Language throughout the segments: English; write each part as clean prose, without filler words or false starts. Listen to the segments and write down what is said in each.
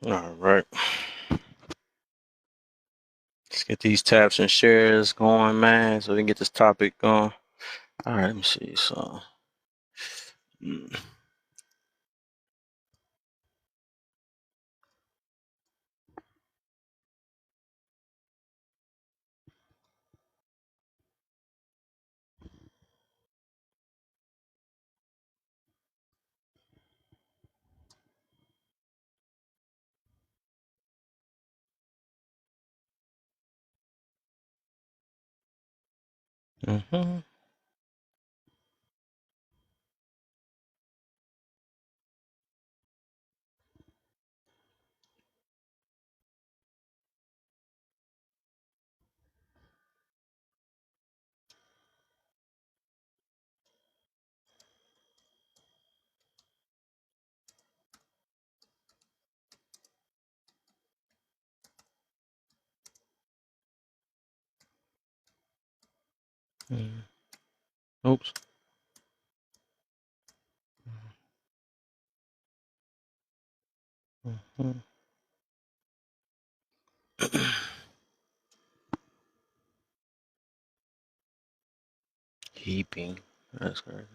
All right. Let's get these taps and shares going, man, so we can get this topic going. All right, let me see. So, mm, mm-hmm. Mm. Oops. Mm-hmm. Heaping. That's crazy.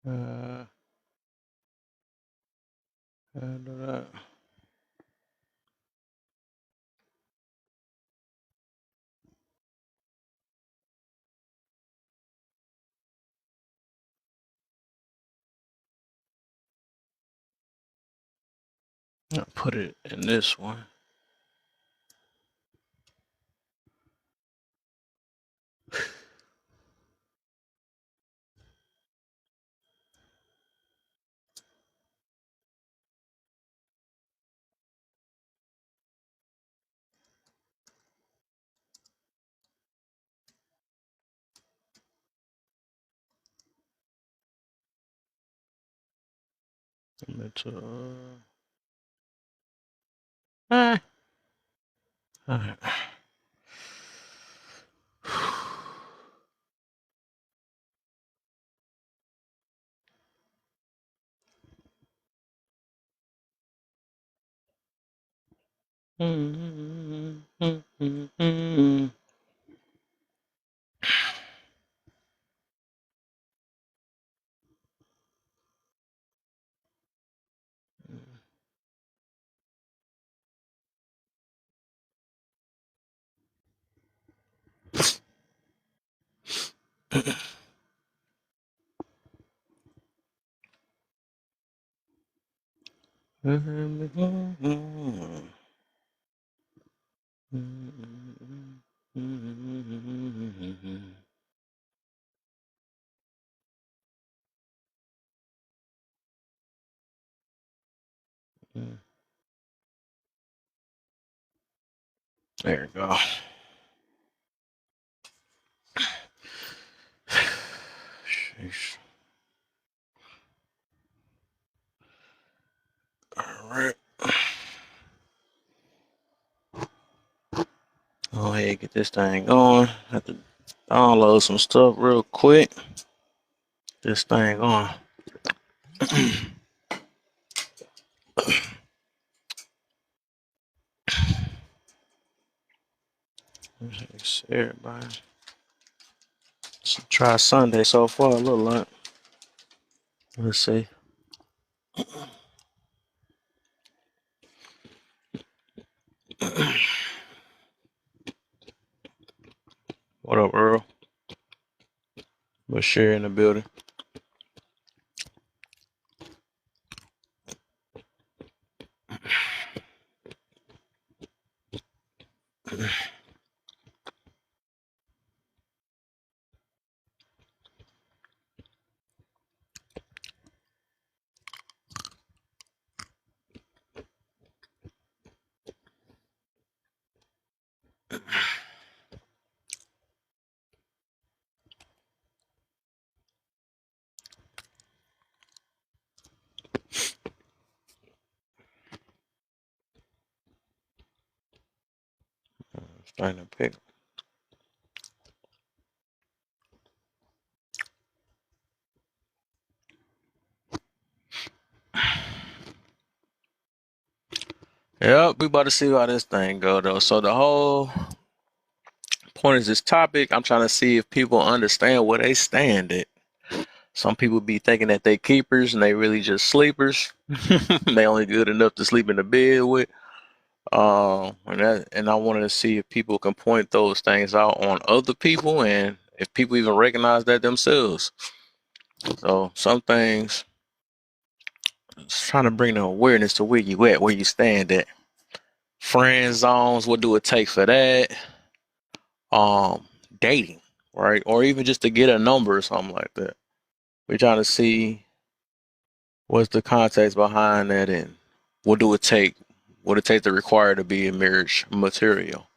Uh, how do that? I'll put it in this one. It's, ah. All right. There we go. Sheesh. All right. Go ahead, get this thing going. Have to download some stuff real quick. This thing on. Let's see, everybody. Let's try Sunday so far. A little like. Let's see. What up, Earl? We're sharing the building. Starting to pick. Yep, we about to see how this thing go though. So the whole point is this topic. I'm trying to see if people understand where they stand at. Some people be thinking that they keepers and they really just sleepers. They only good enough to sleep in the bed with. And I wanted to see if people can point those things out on other people and if people even recognize that themselves. So some things, it's trying to bring the awareness to where you at, where you stand at. Friend zones, what do it take for that? Um, Dating, right? Or even just to get a number or something like that. We're trying to see what's the context behind that and what do it take? What it takes to require to be a marriage material.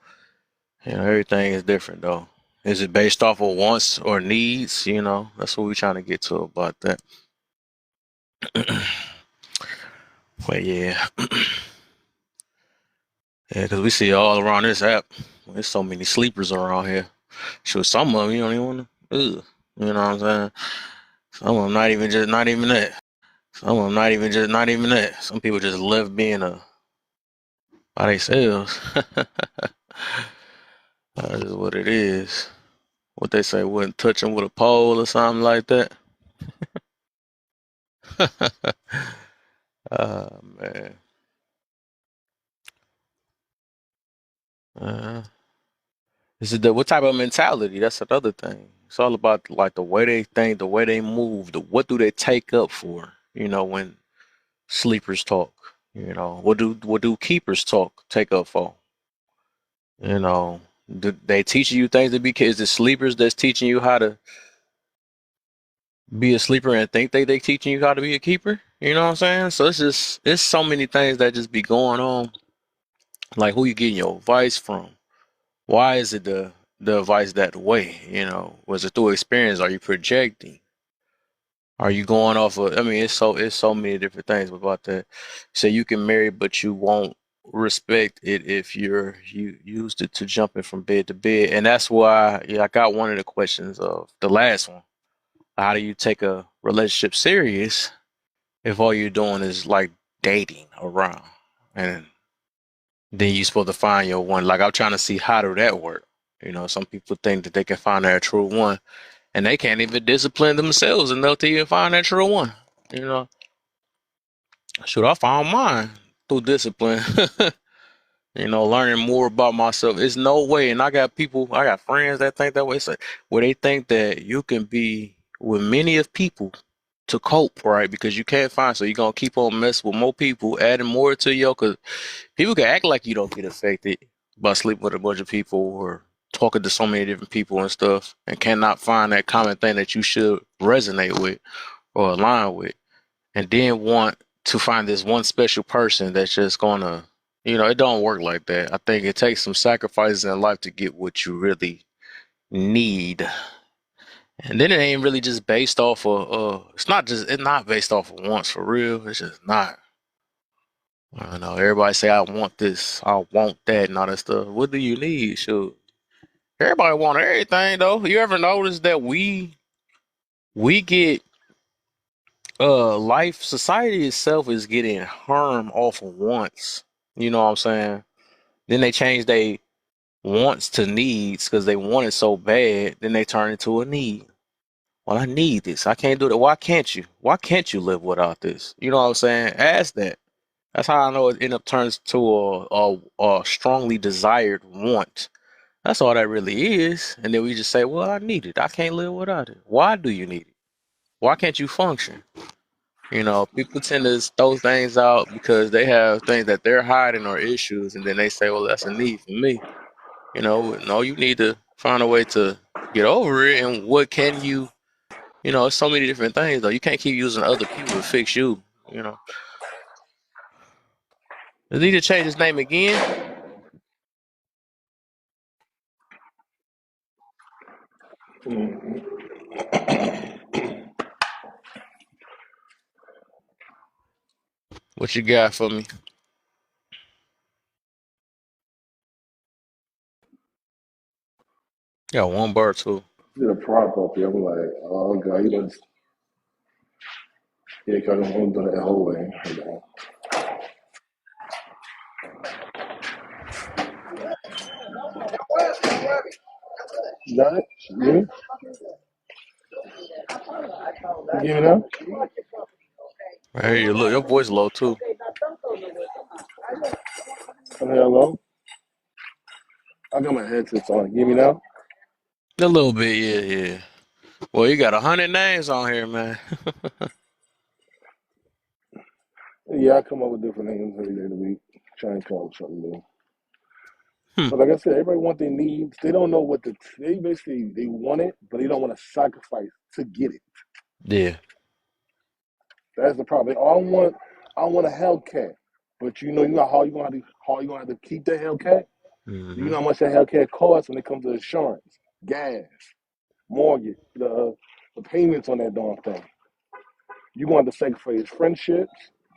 Everything is different though. Is it based off of wants or needs? That's what we're trying to get to about that. But yeah, yeah, because we see all around this app. There's so many sleepers around here. Sure, some of them you don't even want to. You know what I'm saying? Some of them not even that. Some of them not even that. Some people just love being by themselves. That is what it is. What they say, wouldn't touch them with a pole or something like that. Man. Uh, this is what type of mentality? That's another thing. It's all about like the way they think, the way they move, what do they take up for? When sleepers talk. What do keepers take up for? Do they teach you things to be? Is it sleepers that's teaching you how to be a sleeper and think they teaching you how to be a keeper? You know what I'm saying? So it's so many things that just be going on. Like who you getting your advice from? Why is it the advice that way? Was it through experience? Are you projecting? Are you going off of? I mean, it's so many different things about that. So you can marry, but you won't respect it if you used it to jumping from bed to bed, and that's why I got one of the questions of the last one. How do you take a relationship serious if all you're doing is like dating around, and then you're supposed to find your one? Like I'm trying to see how do that work. Some people think that they can find their true one, and they can't even discipline themselves enough to even find their true one. You know, shoot, I found mine through discipline. Learning more about myself. It's no way, and I got friends that think that way. It's like, where they think that you can be with many of people to cope, right? Because you can't find, so you're gonna keep on messing with more people, adding more to you, because people can act like you don't get affected by sleeping with a bunch of people or talking to so many different people and stuff, and cannot find that common thing that you should resonate with or align with, and then want to find this one special person that's just gonna, it don't work like that. I think it takes some sacrifices in life to get what you really need. And then it ain't really just based off of it's not based off of wants for real. It's just not. I don't know. Everybody say I want this, I want that, and all that stuff. What do you need? Shoot. Everybody want everything though. You ever notice that we get life society itself is getting harmed off of wants. You know what I'm saying? Then they change they wants to needs because they want it so bad, then they turn into a need. Well, I need this. I can't do that. Why can't you? Why can't you live without this? You know what I'm saying? Ask that. That's how I know it end up turns to a strongly desired want. That's all that really is. And then we just say, well, I need it. I can't live without it. Why do you need it? Why can't you function? People tend to throw things out because they have things that they're hiding or issues, and then they say, well, that's a need for me. No, you need to find a way to get over it. And what can you, it's so many different things, though. You can't keep using other people to fix you, you know. Does he need to change his name again? What you got for me? Got one bar, too. Did a prop up here. I'm like, oh god, you know, yeah, because I'm doing that whole way. You got it? You hear me? You hear me now? Hey, you look, your voice low too. Hello? I got my headsets on. You hear me now? A little bit, yeah, yeah. Well, you got 100 names on here, man. Yeah, I come up with different names every day of the week. Try and come up with something new. Hmm. But like I said, everybody want their needs. They don't know what they basically they want it, but they don't want to sacrifice to get it. Yeah. That's the problem. I want a Hellcat. But you know how you gonna have to keep that Hellcat? You Mm-hmm. know how much that Hellcat costs when it comes to insurance, gas, mortgage, the payments on that darn thing. You want to sacrifice friendships,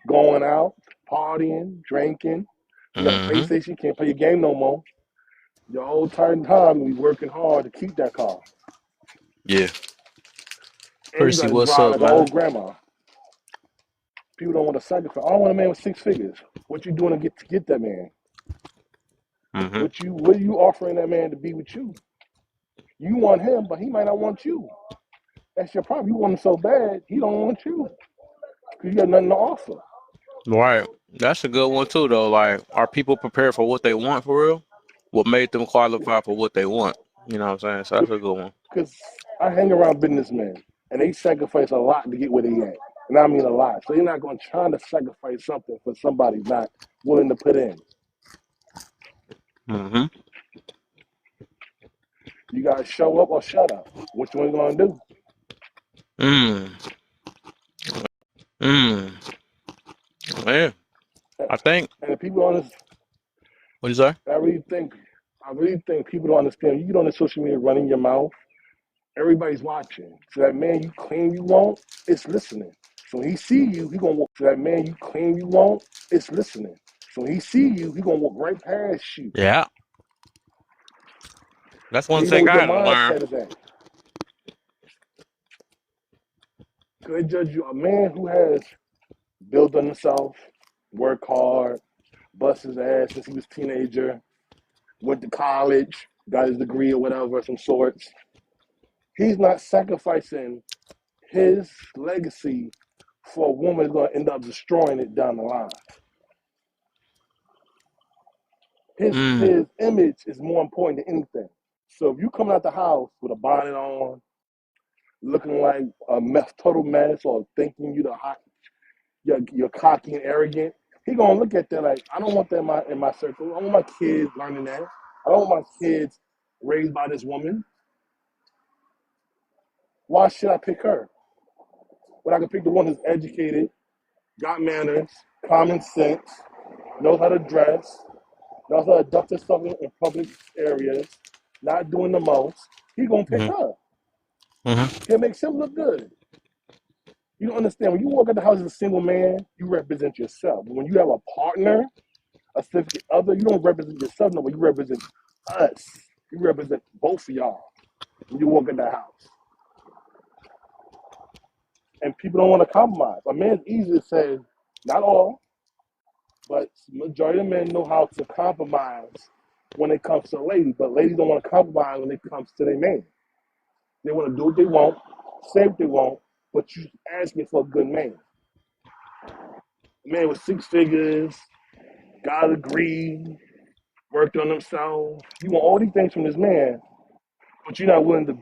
going out, partying, drinking. You got a Mm-hmm. PlayStation, you can't play your game no more. Your whole time you be working hard to keep that car. Yeah. And you Percy, got to what's drive up, like an man? old grandma. People don't want to sacrifice. I don't want a man with 6 figures. What you doing to get that man? Mm-hmm. What are you offering that man to be with you? You want him, but he might not want you. That's your problem. You want him so bad, he don't want you because you got nothing to offer. Right. That's a good one too, though. Like, are people prepared for what they want for real? What made them qualify for what they want? You know what I'm saying? So that's a good one. Because I hang around businessmen, and they sacrifice a lot to get where they at. And I mean a lot. So you're not going to try to sacrifice something for somebody not willing to put in. Mm-hmm. You got to show up or shut up. Which one you going to do? Mm. Mm. Yeah. I think. And the people on this, What you say? I really think, I really think people don't understand. You get on the social media running your mouth. Everybody's watching. So that man you claim you want, it's listening. So when he see you, he gonna walk. So that man you claim you want, it's listening. So when he see you, he gonna walk right past you. Yeah. That's And one you know thing what I your had to learn. mindset is at. Cause they judge you a man who has built on himself, worked hard, bust his ass since he was a teenager, went to college, got his degree or whatever, some sorts. He's not sacrificing his legacy for a woman who's gonna end up destroying it down the line. Mm. His image is more important than anything. So if you come out the house with a bonnet on, looking like a total mess, or thinking you the hot, you're cocky and arrogant, he gonna look at that like, I don't want that in my circle. I don't want my kids learning that. I don't want my kids raised by this woman. Why should I pick her when I can pick the one who's educated, got manners, common sense, knows how to dress, knows how to duck herself in public areas, not doing the most? He gonna pick Mm-hmm. her. Mm-hmm. It makes him look good. You don't understand. When you walk out the house as a single man, you represent yourself. But when you have a partner, a significant other, you don't represent yourself no more. You represent us. You represent both of y'all when you walk in the house. And people don't want to compromise. A man's easy to say, not all, but majority of men know how to compromise when it comes to a lady. But ladies don't want to compromise when it comes to their man. They want to do what they want, say what they want, but you asking for a good man. A man with 6 figures, got a degree, worked on themselves. You want all these things from this man, but you're not willing to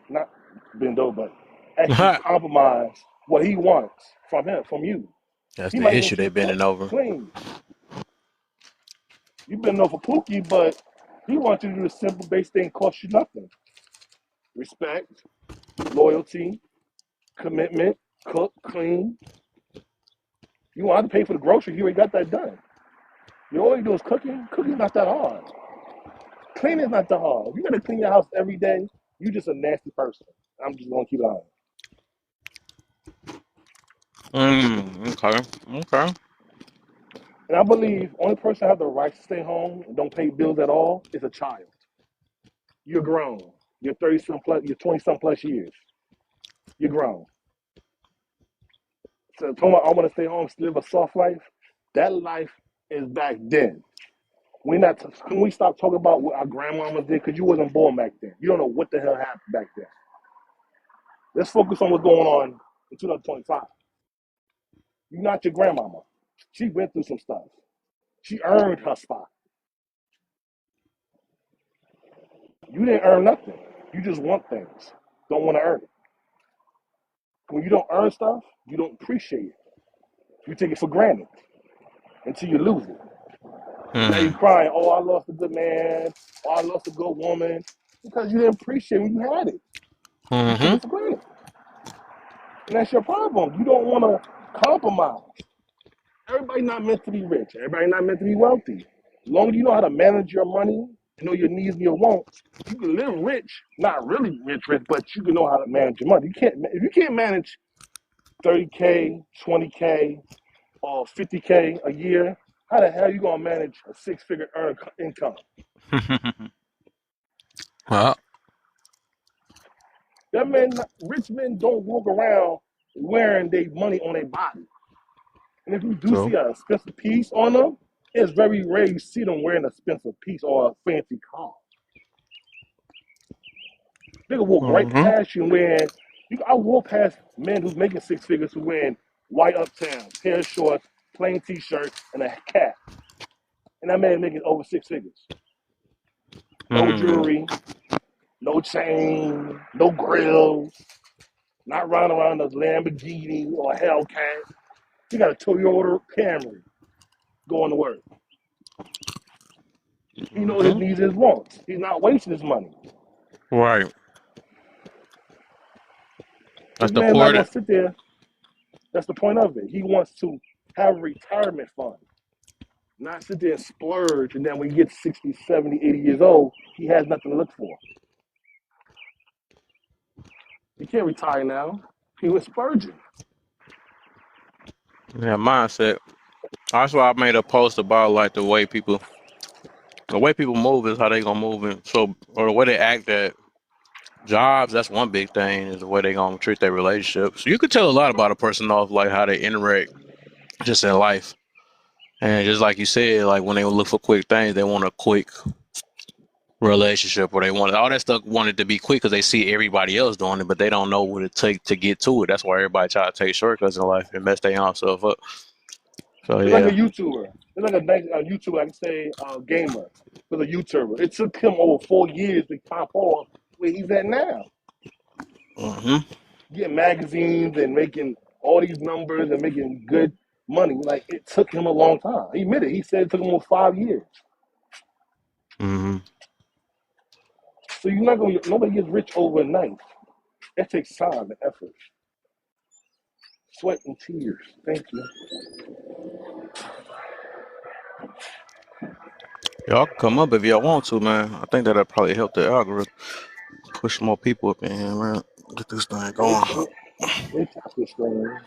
not bend over, but actually compromise what he wants from you. That's He the might issue want you they to bending cook, over. clean. You've been over Pookie, but he wants you to do the simple base thing, cost you nothing. Respect, loyalty, commitment, cook, clean. You want to pay for the groceries, you already got that done. You all you do is cooking. Cooking's not that hard. Cleaning's not that hard. If you gotta clean your house every day, you just a nasty person. I'm just gonna keep it on. Okay. Okay. And I believe only person that have the right to stay home and don't pay bills at all is a child. You're grown. You're 30 some plus. You're 20 some plus years. You're grown. So I want to stay home, live a soft life. That life is back then. We not. Can we stop talking about what our grandmamas did? Because you wasn't born back then. You don't know what the hell happened back then. Let's focus on what's going on in 2025. You're not your grandmama. She went through some stuff. She earned her spot. You didn't earn nothing. You just want things. Don't want to earn it. When you don't earn stuff, you don't appreciate it. You take it for granted until you lose it. Now you're Mm-hmm. crying, oh, I lost a good man. Oh, I lost a good woman. Because you didn't appreciate when you had it. You took Mm-hmm. it for granted. And that's your problem. You don't want to compromise. Everybody not meant to be rich. Everybody not meant to be wealthy. As long as you know how to manage your money, you know your needs and your wants, you can live rich. Not really rich, but you can know how to manage your money. You can't if you can't manage 30K, 20K, or 50K a year. How the hell are you gonna manage a six-figure earned income? Well, That man, rich men don't walk around wearing their money on their body. And if you do so. see an expensive piece on them, it's very rare you see them wearing an expensive piece or a fancy car. They can walk right Mm-hmm. past you and wearing. I walk past men who's making six figures who wearing white uptown, pair of shorts, plain t-shirt, and a cap. And that man making over six figures. No Mm-hmm. jewelry, no chain, no grills, not riding around a Lamborghini or a Hellcat. He got a Toyota Camry going to work. He knows his Mm-hmm. needs and his wants. He's not wasting his money. Right. This That's the man's not part. going to sit there. That's the point of it. He wants to have a retirement fund, not sit there and splurge. And then when he gets 60, 70, 80 years old, he has nothing to look for. He can't retire now. He was splurging. Yeah, mindset. That's why I made a post about like the way people move is how they gonna move, and so or the way they act at jobs. That's one big thing is the way they gonna treat their relationships. So you could tell a lot about a person off like how they interact just in life, and just like you said, like when they look for quick things, they want a quick relationship, or they want all that stuff wanted to be quick because they see everybody else doing it, but they don't know what it takes to get to it. That's why everybody try to take shortcuts in life and mess their own self up. So It's like a yeah. YouTuber. It's like a YouTuber, I can say, gamer with a YouTuber. It took him over 4 years to pop off where he's at now. Hmm. Getting magazines and making all these numbers and making good money. Like, it took him a long time. He admitted. He said it took him over 5 years. Hmm. So you're not going to, nobody gets rich overnight. That takes time and effort, sweat and tears. Thank you. Y'all can come up if y'all want to, man. I think that'll probably help the algorithm push more people up in here, man. Get this thing Let me, going. let me, let me tap this screen.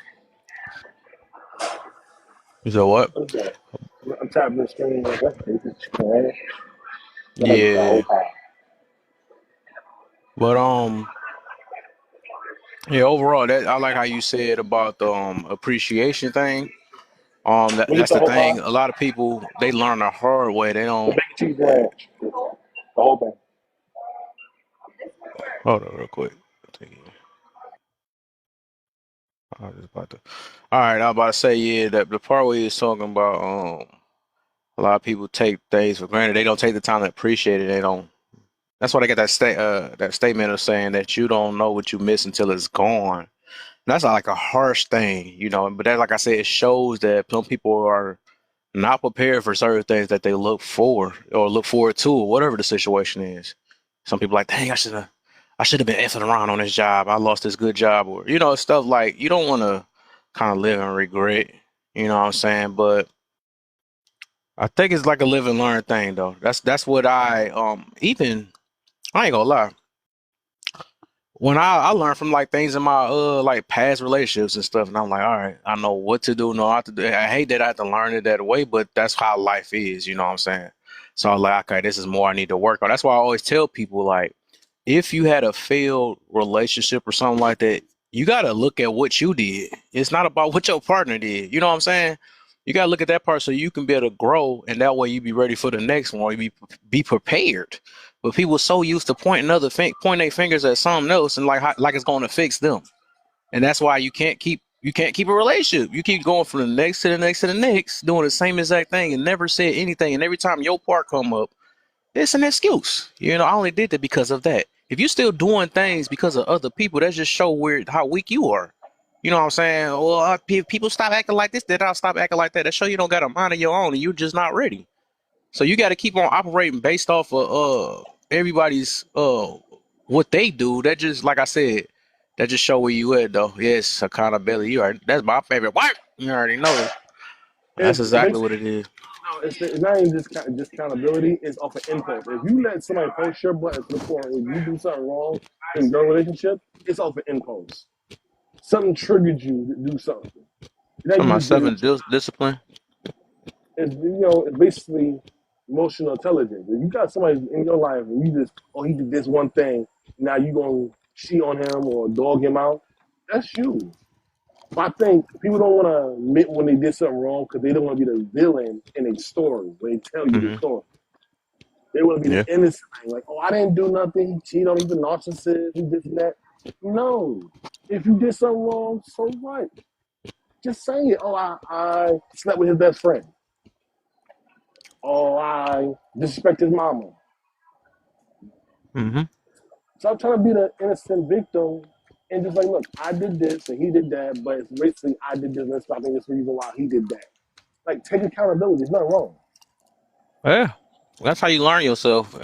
You said what? What's that? I'm tapping the screen. Like, that's the Then I get that whole Yeah, pie. but yeah. Overall, that I like how you said about the appreciation thing. We get That's the the whole thing. pie. A lot of people they learn the hard way. They The don't. bacon cheese ranch. The whole thing. Hold on, real quick. I was just about to. All right, I was about to say yeah. That the part where you was talking about a lot of people take things for granted. They don't take the time to appreciate it. They don't. That's why they get that statement of saying that you don't know what you miss until it's gone. That's like a harsh thing, you know. But that, like I said, it shows that some people are not prepared for certain things that they look for or look forward to, or whatever the situation is. Some people like, dang, I should have been effing around on this job. I lost this good job, or stuff like you don't want to kind of live in regret. You know what I'm saying? But I think it's like a live and learn thing, though. That's what even I ain't gonna lie. When I learned from like things in my like past relationships and stuff, and I'm like, all right, I know what to do, know how to do. I hate that I have to learn it that way, but that's how life is, you know what I'm saying? So I'm like, okay, this is more I need to work on. That's why I always tell people like, if you had a failed relationship or something like that, you gotta look at what you did. It's not about what your partner did. You know what I'm saying? You gotta look at that part so you can be able to grow, and that way you be ready for the next one. Be prepared. But people so used to pointing their fingers at something else and like it's going to fix them, and that's why you can't keep a relationship. You keep going from the next to the next to the next, doing the same exact thing and never said anything. And every time your part come up, it's an excuse. You know, I only did that because of that. If you're still doing things because of other people, that just show how weak you are. You know what I'm saying? Well, people stop acting like this, then I'll stop acting like that. That show you don't got a mind of your own, and you're just not ready. So you got to keep on operating based off of everybody's what they do. That just like I said, that just show where you at though. Yes, accountability. You already that's my favorite. What? You already know. That's It's exactly basically what it is. it's not even just accountability. It's off of impulse. If you let somebody push your buttons to the point if you do something wrong in your relationship, it's off of impulse. Something triggered you to do something. That Some of you my just didn't. discipline. It's it's basically emotional intelligence. If you got somebody in your life and you just he did this one thing, now you gonna cheat on him or dog him out. That's you. But I think people don't want to admit when they did something wrong because they don't want to be the villain in a story when they tell you the Hmm. story. They want to be Yeah. the innocent, like, oh, I didn't do nothing. He cheated on me, he's a narcissist, he this and that. No. If you did something wrong, so what? Just say it. Oh, I slept with his best friend. Oh, I disrespect his mama. Hmm. Stop trying to be the innocent victim and just like, look, I did this and he did that, but it's basically I did this and I think it's the reason why he did that. Like, take accountability. There's nothing wrong. Yeah. That's how you learn yourself.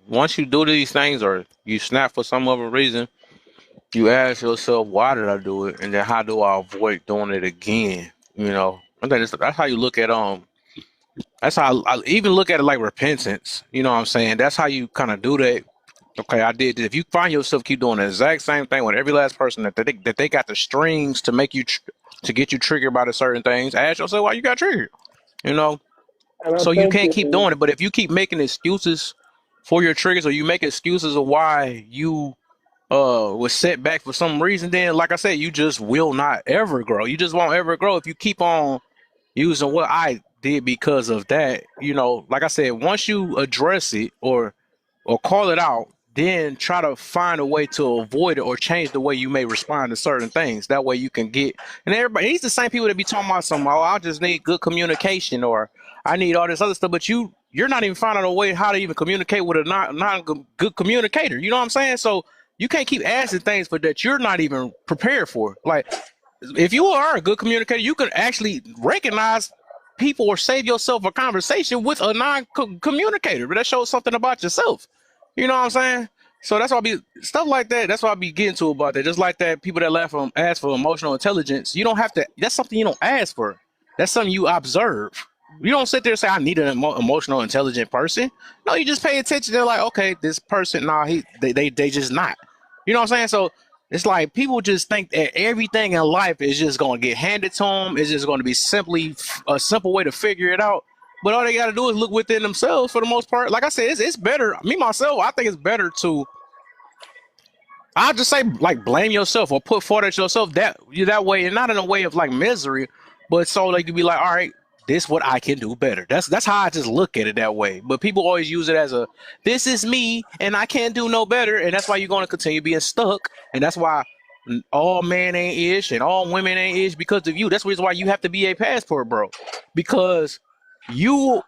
Once you do these things or you snap for some other reason, you ask yourself, why did I do it? And then how do I avoid doing it again? You know, I think that's how you look at that's how I even look at it like repentance. You know what I'm saying? That's how you kind of do that. Okay, I did this. If you find yourself keep doing the exact same thing with every last person that they got the strings to make to get you triggered by the certain things, ask yourself why you got triggered. You know, And I so you think can't keep doing it. But if you keep making excuses for your triggers or you make excuses of why you was set back for some reason, then like I said, you just will not ever grow. You just won't ever grow if you keep on using what I did because of that. You know, like I said, once you address it or call it out, then try to find a way to avoid it or change the way you may respond to certain things. That way you can get and everybody he's the same people that be talking about something, oh, I just need good communication or I need all this other stuff, but you're not even finding a way how to even communicate with a not good communicator. You know what I'm saying? So you can't keep asking things for that you're not even prepared for. Like if you are a good communicator, you can actually recognize people or save yourself a conversation with a non-communicator. But that shows something about yourself. You know what I'm saying? So that's why I be stuff like that. That's why I be getting to about that. Just like that, people that ask for emotional intelligence. You don't have to. That's something you don't ask for. That's something you observe. You don't sit there and say, "I need an emotional intelligent person." No, you just pay attention. They're like, okay, this person, nah, they just not. You know what I'm saying? So it's like people just think that everything in life is just going to get handed to them. It's just going to be simply a simple way to figure it out. But all they got to do is look within themselves for the most part. Like I said, it's better. Me, myself, I think it's better to I'll just say like blame yourself or put fault at yourself that way, and not in a way of like misery, but so like you be like, all right, this what I can do better. That's how I just look at it that way. But people always use it as a this is me and I can't do no better, and that's why you're gonna continue being stuck, and that's why all men ain't ish and all women ain't ish because of you. That's the reason why you have to be a passport, bro, because your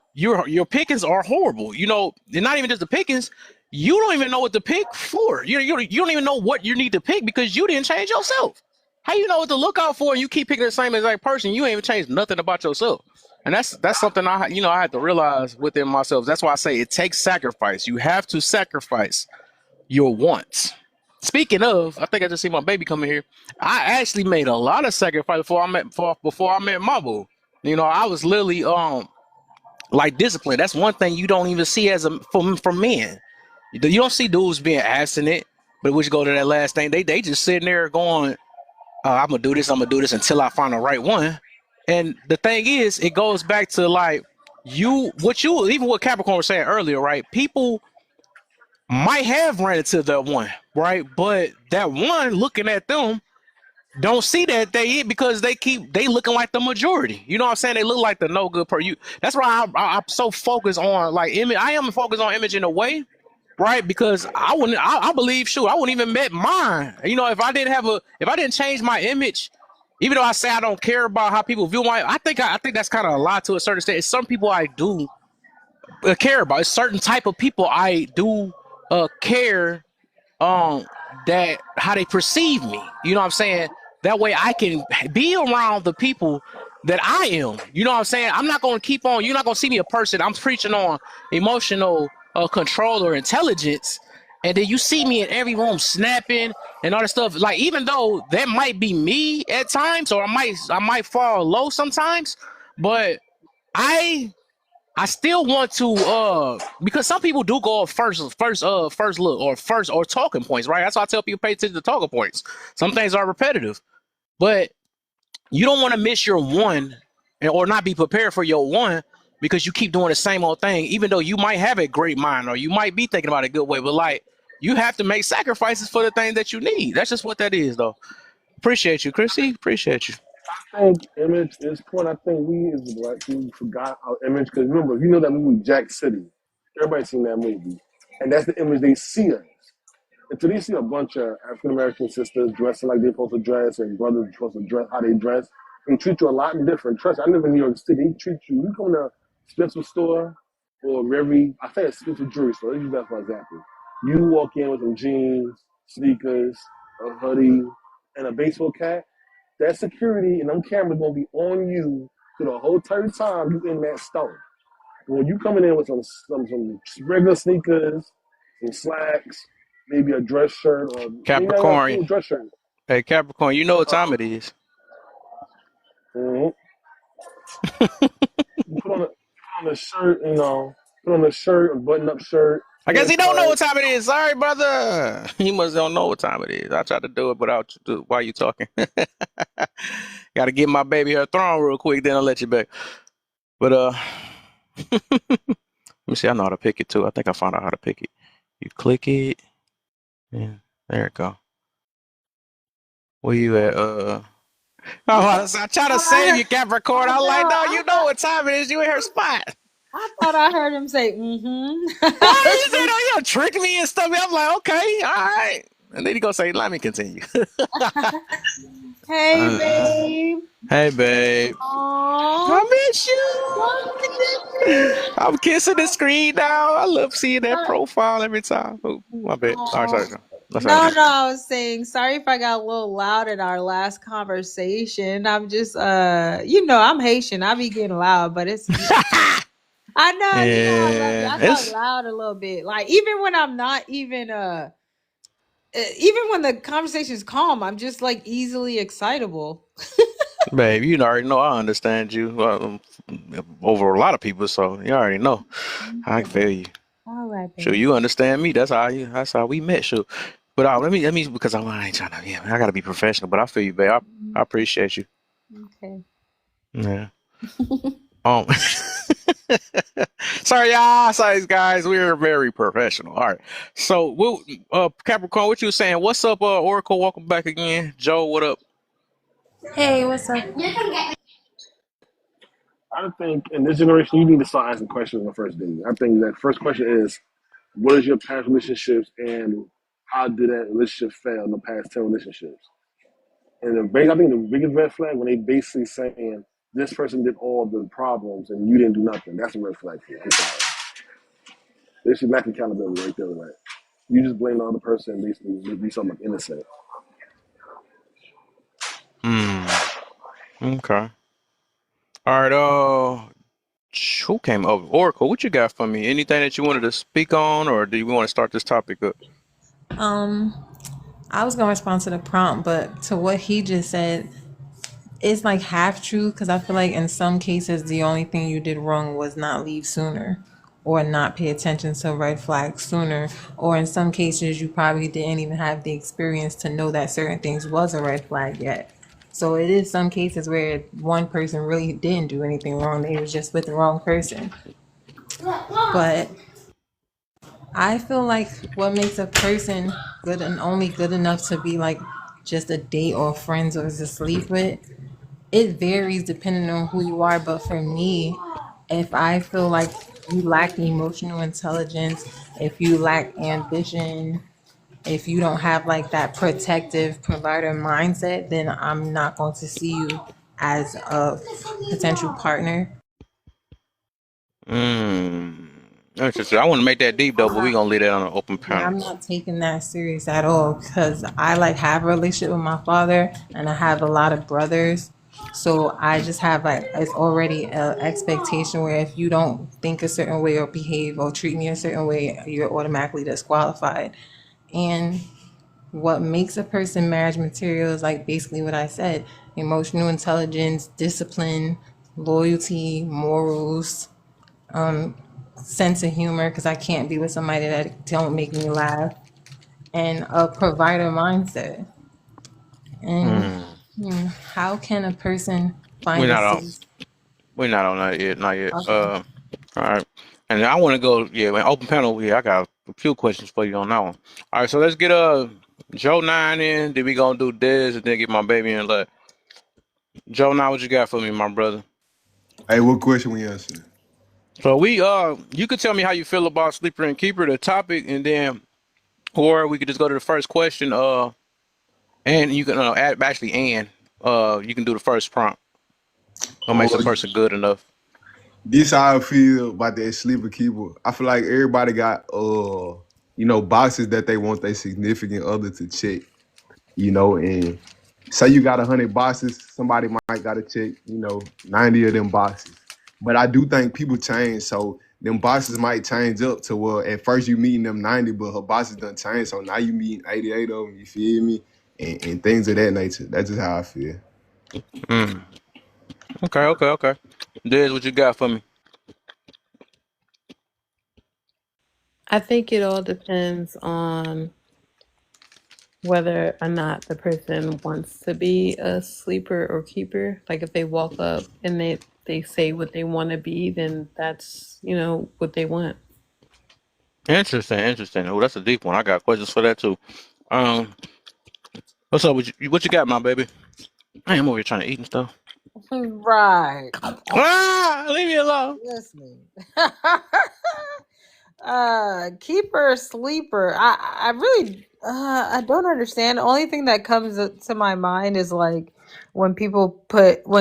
pickings are horrible. You know, they're not even just the pickings you don't even know what to pick for. You don't even know what you need to pick because you didn't change yourself. How you know what to look out for and you keep picking the same exact person? You ain't even changed nothing about yourself. And that's something I had to realize within myself. That's why I say it takes sacrifice. You have to sacrifice your wants. Speaking of, I think I just see my baby coming here. I actually made a lot of sacrifice before I met my boo. You know, I was literally like discipline. That's one thing you don't even see as a from men. You don't see dudes being abstinent, but we should go to that last thing. They just sitting there going, I'm gonna do this, I'm gonna do this until I find the right one. And the thing is, it goes back to like you even what Capricorn was saying earlier, right? People might have ran into that one, right? But that one looking at them don't see that they it because they looking like the majority. You know what I'm saying? They look like the no good per you. That's why I'm so focused on like image. I am focused on image in a way, right? Because I wouldn't. I believe, shoot, I wouldn't even met mine. You know, if I didn't change my image, even though I say I don't care about how people view my, I think that's kind of a lot to a certain extent. It's some people I do care about. It's certain type of people I do care um that how they perceive me. You know what I'm saying? That way I can be around the people that I am. You know what I'm saying? I'm not gonna keep on, you're not gonna see me a person. I'm preaching on emotional control or intelligence. And then you see me in every room snapping and all that stuff. Like even though that might be me at times, or I might fall low sometimes, but I I still want to because some people do go off first look or first or talking points, right? That's why I tell people pay attention to talking points. Some things are repetitive, but you don't want to miss your one or not be prepared for your one because you keep doing the same old thing, even though you might have a great mind or you might be thinking about it a good way, but like you have to make sacrifices for the things that you need. That's just what that is, though. Appreciate you, Chrissy. Appreciate you. I think image is point. I think we as black people forgot our image because remember, if you know that movie Jack City, everybody's seen that movie, and that's the image they see us. Until they see a bunch of African American sisters dressing like they're supposed to dress and brothers supposed to dress how they dress, they treat you a lot different. Trust me, I live in New York City. They treat you. You go to a Spencer store or every, I say a Spencer jewelry store. Let's use that for example. You walk in with some jeans, sneakers, a hoodie, and a baseball cap. That security and them cameras gonna be on you through the whole entire time you in that store. When you coming in with some regular sneakers, some slacks, maybe a dress shirt, or maybe not a Capricorn. full dress shirt. Hey, Capricorn, you know what time it is. Mm-hmm. You put on a shirt, put on a shirt, a button-up shirt, I guess pants he don't know tight. what time it is. Sorry, brother. He must don't know what time it is. I tried to do it without while you talking. Got to get my baby her throne real quick, then I'll let you back. But let me see. I know how to pick it too. I think I found out how to pick it. You click it, and there it go. Where you at? I try to thought I save heard. you, Capricorn. I I was like, know. no, you know what time it is. You in her spot. I thought I heard him say, "Mm-hmm." Oh, he said, oh, you trick me and stuff. I'm like, okay, all right. And then he gonna say, let me continue. Hey, Uh, babe. hey, babe. Aww. I miss you. I'm kissing the screen now. I love seeing that profile every time. Oh, my bad. All right, Aw. sorry. That's all No, right. no, I was saying sorry if I got a little loud in our last conversation. I'm just I'm Haitian. I be getting loud, but it's I know, I love you. Yeah, I talk it's loud a little bit. Like even when I'm not even even when the conversation is calm, I'm just like easily excitable. babe. You already know I understand you over a lot of people, so you already know. I Okay. feel you. All right, Sure, babe. you understand me. That's how we met. Sure, but let me because I ain't trying to. Yeah, man, I gotta be professional. But I feel you, babe. I appreciate you. Okay. Yeah. Um. Sorry, y'all. Sorry, guys. We're very professional. All right. So, Capricorn, what you saying? What's up, Oracle? Welcome back again. Joe, what up? Hey, what's up? I think in this generation, you need to start asking questions on the first date. I think that first question is, what is your past relationships and how did that relationship fail in the past 10 relationships? And I think the biggest red flag when they basically saying this person did all the problems and you didn't do nothing. That's a red flag for you. I'm sorry. This is lack accountability right there. Right? You just blame the other person and basically be something innocent. Hmm. Okay. All right. Who came over? Oracle, what you got for me? Anything that you wanted to speak on, or do you want to start this topic up? Um, I was gonna respond to the prompt, but to what he just said, it's like half true because I feel like in some cases the only thing you did wrong was not leave sooner or not pay attention to red flags sooner, or in some cases you probably didn't even have the experience to know that certain things was a red flag yet. So it is some cases where one person really didn't do anything wrong, they was just with the wrong person. But I feel like what makes a person good and only good enough to be like just a date or friends or to sleep with. It varies depending on who you are, but for me, if I feel like you lack emotional intelligence, if you lack ambition, if you don't have like that protective provider mindset, then I'm not going to see you as a potential partner. Mm. Interesting. I want to make that deep though, but we gonna leave that on an open Yeah, panel. I'm not taking that serious at all because I like have a relationship with my father and I have a lot of brothers. So I just have like it's already an expectation where if you don't think a certain way or behave or treat me a certain way, you're automatically disqualified. And what makes a person marriage material is like basically what I said: emotional intelligence, discipline, loyalty, morals, sense of humor. Because I can't be with somebody that don't make me laugh, and a provider mindset. And Mm. how can a person We're find a not on. safe? We're not on that yet. Not yet. Okay. All right. And I want to go. Yeah, man. Open panel. Yeah, I got a few questions for you on that one. All right. So let's get Joe Nine in. Then we gonna do this, and then get my baby in. Let Joe Nine, what you got for me, my brother? Hey, what question we answering? So you could tell me how you feel about sleeper and keeper, the topic, and then, or we could just go to the first question. And you can you can do the first prompt. What Oh, makes a person good enough? this how I feel about that sleeper keeper. I feel like everybody got boxes that they want their significant other to check. And say you got 100 boxes, somebody might gotta check, 90 of them boxes. But I do think people change, so them boxes might change up to well, at first you meeting them 90, but her boxes done change, so now you meeting 88 of them, you feel me? And things of that nature. That's just how I feel. Mm. Okay, okay, okay. Des, what you got for me? I think it all depends on whether or not the person wants to be a sleeper or keeper. Like if they walk up and they say what they want to be, then that's, what they want. Interesting, interesting. Oh, that's a deep one. I got questions for that too. Um, what's up? What you got, my baby? I am over here trying to eat and stuff. Right. Leave me alone. Listening. Keeper sleeper. I really I don't understand. The only thing that comes to my mind is like when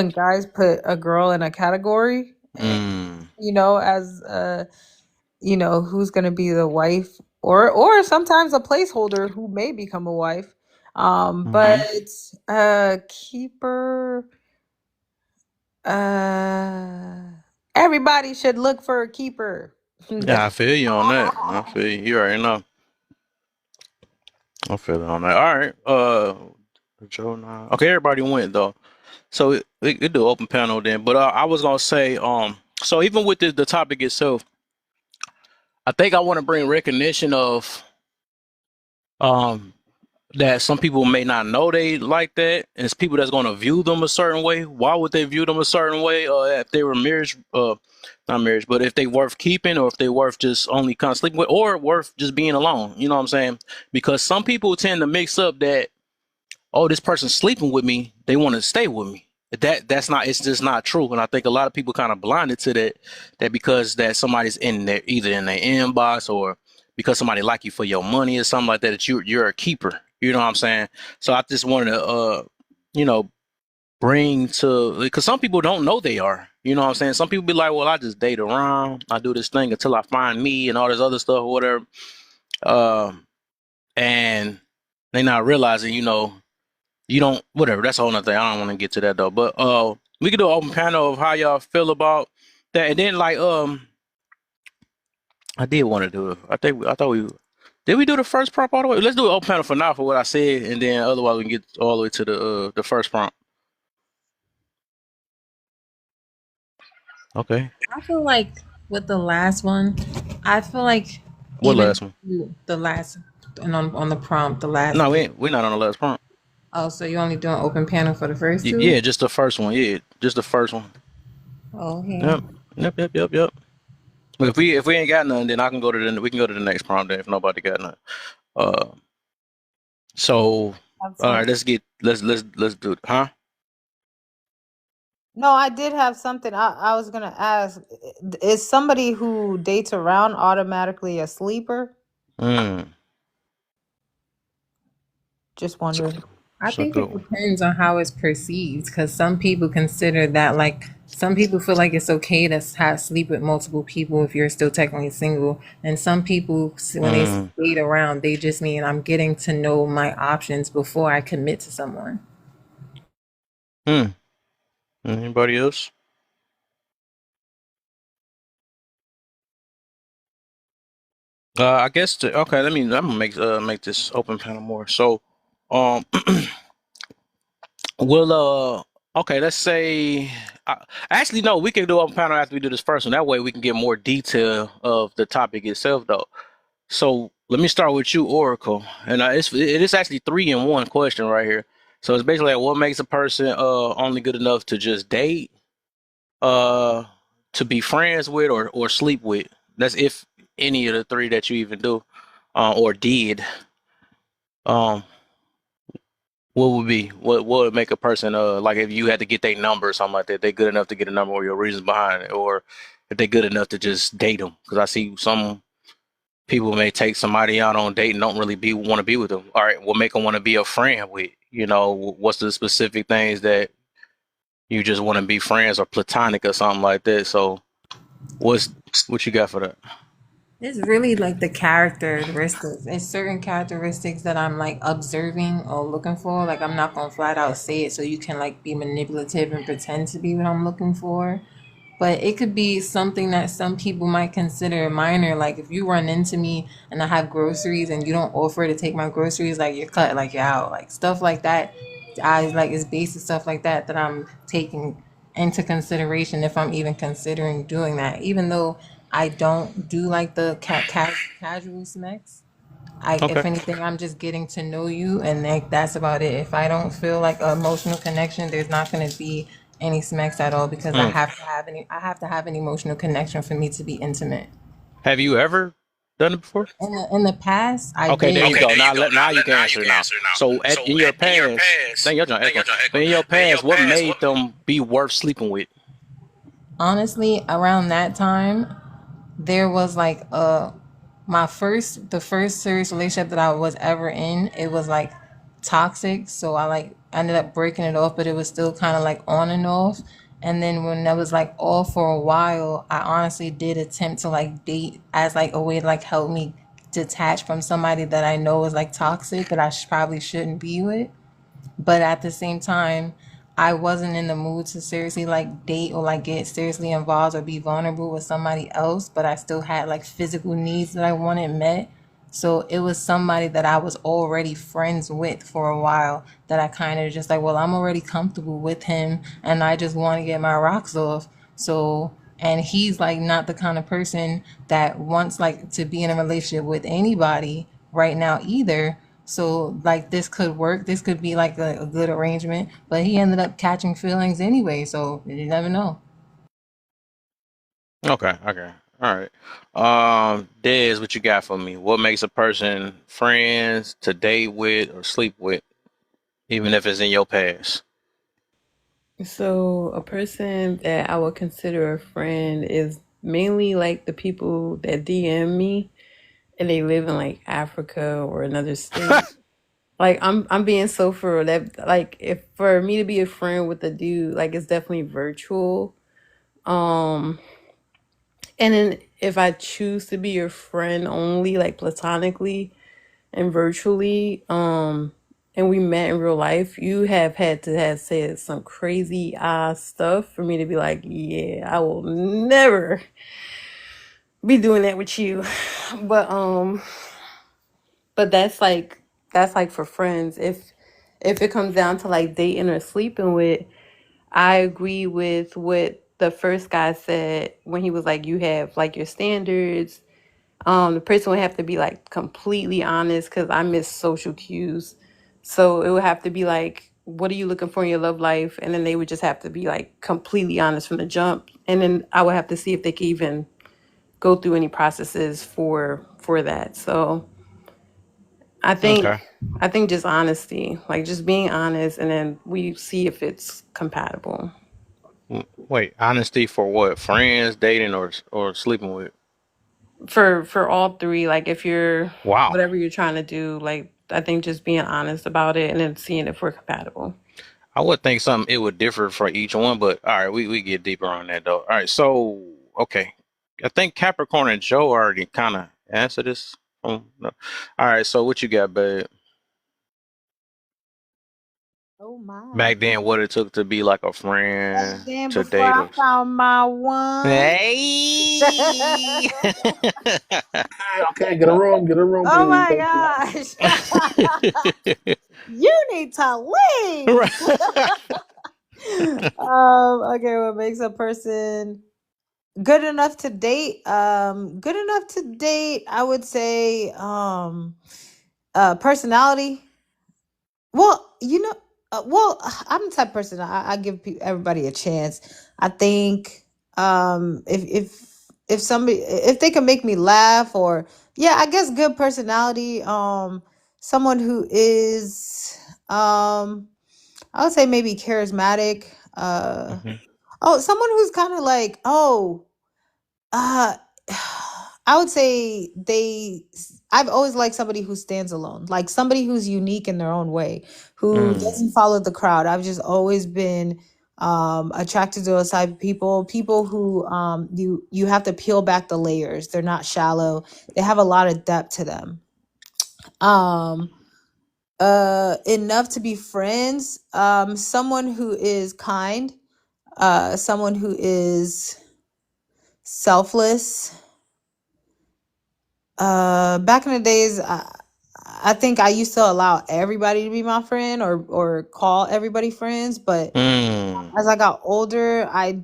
guys put a girl in a category and Mm, as who's going to be the wife or sometimes a placeholder who may become a wife. But mm-hmm. keeper uh everybody should look for a keeper. Yeah, I feel you on that. I feel you. You already know. I feel it on that. All right. Joe now. Okay, everybody went though. So we do open panel then. But I was gonna say, so even with the topic itself, I think I want to bring recognition of um that some people may not know they like that, and it's people that's gonna view them a certain way. Why would they view them a certain way? If they were marriage, not marriage, but if they worth keeping, or if they worth just only kind of sleeping with, or worth just being alone. You know what I'm saying? Because some people tend to mix up that, oh, this person's sleeping with me, they want to stay with me. That's not, it's just not true. And I think a lot of people kind of blinded to that because that somebody's in there, either in their inbox, or because somebody like you for your money or something like that, that you're a keeper. You know what I'm saying? So I just wanted to you know bring to, because some people don't know they are. You know what I'm saying? Some people be like, well, I just date around, I do this thing until I find me and all this other stuff or whatever. Um and they not realizing, you don't, whatever. That's a whole nother thing. I don't want to get to that though. But we could do an open panel of how y'all feel about that, and then like I did want to do it. I thought we did we do the first prompt all the way. Let's do an open panel for now for what I said, and then otherwise we can get all the way to the first prompt. Okay. I feel like with the last one, I feel like What even last one? the last and on the prompt, the last. No, we're not on the last prompt. Oh, so you're only doing open panel for the first two? Yeah, just the first one. Yeah, just the first one. Okay. Yep. Yep. But if we ain't got none, then I can go to we can go to the next prompt then if nobody got none. Uh, so have All right, something. let's do it, huh? No, I did have something I was gonna ask. Is somebody who dates around automatically a sleeper? Mm, Just it's a, wondering. I it's a think good it one. depends on how it's perceived because some people consider that like some people feel like it's okay to have sleep with multiple people if you're still technically single, and some people when they Mm, date around, they just mean I'm getting to know my options before I commit to someone. mm. Anybody else? I guess okay. I'm gonna make this open panel more. So, um, we'll okay. Let's say, actually, no. We can do open panel after we do this first one. That way, we can get more detail of the topic itself, though. So, let me start with you, Oracle, and it is actually three in one question right here. So it's basically like, what makes a person only good enough to just date, uh, to be friends with, or sleep with. That's if any of the three that you even do, or did. Um, what would be what would make a person like if you had to get their number or something like that? They good enough to get a number or your reasons behind it, or if they good enough to just date them? Because I see some people may take somebody out on a date and don't really be want to be with them. All right, what make them want to be a friend with? What's the specific things that you just want to be friends or platonic or something like that? So what's what you got for that? It's really like the characteristics. It's certain characteristics that I'm like observing or looking for. Like I'm not gonna flat out say it so you can like be manipulative and pretend to be what I'm looking for. But it could be something that some people might consider minor. Like if you run into me and I have groceries and you don't offer to take my groceries, like you're cut, like you're out, like stuff like that. I like it's basic stuff like that that I'm taking into consideration if I'm even considering doing that. Even though I don't do like the casual smacks. If Okay. anything, I'm just getting to know you, and like that's about it. If I don't feel like an emotional connection, there's not going to be any smacks at all because Mm. I have to have an emotional connection for me to be intimate. Have you ever done it before? In the past, I Okay, there did. you Okay, go. there you Now go. now you can Now you answer it can now. answer it now. So So in your in your past, past, thank y'all thank you, echo. John But Echo. in your But in your past, what past, made what them be worth sleeping with? honestly around that time there was like the first serious relationship that I was ever in, it was like toxic. So I like ended up breaking it off, but it was still kind of like on and off. And then when that was like off for a while, I honestly did attempt to like date as like a way to like help me detach from somebody that I know is like toxic that I probably shouldn't be with. But at the same time, I wasn't in the mood to seriously like date or like get seriously involved or be vulnerable with somebody else, but I still had like physical needs that I wanted met. So it was somebody that I was already friends with for a while that I kind of just like, well, I'm already comfortable with him and I just want to get my rocks off. So, and he's like not the kind of person that wants like to be in a relationship with anybody right now either. So like this could work. This could be like a good arrangement. But he ended up catching feelings anyway, so you never know. Okay, okay. All right. Dez, what you got for me? What makes a person friends to date with or sleep with, even if it's in your past? So, a person that I would consider a friend is mainly like the people that DM me and they live in like Africa or another state. Like I'm being so for real that like if for me to be a friend with a dude, like it's definitely virtual. Um and then if I choose to be your friend only, like platonically and virtually, and we met in real life, you have had to have said some crazy ass stuff for me to be like, yeah, I will never be doing that with you. But but that's like for friends. If it comes down to like dating or sleeping with, I agree with what the first guy said when he was like, you have like your standards. The person would have to be like completely honest because I miss social cues. So it would have to be like, what are you looking for in your love life? And then they would just have to be like completely honest from the jump. And then I would have to see if they could even go through any processes for that. So I think Okay. I think just honesty, like just being honest, and then we see if it's compatible Wait, honesty for what? Friends, dating, or sleeping with? for all three. Like if you're Wow. whatever you're trying to do, like I think just being honest about it and then seeing if we're compatible. I would think something it would differ for each one, but all right, we get deeper on that though. All right, so okay, I think Capricorn and Joe already kind of answered this. No. All right, so what you got, babe? Oh my. Back then, what it took to be like a Back friend then, to before date I us. found my one. Hey. Hey, okay, get a room, Oh please. my Thank you. gosh. You need to leave. Right. Okay, what makes a person good enough to date? Good enough to date, I would say personality. Well, I'm the type of person I give everybody a chance. I think if somebody if they can make me laugh or yeah, I guess good personality. Someone who is I would say maybe charismatic. Mhm. Someone who's kind of like uh, I would say I've always liked somebody who stands alone, like somebody who's unique in their own way, who Mm, doesn't follow the crowd. I've just always been attracted to those type of people, people who you have to peel back the layers. They're not shallow. They have a lot of depth to them. Um, Enough to be friends. Someone who is kind. Someone who is selfless. Back in the days, I think I used to allow everybody to be my friend or call everybody friends, but mm, as I got older, I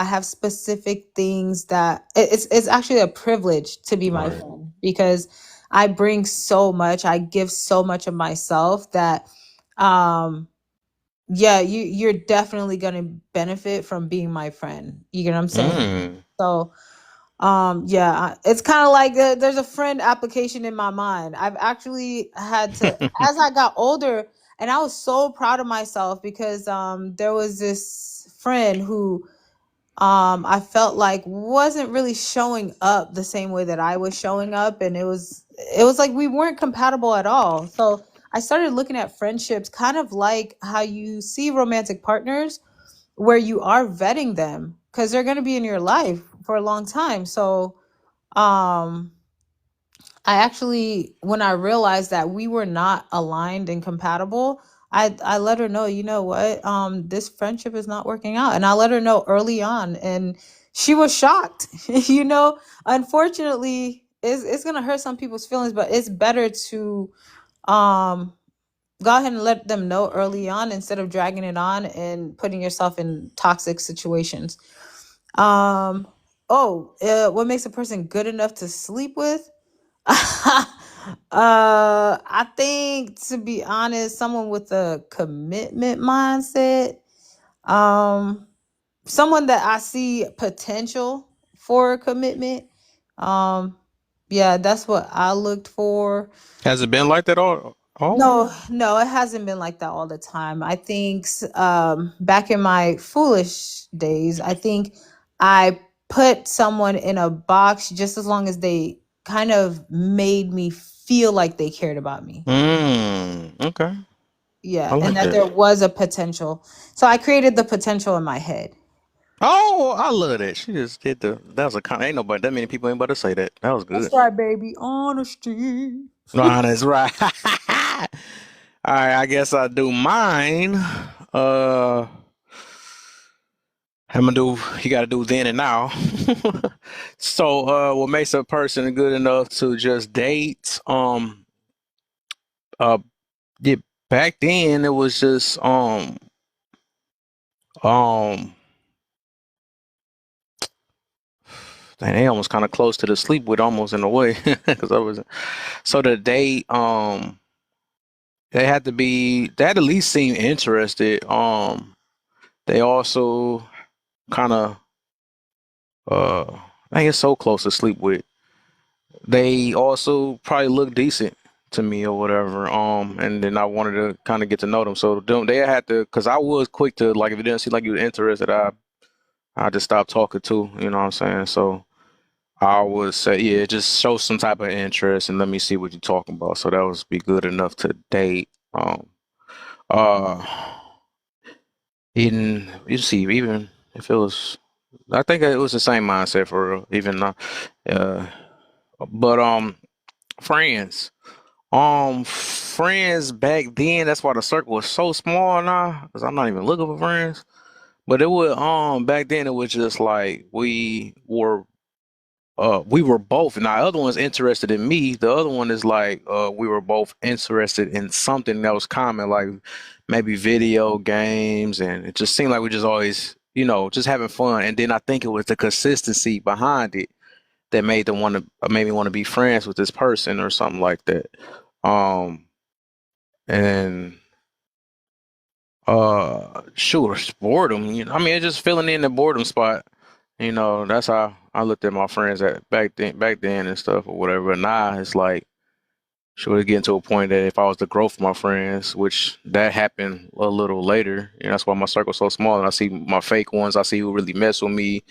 have specific things that it's actually a privilege to be my right. friend because I bring so much, I give so much of myself that um yeah, you're definitely going to benefit from being my friend. You get what I'm saying? Mm. So yeah, it's kind of like there's a friend application in my mind. I've actually had to as I got older, and I was so proud of myself because there was this friend who I felt like wasn't really showing up the same way that I was showing up, and it was like we weren't compatible at all. So I started looking at friendships kind of like how you see romantic partners where you are vetting them because they're going to be in your life for a long time. So um I actually, when I realized that we were not aligned and compatible, I let her know, you know what, this friendship is not working out, and I let her know early on, and she was shocked. Unfortunately, it's gonna hurt some people's feelings, but it's better to um go ahead and let them know early on instead of dragging it on and putting yourself in toxic situations. Um, what makes a person good enough to sleep with? I think to be honest, someone with a commitment mindset, um, someone that I see potential for commitment. Um, yeah, that's what I looked for. Has it been like that all always? No, it hasn't been like that all the time. I think back in my foolish days, I think I put someone in a box just as long as they kind of made me feel like they cared about me. Okay. I Yeah, and like that that. there was a potential. So I created the potential in my head. Oh, I love that. She just did that was a kind ain't nobody that many people ain't about to say that. That was That's good. right, baby. Honesty. No, that's right. All right, I guess I'll do mine. I'm gonna do you gotta do then and now. So what makes a person good enough to just date? Uh yeah, back then it was just um dang, they almost kind of close to the sleep with almost in a way because I was so the date they had to at least seem interested. They also kind of I think it's so close to sleep with. They also probably look decent. to me or whatever. And then I wanted to kind of get to know them. So they had to, cause I was quick to like if it didn't seem like you were interested, I just stopped talking too. You know what I'm saying? So I would say, yeah, just show some type of interest and let me see what you're talking about. So that was be good enough to date. Uh, even you see, even if it was, I think it was the same mindset for real, even uh, but friends. Friends back then, that's why the circle was so small now, because I'm not even looking for friends. But it would back then it was just like we were both. Now the other one's interested in me. The other one is like we were both interested in something that was common, like maybe video games, and it just seemed like we just always, just having fun. And then I think it was the consistency behind it that made me want to be friends with this person or something like that. Um, and sure, it's boredom. I mean, it's just filling in the boredom spot. That's how I looked at my friends at back then and stuff or whatever. But now it's like sure, it's getting to a point that if I was to grow for my friends, which that happened a little later, that's why my circle's so small. And I see my fake ones. I see who really mess with me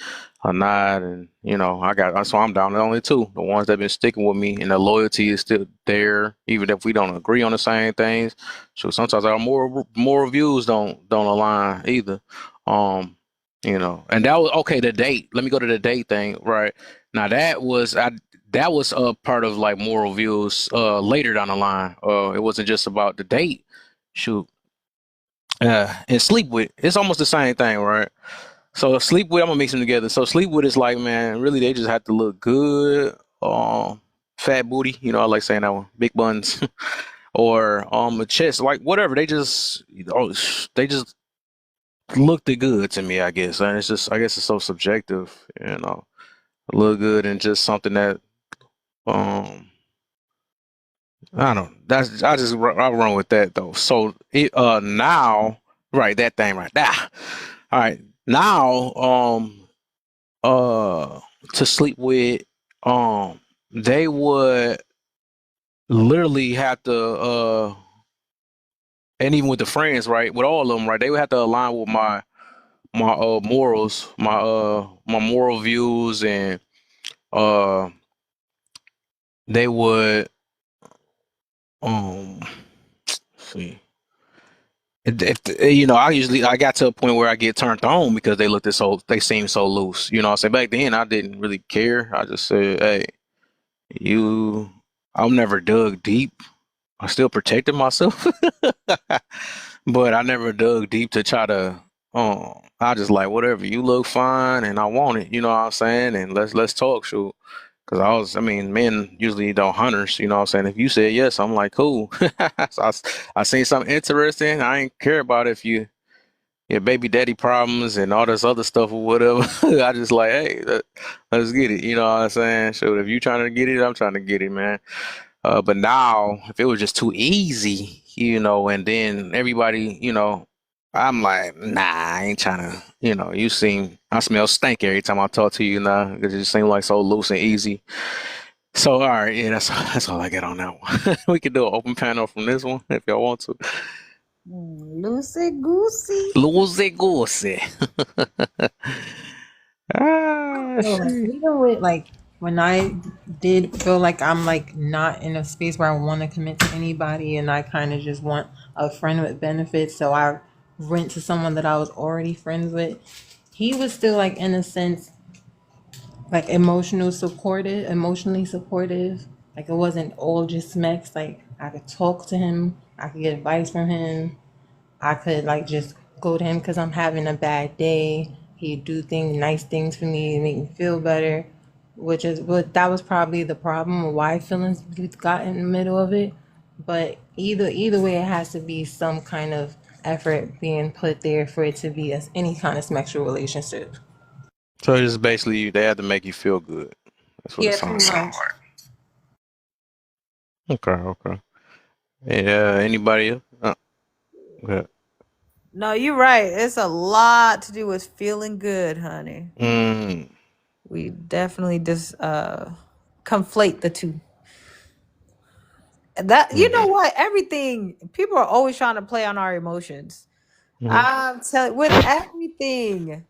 or not. And so I'm down to only two, the ones that been sticking with me, and the loyalty is still there, even if we don't agree on the same things. So sometimes our moral views don't align either. Um, and that was okay. The date. Let me go to the date thing. Right now, that was a part of like moral views later down the line. It wasn't just about the date. Shoot. And sleep with, it's almost the same thing, right? So sleep with, I'm gonna mix them together. So sleep with is like, man, really they just have to look good. Fat booty, I like saying that one. Big buns. Or a chest, like whatever. They just looked good to me, I guess. And it's just, I guess it's so subjective, look good and just something that um I don't. That's I run with that though. So now, right, that thing right there. All right, now uh to sleep with they would literally have to and even with the friends, right, with all of them, right, they would have to align with my morals, my moral views, and uh they would um see. I got to a point where I get turned on because they seem so loose. I said back then I didn't really care. I just said, hey, you, I'm never dug deep. I still protected myself, but I never dug deep to try to. I just like whatever you look fine and I want it. You know what I'm saying? And let's talk, shoot. Cause I mean, men usually don't hunters. You know what I'm saying? If you said yes, I'm like, cool. So I seen something interesting. I ain't care about if your baby daddy problems and all this other stuff or whatever. I just like, hey, let's get it. You know what I'm saying? So if you trying to get it, I'm trying to get it, man. But now, if it was just too easy, and then everybody, I'm like, nah, I ain't trying to, I smell stank every time I talk to you now because it just seems like so loose and easy. So, all right, yeah, that's all I got on that one. We could do an open panel from this one if y'all want to. Loosey goosey. Loosey goosey. Ah, So like shit. even with like when I did feel like I'm like not in a space where I want to commit to anybody and I kind of just want a friend with benefits, so I went to someone that I was already friends with. He was still like in a sense like emotionally supportive. Like it wasn't all just smacks. Like I could talk to him, I could get advice from him, I could like just go to him because I'm having a bad day. He'd do nice things for me, make me feel better, which is what that was probably the problem of why feelings got in the middle of it. But either way, it has to be some kind of effort being put there for it to be any kind of sexual relationship. So it's just basically they had to make you feel good. That's what it Yeah, sounds pretty like. much. Okay, okay. Yeah, anybody else? Okay. No, you're right. It's a lot to do with feeling good, honey. Mm, We definitely just conflate the two. That you know Mm-hmm. what? Everything people are always trying to play on our emotions. Mm-hmm. I'm telling with everything.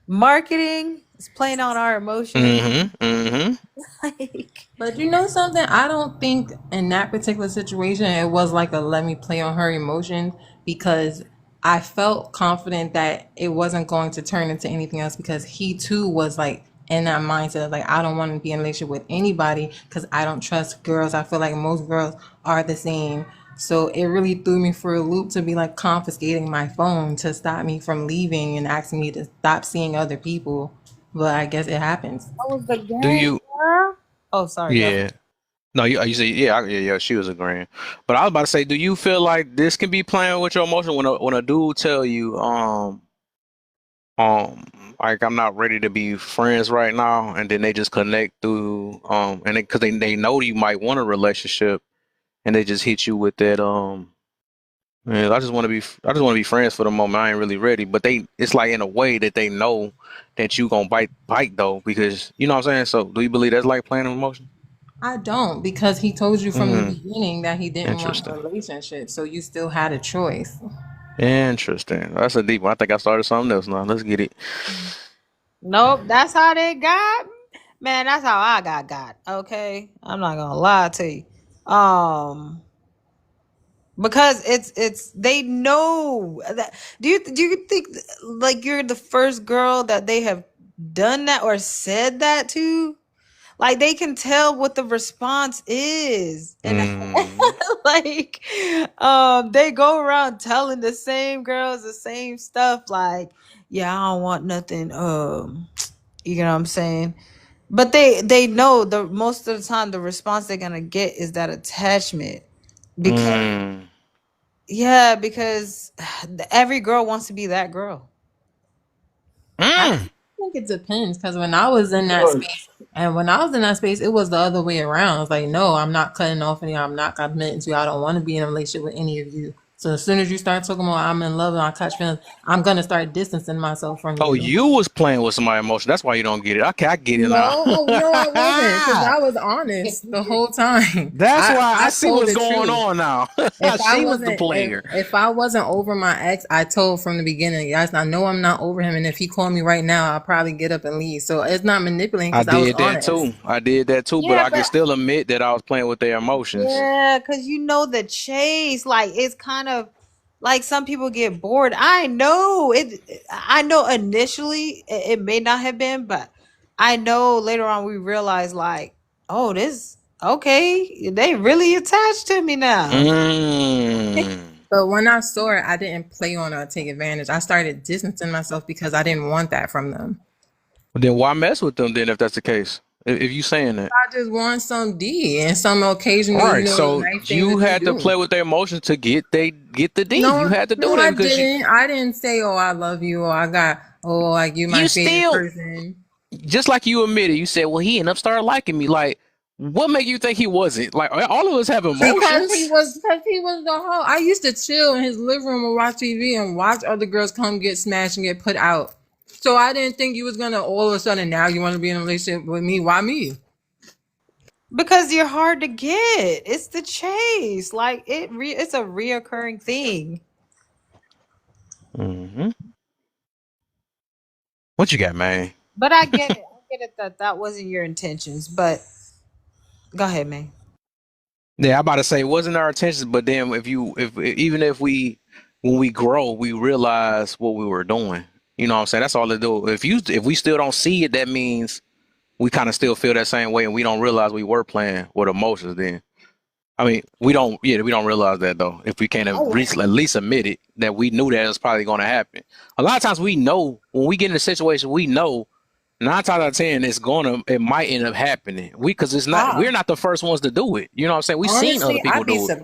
Marketing is playing on our emotions. Mm-hmm. Mm-hmm. Like But you know something? I don't think in that particular situation it was like a let me play on her emotions, because I felt confident that it wasn't going to turn into anything else, because he too was like in that mindset of like, I don't want to be in a relationship with anybody because I don't trust girls. I feel like most girls are the same. So it really threw me for a loop to be like confiscating my phone to stop me from leaving and asking me to stop seeing other people. But I guess it happens. that was the Do game, you? girl. Oh, sorry, go ahead. Yeah. No, you say yeah, yeah, yeah. She was agreeing, but I was about to say, do you feel like this can be playing with your emotion when a dude tell you, um, like I'm not ready to be friends right now, and then they just connect through, and because they know you might want a relationship, and they just hit you with that, man, I just want to be friends for the moment. I ain't really ready, but it's like in a way that they know that you gonna bite though, because you know what I'm saying. So, do you believe that's like playing with emotion? I don't, because he told you from the Mm, beginning that he didn't want a interesting. relationship, so you still had a choice. Interesting. That's a deep one. I think I started something else now. Let's get it. Nope, that's how they got. Man, that's how I got. Okay, I'm not gonna lie to you. Because it's they know that. Do you think like you're the first girl that they have done that or said that to? Like they can tell what the response is, and Mm, like they go around telling the same girls the same stuff. Like, yeah, I don't want nothing. You know what I'm saying? But they know the most of the time the response they're gonna get is that attachment because mm, yeah, because every girl wants to be that girl. I mm. think it depends, because when I was in that Good. space, and when I was in that space, it was the other way around. It's like, no, I'm not cutting off any. I'm not committing to you. I don't want to be in a relationship with any of you. So as soon as you start talking about I'm in love and I catch feelings, I'm gonna start distancing myself from Oh, you. you was playing with somebody's emotion. That's why you don't get it. Okay, I get it No, now. oh no, I wasn't, because I was honest the whole time. That's why I I see told what's the going truth. on now. If I She was the wasn't, player. if I wasn't over my ex, I told from the beginning, guys, I know I'm not over him, and if he called me right now, I'll probably get up and leave. So it's not manipulating, I because I was did that honest. too. I did that too, but Yeah, I can but still admit that I was playing with their emotions. yeah, because you know the chase, like it's kind of like some people get bored. I know it. I know initially it may not have been, but I know later on we realize like, oh, this okay. They really attached to me now. Mm. But when I saw it, I didn't play on it or take advantage. I started distancing myself because I didn't want that from them. Then why mess with them then if that's the case? If you saying that. I just want some D and some occasional, Right. So nice things you that you had to do. play with their emotions to get the D. You No, had to no, do that I because didn't. I didn't say, "Oh, I love you," or "I got," "Oh, like you my you favorite still person." just like you admitted, you said, well, he ended up started liking me. Like, what make you think he wasn't? Like, all of us have emotions. Because he was the hoe. I used to chill in his living room and watch TV and watch other girls come get smashed and get put out. So I didn't think you was gonna all of a sudden now you want to be in a relationship with me. Why me? Because you're hard to get. It's the chase. Like it's a reoccurring thing. Hmm. What you got, man? But I get it. I get it that that wasn't your intentions. But go ahead, man. Yeah, I'm about to say it wasn't our intentions, but then if even if we when we grow, we realize what we were doing. You know what I'm saying? That's all it do. If we still don't see it, that means we kind of still feel that same way, and we don't realize we were playing with emotions. Then I mean, we don't. Yeah, we don't realize that though. If we can't at least admit it, that we knew that it was probably going to happen. A lot of times we know when we get in a situation, we know 9 times out of 10 it might end up happening. Because we're not the first ones to do it. You know what I'm saying? We've seen other Honestly, people do it.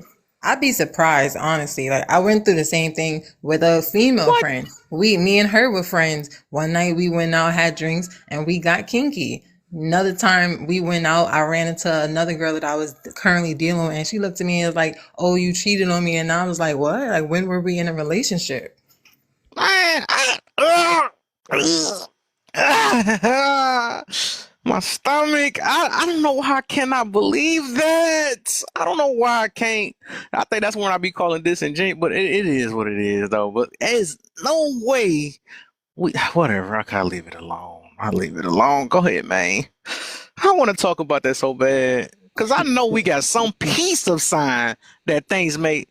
I'd be surprised. Honestly, like I went through the same thing with a female What? friend. Me and her were friends. One night we went out, had drinks, and we got kinky. Another time we went out, I ran into another girl that I was currently dealing with, and she looked at me and was like, "Oh, you cheated on me," and I was like, "What? Like when were we in a relationship?" Man, My stomach. I don't know why I cannot believe that. I don't know why I can't. I think that's when I be calling disingenuous, but it is what it is though. But there's no way we whatever. I gotta leave it alone. I leave it alone. Go ahead, man. I want to talk about that so bad because I know we got some piece of sign that things may.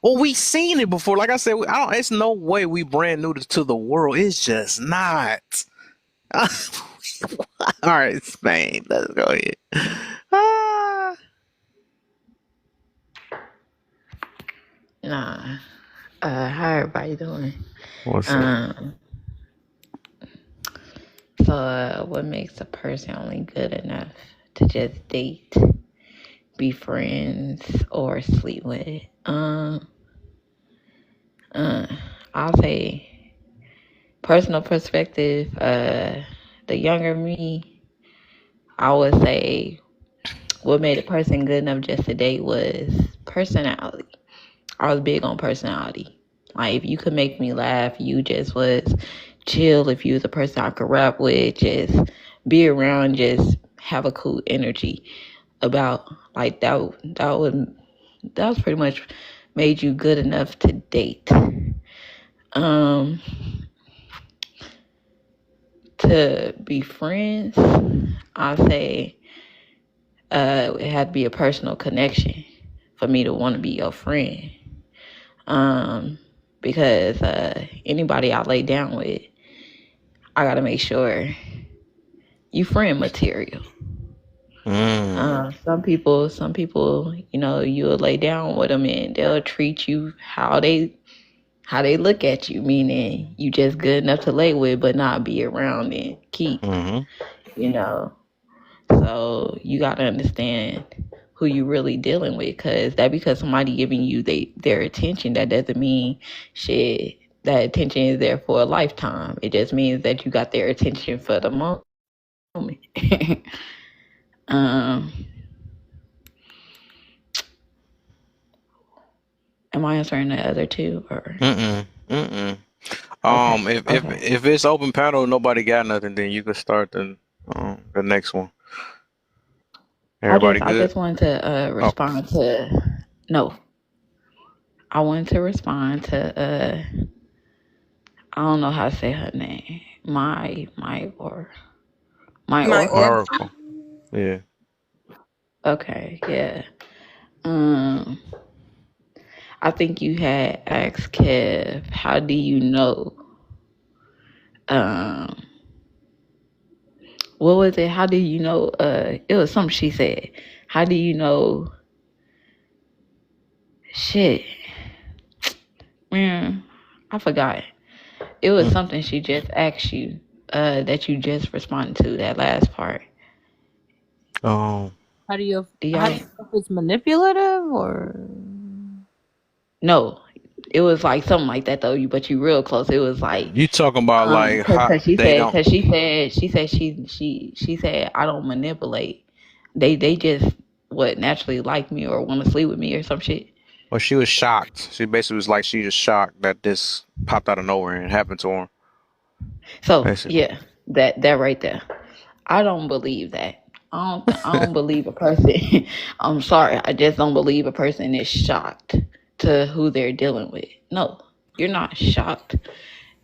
Well, we seen it before. Like I said, I don't. It's no way we brand new to the world. It's just not. All right, Spain. Let's go ahead. Ah, Nah. How everybody doing? what's up? Um, what makes a person only good enough to just date, be friends, or sleep with? Uh, I'll say personal perspective. The younger me, I would say what made a person good enough just to date was personality. I was big on personality. Like, if you could make me laugh, you just was chill. If you was a person I could rap with, just be around, just have a cool energy about, like, that was pretty much made you good enough to date. Um, to be friends, I say it had to be a personal connection for me to want to be your friend. Because anybody I lay down with, I gotta make sure you friend material. Mm, Some people, you'll lay down with them and they'll treat you how they look at you, meaning you just good enough to lay with, but not be around and keep, mm-hmm. you know. So you gotta understand who you really dealing with, because somebody giving you their attention, that doesn't mean shit. That attention is there for a lifetime. It just means that you got their attention for the moment. um, am I answering the other two or Mm-mm. Mm-mm. okay? If Okay. if it's open panel, nobody got nothing, then you can start the next one. Everybody I good? just wanted to Oh, respond to no. I wanted to respond to I don't know how to say her name. My My Oracle. Oracle. Oracle. Yeah. Okay, yeah. Um, I think you had asked Kev, how do you know? Um, what was it? How do you know? It was something she said. How do you know? Shit, man, I forgot. It was Mm. something she just asked you. That you just responded to that last part. Um, How do you Do how y'all? do you know if it's manipulative or No, it was like something like that though. But you real close. It was like you talking about like how they don't? she said I don't manipulate. They just what naturally like me or want to sleep with me or some shit. Well, she was shocked. She basically was like she was shocked that this popped out of nowhere and happened to her. So Basically. yeah, that right there. I don't believe that. I don't believe a person. I'm sorry. I just don't believe a person is shocked to who they're dealing with. No, you're not shocked.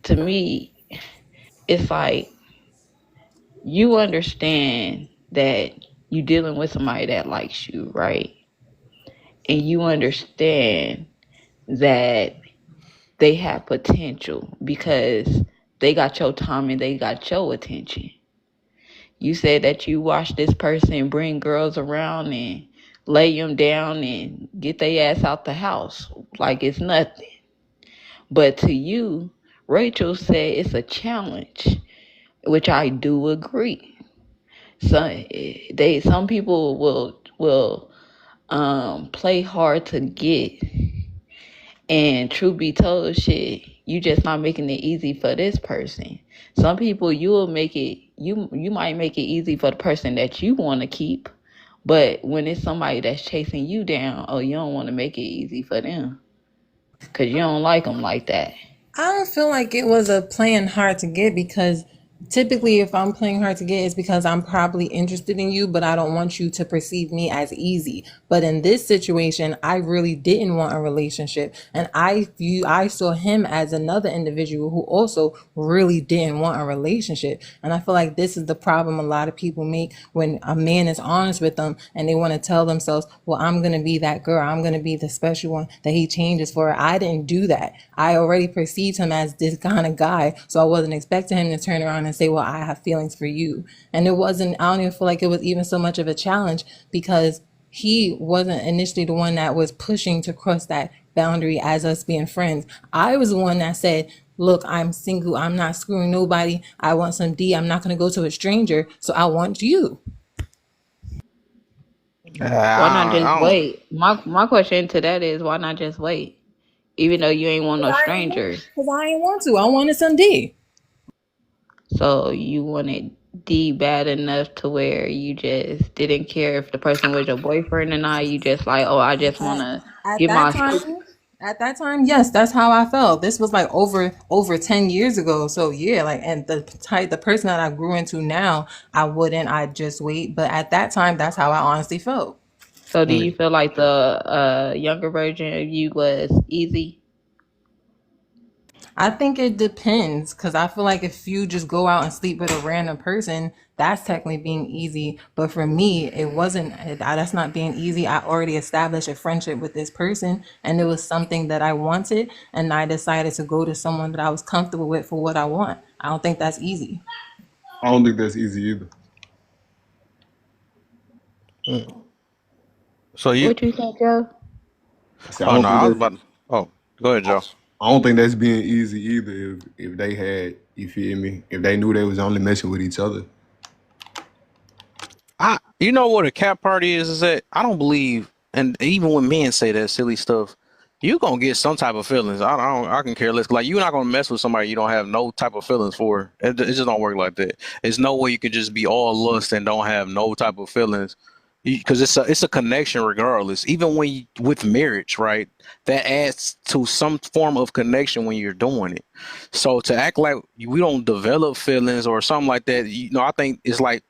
To me, it's like you understand that you dealing with somebody that likes you, right? And you understand that they have potential because they got your time and they got your attention. You said that you watch this person bring girls around and lay them down and get their ass out the house like it's nothing. But to you, Rachel said it's a challenge, which I do agree. Some people will play hard to get, and truth be told, shit, you just not making it easy for this person. Some people you might make it easy for the person that you want to keep, but when it's somebody that's chasing you down, oh, you don't want to make it easy for them because you don't like them like that. I don't feel like it was a playing hard to get because typically if I'm playing hard to get, it's because I'm probably interested in you, but I don't want you to perceive me as easy. But in this situation, I really didn't want a relationship, and I saw him as another individual who also really didn't want a relationship. And I feel like this is the problem a lot of people make when a man is honest with them and they want to tell themselves, well, I'm going to be that girl, I'm going to be the special one that he changes for. I didn't do that. I already perceived him as this kind of guy, so I wasn't expecting him to turn around and say, well, I have feelings for you. And it wasn't, I don't even feel like it was even so much of a challenge, because he wasn't initially the one that was pushing to cross that boundary as us being friends. I was the one that said, look, I'm single, I'm not screwing nobody, I want some D, I'm not going to go to a stranger, so I want you. Why not just I don't. wait? My question to that is, why not just wait? Even though you ain't want no strangers. Because I ain't want to. I wanted some D. So you wanted D bad enough to where you just didn't care if the person was your boyfriend or not. You just like, oh, I just At, wanna at get that my time, at that time, yes, that's how I felt. This was like over 10 years ago. So yeah, like, and the person that I grew into now, I'd just wait. But at that time, that's how I honestly felt. So do you Mm. feel like the younger version of you was easy? I think it depends, because I feel like if you just go out and sleep with a random person, that's technically being easy. But for me, it wasn't. That's not being easy. I already established a friendship with this person, and it was something that I wanted, and I decided to go to someone that I was comfortable with for what I want. I don't think that's easy. I don't think that's easy either. Mm. So you? What you think, Joe? I said Oh no, I was about. Oh, go ahead, Joe. I don't think that's being easy either. If they had, you feel me? If they knew they was only messing with each other. You know what a cat party is that I don't believe, and even when men say that silly stuff, you gonna get some type of feelings. I can care less. Like you're not gonna mess with somebody you don't have no type of feelings for. It just don't work like that. There's no way you can just be all lust and don't have no type of feelings, because it's a connection regardless. Even when with marriage, right? That adds to some form of connection when you're doing it. So to act like we don't develop feelings or something like that, I think it's like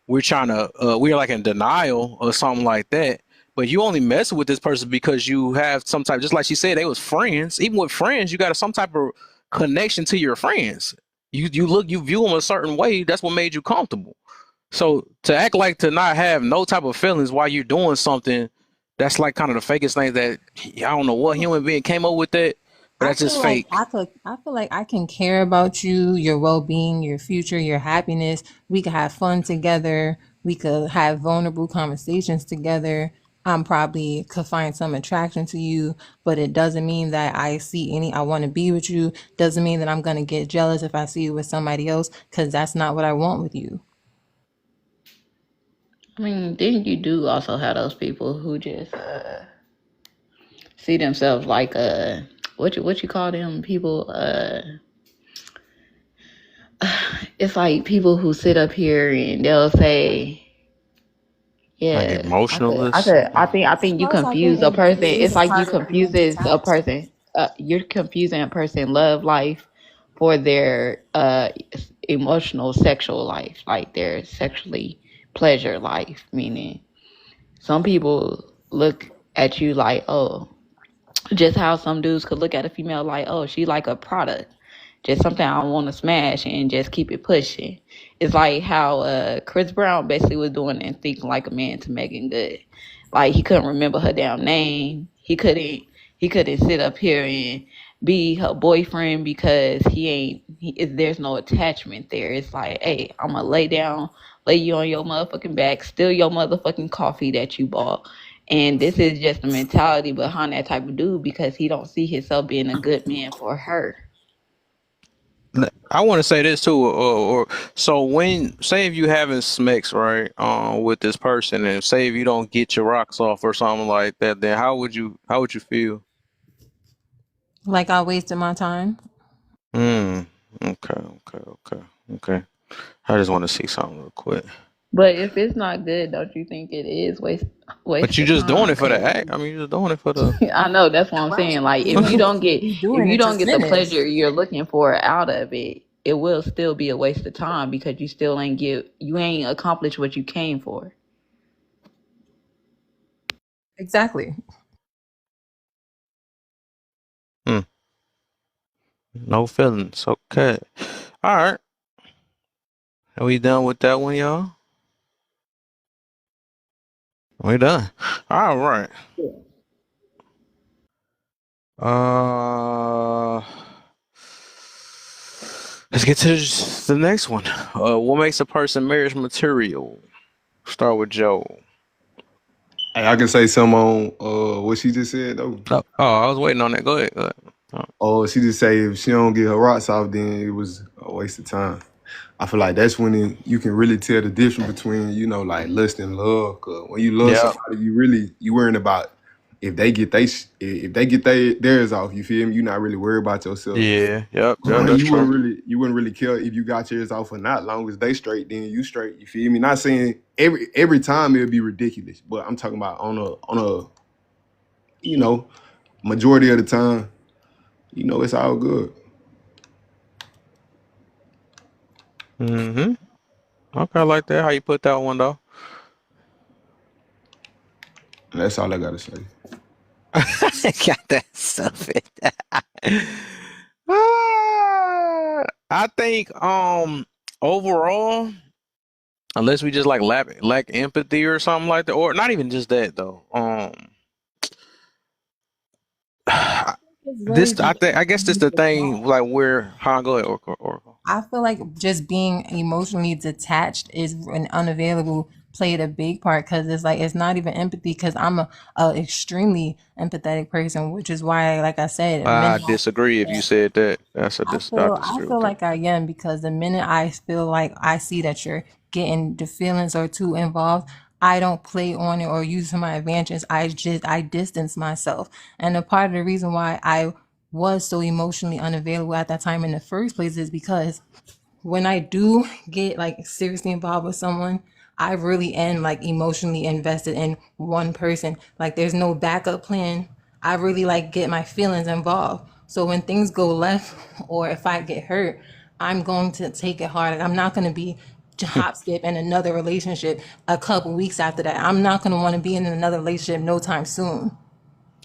we're like in denial or something like that. But you only mess with this person because you have some type, just like she said, they was friends. Even with friends, you got some type of connection to your friends. You view them a certain way. That's what made you comfortable. So to act like to not have no type of feelings while you're doing something, that's like kind of the fakest thing that I don't know what human being came up with that, but I that's just feel like fake. I feel like I can care about you, your well-being, your future, your happiness. We could have fun together. We could have vulnerable conversations together. I'm probably could find some attraction to you, but it doesn't mean that I want to be with you. Doesn't mean that I'm going to get jealous if I see you with somebody else, because that's not what I want with you. I mean, then you do also have those people who just see themselves like what you call them people? It's like people who sit up here and they'll say, Like yeah, emotionalist. I think you Plus, I think confuse a it person. is It's a like you part of being confuses a detached. person. You're confusing a person love life for their emotional sexual life, like their sexually pleasure life. Meaning, some people look at you like, oh, just how some dudes could look at a female like, oh, she like a product, just something I want to smash and just keep it pushing. It's like how Chris Brown basically was doing and thinking like a man to Megan Good. Like he couldn't remember her damn name. He couldn't sit up here and be her boyfriend because there's no attachment there. It's like, hey, I'm gonna lay down, lay you on your motherfucking back, steal your motherfucking coffee that you bought, and this is just the mentality behind that type of dude because he don't see himself being a good man for her. I want to say this too, or so when say if you having smacks right, with this person, and say if you don't get your rocks off or something like that, then how would you feel? Like I wasted my time. Hmm. Okay. I just want to see something real quick. But if it's not good, don't you think it is But waste you of just doing time? it for the Cause act. I mean, you just doing it for the. I know that's what I'm Right. saying. Like You doing if it you to don't be get doing it to the finish. pleasure you're looking for out of it, it will still be a waste of time because you ain't accomplished what you came for. Exactly. Hmm. No feelings. Okay. All right. Are we done with that one, y'all? We done. All right. Uh, let's get to the next one. What makes a person marriage material? Start with Joe. Hey, I can say some on what she just said though. Oh, I was waiting on that. Go ahead. Go ahead. Oh, Oh, she just say if she don't get her rocks off, then it was a waste of time. I feel like that's when you can really tell the difference between, you know, like lust and love. Cause when you love yeah. somebody, you worrying about if they get theirs off. You feel me? You're not really worried about yourself. Yeah. Yep. Yep. That's You true. wouldn't really care if you got yours off or not. Long as they straight, then you straight. You feel me? Not saying every time it'll be ridiculous, but I'm talking about on a you know majority of the time. You know, it's all good. Mm-hmm. Okay, I like that. How you put that one though? And that's all I gotta say. Got that stuff in there. I think overall, unless we just like lack empathy or something like that, or not even just that though. It's really This just I guess this the thing like where go ahead, Oracle. I feel like just being emotionally detached is an unavailable played a big part because it's like it's not even empathy because I'm a extremely empathetic person, which is why, like I said, a I minute disagree if you said that. I I disagree with feel that. like I am because the minute I feel like I see that you're getting the feelings or too involved, I don't play on it or use to my advantage. I distance myself. And a part of the reason why I was so emotionally unavailable at that time in the first place is because when I do get like seriously involved with someone, I really am like emotionally invested in one person. Like there's no backup plan. I really like get my feelings involved. So when things go left or if I get hurt, I'm going to take it hard. I'm not going to be hop skip in another relationship a couple weeks after that. I'm not going to want to be in another relationship no time soon.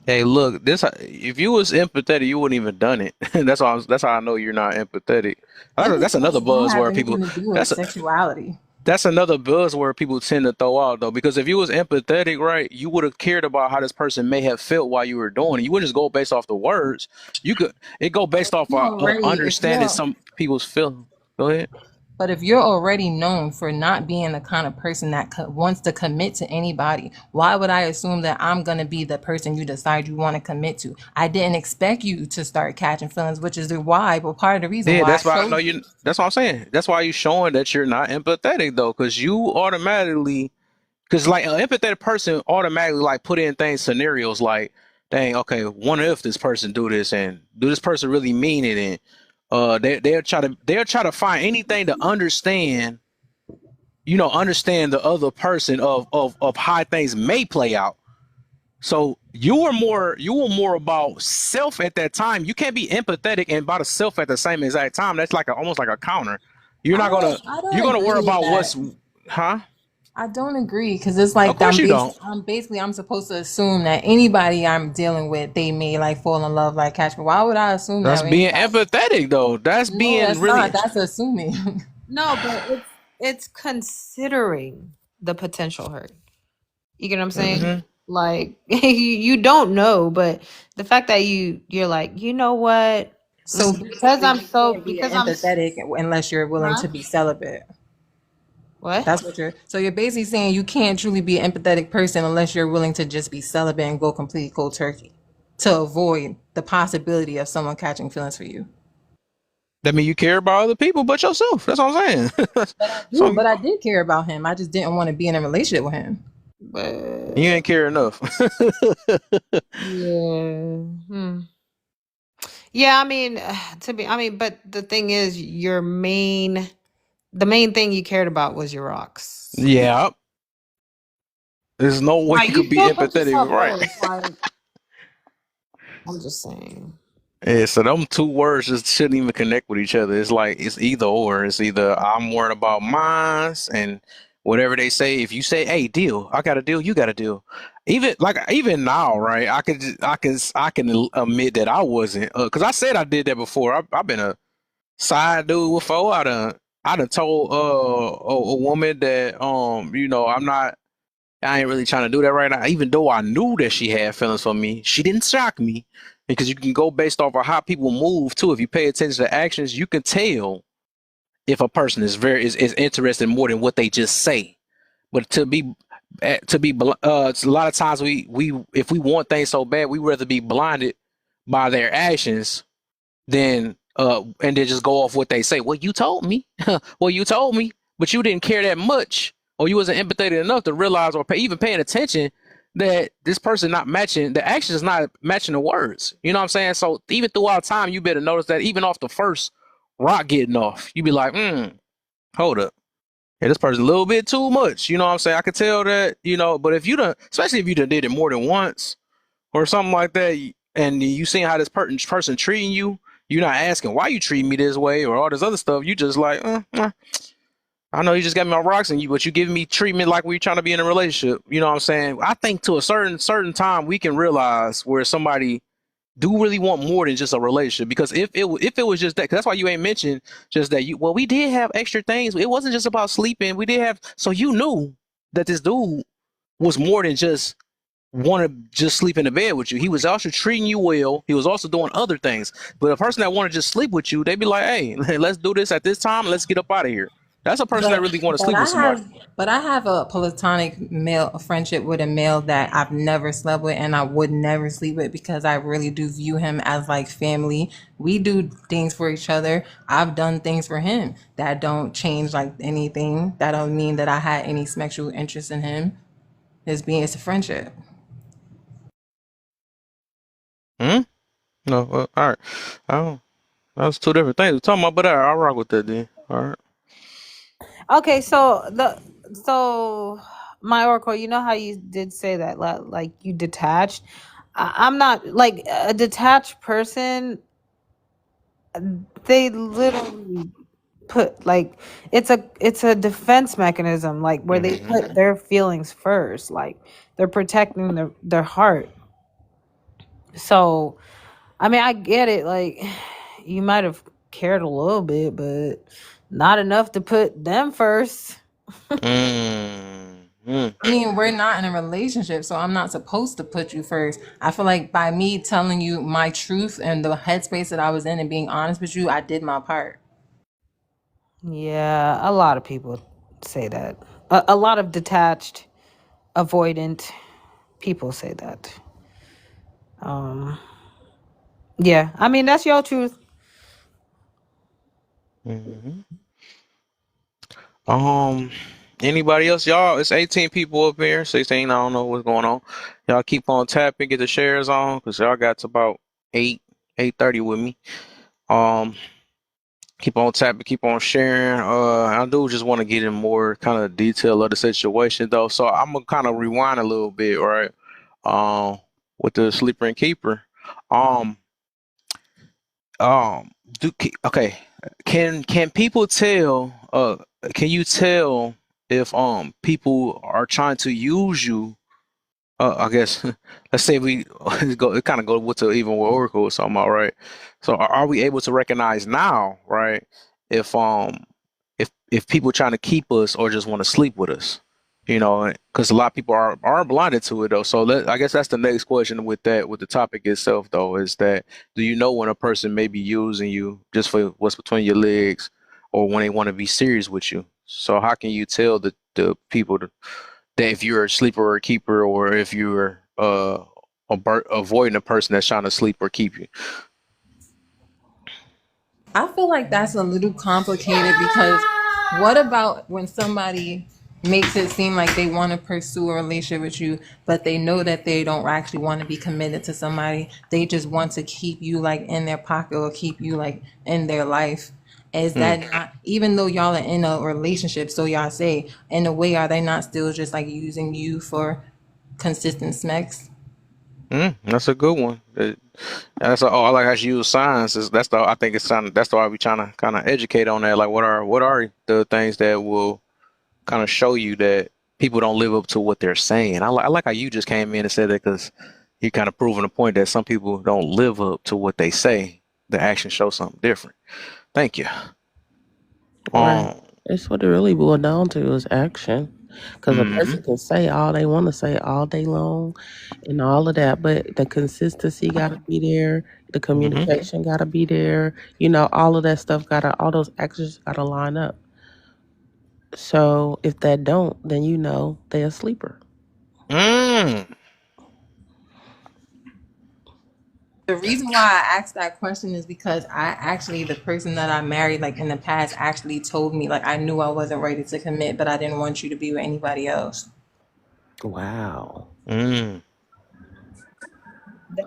Hey, look, this if you was empathetic, you wouldn't even done it. That's how I know you're not empathetic. That's another Empathy don't have buzzword people. anything to do with That's sexuality. That's another buzzword people tend to throw out though, because if you was empathetic, right, you would have cared about how this person may have felt while you were doing it. You wouldn't just go based off the words. You could it go based off If understanding you're some people's feeling. Go ahead. But if you're already known for not being the kind of person that wants to commit to anybody, why would I assume that I'm going to be the person you decide you want to commit to? I didn't expect you to start catching feelings, which is the why, but part of the reason Yeah, why I that's why I know chose you. you. That's what I'm saying. That's why you showing that you're not empathetic though, because you automatically because like an empathetic person automatically like put in things scenarios like, dang, okay, wonder if this person do this and do this person really mean it and they'll try to find anything to understand, understand the other person of how things may play out. So you were more about self at that time. You can't be empathetic and about a self at the same exact time. That's like almost like a counter. You're not gonna I you're don't gonna agree worry with about that. what's huh? I don't agree because it's Of like course you don't. I'm supposed to assume that anybody I'm dealing with they may like fall in love like catch me. Why would I assume that That's with being anybody? empathetic though. That's No, being that's not. really That's assuming. No, but it's considering the potential hurt. You get what I'm saying? hmm Like you don't know, but the fact that you're like, you know what? So Because basically, I'm you so can't be because I'm empathetic unless you're willing huh? to be celibate. What? That's what you're. So you're basically saying you can't truly be an empathetic person unless you're willing to just be celibate and go completely cold turkey to avoid the possibility of someone catching feelings for you. that mean you care about other people but yourself. That's what I'm saying. So But I did care about him. I just didn't want to be in a relationship with him. you But ain't care enough. yeah. Hmm. Yeah, I mean, but the thing is the main thing you cared about was your rocks. Yeah. There's no way Like you you could be still put empathetic, yourself right? first. Like I'm just saying. Yeah, so them two words just shouldn't even connect with each other. It's like it's either or. It's either I'm worried about mines and whatever they say. If you say, "Hey, deal," I got a deal. You got a deal. Even now, right? I can admit that I wasn't because I said I did that before. I've been a side dude before. I done told a woman that I ain't really trying to do that right now. Even though I knew that she had feelings for me, she didn't shock me because you can go based off of how people move too. If you pay attention to actions, you can tell if a person is interested more than what they just say. But a lot of times we if we want things so bad, we rather be blinded by their actions and then just go off what they say. Well, you told me. Well, you told me, but you didn't care that much, or you wasn't empathetic enough to realize or even paying attention that this person not matching the actions is not matching the words. You know what I'm saying? So even throughout time, you better notice that even off the first rock getting off, you be like, hold up. Yeah, this person a little bit too much. You know what I'm saying? I could tell that, but if you done, especially if you done did it more than once, or something like that, and you seeing how this person treating you, you're not asking why you treat me this way or all this other stuff. You just like, I know you just got me on rocks and but you giving me treatment like we trying to be in a relationship. You know what I'm saying? I think to a certain time we can realize where somebody do really want more than just a relationship. Because if it was just that, 'cause that's why you ain't mentioned just that we did have extra things. It wasn't just about sleeping. We did have, so you knew that this dude was more than just want to just sleep in the bed with you. He was also treating you well. He was also doing other things. But a person that want to just sleep with you, they be like, "Hey, let's do this at this time. Let's get up out of here." That's a person that But really want to but sleep I with somebody. have but I have a platonic male a friendship with a male that I've never slept with and I would never sleep with because I really do view him as like family. We do things for each other. I've done things for him that don't change like anything. That don't mean that I had any sexual interest in him. It's a friendship. Hmm? No, all right. Oh, that's two different things we're talking about, but I'll rock with that then. All right. Okay, so my oracle, you know how you did say that like you detached. I'm not like a detached person. They literally put like it's a defense mechanism, like where they Mm-hmm. put their feelings first, like they're protecting their heart. So I mean, I get it. Like, you might have cared a little bit, but not enough to put them first. Mm-hmm. I mean, we're not in a relationship, so I'm not supposed to put you first. I feel like by me telling you my truth and the headspace that I was in and being honest with you, I did my part. Yeah, a lot of people say that. A lot of detached, avoidant people say that. Um, yeah, I mean that's your truth. Mm-hmm. Um, Anybody else? Y'all, it's 18 people up here, 16. I don't know what's going on. Y'all keep on tapping, get the shares on, cause y'all got to about 8:30 with me. Um, keep on tapping, keep on sharing. I do just want to get in more kind of detail of the situation though. So I'm gonna kind of rewind a little bit, right? Um, with the sleeper and keeper. Um, um, okay. Can people tell? Can you tell if people are trying to use you? I guess let's say we go kind of go with the even with Oracle or something, all right? So are we able to recognize now, right? If if people trying to keep us or just want to sleep with us, because a lot of people are blinded to it though. So I guess that's the next question with that with the topic itself though is that do you know when a person may be using you just for what's between your legs or when they want to be serious with you? So how can you tell the people that if you're a sleeper or a keeper or if you're avoiding a person that's trying to sleep or keep you? I feel like that's a little complicated because what about when somebody makes it seem like they want to pursue a relationship with you, but they know that they don't actually want to be committed to somebody. They just want to keep you like in their pocket or keep you like in their life. Is Mm. that not, even though y'all are in a relationship, so y'all say, in a way, are they not still just like using you for consistent sex? That's a good one. I like how she use science. That's the I think it's that's the why we trying to kind of educate on that. Like, what are the things that will kind of show you that people don't live up to what they're saying? I like how you just came in and said that because you kind of proving the point that some people don't live up to what they say. The action shows something different. Thank you. Right. Um. It's what it really boiled down to is action. Because a Hmm. person can say all they want to say all day long and all of that, but the consistency got to be there. The Hmm. communication got to be there. All of that stuff all those actions got to line up. So if that don't, then they a sleeper. Mm. The reason why I asked that question is because the person that I married, like in the past, actually told me, like, I knew I wasn't ready to commit, but I didn't want you to be with anybody else. Wow. Mm.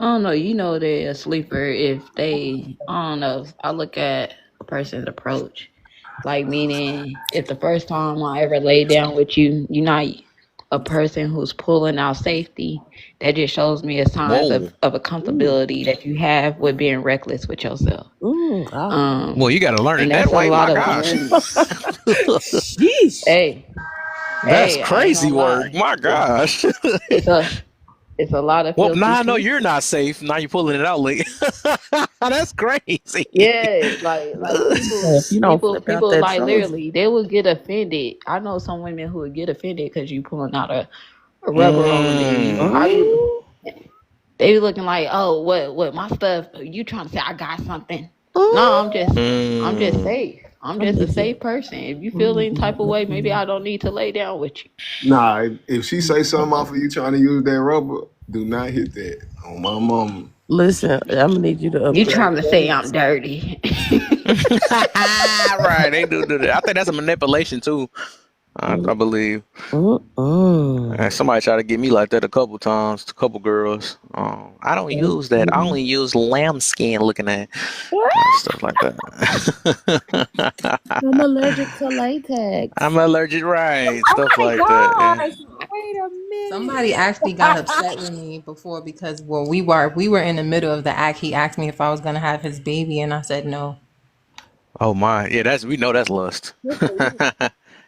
I don't know. You know they're a sleeper if they. I don't know. I look at a person's approach, like meaning if the first time I ever laid down with you, you're not a person who's pulling out safety. That just shows me a signs Whoa. of Ooh. accountability that you have with being reckless with yourself. Ah. Well, you got to learn it And that that's a way. lot My of gosh. women. Sheesh. Hey, That's hey, I ain't crazy gonna work. lie. My gosh. It's a it's a lot of Well, filthy now I know shit. you're not safe. Now you're pulling it out late. That's crazy. Yeah, like So if you don't flip out people that like Trojan. literally they would get offended. I know some women who would get offended because you pulling out a rubber on them and you Mm. argue. Mm, They be looking like, oh, what my stuff? You trying to say I got something? No, mm. I'm just Mm. safe. I'm I just a need safe you. person. If you feel any type of way, maybe Mm. I don't need to lay down with you. Nah, if she say something off of you trying to use that rubber, do not hit that on my mama. Listen, I'm gonna need you to You upgrade trying to say I'm those. dirty? Right, they do that. I think that's a manipulation too. I Mm, believe. mm, Somebody tried to get me like that a couple times. A couple girls. I don't use that. I only use lambskin looking at stuff like that. I'm allergic to I'm latex. allergic, right? Oh Stuff my like that. Yeah. gosh! Wait a Somebody minute. actually got upset with me before because when we were in the middle of the act, he asked me if I was gonna have his baby, and I said no. Oh my. Yeah, we know that's lust. Good for you.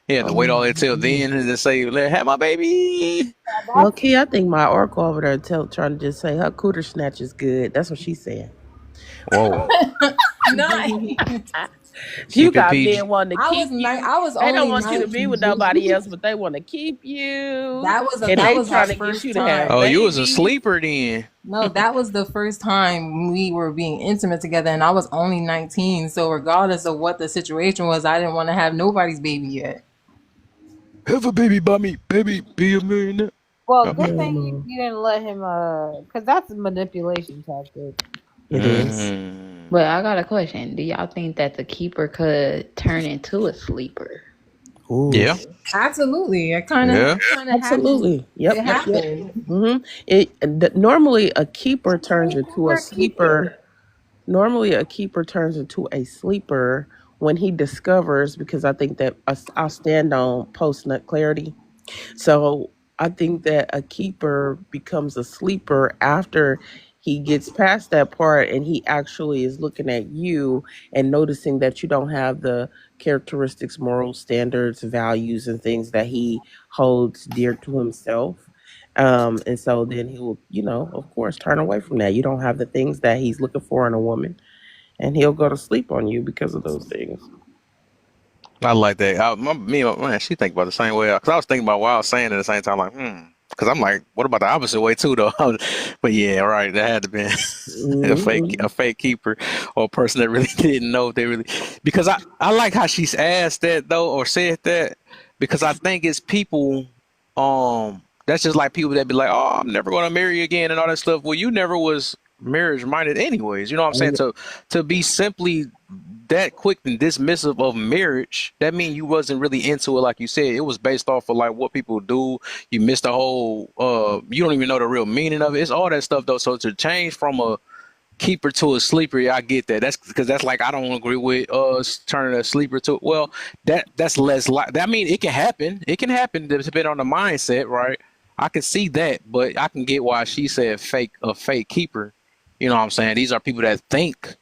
He had to wait all Oh, until mm. then and then say, "Let have my baby." Low That's key, I think my oracle over there trying to just say her cooter snatch is good. That's what she's saying. Whoa. Nice. You Keep it got PG. men wanting to keep you. I was They don't only want you to be with 19. nobody else, but they want to keep you. And That they was trying our to get you first to have Oh, time. you was a babies. sleeper then. No, that was the first time we were being intimate together, and I was only 19. So regardless of what the situation was, I didn't want to have nobody's baby yet. Have a baby by me, baby. Be a millionaire. well. Okay. Good No, thing no. you didn't let him. Because that's a manipulation tactic. It is. Mm. But I got a question. Do y'all think that the keeper could turn into a sleeper? Ooh. Yeah. Absolutely, Yeah. it kind of happened. Absolutely. Yep, It yep, yep. happened. Normally a keeper turns into a Sleeper sleeper. keeper. Normally a keeper turns into a sleeper when he discovers, because I think that I'll stand on post nut clarity. So I think that a keeper becomes a sleeper after he gets past that part and he actually is looking at you and noticing that you don't have the characteristics, moral standards, values, and things that he holds dear to himself. And so then he will, of course, turn away from that. You don't have the things that he's looking for in a woman, and he'll go to sleep on you because of those things. I like that. Man, she think about the same way. Cause I was thinking about what I was saying at the same time, like, Cause I'm like, what about the opposite way too, though? But yeah, right. That had to be Hmm. a fake keeper or a person that really didn't know if they really. Because I like how she's asked that though, or said that, because I think it's people. That's just like people that be like, oh, I'm never gonna marry again and all that stuff. Well, you never was marriage minded anyways. You know what I'm saying? To be simply that quick and dismissive of marriage, that means you wasn't really into it, like you said. It was based off of like what people do. You missed the whole you don't even know the real meaning of it. It's all that stuff though. So to change from a keeper to a sleeper, yeah, I get that. That's because that's like I don't agree with turning a sleeper to, well, that's less like I mean it can happen. It can happen depending on the mindset, right? I can see that, but I can get why she said fake keeper. You know what I'm saying? These are people that think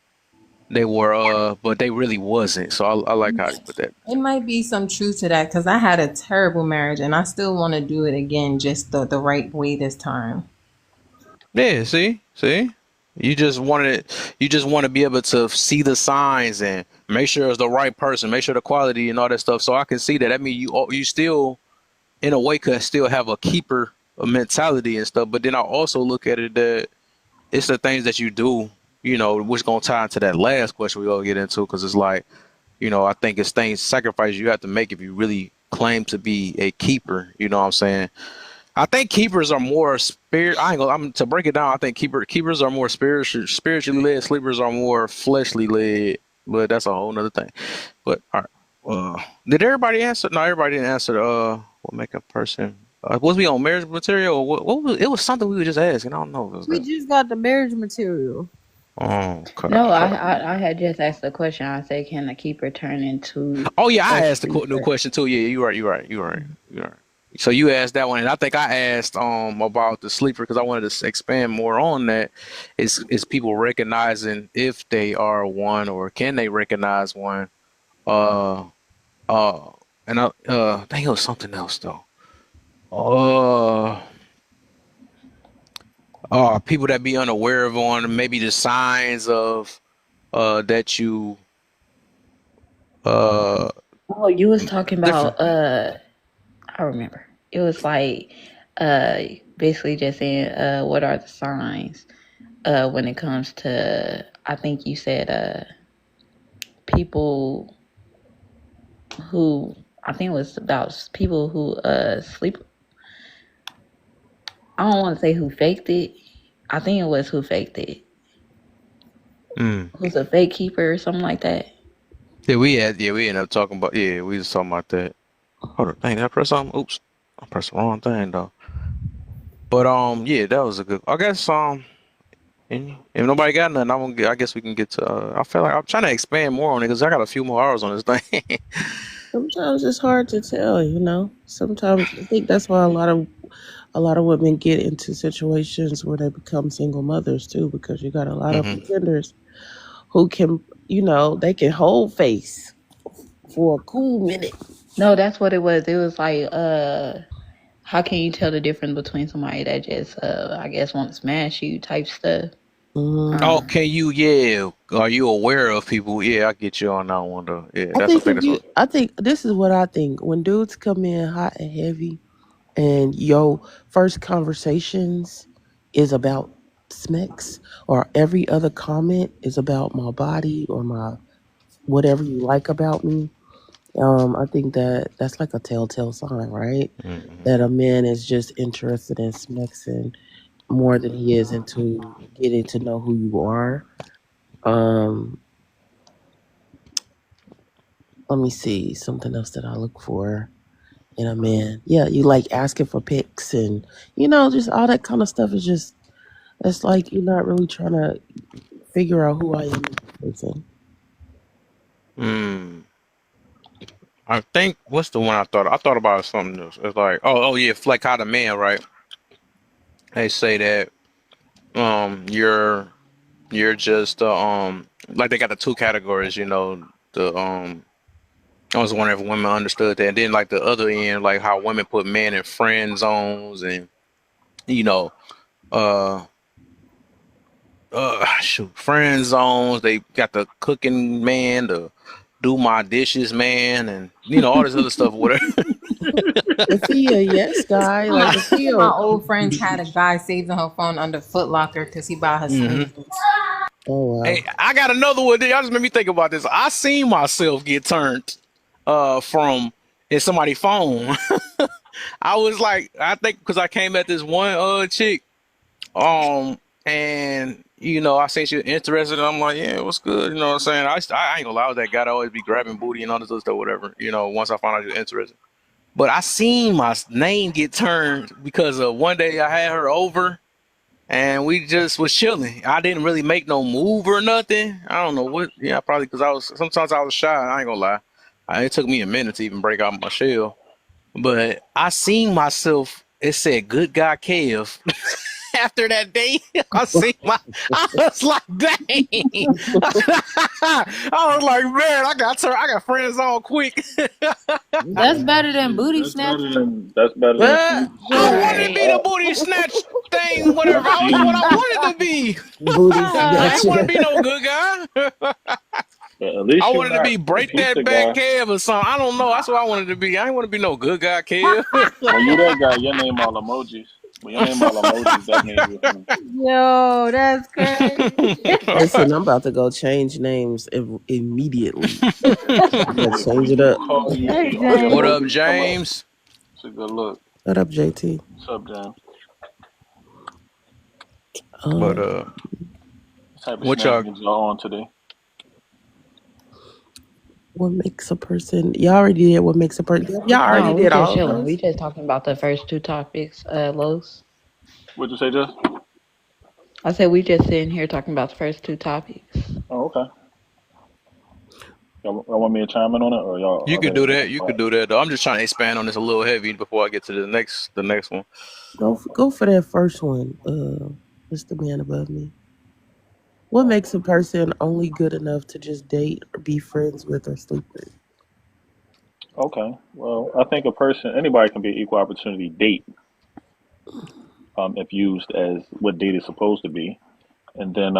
they were, but they really wasn't. So I like how you put that. It might be some truth to that because I had a terrible marriage and I still want to do it again, just the right way this time. Yeah, see, you just want to be able to see the signs and make sure it's the right person, make sure the quality and all that stuff. So I can see that. I mean, you still in a way could still have a keeper mentality and stuff. But then I also look at it that it's the things that you do, which gonna tie into that last question we all get into because it's like, I think it's things sacrifices you have to make if you really claim to be a keeper. You know what I'm saying? I think keepers are more spirit. I ain't gonna. I'm to break it down. I think keepers are more spiritually led. Sleepers are more fleshly led. But that's a whole nother thing. But all right. Did everybody answer? No, everybody didn't answer. What make a person? Was we on marriage material? Or what was, it was something we were just asking. I don't know if it was We that. just got the marriage material. Oh, No, okay. I had just asked the question. I said, can a keeper turn into Oh yeah, I a asked the new sleeper? question too. Yeah, you're right. You're right. You're right. You're right. So you asked that one, and I think I asked about the sleeper because I wanted to expand more on that. Is people recognizing if they are one or can they recognize one? Uh uh and I think it was something else though. Uh People that be unaware of on maybe the signs of that you uh Oh, you was talking different. about I remember. It was like uh basically just saying what are the signs when it comes to I think you said people who I think it was about people who sleep. I don't want to say who faked it. I think it was who faked it. Mm. Who's a fake keeper or something like that. We ended up talking about we was talking about that. Hold on, dang, did I press something? Oops, I pressed the wrong thing though. But yeah, that was a good. I guess if nobody got nothing, I guess we can get to. I feel like I'm trying to expand more on it because I got a few more hours on this thing. Sometimes it's hard to tell, you know. Sometimes I think that's why a lot of women get into situations where they become single mothers too, because you got a lot of Hmm. pretenders who can, they can hold face for a cool minute. No, that's what it was. It was like how can you tell the difference between somebody that just I guess want to smash you type stuff? Hmm. Oh, Um, can you? Yeah, are you aware of people? Yeah, I get you on that one though. Yeah, I that's I think think if that's you, what. I think this is what I think. When dudes come in hot and heavy, and yo first conversations is about smecks, or every other comment is about my body or my whatever you like about me. I think that that's like a telltale sign, right? Hmm. That a man is just interested in smexing more than he is into getting to know who you are. Um, Let me see something else that I look for in a man. Yeah, you like asking for pics and just all that kind of stuff is just it's like you're not really trying to figure out who I am as a person. Mm. I think what's the one I thought? I thought about something else. It's like, yeah, like how the man, right? They say that you're just like they got the two categories, the I was wondering if women understood that. And then like the other end, like how women put men in friend zones and you know, uh shoot, friend zones. They got the cooking man, the do my dishes man, and all this other stuff, whatever. Is he a yes guy? Like is he My a old friends had a guy saving her phone under Foot Locker because he bought her Hmm. sneakers. oh Hey, wow. I got another one. Y'all just made me think about this. I seen myself get turned from in somebody's phone. I was like, I think because I came at this one chick, and I seen she was interested, and I'm like, yeah, what's good? You know what I'm saying? I ain't gonna lie, I was that guy that always be grabbing booty and all this other stuff, whatever. Once I found out she was interested, but I seen my name get turned because of one day I had her over. And we just was chilling. I didn't really make no move or nothing. I don't know what. Yeah, probably because sometimes I was shy. I ain't gonna lie. It took me a minute to even break out my shell. But I seen myself. it said good guy Kev. After that day, I was like, dang. I was like, man, I got friends on quick. That's better than booty snatcher. That's better than Ah, she. I don't want to Right. be the booty snatch thing, whatever. But I don't know what I she, wanted to be. booty I ain't want to snatcher. be no good guy. but at least I you're wanted to not be a break that pizza back guy. Kev or something. I don't know. That's what I wanted to be. I ain't want to be no good guy Kev. When you that guy, your name all emojis. When your name all emojis, that means you. Yo, that's crazy. Listen, I'm about to go change names immediately. I'm gonna If change it people up. call you, Hey, see all the What James. up, emojis come up. James? It's a good look. What up, JT? What's up, James? But Um, What type of what y'all? shenanigans y'all on today? what makes a person? Y'all already did what makes a person. Y'all already No, we did just all of chilling. those. We just talking about the first two topics, Los. What'd you say, Jess? I said we just sitting here talking about the first two topics. Oh, okay. Y'all want me to chime in on it, or y'all You are could they do in that. one You could spot? do that. Though. I'm just trying to expand on this a little heavy before I get to the next one. Go for that first one. Mr. Man above me. What makes a person only good enough to just date or be friends with or sleep with? Okay. Well, I think anybody can be an equal opportunity date, if used as what date is supposed to be. And then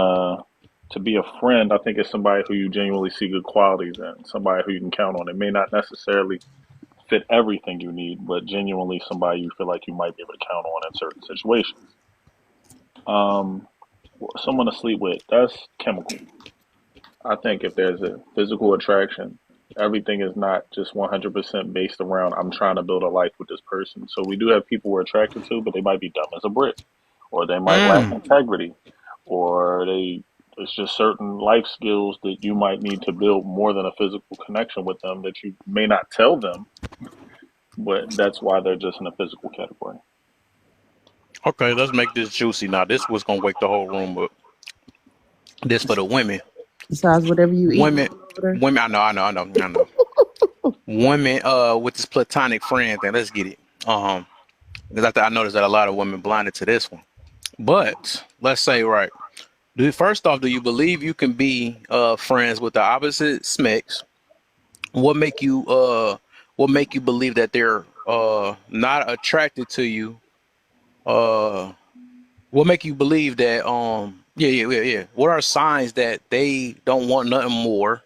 to be a friend, I think it's somebody who you genuinely see good qualities in, somebody who you can count on. It may not necessarily fit everything you need, but genuinely somebody you feel like you might be able to count on in certain situations. Um, Someone to sleep with, that's chemical. I think if there's a physical attraction, everything is not just 100% based around I'm trying to build a life with this person. So we do have people we're attracted to, but they might be dumb as a brick, or they might lack Mm. integrity, or it's just certain life skills that you might need to build more than a physical connection with them that you may not tell them, but that's why they're just in a physical category. Okay, let's make this juicy. Now, this was gonna wake the whole room up. This for the women. Besides whatever you eat Women, over there. women. I know. Women. With this platonic friend thing. Let's get it. Because I noticed that a lot of women blinded to this one. But let's say, right. First off, do you believe you can be friends with the opposite sex? What make you what make you believe that they're not attracted to you? Uh, what make you believe that yeah. What are signs that they don't want nothing more?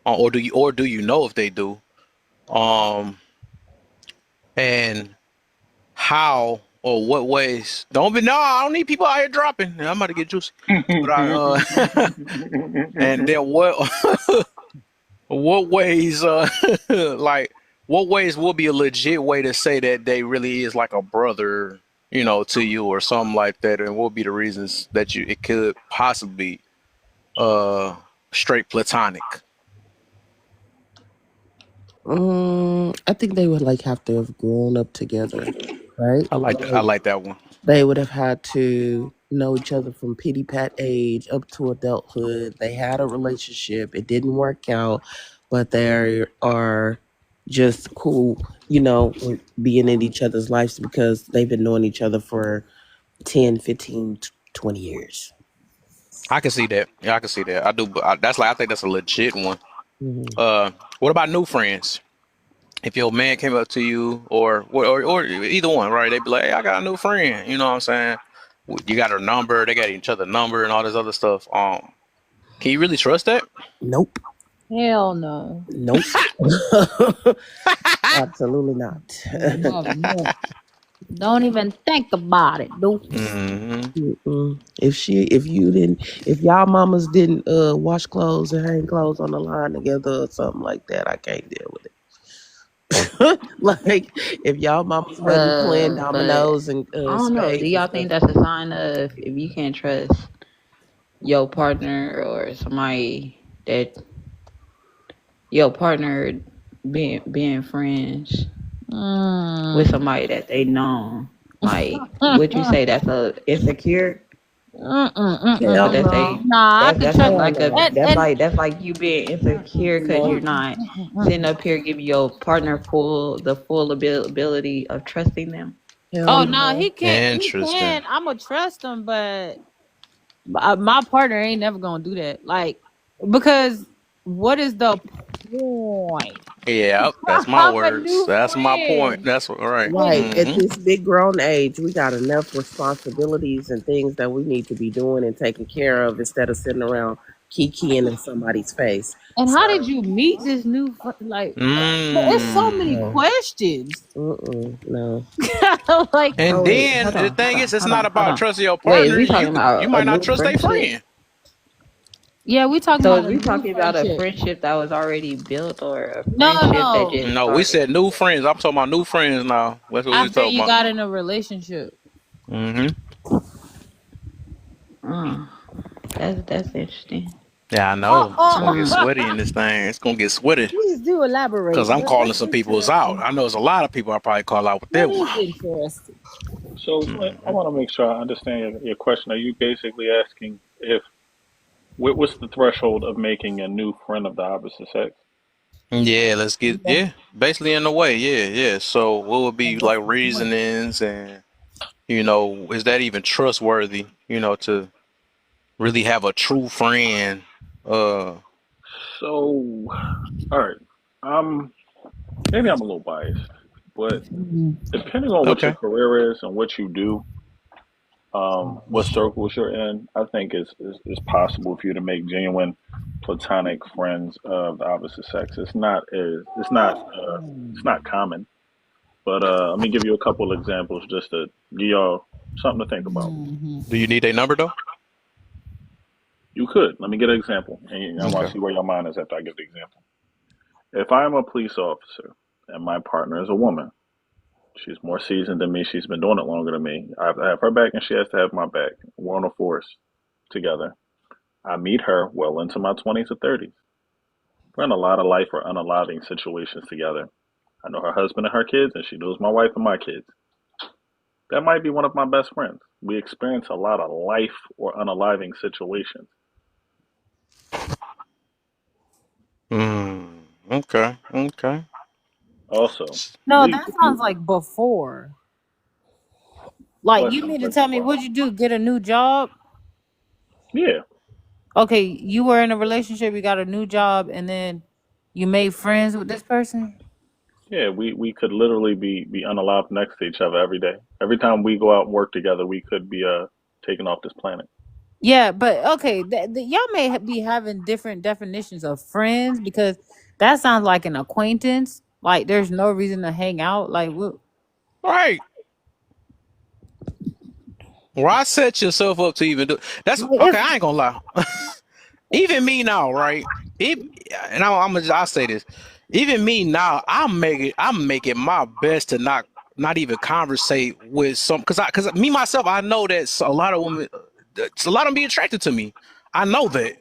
Or do you know if they do? Um, and how or what ways? Don't be no. I don't need people out here dropping. I'm about to get juicy. But and then what ways like what ways will be a legit way to say that they really is like a brother, to you or something like that, and what would be the reasons that it could possibly uh straight platonic. I think they would like have to have grown up together, right? I Like like that one. they would have had to know each other from pity pat age up to adulthood. They had a relationship. It didn't work out, but they are just cool, with being in each other's lives because they've been knowing each other for 10, 15, 20 years. I can see that. Yeah, I can see that. I do. But I think that's a legit one. Mhm. Uh, what about new friends? If your man came up to you, or either one, right? They'd be like, "Hey, I got a new friend." You know what I'm saying? You got her number. They got each other number and all this other stuff. Can you really trust that? Nope. Hell no. Nope. Absolutely not. No, no. Don't even think about it, dude. Hmm. Mm-mm. If y'all mamas didn't wash clothes and hang clothes on the line together or something like that, I can't deal with it. Like if y'all mamas wasn't playing But dominoes and I don't know. Do spades and y'all stuff. think that's a sign of if you can't trust your partner or somebody that your partner being friends with Mm. somebody that they know? Like, would you say that's a insecure? Hell But that's no. a Nah, I could that's a, trust. Hell like a no. And that's like you being insecure because you're No. not sitting up here giving your partner the full ability of trusting them. Hell Oh no, no. he can't. He Interesting. can. I'ma trust him, but my partner ain't never gonna do that. Like, because what is the point? Yeah, that's my I'm a words. new That's my point. friend. That's all right. Wait, Right. At Mm-hmm. this big grown age, we got enough responsibilities and things that we need to be doing and taking care of instead of sitting around kikiing in somebody's face. and how did So, you meet this new like? But it's so many Mm. no. questions. No. Like, And Oh wait, then hold the on, hold thing on, is, it's hold not on, hold about on. trusting your Wait, is partner. we talking You about a might not new trust a friendship? friend. yeah, we talking So about is a we new talking about a friendship. friendship that was already built or a No, friendship that no. just No, we started? said new friends. I'm talking about new friends now. That's what we After talking you about. got in a relationship. Hmm. Mm, that's interesting. Yeah, I Oh, know. It's gonna get Mm. oh. sweaty in this thing. It's gonna get sweaty Please do because elaborate. I'm calling That's some people's out. interesting. I know there's a lot of people I probably call out with That that one. is interesting. So I Hmm. want to make sure I understand your question. Are you basically asking if what's the threshold of making a new friend of the opposite sex? Yeah, let's get Yeah, yeah. Basically in a way, yeah, yeah. So what would and be what's like the point? reasonings and is that even trustworthy? To really have a true friend. Uh, So, all right, um, maybe I'm a little biased, but Mhm. depending on what your okay. career is and what you do, what circles you're in, I think is possible for you to make genuine platonic friends of the opposite sex. It's not common. But let me give you a couple examples just to give y'all something to think about. Mhm. Do you need a number though? You could. Let me get an example, and I want to Okay. see where your mind is after I give the example. If I'm a police officer and my partner is a woman, she's more seasoned than me. She's been doing it longer than me. I have to have her back, and she has to have my back. We're on a force together. I meet her well into my 20s or 30s. We're in a lot of life or unaliving situations together. I know her husband and her kids, and she knows my wife and my kids. That might be one of my best friends. We experience a lot of life or unaliving situations. Hmm. Okay. Okay. Also, No, we, that sounds like before. Like, what you sounds mean to like tell me before? what'd you do? Get a new job? Yeah, Okay, you were in a relationship, you got a new job, and then you made friends with this person? yeah. We could literally be unalived next to each other every day. Every time we go out and work together, we could be taken off this planet. Yeah, but okay, y'all may be having different definitions of friends because that sounds like an acquaintance. Like, there's no reason to hang out. Like, what? All right. Why set yourself up to even do that's Like, okay. if I ain't gonna lie. Even me now, right? If and I'll say this. Even me now, I'm making my best to not even conversate with some because me myself I know that a lot of women, a lot of them be attracted to me. I know that.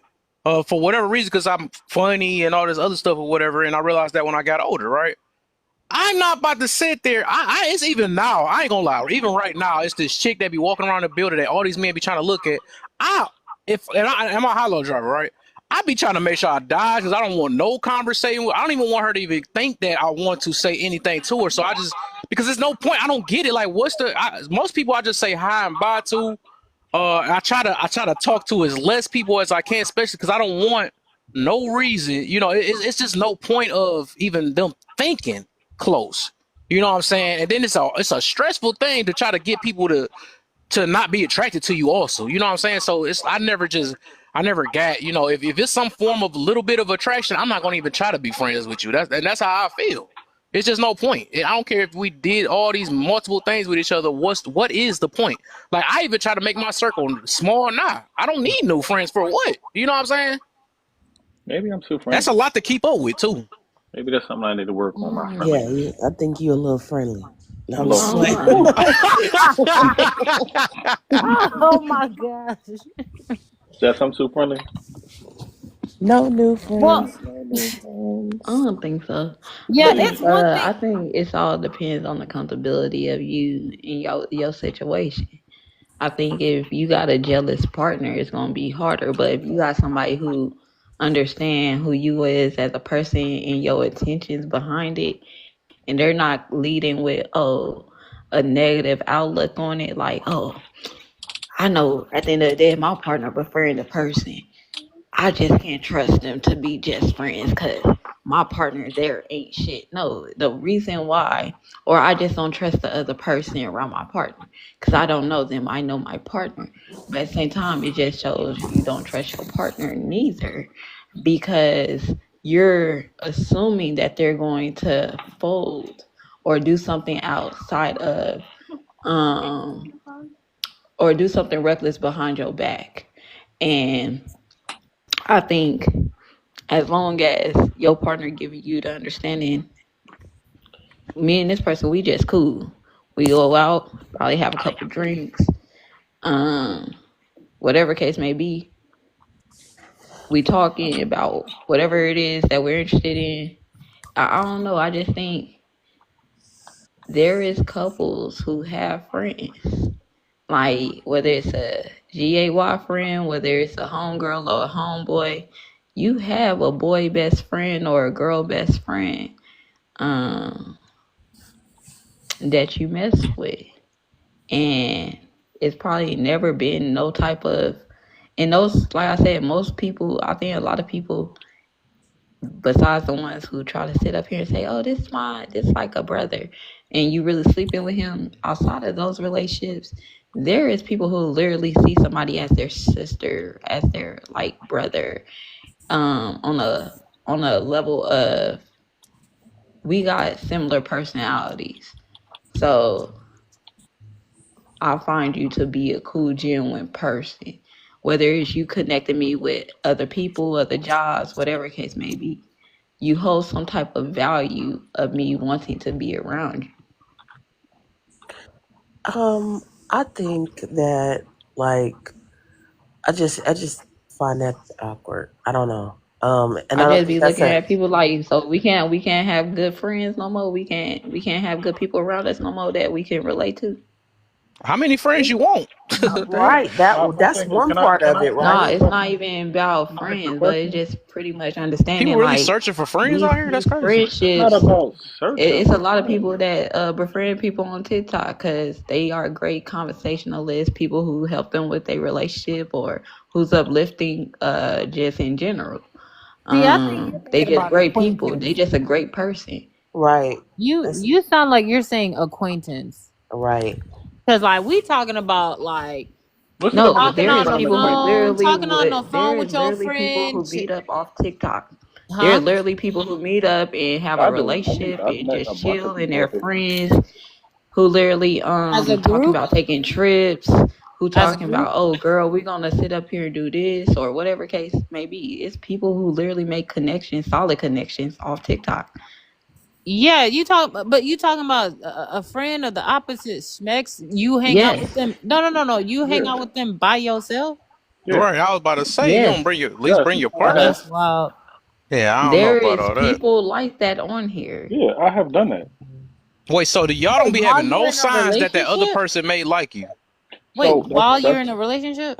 For whatever reason, because I'm funny and all this other stuff or whatever, and I realized that when I got older, right? I'm not about to sit there. It's even now. I ain't gonna lie. Even right now, it's this chick that be walking around the building that all these men be trying to look at. I I'm a high low driver, right? I be trying to make sure I die because I don't want no conversation. I don't even want her to even think that I want to say anything to her. So I just because there's no point. I don't get it. Like, most people I just say hi and bye to. I try to talk to as less people as I can, especially because I don't want no reason. It's just no point of even them thinking close. You know what I'm saying? And then it's a stressful thing to try to get people to not be attracted to you also. You know what I'm saying? So I never got, if it's some form of a little bit of attraction, I'm not gonna even try to be friends with you. That's how I feel. It's just no point. I don't care if we did all these multiple things with each other. What is the point? Like, I even try to make my circle small now. I don't need new friends for what? You know what I'm saying? Maybe I'm too That's a friendly. lot to keep up with too. Maybe that's something I need to work on my Mm. Yeah, friendliness. I think you're a little friendly. No, I'm a I'm little just friendly. playing. Oh, Oh my gosh. Jess, I'm too friendly. No new Well, friends. No new I friends. don't think so. yeah, But it's one thing. I think it's all depends on the comfortability of you and your situation. I think if you got a jealous partner, it's gonna be harder. But if you got somebody who understand who you is as a person and your intentions behind it, and they're not leading with, "Oh, a negative outlook on it. Like, oh, I know at the end of the day, my partner preferring the person. I just can't trust them to be just friends because my partner there ain't shit. No, the reason why, or I just don't trust the other person around my partner because I don't know them. I know my partner. But at the same time, it just shows you don't trust your partner neither because you're assuming that they're going to fold or do something outside of, um, or do something reckless behind your back. And I think as long as your partner giving you the understanding, me and this person, we just cool. We go out, probably have a couple drinks, um, whatever case may be. We talking about whatever it is that we're interested in. I don't know. I just think there is couples who have friends, like whether it's a GAY friend, whether it's a homegirl or a homeboy. You have a boy best friend or a girl best friend. Um, that you mess with. And it's probably never been no type of, and those, like I said, most people, I think a lot of people, besides the ones who try to sit up here and say, oh, this like a brother, and you really sleeping with him, outside of those relationships, there is people who literally see somebody as their sister, as their like brother, on a level of we got similar personalities. So I find you to be a cool, genuine person. Whether it's you connecting me with other people, other jobs, whatever the case may be, you hold some type of value of me wanting to be around you. I think that like I just find that awkward. I don't know. And I I don't just think be that's looking a at people like, so we can't have good friends no more. We can't have good people around us no more that we can relate to. How many friends you want? What the heck? right. That I'm that's thinking, one can I part can of I it, can I No, ask right? a it's question? not even about Can I ask a friends, but it's question? just pretty much People understanding really like searching for friends these out here? That's these crazy. It's not friendships. about searching It's a for lot of friends. people that befriend people on TikTok because they are great conversationalists, people who help them with their relationship or who's uplifting just in general. See, I think you're They thinking just about great people. They acquaintance. just a great person. Right. You It's you sound like you're saying acquaintance. right. Cause like we talking about like What's the No, difference talking there between is on the friend and people who acquaintance? phone, literally talking on the would. There phone is with your literally people friend, who meet up off TikTok. There are huh? literally people who meet up and have a I do. relationship I've and met a just bunch of chill and people they're on TikTok. friends who literally As a talking group, about taking trips, who as a talking group. about, oh girl, we're gonna sit up here and do this or whatever case may be. It's people who literally make connections, solid connections off TikTok. Yeah, you talk, but you talking about a friend of the opposite sex. You hang out with Yes, them. No, no, no, no. You hang Yeah, out with them by yourself. yeah, Right, I was about to say you don't yes. bring your at least yes. bring your Oh, I have. partner. that's wild. Yeah, I don't know There about is all that. people like that on here. Yeah, I have done that. Wait, so y'all don't Wait, be while having you're no in a signs that that other relationship? person may like you? Wait, So while you're in that's a relationship?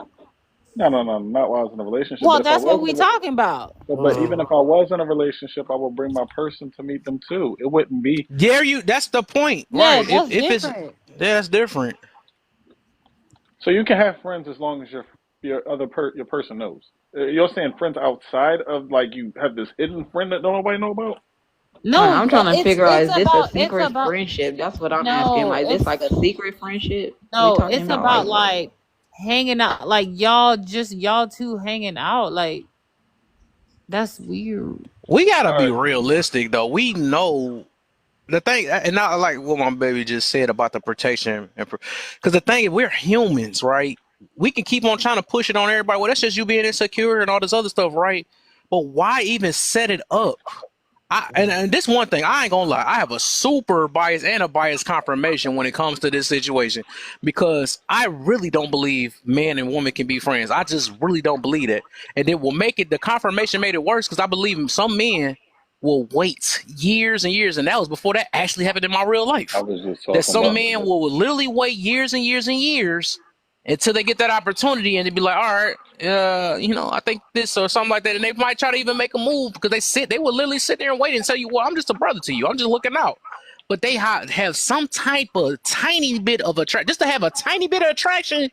no, no, no, not while I was in a relationship. Well, But if I that's what was in we a re- talking about. but even if I was in a relationship, I would bring my person to meet them too. It wouldn't be. Yeah, you. That's the point, Yeah, right? that's If it's different. yeah, that's different. So you can have friends as long as your person knows. You're saying friends outside of like you have this hidden friend that nobody know about. No, I'm trying to figure out, is this a it's secret about friendship? That's what I'm asking. no, Like, this it's like a secret friendship we no, talking it's about? Like, about like hanging out, like y'all two hanging out, like that's weird. We gotta All be right. realistic though. We know the thing, and not like what my baby just said about the protection, and because the thing is, we're humans, right? We can keep on trying to push it on everybody. Well, that's just you being insecure and all this other stuff, right? But why even set it up? And this one thing, I ain't gonna lie, I have a super bias and a biased confirmation when it comes to this situation because I really don't believe man and woman can be friends. I just really don't believe that. And it will make it, the confirmation made it worse because I believe some men will wait years and years, and that was before that actually happened in my real I life. was just That talking some about men that. will literally wait years and years and years until they get that opportunity and they be like, all right, I think this or something like that. And they might try to even make a move because they will literally sit there and wait and tell you, well, I'm just a brother to you. I'm just looking out. but they have some type of tiny bit of attraction. Just to have a tiny bit of attraction,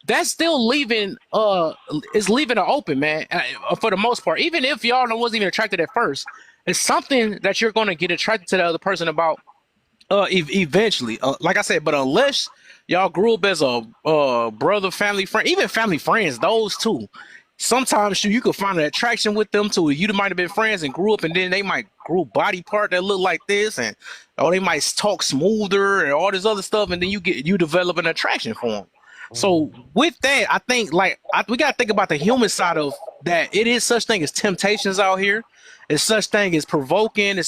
that's still leaving is leaving it open, man. For the most part, even if y'all wasn't even attracted at first, it's something that you're going to get attracted to the other person about eventually, like I said, but unless y'all grew up as a brother, family, friend, even family friends, those two, sometimes you could find an attraction with them too. You might have been friends and grew up, and then they might grow body part that look like this, and or they might talk smoother and all this other stuff, and then you develop an attraction for them. So with that, I think we gotta think about the human side of that. It is such thing as temptations out here. It's such thing as provoking.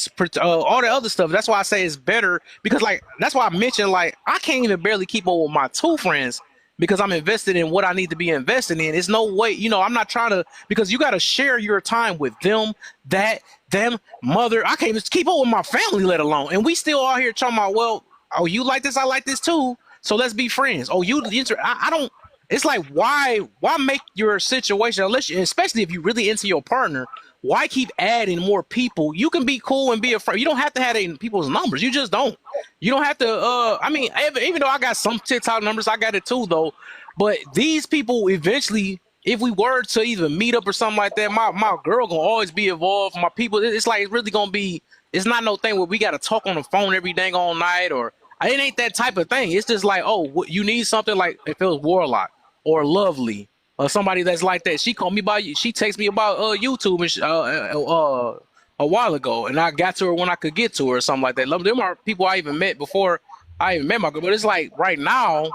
All the other stuff. That's why I say it's better because that's why I mentioned I can't even barely keep up with my two friends because I'm invested in what I need to be invested in. It's no way, I'm not trying to because you got to share your time with them, them, mother. I can't even keep up with my family, let alone. And we still out here talking about, well, oh, you like this, I like this too. So let's be friends. Oh, I don't. It's like why make your situation unless especially if you really into your partner, why keep adding more people? You can be cool and be a friend. You don't have to have people's numbers. You just don't. You don't have to. I mean, even though I got some TikTok numbers, I got it too though. But these people eventually, if we were to even meet up or something like that, my girl gonna always be involved. My people, it's like it's really gonna be. It's not no thing where we gotta talk on the phone every day all night or. It ain't that type of thing. It's just like, oh, you need something like if it was Warlock or Lovely or somebody that's like that. She called me she texted me about YouTube and a while ago, and I got to her when I could get to her or something like that. Them are people I even met before I even met my girl. But it's like right now,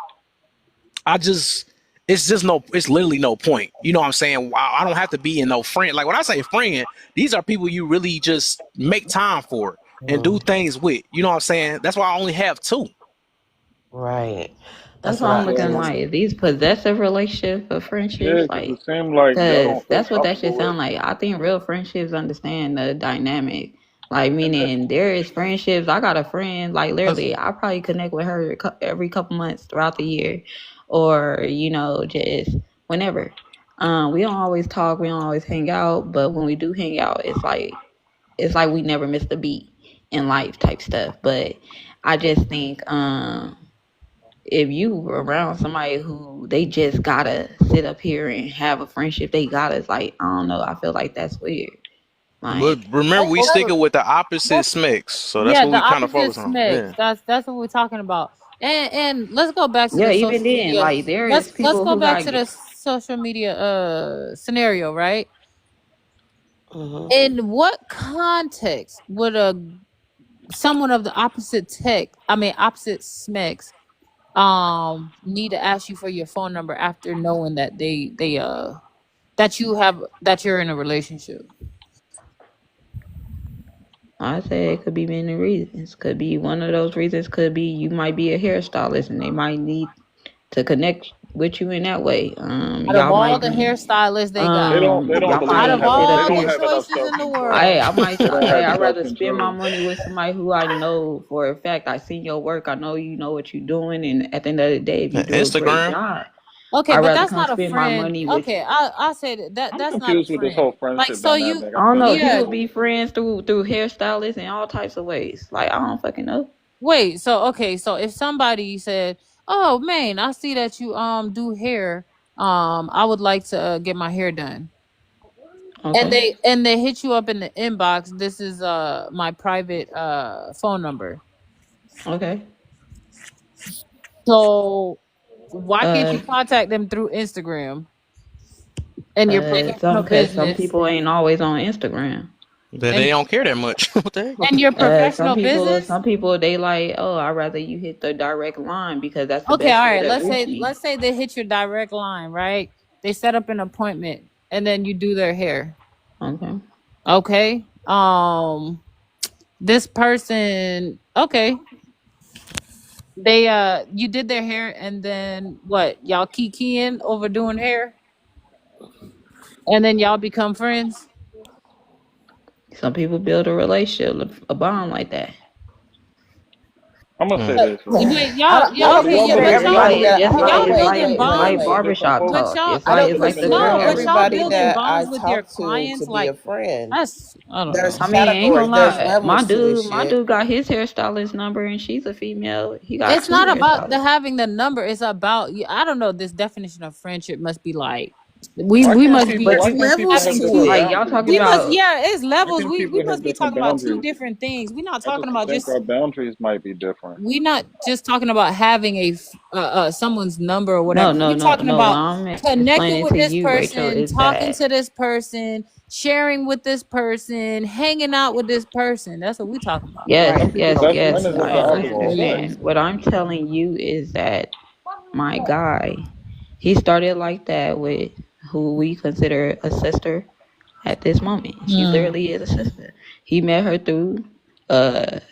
I just it's literally no point. You know what I'm saying? I don't have to be in no friend. Like when I say friend, these are people you really just make time for and do things with. You know what I'm saying? That's why I only have two. Right. That's That's why what I'm I Yeah, looking feel like these possessive relationships or yeah, friendships, because like, it seemed like y'all cause don't feel that's what that comfortable should with. sound like. I think real friendships understand the dynamic. Like, And that, meaning there is friendships. I got a friend, like Cause literally, I probably connect with her every couple months throughout the year, or just whenever. We don't always talk, we don't always hang out, but when we do hang out, it's like we never missed a beat in life type stuff. But I just think if you around somebody who they just gotta sit up here and have a friendship, they gotta, it's like, I don't know, I feel like that's weird. but Like, remember we That's, sticking with the opposite that's smecks, so that's yeah, what the we kind of opposite focus on. mix. Yeah. That's what we're talking about. And let's go back to yeah, the even social then, media. like there is Let's people go who back got to the social media scenario, right? hmm In what context would a someone of the opposite opposite sex need to ask you for your phone number after knowing that that you're in a relationship? I say it could be many reasons. Could be one of those reasons. Could be you might be a hairstylist and they might need to connect with you in that way. Out of Y'all all might the be hairstylists they got, they don't y'all believe out in of might having. sit They up all don't the here. have enough choices self in the control. I world, might They don't have I'd self rather spend my control. money with somebody who I know for a fact. I seen your work. I know you know what you're doing, and at the end of the day, if you do a great Instagram. job, okay, I'd but rather that's come not a spend my friend. money with Okay, you. I say I'm that's not a confused with this friend. whole Like, friendship so you, dynamic. I I don't feel know. like yeah. People be friends through hairstylists in all types of ways. Like I don't fucking know. Wait, so okay, so if somebody said, "Oh man, I see that you do hair. I would like to get my hair done." And Okay, they hit you up in the inbox, "This is my private phone number." okay. So why can't Uh, you contact them through Instagram and your professional some business people ain't always on Instagram. That and they don't care that much. What the heck? and your Some professional people, business? some people, they like, oh, I'd rather you hit the direct line because that's the Okay, best all way right. to Let's reach say me. they hit your direct line, right? They set up an appointment and then you do their hair. Okay. Okay. This person, okay. They you did their hair and then what? Y'all kikiing over doing hair and then y'all become friends? Some people build a relationship, a bond like that. I'm gonna say Mm. this, right? Wait, I y'all don't okay? Yeah, consider but It's y'all like everybody that it's hold on, like y'all it's wait, like building wait, it's wait, like bonds. wait. Different barbershop folks. But talk. y'all, It's I like don't it's like the consider no, girl. but y'all everybody building that I bonds with your talk to clients. be Like a friend. I don't There's know. I mean, ain't gonna categories, there's lie. levels to this My shit. dude got his hairstylist number, and she's a female. He got It's two not about the hairstylists. having the number. It's about I don't know. This definition of friendship must be like Why we can't must people? be There's Why can't people levels have having to two. different it. Like y'all boundaries talking We though? must about it's Why levels. can't We people must have be different talking about two boundaries? different things. We're not I talking just about think just our boundaries might be different. we're not just talking about having a someone's number or no, whatever. no, We're no, talking no. What about I'm connecting explaining with to this you, Rachel, person, is talking that to this person, sharing with this person, hanging out with this person. That's what we're talking about, yes, Some right? people yes, best Okay, friend yes. is at so the I opposite there you go. sex. understand. What I'm telling you is that my guy, he started like that with who we consider a sister at this moment. She Hmm. literally is a sister. He met her through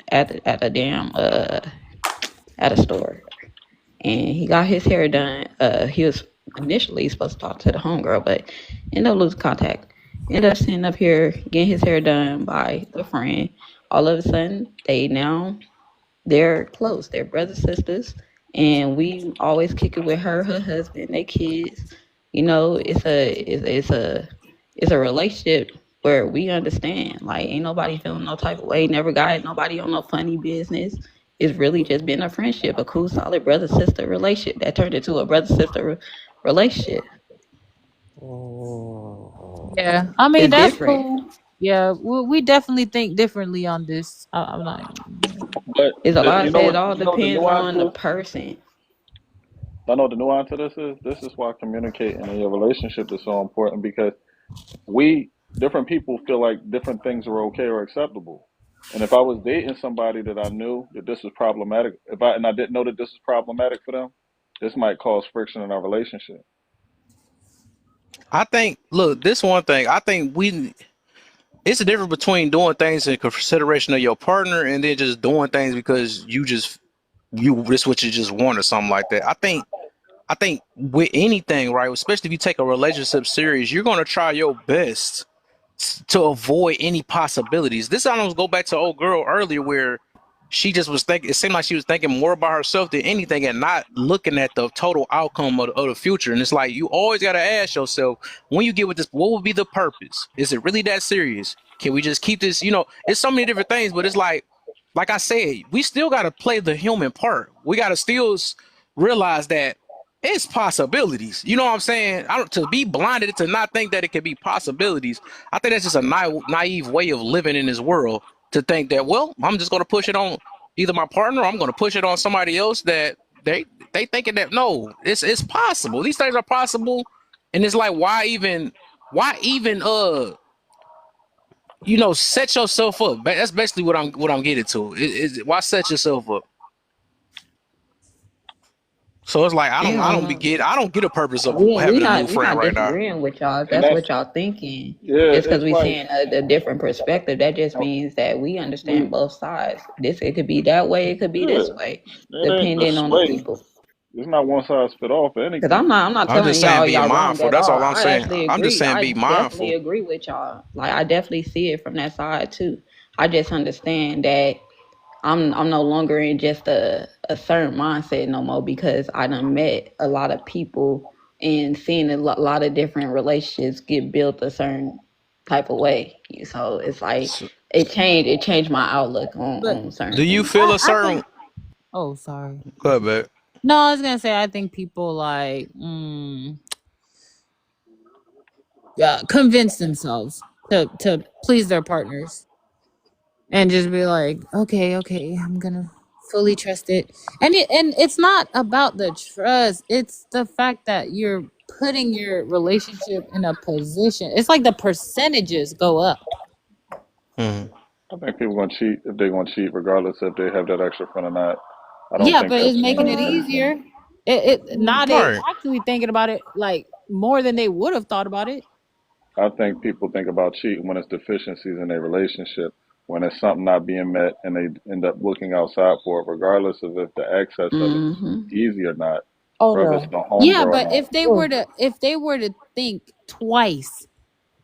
at a damn at a store, and he got his hair done. He was initially supposed to talk to the homegirl, but ended up losing contact. Ended up sitting up here getting his hair done by the friend. All of a sudden, they're close. They're brothers sisters, and we always kick it with her husband, their kids. You know, it's a relationship where we understand. Like, ain't nobody feeling no type of way. Never got nobody on no funny business. It's really just been a friendship, a cool, solid brother sister relationship that turned into a brother sister relationship. Yeah, I mean It's that's different. cool. Yeah, we definitely think differently on this. I'm not. But It's a lot. you I know say it what? all You know what the depends nuance on the is. person. I know what the nuance of this is. This is why communicating in your relationship is so important because we different people feel like different things are okay or acceptable. And if I was dating somebody that I knew that this was problematic, if I and I didn't know that this was problematic for them, this might cause friction in our relationship. I think, look, this one thing, I think it's a difference between doing things in consideration of your partner and then just doing things because this what you just want or something like that. I think with anything, right, especially if you take a relationship serious, you're gonna try your best to avoid any possibilities. This almost go back to old girl earlier where she just was thinking. It seemed like she was thinking more about herself than anything, and not looking at the total outcome of the future. And it's like you always got to ask yourself when you get with this, what would be the purpose? Is it really that serious? Can we just keep this? It's so many different things, but it's like I said, we still got to play the human part. We got to still realize that it's possibilities. You know what I'm saying? I don't to be blinded to not think that it could be possibilities. I think that's just a naive way of living in this world to think that, well, I'm just going to push it on either my partner or I'm going to push it on somebody else that they thinking that no, it's possible. These things are possible, and it's like why even set yourself up. That's basically what I'm getting to. Why set yourself up? So it's like Yeah, I don't get a purpose of we having a new not we friend not right now. disagreeing with y'all. If And that's that's what y'all thinking. yeah, Just because it's we like seeing a different perspective, that just uh, means that we understand we both sides. It could be that way, it could be yeah, this way, it ain't depending this on the way. people. It's not one size fit all for Because anything. I'm not I'm just telling saying be y'all wrong mindful. at That's all. all I'm I saying. actually I'm just agree. saying I be definitely mindful. agree with y'all. Like, I definitely see it from that side too. I just understand that I'm no longer in just a certain mindset no more, because I done met a lot of people and seen a lot of different relationships get built a certain type of way. So it's like So, it changed my outlook But on certain do you things. feel a I certain? think. Oh, sorry. Go ahead, babe. No, I was gonna say I think people like convince themselves to please their partners and just be like, okay, I'm gonna fully trust it. And it's not about the trust. It's the fact that you're putting your relationship in a position. It's like the percentages go up. Mhm. I think people gonna cheat if they gonna cheat, regardless if they have that extra friend or not. I don't Yeah, think but that's it's making it anything. easier. It now they Right. actually thinking about it like more than they would have thought about it. I think people think about cheating when it's deficiencies in their relationship, when it's something not being met, and they end up looking outside for it, regardless of if the access of it is Hmm. easy or not, Oh or if it's no. the Yeah, homegirl or but not. if they were to think twice,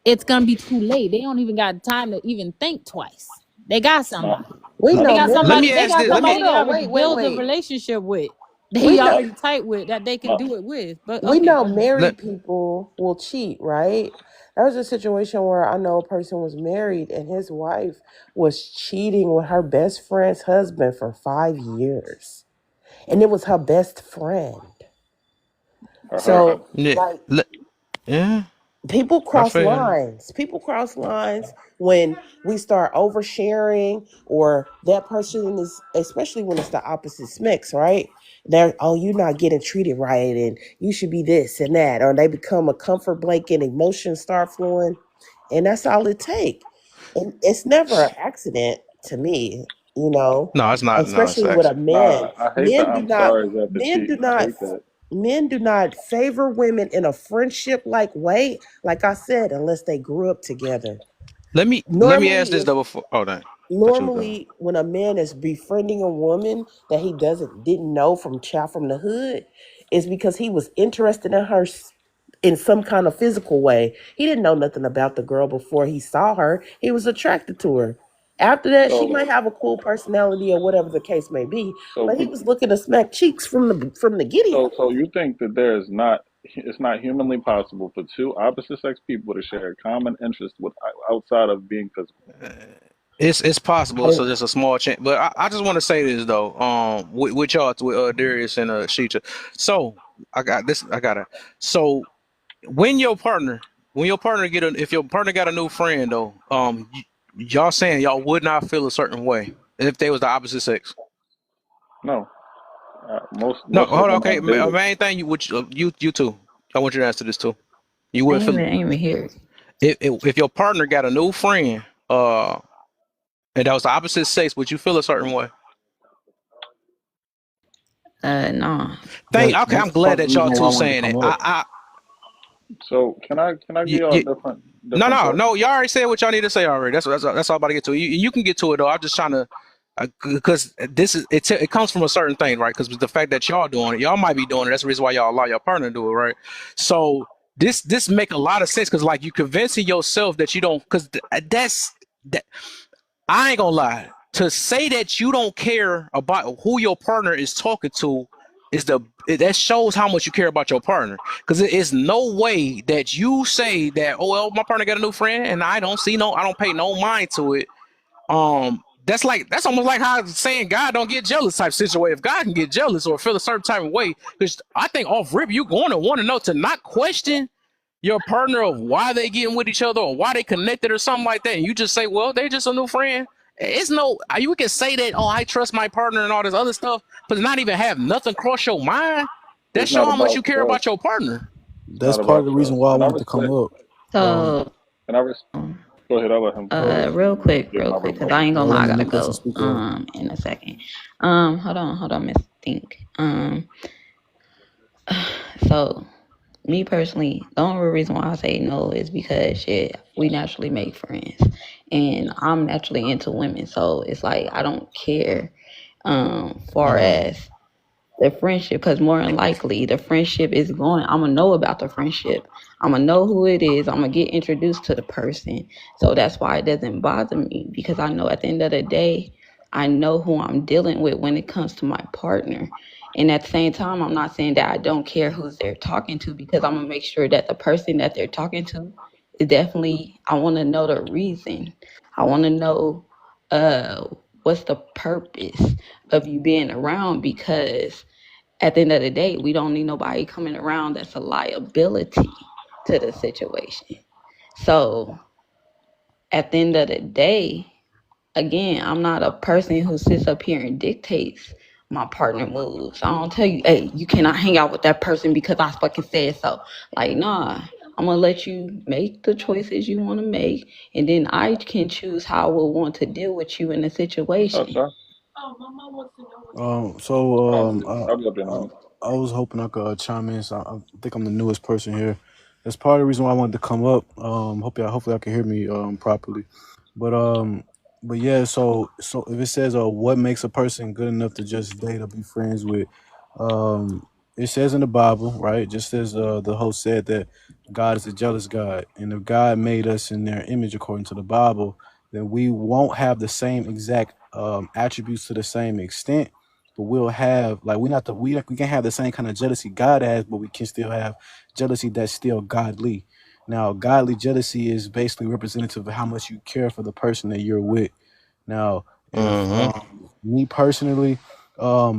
it's gonna be too late. They don't even got time to even think twice. They got No, somebody. We L- They know got Let married. somebody. me They ask got this. Well, Let me. hold somebody they on. already Wait. build a relationship with. That We he know. already tight with. That they can No. do it with. But We okay, know go ahead. Let married people will cheat, right? There was a situation where I know a person was married and his wife was cheating with her best friend's husband for 5 years. And it was her best friend. Her husband. So, yeah. like, Let, yeah. people I cross feel. lines. People cross lines when we start oversharing, or that person is, especially when it's the opposite sex, right? They're, oh, you're not getting treated right, and you should be this and that, or they become a comfort blanket, emotions start flowing, and that's all it take. And it's never an accident to me, you know, No, it's not. No, it's especially with a actually. man. Nah, I hate the Men do I'm not. sorry after Men do cheating. I not hate that. Men do not favor women in a friendship like way, like I said, unless they grew up together. Let me Normally, ask this if though before. Oh, dang. That you was done. normally when a man is befriending a woman that he didn't know from child from the hood, is because he was interested in her in some kind of physical way. He didn't know nothing about the girl before he saw her. He was attracted to her. After that, she So might have a cool personality or whatever the case may be, so but he was looking to smack cheeks from the giddy up. so you think that it's not humanly possible for two opposite sex people to share a common interest with outside of being physical? It's I possible. So didn't. there's a small chance, but I just want to say this though. With y'all, with Darius and Sheeta. So I got this. I got it. So when your partner, if your partner got a new friend though, y'all saying y'all would not feel a certain way if they was the opposite sex. No. No, Most of hold on. them Okay, I've dated. main thing you too. I want you to answer this too. You I would ain't feel even hear it. if your partner got a new friend, and that was the opposite sex, would you feel a certain way? Nah. Okay, I'm That's glad part of the that y'all reason why two I wanted to saying it. come up. So can I give You, y'all a you, different thought? no. Y'all already said what y'all need to say already. That's all I'm about to get to. You can get to it though. I'm just trying to, because this is it comes from a certain thing, right? Because the fact that y'all doing it, y'all might be doing it. That's the reason why y'all allow your partner to do it, right? So this make a lot of sense because like you convincing yourself that you don't, because that I ain't gonna lie. To say that you don't care about who your partner is talking to that shows how much you care about your partner. Because it is no way that you say that, oh well, my partner got a new friend and I don't pay no mind to it. That's almost like how saying God don't get jealous type situation. If God can get jealous or feel a certain type of way, because I think off rip you going to want to know to not question your partner of why they getting with each other or why they connected or something like that, and you just say, well, they just a new friend. It's no, you can say that, oh, I trust my partner and all this other stuff, but not even have nothing cross your mind. That It's show not how much you about care about trust. your partner. It's That's not part of about the reason trust. why I And I wanted to come respect. up. Um, So, And I go ahead. I'll let him give real my quick, because I rebuttal. ain't gonna let lie, I me gotta let go. speak up. In a second. Hold on, Miss Think. So me personally, the only reason why I say no is because shit, we naturally make friends, and I'm naturally into women, so it's like I don't care. Far Hmm. as the friendship, because more than likely the friendship is going, I'm gonna know about the friendship, I'm gonna know who it is, I'm gonna get introduced to the person. So that's why it doesn't bother me, because I know at the end of the day I know who I'm dealing with when it comes to my partner. And at the same time, I'm not saying that I don't care who they're talking to, because I'm gonna make sure that the person that they're talking to is definitely, I want to know the reason, I want to know uh what's the purpose of you being around, because at the end of the day, we don't need nobody coming around that's a liability to the situation. So at the end of the day, again, I'm not a person who sits up here and dictates my partner moves. I don't tell you, hey, you cannot hang out with that person because I fucking said so. Like, nah, I'm gonna let you make the choices you want to make, and then I can choose how I will want to deal with you in a What's up, situation. sir? So I'll be up in a minute. I was hoping I could chime in. So I think I'm the newest person here. That's part of the reason why I wanted to come up. Hopefully I can hear me properly. But yeah. So if it says what makes a person good enough to just date or be friends with, it says in the Bible, right? It just says the host said that God is a jealous God, and if God made us in their image according to the Bible, then we won't have the same exact attributes to the same extent, but we'll have like we can have the same kind of jealousy God has, but we can still have jealousy that's still godly. Now, godly jealousy is basically representative of how much you care for the person that you're with. Now, if Mm-hmm. me personally,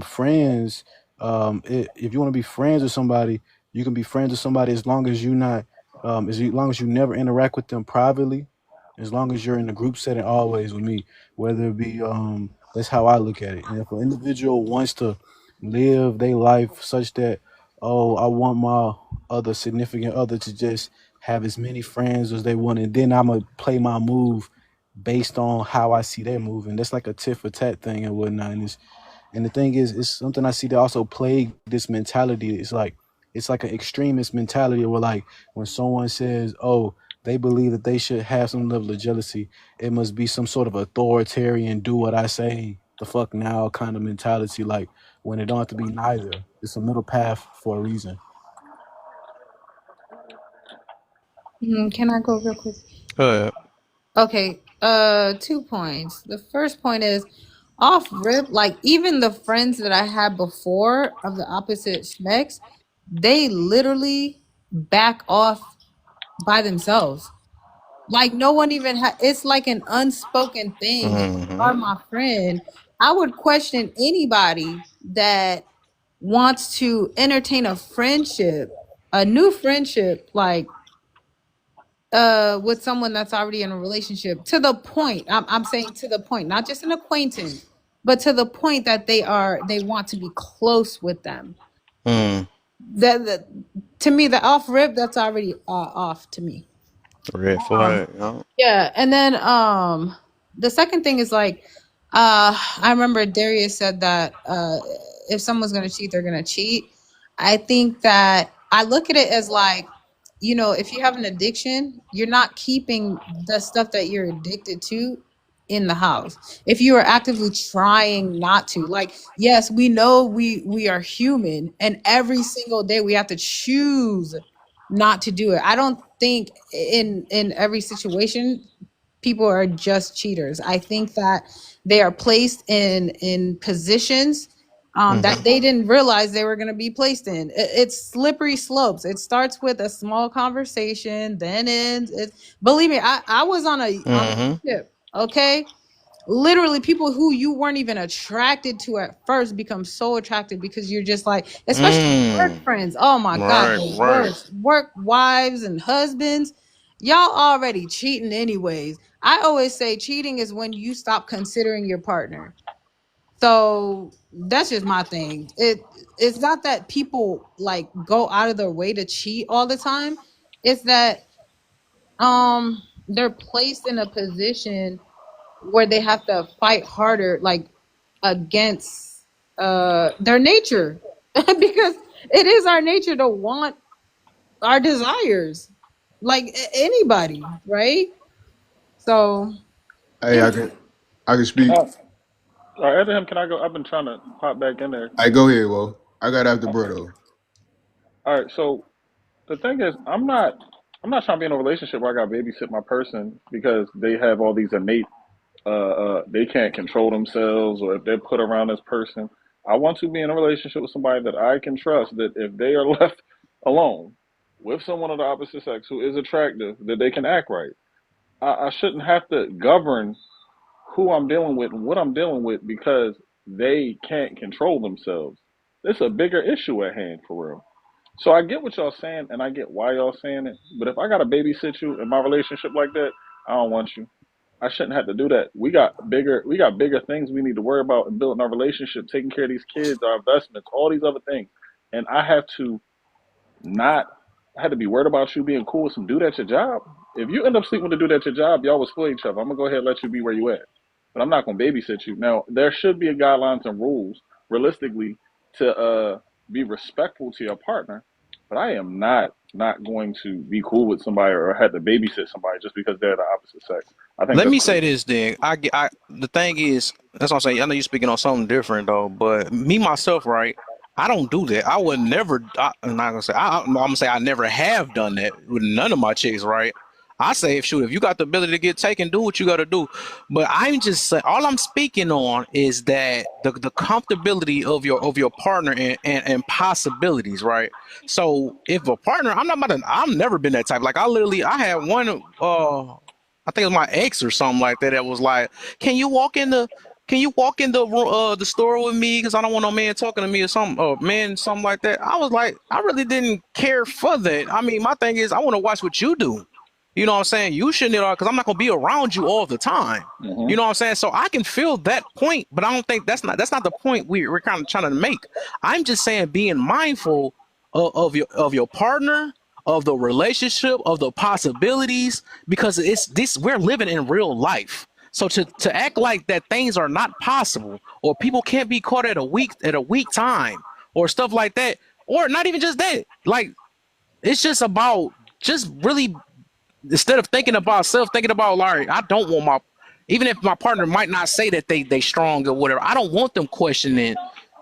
friends, if you want to be friends with somebody, you can be friends with somebody as long as you not, as long as you never interact with them privately, as long as you're in a group setting always with me, whether it be, that's how I look at it. And if an individual wants to live their life such that, oh, I want my other significant other to just have as many friends as they want, and then I'm gonna play my move based on how I see they're moving. That's like a tit for tat thing and whatnot. And the thing is, it's something I see that also plague this mentality. It's like an extremist mentality where like when someone says, "Oh, they believe that they should have some level of jealousy," it must be some sort of authoritarian, do what I say, the fuck now kind of mentality. Like when it don't have to be neither. It's a middle path for a reason. Can I go real quick? Good. Okay, 2 points. The first point is off rip, like even the friends that I had before of the opposite sex, they literally back off by themselves. Like no one even it's like an unspoken thing. If you Mm-hmm. are my friend, I would question anybody that wants to entertain a friendship, a new friendship, like with someone that's already in a relationship, to the point I'm saying, to the point, not just an acquaintance, but to the point that they want to be close with them. Mm. That to me, the off rip, that's already off to me. Red um flag. Yeah. yeah, and then the second thing is like, I remember Darius said that if someone's gonna cheat, they're gonna cheat. I think that I look at it as like, if you have an addiction, you're not keeping the stuff that you're addicted to in the house. If you are actively trying not to, like, yes, we know we are human, and every single day we have to choose not to do it. I don't think in every situation people are just cheaters. I think that they are placed in positions that Mm-hmm. they didn't realize they were going to be placed in. It's slippery slopes. It starts with a small conversation, then ends. Believe me, I was on a Mm-hmm. ship. Okay, literally people who you weren't even attracted to at first become so attracted because you're just like, especially work Mm. friends. Oh my god, Right. the Right. worst. Work wives and husbands, y'all already cheating anyways. I always say cheating is when you stop considering your partner. So that's just my thing. It's not that people like go out of their way to cheat all the time. It's that they're placed in a position where they have to fight harder, like against their nature, because it is our nature to want our desires, like anybody, right? So Hey, yeah. I can speak. All right, after him, can I go? I've been trying to pop back in there. Hey, go ahead, Wo. I got after brother. All right, so the thing is, I'm not trying to be in a relationship where I got to babysit my person because they have all these innate, they can't control themselves, or if they're put around this person. I want to be in a relationship with somebody that I can trust, that if they are left alone with someone of the opposite sex who is attractive, that they can act right. I shouldn't have to govern who I'm dealing with and what I'm dealing with because they can't control themselves. There's a bigger issue at hand for real. So I get what y'all saying, and I get why y'all saying it. But if I gotta babysit you in my relationship like that, I don't want you. I shouldn't have to do that. We got bigger things we need to worry about in building our relationship, taking care of these kids, our investments, all these other things. And I have to not I had to be worried about you being cool with some dude at your job. If you end up sleeping with a dude at your job, y'all was for each other. I'm gonna go ahead and let you be where you at. But I'm not gonna babysit you. Now there should be a guidelines and rules, realistically, to be respectful to your partner. But I am not going to be cool with somebody or have to babysit somebody just because they're the opposite sex. I think Let that's me say crazy. this then. The thing is, that's what I'm saying. I know you're speaking on something different though, but me myself, right? I don't do that. I would never. I'm not gonna say. I'm gonna say I never have done that with none of my chicks, right? I say, shoot, if you got the ability to get taken, do what you got to do. But I'm just saying, all I'm speaking on is that the comfortability of your partner and possibilities, right? So if a partner, I'm not about to, I've never been that type. Like I had one, I think it was my ex or something like that. That was like, can you walk in the can you walk in the store with me? Because I don't want no man talking to me or something, or man, something like that. I was like, I really didn't care for that. I mean, my thing is, I want to watch what you do. You know what I'm saying? You shouldn't, because I'm not gonna be around you all the time. Hmm. You know what I'm saying? So I can feel that point, but I don't think that's not the point we're kind of trying to make. I'm just saying being mindful of your partner, of the relationship, of the possibilities, because it's this we're living in real life. So to act like that things are not possible, or people can't be caught at a weak time, or stuff like that, or not even just that, like it's just about just really, instead of thinking about self, thinking about, all right, I don't want my, even if my partner might not say that they strong or whatever, I don't want them questioning,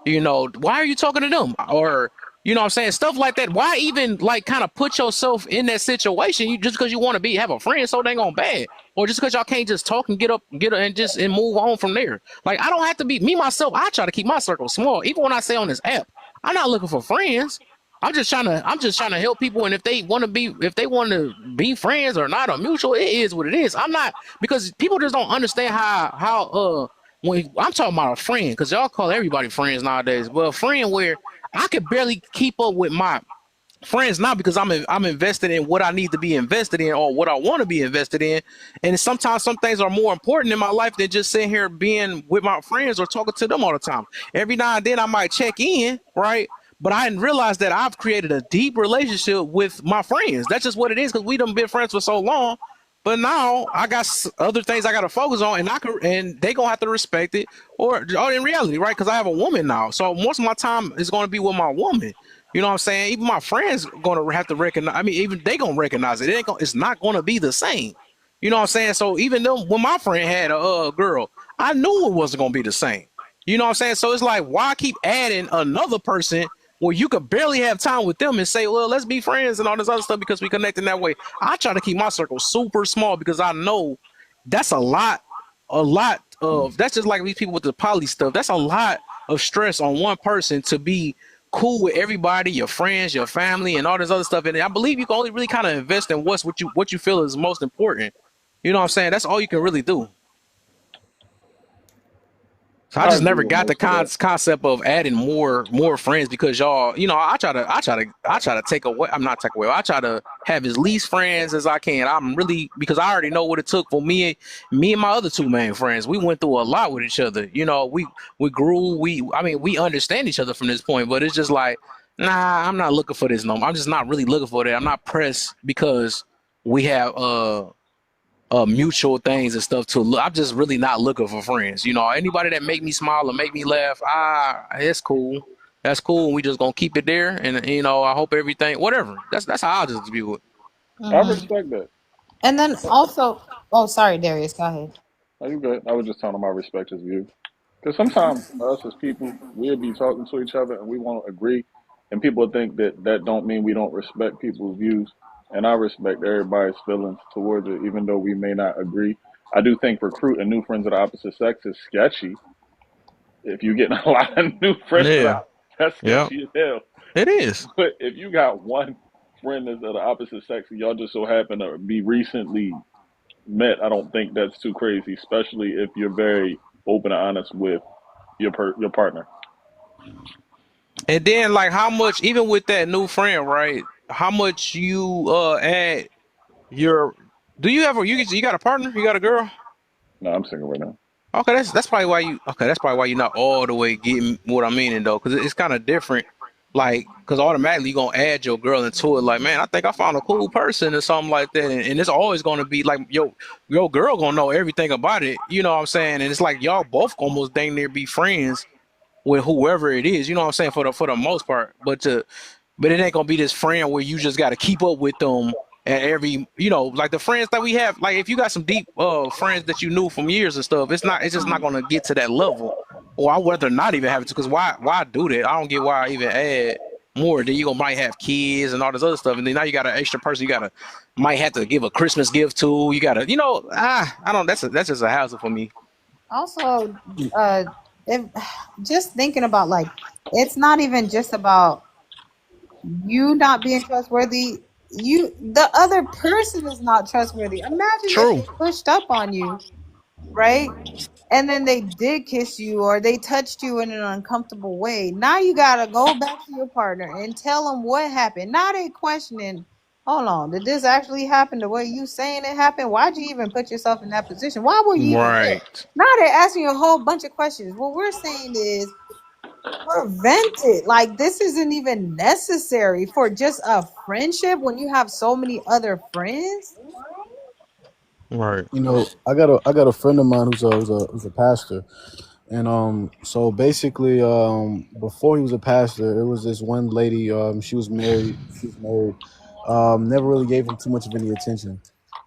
why are you talking to them? Or, you know what I'm saying? Stuff like that. Why even like kind of put yourself in that situation? You just because you want to have a friend so dang on bad. Or just because y'all can't just talk and get up and move on from there. Like I don't have to be me myself. I try to keep my circle small. Even when I say on this app, I'm not looking for friends. I'm just trying to help people, and if they want to be friends or not or mutual, it is what it is. I'm not, because people just don't understand how when I'm talking about a friend, because y'all call everybody friends nowadays, but a friend where I could barely keep up with my friends now because I'm invested in what I need to be invested in, or what I want to be invested in. And sometimes some things are more important in my life than just sitting here being with my friends or talking to them all the time. Every now and then I might check in, right? But I didn't realize that I've created a deep relationship with my friends. That's just what it is, because we done been friends for so long. But now I got other things I got to focus on, and they gonna have to respect it, or in reality, right? Because I have a woman now, so most of my time is gonna be with my woman. You know what I'm saying? Even my friends gonna have to recognize. I mean, even they gonna recognize it. It's not gonna be the same. You know what I'm saying? So even though when my friend had a girl, I knew it wasn't gonna be the same. You know what I'm saying? So it's like, why keep adding another person where you could barely have time with them and say, well, let's be friends and all this other stuff because we connect in that way. I try to keep my circle super small because I know that's a lot of, that's just like these people with the poly stuff. That's a lot of stress on one person to be cool with everybody, your friends, your family, and all this other stuff. And I believe you can only really kind of invest in what you feel is most important. You know what I'm saying? That's all you can really do. So I I just agree never with got the most of that. concept of adding more friends, because y'all, I try to take away. I'm not take away. I try to have as least friends as I can. I'm really, because I already know what it took for me and my other two main friends. We went through a lot with each other. We grew. I mean, we understand each other from this point. But it's just like, nah, I'm not looking for this no more. I'm just not really looking for that. I'm not pressed because we have mutual things and stuff to look. I'm just really not looking for friends. Anybody that make me smile or make me laugh, it's cool. That's cool. We just gonna keep it there, and I hope everything, whatever. That's how I just view it. I Hmm. respect that. And then also, oh, sorry, Darius, go ahead. Are you good? I was just telling him I respect his view. Because sometimes us as people, we'll be talking to each other and we won't agree, and people think that that don't mean we don't respect people's views. And I respect everybody's feelings towards it, even though we may not agree. I do think recruiting new friends of the opposite sex is sketchy. If you're getting a lot of new friends of Yeah, the, that's yeah, sketchy as hell. it is. But if you got one friend that's of the opposite sex and y'all just so happen to be recently met, I don't think that's too crazy, especially if you're very open and honest with your partner. And then, like, how much, even with that new friend, right? How much you add your? Do you have you got a partner? You got a girl? No, I'm single right now. Okay, that's probably why you. Okay, that's probably why you're not all the way getting what I'm meaning though, because it's kind of different. Like, because automatically you're gonna add your girl into it. Like, man, I think I found a cool person or something like that, and it's always gonna be like your girl gonna know everything about it. You know what I'm saying? And it's like y'all both almost dang near be friends with whoever it is. You know what I'm saying, for the most part. But it ain't gonna be this friend where you just got to keep up with them at every, like the friends that we have. Like if you got some deep friends that you knew from years and stuff, it's just not gonna get to that level. Or I would rather not even have it, because why do that? I don't get why I even add. more. Then you gonna might have kids and all this other stuff, and then now you got an extra person you gotta might have to give a Christmas gift to. You gotta, I don't. That's just a hassle for me. Also, uh, if just thinking about like, it's not even just about you not being trustworthy. The other person is not trustworthy. Imagine if True. they pushed up on you, right? And then they did kiss you or they touched you in an uncomfortable way. Now you gotta go back to your partner and tell them what happened. Now they questioning, hold on, did this actually happen the way you saying it happened? Why'd you even put yourself in that position? Why were you even there? Right. Now they're asking you a whole bunch of questions. What we're saying is prevent it. Like this isn't even necessary for just a friendship when you have so many other friends. Right. I got a friend of mine who's a pastor. And so basically, before he was a pastor, it was this one lady. She was married. She was married. Never really gave him too much of any attention.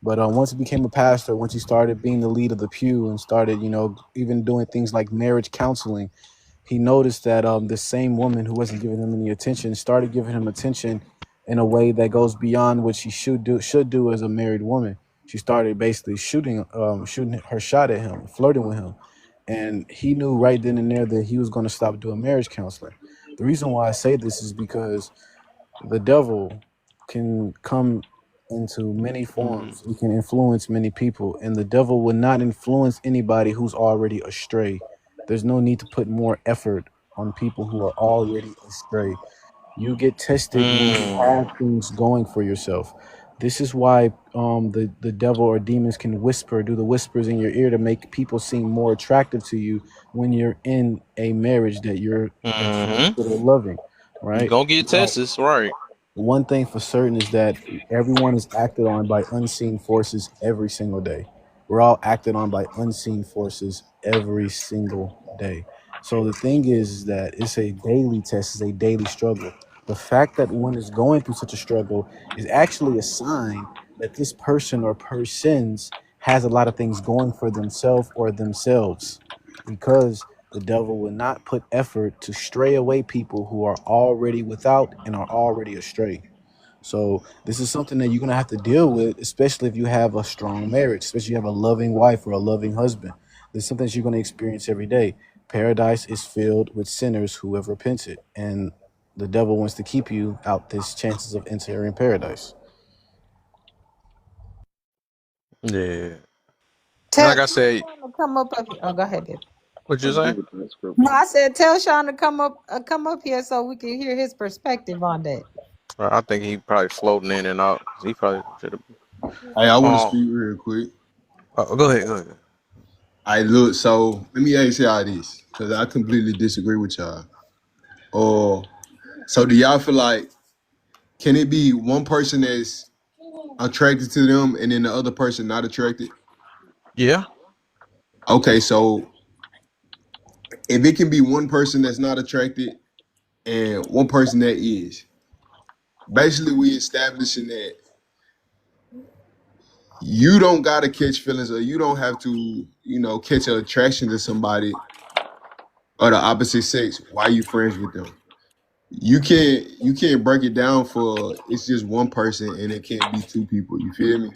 But once he became a pastor, once he started being the lead of the pew and started, even doing things like marriage counseling, he noticed that this same woman who wasn't giving him any attention started giving him attention in a way that goes beyond what she should do as a married woman. She started basically shooting her shot at him, flirting with him, and he knew right then and there that he was going to stop doing marriage counseling. The reason why I say this is because the devil can come into many Mm. forms. He can influence many people, and the devil will not influence anybody who's already astray. There's no need to put more effort on people who are already astray. You get tested when you Mm. have things going for yourself. This is why the devil or demons can do the whispers in your ear to make people seem more attractive to you when you're in a marriage that you Hmm. consider loving, You right? gonna get tested, right? One thing for certain is that everyone is acted on by unseen forces every single day. We're all acted on by unseen forces every single day. So the thing is that it's a daily test, it's a daily struggle. The fact that one is going through such a struggle is actually a sign that this person or persons has a lot of things going for themselves, because the devil will not put effort to stray away people who are already without and are already astray. So this is something that you're gonna have to deal with, especially if you have a strong marriage, especially if you have a loving wife or a loving husband. This is something that you're gonna experience every day. Paradise is filled with sinners who have repented, and the devil wants to keep you out this chances of entering paradise. Yeah. And Tell like I said, Sean to come up. Oh, go ahead, Dip. what you Agree say? with that No, scripture. I said tell Sean to come up here so we can hear his perspective on that. I think he probably floating in and out. He probably should have. Hey, I want to Um. speak real quick. Go ahead. Go ahead. I look, so let me ask y'all this, because I completely disagree with y'all. Or so do y'all feel like, can it be one person that's attracted to them and then the other person not attracted? Yeah. Okay, so if it can be one person that's not attracted and one person that is, basically we establishing that you don't gotta catch feelings or you don't have to, catch an attraction to somebody or the opposite sex while you friends with them. You can't break it down for it's just one person and it can't be two people. You feel me?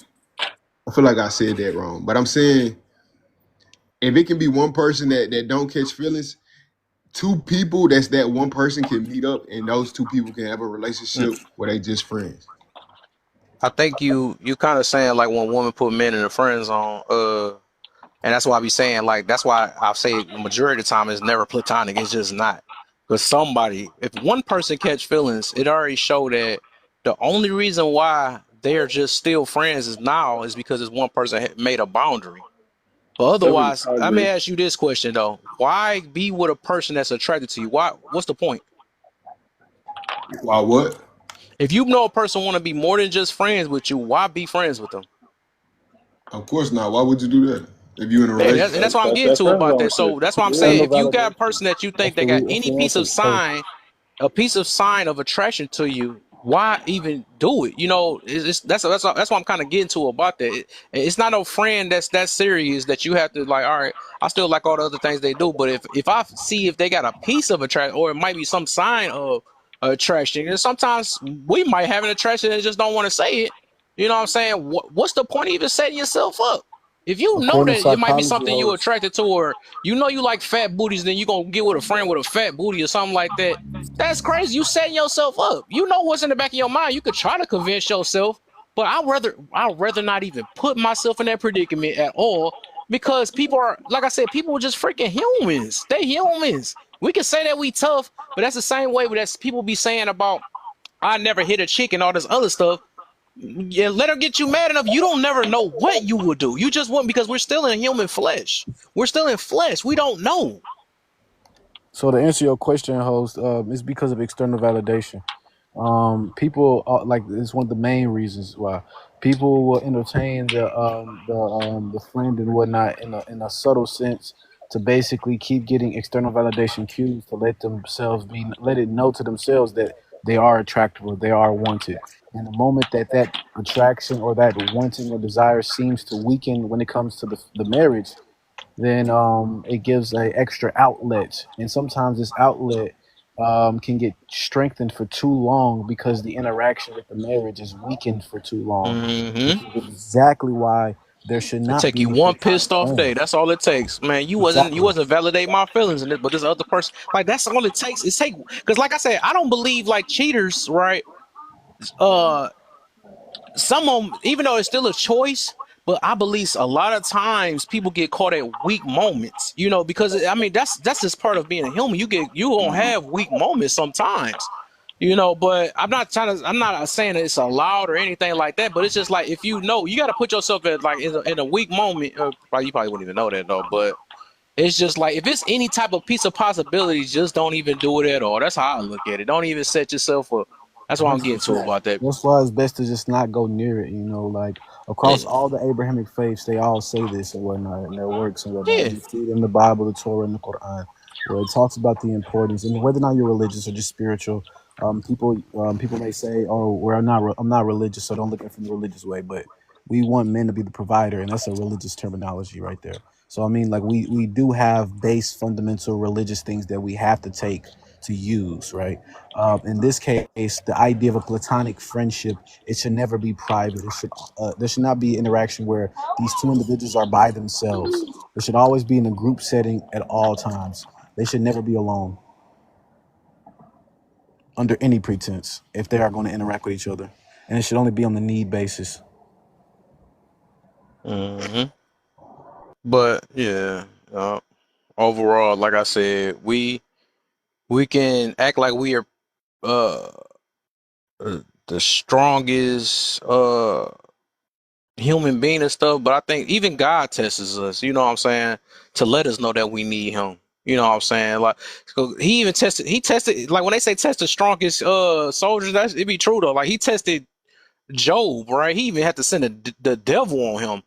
I feel like I said that wrong, but I'm saying if it can be one person that don't catch feelings, two people that's that one person can meet up and those two people can have a Mm. relationship where they just friends. I think you kind of saying like when women put men in the friend zone. And that's why I be saying like that's why I say the majority of the time it's never platonic. It's just not. Because somebody, if one person catch feelings, it already show that the only reason why they're just still friends is now is because this one person made a boundary. But Definitely, otherwise, I let me agree. ask you this question though: why be with a person that's attracted to you? Why? What's the point? Why what? If you know a person want to be more than just friends with you, why be friends with them? Of course not. Why would you do that if you're in a Yeah, and that's relationship? what I'm That's getting that to friend about zone that. shit. So that's what I'm There's saying. no Yeah. If you got a validation. person that you think That's they got that's any the piece answer. of sign, a piece of sign of attraction to you, why even do it? That's what I'm kind of getting to about that. It's not no friend that's that serious that you have to like. All right, I still like all the other things they do, but if I see if they got a piece of attraction or it might be some sign of attraction. And sometimes we might have an attraction and just don't want to say it. You know what I'm saying? What's the point of even setting yourself up? If you know According to that it might be psychology, something you're host. attracted to, or you know you like fat booties, then you gonna get with a friend with a fat booty or something like that. That's crazy. You setting yourself up. You know what's in the back of your mind. You could try to convince yourself, but I'd rather not even put myself in that predicament at all because people are, like I said, people are just freaking humans. They humans. We can say that we tough, but that's the same way that people be saying about I never hit a chick and all this other stuff. Yeah, let her get you mad enough. You don't never know what you would do. You just wouldn't because we're still in human flesh. We're still in flesh. We don't know. So to answer your question, host, it's because of external validation. People like it's one of the main reasons why people will entertain the friend and whatnot in a subtle sense to basically keep getting external validation cues to let it know to themselves that they are attractive or they are wanted. And the moment that attraction or that wanting or desire seems to weaken when it comes to the marriage, then it gives a extra outlet, and sometimes this outlet can get strengthened for too long because the interaction with the marriage is weakened for too long, which Mm-hmm. is exactly why there should It not take you be one any kind pissed of off day. bond. That's all it takes, man. You Exactly. wasn't validating my feelings in this, but this other person, like that's all it takes. It's take because, like I said, I don't believe like cheaters, right? Uh, some of them, even though it's still a choice, but I believe a lot of times people get caught at weak moments, because I mean that's just part of being a human. You gonna have weak moments sometimes, but I'm not saying that it's allowed or anything like that, but it's just like if you got to put yourself at like in a weak moment. You probably wouldn't even know that though, but it's just like if it's any type of piece of possibility, just don't even do it at all. That's how I look at it. Don't even set yourself up. That's what I'm getting to 100%. about that. That's why it's best to just not go near it. Like across Yeah, all the Abrahamic faiths, they all say this and whatnot, in their works and whatnot. yeah. You see it in the Bible, the Torah, and the Quran, where it talks about the importance and whether or not you're religious or just spiritual. People may say, "Oh, I'm not religious, so don't look at it from the religious way." But we want men to be the provider, and that's a religious terminology right there. So I mean, like we do have base fundamental religious things that we have to take to use, right? In this case, the idea of a platonic friendship, it should never be private. There should not be interaction where these two individuals are by themselves. There should always be in a group setting at all times. They should never be alone under any pretense if they are going to interact with each other, and it should only be on the need basis. Hmm. But yeah, overall, like I said, we can act like we are uh the strongest human being and stuff, but I think even God tests us, you know what I'm saying, to let us know that we need him. You know what I'm saying? Like so he tested like when they say test the strongest soldiers, that's it be true though. Like he tested Job, right? He even had to send the devil on him.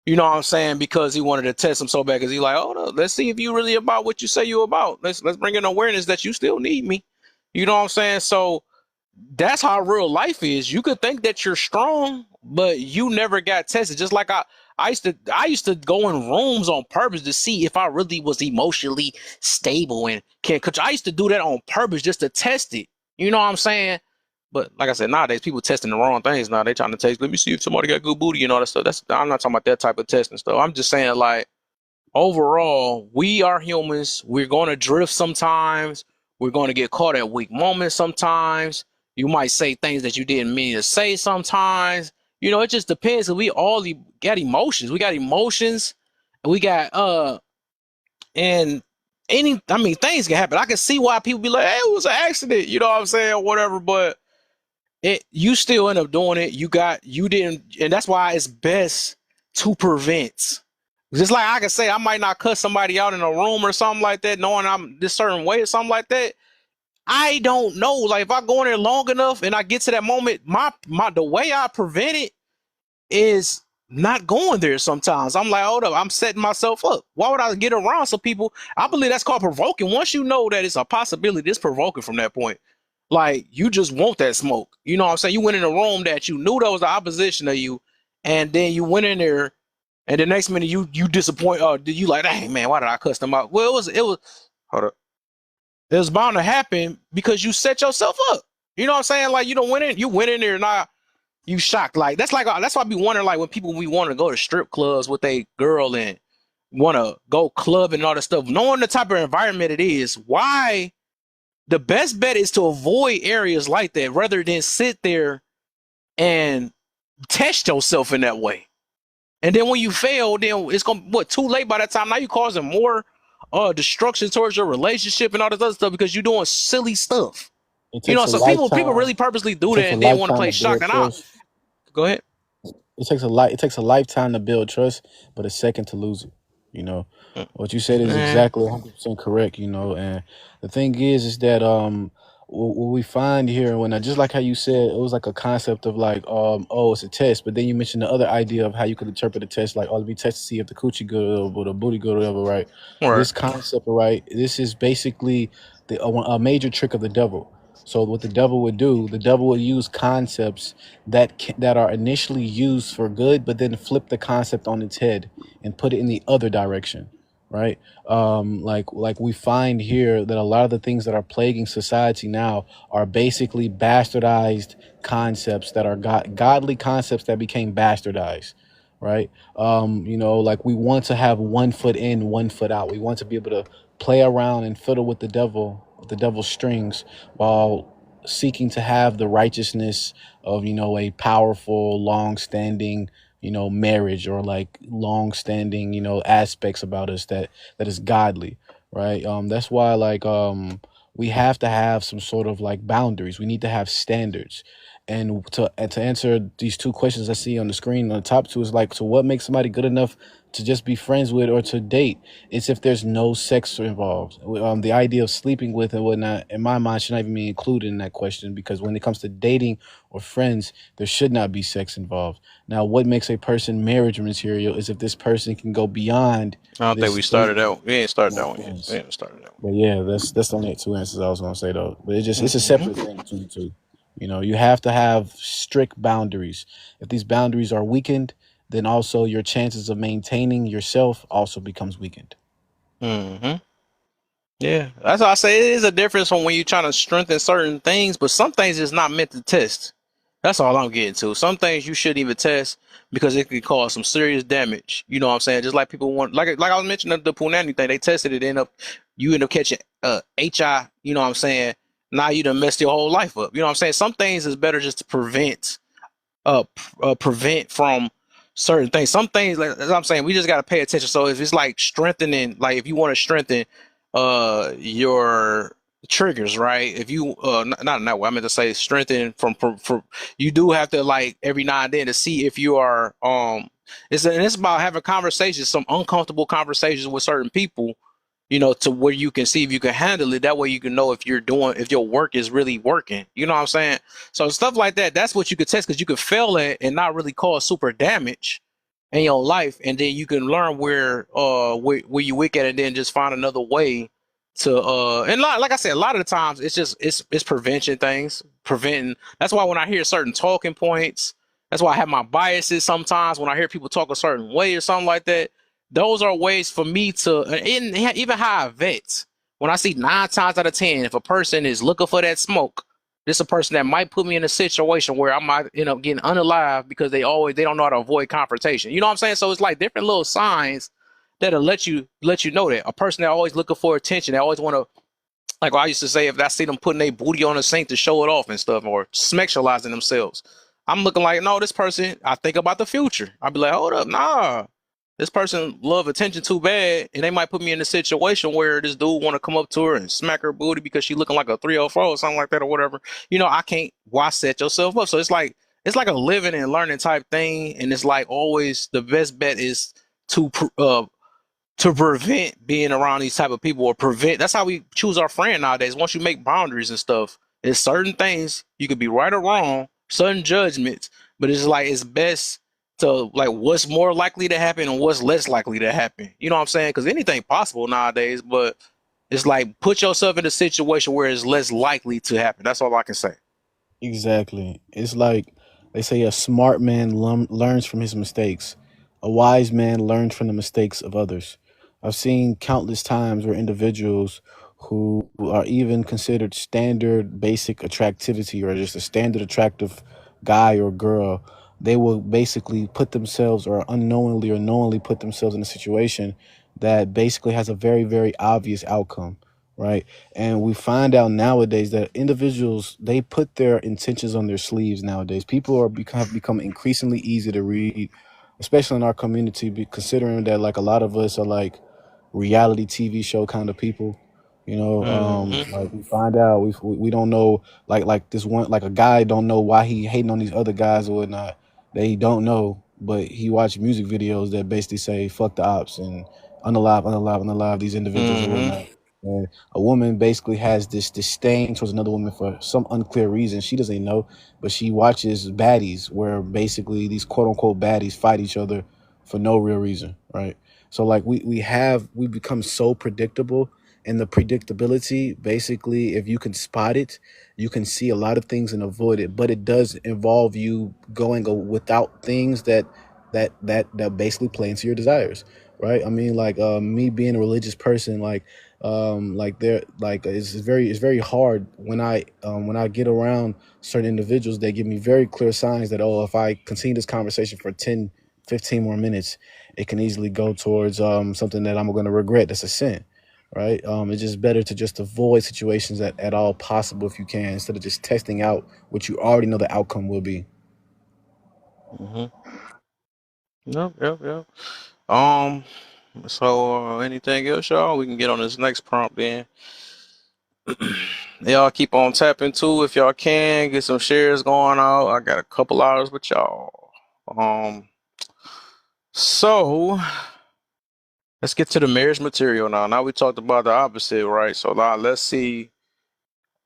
You know what I'm saying? Because he wanted to test him so bad. Because he like, oh, no, let's see if you really about what you say you about. Let's bring in awareness that you still need me. You know what I'm saying? So that's how real life is. You could think that you're strong, but you never got tested. Just like I used to go in rooms on purpose to see if I really was emotionally stable and can. Cause I used to do that on purpose just to test it. You know what I'm saying? But like I said, nowadays people testing the wrong things. Now they trying to test. Let me see if somebody got good booty and all that stuff. I'm not talking about that type of testing stuff. I'm just saying like overall, we are humans. We're going to drift sometimes. We're going to get caught at weak moments sometimes. You might say things that you didn't mean to say sometimes. It just depends. We all got emotions. We got emotions. We got and I mean things can happen. I can see why people be like, "Hey, it was an accident." You know what I'm saying? Or whatever, but you still end up doing it. You didn't, and that's why it's best to prevent. Just like I can say, I might not cut somebody out in a room or something like that, knowing I'm this certain way or something like that. I don't know. Like if I go in there long enough and I get to that moment, my the way I prevent it is not going there sometimes. I'm like, hold up, I'm setting myself up. Why would I get around some people? I believe that's called provoking. Once you know that it's a possibility, it's provoking from that point. Like you just want that smoke. You know what I'm saying? You went in a room that you knew that was the opposition of you, and then you went in there, and the next minute you disappoint. You like, hey man, why did I cuss them out? Well, it was. Hold up. It was bound to happen because you set yourself up. You know what I'm saying? Like you went in there now. You shocked. Like that's why I be wondering like when people we want to go to strip clubs with a girl and want to go club and all that stuff, knowing the type of environment it is, why the best bet is to avoid areas like that rather than sit there and test yourself in that way. And then when you fail, then it's gonna too late by that time. Now you causing more destruction towards your relationship and all this other stuff because you're doing silly stuff. It You takes know, a so people lifetime. really purposely It do that takes a and then want to lifetime play to shock. build And I trust. go ahead. It takes a lifetime to build trust, but a second to lose it. You know, what you said is Mm, exactly 100% correct. You know, and the thing is that what we find here when just like how you said, it was like a concept of like oh, it's a test, but then you mentioned the other idea of how you could interpret a test, like oh, let me test to see if the coochie good or the booty good or whatever, right? right. This concept, right? This is basically a major trick of the devil. So what the devil would do, the devil would use concepts that are initially used for good, but then flip the concept on its head and put it in the other direction, right? Like we find here that a lot of the things that are plaguing society now are basically bastardized concepts that are godly concepts that became bastardized, right? You know, like we want to have 1 foot in, 1 foot out. We want to be able to play around and fiddle with the devil's strings, while seeking to have the righteousness of, you know, a powerful, long-standing, you know, marriage, or like long-standing, you know, aspects about us that is godly, right? That's why like we have to have some sort of like boundaries. We need to have standards. And to answer these two questions I see on the screen on the top two is like, so what makes somebody good enough to just be friends with or to date? It's if there's no sex involved. The idea of sleeping with and whatnot, in my mind, should not even be included in that question, because when it comes to dating or friends, there should not be sex involved. Now, what makes a person marriage material is if this person can go beyond I don't think this we started dating that. We ain't started and that one yet. We friends. ain't started that But yeah, that's the only two answers I was gonna say though. But it's a one. separate thing between the two. You know, you have to have strict boundaries. If these boundaries are weakened, then also your chances of maintaining yourself also becomes weakened. Mm-hmm. Yeah, that's why I say it is a difference from when you're trying to strengthen certain things, but some things is not meant to test. That's all I'm getting to. Some things you shouldn't even test because it could cause some serious damage. You know what I'm saying? Just like people want, like I was mentioning the punani thing, they tested it, you end up catching HI. You know what I'm saying? Now you done messed your whole life up. You know what I'm saying? Some things is better just to prevent from certain things. Some things, like as I'm saying, we just got to pay attention. So if it's like strengthening, like if you want to strengthen your triggers, right? If you not in that way, I meant to say strengthen from you do have to like every now and then to see if you are it's about having conversations, some uncomfortable conversations with certain people, to where you can see if you can handle it. That way you can know if your work is really working. You know what I'm saying? So stuff like that, that's what you could test, because you could fail at and not really cause super damage in your life. And then you can learn where you weak at, and then just find another way to and like I said, a lot of the times it's prevention things. Preventing. That's why when I hear certain talking points, that's why I have my biases sometimes when I hear people talk a certain way or something like that. Those are ways for me to, and even how I vet. When I see 9 times out of 10, if a person is looking for that smoke, this is a person that might put me in a situation where I might end up getting unalive because they don't know how to avoid confrontation. You know what I'm saying? So it's like different little signs that'll let you know that a person that always looking for attention, they always want to, like I used to say, if I see them putting their booty on the sink to show it off and stuff, or sexualizing themselves, I'm looking like, no, this person, I think about the future. I'd be like, hold up, nah. This person love attention too bad, and they might put me in a situation where this dude want to come up to her and smack her booty because she looking like a 304 or something like that or whatever. I can't. Why set yourself up? So it's like a living and learning type thing, and it's like always the best bet is to prevent being around these type of people, or prevent. That's how we choose our friend nowadays. Once you make boundaries and stuff, there's certain things you could be right or wrong, certain judgments, but it's like it's best to like what's more likely to happen and what's less likely to happen. You know what I'm saying? Because anything possible nowadays, but it's like put yourself in a situation where it's less likely to happen. That's all I can say. Exactly. It's like they say a smart man learns from his mistakes. A wise man learns from the mistakes of others. I've seen countless times where individuals who are even considered standard basic attractivity or just a standard attractive guy or girl, they will basically put themselves or unknowingly or knowingly put themselves in a situation that basically has a very, very obvious outcome, right? And we find out nowadays that individuals, they put their intentions on their sleeves nowadays. People have become increasingly easy to read, especially in our community, considering that like a lot of us are like reality TV show kind of people. Mm-hmm. Like we find out we don't know like this one like a guy don't know why he hating on these other guys or whatnot. They don't know, but he watched music videos that basically say fuck the ops and unalive, unalive, unalive these individuals or Mm-hmm. whatnot. And a woman basically has this disdain towards another woman for some unclear reason. She doesn't know, but she watches baddies where basically these quote unquote baddies fight each other for no real reason, right? So like we become so predictable, and the predictability basically, if you can spot it, you can see a lot of things and avoid it. But it does involve you going without things that basically play into your desires, right? I mean, like me being a religious person, like there like it's very hard when I get around certain individuals. They give me very clear signs that, oh, if I continue this conversation for 10, 15 more minutes, it can easily go towards something that I'm going to regret. That's a sin, right? It's just better to just avoid situations at all possible if you can, instead of just testing out what you already know the outcome will be. Mm-hmm. Yep, yep, yep. Um, so anything else, y'all? We can get on this next prompt then. Y'all keep on tapping too if y'all can. Get some shares going out. I got a couple hours with y'all. Um, so let's get to the marriage material now. Now we talked about the opposite, right? So now let's see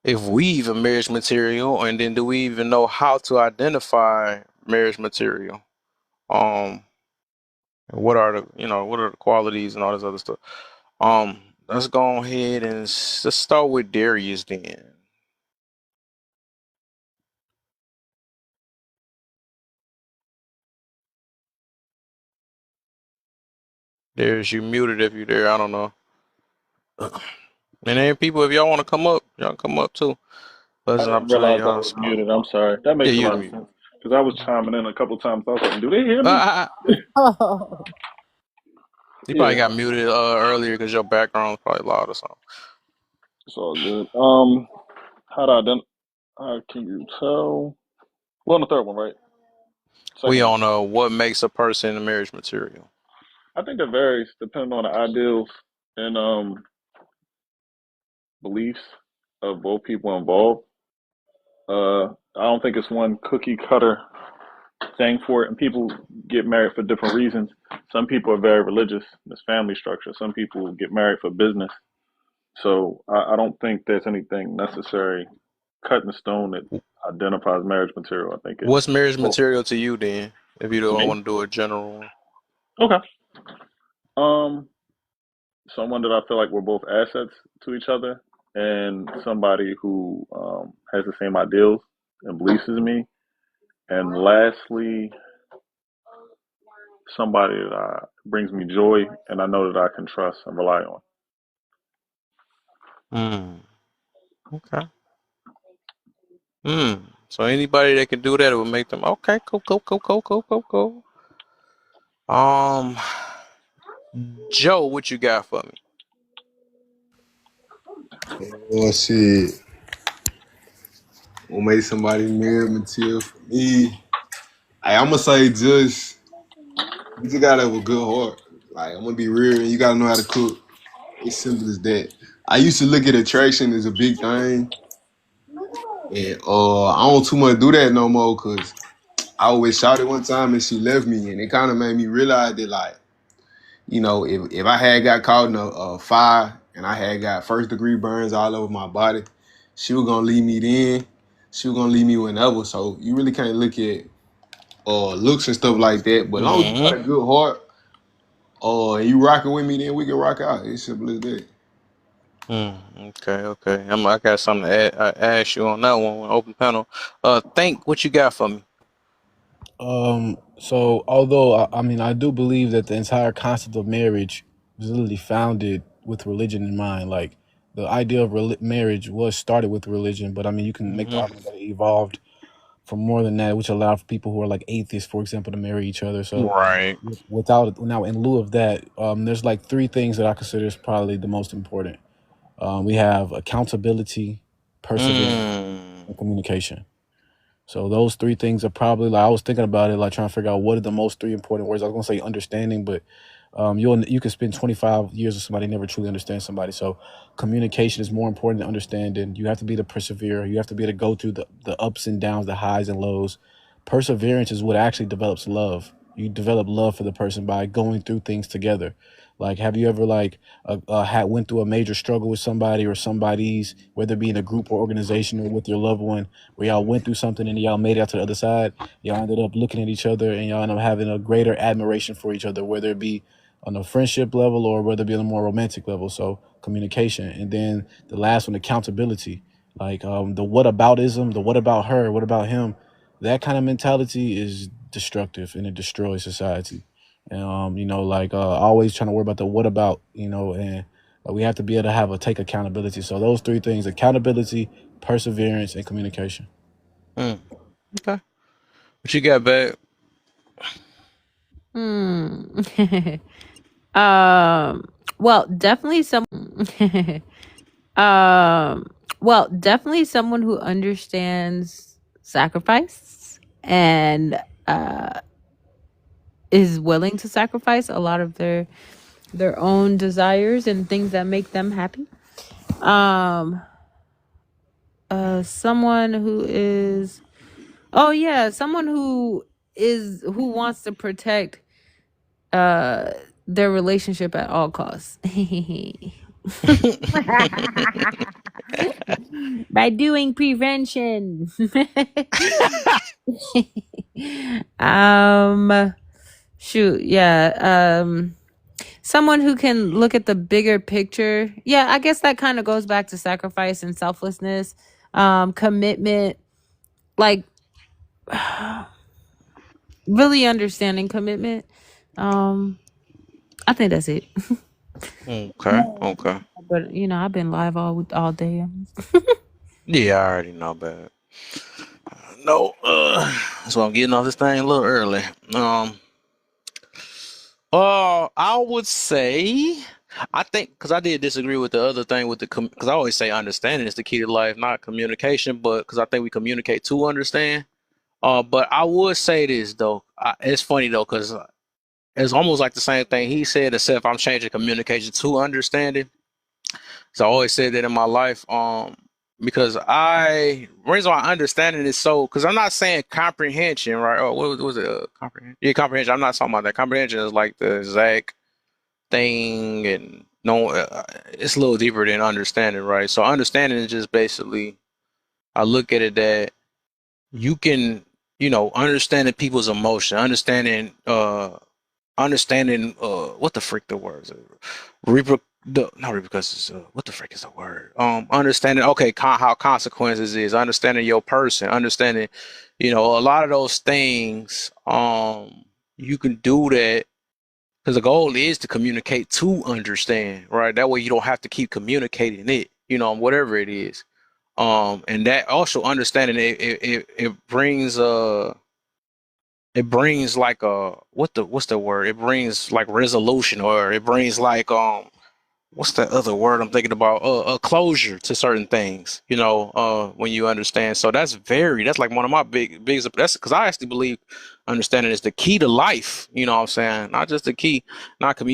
if we even marriage material, and then do we even know how to identify marriage material? Um, what are the qualities and all this other stuff? Let's go ahead and let's start with Darius then. Darius, you muted if you're there. I don't know. And then people, if y'all want to come up, y'all come up too. But I there's an didn't opportunity realize I y'all to was speak. muted. I'm sorry. That Yeah, makes a you lot was of muted. sense because I was chiming in a couple times. I was like, "Do they hear me?" Uh, you probably Yeah, got muted earlier because your background was probably loud or something. it's all good. How to identify? How can you tell? Well, on the third one, right? We Second one. on what makes a person a marriage material. I think it varies depending on the ideals and beliefs of both people involved. I don't think it's one cookie cutter thing for it, and people get married for different reasons. Some people are very religious, this family structure. Some people get married for business. So I don't think there's anything necessary cut in stone that identifies marriage material. I think it's What's marriage both. material to you then? If you To don't me, want to do a general one. okay. Um, Someone that I feel like we're both assets to each other, and somebody who has the same ideals and beliefs as me. And lastly, somebody that brings me joy, and I know that I can trust and rely on. Hmm. Okay. Hmm. So anybody that can do that, it would make them okay. Cool. Cool. Cool. Cool. Cool. Cool. Cool. Um, Joe, what you got for me? Oh shit. What made somebody married material for me? I'm gonna say just you just gotta have a good heart. Like I'm gonna be real, you gotta know how to cook. It's simple as that. I used to look at attraction as a big thing, and I don't too much do that no more because I always shot it one time and she left me, and it kind of made me realize that like if I had got caught in a fire and I had got first degree burns all over my body, she was gonna leave me then. She was gonna leave me whenever. So you really can't look at looks and stuff like that. But as long as you got Mm-hmm. a good heart, and you rocking with me, then we can rock out. It's simple as that. Okay. Okay. I got something to ask you on that one. Open panel. Think what you got for me. So although I mean I do believe that the entire concept of marriage was literally founded with religion in mind. Like the idea of marriage was started with religion, but I mean, you can make the Hmm. argument that it evolved for more than that, which allowed for people who are like atheists, for example, to marry each other. So Right. without now, in lieu of that, there's like three things that I consider is probably the most important. We have accountability, perseverance, Mm. and communication. So those three things are probably like I was thinking about it, like trying to figure out what are the most three important words. I was gonna say understanding, but you can spend 25 years with somebody and never truly understand somebody. So communication is more important than understanding. You have to be the persevere. You have to be able to go through the ups and downs, the highs and lows. Perseverance is what actually develops love. You develop love for the person by going through things together. Like, have you ever like had went through a major struggle with somebody or somebody's, whether it be in a group or organization or with your loved one, where y'all went through something and y'all made it out to the other side? Y'all ended up looking at each other and y'all end up having a greater admiration for each other, whether it be on a friendship level or whether it be on a more romantic level. So communication, and then the last one, accountability. Like the what aboutism, the what about her, what about him, that kind of mentality is destructive and it destroys society. And like always trying to worry about the what about, and we have to be able to take accountability. So those three things: accountability, perseverance, and communication. Mm. Okay. What you got, babe? Hmm. um. Well, definitely some. um. Well, definitely someone who understands sacrifice and is willing to sacrifice a lot of their own desires and things that make them happy. Um. Someone who is. Oh yeah, someone who wants to protect uh their relationship at all costs. By doing prevention. um shoot, yeah. Someone who can look at the bigger picture. Yeah, I guess that kind of goes back to sacrifice and selflessness, commitment, like really understanding commitment. Um I think that's it. Okay. Okay. But I've been live all day. Yeah, I already know, babe. No, so I'm getting off this thing a little early. Um, I would say, I think, because I did disagree with the other thing with because I always say understanding is the key to life, not communication, but because I think we communicate to understand. But I would say this though, it's funny though, because it's almost like the same thing he said, except I'm changing communication to understanding. So I always said that in my life, because reason why understanding is so, because I'm not saying comprehension, right? Oh, what was it? Comprehension? Yeah, comprehension. I'm not talking about that. Comprehension is like the exact thing, and no, it's a little deeper than understanding, right? So understanding is just basically, I look at it that you can, understanding people's emotion, understanding what the frick the words not repercussions, what the frick is the word, understanding, okay, how consequences is, understanding your person, understanding, a lot of those things, you can do that because the goal is to communicate to understand, right? That way you don't have to keep communicating it, whatever it is. And that also understanding it brings like what's the word? It brings like resolution, or it brings like what's that other word I'm thinking about? A closure to certain things, when you understand. So that's like one of my biggest, that's because I actually believe understanding is the key to life, you know what I'm saying? Not just the key, not how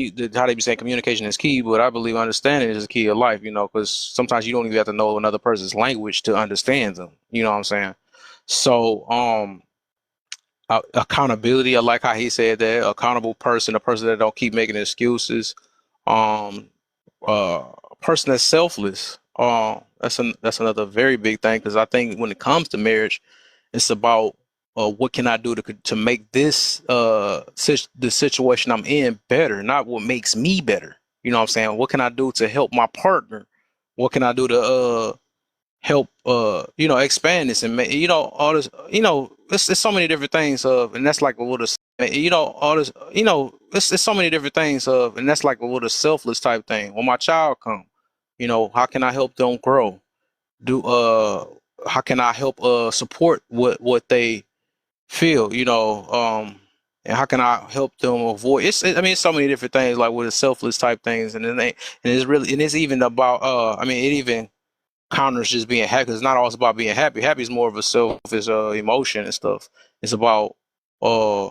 they be saying communication is key, but I believe understanding is the key of life, because sometimes you don't even have to know another person's language to understand them, you know what I'm saying? So, accountability. I like how he said that. Accountable person, a person that don't keep making excuses. Um, a person that's selfless. That's another very big thing, because I think when it comes to marriage, it's about what can I do to make this the situation I'm in better, not what makes me better. You know what I'm saying? What can I do to help my partner? What can I do to help expand this and make all this, it's so many different things of, and that's like a little, all this, it's so many different things of, and that's like a little selfless type thing when my child come, How can I help them grow? Do How can I help support what they feel, and how can I help them avoid I mean, it's so many different things, like with the selfless type things, and then it's even about I mean, it even counters just being happy, 'cause it's not always about being happy. Happy is more of a selfish emotion and stuff. It's about uh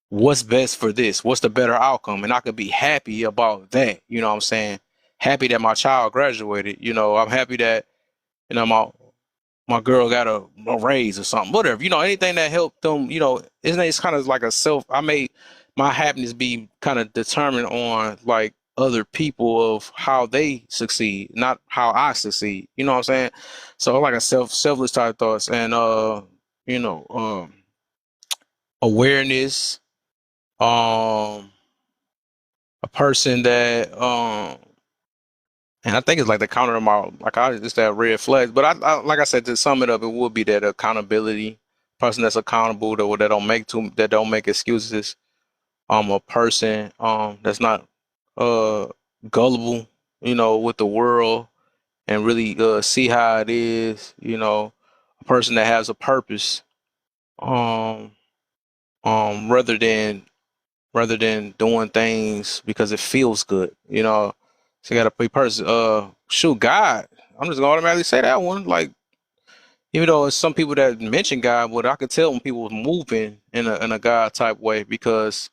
what's best for this, what's the better outcome, and I could be happy about that, you know what I'm saying? Happy that my child graduated, I'm happy that my girl got a raise or something, whatever, anything that helped them, it's kind of like I made my happiness be kind of determined on like other people of how they succeed, not how I succeed. You know what I'm saying? So like a selfless type thoughts and you know, um, awareness, um, a person that and I think it's like the counter of my like I just that red flag. But I like I said, to sum it up, it would be that accountability, person that's accountable, that don't make excuses. A person that's not uh gullible, with the world and really see how it is. A person that has a purpose. Um rather than doing things because it feels good. So you got to be person. Shoot, God. I'm just gonna automatically say that one. Like, even though it's some people that mention God, but I could tell when people was moving in a God type way, because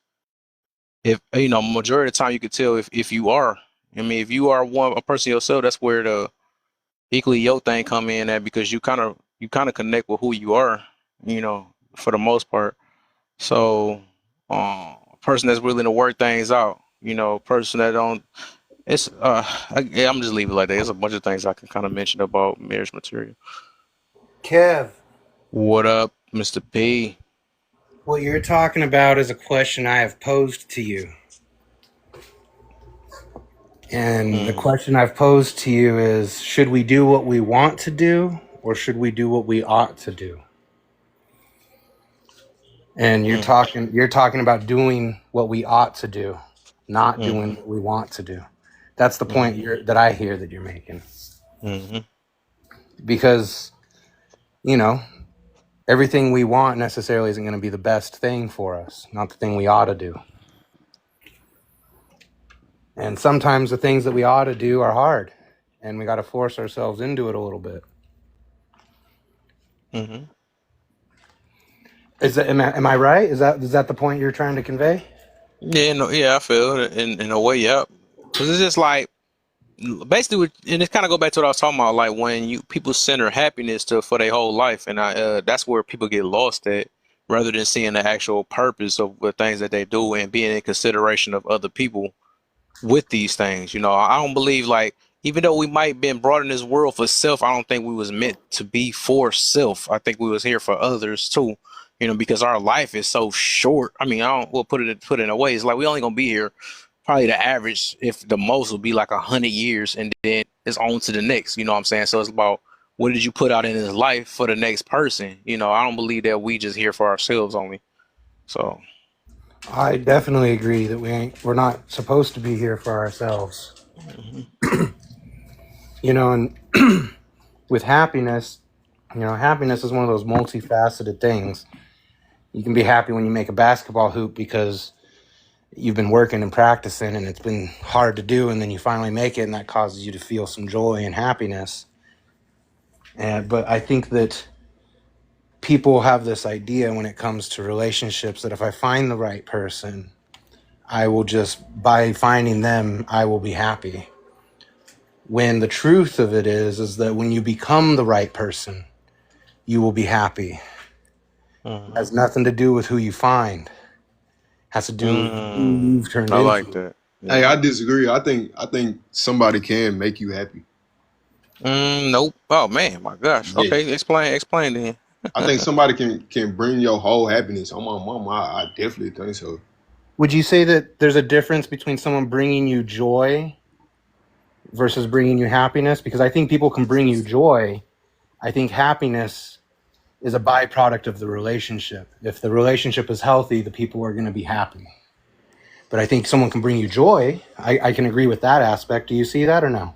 if majority of the time you could tell if you are. I mean, if you are a person yourself, that's where the equally your thing come in at, because you kind of connect with who you are. For the most part. So, a person that's willing to work things out. A person that don't. Yeah, I'm just leave it like that. There's a bunch of things I can kind of mention about marriage material. Kev, What up, Mr. P? what you're talking about is a question I have posed to you. And the Mm, question I've posed to you is, should we do what we want to do, or should we do what we ought to do? And you're mm, talking about doing what we ought to do, not doing mm, what we want to do. That's the point mm, that I hear that you're making. mm, Because, you know, everything we want necessarily isn't going to be the best thing for us, not the thing we ought to do. And sometimes the things that we ought to do are hard, and we got to force ourselves into it a little bit. mm. Am I right? Is that the point you're trying to convey? Yeah, no, yeah, I feel it in a way, yeah. Because it's just like basically, and it kind of go back to what I was talking about, like when people center happiness for their whole life, and that's where people get lost at, rather than seeing the actual purpose of the things that they do and being in consideration of other people with these things. I don't believe, like, even though we might have been brought in this world for self, I don't think we was meant to be for self. I think we was here for others too. Because our life is so short. I mean, I don't. We'll put it in a way. It's like we only gonna be here. Probably the average, if the most, will be like 100 years, and then it's on to the next. You know what I'm saying? So it's about what did you put out in this life for the next person. I don't believe that we just here for ourselves only. So. I definitely agree that we're not supposed to be here for ourselves. Mhm, And with happiness, happiness is one of those multifaceted things. You can be happy when you make a basketball hoop because you've been working and practicing and it's been hard to do, and then you finally make it, and that causes you to feel some joy and happiness. But I think that people have this idea when it comes to relationships that if I find the right person, I will just, by finding them, I will be happy. When the truth of it is that when you become the right person, you will be happy. It mhm. has nothing to do with who you find. It has to do with who you've turned I like into. that. Hey, Yeah. I disagree. I think somebody can make you happy. Nope. Oh man, my gosh. Yeah. Okay, explain then. I think somebody can bring your whole happiness. On my mama, I definitely think so. Would you say that there's a difference between someone bringing you joy versus bringing you happiness? Because I think people can bring you joy. I think happiness is a byproduct of the relationship. If the relationship is healthy, the people are going to be happy. But I think someone can bring you joy. I can agree with that aspect. Do you see that or no?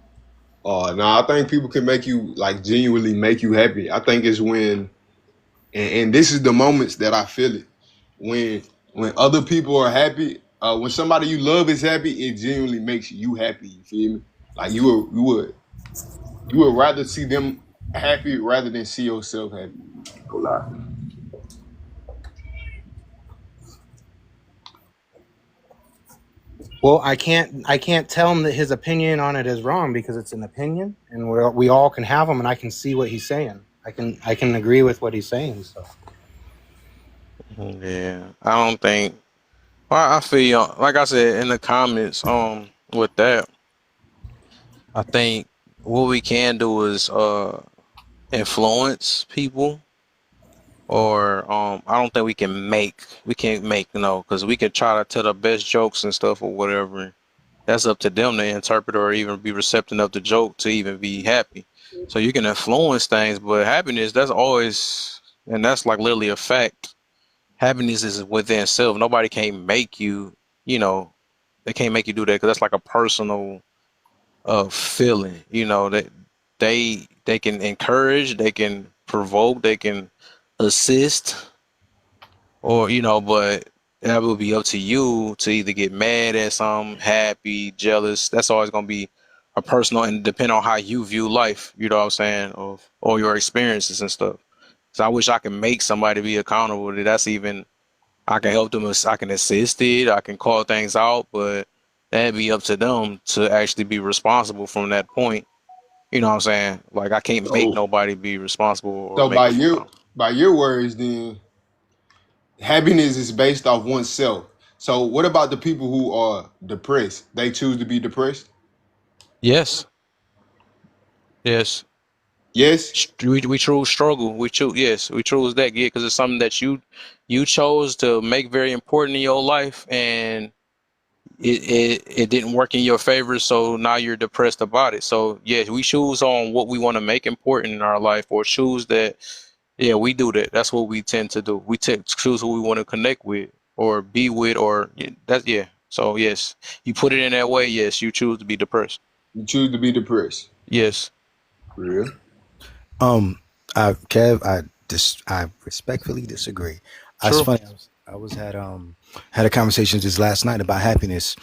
No, I think people can make you like genuinely make you happy. I think it's when, and this is the moments that I feel it when other people are happy. When somebody you love is happy, it genuinely makes you happy. You feel me? Like you would rather see them happy rather than see yourself happy. No lie. Well, I can't tell him that his opinion on it is wrong because it's an opinion, and we all can have them, and I can see what he's saying. I can agree with what he's saying. So Yeah, I don't think. Well, I feel you. Like I said in the comments, with that, I think what we can do is influence people, or I don't think we can't make because we can try to tell the best jokes and stuff or whatever. That's up to them to interpret or even be receptive of the joke to even be happy. So you can influence things, but happiness, that's always, and that's like literally a fact. Happiness is within self. Nobody can make you, you know, they can't make you do that because that's like a personal feeling. That they can encourage, they can provoke, they can assist, or but that will be up to you to either get mad at something, happy, jealous. That's always gonna be a personal and depend on how you view life. You know what I'm saying, of all your experiences and stuff. So I wish I could make somebody be accountable. That's even I can help them. I can assist it. I can call things out, but that'd be up to them to actually be responsible from that point. You know what I'm saying? Like I can't make So, nobody be responsible or so make by them your accountable. by your words, then happiness is based off oneself. So, what about the people who are depressed? They choose to be depressed. Yes, yes. Yes. We choose struggle. We choose yes. We choose that because it's something that you chose to make very important in your life, and it didn't work in your favor. So now you're depressed about it. So yes, we choose on what we want to make important in our life, or choose that. Yeah, we do that. That's what we tend to do. We choose who we want to connect with, or be with, or yeah, that's yeah. So yes, you put it in that way. Yes, you choose to be depressed. You choose to be depressed. Yes, For real? Um, Kev, I respectfully disagree. It's true. funny. I was had a conversation just last night about happiness.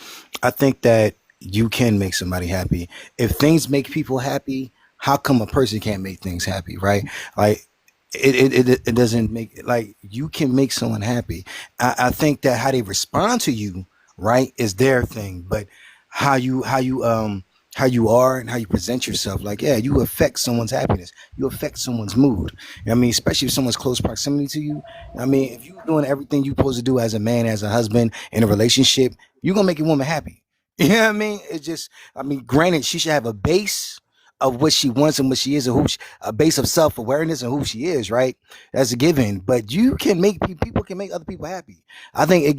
I think that you can make somebody happy if things make people happy. How come a person can't make things happy, right? Like it doesn't make like you can make someone happy. I think that how they respond to you, right, is their thing, but how you are and how you present yourself, like yeah, you affect someone's happiness, you affect someone's mood. I mean, especially if someone's close proximity to you. I mean, if you're doing everything you're supposed to do as a man, as a husband in a relationship, you're gonna make a woman happy. You know what I mean? It's just, I mean, granted, she should have a base of what she wants and what she is, and a base of self awareness and who she is, right? That's a given. But you can make people can make other people happy. I think it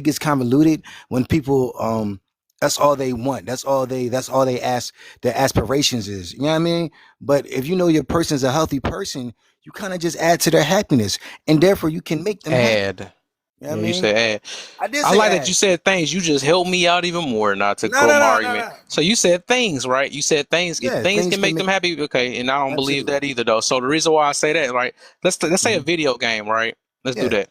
gets convoluted when people that's all they want. That's all they ask. Their aspirations is. You know what I mean? But if you know your person's a healthy person, you kind of just add to their happiness, and therefore you can make them happy. Add. You know what I Yeah, you mean? said add. I did I say like that you add. said things. You just helped me out even more not to No, grow no, my no, no, argument. no. So you said things, right? You said things. If Yeah, things things can can make them make happy, okay. And I don't believe absolutely. that either, though. So the reason why I say that, right? Let's say a Hmm. video game, right? Let's do Yeah. that.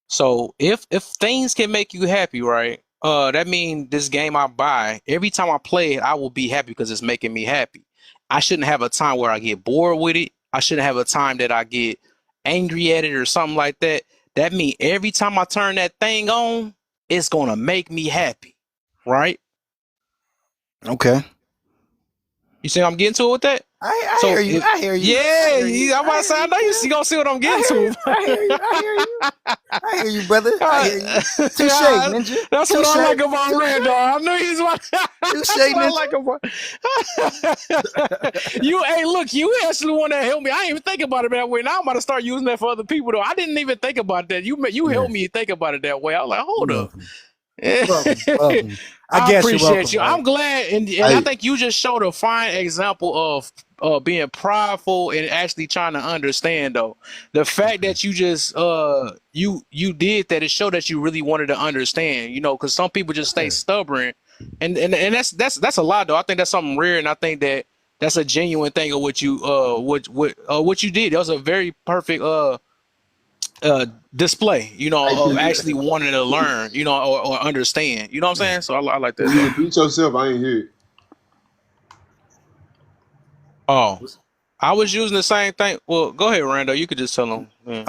So if things can make you happy, right? That means this game I buy every time I play it, I will be happy because it's making me happy. I shouldn't have a time where I get bored with it. I shouldn't have a time that I get angry at it or something like that. That means every time I turn that thing on, it's gonna make me happy, right? Okay. You see what I'm getting to with that? I hear So you. if I hear you. I yeah, hear you. I'm I about to hear say I you, know Kev. you gonna see what I'm I getting hear to. you. I hear you. I hear you. I hear you, brother. I hear you. Touche, Yeah, ninja. that's what Touche. I like about Touche. Randall. I knew he's what. Touche, That's what I ninja. like about. You, hey, look, you actually the one that helped me. I didn't even think about it that way. Now I'm about to start using that for other people, though. I didn't even think about that. You Yeah. helped me think about it that way. I was like, You're hold up. welcome. You're welcome. You're welcome. I I guess you're appreciate welcome, you. right? I'm glad, and I Hey, think you just showed a fine example of being prideful and actually trying to understand. Though the fact Okay. that you just you did that, it showed that you really wanted to understand. Because some people just stay Yeah. stubborn And that's a lot though. I think that's something rare, and I think that's a genuine thing of what you what you did. That was a very perfect uh display, Hey, of actually wanting to learn, or understand. You know what I'm Yeah. saying? So I like can that you though. repeat yourself? I ain't hear it. Oh, I was using the same thing. Well, go ahead, Randall. You could just tell them. Yeah.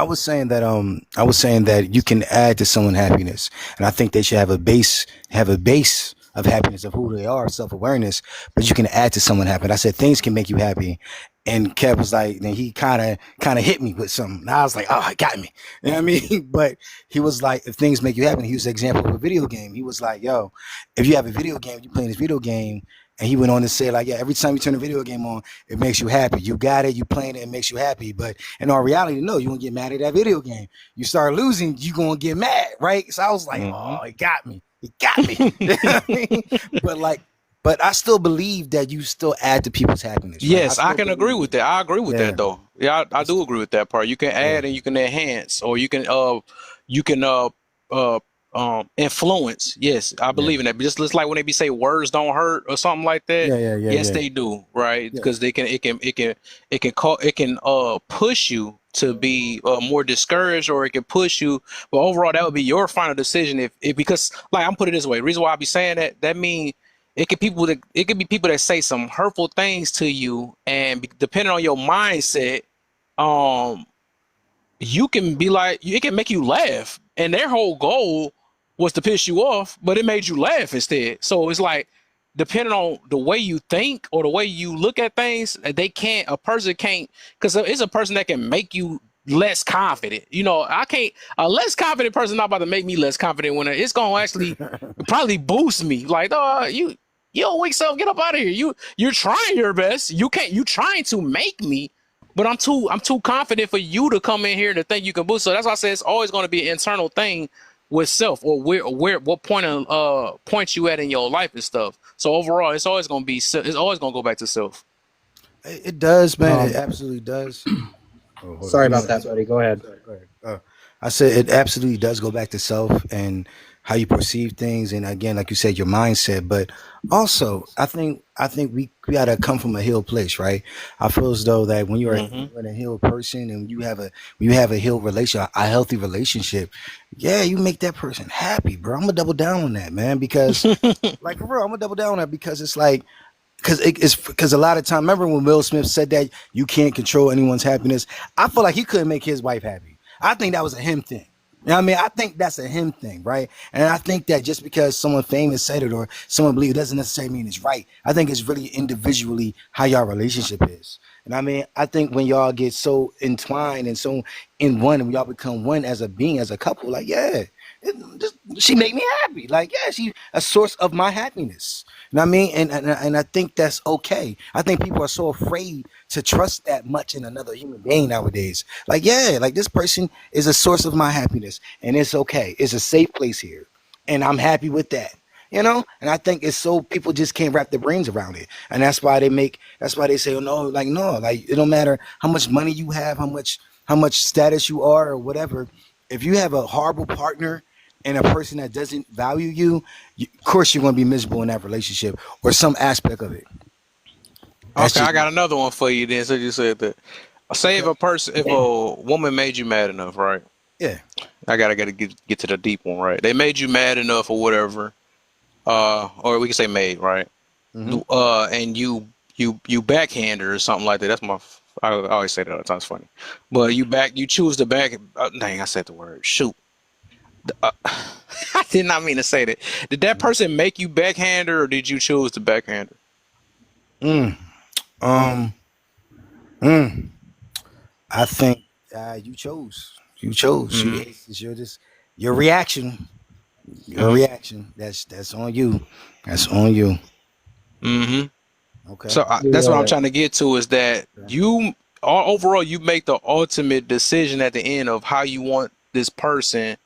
I was saying that you can add to someone happiness, and I think they should have a base of happiness of who they are, self awareness. But you can add to someone happy. I said things can make you happy, and Kev was like, then he kind of hit me with something. And I was like, oh, it got me. You know what I mean? But he was like, if things make you happy, he used the example of a video game. He was like, yo, if you have a video game, you playing this video game. And he went on to say, like, yeah, every time you turn a video game on, it makes you happy. You got it, you playing it, it makes you happy. But in our reality, no, you won't get mad at that video game. You start losing, you gonna get mad, right? So I was like, Hmm. oh, it got me. It got me. You know what I mean? But like, but I still believe that you still add to people's happiness, right? I Yes, I still can agree believe with that. that. I agree with Yeah. that though. Yeah, I do agree with that part. You can Yeah. add and you can enhance, or you can uh influence. Yes, I Yeah. believe in that. But just like when they be say words don't hurt or something like that. Yeah. Yeah. Yeah. Yes, Yeah. they do, right? Yeah. Because it can push you to be more discouraged, or it can push you. But overall, that would be your final decision if because like I'm put it this way. The reason why I be saying that mean it could be people that say some hurtful things to you, and depending on your mindset, um, you can be like it can make you laugh, and their whole goal was to piss you off, but it made you laugh instead. So it's like depending on the way you think or the way you look at things, a person can't, because it's a person that can make you less confident. I can't, a less confident person not about to make me less confident when it's gonna actually probably boost me. Like, oh, you don't weak self, get up out of here. You're trying your best. You trying to make me, but I'm too confident for you to come in here to think you can boost. So that's why I say it's always going to be an internal thing with self, or what point you at in your life and stuff. So overall, it's always going to be it's always going to go back to self. It does, man. It Um, absolutely does. Oh, hold on. sorry Go about ahead. that, buddy. Go ahead. Go ahead. I said it absolutely does go back to self and how you perceive things, and again, like you said, your mindset. But also, I think we gotta come from a healed place, right? I feel as though that Hmm. when you're a healed person and you have a healed relation, a healthy relationship, yeah, you make that person happy, bro. I'm gonna double down on that, man, because like for real, I'm gonna double down on that because it's like it's because a lot of time, remember when Will Smith said that you can't control anyone's happiness? I feel like he couldn't make his wife happy. I think that was a him thing. You know what I mean? I think that's a him thing, right? And I think that just because someone famous said it or someone believes it doesn't necessarily mean it's right. I think it's really individually how y'all relationship is. And I mean, I think when y'all get so entwined and so in one, and y'all become one as a being, as a couple, like, yeah, she made me happy. Like, yeah, she a source of my happiness. You know what I mean? And I think that's okay. I think people are so afraid to trust that much in another human being nowadays. Like, yeah, like this person is a source of my happiness, and it's okay. It's a safe place here, and I'm happy with that. And I think it's so people just can't wrap their brains around it, and that's why they say, oh no, like no, like it don't matter how much money you have, how much status you are, or whatever. If you have a horrible partner and a person that doesn't value you, of course you're going to be miserable in that relationship or some aspect of it. That's Okay, I just got another one for you then. So you said that. Say okay. if a woman made you mad enough, right? Yeah. I gotta get to the deep one, right? They made you mad enough or whatever, or we can say made, right? Hmm. And you backhand her or something like that. I always say that all the time. It's funny, but you choose the back. Dang, I said the word. Shoot, I did not mean to say that. Did that person make you backhand her, or did you choose the backhand Mm. Um. Mm. I think you chose. You chose. her? It's your just your reaction. Your Hmm. reaction. That's on you. That's on you. Hmm. Okay. So that's what I'm trying to get to is that Okay. overall you make the ultimate decision at the end of how you want this person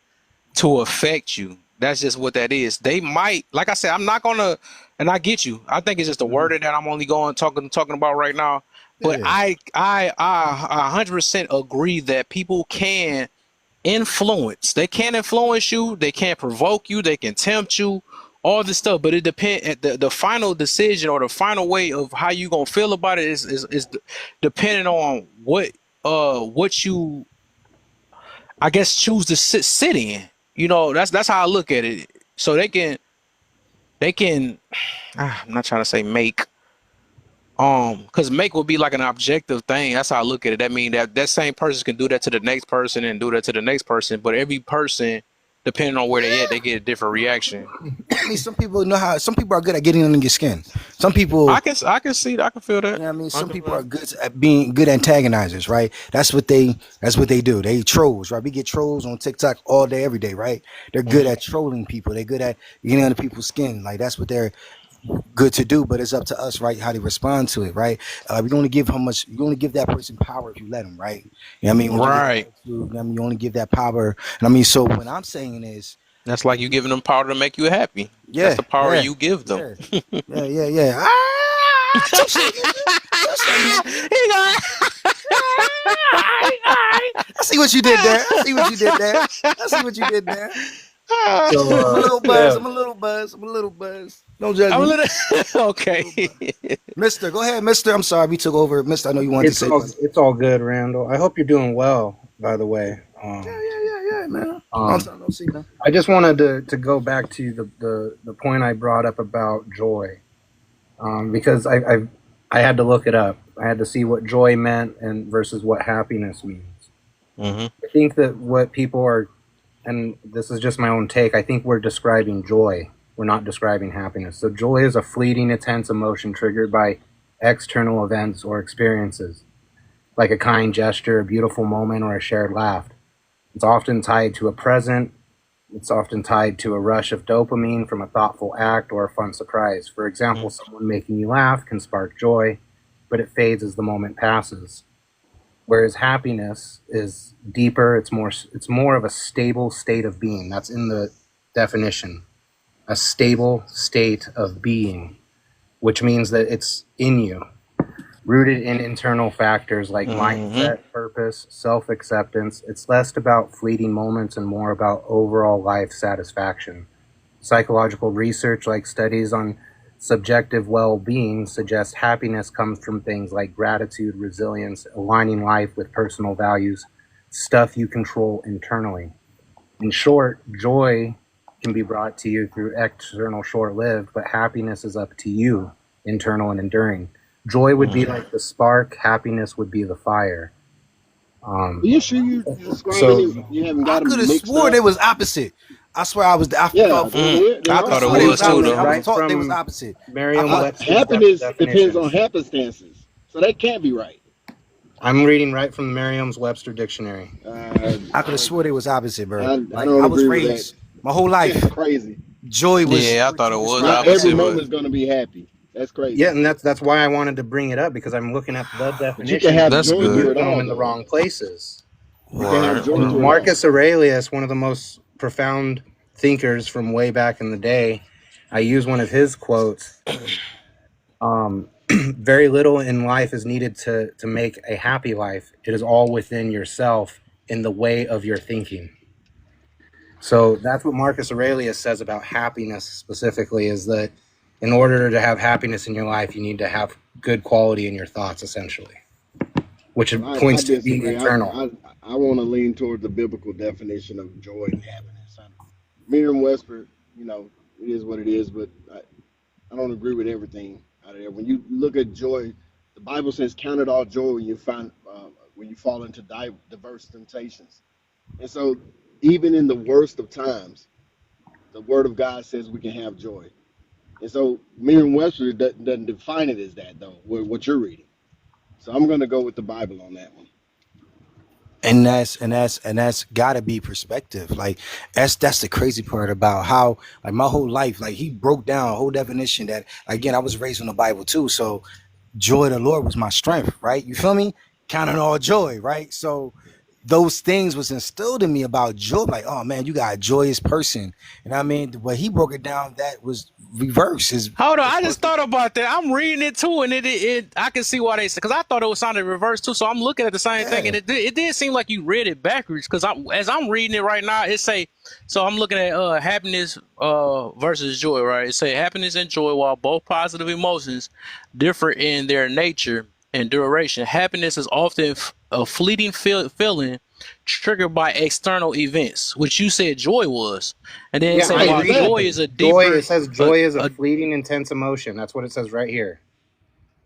to affect you. That's just what that is. They might, like I said, I'm not gonna, and I get you. I think it's just the Hmm. wording that I'm only talking about right now. But Yeah. I 100% agree that people can influence. They can influence you. They can provoke you. They can tempt you, all this stuff, but it depend at the final decision or the final way of how you gonna feel about it is depending on what you I guess choose to sit in. You know, that's how I look at it. So they can I'm not trying to say make because make would be like an objective thing. That's how I look at it. That mean that same person can do that to the next person and do that to the next person, but every person, depending on where they at, they get a different reaction. I mean, some people know how. Some people are good at getting under your skin. Some people, I can see that. I can feel you that. know what I mean, I some can people feel are good at being good antagonizers, right? That's what they do. They trolls, right? We get trolls on TikTok all day, every day, right? They're good that. at trolling people. They're good at getting under people's skin. Like that's what they're good to do. But it's up to us, right? How they respond to it, right? We only give how much you only give that person power if you let them, right? You know what I mean? When you get Right. attitude, you know what I mean, you only give that power. And I mean, so what I'm saying is, That's like you giving them power to make you happy. That's yeah, the power yeah, you give them. yeah, yeah. Ah, touche, nigga. Touche, nigga. He got- I see what you did there. I see what you did there. I see what you did there. So I'm a little buzz. yeah, I'm a little buzz. I'm a little buzz. Don't judge I'm a me. little I'm a okay. little buzz. Mister, go ahead, Mister. I'm sorry we took over. Mister, I know you wanted to say something. it's all good, Randall. I hope you're doing well, by the way. Yeah, man. Long Um, time no see, man. I just wanted to go back to the point I brought up about joy, because I had to look it up. I had to see what joy meant and versus what happiness means. Hmm. I think that what people are, and this is just my own take, I think we're describing joy. We're not describing happiness. So joy is a fleeting, intense emotion triggered by external events or experiences, like a kind gesture, a beautiful moment, or a shared laugh. It's often tied to a present. It's often tied to a rush of dopamine from a thoughtful act or a fun surprise. For example, someone making you laugh can spark joy, but it fades as the moment passes. Whereas happiness is deeper, it's more of a stable state of being. That's in the definition. A stable state of being, which means that it's in you, rooted in internal factors like Hmm. mindset, purpose, self acceptance. It's less about fleeting moments and more about overall life satisfaction. Psychological research, like studies on subjective well being, suggests happiness comes from things like gratitude, resilience, aligning life with personal values, stuff you control internally. In short, joy can be brought to you through external short lived, but happiness is up to you, internal and enduring. Joy would be like the spark, happiness would be the fire. Are Um, you sure you describing so, it? You haven't I got could them have mixed swore up. they was opposite. I swear I was. I Yeah, felt. they I I could are have thought it swore they I'm, was was I'm too, opposite. reading I though. was right taught they was from opposite. Merriam Webster's Happiness depends on definitions. happenstances, so that can't be right. I'm reading right from the Merriam's Webster dictionary. Uh, I could have swore they was opposite, bro. I Like don't I was agree with that. raised my whole life. That's crazy. Joy was Yeah, I what thought you it was Not described. every opposite, moment but is going to be happy. That's Yeah, crazy. and that's why I wanted to bring it up because I'm looking at the But you can definitions have and that's we're joy good. through it using them all, in the though. wrong places. You can have Right. joy And through it all. Marcus Aurelius, one of the most profound thinkers from way back in the day, I use one of his quotes. Very little in life is needed to make a happy life. It is all within yourself in the way of your thinking. So that's what Marcus Aurelius says about happiness specifically is that in order to have happiness in your life, you need to have good quality in your thoughts, essentially, which Well, I points to being disagree. internal. I want to lean toward the biblical definition of joy and happiness. Merriam-Webster, it is what it is, but I don't agree with everything out of there. When you look at joy, the Bible says, "Count it all joy when you fall into diverse temptations." And so, even in the worst of times, the Word of God says we can have joy. And so, Merriam-Webster doesn't define it as that, though. What you're reading. So I'm going to go with the Bible on that one. And that's gotta be perspective. Like that's the crazy part about how like my whole life, like he broke down a whole definition that again I was raised in the Bible too. So joy of the Lord was my strength, right? You feel me? Counting all joy, right? So those things was instilled in me about joy. Like, oh man, you got a joyous person. And I mean, when he broke it down, that was reverse. Is Hold on, it's I supposed just to be thought about that. I'm reading it too, and it I can see why they said, because I thought it was sounded reverse too. So I'm looking at the same thing, yeah. and it did seem like you read it backwards. Because as I'm reading it right now, it say, so I'm looking at happiness versus joy, right? It say happiness and joy, while both positive emotions differ in their nature and duration. Happiness is often a fleeting feeling triggered by external events, which you said joy was, and then it Yeah, say I while agree. joy Exactly. is a Joy, it deeper says a, joy is a a fleeting, intense emotion. That's what it says right here.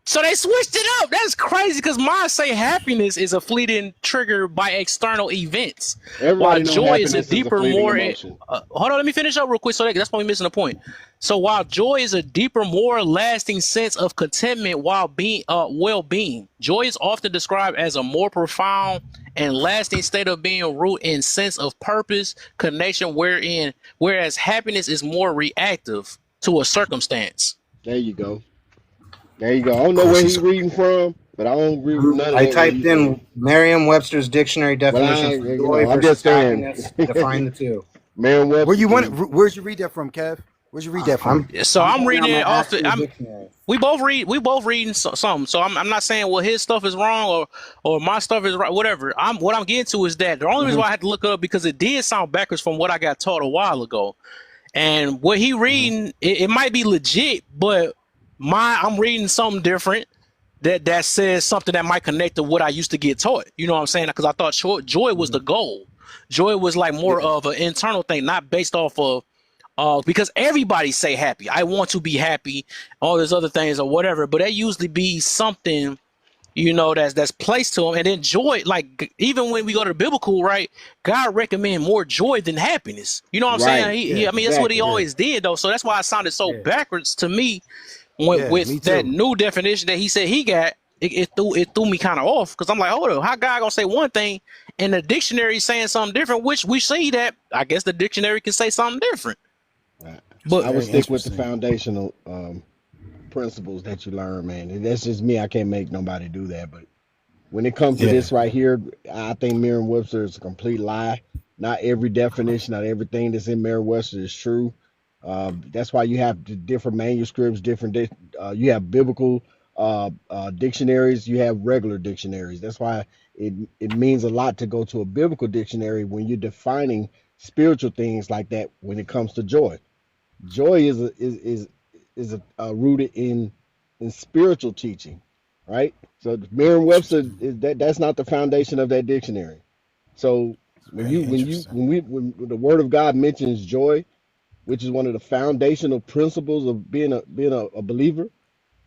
So they switched it up. That's crazy because mine say happiness is a fleeting trigger by external events, while Everybody know joy is a happiness is a deeper, fleeting more. emotion. Hold on, let me finish up real quick. So that's why we're missing the point. So while joy is a deeper, more lasting sense of contentment while being well-being, joy is often described as a more profound and lasting state of being rooted in sense of purpose, connection, whereas happiness is more reactive to a circumstance. There you go. There you go. I don't know where question. he So, reading from, but I don't agree with none of I that what typed he's saying. in Merriam-Webster's dictionary But definition I, for you joy know, I'm versus just saying. happiness. Define the two. Merriam where Webster you want? can. Where'd you read that from, Kev? Where'd you read that from? So I'm I'm going reading on my it off the. actual dictionary. We both reading something. So I'm not saying well his stuff is wrong or my stuff is right. Whatever. What I'm getting to is that the only reason Hmm. why I had to look it up because it did sound backwards from what I got taught a while ago. And what he Hmm. reading, it might be legit, but I'm reading something different that says something that might connect to what I used to get taught. You know what I'm saying? Because I thought joy was Hmm. the goal. Joy was like more Yeah. of an internal thing, not based off of because everybody say happy. I want to be happy, all these other things or whatever, but that usually be something, that's placed to them. And then joy, like even when we go to the biblical, right? God recommend more joy than happiness. You know what I'm saying? Right. I Yeah. mean, that's what he Exactly. Yeah. always did though. So that's why it sounded so Yeah. backwards to me Yeah. with Me that too. new definition that he said he got. It threw me kind of off because I'm like, hold on, how God gonna say one thing and the dictionary saying something different? Which we see that I guess the dictionary can say something different. Right. It's But I would very stick with the interesting. foundational principles that you learn, man. And that's just me. I can't make nobody do that. But when it comes to Yeah. this right here, I think Merriam-Webster is a complete lie. Not every definition, not everything that's in Merriam-Webster is true. That's why you have the different manuscripts, you have biblical dictionaries, you have regular dictionaries. That's why it means a lot to go to a biblical dictionary when you're defining spiritual things like that. When it comes to joy, joy is rooted in spiritual teaching, right? So Merriam-Webster is that's not the foundation of that dictionary. So It's very interesting. when the Word of God mentions joy, which is one of the foundational principles of being a believer,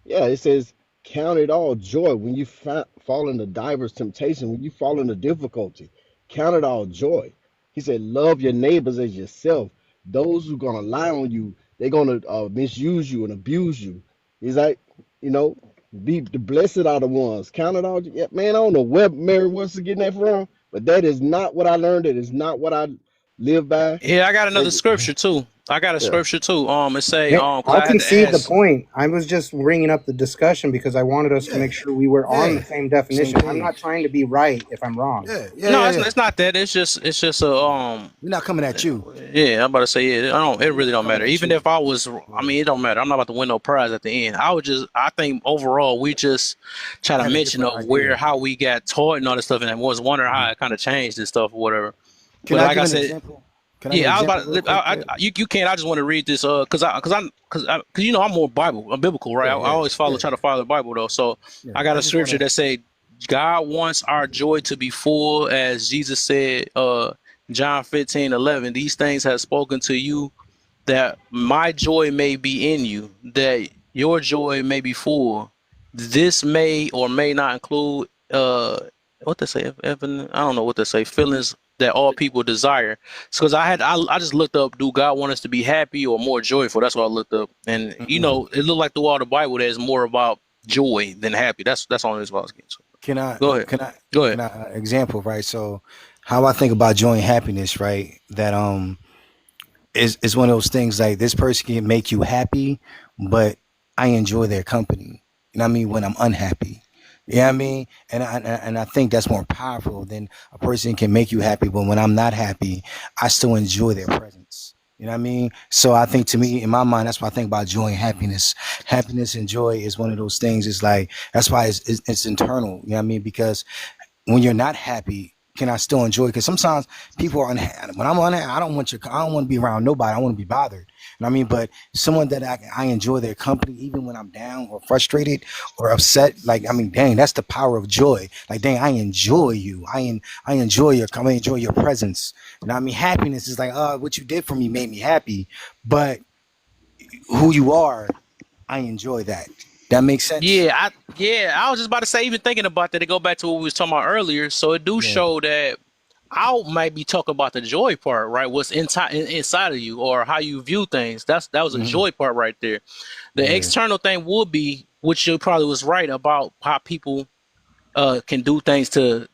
yeah, it says, count it all joy when you fall into diverse temptation, when you fall into difficulty. Count it all joy. He said, love your neighbors as yourself. Those who going to lie on you, they're going to misuse you and abuse you. He's like, you know, be the blessed are the ones. Count it all. Yeah, man, I don't know where Mary wants to get that from, but that is not what I learned. It is not what I live by. yeah, I got another That, scripture too. I got a yeah, scripture too. It say Hey, because I'll I had to concede the ask. point. I was just bringing up the discussion because I wanted us to Yeah. make sure we were on the Yeah. same Same definition. I'm not page. trying to be right if I'm wrong. Yeah. Yeah. No, Yeah. it's Yeah. not that. It's just a We're not coming at you. Yeah, I'm about to say yeah. I don't. It We're really not don't coming matter. at Even you. if I was, I Yeah. mean, it don't matter. I'm not about to win no prize at the end. I think overall we just try I to had a mention different of where idea. how we got taught and all this stuff, and I was wondering how Mhm. it kind of changed and stuff or whatever. Can But I like give I an said, example? Can I give an yeah, I was example about real to. quick, Kev? You can. I just want to read this because I'm more biblical, right? Yeah. I Yeah. always Yeah. try to follow the Bible though. So Yeah. I got I a just want scripture to. that say God wants our joy to be full, as Jesus said, John 15:11. These things have spoken to you that my joy may be in you, that your joy may be full. This may or may not include what they say, Evan. I don't know what they say. Feelings that all people desire. Because I just looked up, do God want us to be happy or more joyful? That's what I looked up, and Mm-mm. it looked like through all the Bible there's more about joy than happy. That's all this was getting to. Can I? Go ahead, Can I? go Can ahead. I? Example, right? So, how I think about joy and happiness, right? That is one of those things like this person can make you happy, but I enjoy their company. You know what I mean? When I'm unhappy. You know what I mean? And I think that's more powerful than a person can make you happy, but when I'm not happy, I still enjoy their presence. You know what I mean? So I think to me, in my mind, that's why I think about joy and happiness. Happiness and joy is one of those things. It's like that's why it's internal. You know what I mean? Because when you're not happy, can I still enjoy? Because sometimes people are unhappy. When I'm unhappy, I don't want to be around nobody. I want to be bothered. You know what I mean? But someone that I enjoy their company, even when I'm down or frustrated or upset. Like I mean, dang, that's the power of joy. Like dang, I enjoy you. I enjoy your I enjoy your presence. You know what I mean? Happiness is like, what you did for me made me happy. But who you are, I enjoy that. That makes sense. I was just about to say, even thinking about that, to go back to what we was talking about earlier. So it do Yeah. show that I might be talking about the joy part, right? What's inside of you, or how you view things. That was a Hmm. joy part right there. The Yeah. external thing would be, which you probably was right about, how people can do things to,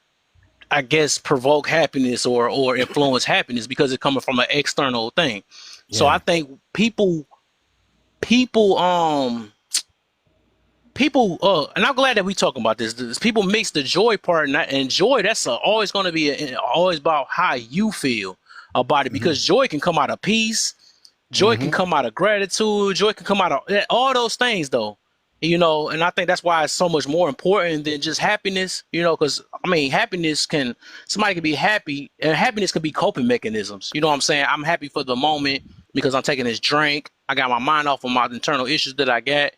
I guess, provoke happiness or influence happiness because it's coming from an external thing. So I Yeah. think people people and I'm glad that we talking about this. People mix the joy part, and joy, that's always going to be always about how you feel about it, Hmm. because joy can come out of peace. Joy can Hmm. come out of gratitude. Joy can come out of all those things, though. And I think that's why it's so much more important than just happiness. Because I mean, somebody can be happy, and happiness can be coping mechanisms. You know what I'm saying? I'm happy for the moment because I'm taking this drink. I got my mind off of my internal issues that I got.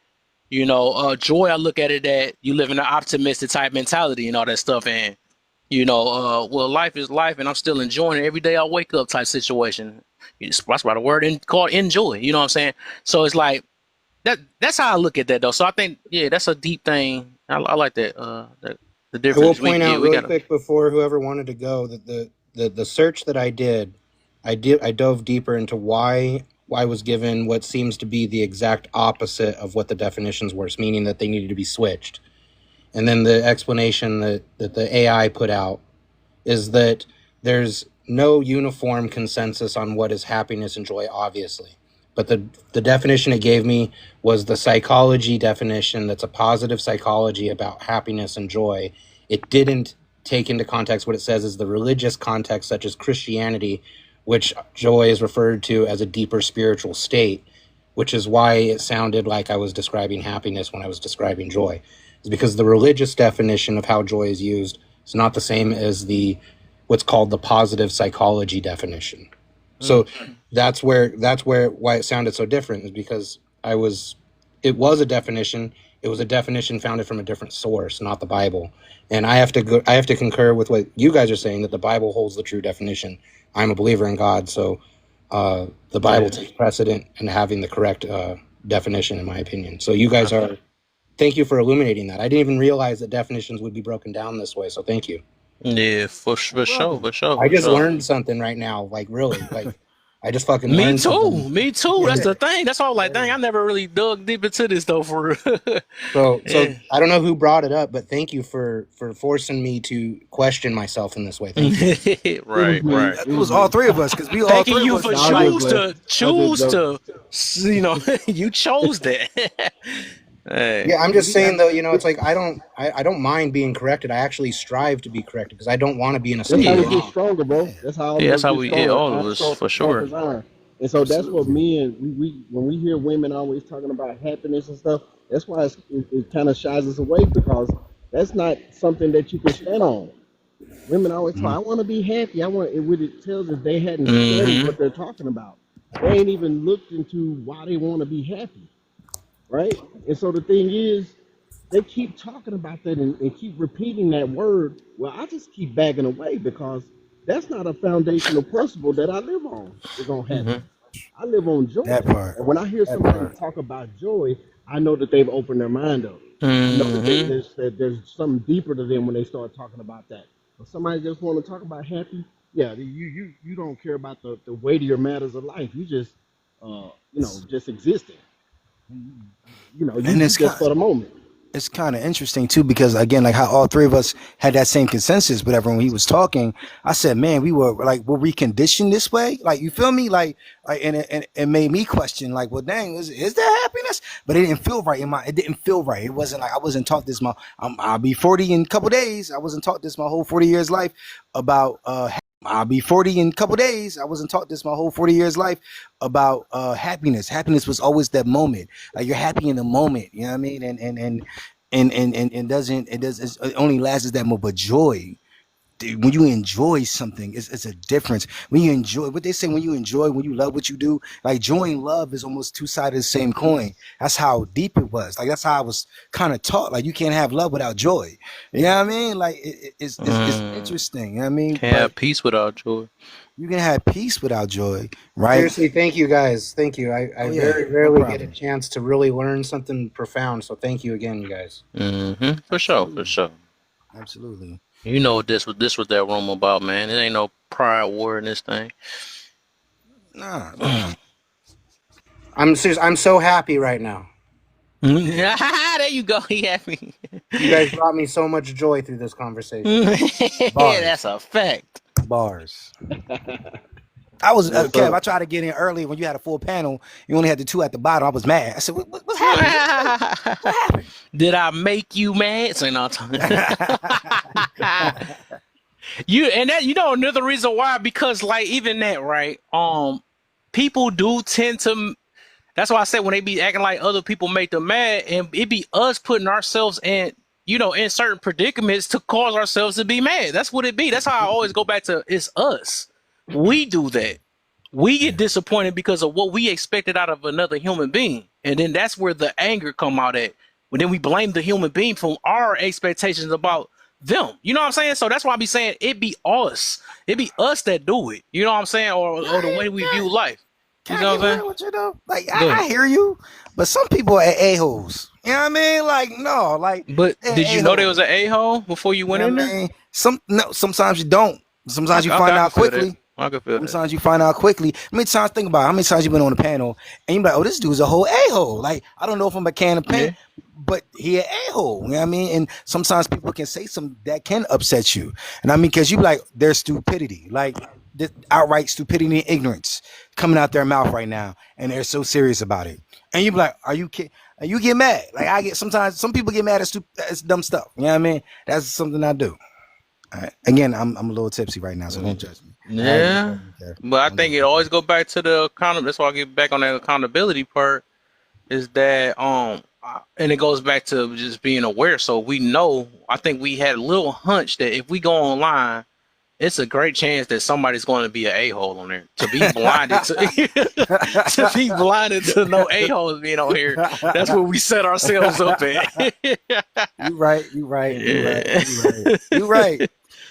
Joy, I look at it that you live in an optimistic type mentality and all that stuff, and well, life is life, and I'm still enjoying it every day I wake up type situation. That's why the word called enjoy. You know what I'm saying? So it's like that. That's how I look at that, though. So I think, yeah, that's a deep thing. I like that. The I will difference. point out We really gotta. quick before whoever wanted to go that the search that I dove deeper into why I was given what seems to be the exact opposite of what the definitions were, meaning that they needed to be switched. And then the explanation that the AI put out is that there's no uniform consensus on what is happiness and joy, obviously. But the definition it gave me was the psychology definition that's a positive psychology about happiness and joy. It didn't take into context what it says is the religious context, such as Christianity, which joy is referred to as a deeper spiritual state, which is why it sounded like I was describing happiness when I was describing joy. Is because the religious definition of how joy is used is not the same as the what's called the positive psychology definition. So Mm, that's where why it sounded so different is because it was a definition. It was a definition founded from a different source, not the Bible. And I have to concur with what you guys are saying, that the Bible holds the true definition. I'm a believer in God, so the Bible yeah. takes precedent in having the correct definition, in my opinion. So you guys Okay. are. Thank you for illuminating that. I didn't even realize that definitions would be broken down this way. So thank you. Yeah, for You're sure, welcome. for sure, I for just sure. learned something right now. Like really, like I just fucking Me learned too. something. Me too. That's And the thing. That's why I was like, dang, I never really dug deep into this though. For real. so Yeah. I don't know who brought it up, but thank you for forcing me to question myself in this way. Thank you. It was Right, me. right. It It was was all me. three of us because we all Thanking three of you us for No, I was like just choose playing. to I was just choose joking. to you chose that. Hey. Yeah, I'm Yeah, just we got. saying though, it's like I don't mind being corrected. I actually strive to be corrected because I don't want to be in a That's state how of we Yeah. get wrong. stronger, bro. yeah, That's how all Yeah, of that's us how get we, yeah, stronger. all of Iron us, for sure. sharpens iron. And so that's what absolutely. me and we when we hear women always talking about happiness and stuff. That's why it kind of shies us away because that's not something that you can stand on. Women always talk, Hmm. I want to be happy. I want it. What it tells us they hadn't studied Mm-hmm. what they're talking about. They ain't even looked into why they want to be happy, right? And so the thing is, they keep talking about that and keep repeating that word. Well, I just keep backing away because that's not a foundational principle that I live on, is on Mm-hmm. happiness. I live on That joy. part. And when I hear That somebody part. talk about joy, I know that they've opened their mind up. I know that, Mm-hmm. that there's something deeper to them when they start talking about that. But somebody just want to talk about happy, yeah, you don't care about the weightier matters of life. You just, just existing. And You just for the moment. it's kind of interesting too because again, like how all three of us had that same consensus. Whatever when he was talking, I said, "Man, were we conditioned this way? Like, you feel me? And it made me question, like, well, dang, is there happiness? But it didn't feel right in my. It didn't feel right. It wasn't like I wasn't taught this. I'll be 40 in a couple days. I wasn't taught this my whole 40 years life about I'll be 40 in a couple days. I wasn't taught this my whole 40 years life about happiness. Happiness was always that moment. Like you're happy in the moment. You know what I mean? And doesn't it does it only lasts that moment. But joy, dude, when you enjoy something, it's a difference. When you enjoy what they say, when you enjoy, when you love what you do, like joy and love is almost two sides of the same coin. That's how deep it was. Like that's how I was kind of taught. Like you can't have love without joy. You know what I mean? Like it's Mm, interesting. You know what I mean? can't But have peace without joy. you can have peace without joy, right? Seriously, thank you guys. Thank you. I Oh yeah, very no rarely get a problem. chance to really learn something profound. So thank you again, you guys. For sure, for Absolutely, sure. absolutely. You know what this was that room about, man. It ain't no pride war in this thing. Nah, nah. I'm serious. I'm so happy right now. There you go. He happy. You guys brought me so much joy through this conversation. That's Bars, a fact. bars. I was Yes, Kev. sir. I tried to get in early when you had a full panel. You only had the two at the bottom. I was mad. I said, "What happened? What happened?" Did I make you mad? Say no. You and that another reason why, because like even that, right? People do tend to. That's why I said when they be acting like other people make them mad, and it be us putting ourselves in, in certain predicaments to cause ourselves to be mad. That's what it be. That's how I always go back to it's us. We do that. We get disappointed because of what we expected out of another human being, and then that's where the anger come out at. When then we blame the human being from our expectations about them. You know what I'm saying? So that's why I be saying it be us. It be us that do it. You know what I'm saying? Or the way we view life. You Can I know get what I'm saying? real with you though? Like Go ahead. I hear you, but some people are a-holes. You know what I mean? Like no, like But they're did you know there was a-holes. an a-hole before you You went know in what I there? mean? Sometimes you don't. Sometimes you Okay, find I can out feel that. quickly. I can feel that. Sometimes you find out quickly. How many times think about it, how many times you been on a panel and you be like, oh, this dude's a whole a-hole. Like, I don't know if I'm a can of Yeah. paint, but he an a-hole. You know what I mean? And sometimes people can say something that can upset you. And I mean, because you be like, there's stupidity, like this outright stupidity and ignorance coming out their mouth right now. And they're so serious about it. And you be like, are you kidding? And you get mad. Like I get sometimes some people get mad at dumb stuff. You know what I mean? That's something I do. All right. Again, I'm a little tipsy right now, so don't judge me. All right, go Yeah. ahead, Kev. But I My think bad. it always go back to the account. That's why I get back on that accountability part. Is that and it goes back to just being aware. So we know. I think we had a little hunch that if we go online, it's a great chance that somebody's going to be an a-hole on there. To be blinded to to be blinded to no a-holes being on here. That's where we set ourselves up at. You right, you right, you right, Yeah. you right, you right.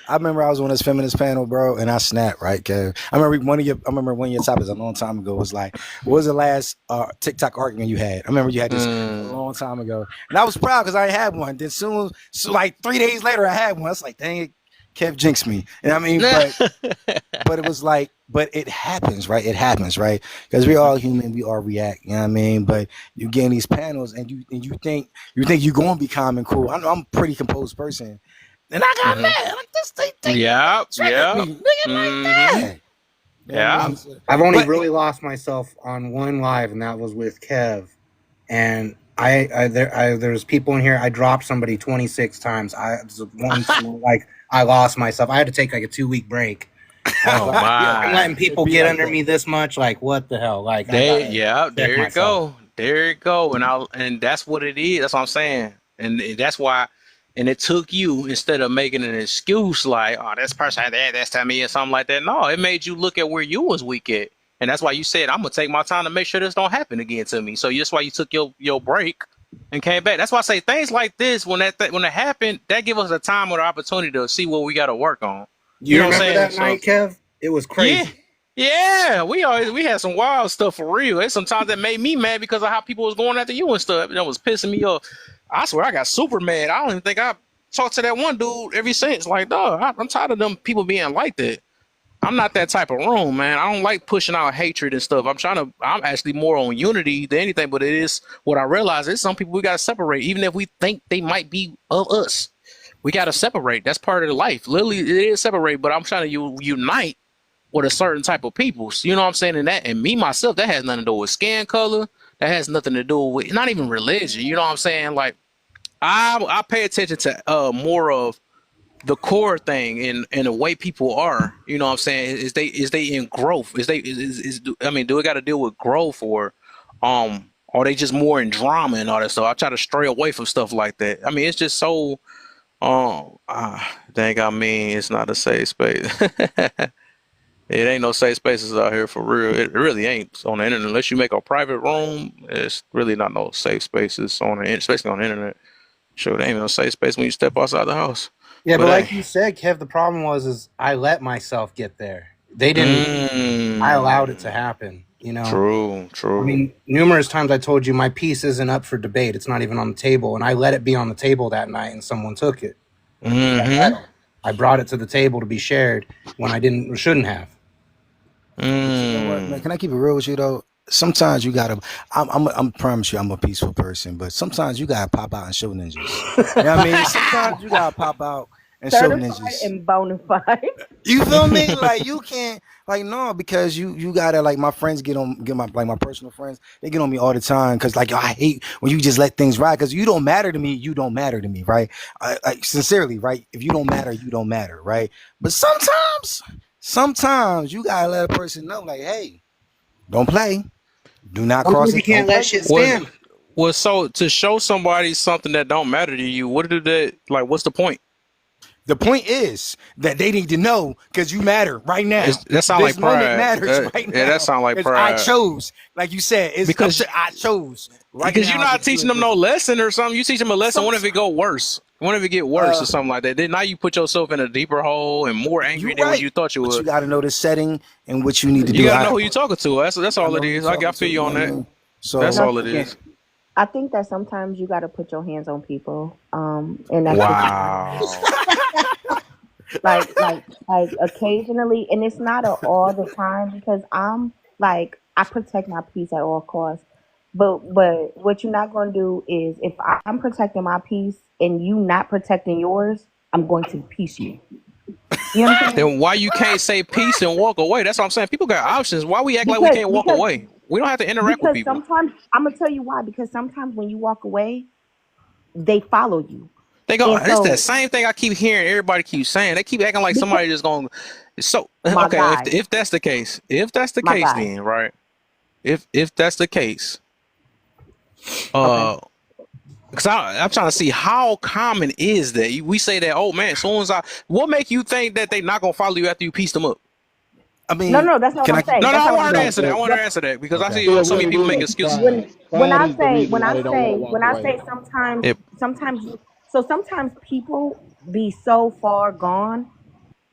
I remember I was on this feminist panel, bro, and I snapped, right, Kev? I remember one of your topics a long time ago was like, what was the last TikTok argument you had? I remember you had this a Mm. long time ago. And I was proud because I had one. Then soon, so like 3 days later, I had one. I was like, dang it, Kev jinxed me. And I mean, but it was like, but it happens, right? It happens, right? Because we're all human, we all react, you know what I mean? But you get in these panels and you think you're gonna be calm and cool. I know I'm a pretty composed person. And I got Hmm. mad. Like this thing Yeah, triggered yeah. me. Nigga like Hmm. that. You know what I Yeah. mean? I've, So, I've only but really lost myself on one live, and that was with Kev. And there's people in here. I dropped somebody 26 times. I was once like I lost myself. I had to take like a 2 week break. I was Oh like, yeah, I'm my. letting it people be get like under that. me this much. Like, what the hell? Like, I There, gotta yeah, check there you myself. go. There you go. And that's what it is. That's what I'm saying. And that's why, and it took you, instead of making an excuse like, oh, this person had that, that's telling me or something like that. No, it made you look at where you was weak at. And that's why you said, I'm gonna take my time to make sure this don't happen again to me. So that's why you took your break and came back. That's why I say things like this, when when it happened, that give us a time or opportunity to see what we gotta work on. You You know what I'm remember saying? that So night, Kev? It was yeah. crazy. Yeah, we had some wild stuff for real. And sometimes that made me mad because of how people was going after you and stuff. That was pissing me off. I swear I got super mad. I don't even think I talked to that one dude ever since. Like, dog, I'm tired of them people being like that. I'm not that type of room, man. I don't like pushing out hatred and stuff. I'm actually more on unity than anything, but it is what I realize is some people we gotta separate, even if we think they might be of us. We gotta separate. That's part of the life. Literally, it is separate, but I'm trying to unite with a certain type of people. So, you know what I'm saying? And me myself, that has nothing to do with skin color. That has nothing to do with not even religion. You know what I'm saying? Like I pay attention to more of the core thing in the way people are. You know what I'm saying? Is they in growth? I mean, do it got to deal with growth, or are they just more in drama and all that stuff? I try to stray away from stuff like that. I mean, it's just so dang, I mean, it's not a safe space. It ain't no safe spaces out here for real. It really ain't on the internet. Unless you make a private room, it's really not no safe spaces on especially on the internet. Sure, there ain't no safe space when you step outside the house. Yeah, But but hey, like you said, Kev, the problem was is I let myself get there. They didn't. I allowed it to mm, happen. true, I true. mean, numerous times I told you my piece isn't up for debate. It's not even on the table, and I let it be on the table that night, and someone took it. Mm-hmm. I brought it to the table to be shared when I didn't or shouldn't have. But you know what, man? Mm. Can I keep it real with you though? Sometimes you gotta. I'm promise you, I'm a peaceful person, but sometimes you gotta pop out and show ninjas. You know what I mean? Sometimes you gotta pop out and show Certified ninjas. and bona fide. You feel me? Like you can't, like no, because you gotta, like, my friends get my, like, my personal friends, they get on me all the time because, like, I hate when you just let things ride because you don't matter to me. You don't matter to me, right? Like, sincerely, right? If you don't matter, you don't matter, right? But sometimes you gotta let a person know, like, hey, don't play, do not cross Sometimes you it, don't can't let play shit with me. Was stand. was so to show somebody something that don't matter to you? What did that like? What's the point? The point is that they need to know because you matter right now. That sound like This moment pride. matters right Yeah, that now sound like because I pride. chose. Like you said, it's up Because to I chose right because you're now to not do teaching it them no different. lesson or something. You teach them a lesson. Some, What if it go worse? What if it get worse or uh, something like that? Then now you put yourself in a deeper hole and more angry you than what right, you thought you but would. you got to know the setting and what you need to You do. got to know I who you're talking to. That's gotta all know it who you're is. I talking feel to. you You know on what I that. mean? That's No, So all it again, is. I think that sometimes you got to put your hands on people, in that situation. Wow. Like occasionally, and it's not all the time because I protect my peace at all costs. But what you're not going to do is if I'm protecting my peace and you not protecting yours, I'm going to piece you. You know what I'm saying? Then why you can't say peace and walk away? That's what I'm saying. People got options. Why we act like we Because can't walk because away? We don't have to interact with because people. sometimes I'm gonna tell you why. Because sometimes when you walk away, they follow you, They go, and it's that so same thing I keep hearing. Everybody keeps saying. They keep acting like because somebody just going. So my okay, guy, if that's the case, if that's the my case, guy. then right. If that's the case, Okay. uh, because I'm trying to see how common is that. We say that, oh man, as soon as what make you think that they not gonna follow you after you piece them up? I No, mean, no, that's not can what I I'm keep? saying. No, no, That's I not what want I'm her to saying. answer that. I want her What to answer that because I Okay. see Phil, so what many it people make is, excuses. pride. when Pride I is the say reason why they don't want to walk away. sometimes Yep. people be so far gone,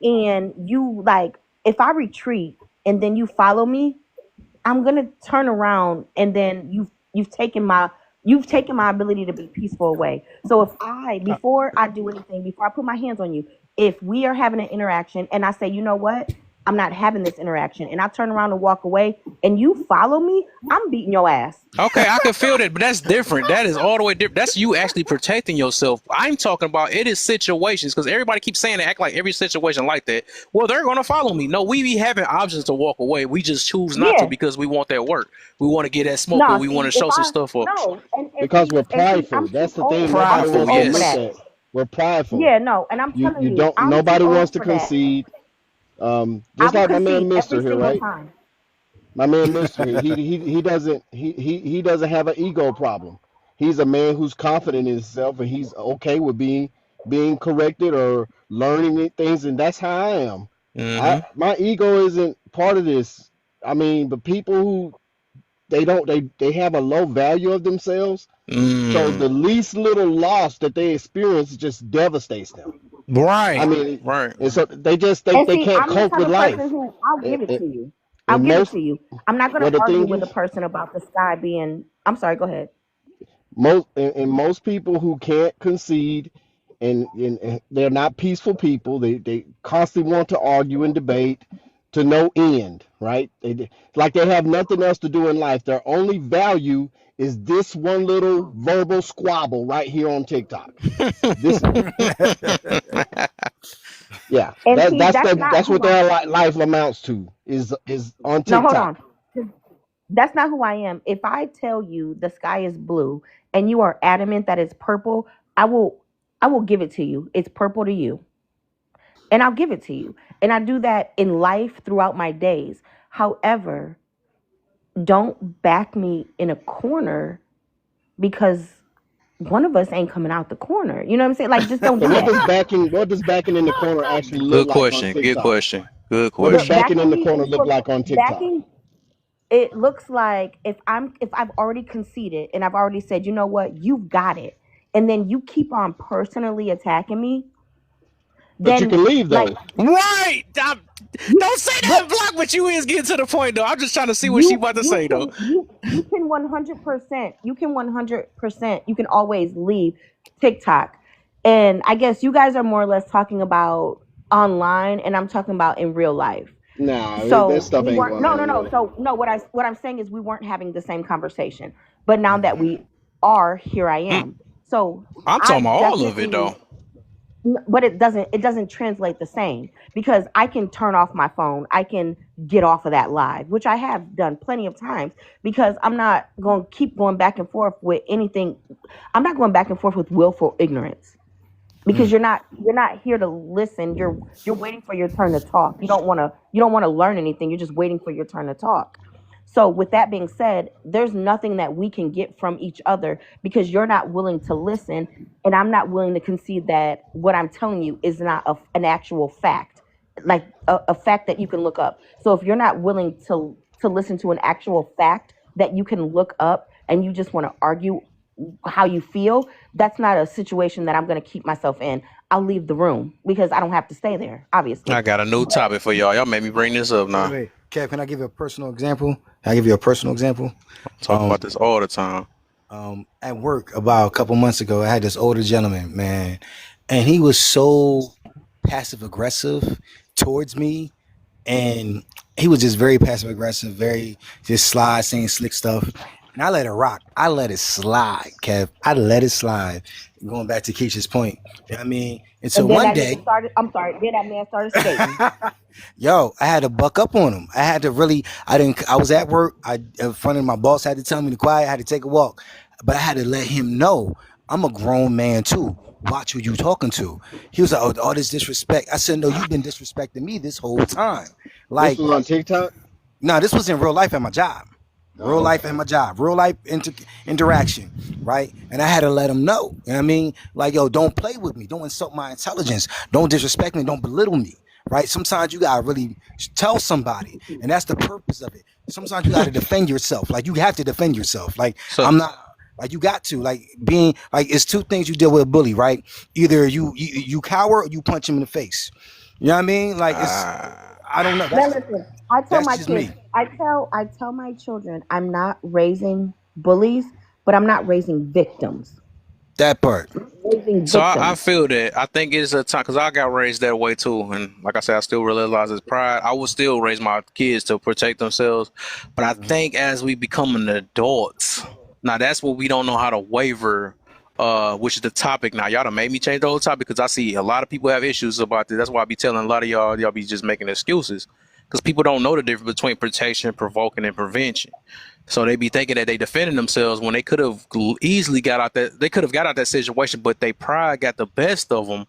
and you like if I retreat and then you follow me, I'm gonna turn around and then you've taken my ability to be peaceful away. So if before I do anything, before I put my hands on you, if we are having an interaction and I say, you know what, I'm not having this interaction, and I turn around and walk away, and you follow me, I'm beating your ass. Okay, I can feel that, but that's different. That is all the way different. That's you actually protecting yourself. I'm talking about it is situations because everybody keeps saying they act like every situation like that. Well, they're gonna follow me. No, we be having options to walk away. We just choose not to Yeah. because we want that work. We want to get that smoke or No, we want see, to if show some I stuff up. no, Because we're and see, prideful. I'm too That's the old. thing. I'm Nobody too Prideful, wants to old for admit yes. that. that. We're prideful. Yeah, no, and I'm telling You you, don't. I'm too Nobody wants old to for that. concede. I Just will like my man concede every Mister here, single right? time. My man Mister here. He doesn't have an ego problem. He's a man who's confident in himself and he's okay with being corrected or learning things, and that's how I am. Mm-hmm. My ego isn't part of this. I mean, but people who they have a low value of themselves. So Mm. the least little loss that they experience just devastates them. I Right. mean, Right. and so they just And they see, can't I'm the cope type with of person life. who I'll give And, it and to you. I'll and give it most to you. I'm not going well, to the argue thing with the is, person about the sky being. I'm sorry. Go ahead. most people who can't concede and they're not peaceful people. They constantly want to argue and debate to no end, right? Like they have nothing else to do in life. Their only value is this one little verbal squabble right here on TikTok. This, yeah, And see, that's what their life amounts to is on no, hold TikTok. on. That's not who I am. If I tell you the sky is blue and you are adamant that it's purple, I will give it to you. It's purple to you. and I'll give it to you. And I do that in life throughout my days. However, don't back me in a corner because one of us ain't coming out the corner. You know what I'm saying? Like, just don't So do that. what does backing in the corner actually look Good like on question. Good TikTok? question. Good What does The question. backing in backing the me corner into look a like on TikTok? backing. It looks like if I've already conceded and I've already said, you know what, you've got it, and then you keep on personally attacking me, But you then can leave like though. Right. you, Don't say but that block, but you is getting to the point though. I'm just trying to see what she you about to you say though. can you can 100% you can 100% you can always leave TikTok. And I guess you guys are more or less talking about online, and I'm talking about in real life. Nah, that So stuff we ain't weren't, going on no, in no, real no, life. so no, what I'm saying is we weren't having the same conversation, but now that Mhm. we are, here I Mm, am. So I'm I talking about all of it definitely, though. but it doesn't translate the same, because I can turn off my phone, I can get off of that live, which I have done plenty of times, because I'm not going to keep going back and forth with anything. I'm not going back and forth with willful ignorance, because Mm. you're not here to listen. You're waiting for your turn to talk. You don't want to learn anything. You're just waiting for your turn to talk. So with that being said, there's nothing that we can get from each other, because you're not willing to listen, and I'm not willing to concede that what I'm telling you is not an actual fact, like a fact that you can look up. So if you're not willing to listen to an actual fact that you can look up, and you just want to argue how you feel, that's not a situation that I'm going to keep myself in. I'll leave the room, because I don't have to stay there, I obviously. got a new But topic for y'all. Y'all made me bring this up Wait, now. wait, Kev, can I give you a personal example? Can I give you a personal example? Talk Um, about this all the time. at work about a couple months ago, I had this older gentleman, man, and he was so passive aggressive towards me, and he was just very passive aggressive, very just sly, saying slick stuff. And I let it rock. I let it slide, Kev. I let it slide. Going back to Keisha's point, you know what I mean, and so and then one that nigga day, started. I'm sorry. Then that man started skating. yo, I had to buck up on him. I had to really. I didn't. I was at work. I in front of my boss had to tell me to quiet. I had to take a walk, but I had to let him know I'm a grown man too. Watch who you talking to. He was like, "Oh, all this disrespect." I said, "No, you've been disrespecting me this whole time." This Like, was on TikTok. no, this was in real life at my job. Real Oh, life okay. at my job. Real life interaction, right? And I had to let him know. You know what I mean? Like, yo, don't play with me. Don't insult my intelligence. Don't disrespect me. Don't belittle me. Right? Sometimes you gotta really tell somebody, and that's the purpose of it. Sometimes you gotta defend yourself. Like you have to defend yourself. Like So, I'm not. Like you got to being like it's two things you deal with a bully, right? Either you cower or you punch him in the face. You know what I mean? Like it's uh, I don't know. Now listen, I tell That's my just kids, me. I tell my children, I'm not raising bullies, but I'm not raising victims. That part. Raising so I victims. feel that I think it's a time because I got raised that way too, and like I said, I still realize it's pride. I will still raise my kids to protect themselves, but I Mhm. think as we become an adults, now that's what we don't know how to waver. Which is the topic now. Y'all done made me change the whole topic because I see a lot of people have issues about this. That's why I be telling a lot of y'all be just making excuses because people don't know the difference between protection, provoking, and prevention. So they be thinking that they defending themselves when they could have easily got out that they could have got out that situation, but they pride got the best of them.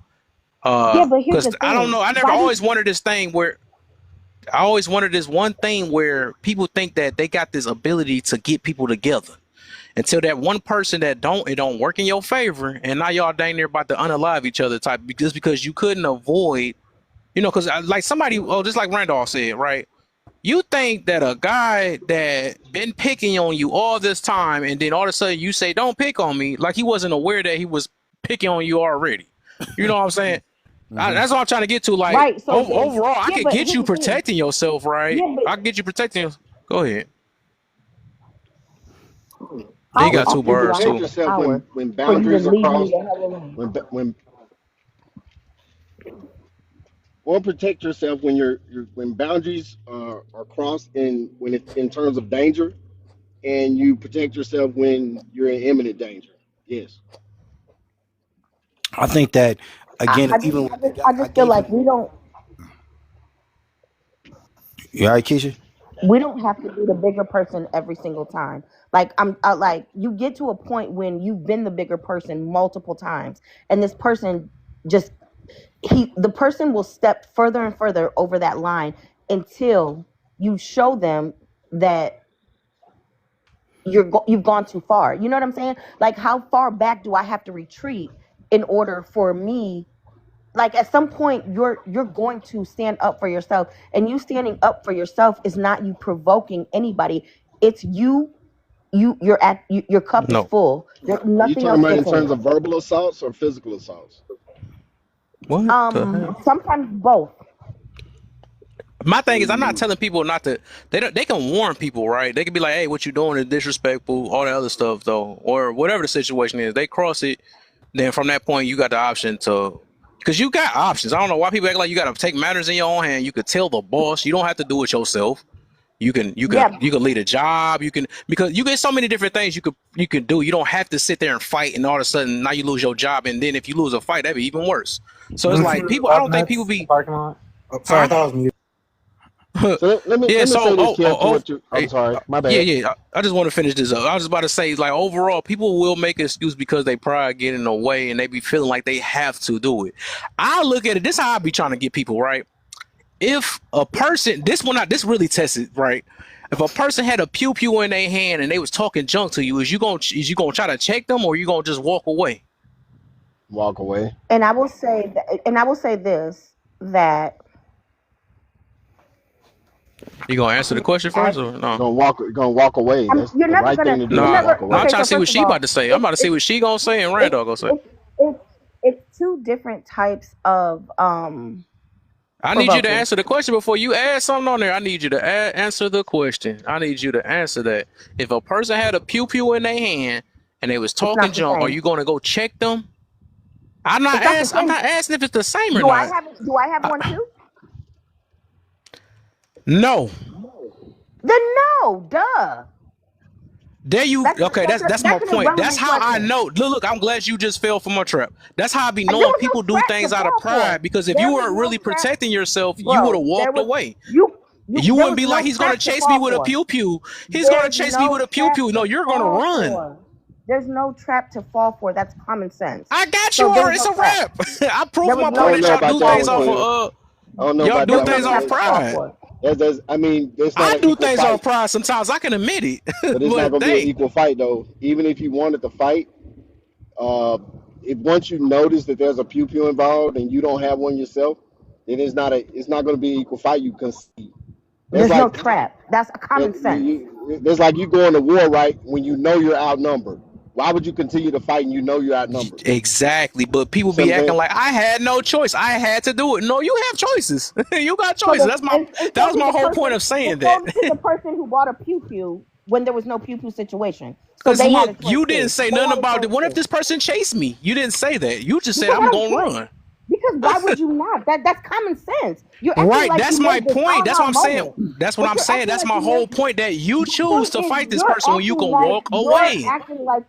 Yeah, but here's Because the I don't thing. know, I never Why do always wanted this thing where I always wanted this one thing where people think that they got this ability to get people together until that one person that don't it don't work in your favor, and now y'all dang near about to unalive each other type just because you couldn't avoid, because like somebody, just like Randolph said, right? You think that a guy that been picking on you all this time, and then all of a sudden you say, "Don't pick on me," like he wasn't aware that he was picking on you already. You know what I'm saying? Hmm. That's what I'm trying to get to. Like right? So then, overall, I yeah, could but get here's you the thing. protecting yourself, right? Yeah, but I can get you protecting. Go ahead. He how got But two you often do I birds protect have too. the yourself power when for you to boundaries are leave me crossed. the hell alone? When or protect yourself when when boundaries are crossed in terms of danger, and you protect yourself when you're in imminent danger. Yes. I think that I, again, I just, even I with the just, guy I I just feel gave like you. You all right, Keisha? we don't have to be the bigger person every single time. Like like you get to a point when you've been the bigger person multiple times, and this person just The person will step further and further over that line until you show them that you've gone too far. You know what I'm saying? Like, how far back do I have to retreat in order for me? Like, at some point, you're going to stand up for yourself, and you standing up for yourself is not you provoking anybody. It's your cup is No. full. There's Are you nothing talking else about in that's in terms it. of verbal assaults or physical assaults? What the hell? Sometimes both. My thing is, I'm not Mm, telling people not to. They can warn people, right? They can be like, "Hey, what you doing is disrespectful," all that other stuff, though, or whatever the situation is. They cross it, then from that point, you got the option to, because you got options. I don't know why people act like you got to take matters in your own hand. You could tell the boss. You don't have to do it yourself. Yeah, You can lead a job. You can, because you get so many different things you can do. You don't have to sit there and fight, and all of a sudden now you lose your job, and then if you lose a fight, that'd be even worse. So it's Remember like the people. I love don't think people nuts in the be, parking lot? Oh, sorry, I huh? thought I was muted. So Yeah. let me So, say this, Kev, to what you. I'm eh, sorry, my yeah, bad. yeah. I just want to finish this up. I was just about to say, like, overall, people will make an excuse because they pride get in the way, and they be feeling like they have to do it. I look at it. This is how I be trying to get people right. If a person, this really tested, right? If a person had a pew pew in their hand and they was talking junk to you, is you gonna try to check them, or you gonna just walk away? Walk away. and I will say this, that You gonna answer the question as first, or no? Gonna walk away. That's you're the never right gonna thing to do you're is Nah, never walk nah. I'm away. okay. trying to So see what first of she about all, to say. I'm it's about to see it's what she gonna say and it's Randall gonna say. it's it's it's two different types of I need you to provoking. answer the question before you add something on there. I need you to answer the question. I need you to answer that. If a person had a pew pew in their hand and they was It's talking not the junk, are same. you gonna go check them? It's not the I'm same. not asking if it's the same or Do I not. have do I have one I, too? no. Then no, duh. There you okay, that's my That's an point. That's irrelevant how I question. know. Look, I'm glad you just fell for my trap. That's how I be There knowing was people no do trap to things out of fall for. pride, because if There you was weren't no really trap, protecting yourself, you would bro. have There walked was away. you. You There wouldn't was be like, no he's gonna trap to chase me fall with a for. pew pew. He's gonna There's chase me no with a pew trap pew. No, to you're gonna fall run. for. There's no trap to fall for. That's common sense. I got So you, there or was it's no a trap. wrap. I There proved was my I point no don't that know trap y'all to about do that fall things one, off for. Kev. of I don't know y'all about There do was that no things one. off trap to fall pride. for. I mean, it's not I an do equal things fight, off pride sometimes. I can admit it. but it's not But gonna be an dang. equal fight though. Even if you wanted to fight, uh, if once you notice that there's a pew pew involved and you don't have one yourself, then it's not gonna be an equal fight. You concede. That's There's no like trap. That's a common sense. It's like you going to war, right? When you know you're outnumbered. Why would you continue to fight and you know you're outnumbered? Exactly, but You people see what be I'm acting saying? like I had no choice. I had to do it. No, you have choices. You got So choices. the and That so was did my the whole person, point of and saying that. so did the person who bought a pew pew when there was no pew pew situation. So Because they had look, a choice you didn't too. say They nothing had a about it. choice What if too. this person chased me? You didn't say that. You just said Because I I'm don't gonna care. run. Because why would you not? That's common sense. You're acting Right. like That's you my made this point. That's aha what I'm saying. moment. That's what But I'm you're saying. acting That's like my you made whole point, that you the choose to thing is fight this you're person when you acting can like walk away.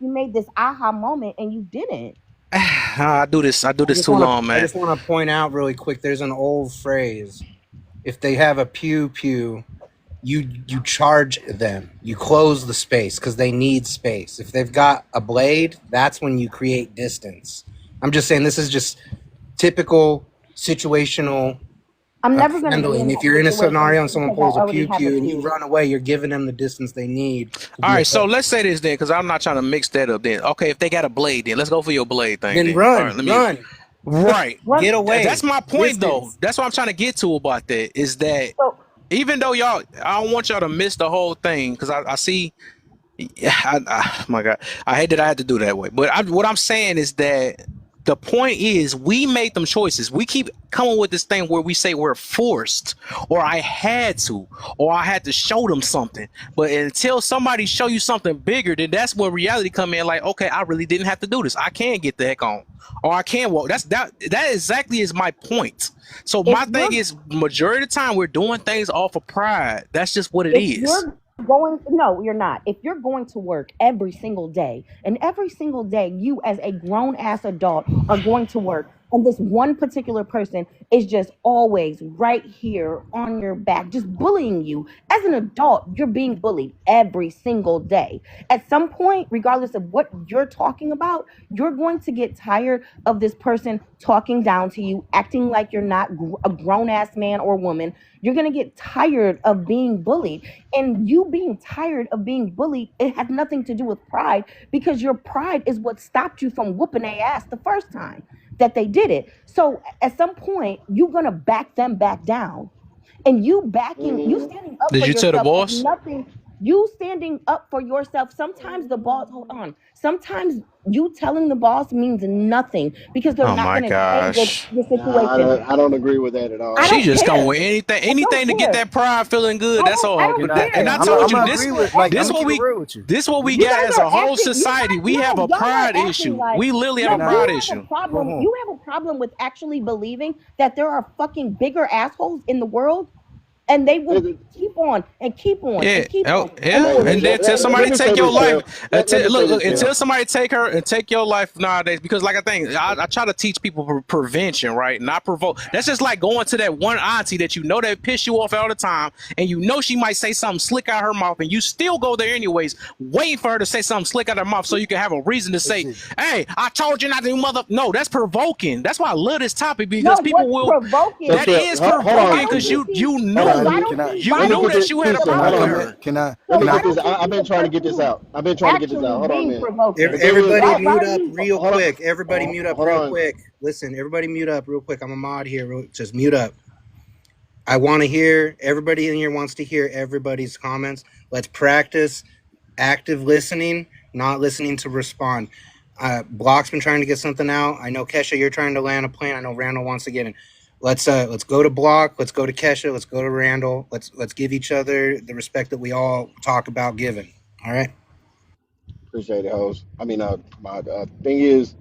you made this aha moment and you didn't. I do this. I do this too long, I man. just want to point out really quick. There's an old phrase: if they have a pew pew, you charge them. You close the space because they need space. If they've got a blade, that's when you create distance. I'm just saying this is just typical situational I'm never gonna be in handling. If that you're in a situation scenario and someone because I pulls a already pew have a pew and you pew. run away, you're giving them the distance they need to All be right, so effective. let's say this then, because I'm not trying to mix that up. Then, okay, if they got a blade, then let's go for your blade thing. Then Then, all right, run, let me. run, Right, What get that's away, my point, though. distance. That's what I'm trying to get to about that. Is that so even though y'all, I don't want y'all to miss the whole thing, because I see. Yeah, my God, I hate that I had to do that way. But what I'm saying is that the point is, we made them choices. We keep coming with this thing where we say we're forced, or I had to, or I had to show them something. But until somebody show you something bigger, then that's when reality come in. Like, okay, I really didn't have to do this. I can get the heck on, or I can walk. That exactly is my point. So if my thing you're is, majority of the time we're doing things off of pride. That's just what it if is. you're going no, you're not. If you're going to work every single day, and every single day you as a grown ass adult are going to work And this one particular person is just always right here on your back, just bullying you. As an adult, you're being bullied every single day. At some point, regardless of what you're talking about, you're going to get tired of this person talking down to you, acting like you're not a grown ass man or woman. You're going to get tired of being bullied. And you being tired of being bullied, it has nothing to do with pride, because your pride is what stopped you from whooping their ass the first time that they did it. So at some point, you're gonna back them back down. And you Hmm. standing up Did for you tell the yourself has boss? nothing. You standing up for yourself. Sometimes the boss, hold on. Sometimes you telling the boss means nothing, because they're Oh not my gonna change gosh. the Nah, situation. I don't agree with that at I all. She don't just come care. with anything, I don't anything to get care. that pride feeling good. That's I all. don't Can But I? and Hey, I care. I'm. You told I'm you gonna guys this. agree are with. Like, I'm This gonna acting. what keep it we. real with you. This what we You got guys as are a whole acting. society. We You have guys, a y'all are pride acting issue. like, We literally have a Can no. I? pride You have a issue. Hold problem. on. You have a problem with actually believing that there are fucking bigger assholes in the world, and they will Let, keep on and keep on Yeah, and keep oh, on, and they yeah, will let, and get then let, tell away let, with somebody let to me it. say take your this, life. Kev. Let me say Look, this, until Kev. somebody take her and take your life nowadays. Because, like I think I try to teach people prevention, right? Not provoke. That's just like going to that one auntie that you know that piss you off all the time, and you know she might say something slick out her mouth, and you still go there anyways, waiting for her to say something slick out her mouth, so you can have a reason to Let's say, see. "Hey, I told you not to, mother." No, that's provoking. That's why I love this topic because No, people what's will. So, provoking? That Kev, is hold So on, why provoking don't because you Kev. see? Hold So on. why Can I? don't Can I? see? you Let Why me knew don't get you that this. you see had a the Can I problem with come problem? in? her. Can I? Let So me Can why I? get this. don't you I've see been the trying to get person this who's out. I've been trying to get this out. actually Hold on a being minute. provoking? Go ahead. Everybody Why mute are up you? real Hold on. quick. Everybody mute up Hold real on. quick. Listen, everybody mute up real quick. I'm a mod here. Just mute up. I want to hear, everybody in here wants to hear everybody's comments. Let's practice active listening, not listening to respond. Block's been trying to get something out. I know Kesha, you're trying to land a plane. I know Randall wants to get in. Let's go to Block. Let's go to Kesha. Let's go to Randall. Let's give each other the respect that we all talk about giving. All right. Appreciate it, host. My thing is,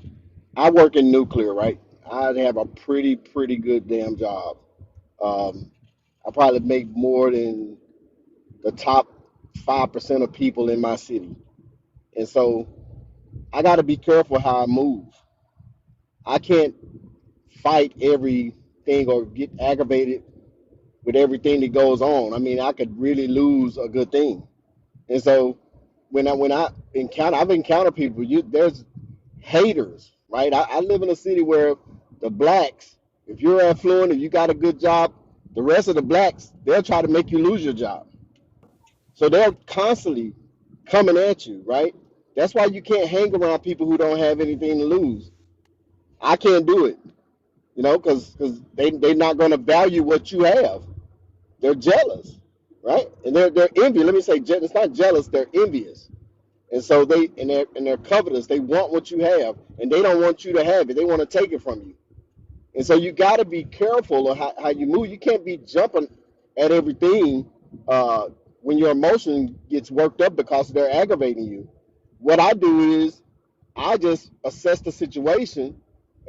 I work in nuclear, right? I have a pretty good damn job. Um, I probably make more than the top 5% of people in my city, and so I got to be careful how I move. I can't fight everything or get aggravated with everything that goes on. I mean, I could really lose a good thing. And so I've encountered people. There's haters, right? I live in a city where the blacks, if you're affluent and you got a good job, the rest of the blacks they'll try to make you lose your job. So they're constantly coming at you, right? That's why you can't hang around people who don't have anything to lose. I can't do it, because they're not going to value what you have. They're jealous, right? And they're envious. Let me say, it's not jealous. They're envious, and so they're covetous. They want what you have, and they don't want you to have it. They want to take it from you. And so you got to be careful of how you move. You can't be jumping at everything uh, when your emotion gets worked up because they're aggravating you. What I do is I just assess the situation,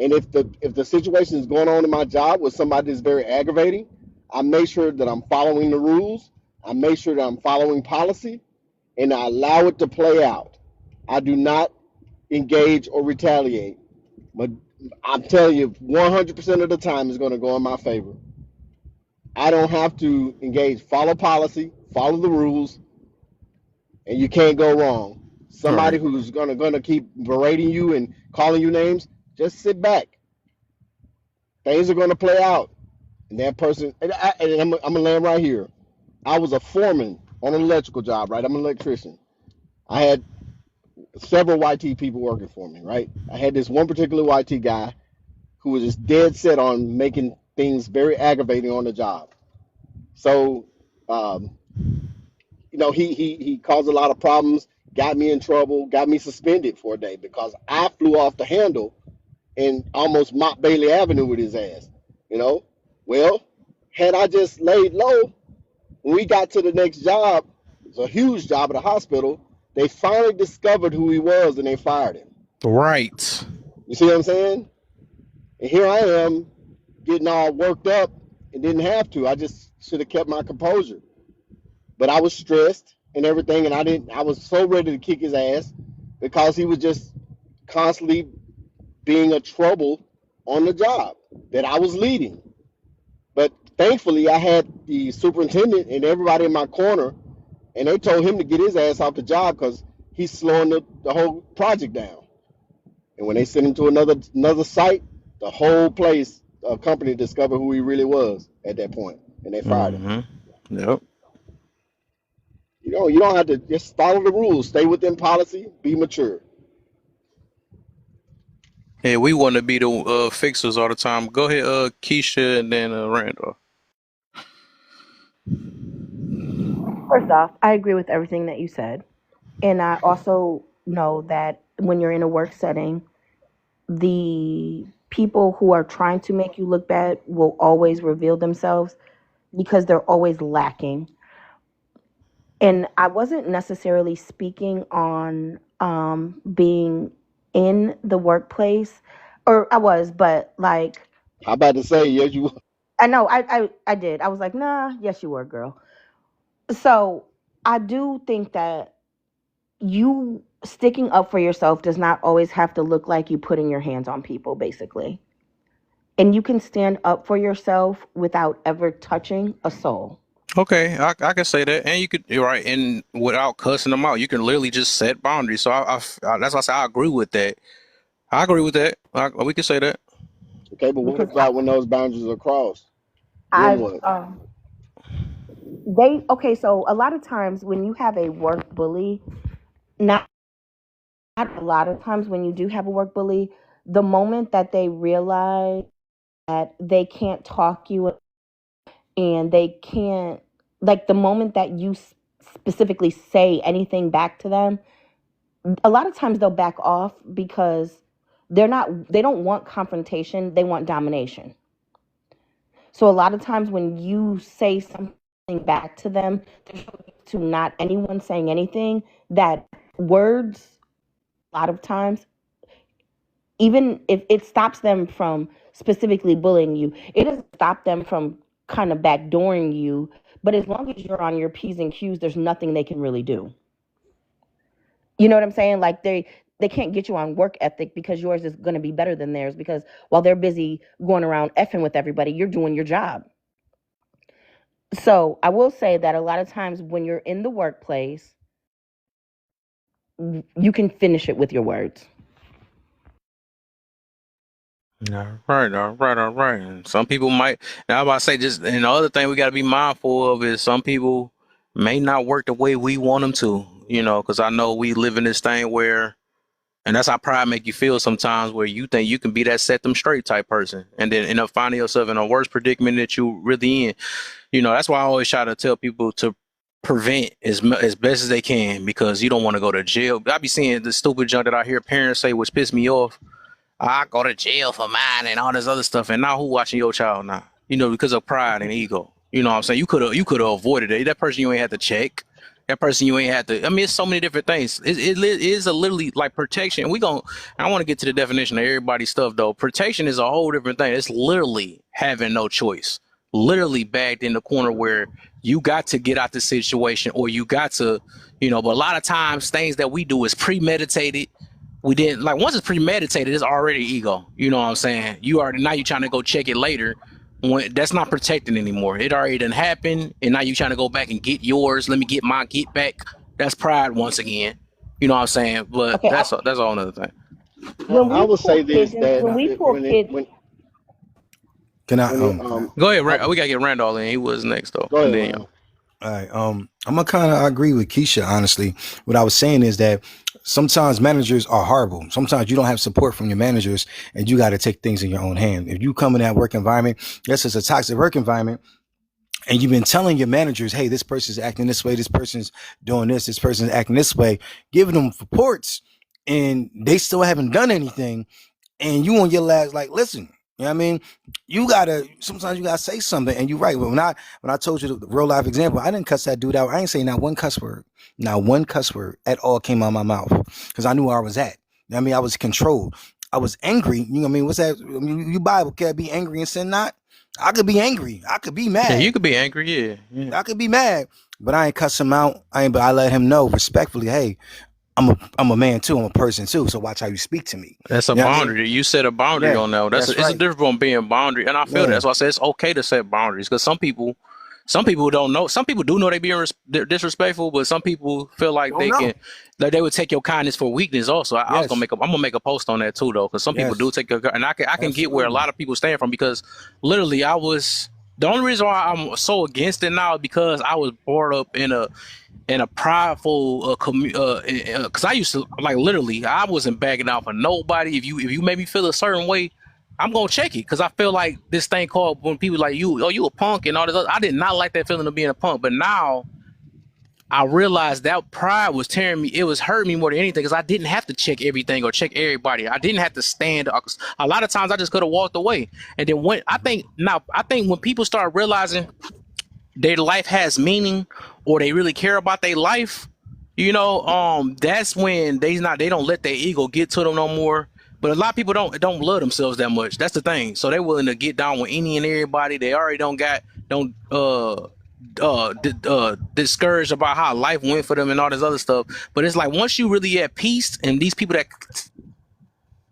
and if the situation is going on in my job with somebody that's very aggravating, I make sure that I'm following the rules. I make sure that I'm following policy, and I allow it to play out. I do not engage or retaliate. But I'm telling you, 100% of the time is going to go in my favor. I don't have to engage. Follow policy, follow the rules, and you can't go wrong. Somebody Right. who's gonna keep berating you and calling you names, just sit back. Things are gonna play out, and that person. I'm gonna land right here. I was a foreman on an electrical job, right? I'm an electrician. I had several YT people working for me, right? I had this one particular YT guy who was just dead set on making things very aggravating on the job. So, um, he caused a lot of problems, got me in trouble, got me suspended for a day because I flew off the handle and almost mopped Bailey Avenue with his ass. You know, well, had I just laid low, when we got to the next job, it's a huge job at a hospital. They finally discovered who he was and they fired him. Right. You see what I'm saying? And here I am getting all worked up and didn't have to. I just should have kept my composure. But I was stressed and everything, and I was so ready to kick his ass because he was just constantly being a trouble on the job that I was leading. But thankfully, I had the superintendent and everybody in my corner, and they told him to get his ass off the job because he's slowing the whole project down. And when they sent him to another site, the whole place, company discovered who he really was at that point, and they fired him. Mm-hmm. Yep. You don't have to just follow the rules. Stay within policy. Be mature. Yeah, we want to be the fixers all the time. Go ahead, Keisha, and then Randall. First off, I agree with everything that you said. And I also know that when you're in a work setting, the people who are trying to make you look bad will always reveal themselves because they're always lacking. And I wasn't necessarily speaking on being in the workplace, or I was, but like, How about to say, yes, you. I know I did. I was like, nah, yes, you were, girl. So I do think that you sticking up for yourself does not always have to look like you putting your hands on people, basically. And you can stand up for yourself without ever touching a soul. Okay, I can say that, and you're right, and without cussing them out, you can literally just set boundaries. So that's why I say I agree with that. I agree with that. We can say that. Okay, but what Because about when those boundaries are crossed? Then I've what? they okay, so a lot of times when you have a work bully, not a lot of times when you do have a work bully, the moment that they realize that they can't talk you and they can't, like the moment that you specifically say anything back to them, a lot of times they'll back off because they don't want confrontation, they want domination. So a lot of times when you say something back to them, to not anyone saying anything, that words a lot of times, even if it stops them from specifically bullying you, it doesn't stop them from kind of backdooring you. But as long as you're on your P's and Q's, there's nothing they can really do. You know what I'm saying? Like they can't get you on work ethic because yours is going to be better than theirs, because while they're busy going around effing with everybody, you're doing your job. So I will say that a lot of times when you're in the workplace, you can finish it with your words. All right. And some people might. Now, I'm about to say just, and the other thing we got to be mindful of is some people may not work the way we want them to. Because I know we live in this thing where, and that's how pride make you feel sometimes, where you think you can be that set them straight type person, and then end up finding yourself in a worse predicament that you really in. That's why I always try to tell people to prevent as best as they can, because you don't want to go to jail. I be seeing the stupid junk that I hear parents say, which piss me off. I go to jail for mine and all this other stuff. And now who watching your child now? Because of pride and ego. You know what I'm saying? You could have avoided it. That person you ain't had to check. That person you ain't had to. I mean, it's so many different things. It is a literally like protection. I want to get to the definition of everybody's stuff though. Protection is a whole different thing. It's literally having no choice. Literally backed in the corner where you got to get out the situation, or you got to, but a lot of times things that we do is premeditated. We didn't, like, once it's premeditated, it's already ego. You know what I'm saying? Now you're trying to go check it later, when that's not protected anymore. It already done happened, and now you're trying to go back and get yours. Let me get my get back. That's pride once again. You know what I'm saying? But Okay, that's a whole other thing. when I we will pull say this, kids in, that when we it, pull kids, Can I when it can I, Go ahead, I, We gotta get Randall in. He was next though, go and ahead, then Randall. all right. I'm gonna kind of agree with Keisha. Honestly, what I was saying is that sometimes managers are horrible. Sometimes you don't have support from your managers, and you got to take things in your own hand. If you come in that work environment, yes, it's a toxic work environment, and you've been telling your managers, "Hey, this person's acting this way. This person's doing this person's acting this way," giving them reports, and they still haven't done anything, and you on your last, like, listen, you know what I mean? Sometimes you gotta say something. And you're right. But when I told you the real life example, I didn't cuss that dude out. I ain't say not one cuss word. Not one cuss word at all came out of my mouth. Because I knew where I was at. You know what I mean? I was controlled. I was angry. You know what I mean? What's that? I mean, you Bible, can I be angry and sin not? I could be angry. I could be yeah, mad. you could be angry. Yeah. I could be mad. But I ain't cuss him out. But I let him know respectfully, hey, I'm a man too. I'm a person too. So watch how you speak to me. That's a You know what I mean? boundary. You set a boundary Yeah, on that. that's It's a right. difference from being a boundary, and I feel that. Yeah, That's why I say it's okay to set boundaries because some people don't know. Some people do know they being disrespectful, but some people feel like don't know. they would take your kindness for weakness. Also, I was gonna Yes, I'm gonna make a post on that too, though, because some people do yes, take your, and I can get where a absolutely. lot of people stand from because literally the only reason why I'm so against it now is because I was brought up in a prideful because I used to like literally I wasn't backing out for nobody. If you made me feel a certain way, I'm gonna check it because I feel like this thing called when people like you, oh, you a punk and all this other, I did not like that feeling of being a punk, but now I realized that pride was tearing me. It was hurting me more than anything because I didn't have to check everything or check everybody. I didn't have to stand. A lot of times I just could have walked away. And then I think when people start realizing their life has meaning or they really care about their life, that's when they don't let their ego get to them no more. But a lot of people don't love themselves that much. That's the thing. So they're willing to get down with any and everybody. They already don't discouraged about how life went for them and all this other stuff. But it's like once you really at peace, and these people that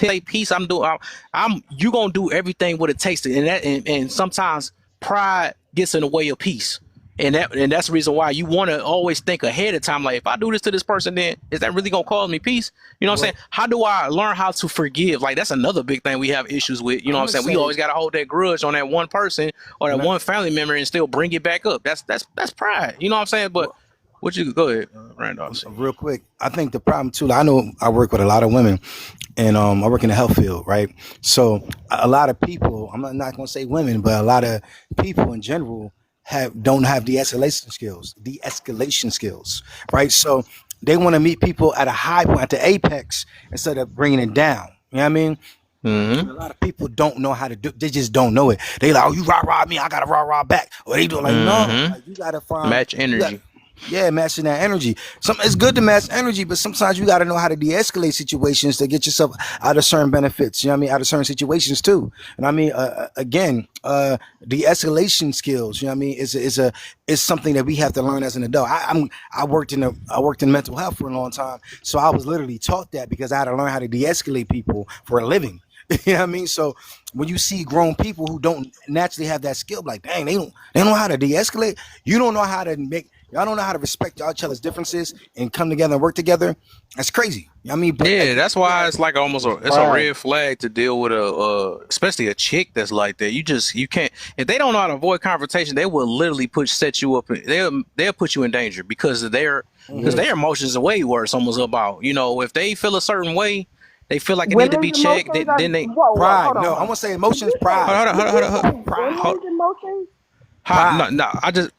say peace, I'm you gonna do everything what it takes to, and sometimes pride gets in the way of peace. And that's the reason why you want to always think ahead of time. Like, if I do this to this person, then is that really gonna cause me peace? You know what I'm saying? Well, How do I learn how to forgive? Like, that's another big thing we have issues with. You know I'm what I'm gonna saying? We say, always gotta hold that grudge on that one person or that and I, one family member and still bring it back up. That's pride. You know what I'm saying? But well, what you go ahead, Randolph. real quick, I think the problem too. I know I work with a lot of women, and I work in the health field, right? So a lot of people, I'm not going to say women, but a lot of people in general don't have de-escalation skills, right? So they want to meet people at a high point, at the apex, instead of bringing it down. You know what I mean? Mm-hmm. And a lot of people don't know how to do. They just don't know it. They like, oh, you rah me, I gotta rah back. Or they do like, no, Mm-hmm. like you gotta find, Match you got, energy. yeah, matching that energy. It's good to match energy, but sometimes you gotta know how to de-escalate situations to get yourself out of certain benefits. You know what I mean? Out of certain situations too. And I mean, again, de-escalation skills. You know what I mean? Is something that we have to learn as an adult. I worked in mental health for a long time, so I was literally taught that because I had to learn how to de-escalate people for a living. You know what I mean? So when you see grown people who don't naturally have that skill, like dang, they don't know how to de-escalate. You don't know how to make y'all don't know how to respect each other's differences and come together and work together. That's crazy. You know what I mean? But Yeah, again, that's you why gotta it's like almost It's it's a pride. red flag to deal with especially a chick that's like that. You can't, if they don't know how to avoid confrontation, they will literally set you up. They'll put you in danger because mhm. their emotions are way worse. Almost about if they feel a certain way, they feel like it need to be Women's checked. emotions are Then they whoa, Pride. hold on, No, hold I on. want to say Did emotions, you say pride. hold on, did hold on, you hold on, say hold, women's emotions? no, Pride. no, I just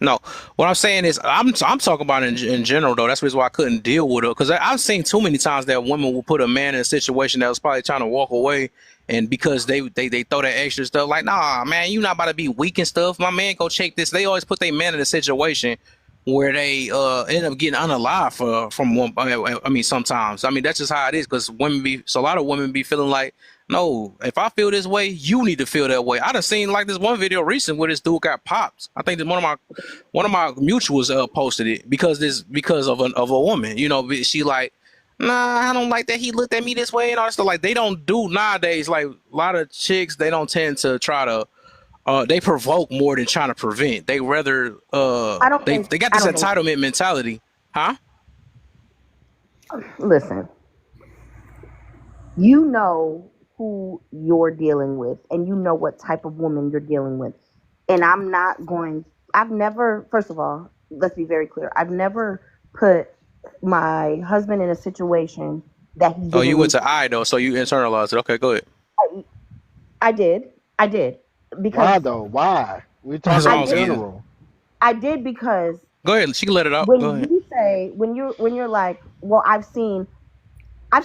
no. What I'm saying is, I'm talking about in general though. That's the reason why I couldn't deal with it because I've seen too many times that women will put a man in a situation that was probably trying to walk away, and because they throw that extra stuff like, nah, man, you not about to be weak and stuff. My man go check this. They always put their man in a situation where they end up getting unalive from one. I mean, sometimes. I mean, that's just how it is because so a lot of women be feeling like, no, if I feel this way, you need to feel that way. I done seen like this one video recent where this dude got popped. I think that one of my mutuals posted it because of a woman. She like, nah, I don't like that he looked at me this way and all that stuff. Like they don't do nowadays. Like a lot of chicks, they don't tend to try to. They provoke more than trying to prevent. They rather they got I this don't think entitlement mentality, huh? listen, you know who you're dealing with and you know what type of woman you're dealing with. And I've never, first of all, let's be very clear. I've never put my husband in a situation that he Oh, you didn't went need to to be I though, so you internalized it. Okay, go ahead. in. I did. I did. Why Because though? Why? We're That's talking what I I in was did getting. general. I did because Go ahead. She can let it out. Go when ahead. you say like, well, I've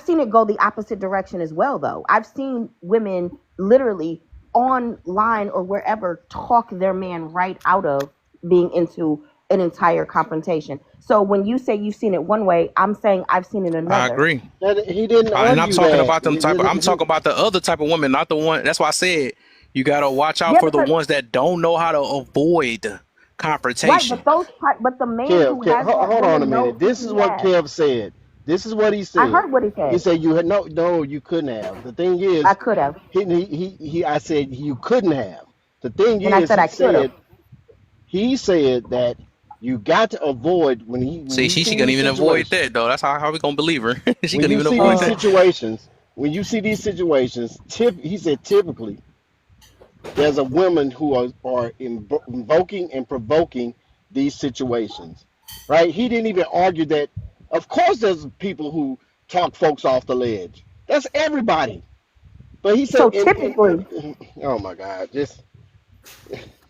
seen it go the opposite direction as well, though. I've seen women literally online or wherever talk their man right out of being into an entire confrontation. So when you say you've seen it one way, I'm saying I've seen it I another. agree. That he didn't And I'm argue talking that. about I'm talking about the other type of women, not the one. That's why I said you gotta watch out Yeah, for the because ones that don't know how to avoid right, confrontation. but the man Kev, who Kev, has that hold on a woman knows minute. who This is he what has. Kev said. This is what he I said. heard what he He said. said you had no, you couldn't have. The thing I is, could have, I said you couldn't have. The thing and I is, said I could have. he said that you got to avoid when See, you she see couldn't these even avoid situations. that though. That's how we gonna believe her. She When couldn't you even see avoid these that. situations, when you see these situations, he said typically there's a women who are invoking and provoking these situations, right? He didn't even argue that. Of course, there's people who talk folks off the ledge. That's everybody. But he said, So typically, oh my God, just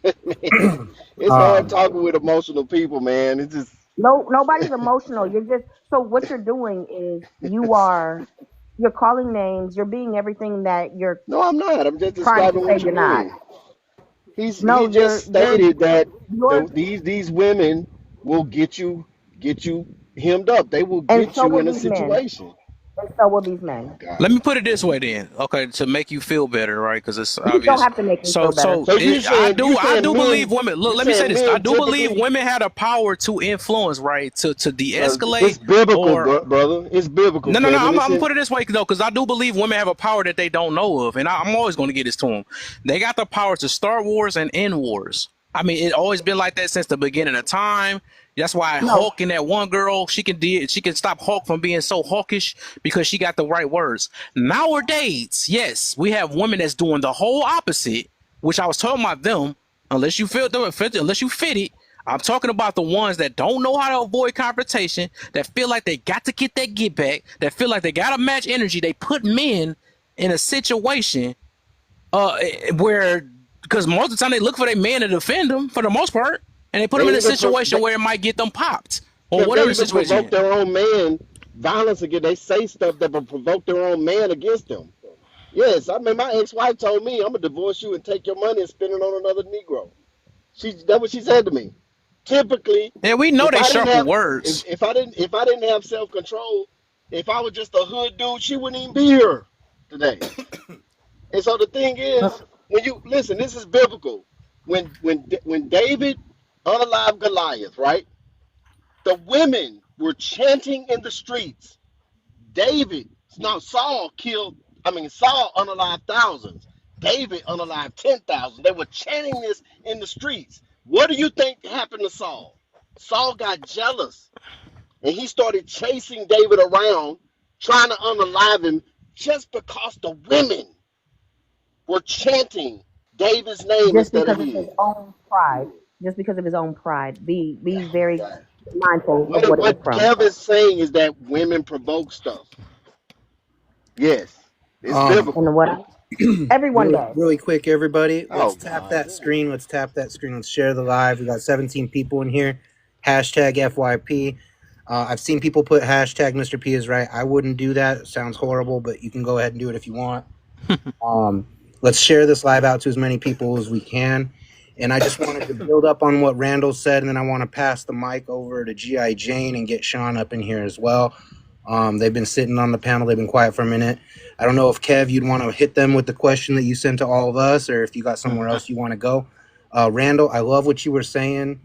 man, it's hard Um, talking with emotional people, man. It's just no, nobody's emotional. You're just so what you're doing is you're calling names. You're being everything that you're no, I'm not. I'm just trying to describing say what you're you're not. doing. He No, just you're stated that you're, these women will get you hemmed up. They will and get so you will in a these men, situation. and so will these Oh my men. Let God. me put it this way then, okay, to make you feel better, right? Because it's You don't obvious. have to make me So, feel better. so So it, you I saying do believe men women. Look, you let me say saying this. I men do believe typically women had a power to influence, right? To de-escalate it's biblical, or brother. It's biblical, no, no, no. Kevin. I'm gonna put it this way though, because I do believe women have a power that they don't know of, and I'm always going to get this to them. They got the power to start wars and end wars. I mean, it always been like that since the beginning of time. That's why No, Hulk and that one girl, she can stop Hulk from being so hawkish because she got the right words. Nowadays, yes, we have women that's doing the whole opposite, which I was talking about them. Unless you feel them, unless you fit it, I'm talking about the ones that don't know how to avoid confrontation, that feel like they got to get that get back, that feel like they got to match energy. They put men in a situation where, because most of the time they look for their man to defend them for the most part, and they put them in they a even situation where it might get them popped or Kev, they whatever the even situation provoke is. their own man violence again. They say stuff that will provoke their own man against them. Yes, I mean my ex-wife told me I'm gonna divorce you and take your money and spend it on another Negro. That's what she said to me. Typically, And we know if they I didn't sharper have words. if I didn't have self-control, if I was just a hood dude, she wouldn't even be here today. And so the thing is, when you listen, this is biblical. When David unalived Goliath, right? The women were chanting in the streets. David, no, Saul killed, Saul unalived thousands. David unalived 10,000. They were chanting this in the streets. What do you think happened to Saul? Saul got jealous and he started chasing David around, trying to unalive him just because the women were chanting David's name just instead of because of his his. own pride. Just because of his own pride. Be Oh my very God. mindful of what it was What from. Kevin's saying is that women provoke stuff. Yes, it's um, And biblical. what everyone really, does. really quick, everybody. Oh Let's tap God. that screen. Let's tap that screen. Let's share the live. We got 17 people in here. Hashtag FYP. I've seen people put hashtag Mr. P is right. I wouldn't do that. It sounds horrible, but you can go ahead and do it if you want. Um, let's share this live out to as many people as we can. And I just wanted to build up on what Randall said, and then I want to pass the mic over to G.I. Jane and get Sean up in here as well. They've been sitting on the panel. They've been quiet for a minute. I don't know if Kev, you'd want to hit them with the question that you sent to all of us, or if you got somewhere else you want to go. Randall, I love what you were saying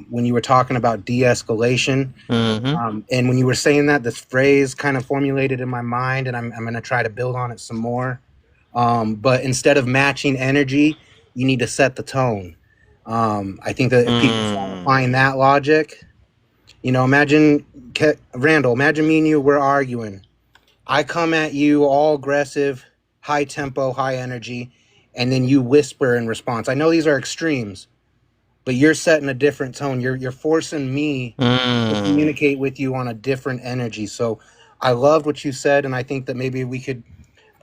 when you were talking about de-escalation. Mm-hmm. And when you were saying that, this phrase kind of formulated in my mind, and I'm going to try to build on it some more. But instead of matching energy, you need to set the tone. I think that if people start Mm. applying that logic, imagine Randall, imagine me and you, we're arguing. I come at you all aggressive, high tempo, high energy, and then you whisper in response. I know these are extremes, but you're setting a different tone. You're forcing me to Mm. communicate with you on a different energy. So I loved what you said, and I think that maybe we could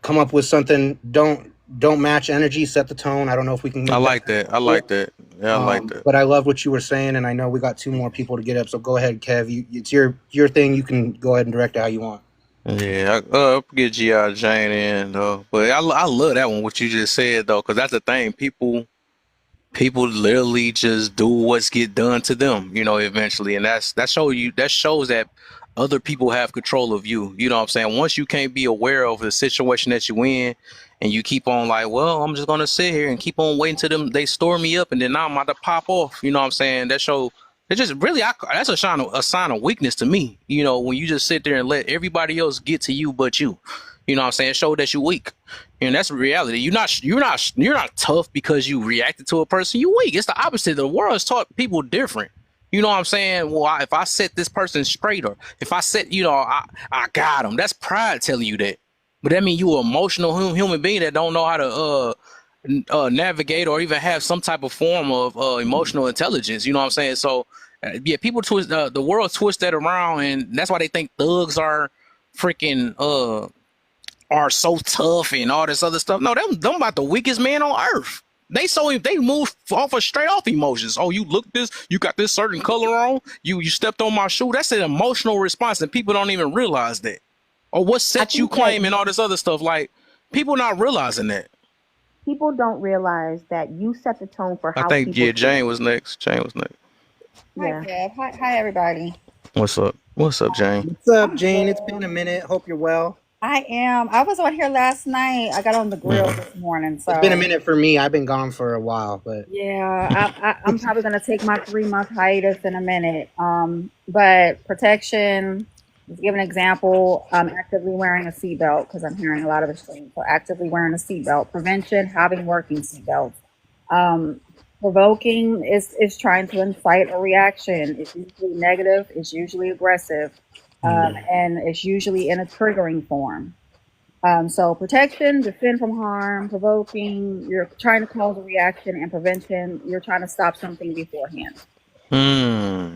come up with something. Don't match energy, set the tone. I don't know if we can I make that like that. I like that. Yeah, I like that. but I love what you were saying, and I know we got two more people to get up. So go ahead, Kev. It's your thing. You can go ahead and direct it how you want. Yeah, I'll get G.I. Jane in though, but I love that one. What you just said though, because that's the thing. People literally just do what's get done to them, eventually, and that shows that other people have control of you. You know what I'm saying? Once you can't be aware of the situation that you in, and you keep on like, well, I'm just gonna sit here and keep on waiting till them they store me up, and then now I'm about to pop off. You know what I'm saying? That show It's just really, that's a sign of weakness to me. You know, when you just sit there and let everybody else get to you but you. You know what I'm saying? Show that you're weak. And that's the reality. You're not tough because you reacted to a person. You weak. It's the opposite. The world has taught people different. You know what I'm saying? Well, if I set this person straight, or if I set, I got him. That's pride telling you that. But that means you an emotional human being that don't know how to navigate or even have some type of form of emotional intelligence. You know what I'm saying? So yeah, people twist the world twist that around, and that's why they think thugs are freaking are so tough and all this other stuff. No, them about the weakest man on earth. They move off of straight off emotions. Oh, you look this, you got this certain color on, you stepped on my shoe. That's an emotional response, and people don't even realize that. Or what I set you think that claim and all this other stuff. Like, people not realizing that. people don't realize that you set the tone for I how think, people yeah, feel. Jane was next. Jane was next. Hi, Yeah. Bev. Hi, everybody. What's up? What's up, Jane? What's up, I'm Jane? It's good. been a minute. Hope you're well. I am. I was on here last night. I got on the grill Mm. this morning. It's been a So, minute for me. I've been gone for a while, but yeah, I'm probably going to take my 3 month hiatus in a minute. But protection, to give an example, I'm actively wearing a seatbelt because I'm hearing a lot of extremes. So, actively wearing a seatbelt. Prevention, having working seatbelts. Um, Provoking is trying to incite a reaction. It's usually negative, it's usually aggressive, and it's usually in a triggering form. So protection, defend from harm, provoking, you're trying to cause a reaction, and prevention, you're trying to stop something beforehand.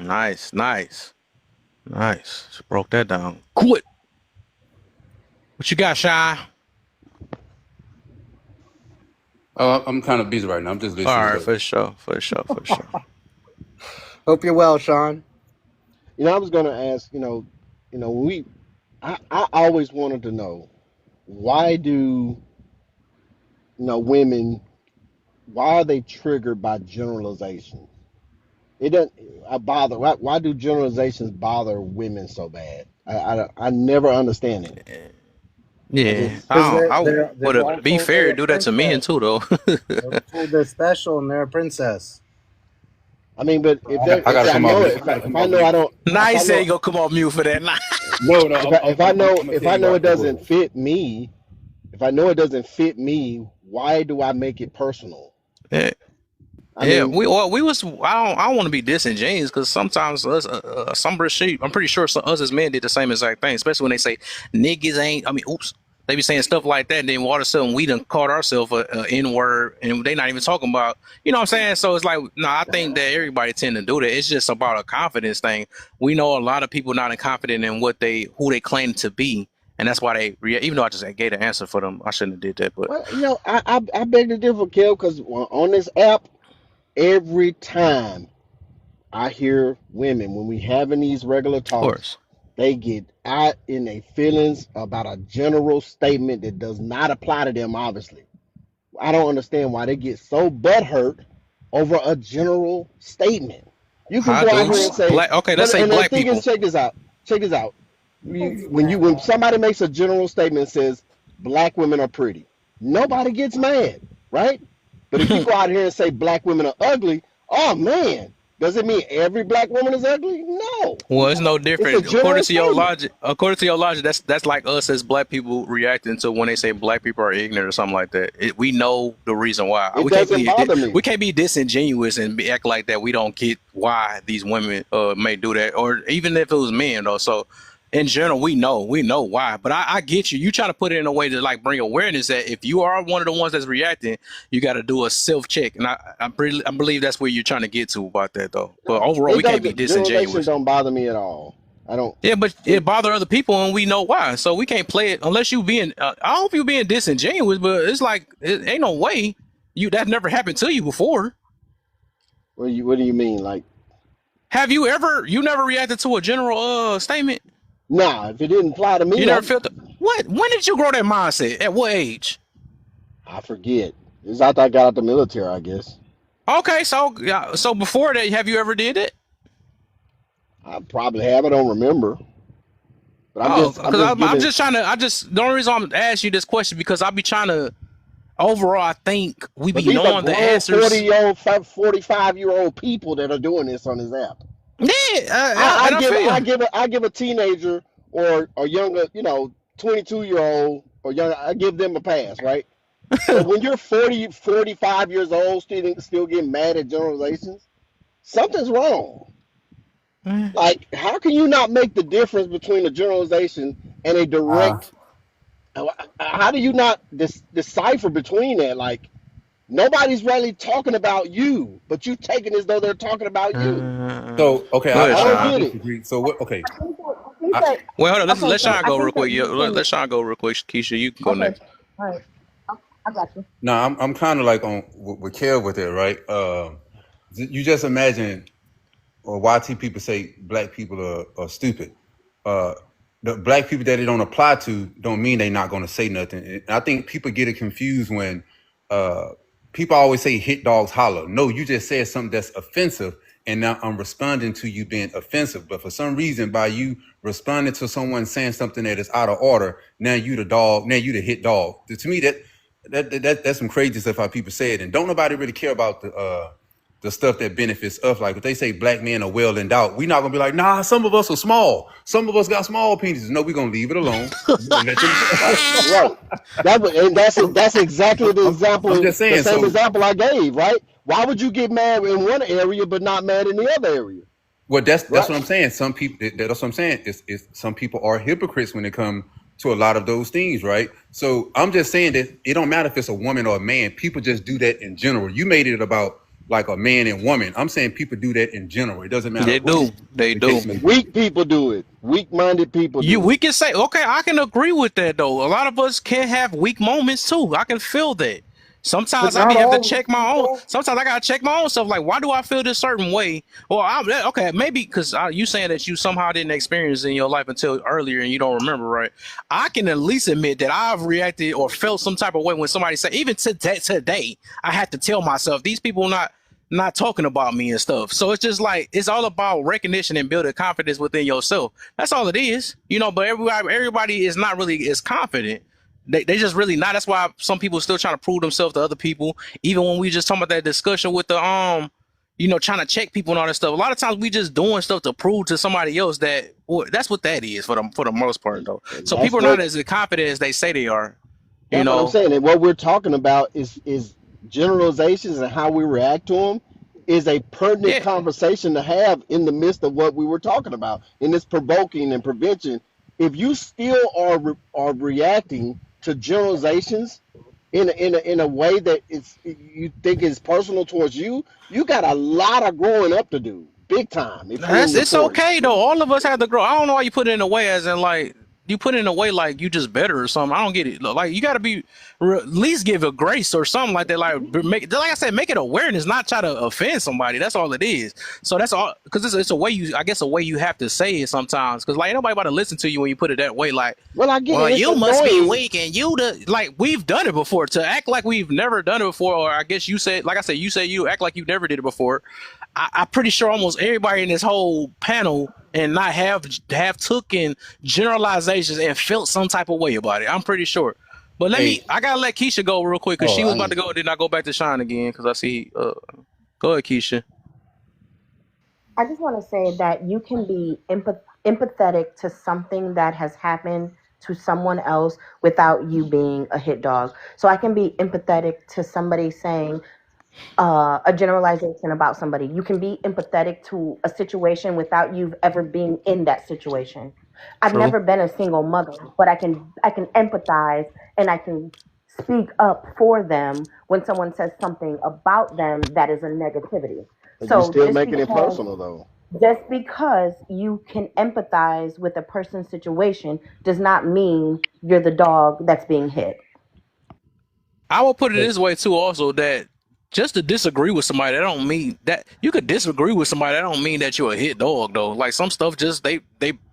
Nice, nice, nice. Just broke that down. Quit. What you got, Shy? Oh, I'm kind of busy right now. I'm just All listening right, though. for sure, for sure, for sure. hope you're well, Sean. I was gonna ask, I always wanted to know why do women, why are they triggered by generalization? It doesn't. I bother. Why do generalizations bother women so bad? I never understand it. I Yeah, just Because but they're all to be told fair, they're a do that to men princess. too, though. They're told they're special and they're a princess. I mean, but So if I I got, don't that I get got if to I that. come off know mute. it, I got to if come I off know I mute. don't Nah, if he I said he know gonna come off mute for that. Nah. No, no, if I know I'm gonna if tell I you know why. it Go doesn't ahead. fit me, if I know it doesn't fit me, why do I make it personal? Yeah, I yeah. mean, We was. I don't want to be disingenuous because sometimes us, some shit. I'm pretty sure us as men did the same exact thing, especially when they say niggas ain't. I mean, oops. They be saying stuff like that, and then all of a sudden we done caught ourselves a N word, and they not even talking about. You know what I'm saying? So it's like, no, I think that everybody tend to do that. It's just about a confidence thing. We know a lot of people not confident in who they claim to be, and that's why they react. Even though I just gave the answer for them, I shouldn't have did that, but well, I beg to differ, Kel, because on this app, every time I hear women when we having these regular of talks, course. they get out in their feelings about a general statement that does not apply to them. Obviously, I don't understand why they get so butthurt over a general statement. You can Hi, go out here and dudes. say, Black. Okay, let's but say and the black thing is, people. check this out. Check this out. When Exactly. somebody makes a general statement and says black women are pretty, nobody gets mad, right? But if you go out here and say black women are ugly, oh man, does it mean every black woman is ugly? No, Well, it's no it's a different. general statement. According to your logic, that's like us as black people reacting to when they say black people are ignorant or something like that. We know the reason why. It doesn't bother We me. can't be disingenuous and act like that. We don't get why these women may do that, or even if it was men though. So in general, we know why. But I get you. You try to put it in a way to like bring awareness that if you are one of the ones that's reacting, you got to do a self check, and I believe that's where you're trying to get to about that though. But No, overall, it we can't be doesn't. Generalization disingenuous. don't bother me at all. I don't. Yeah, but It, it bother other people, and we know why. So we can't play it unless you being. I hope you being disingenuous, but it's like it ain't no way that never happened to you before. what do you mean? Like, Have you ever? You never reacted to a general statement. nah, if it didn't apply to You me, never felt what? When did you grow that mindset? At what age? I forget. It's after I got out the military, I guess. Okay, so yeah, so before that, have you ever did it? I probably have. I don't remember. But Oh, I'm because just I'm giving. just trying to. The only reason I'm asking you this question because I'll be trying to. Overall, I think we But be these are knowing the grown 40 answers. year old, 45-year-old people that are doing this on this app. Yeah, I and I feel you. I give a teenager or a younger, 22-year-old or younger, I give them a pass, right? But when you're 40, 45 years old, still getting mad at generalizations, something's wrong. Like, how can you not make the difference between a generalization and a Uh, direct? How do you not decipher between that? Like, nobody's really talking about you, but you taking as though they're talking about you. So okay, Go ahead, I don't Sean. I get it. disagree. So what? Okay, I think I, that Well, hold on. Let's okay, let so Sean I go real think quick. that Yeah, you can. let Sean go real quick. Keisha, you can go Okay, next. all right, I got you. no, I'm kind of like on with Kev with it, right? You just imagine, or YT people say black people are stupid. Uh, the black people that it don't apply to don't mean they're not going to say nothing. And I think people get it confused when uh, people always say hit dogs holler. No, you just said something that's offensive, and now I'm responding to you being offensive. But for some reason, by you responding to someone saying something that is out of order, now you the dog, now you the hit dog. To me, that's some crazy stuff how people say it, and don't nobody really care about the stuff that benefits us. Like if they say black men are well endowed, we're not gonna be like, nah, some of us are small. Some of us got small penises. No, we're gonna leave it alone. We're gonna let them Right, right. That's exactly the I'm example, just the saying. same So example I gave, right? Why would you get mad in one area but not mad in the other area? well, that's Right. what I'm saying. Some people that's what I'm saying. Is some people are hypocrites when it comes to a lot of those things, right? So I'm just saying that it don't matter if it's a woman or a man. People just do that in general. You made it about like a man and woman. I'm saying people do that in general. It doesn't matter They who do. They the do. case may be. Weak people do it. Weak-minded people You do it. we can say okay, I can agree with that though. A lot of us can have weak moments too. I can feel that. But Sometimes I not be have to all check my own. people. Sometimes I gotta check my own stuff. Like, why do I feel this certain way? Or I'm okay, maybe because you saying that you somehow didn't experience it in your life until earlier and you don't remember, right? I can at least admit that I've reacted or felt some type of way when somebody said, even today, I had to tell myself these people not talking about me and stuff. So it's just like it's all about recognition and building confidence within yourself. That's all it is, But everybody is not really as confident. They just really not. That's why some people still trying to prove themselves to other people. Even when we just talking about that discussion with the trying to check people and all that stuff. A lot of times we just doing stuff to prove to somebody else that well, that's what that is for the most part though. And So that's people are not what as confident as they say they are. You That's what I'm know. saying. And what we're talking about is generalizations and how we react to them is a pertinent Yeah. conversation to have in the midst of what we were talking about in this provoking and prevention. If you still are reacting to generalizations in a way that you think is personal towards you, you got a lot of growing up to do, big time. If you're in your It's 40s, okay though. All of us have to grow. I don't know why you put it in a way as in like you put it in a way like you just better or something. I don't get it. Like you got to be at least give a grace or something like that. Like I said, make it awareness, not try to offend somebody. That's all it is. So that's all because it's a way I guess a way you have to say it sometimes because like ain't nobody about to listen to you when you put it that way. Like, well, I get well, it. It's you must be annoying. weak and you like we've done it before. To act like we've never done it before, or I guess you said like I said you say you act like you never did it before. I'm pretty sure almost everybody in this whole panel and not have taken generalizations and felt some type of way about it. I'm pretty sure. But Hey, I gotta let Keisha go real quick because oh, she was I about to know. go. Then I go back to Sean again because I see. Go ahead, Keisha. I just want to say that you can be empathetic to something that has happened to someone else without you being a hit dog. So I can be empathetic to somebody saying, a generalization about somebody. You can be empathetic to a situation without you've ever been in that situation. I've True. never been a single mother, but I can empathize and I can speak up for them when someone says something about them that is a negativity. But you So still making it personal though. just because you can empathize with a person's situation does not mean you're the dog that's being hit. I will put it this way too. Also, that just to disagree with somebody, that don't mean that you could disagree with somebody. That don't mean that you're a hit dog though. Like some stuff, just they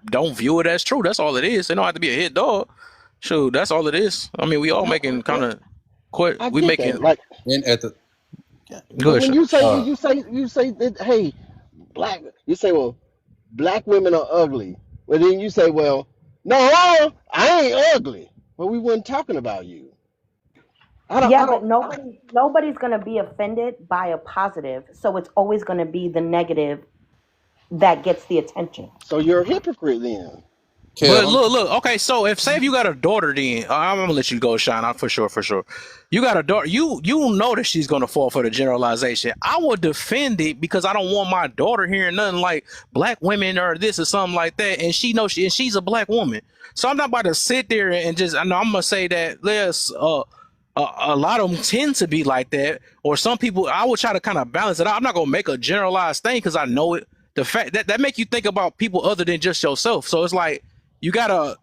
don't view it as true. That's all it is. They don't have to be a hit dog. Shoot, that's all it is. I mean, we all making kind of quite. I We get that. making Like, And at the good. when you say uh, that, hey, you say, well, black women are ugly. Well, then you say, well, no, I ain't ugly. But we weren't talking about you. Yeah, I but don't. nobody's going to be offended by a positive. So it's always going to be the negative that gets the attention. So you're a hypocrite then. But Kev, look. Okay. So if say if you got a daughter, then I'm gonna let you go, Sean. For sure, for sure. You got a daughter. You know that she's gonna fall for the generalization. I will defend it because I don't want my daughter hearing nothing like black women or this or something like that. And she knows she's a black woman. So I'm not about to sit there and just. I know I'm gonna say that there's a lot of them tend to be like that, or some people. I will try to kind of balance it out. I'm not gonna make a generalized thing because I know it. The fact that make you think about people other than just yourself. So it's like you gotta.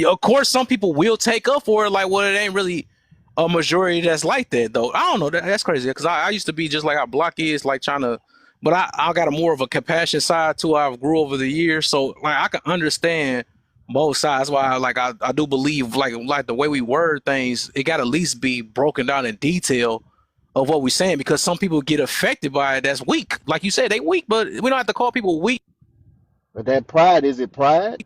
Of course, some people will take up for it. Like, well, it ain't really a majority that's like that, though. I don't know. That's crazy because I used to be just like how Block is, like trying to. But I got a more of a compassion side too. I've grew over the years, so like I can understand both sides. Why I do believe like the way we word things, it got to at least be broken down in detail of what we're saying because some people get affected by it. That's weak, like you said, they weak, but we don't have to call people weak. But that pride, is it pride?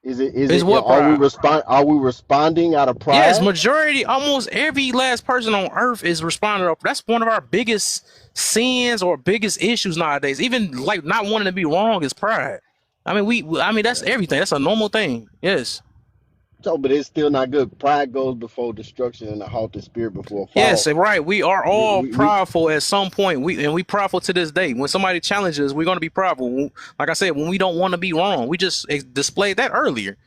Is Is it what pride? are we responding out of Yes, pride? majority, almost every last person on earth is responding up. That's one of our biggest sins or biggest issues nowadays. Even like not wanting to be wrong is pride. I mean, I mean, that's everything. That's a normal thing. Yes. So, but it's still not good. Pride goes before destruction and a haughty spirit before a Yes, fall. right. We are all We prideful at some point. We prideful to this day. When somebody challenges, we're gonna be prideful. Like I said, when we don't want to be wrong, we just displayed that earlier.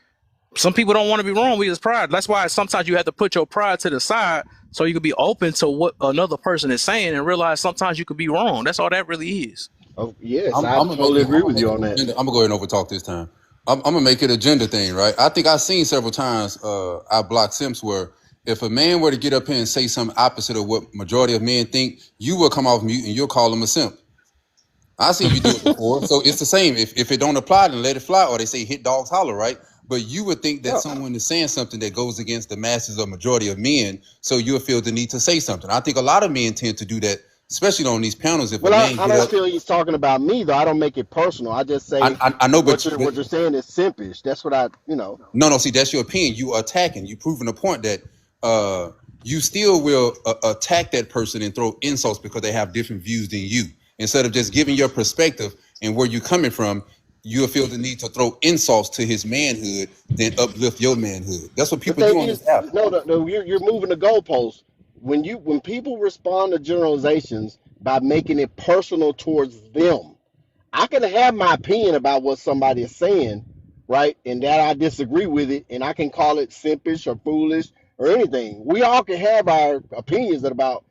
Some people don't want to be wrong. We just pride. That's why sometimes you have to put your pride to the side so you can be open to what another person is saying and realize sometimes you could be wrong. That's all that really is. Oh, yes, I'm, I I'm gonna make totally it. agree I'm gonna with make you it on an that. agenda. I'm gonna go ahead and overtalk this time. I'm gonna make it a gender thing, right? I think I've seen several times. I block Simps where if a man were to get up here and say something opposite of what majority of men think, you will come off mute and you'll call him a simp. I seen you do it before, so it's the same. If it don't apply, then let it fly. Or they say hit dogs holler, right? But you would think that No, someone is saying something that goes against the masses or majority of men, so you'll feel the need to say something. I think a lot of men tend to do that, especially on these panels. If a well, man I get don't up, feel he's talking about me though. I don't make it personal. I just say I know, but what you're saying is simpish. That's what I. no, see, that's your opinion. You attacking. You proving a point that uh, you still will attack that person and throw insults because they have different views than you. Instead of just giving your perspective and where you're coming from, you'll feel the need to throw insults to his manhood, then uplift your manhood. That's what The people do thing on is, this app. no, you're moving the goalposts. When people respond to generalizations by making it personal towards them, I can have my opinion about what somebody is saying, right? And that I disagree with it, and I can call it simpish or foolish or anything. We all can have our opinions about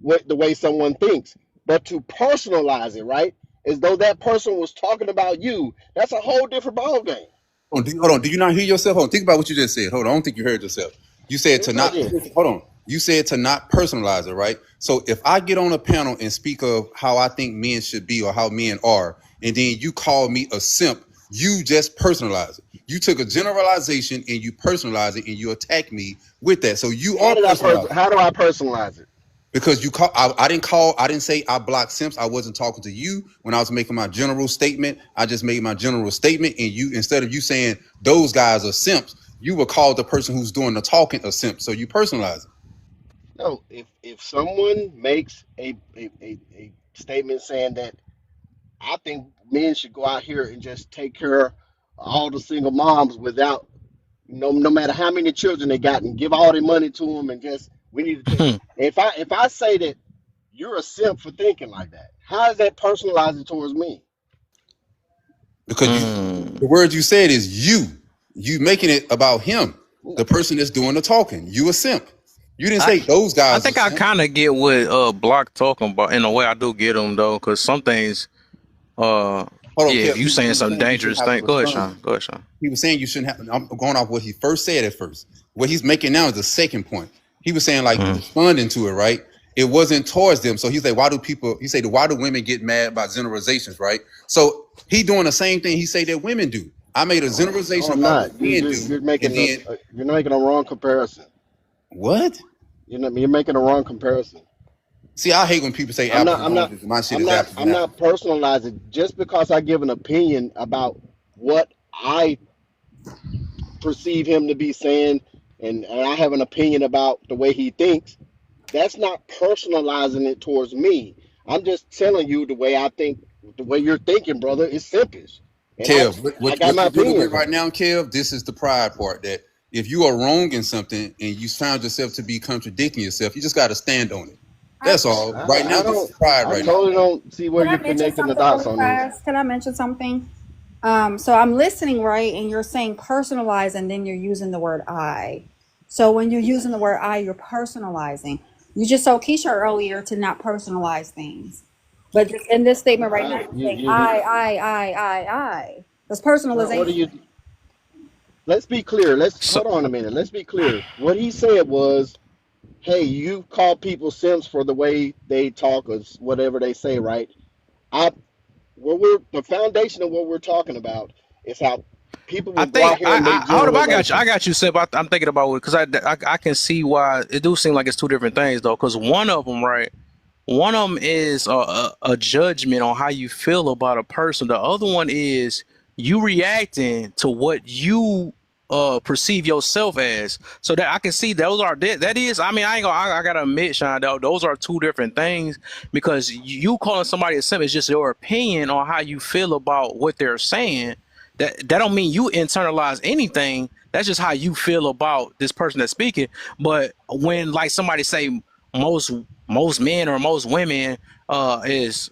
what the way someone thinks, but to personalize it, right, as though that person was talking about you, that's a whole different ballgame. Hold on. Do you not hear yourself? Hold on. Think about what you just said. Hold on. I don't think you heard yourself. You said to Say not. again. Hold on. You said to not personalize it, right? So if I get on a panel and speak of how I think men should be or how men are, and then you call me a simp, you just personalize it. You took a generalization and you personalize it and you attack me with that. So you are personalizing How do I personalize it? because you call. I didn't say I blocked simps. I wasn't talking to you when I was making my general statement. I just made my general statement, and you, instead of you saying those guys are simps, you would call the person who's doing the talking a simp. So you personalize it. No, if someone makes a statement saying that I think men should go out here and just take care of all the single moms without no matter how many children they got and give all their money to them and just we need to take. If I say that you're a simp for thinking like that, how is that personalizing towards me? Because you, Mm. the word you said is you. You making it about him, the person that's doing the talking. You a simp. You didn't I say those I guys are think I simp. kind of get what Block talking about. In a way, I do get them though, because some things, uh, Hold on, yeah, if Kev. you He saying was some saying you shouldn't dangerous have to thing, go ahead, respond. Sean. Go ahead, Sean. He was saying you shouldn't have. I'm going off what he first said at first. What he's making now is the second point. He was saying like Mm. responding to it, right? It wasn't towards them. So he's like, why do people? He said, why do women get mad about generalizations, right? So he doing the same thing he say that women do. I made a No, generalization I'm about what not. men do, and then You're making a wrong comparison. what? You're making a wrong comparison. See, I hate when people say I'm apples not. and I'm not. oranges. And my shit I'm is not. apples and I'm apples. not personalizing just because I give an opinion about what I perceive him to be saying, and I have an opinion about the way he thinks. That's not personalizing it towards me. I'm just telling you the way I think The way you're thinking, brother, is simpish. And Kev, I got what my you're dealing opinion, with bro. right now, Kev, this is the pride part that if you are wrong in something and you found yourself to be contradicting yourself, you just got to stand on it. I, That's all. Right now, I this is don't. pride I right now. totally don't see where can I you're mention connecting the something dots really on this. fast? Can I mention something? So I'm listening, right? And you're saying personalize, and then you're using the word I. So when you're using the word I, you're personalizing. You just told Keisha earlier to not personalize things. But in this statement right now, Nah, you're saying I. That's what are personalization. you? Let's be clear. Let's hold on a minute. Let's be clear. What he said was, "Hey, you call people simps for the way they talk or whatever they say, right?" I what we're the foundation of what we're talking about is how people I will go think out here and make hold up. I generalizations. got you, Sip. I'm thinking about it because I can see why it do seem like it's two different things though. Because one of them, right? One of them is a judgment on how you feel about a person. The other one is you reacting to what you perceive yourself as. So that I can see those are that is. I mean, I ain't gonna. I gotta admit, Sean, though, those are two different things because you calling somebody a simp is just your opinion on how you feel about what they're saying. That don't mean you internalize anything. That's just how you feel about this person that's speaking. But when like somebody say most most men or most women is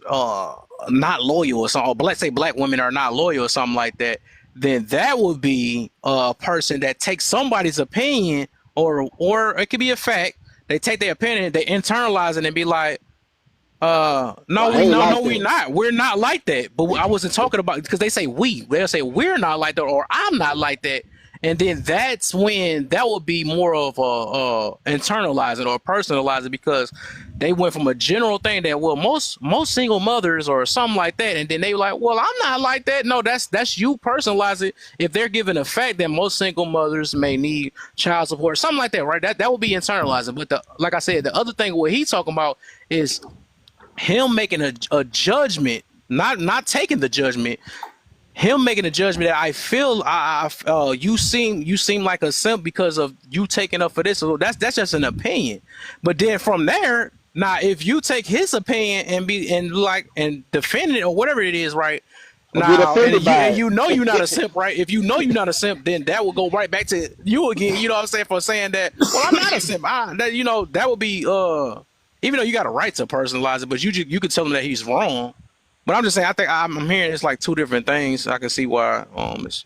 not loyal or something, or let's say black women are not loyal or something like that, then that would be a person that takes somebody's opinion or it could be a fact. They take their opinion, they internalize it and be like, Well, no, I ain't like we're that. not. We're not like that. But I wasn't talking about because they say we. They'll say we're not like that or I'm not like that. And then that's when that would be more of a internalize it or personalize it because they went from a general thing that well most single mothers or something like that, and then they were like, well, I'm not like that. No, that's you personalize it. If they're given the fact that most single mothers may need child support, something like that, right? That would be internalizing. But like I said, the other thing what he's talking about is him making a judgment, not taking the judgment, him making a judgment that I feel you seem like a simp because of you taking up for this. So that's just an opinion. But then from there, now if you take his opinion and be and like and defend it or whatever it is, right? Or get Now offended by and you know you're not a it. simp, right? If you know you're not a simp, then that will go right back to you again. You know what I'm saying for saying that. Well, I'm not a simp. That that would be even though you got a right to personalize it, but you could tell him that he's wrong. But I'm just saying, I think I'm hearing it's like two different things. I can see why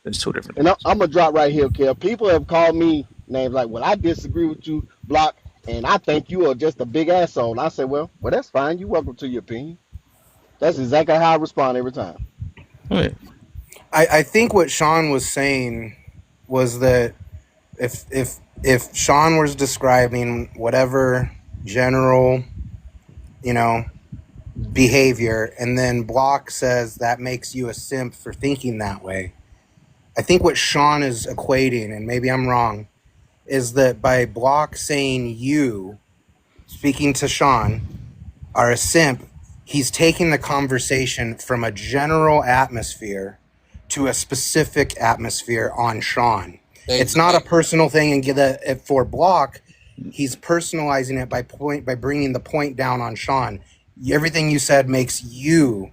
it's two different And things. I'm gonna drop right here, Kev. People have called me names like, "Well, I disagree with you, Block, and I think you are just a big asshole." And I say, "Well, that's fine. You welcome to your opinion." That's exactly how I respond every time. Yeah. I think what Sean was saying was that if Sean was describing whatever general, you know, behavior, and then Block says that makes you a simp for thinking that way, I think what Sean is equating, and maybe I'm wrong, is that by Block saying you, speaking to Sean, are a simp, he's taking the conversation from a general atmosphere to a specific atmosphere on Sean. It's not a Exactly. personal thing, and for Block, he's personalizing it by bringing the point down on Sean. Everything you said makes you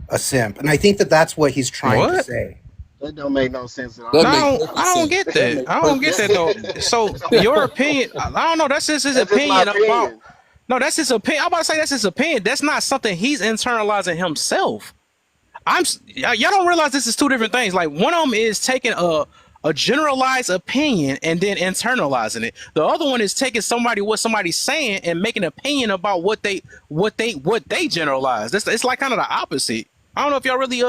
a simp, and I think that that's what he's trying to What? say. That don't make no sense at That No, makes all. perfect I don't sense. get That that. makes I don't get perfect that though. sense. So your opinion, I don't know. That's just his That's just my opinion about. opinion. No, that's his opinion. I'm about to say that's his opinion. That's not something he's internalizing himself. Y'all don't realize this is two different things. Like one of them is taking a generalized opinion and then internalizing it. The other one is taking what somebody's saying and making an opinion about what they generalize. It's like kind of the opposite. I don't know if y'all really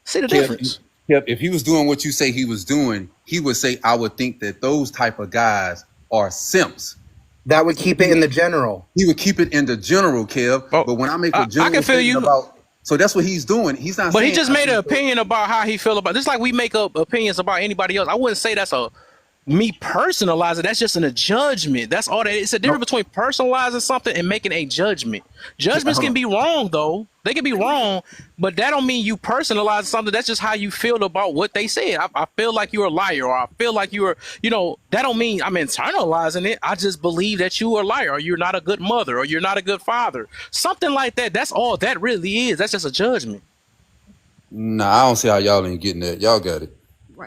see the Kev, difference. if he was doing what you say he was doing, he would say, I would think that those type of guys are simps. That would keep it in the general. He would keep it in the general, Kev. Oh, But when I make a I can general feel statement you. about, so that's what he's doing. He's not But he saying just I made an think so. opinion about how he feel about this. Like we make up opinions about anybody else. I wouldn't say that's a me personalizing. That's just a judgment. That's all that. It's a No, difference between personalizing something and making a judgment. Judgments hold can on. be wrong though. They can be wrong, but that don't mean you personalize something. That's just how you feel about what they said. I feel like you're a liar, or I feel like you're, that don't mean I'm internalizing it. I just believe that you are a liar, or you're not a good mother, or you're not a good father. Something like that. That's all that really is. That's just a judgment. Nah, I don't see how y'all ain't getting that. Y'all got it.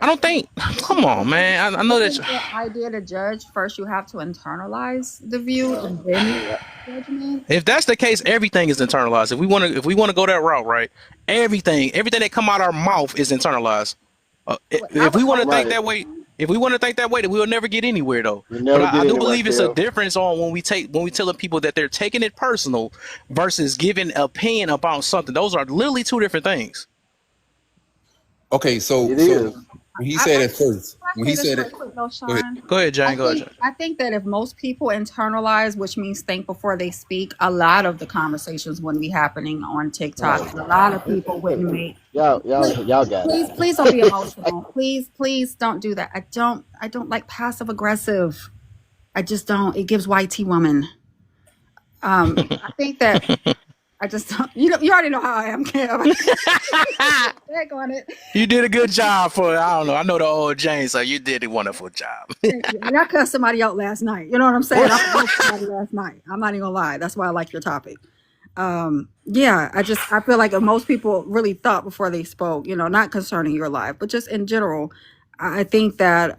I Right. don't think. Come on, man. I I know that. think the idea to judge first, you have to internalize the view Yeah, and then yeah. judgment. If that's the case, everything is internalized. If we want to go that route, right? Everything that come out our mouth is internalized. What not If we with want to most think Right. that way, people. if we want to think that way, then we'll never get anywhere, though. You But never I get do anywhere, believe it's a Kev. difference on when we telling people that they're taking it personal versus giving opinion about something. Those are literally two different things. Okay, It so is. when he I said it first, when he say this said real it, quick though, go ahead. Sean. Go ahead, Jane. Go ahead, Jane. I think that if most people internalize, which means think before they speak, a lot of the conversations wouldn't be happening on TikTok. Right. A lot of people wouldn't make. Y'all got Please don't be it. emotional. Please don't do that. I don't like passive aggressive. I just don't. It gives YT woman. I think that I just don't, you already know how I am, Kev. Back on it. You did a good job for I don't know. I know the old Jane, so you did a wonderful job. Thank you. I mean, I cussed somebody out last night. You know what I'm saying? I What? provoked somebody last night. I'm not even gonna lie. That's why I like your topic. Yeah, I feel like if most people really thought before they spoke, not concerning your life, but just in general, I think that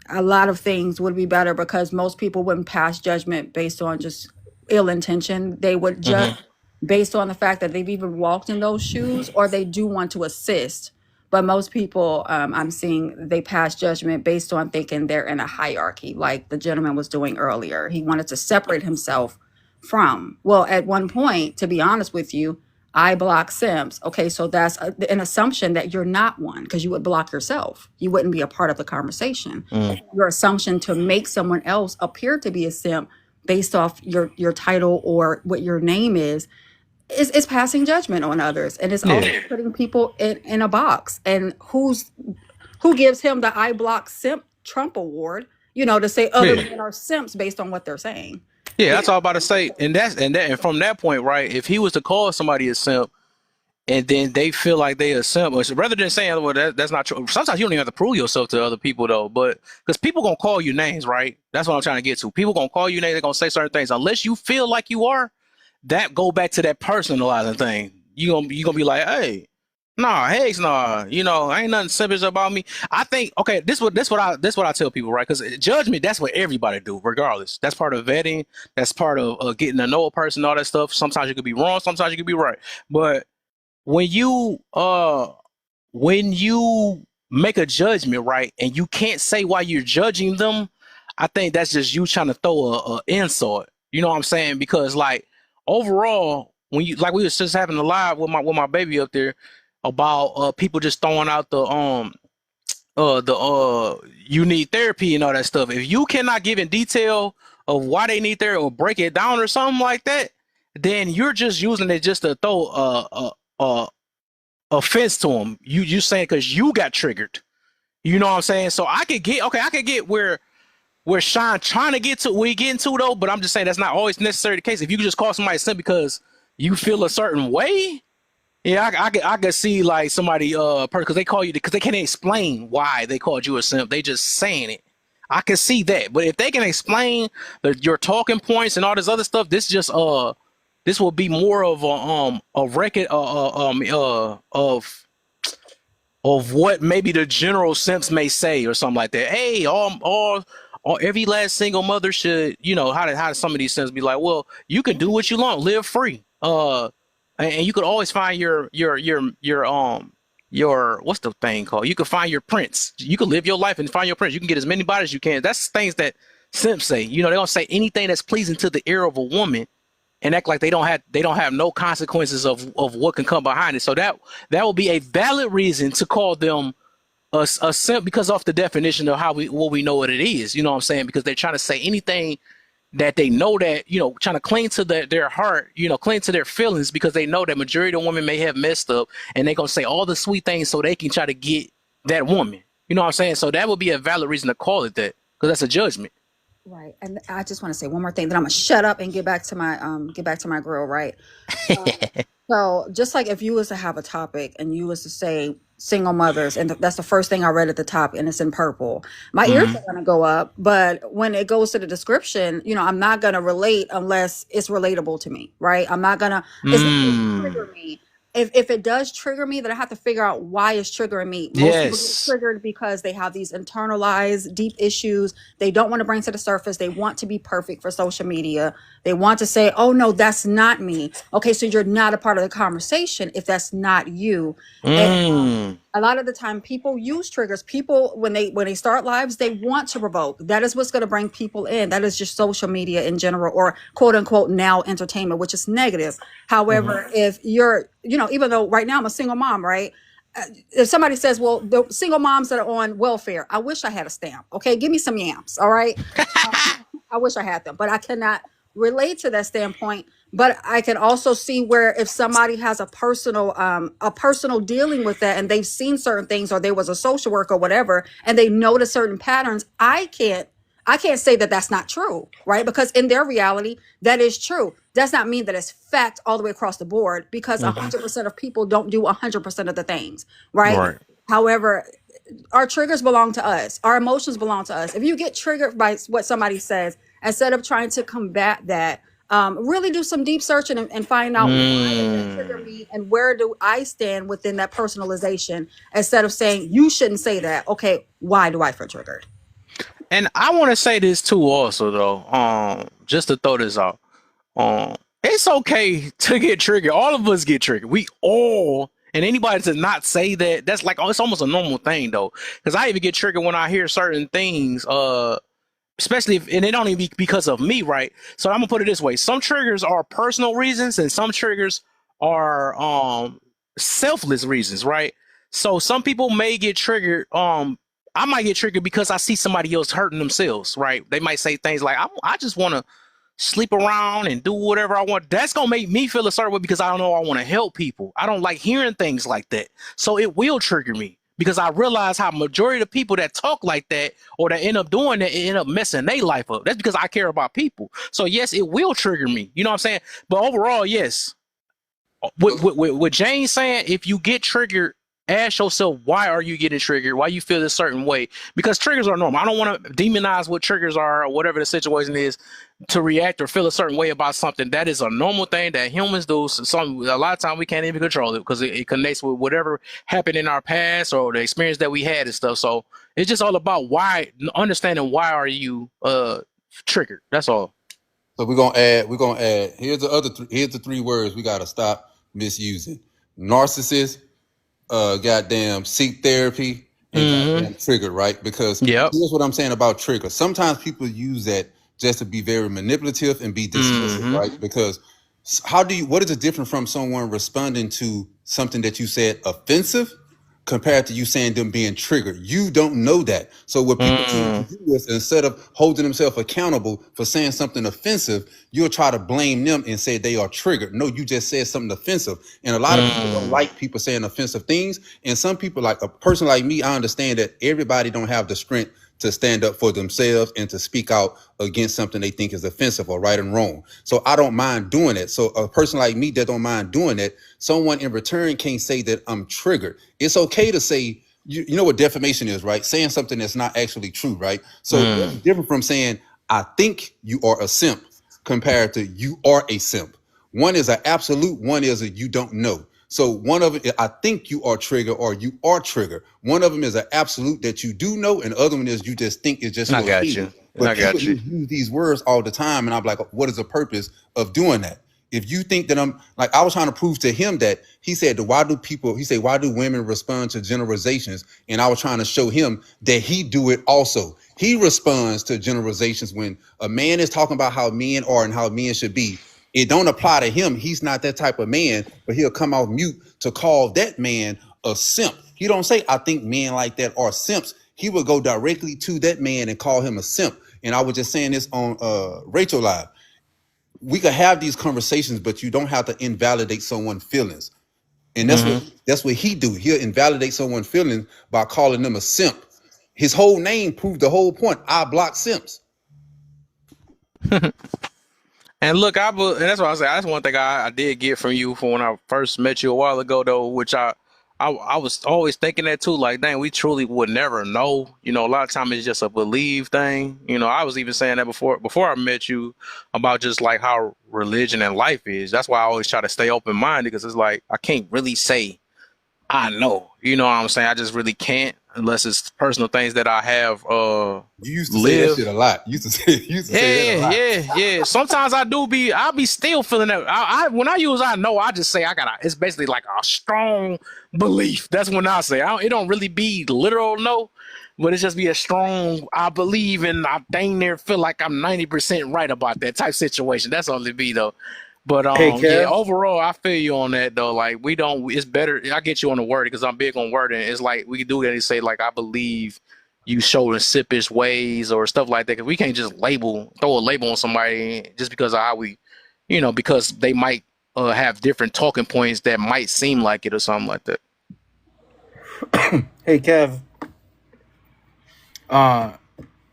a lot of things would be better because most people wouldn't pass judgment based on just ill intention. They would judge Hmm. based on the fact that they've even walked in those shoes or they do want to assist. But most people, I'm seeing they pass judgment based on thinking they're in a hierarchy, like the gentleman was doing earlier. He wanted to separate himself from. Well, at one point, to be honest with you, I block Sims. Okay, so that's an assumption that you're not one because you would block yourself. You wouldn't be a part of the conversation. Mm. Your assumption to make someone else appear to be a simp based off your title or what your name is passing judgment on others, and it's also Yeah, putting people in a box. And who gives him the I block simp Trump award? To say other yeah. men are simps based on what they're saying. Yeah, that's all I'm about to say. And from that point, right? If he was to call somebody a simp, and then they feel like they a simp, or so rather than saying, "Well, that's not true." Sometimes you don't even have to prove yourself to other people, though. But because people gonna call you names, right? That's what I'm trying to get to. People gonna call you names. They're gonna say certain things. Unless you feel like you are, that go back to that personalizing thing. You gonna be like, "Hey, nah, hey, nah, ain't nothing simpish about me." I think okay, this what I tell people, right? Because judgment, that's what everybody do, regardless. That's part of vetting. That's part of getting to know a person, all that stuff. Sometimes you could be wrong, sometimes you could be right. But when you uh when you make a judgment, right, and you can't say why you're judging them, I think that's just you trying to throw a insult. You know what I'm saying? Because like overall, when you like we was just having a live with my baby up there about people just throwing out the you need therapy and all that stuff. If you cannot give in detail of why they need therapy or break it down or something like that, then you're just using it just to throw a offense to them. You saying because you got triggered. You know what I'm saying? So I could get where Sean trying to get to where he getting to though, but I'm just saying that's not always necessarily the case. If you could just call somebody a simp because you feel a certain way, yeah, I could see like somebody because they call you because they can't explain why they called you a simp. They just saying it. I can see that, but if they can explain your talking points and all this other stuff, this will be more of a record of what maybe the general simps may say or something like that. Hey, all every last single mother should, how some of these simps be like, well, you can do what you want, live free. And you could always find your what's the thing called? You can find your prince. You can live your life and find your prince. You can get as many bodies as you can. That's things that simps say. They don't say anything that's pleasing to the ear of a woman and act like they don't have no consequences of what can come behind it. So that will be a valid reason to call them a simp because of the definition of what we know what it is. You know what I'm saying? Because they're trying to say anything that they know that trying to cling to their heart, cling to their feelings because they know that majority of women may have messed up and they're gonna say all the sweet things so they can try to get that woman. You know what I'm saying? So that would be a valid reason to call it that because that's a judgment. Right. And I just want to say one more thing, then I'm gonna shut up and get back to my grill, right? So just like if you was to have a topic and you was to say single mothers, and that's the first thing I read at the top, and it's in purple, my ears Hmm. are gonna go up. But when it goes to the description, I'm not gonna relate unless it's relatable to me, right? I'm not gonna. It's not gonna Mm. trigger me. if it does trigger me, then I have to figure out why it's triggering me. Most people get Yes. triggered because they have these internalized deep issues they don't want to bring to the surface. They want to be perfect for social media. They want to say, oh no, that's not me. Okay, so you're not a part of the conversation if that's not you. And Mm. a lot of the time people use triggers. People when they start lives, they want to provoke. That is what's going to bring people in. That is just social media in general, or quote unquote now entertainment, which is negative. However, if you're, even though right now I'm a single mom, right? If somebody says, well, the single moms that are on welfare, I wish I had a stamp. Okay, give me some yams. All right. I wish I had them, but I cannot relate to that standpoint. But I can also see where if somebody has a personal dealing with that, and they've seen certain things, or there was a social worker or whatever, and they notice certain patterns, I can't say that that's not true, right? Because in their reality, that is true. Does not mean that it's fact all the way across the board, because Hmm. 100% of people don't do 100% of the things, right? Right. However, our triggers belong to us. Our emotions belong to us. If you get triggered by what somebody says, instead of trying to combat that, really do some deep searching and find out, why does that trigger Mm. me, and where do I stand within that personalization? Instead of saying you shouldn't say that. Okay, why do I feel triggered? And I want to say this too, also though. Just to throw this out. Um, it's okay to get triggered. All of us get triggered. We all, and anybody to not say that, that's like, oh, it's almost a normal thing though. Because I even get triggered when I hear certain things. Especially if, and it don't even be because of me, right? So I'm gonna put it this way: some triggers are personal reasons, and some triggers are selfless reasons, right? So some people may get triggered. I might get triggered because I see somebody else hurting themselves, right? They might say things like, I just want to sleep around and do whatever I want. That's gonna make me feel a certain way because I don't know I want to help people. I don't like hearing things like that. So it will trigger me because I realize how majority of the people that talk like that or that end up doing that end up messing their life up. That's because I care about people. So yes, it will trigger me. You know what I'm saying? But overall, yes, with Jane saying, if you get triggered, ask yourself, why are you getting triggered? Why you feel this certain way? Because triggers are normal. I don't want to demonize what triggers are or whatever the situation is to react or feel a certain way about something. That is a normal thing that humans do. So a lot of time we can't even control it because it connects with whatever happened in our past or the experience that we had and stuff. So it's just all about why, understanding why are you triggered. That's all. So we're gonna add. Here's the three words we gotta stop misusing: narcissist, goddamn seek therapy, and Mm-hmm. goddamn trigger, right? Because Yep. here's what I'm saying about trigger. Sometimes people use that just to be very manipulative and be dismissive, Mm-hmm. right? Because what is it different from someone responding to something that you said offensive compared to you saying them being triggered? You don't know that. So what people tend to Mm-hmm. do is, instead of holding themselves accountable for saying something offensive, you'll try to blame them and say they are triggered. No, you just said something offensive. And a lot of people don't Mm-hmm. like people saying offensive things. And some people, like a person like me, I understand that everybody don't have the strength to stand up for themselves and to speak out against something they think is offensive or right and wrong. So I don't mind doing it. So a person like me that don't mind doing it, someone in return can't say that I'm triggered. It's okay to say, you know what defamation is, right? Saying something that's not actually true, right? So that's Mm. different from saying, I think you are a simp compared to you are a simp. One is an absolute, one is a you don't know. So one of it, I think you are trigger or you are trigger. One of them is an absolute that you do know, and the other one is you just think it's just I your got you. opinion. But I people got you. use these words all the time, and I'm like, what is the purpose of doing that? If you think that I'm like, I was trying to prove to him that he said, why do women respond to generalizations? And I was trying to show him that he do it also. He responds to generalizations when a man is talking about how men are and how men should be. It don't apply to him. He's not that type of man, but he'll come off mute to call that man a simp. He don't say, I think men like that are simps. He would go directly to that man and call him a simp. And I was just saying this on Rachel Live. We could have these conversations, but you don't have to invalidate someone's feelings. And Hmm. that's what he do. He'll invalidate someone's feelings by calling them a simp. His whole name proved the whole point. I block simps. And look, and that's what I say. That's one thing I did get from you from when I first met you a while ago, though, which I I was always thinking that too. Like, dang, we truly would never know. You know, a lot of time it's just a believe thing. You know, I was even saying that before I met you about just like how religion and life is. That's why I always try to stay open minded because it's like I can't really say I know. You know what I'm saying? I just really can't unless it's personal things that I have You used to say that shit lived. a lot. You used to say that a Yeah, lot. yeah, yeah. Sometimes I'll be still feeling that. When I use I know, I just say I got it's basically like a strong belief. That's when I say it don't really be literal no, but it's just be a strong I believe and I dang near feel like I'm 90% right about that type situation. That's only be though. But Hey, yeah, Kev. overall I feel you on that though. Like we don't it's better I get you on the word because I'm big on wording. It's like we can do it and say like I believe you show insipid ways or stuff like that. Because we can't just throw a label on somebody just because of how we, because they might have different talking points that might seem like it or something like that. Hey, Kev.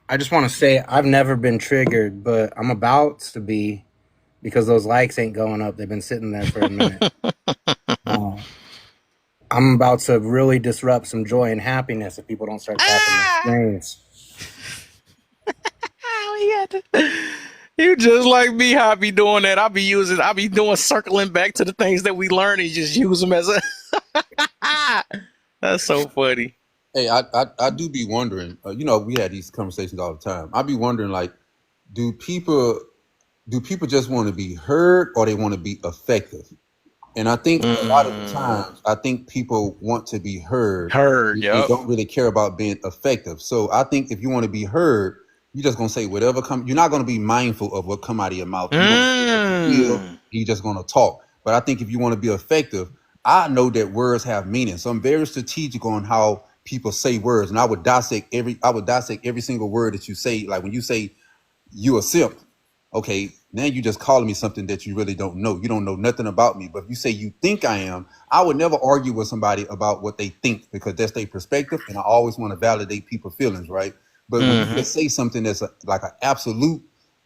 I just want to say I've never been triggered, but I'm about to be because those likes ain't going up. They've been sitting there for a minute. I'm about to really disrupt some joy and happiness if people don't start tapping their Ah, screens. we got to. You just like me, how I be doing that. I be doing circling back to the things that we learn and just use them as a. That's so funny. Hey, I do be wondering. We had these conversations all the time. I be wondering, like, do people do people just want to be heard or they want to be effective? And I think a lot of the Mm, times, I think people want to be heard. heard. They Yep. don't really care about being effective. So I think if you want to be heard, you're just gonna say whatever come. You're not gonna be mindful of what come out of your mouth. You're gonna say what you feel. Mm, You're just gonna talk. But I think if you want to be effective, I know that words have meaning. So I'm very strategic on how people say words, and I would dissect every single word that you say. Like when you say you a simp. Okay, now you just calling me something that you really don't know. You don't know nothing about me. But if you say you think I am, I would never argue with somebody about what they think because that's their perspective, and I always want to validate people's feelings, right? But when you mm-hmm. just say something that's like an absolute,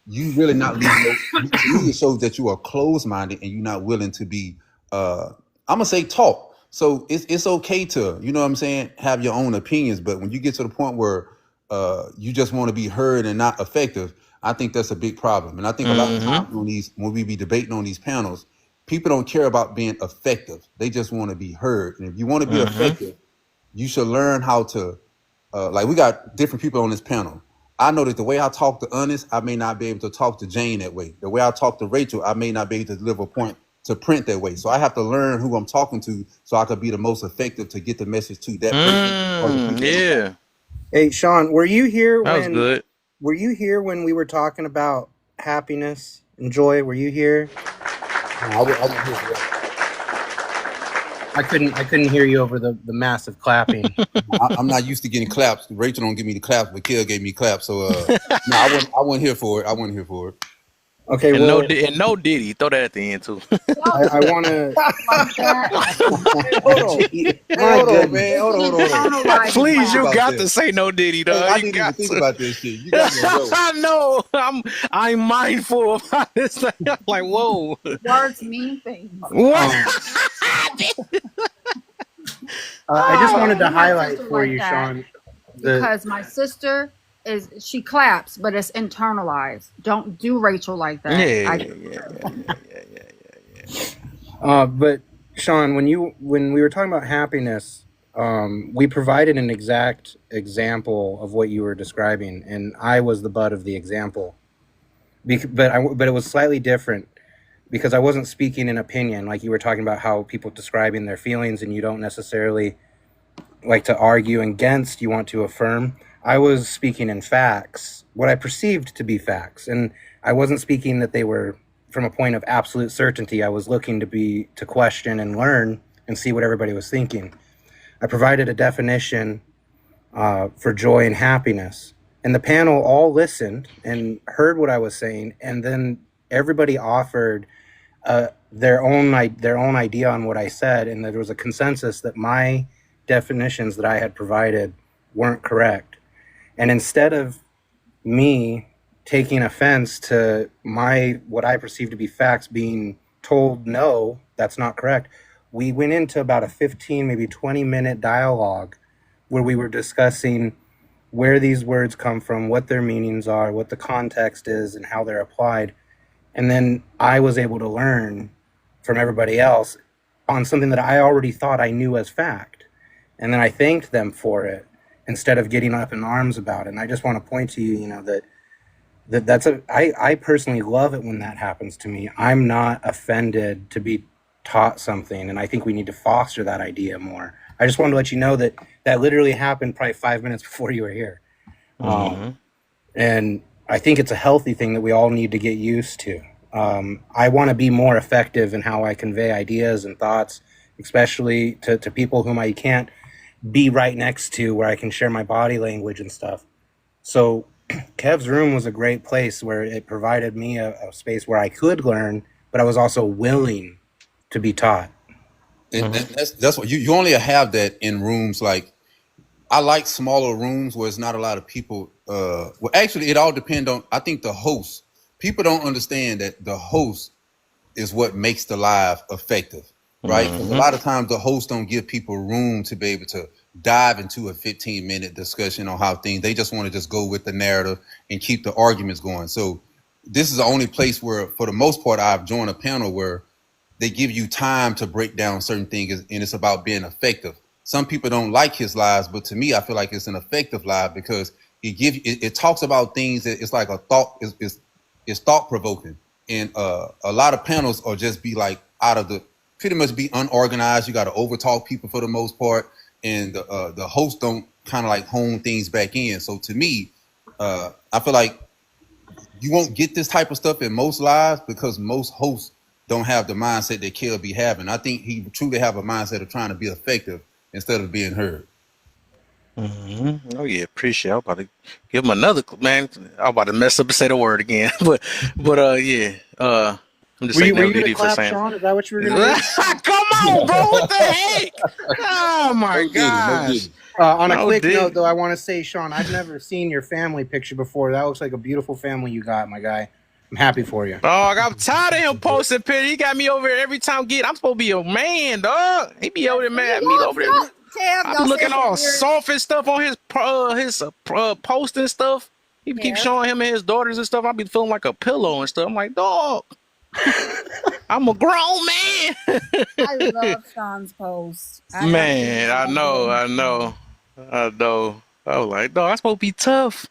you really not leaving. To me, it shows that you are closed minded and you're not willing to be. I'm gonna say talk. So it's okay to what I'm saying, have your own opinions. But when you get to the point where you just want to be heard and not effective, I think that's a big problem. And I think a lot of Mm-hmm. times when we be debating on these panels, people don't care about being effective. They just want to be heard. And if you want to be Mm-hmm. effective, you should learn how to like we got different people on this panel. I know that the way I talk to Honest, I may not be able to talk to Jane that way. The way I talk to Rachel, I may not be able to deliver a point to print that way. So I have to learn who I'm talking to so I could be the most effective to get the message to that person or the people that I'm talking Yeah. Hey, Sean, That was good. were you here when we were talking about happiness and joy? Were you here? to. No, I wasn't here for that. I couldn't hear you over the massive clapping. I'm not used to getting claps. Rachel don't give me the claps, but Kill gave me claps. So no, I wasn't here for it. I wasn't here for it. Okay, And well, no Diddy. Throw that at the end too. Y'all I want just to. like that. Hey, hold on. Hey, My hold on, goodness. man. It's Hold on, hold on. I internalized didn't even Please, think you crap. about got that. to say no Diddy, Hey, dog. I You didn't even got think to. about this shit. You got me on go. I know. I'm mindful about this thing. I'm like, whoa. Words mean things. What? Um, I just I wanted Oh. to raised my highlight sister for like you, that Sean. The because my sister she claps, but it's internalized. Don't do Rachel like Yeah, that. I yeah, yeah, yeah, yeah, yeah, yeah, yeah. but Sean, when we were talking about happiness, we provided an exact example of what you were describing, and I was the butt of the example. But it was slightly different because I wasn't speaking an opinion, like you were talking about how people describing their feelings, and you don't necessarily like to argue against, you want to affirm. I was speaking in facts, what I perceived to be facts, and I wasn't speaking that they were from a point of absolute certainty. I was looking to question and learn and see what everybody was thinking. I provided a definition for joy and happiness, and the panel all listened and heard what I was saying, and then everybody offered their own idea on what I said, and there was a consensus that my definitions that I had provided weren't correct. And instead of me taking offense to my what I perceive to be facts being told no, that's not correct, we went into about a 15, maybe 20-minute dialogue where we were discussing where these words come from, what their meanings are, what the context is, and how they're applied. And then I was able to learn from everybody else on something that I already thought I knew as fact. And then I thanked them for it instead of getting up in arms about it. And I just want to point to you, I personally love it when that happens to me. I'm not offended to be taught something, and I think we need to foster that idea more. I just wanted to let you know that that literally happened probably 5 minutes before you were here. Mm-hmm. And I think it's a healthy thing that we all need to get used to. I want to be more effective in how I convey ideas and thoughts, especially to people whom I can't be right next to, where I can share my body language and stuff. So Kev's room was a great place where it provided me a space where I could learn, but I was also willing to be taught. And that's what you only have that in rooms like, I like smaller rooms where it's not a lot of people. Well, actually, it all depends on, I think, the host. People don't understand that the host is what makes the live effective, right? Because a Mm-hmm. lot of times the host don't give people room to be able to dive into a 15-minute discussion on how things, they just want to just go with the narrative and keep the arguments going. So this is the only place where, for the most part, I've joined a panel where they give you time to break down certain things, and it's about being effective. Some people don't like his lives, but to me, I feel like it's an effective live because it talks about things that it's like a thought, it's thought provoking. And a lot of panels are just be like out of the, pretty much be unorganized. You got to overtalk people for the most part, and the host don't kind of like hone things back in. So to me, I feel like you won't get this type of stuff in most lives because most hosts don't have the mindset that Kel be having. I think he truly have a mindset of trying to be effective instead of being heard. Mm-hmm. Oh yeah, appreciate it. I'm about to give him another man. I'm about to mess up and say the word again. But yeah. I'm just Were saying you that gonna GD for clap, saying. Sean? Is that what you were gonna do? Come on, bro. What the heck? Oh my No did it, no gosh. did it. On a No quick note, did. though, I want to say, Sean, I've never seen your family picture before. That looks like a beautiful family you got, my guy. I'm happy for you. Dog, I'm tired of him posting pictures. He got me over here every time I'm supposed to be a man, dog. He be over there mad at me over there. Kev, I be don't say looking some all weird. soft and stuff on his post and stuff. He keep Kev, showing him and his daughters and stuff. I be feeling like a pillow and stuff. I'm like, dog, I'm a grown I man. love Sean's post. I love seeing Man, him I over there. know, I know, I know. I was like, dog, I'm supposed to be tough.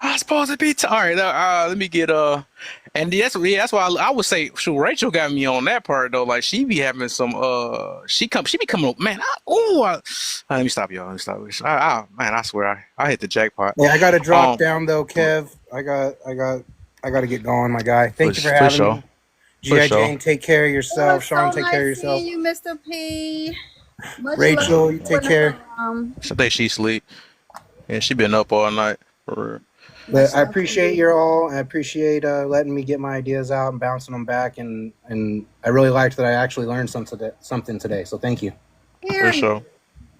I'm supposed to be tough. All right, let me get and that's why I would say, shoot, Rachel got me on that part though. Like she be having some she be coming up, man. Let me stop y'all. Let me stop. Man, I swear I hit the jackpot. Yeah, I got to drop Um, down though, Kev. I got to get going, my guy. Thank you for for having sure, me. for GI sure. Jane, take care of It yourself. was Sean, so take care of nice yourself. seeing you, Mr. P. Much love Rachel, to you you take in the care. room. I think she sleep. Yeah, she been up all night. For real. But Much I love to appreciate you. you all. I appreciate letting me get my ideas out and bouncing them back. And I really liked that I actually learned something today. So thank you. For Period. sure.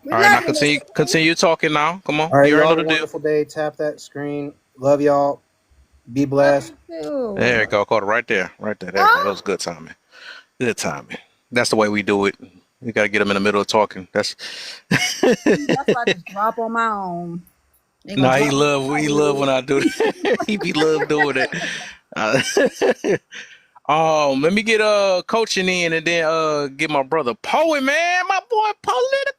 We All right, now love you, Mr. P. continue talking now. Come on, All right, you you already all know have the a deal. wonderful day. Tap that screen. Love y'all. Be Love blessed. you too. There you go. Caught it right there. Right there. There you go. That Oh, was good timing. Good timing. That's the way we do it. We got to get them in the middle of talking. That's that's why I just drop on my own. Ain't gonna nah. drop on He my love own. when I do that. He be love doing it. Uh, let me get coaching in and then get my brother Poet, man. My boy Poet in the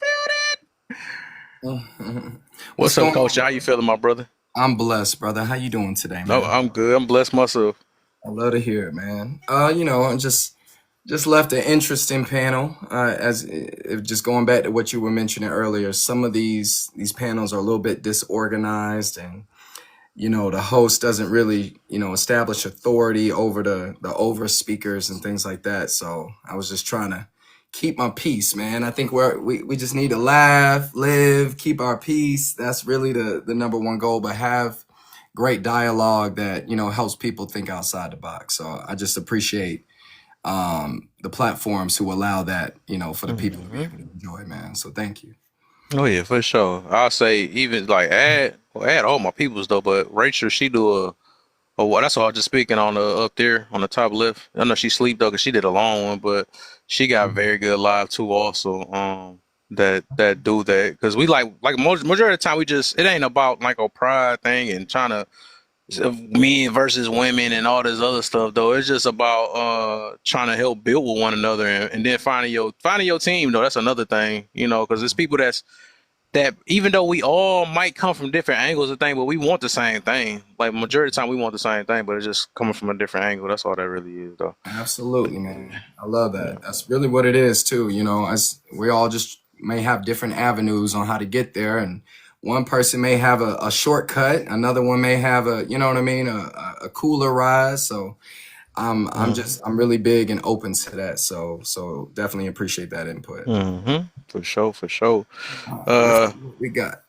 building. What's What's up, going coach? on, How brother? you feeling, my brother? I'm blessed, brother. How you doing today, No, man? I'm good. I'm blessed myself. I love to hear it, man. I just left an interesting panel. As if just going back to what you were mentioning earlier, some of these panels are a little bit disorganized, and the host doesn't really establish authority over the over speakers and things like that. So I was just trying to keep my peace, man. I think we just need to laugh, live, keep our peace. That's really the number one goal, but have great dialogue that helps people think outside the box. So I just appreciate the platforms who allow that for the people to be Hmm. able to enjoy, man. So thank you. Oh yeah, for sure. I'll say even like add all my peoples though, but Rachel she do a Oh, well, that's all. I was just speaking on the up there on the top left. I know she sleep though, 'cause she did a long one, but she got very good live too. Also, that do that because we like majority of the time we just it ain't about like a pride thing and trying to men versus women and all this other stuff though. It's just about trying to help build with one another and then finding your team though. That's another thing, you know, because it's people that even though we all might come from different angles of thing, but we want the same thing. Like majority of the time we want the same thing, but it's just coming from a different angle. That's all that really is though. Absolutely, Yeah. man. I love Yeah. that. That's really what it is too. You know, as we all just may have different avenues on how to get there, and one person may have a shortcut, another one may have a, you know what I mean, a cooler ride. So I'm really big and open to that. So definitely appreciate that input. Mm-hmm. For sure, for sure. Let's see Uh, what we got.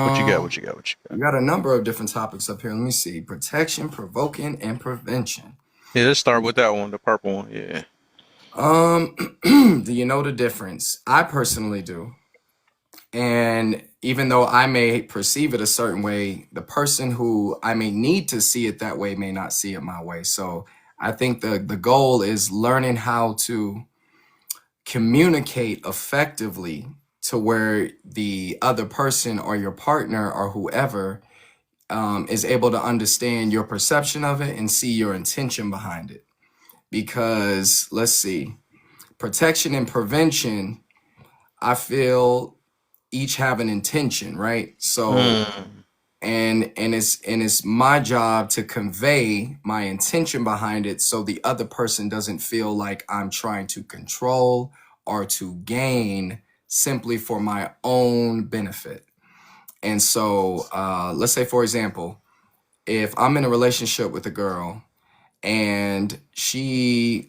what you got? What you got? What you We got? got a number of different topics up here. Let me see: protection, provoking, and prevention. Yeah, let's start with that one, the purple one. Yeah. Do you know the difference? I personally do. And even though I may perceive it a certain way, the person who I may need to see it that way may not see it my way. So I think the goal is learning how to communicate effectively to where the other person or your partner or whoever is able to understand your perception of it and see your intention behind it. Because let's see, protection and prevention, I feel each have an intention, right? So Mm, and it's my job to convey my intention behind it so the other person doesn't feel like I'm trying to control or to gain simply for my own benefit. And so let's say, for example, if I'm in a relationship with a girl and she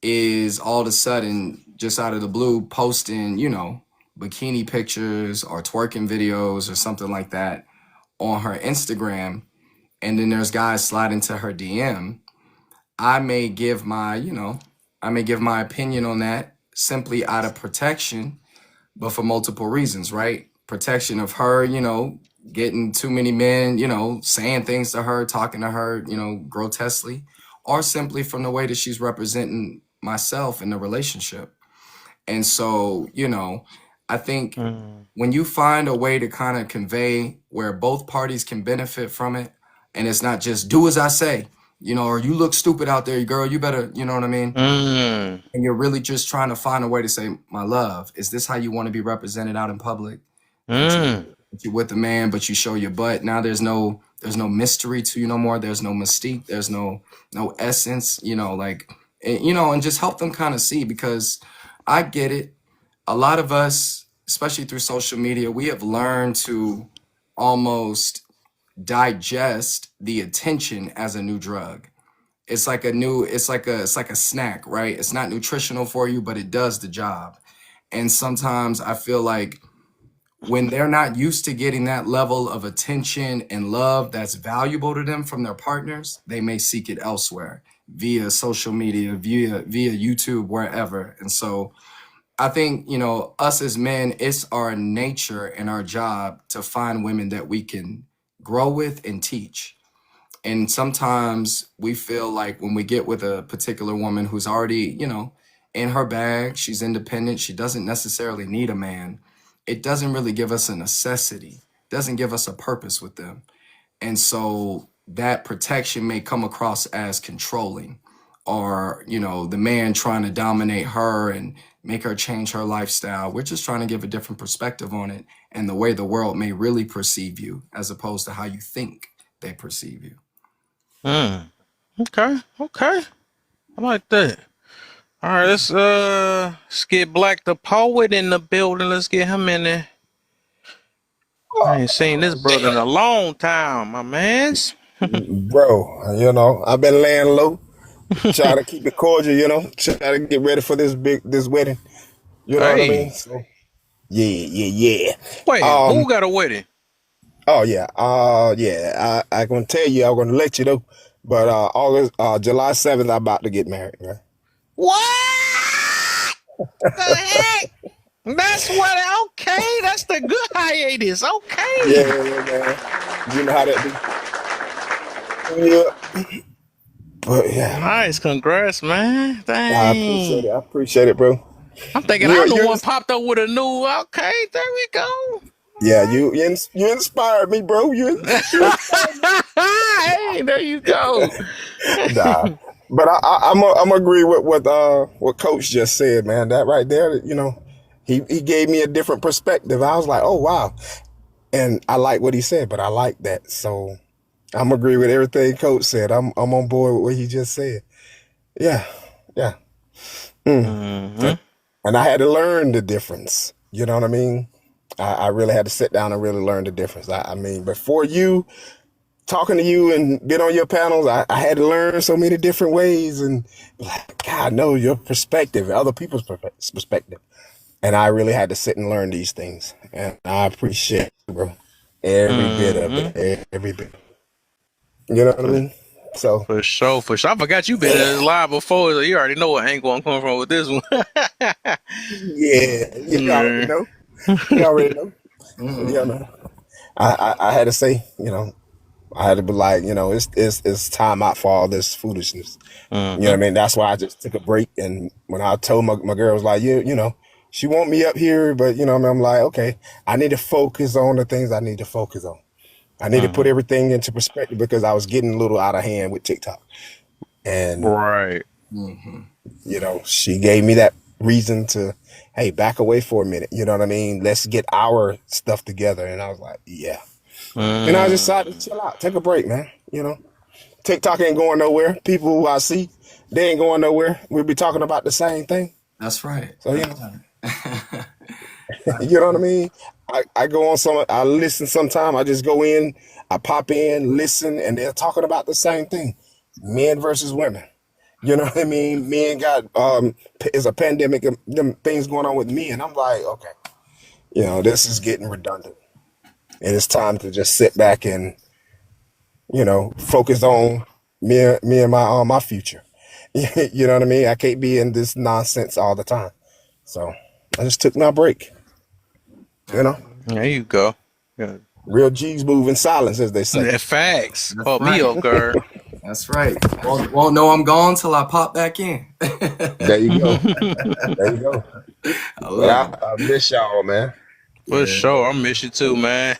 is all of a sudden just out of the blue posting, you know, bikini pictures or twerking videos or something like that on her Instagram, and then there's guys slide into her DM, I may give my, you know, I may give my opinion on that simply out of protection, but for multiple reasons, right? Protection of her, you know, getting too many men, you know, saying things to her, talking to her, you know, grotesquely, or simply from the way that she's representing myself in the relationship. And so, you know, I think mm, when you find a way to kind of convey where both parties can benefit from it, and it's not just do as I say, you know, or you look stupid out there, girl, you better, you know what I mean? mm, And you're really just trying to find a way to say, my love, is this how you want to be represented out in public? mm, That you're with a man, but you show your butt. Now there's no mystery to you no more. There's no mystique. There's no essence, you know, like, you know, and just help them kind of see, because I get it. A lot of us, especially through social media, we have learned to almost digest the attention as a new drug. It's like a snack, right? It's not nutritional for you, but it does the job. And sometimes I feel like when they're not used to getting that level of attention and love that's valuable to them from their partners, they may seek it elsewhere via social media, via YouTube, wherever. And so I think, you know, us as men, it's our nature and our job to find women that we can grow with and teach. And sometimes we feel like when we get with a particular woman who's already, you know, in her bag, she's independent, she doesn't necessarily need a man. It doesn't really give us a necessity, doesn't give us a purpose with them. And so that protection may come across as controlling, or, you know, the man trying to dominate her and make her change her lifestyle. We're just trying to give a different perspective on it and the way the world may really perceive you as opposed to how you think they perceive you. mm. Okay, okay. I like that. All right, let's get Black the Poet in the building. Let's get him in there. I ain't seen this brother in a long time, my mans. Bro, I've been laying low, try to keep it cordial, try to get ready for this wedding. You know what I mean? Hey, So yeah. wait, Um, who got a wedding? oh yeah, yeah. I gonna tell you, I'm gonna let you know. But July 7th, I'm about to get married, man. What the heck? That's what. Okay, that's the good hiatus. Okay. Yeah, man. You know how that be. Yeah, but yeah, Nice, congrats, man. I appreciate Dang. it. I appreciate it, bro. I'm thinking You I'm the you one popped up with a new. Okay, there we go. yeah, you inspired me, bro. You inspired me. Hey, there you go. Nah, but I'm agree with what Coach just said, man. That right there, he gave me a different perspective. I was like, oh wow, and I like what he said, but I like that, so I'm agree with everything Coach said. I'm on board with what he just said. Yeah, yeah. Mm. Hmm. And I had to learn the difference. You know what I mean? I really had to sit down and really learn the difference. I mean, before you talking to you and been on your panels, I had to learn so many different ways and like, God, know your perspective, other people's perspective. And I really had to sit and learn these things. And I appreciate it, bro. Every bit of Hmm. it. Every bit. You know what I For, mean? So, for sure, for sure. I forgot you been in this live before, so you already know what angle I'm coming from with this one. yeah, you already Man. know. You already know. Yeah, Mm-mm. man. I had to say, I had to be like, it's time out for all this foolishness. You know what Hmm. I mean? That's why I just took a break. And when I told my girl was like, she want me up here, but what I mean? I'm like, okay, I need to focus on the things I need to focus on. I need to put Hmm. everything into perspective because I was getting a little out of hand with TikTok. And, Right. Mm-hmm. she gave me that reason to, hey, back away for a minute. You know what I mean? Let's get our stuff together. And I was like, yeah. And I decided to Mm. chill out, take a break, man. TikTok ain't going nowhere. People who I see, they ain't going nowhere. We'll be talking about the same thing. That's right. So, That's right. you know what I mean? I go on I listen sometime. I just go in, I pop in, listen, and they're talking about the same thing. Men versus women. You know what I mean? Men got, is a pandemic, them things going on with men. I'm like, okay, this is getting redundant. And it's time to just sit back and, focus on me and my future. You know what I mean? I can't be in this nonsense all the time. So I just took my break. You know, There you go. Yeah. real G's move in silence, as they say. Facts. That's Caught me right. off guard. That's right. Won't know I'm gone till I pop back in. There you go. There you go. I But love it. I miss y'all, man. For Yeah, sure. I miss you too, man.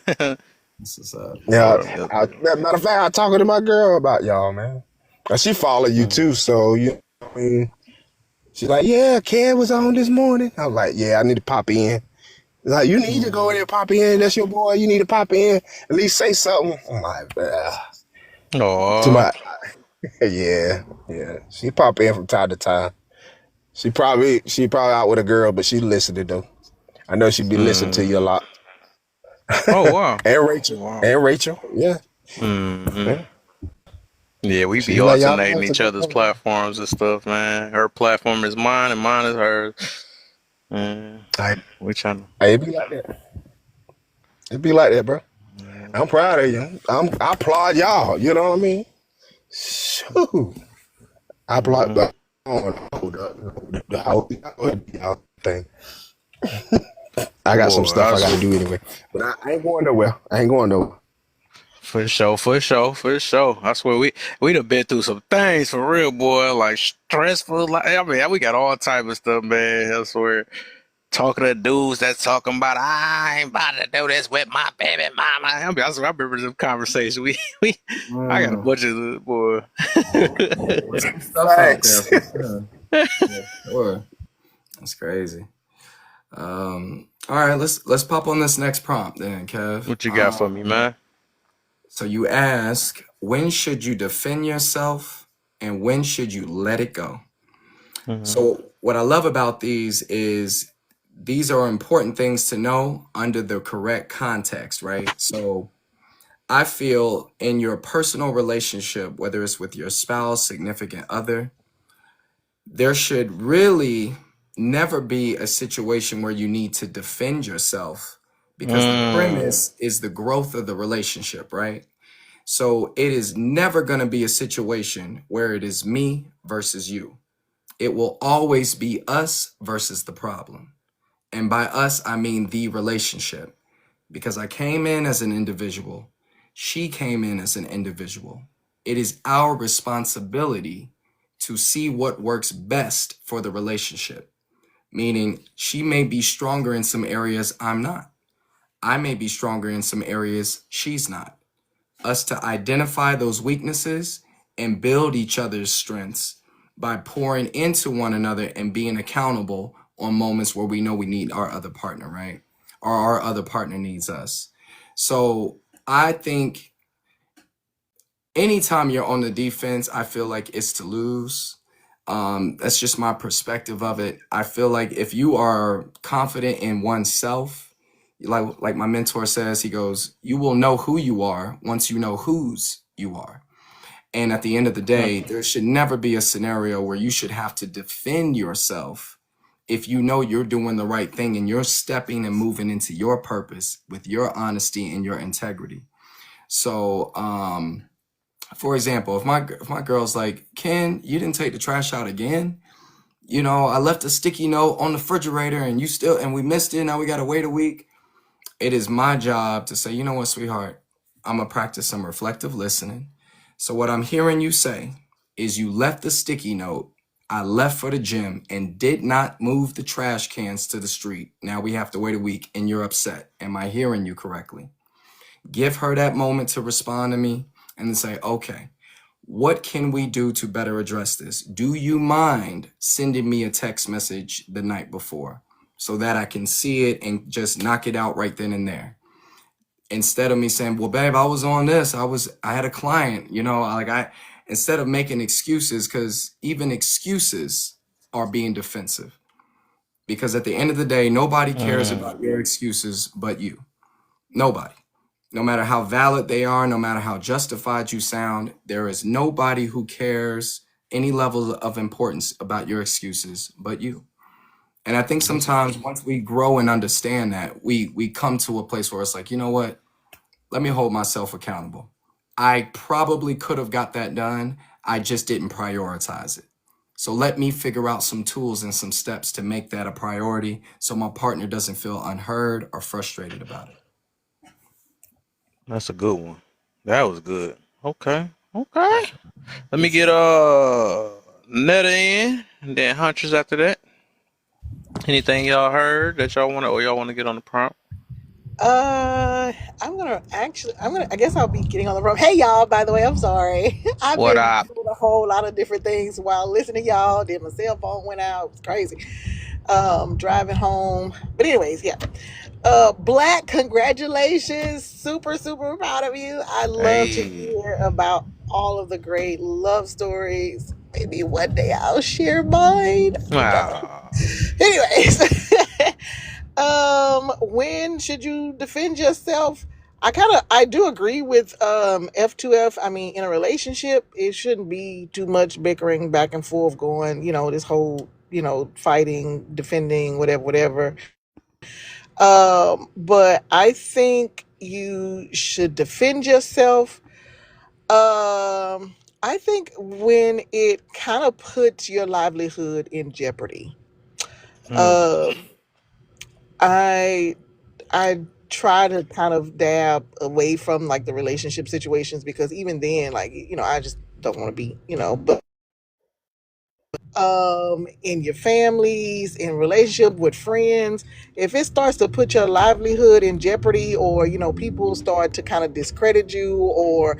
this is up. Yeah. Yeah. Matter of fact, I talking to my girl about y'all, man. She follow you Mm. too, so you know what I mean. She's like, yeah, Kev was on this morning. I was like, yeah, I need to pop in. Like, you need to go in there Mm. and pop in. That's your boy. You need to pop in. At least say something. I'm like, to Aw. my, yeah, yeah. She pop in from time to time. She probably out with a girl, but she listening though. I know she be listening to you a Mm. lot. Oh, wow. And Rachel. Wow. And Rachel. Yeah. Hmm. Yeah. Yeah, we She be be like, y'all know alternating it's a each good other's program. platforms and stuff, man. Her platform is mine and mine is hers. Man, I, we trying it be like that. It be like that, bro. to. I'm proud of you. I applaud y'all. You know what I mean? Shoot. I applaud. Mhm. But I don't want to hold up the whole y'all thing. I got some Boy, stuff I got to do anyway. But I ain't going nowhere. I ain't going nowhere. for sure, for sure, for sure. I swear we done been through some things for real, boy. Like stressful. Like I mean, we got all type of stuff, man. I swear. Talking to dudes that's talking about I ain't about to do this with my baby mama. I mean, I remember some conversation. I got a Mm. bunch of boy. There's some stuff out there Thanks. for sure. For sure. That's crazy. All right, let's pop on this next prompt then, Kev. What you got for me, man? So you ask, when should you defend yourself and when should you let it go? Hmm. So what I love about these is these are important things to know under the correct context, right? So I feel in your personal relationship, whether it's with your spouse, significant other, there should really never be a situation where you need to defend yourself because the Mm. premise is the growth of the relationship, right? So it is never going to be a situation where it is me versus you. It will always be us versus the problem. And by us, I mean the relationship because I came in as an individual. She came in as an individual. It is our responsibility to see what works best for the relationship. Meaning, she may be stronger in some areas I'm not. I may be stronger in some areas she's not. Us to identify those weaknesses and build each other's strengths by pouring into one another and being accountable on moments where we know we need our other partner, right? Or our other partner needs us. So I think anytime you're on the defense, I feel like it's to lose. That's just my perspective of it. I feel like if you are confident in oneself, like my mentor says, he goes, you will know who you are once you know whose you are. And at the end of the day, there should never be a scenario where you should have to defend yourself if you know you're doing the right thing and you're stepping and moving into your purpose with your honesty and your integrity. So, for example, if my girl's like, Ken, you didn't take the trash out again. You know, I left a sticky note on the refrigerator and we missed it. Now we got to wait a week. It is my job to say, you know what, sweetheart, I'm going to practice some reflective listening. So what I'm hearing you say is you left the sticky note. I left for the gym and did not move the trash cans to the street. Now we have to wait a week and you're upset. Am I hearing you correctly? Give her that moment to respond to me and then say, okay, what can we do to better address this? Do you mind sending me a text message the night before so that I can see it and just knock it out right then and there? Instead of me saying, well, babe, I was on this. I had a client, instead of making excuses, because even excuses are being defensive. Because at the end of the day, nobody cares about your excuses but you. Nobody. No matter how valid they are, no matter how justified you sound, there is nobody who cares any level of importance about your excuses but you. And I think sometimes once we grow and understand that, we come to a place where it's like, you know what? Let me hold myself accountable. I probably could have got that done. I just didn't prioritize it. So let me figure out some tools and some steps to make that a priority so my partner doesn't feel unheard or frustrated about it. That's a good one. That was good. Okay. Okay. Let me Yes, get sir. Netta in and then Huntress after that. Anything y'all heard that y'all wanna get on the prompt? Uh, I guess I'll be getting on the road. Hey, y'all, by the way, I'm sorry. I've What been up? doing a whole lot of different things while listening to y'all. Then my cell phone went out. It was crazy. Driving home. But, anyways, yeah. Black, congratulations. Super, super proud of you. I love to Hey. hear about all of the great love stories. Maybe one day I'll share mine. I don't know. Ah. Anyways, when should you defend yourself? I do agree with F2F. I mean, in a relationship, it shouldn't be too much bickering back and forth going, this whole, fighting, defending, whatever. But I think you should defend yourself. I think when it kind of puts your livelihood in jeopardy. Mm. Um, I I try to kind of dab away from like the relationship situations because even then, like, I just don't want to be, but in your families, in relationship with friends, if it starts to put your livelihood in jeopardy, or people start to kind of discredit you, or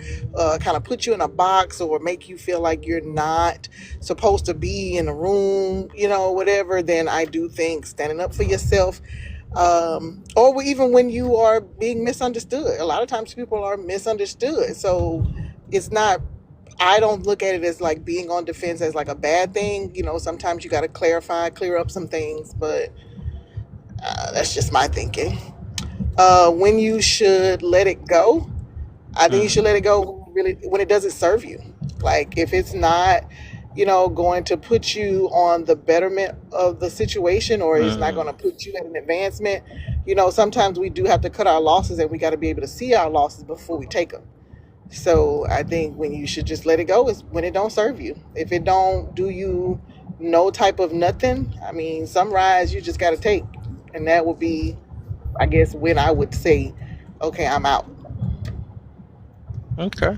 kind of put you in a box, or make you feel like you're not supposed to be in a room, whatever, then I do think standing up for yourself, or even when you are being misunderstood. A lot of times people are misunderstood, so it's not, I don't look at it as like being on defense as like a bad thing. Sometimes you got to clear up some things, but that's just my thinking. When you should let it go, I think you should Mm. let it go really when it doesn't serve you. Like if it's not, going to put you on the betterment of the situation, or it's not going Mm. to put you at an advancement. Sometimes we do have to cut our losses, and we got to be able to see our losses before we take them. So I think when you should just let it go is when it don't serve you. If it don't do you no type of nothing, I mean, some rides you just got to take, and that would be, I guess, when I would say, okay, I'm out. Okay.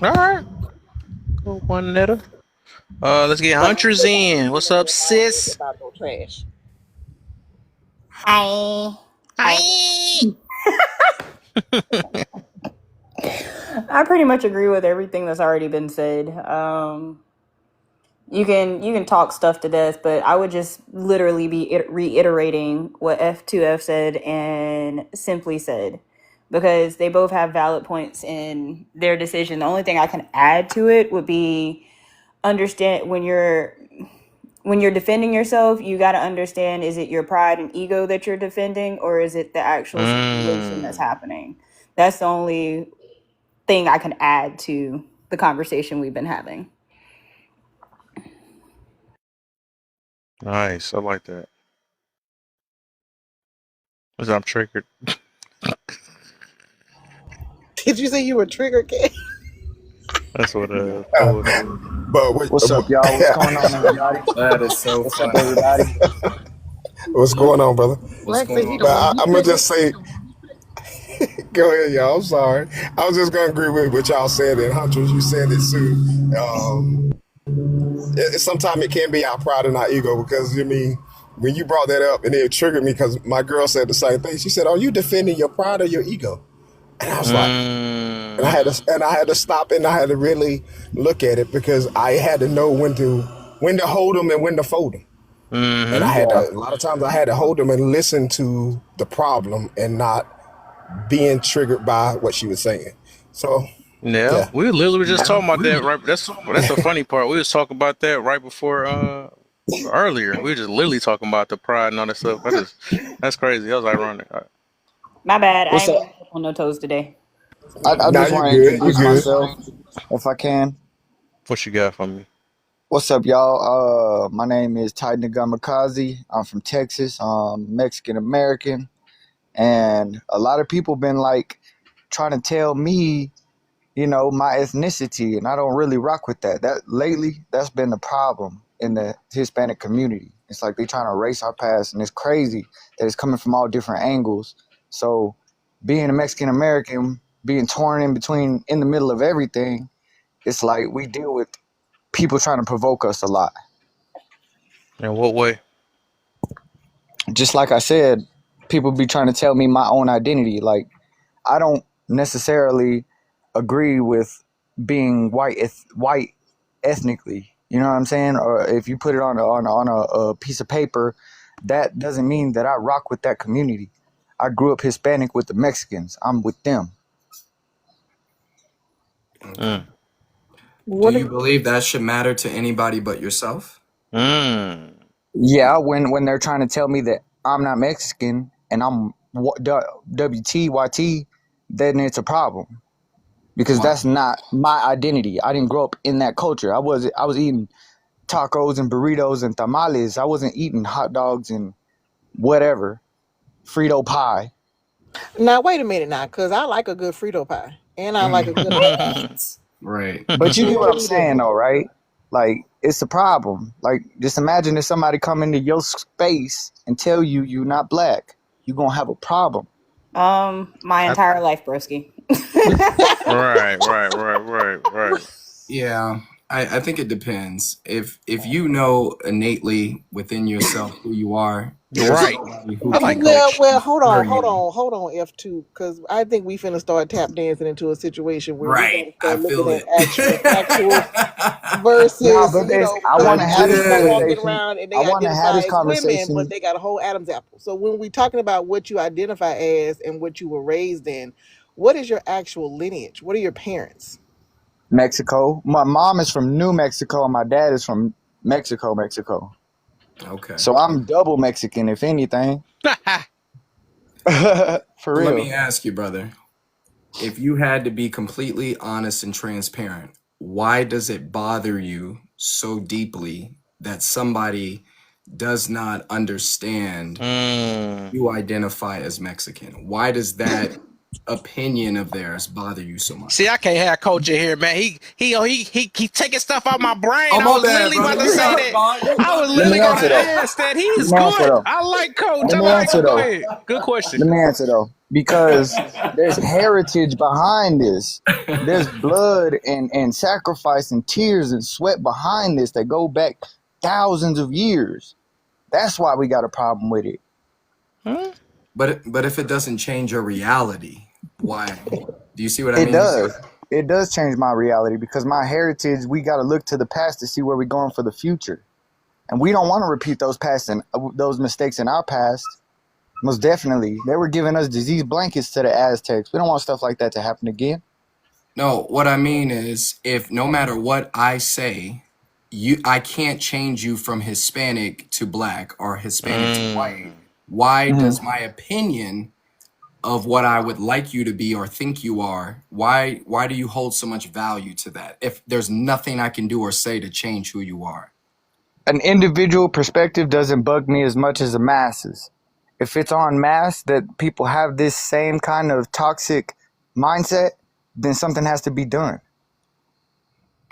All right. Cool, Juanetta. Let's get Huntress in. What's up, sis? About no trash. Hi. Hi. Hi. I pretty much agree with everything that's already been said. You can talk stuff to death, but I would just literally be reiterating what F2F said and Simply said, because they both have valid points in their decision. The only thing I can add to it would be understand when you're defending yourself, you got to understand, is it your pride and ego that you're defending, or is it the actual situation that's Mm. happening? That's the only thing I can add to the conversation we've been having. Nice. I like that. 'Cause I'm triggered. Did you say you were triggered, Cat? That's what that's what it is. But What's up, y'all? What's going on, everybody? That is so What's up, funny. everybody? what's going on, brother? What's Black going said he on, But don't brother? want to I'm be gonna triggered. just say, go ahead, y'all. I'm sorry. I was just gonna agree with what y'all said, and Huntress, you said it too. Sometimes it can be our pride and our ego because I mean, when you brought that up, and it triggered me because my girl said the same thing. She said, "Are you defending your pride or your ego?" And I was like, Mm. and I had to stop and I had to really look at it because I had to know when to hold them and when to fold them. And I Mm-hmm. had Yeah. to a lot of times I had to hold them and listen to the problem and not being triggered by what she was saying. So Yeah, yeah, we literally were just talking about that. Right, that's the funny part. We was talking about that right before earlier. We were just literally talking about the pride and all that stuff. That's crazy. That was ironic. My bad. I What's ain't up? mean to step on no toes today. I now just you want to good, you introduce good. myself, if I can. What you got for me? What's up, y'all? My name is Ty Nagamakazi. I'm from Texas. I'm Mexican American, and a lot of people been like trying to tell me, my ethnicity, and I don't really rock with that. That lately, that's been the problem in the Hispanic community. It's like they trying to erase our past, and it's crazy that it's coming from all different angles. So, being a Mexican American, being torn in between, in the middle of everything, it's like we deal with people trying to provoke us a lot. In what way? Just like I said, people be trying to tell me my own identity. Like, I don't necessarily agree with being white ethnically. You know what I'm saying? Or if you put it on a piece of paper, that doesn't mean that I rock with that community. I grew up Hispanic with the Mexicans. I'm with them. Okay. Mm. Do What you if believe that should matter to anybody but yourself? Mm. Yeah, when they're trying to tell me that I'm not Mexican and I'm WTYT, then it's a problem because Why? that's not my identity. I didn't grow up in that culture. I was eating tacos and burritos and tamales. I wasn't eating hot dogs and whatever, Frito pie. now? Wait a minute now, because I like a good Frito pie and I like a good omelet. Right. But you So get what what are I'm we saying doing? though, right? Like it's a problem. Like just imagine if somebody come into your space and tell you you're not black. You're gonna have a problem. My I, entire life, broski. right. Yeah, I think it depends. If you know innately within yourself who you are, You're there's right. nobody who I can like that. go Well, hold deter on, you. F2, because I think we finna start tap dancing into a situation where we got Right. to I start looking feel at it. actual factual Nah, versus, but I because want I to we have got this people did. walking conversation. around and I they want to have identify this as women, but conversation. they got a whole Adam's apple. So when we talking about what you identify as and what you were raised in, what is your actual lineage? What are your parents? Mexico. My mom is from New Mexico and my dad is from Mexico, Mexico. Okay. So I'm double Mexican, if anything. For So let me real. ask you, brother, if you had to be completely honest and transparent, why does it bother you so deeply that somebody does not understand mm. you identify as Mexican? Why does that opinion of theirs bother you so See, much? I can't have coach in here, man. He taking stuff out my brain. Oh, I my was bad, literally brother. about to You say got it, that. Bond. You I was got it. Let literally me gonna answer though. ask that. He Let is me answer good. though. I like coach. Let I me like answer him. Go though. ahead. Good question. Let me answer though. Because there's heritage behind this. There's blood and sacrifice and tears and sweat behind this that go back thousands of years. That's why we got a problem with it. Huh? But if it doesn't change your reality, why? Do you see what I It mean? does. It does change my reality because my heritage, we got to look to the past to see where we're going for the future. And we don't want to repeat those mistakes in our past. Most definitely. They were giving us disease blankets to the Aztecs. We don't want stuff like that to happen again. No, what I mean is, if no matter what I say, I can't change you from Hispanic to black or Hispanic to white. Why Mm-hmm. does my opinion of what I would like you to be or think you are, why do you hold so much value to that if there's nothing I can do or say to change who you are? An individual perspective doesn't bug me as much as the masses. If it's on mass that people have this same kind of toxic mindset, then something has to be done.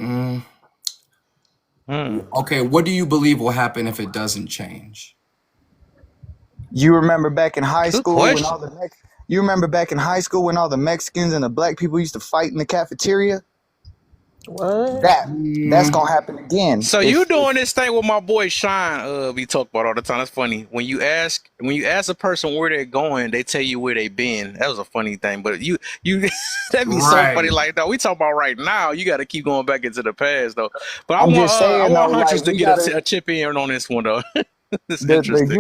Mm, Hmm. okay, what do you believe will happen if it doesn't change? You remember back in high Good school when question. you remember back in high school when all the Mexicans and the black people used to fight in the cafeteria? What? That's Mm, gonna happen again. So you If doing this thing with my boy Shine? We talk about all the time. That's funny. When you ask a person where they're going, they tell you where they been. That was a funny thing. But you that'd be so funny. right. Like though, we talk about right now. You got to keep going back into the past though. But I I'm want just uh I saying want though, Huntress like to we get gotta a chip in on this one though. It's the interesting.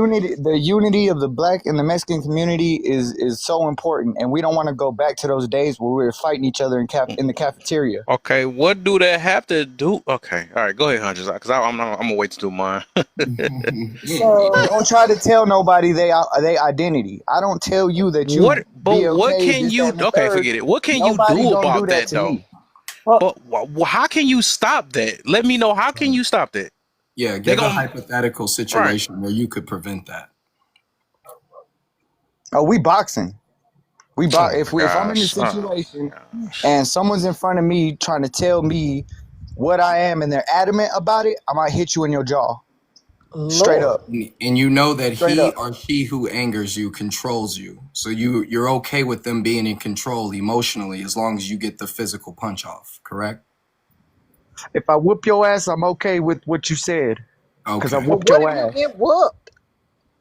unity of the black and the Mexican community is so important, and we don't want to go back to those days where we were fighting each other in the cafeteria. Okay, what do that have to do? Okay, all right, go ahead, Huntress, because I'm gonna wait to do mine. So Don't try to tell nobody they identity. I don't tell you that you What? But be what okay, can this, that, you? and the Okay, third. forget it. What can you Nobody do gonna do about that that to though? me. well, But how can you stop that? Let me know. How can you stop that? Yeah, They give a gonna hypothetical right. situation where you could prevent that. Oh, we boxing. Oh my If I'm in a gosh. Oh situation my gosh. and someone's in front of me trying to tell me what I am and they're adamant about it, I might hit you in your jaw. Straight Lord. up. And you know that Straight he up. or she who angers you controls you. So you're okay with them being in control emotionally as long as you get the physical punch off, correct? If I whoop your ass, I'm okay with what you said. Because I Okay. But whooped what your if you ass. get whooped?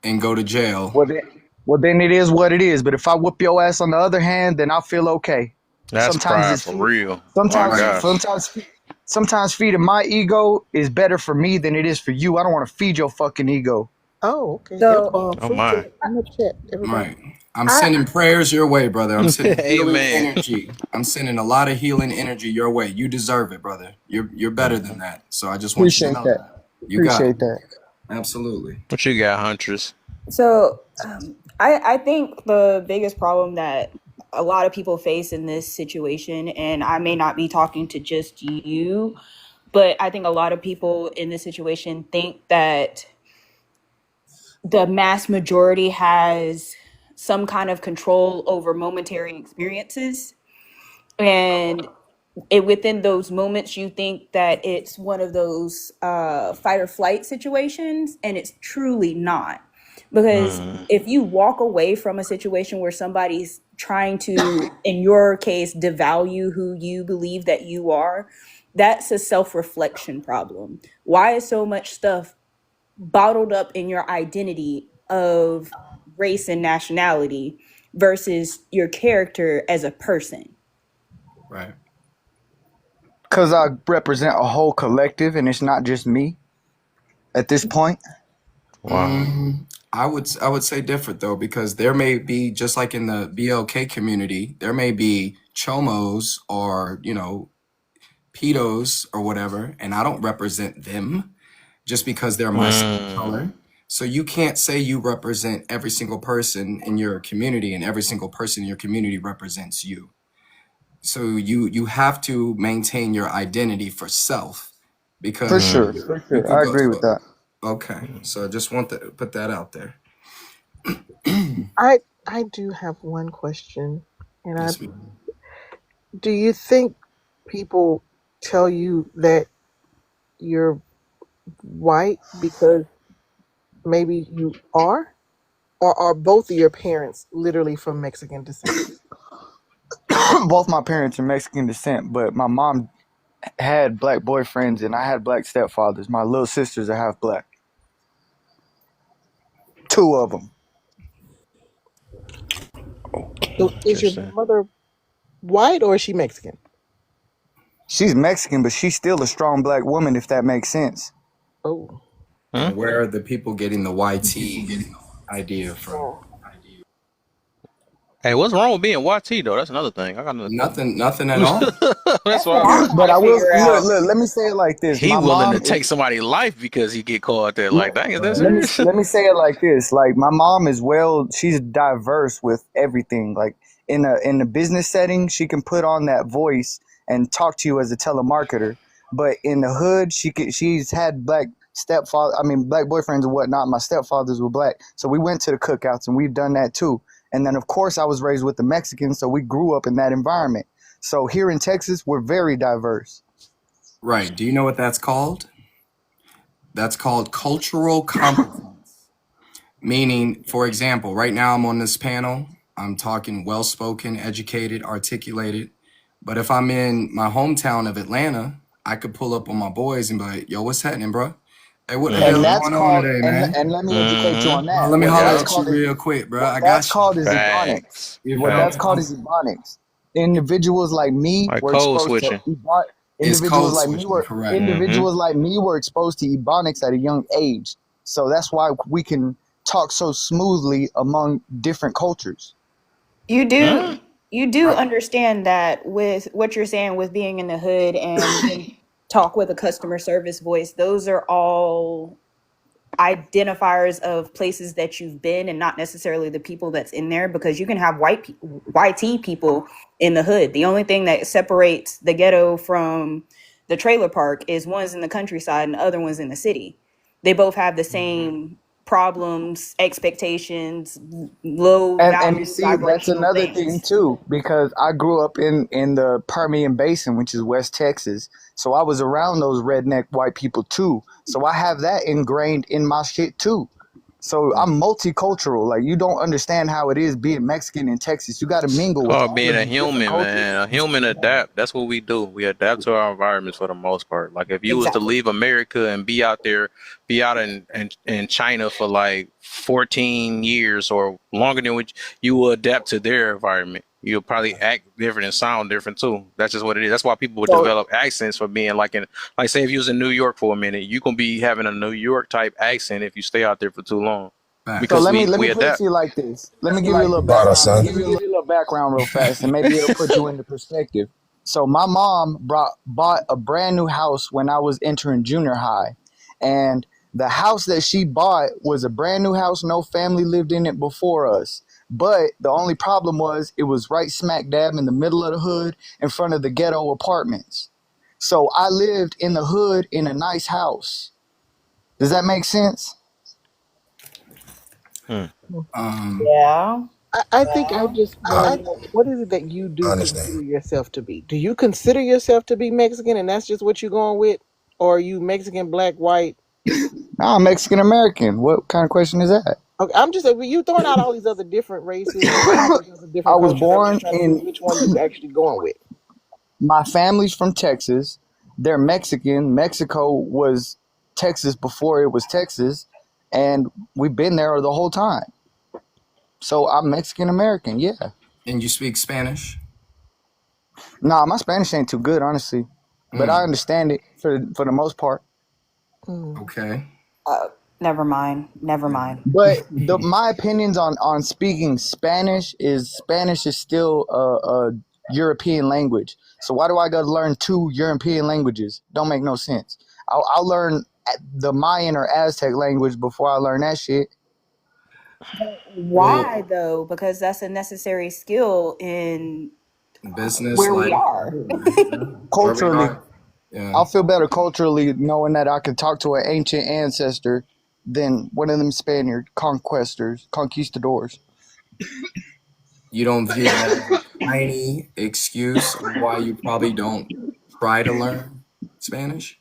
And go to jail. Well then, well then it is what it is. But if I whoop your ass on the other hand, then I feel okay. That's Sometimes pride it's for feet. real. Oh my Sometimes, Right. gosh. sometimes, sometimes feeding my ego is better for me than it is for you. I don't want to feed your fucking ego. Oh, okay. F so bomb Oh free my. chat in the chat, everybody. Right. I'm I sending prayers your way, brother. I'm sending healing Amen. energy. I'm sending a lot of healing energy your way. You deserve it, brother. You're better than that. So I just want you to Appreciate know that. that. You got it. Appreciate that. Absolutely. What you got, Huntress? so I think the biggest problem that a lot of people face in this situation, and I may not be talking to just you, but I think a lot of people in this situation think that the mass majority has some kind of control over momentary experiences, and within those moments you think that it's one of those fight or flight situations, and it's truly not, because Mm, if you walk away from a situation where somebody's trying to, in your case, devalue who you believe that you are, that's a self-reflection problem. Why is so much stuff bottled up in your identity of race and nationality versus your character as a person? Right. Because I represent a whole collective and it's not just me at this point. wow. I would say different though, because there may be, just like in the BLK community, there may be chomos or pedos or whatever, and I don't represent them just because they're my skin Mm, color. So you can't say you represent every single person in your community, and every single person in your community represents you. So you have to maintain your identity for self, For because sure. mm. For you sure. could I go. agree with So, that. okay, so I just want to put that out there. I do have one question. And Yes, ma'am. do you think people tell you that you're white because maybe you are? Or are both of your parents literally from Mexican descent? Both my parents are Mexican descent, but my mom had black boyfriends and I had black stepfathers. My little sisters are half black. Two of them. So is your Interesting. mother white or is she Mexican? She's Mexican, but she's still a strong black woman, if that makes sense. Oh. Hmm? And where are the people getting the YT idea from? Oh. Hey, what's wrong with being YT though? That's another thing. I got another question. Nothing, nothing at all. That's That's what why I'm trying But to I will figure out. look. Let me say it like this. he My willing to mom take is. somebody's life because he get called that. Like, dang, is that Let me serious? let me say it like this. Like my mom is well. She's diverse with everything. Like in a business setting, she can put on that voice and talk to you as a telemarketer. But in the hood, she's had black stepfather. I mean, black boyfriends and whatnot. My stepfathers were black, so we went to the cookouts and we've done that too. And then of course I was raised with the Mexicans, so we grew up in that environment. So here in Texas, we're very diverse. Right. Do you know what that's called? That's called cultural competence. Meaning, for example, right now I'm on this panel. I'm talking well spoken, educated, articulated. But if I'm in my hometown of Atlanta, I could pull up on my boys and be like, yo, what's happening, bro? Hey, what the And hell Mm-hmm. that's going on called today, man? and let me educate you on Mm-hmm. Well, that. let me What holler that's Yep. at you called is real quick, bro. what I that's got you. called is ebonics. Facts. You What feel that's me? called Facts. is ebonics. Individuals like me Like were code exposed to switching. It's individuals code like me switching, were correct. Mm-hmm. individuals like me were exposed to ebonics at a young age. So that's why we can talk so smoothly among different cultures. You Mm. do you do Right. understand that with what you're saying with being in the hood and you can talk with a customer service voice, those are all identifiers of places that you've been and not necessarily the people that's in there because you can have YT people in the hood. The only thing that separates the ghetto from the trailer park is one's in the countryside and the other one's in the city. They both have the same problems, expectations, low And you value see, that's vibrational another thing things. too, because I grew up in the Permian Basin, which is West Texas. So I was around those redneck white people too. So I have that ingrained in my shit too. So I'm multicultural. Like you don't understand how it is being Mexican in Texas. You got to mingle with Oh, all being of a these different human, cultures. man. A human adapt. That's what we do. We adapt to our environments for the most part. Like if you was to Exactly. leave America and be out there, be out in China for like 14 years or longer than which you will adapt to their environment. You'll probably act different and sound different too. That's just what it is. That's why people would So develop accents for being like say if you was in New York for a minute, you gonna be having a New York type accent if you stay out there for too long So because Facts. we let me put it adapt. to you like this. Let me give you a little Rebuttal, background. son. Let me give you a little background real fast, and maybe it'll put you into perspective. So my mom bought a brand new house when I was entering junior high, and the house that she bought was a brand new house. No family lived in it before us. But the only problem was it was right smack dab in the middle of the hood, in front of the ghetto apartments. So I lived in the hood in a nice house. Does that make sense? Hmm. Um, Yeah. I think I just want I to know what is it that you do understand. consider yourself to be? Do you consider yourself to be Mexican and that's just what you're going with? Or are you Mexican, black, white? Nah, I'm Mexican American. What kind of question is that? Okay, I'm just you throwing out all these other different races and all these other I different was cultures. I'm just born trying to see in which one you actually going with. my family's from Texas. They're Mexican. Mexico was Texas before it was Texas, and we've been there the whole time. So I'm Mexican American. Yeah. and you speak Spanish? Nah, my Spanish ain't too good, honestly, but I Mm, understand it for the most part. Hmm. okay. Never mind. Never mind. But my opinions on speaking Spanish is still a European language. So why do I got to learn two European languages? Don't make no sense. I'll learn the Mayan or Aztec language before I learn that shit. Why Well, though? Because that's a necessary skill in business, where we life, are. everywhere. Yeah. Where we Culturally, are. Yeah. I'll feel better culturally knowing that I can talk to an ancient ancestor than one of them Spaniard conquistadors. You don't view that. tiny excuse on why you probably don't try to learn Spanish?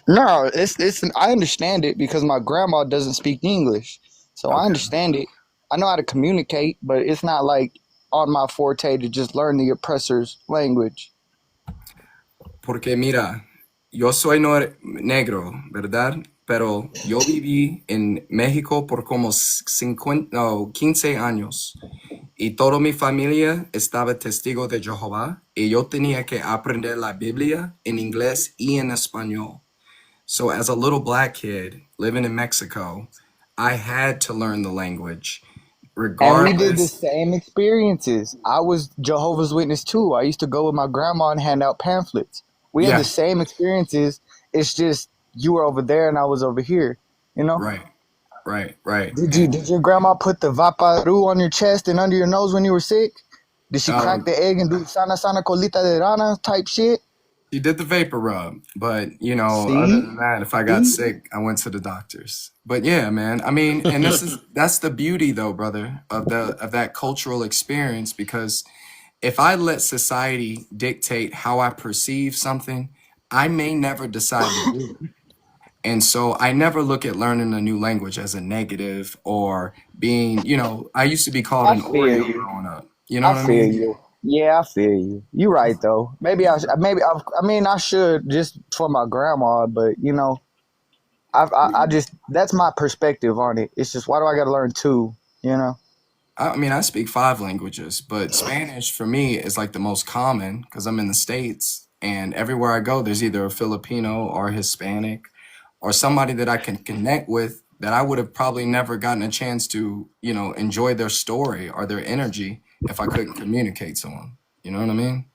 No, it's I understand it because my grandma doesn't speak English, so I Okay. understand it. I know how to communicate, but it's not like on my forte to just learn the oppressor's language. Porque mira, yo soy negro, ¿verdad? Pero yo viví en México por como 50, no, 15 años y toda mi familia estaba testigo de Jehová y yo tenía que aprender la Biblia en inglés y en español. So as a little black kid living in Mexico, I had to learn the language And we did the regardless. same experiences. I was Jehovah's Witness too. I used to go with my grandma and hand out pamphlets. We had the Yeah, same experiences. It's just you were over there and I was over here. You know? right, right. Did your grandma put the vaparu on your chest and under your nose when you were sick? Did she crack Um, the egg and do sana sana colita de rana type shit? She did the vapor rub, but you know, other See? than that, if I got See? sick, I went to the doctors. But yeah, man, I mean, and that's the beauty though, brother, of that cultural experience because if I let society dictate how I perceive something, I may never decide to do it. And so I never look at learning a new language as a negative or being, you know, I used to be called I an feel Oreo you. growing up. You know I what I feel mean? you. Yeah, I feel you. You right though. I mean I should just for my grandma, but you know, I just that's my perspective on it. It's just why do I got to learn two? You know. I mean, I speak 5 languages, but Spanish for me is like the most common because I'm in the States and everywhere I go, there's either a Filipino or Hispanic or somebody that I can connect with that I would have probably never gotten a chance to, you know, enjoy their story or their energy if I couldn't communicate to them. You know what I mean?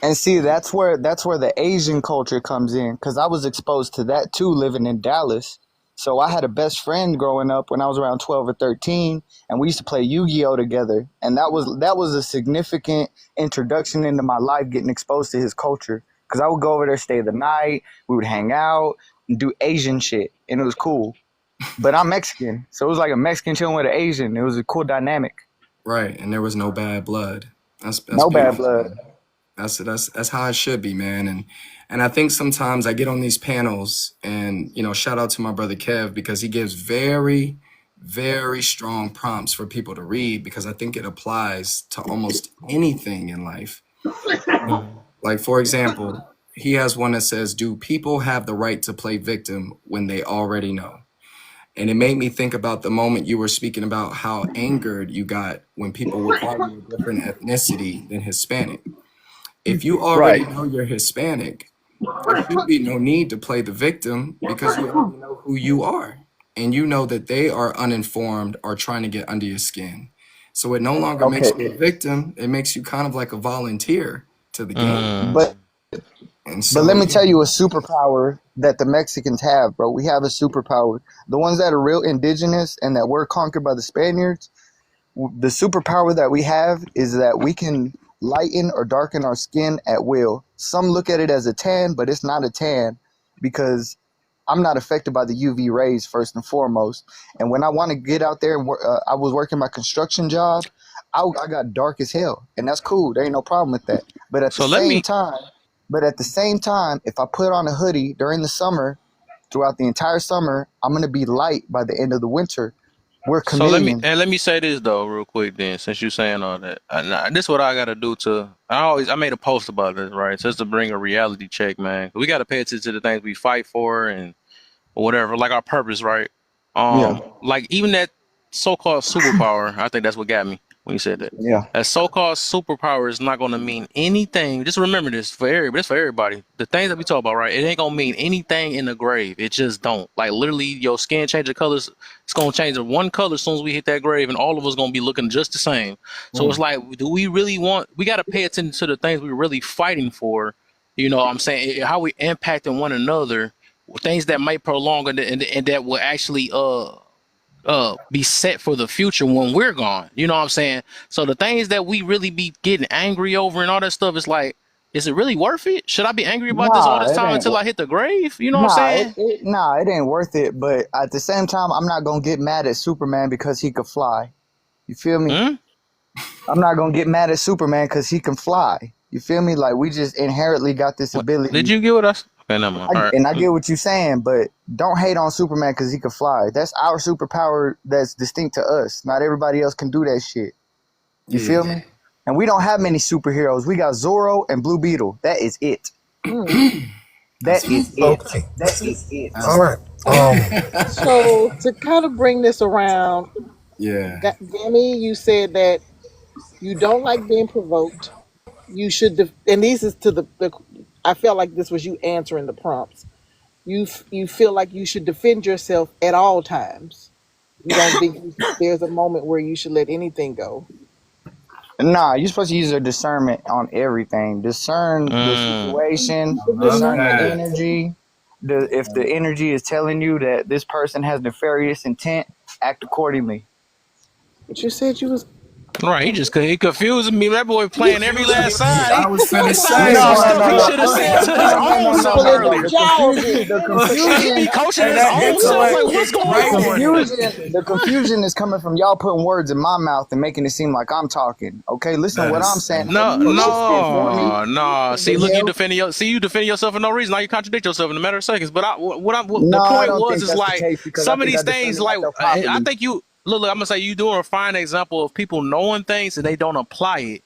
And see, that's where the Asian culture comes in, because I was exposed to that too, living in Dallas. So I had a best friend growing up when I was around 12 or 13, and we used to play Yu-Gi-Oh together, and that was a significant introduction into my life, getting exposed to his culture. Because I would go over there, stay the night, we would hang out, and do Asian shit, and it was cool. But I'm Mexican, so it was like a Mexican chilling with an Asian. It was a cool dynamic. Right. And there was no bad blood. That's No bad beautiful, blood. man. That's how it should be, man. And I think sometimes I get on these panels and you know, shout out to my brother Kev because he gives very, very strong prompts for people to read because I think it applies to almost anything in life. Like for example, he has one that says, "Do people have the right to play victim when they already know?" And it made me think about the moment you were speaking about how angered you got when people would call you a different ethnicity than Hispanic. If you already Right. know you're Hispanic, there should be no need to play the victim because you already know who you are. And you know that they are uninformed or trying to get under your skin. So it no longer makes Okay. you a victim, it makes you kind of like a volunteer to the game. Mm. But And But so, let me yeah, tell you a superpower that the Mexicans have, bro. We have a superpower. The ones that are real indigenous and that were conquered by the Spaniards, the superpower that we have is that we can lighten or darken our skin at will. Some look at it as a tan, but it's not a tan because I'm not affected by the UV rays first and foremost. And when I want to get out there and I was working my construction job, I got dark as hell, and that's cool. There ain't no problem with that. But at the So let same me time, if I put on a hoodie during the summer, throughout the entire summer, I'm gonna be light by the end of the winter. We're so let me chameleons. and let me say this though real quick then since you're saying all that. This is what I gotta do to I made a post about this, right? Just to bring a reality check, man. We gotta pay attention to the things we fight for and or whatever, like our purpose, right? Yeah, Like even that so-called superpower, I think that's what got me when you said that. yeah. That so-called superpower is not going to mean anything. Just remember this for everybody. This for everybody. The things that we talk about, right? It ain't gonna mean anything in the grave. It just don't. Like literally, your skin change the colors. It's gonna change the one color as soon as we hit that grave, and all of us gonna be looking just the same. So it's Mm. like, do we really want? We got to pay attention to the things we're really fighting for. You know, what I'm saying how we impacting one another, things that might prolong and that will actually be set for the future when we're gone. You know what I'm saying? So the things that we really be getting angry over and all that stuff, is like, is it really worth it? Should I be angry about this all Nah, this it time ain't. until I hit the grave? You know what I'm Nah, saying? it ain't worth it. But at the same time, I'm not gonna get mad at Superman because he could fly. You feel me? Hmm? I'm not gonna get mad at Superman because he can fly. You feel me? Like we just inherently got this What did ability. you get with us? Okay, never mind. All right. And I get what you're saying, but don't hate on Superman because he can fly. That's our superpower that's distinct to us. Not everybody else can do that shit. You feel Yeah. me? And we don't have many superheroes. We got Zorro and Blue Beetle. That is it. That's That fair. is it. Okay. That is it. All That's right. So to kind of bring this around, yeah. Gammy, you said that you don't like being provoked. You should, and this is to the. I felt like this was you answering the prompts. You feel like you should defend yourself at all times. You don't think there's a moment where you should let anything go. Nah, you're supposed to use your discernment on everything. Discern the Mm. situation, I love discern the that. energy. If the energy is telling you that this person has nefarious intent, act accordingly. But you said you was. Right, he confusing me. That boy playing every last side. I was He finna sounded say, some No, no, stuff no, he no, should have no, said to his no, no, own no, no, self no, no. earlier. The Jowsy. confusion, the Shit, he be confusion, coaching and his own that's self. Like, what what's is going the on? crazy. confusion is coming from y'all putting words in my mouth and making it seem like I'm talking. Okay, listen to That what I'm is saying. How No, you listen for me? See, The look, hell? you defending yourself for no reason. Now you contradict yourself in a matter of seconds. But the No, I point don't was think is that's the like case because I some of think these I things. defended Like, myself I properly. think you look. I'm gonna say you doing a fine example of people knowing things and they don't apply it.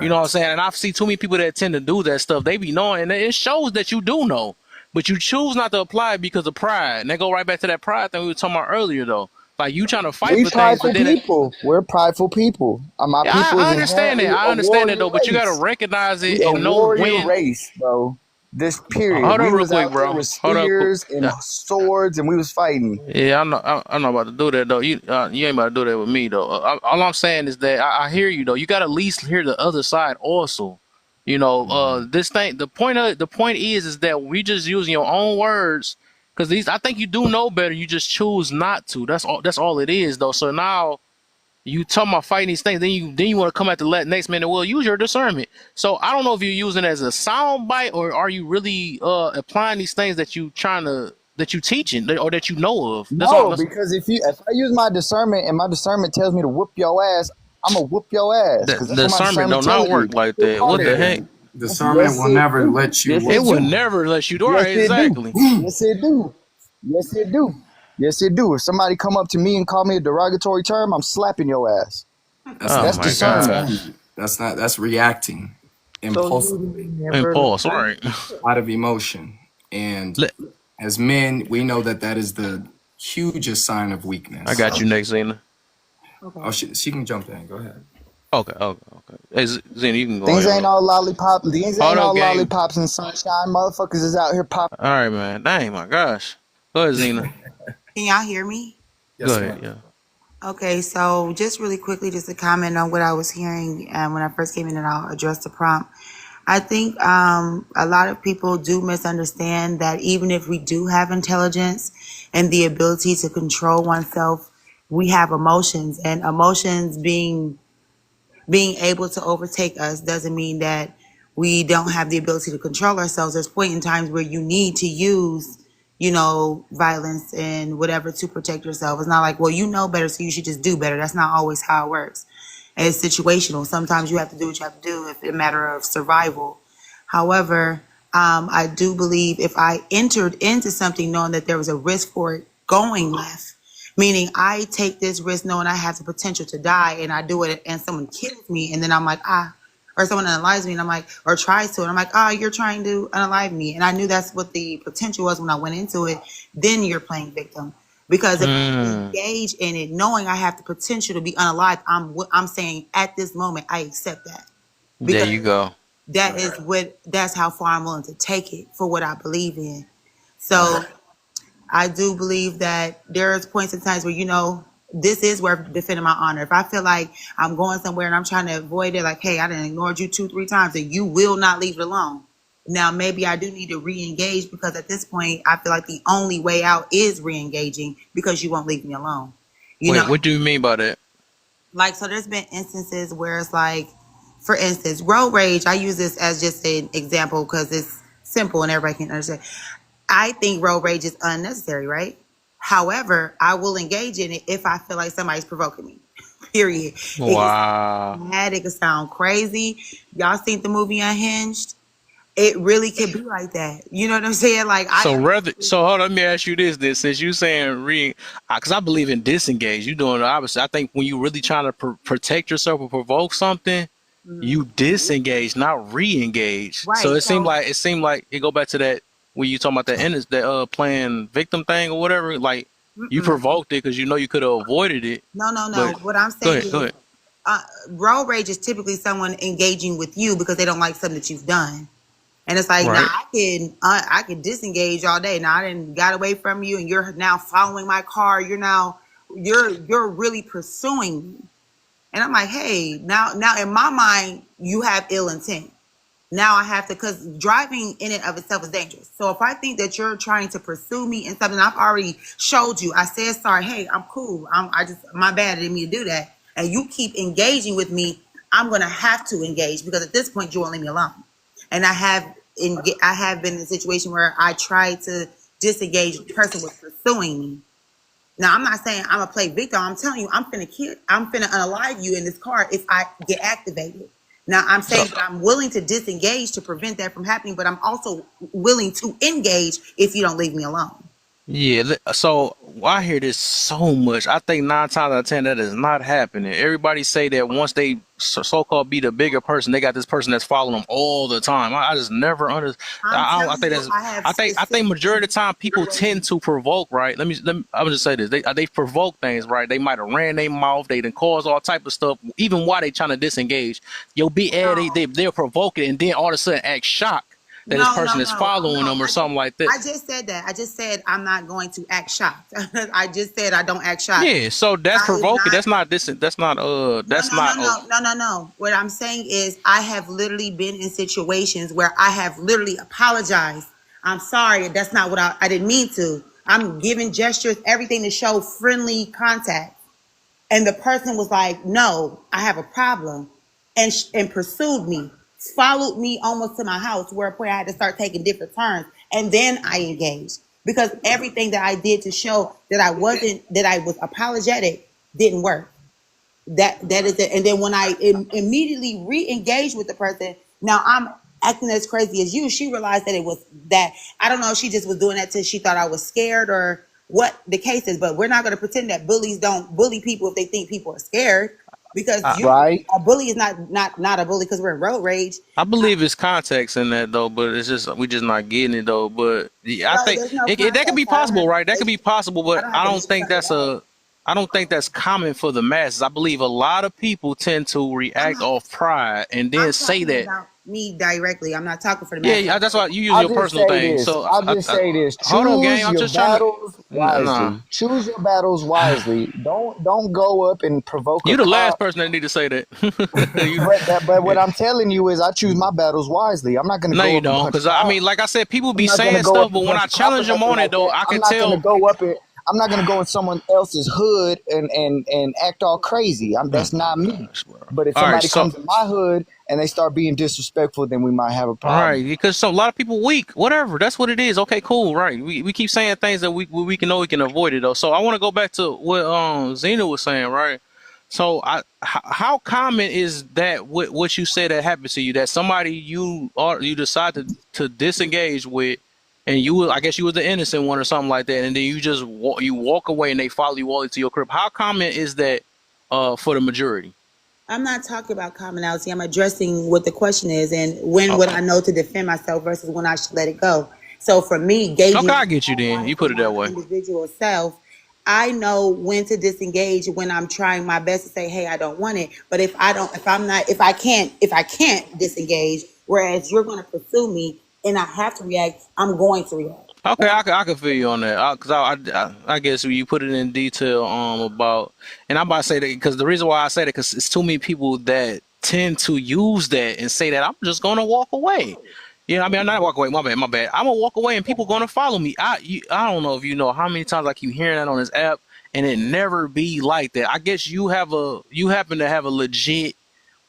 You know what I'm correct. saying? And I see too many people that tend to do that stuff. They be knowing, and it shows that you do know, but you choose not to apply it because of pride. And they go right back to that pride thing we were talking about earlier, though. Like you trying to fight We for things, but prideful then people. We're prideful people. My yeah, people is I understand that. inherently I a understand that warrior though. But you got to race. recognize We it a and know warrior when. race, bro. This period. Hold We up, real was quick, out there bro. with Hold up. spears and Yeah, swords, and we was fighting. yeah, I'm not about to do that though. You ain't about to do that with me though. All I'm saying is that I hear you though. You got to at least hear the other side also. You know, this thing. The point is that we just using your own words because these. I think you do know better. You just choose not to. That's all. That's all it is though. So now you talking about fighting these things, then you want to come at the next minute. Well, use your discernment. So I don't know if you're using it as a sound bite or are you really applying these things that you teaching or that you know of. That's all. No, because if I use my discernment and my discernment tells me to whoop your ass, I'm gonna whoop your ass That because that's the what my discernment do discernment not telling me. work like You're that. part What of the it. heck? Yeah. Discernment Yes, will it never do. let you Yes, It it whoop would do. someone. never let you do. All Yes, right, it do. exactly. Yes, it do. Yes, it do. Yes, it do. If somebody come up to me and call me a derogatory term, I'm slapping your ass. That's Oh That's not my discernment. gosh. discernment. That's reacting So impulsively you never Impulse. All let right. out of emotion. And Let, as men, we know that that is the hugest sign of I weakness. got you next, Zena. Oh, she can jump in. Go ahead. Okay. Hey, Zena, you can go Things ahead, ain't bro. all lollipop. Things Hold ain't up, all gang. lollipops and sunshine. Motherfuckers is out here popping. All right, man. Dang, my gosh. Go ahead, Zena. Can y'all hear me? Go Yes, ahead. ma'am. Yeah. Okay, so just really quickly, just to comment on what I was hearing when I first came in, and I'll address the prompt. I think a lot of people do misunderstand that even if we do have intelligence and the ability to control oneself, we have emotions, and emotions being able to overtake us doesn't mean that we don't have the ability to control ourselves. There's point in times where you need to use, violence and whatever to protect yourself. It's not like, well, you know better, so you should just do better. That's not always how it works. It's situational. Sometimes you have to do what you have to do if it's a matter of survival. However, I do believe if I entered into something knowing that there was a risk for it going left, meaning I take this risk knowing I have the potential to die and I do it and someone kills me and then I'm like, or someone unalives me and I'm like, or tries to, and I'm like, you're trying to unalive me. And I knew that's what the potential was when I went into it. Then you're playing victim. Because if I Mm, engage in it, knowing I have the potential to be unalive, I'm saying at this moment, I accept that. there Because you go. that's how far I'm willing to take it for what I believe in. Right. So I do believe that there's points and times where, this is where defending my honor. If I feel like I'm going somewhere and I'm trying to avoid it, like, hey, I done ignored you 2-3 times and you will not leave it alone. Now, maybe I do need to re-engage because at this point, I feel like the only way out is re-engaging because you won't leave me alone. You Wait, know, what do you mean by that? like, so there's been instances where it's like, for instance, road rage. I use this as just an example because it's simple and everybody can understand. I think road rage is unnecessary, right? However, I will engage in it if I feel like somebody's provoking me. Period. It could Wow. sound mad. It could sound crazy. Y'all seen the movie Unhinged? It really could be like that. You know what I'm saying? Like So I rather, so hold on, let me ask you this: then, since you saying because I believe in disengage, you doing the opposite. I think when you really trying to protect yourself or provoke something, Mhm. you disengage, not re-engage. So Right. So it seemed like it go back to that when you talking about that playing victim thing or whatever. Like you mm-mm. provoked it because you know you could have avoided it. No, no, But no. What I'm go saying ahead, go is, ahead. uh, road rage is typically someone engaging with you because they don't like something that you've done. And it's like, now Right. I can disengage all day. Now I didn't got away from you, and you're now following my car. You're really pursuing me. And I'm like, hey, now in my mind, you have ill intent. Now I have to, because driving in and of itself is dangerous. So if I think that you're trying to pursue me in something I've already showed you, I said sorry, hey, I'm cool. I just, my bad, I didn't mean to do that. And you keep engaging with me, I'm gonna have to engage because at this point you won't leave me alone. And I have been in a situation where I tried to disengage. The person was pursuing me. Now I'm not saying I'm gonna play victim. I'm telling you, I'm finna unalive you in this car if I get activated. Now I'm So saying that I'm willing to disengage to prevent that from happening, but I'm also willing to engage if you don't leave me alone. yeah, so I hear this so much. I think 9 times out of 10 that is not happening. Everybody say that once they so-called be the bigger person, they got this person that's following them all the time. I just never understand. I'm I telling think you, that's. I have I think specific majority of the time people tend situations. to provoke. Right? I would just say this. They provoke things. Right? They might have ran their mouth. They done cause all type of stuff. Even while they trying to disengage, you'll be they'll provoke it and then all of a sudden act shocked that this No, person no, is no, following no. them or something like that. I just said that. I just said I'm not going to act shocked. I just said I don't act shocked. Yeah, so that's I am provoking. not. That's not this. No, That's no, no, not. no, no, no, no. What I'm saying is, I have literally been in situations where I have literally apologized. I'm sorry. That's not what I didn't mean to. I'm giving gestures, everything to show friendly contact. And the person was like, no, I have a problem. And pursued me, followed me almost to my house where I had to start taking different turns. And then I engaged because everything that I did to show that I was apologetic didn't work. That is it. And then when I immediately re-engaged with the person, now I'm acting as crazy as you. She realized that it was that. I don't know if she just was doing that till she thought I was scared or what the case is, but we're not going to pretend that bullies don't bully people if they think people are scared, because I, you Right? a bully is not a bully because we're in road rage. I believe it's context in that though, but it's just we just not getting it though. But yeah, I No, think there's no that could be context. possible, right? That could be possible, I but don't have to make something up. I don't think that's common for the masses. I believe a lot of people tend to I'm react not. off pride and then I'm say talking that. about me directly. I'm not talking for the Yeah, masses. yeah, that's why you use I'll your just personal say thing. this. So I'll just say this. hold on, gang. Choose I'm your just trying to. battles Nah, wisely. Choose your battles wisely. Don't go up and provoke a you the last cop. person that need to say that. you, But what I'm telling you is I choose my battles wisely. I'm not gonna no, go you up and don't, punch a because I cop. mean, like I said, people I'm be not gonna saying go up stuff, and but when punch I a cop or challenge them nothing on it like though, that. I I'm can not gonna tell. go up and I'm not gonna go in someone else's hood and act all crazy. Oh That's my not me. gosh, bro. But if All right, somebody so comes in my hood and they start being disrespectful, then we might have a all right, problem. because so a lot of people weak, whatever. That's what it is. Okay, cool, right? We keep saying things that we can know we can avoid it though. So I want to go back to what Zena was saying, right? So how common is that? What you said that happened to you? That somebody you decide to disengage with, and I guess you was the innocent one or something like that, and then you just you walk away and they follow you all the way to your crib. How common is that for the majority? I'm not talking about commonality. I'm addressing what the question is and when would Okay, I know to defend myself versus when I should let it go. So for me, okay, gauging I my get you. own Then life you put and it that my way. individual self, I know when to disengage when I'm trying my best to say, "Hey, I don't want it." But if I can't disengage, whereas you're going to pursue me and I have to react, I'm going to react. Okay, I can feel you on that. Cause I guess you put it in detail about, and I'm about to say that because the reason why I say that because it's too many people that tend to use that and say that I'm just gonna walk away. I mean, I'm not walk away. My bad, my bad. I'm gonna walk away and people gonna follow me. I don't know if you know how many times I keep hearing that on this app, and it never be like that. I guess you happen to have a legit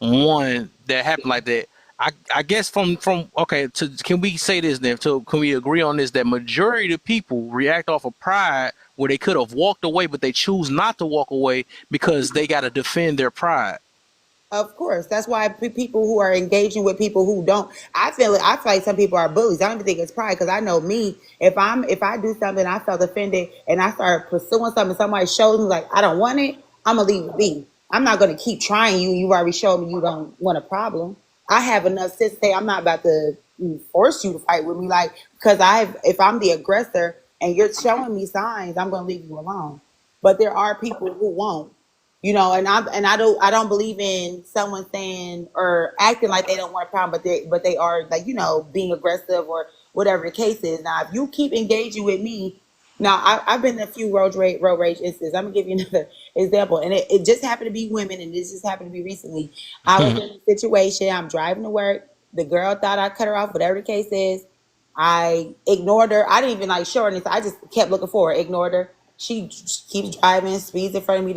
one that happened like that. I guess from okay, can we say this then? So can we agree on this that majority of the people react off of pride where they could have walked away, but they choose not to walk away because they got to defend their pride. Of course, that's why people who are engaging with people who don't. I feel it. I feel like some people are bullies. I don't even think it's pride because I know me. If I do something, I felt offended, and I start pursuing something, somebody shows me like I don't want it. I'm gonna leave it be. I'm not gonna keep trying you. You've already showed me you don't want a problem. I have enough sense to say I'm not about to force you to fight with me. Like because if I'm the aggressor and you're showing me signs, I'm gonna leave you alone. But there are people who won't. I don't believe in someone saying or acting like they don't want a problem, but they are like being aggressive or whatever the case is. Now, if you keep engaging with me, now I've been in a few road rage instances. I'm gonna give you another example, and it just happened to be women, and this just happened to be recently. I was in a situation. I'm driving to work. The girl thought I cut her off, whatever the case is. I ignored her. I didn't even like show her anything. I just kept looking for her, ignored her. She keeps driving, speeds in front of me,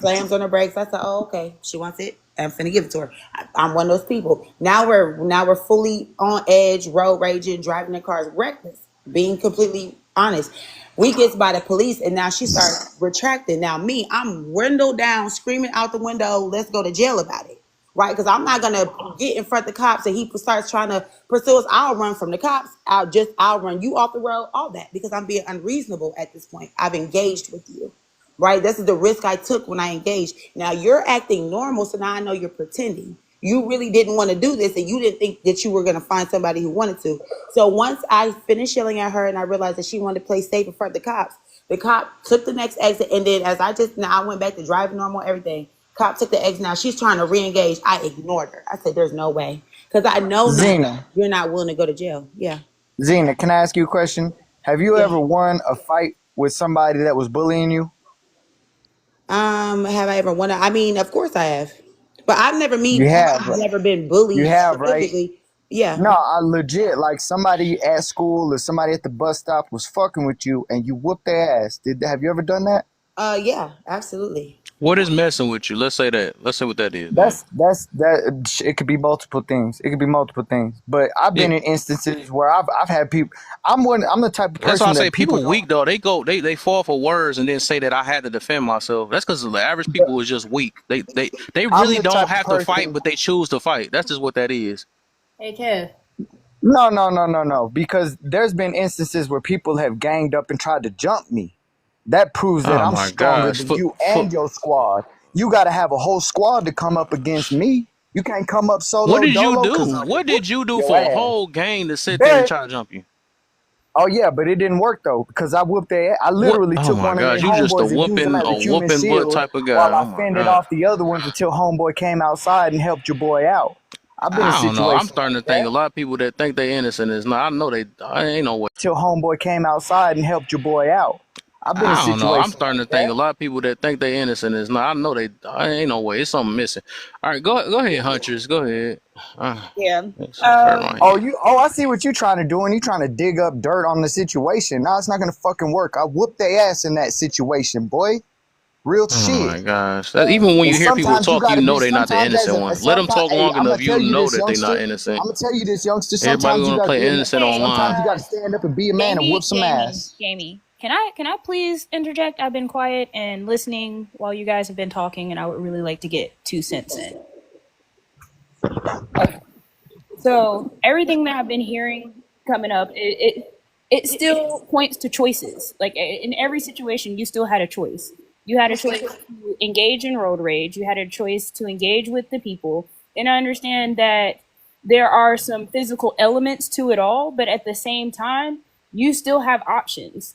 slams on her brakes. I said, "Oh, okay, she wants it. I'm finna give it to her." I'm one of those people. Now we're fully on edge, road raging, driving the cars reckless, being completely honest. We gets by the police, and now she starts retracting. Now me, I'm window down, screaming out the window, "Let's go to jail about it." Right? Because I'm not gonna get in front of the cops and he starts trying to pursue us. I'll run from the cops. I'll run you off the road. All that because I'm being unreasonable at this point. I've engaged with you. Right? This is the risk I took when I engaged. Now you're acting normal, so now I know you're pretending. You really didn't want to do this, and you didn't think that you were going to find somebody who wanted to. So once I finished yelling at her, and I realized that she wanted to play safe in front of the cop took the next exit, and then as I went back to driving normal, everything. Cop took the exit. Now she's trying to re-engage. I ignored her. I said, "There's no way," because I know now Zena, you're not willing to go to jail. Yeah, Zena, can I ask you a question? Have you yeah. ever won a fight with somebody that was bullying you? Have I ever won? I mean, of course I have, but I've never You have, I've never been you bullied have, right? specifically. Yeah. No, I legit like somebody at school or somebody at the bus stop was fucking with you and you whooped their ass. Have you ever done that? Yeah. Absolutely. What is messing with you? Let's say that. Let's say what that is. Then. That's it could be multiple things. It could be multiple things. But I've Yeah, been in instances where I've had people. I'm the type of that's why I person say that people people don't. weak though. They fall for words and then say that I had to defend myself. That's because the average But people is just weak. They I'm really the don't type of have to fight, person. but they choose to fight. That's just what that is. Hey, Kev. No, no, no, no, no. Because there's been instances where people have ganged up and tried to jump me. That proves that Oh I'm my stronger gosh. than you and your squad. You got to have a whole squad to come up against me. You can't come up What solo did you dolo do? because I will What whoop did you do your for a ass. whole gang to sit there and But try to jump you? oh yeah, but it didn't work though because I whooped their. I What? literally Oh took my one of their gosh, you just homeboys and used him as a a human whooping butt shield type of guy. while I Oh my fended god. off the other ones until homeboy came outside and helped your boy out. I've been in I don't know. I'm situations starting like to think a that. lot of people that think they innocent is not. I know they. I ain't no way. Till homeboy came outside and helped your boy out. I've been in I don't know. I'm situations starting like to think a that. lot of people that think they innocent is not. I know they. I ain't no way. It's something missing. All right, go ahead, Huntress. Go ahead. Yeah. It's just hurt my Oh, head. I see what you're trying to do, and you're trying to dig up dirt on the situation. No, it's not gonna fucking work. I whooped their ass in that situation, boy. Real Oh shit. my gosh. Even when And you hear people sometimes you talk, you gotta be. know they're not the Sometimes innocent one. Let them talk hey, long I'm enough, gonna you tell you know this, that they're not youngster. innocent. I'm gonna tell you this, youngster. Everybody Sometimes you want to gotta play be a man. innocent Hey, Sometimes you online. gotta stand up and be a man and whoop some ass. Jamie, can I please interject? I've been quiet and listening while you guys have been talking, and I would really like to get 2 cents in. Okay. So everything that I've been hearing coming up, it still points to choices. Like in every situation, you still had a choice. You had a choice to engage in road rage. You had a choice to engage with the people. And I understand that there are some physical elements to it all, but at the same time, you still have options.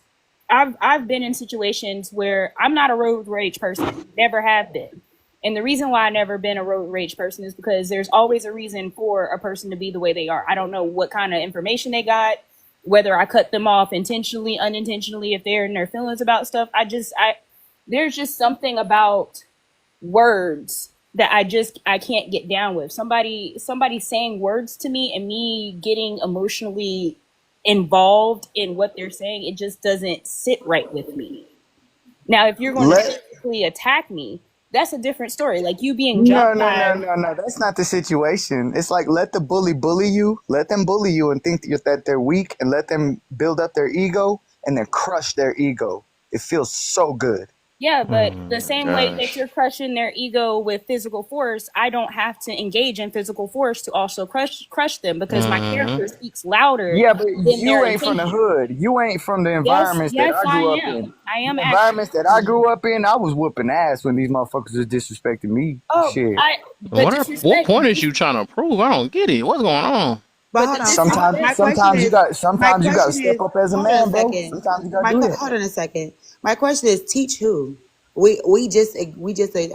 I've been in situations where I'm not a road rage person, never have been. And the reason why I never been a road rage person is because there's always a reason for a person to be the way they are. I don't know what kind of information they got, whether I cut them off intentionally, unintentionally, if they're in their feelings about stuff. There's just something about words that I can't get down with. Somebody saying words to me and me getting emotionally involved in what they're saying, it just doesn't sit right with me. Now, if you're going to Let physically attack me, That's a different story. Like you being No, jumped no, no, by. no, no. That's not the situation. It's like let the bully bully you, let them bully you and think that they're weak, and let them build up their ego and then crush their ego. It feels so good. Yeah, but the same way that Gosh. you're crushing their ego with physical force, I don't have to engage in physical force to also crush them because my Mm-hmm. character speaks louder Yeah, but than their you ain't from the intention. hood. You ain't from the Yes, environments that yes, I I grew up in. am. I am The actually. environments that I grew up in, I was whooping ass when these motherfuckers was disrespecting me. Oh, Shit. but What disrespect. point is you trying to prove? I don't get it. What's going on? But But hold the on. disrespect. My question is, my Sometimes you got to question step is, up as a hold on a man, bro. second. Sometimes you got to do that. Hold on a second. My question is, teach who? We just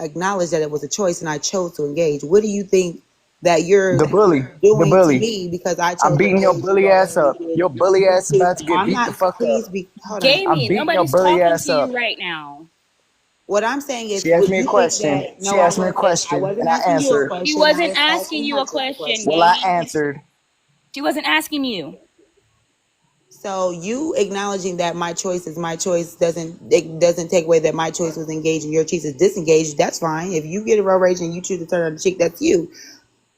acknowledged that it was a choice, and I chose to engage. What do you think that you're The bully, the doing to bully. me because I I'm chose to beating your engage and you bully ass ultimately up. did? Your bully ass about to get I'm beat the not. fuck up. Please be. Hold on. I'm Gamey, beating your nobody's bully talking ass to up. you right now. What I'm saying is, She asked would me a you think question. that? She No, I asked me a wasn't. I question, wasn't and I asking you a answered. She question. I wasn't was asking asking you her a a question, Well, I question. Gamey. answered. She wasn't asking you. So you acknowledging that my choice is my choice doesn't take away that my choice was engaged and your choice is disengaged. That's fine. If you get a road rage and you choose to turn on the cheek, that's you.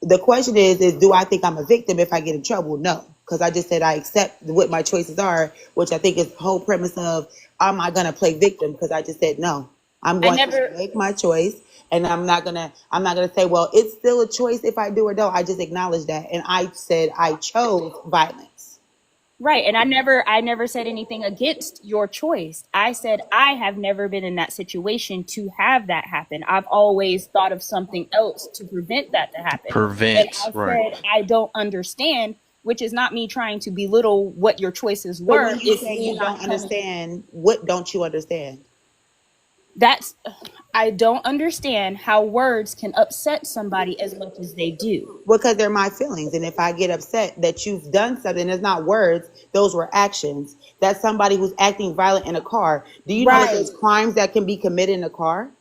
The question is do I think I'm a victim if I get in trouble? No, because I just said I accept what my choices are, which I think is the whole premise of am I gonna play victim? Because I just said no. I'm I going to never. make my choice, and I'm not gonna say, well, it's still a choice if I do or don't. I just acknowledged that, and I said I chose violence. Right, and I never said anything against your choice. I said I have never been in that situation to have that happen. I've always thought of something else to prevent that to happen. And Prevent. I Right. said I don't understand, which is not me trying to belittle what your choices So were. when you It's say me you not don't coming. understand, what don't you understand? That's I don't understand how words can upset somebody as much as they do. Because they're my feelings. And if I get upset that you've done something, it's not words, those were actions. That's somebody who's acting violent in a car. Do you know that Right. there's crimes that can be committed in a car?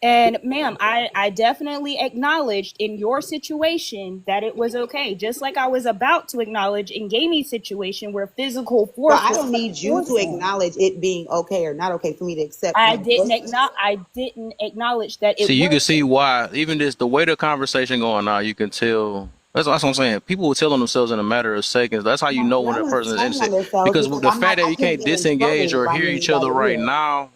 And ma'am, I definitely acknowledged in your situation that it was okay. Just like I was about to acknowledge in Gamey's situation where physical So force I was don't need you to forcing. acknowledge it being okay or not okay for me to accept I my didn't choices. acknowledge that it See, you can was see why even this the way the conversation going now, you can tell. That's what I'm saying. People will tell on themselves in a matter of seconds. That's how you No, know when no a one's person is telling on innocent. themselves Because because the fact that I you can't can't get in disengage trouble or by hear each other anybody right here. now,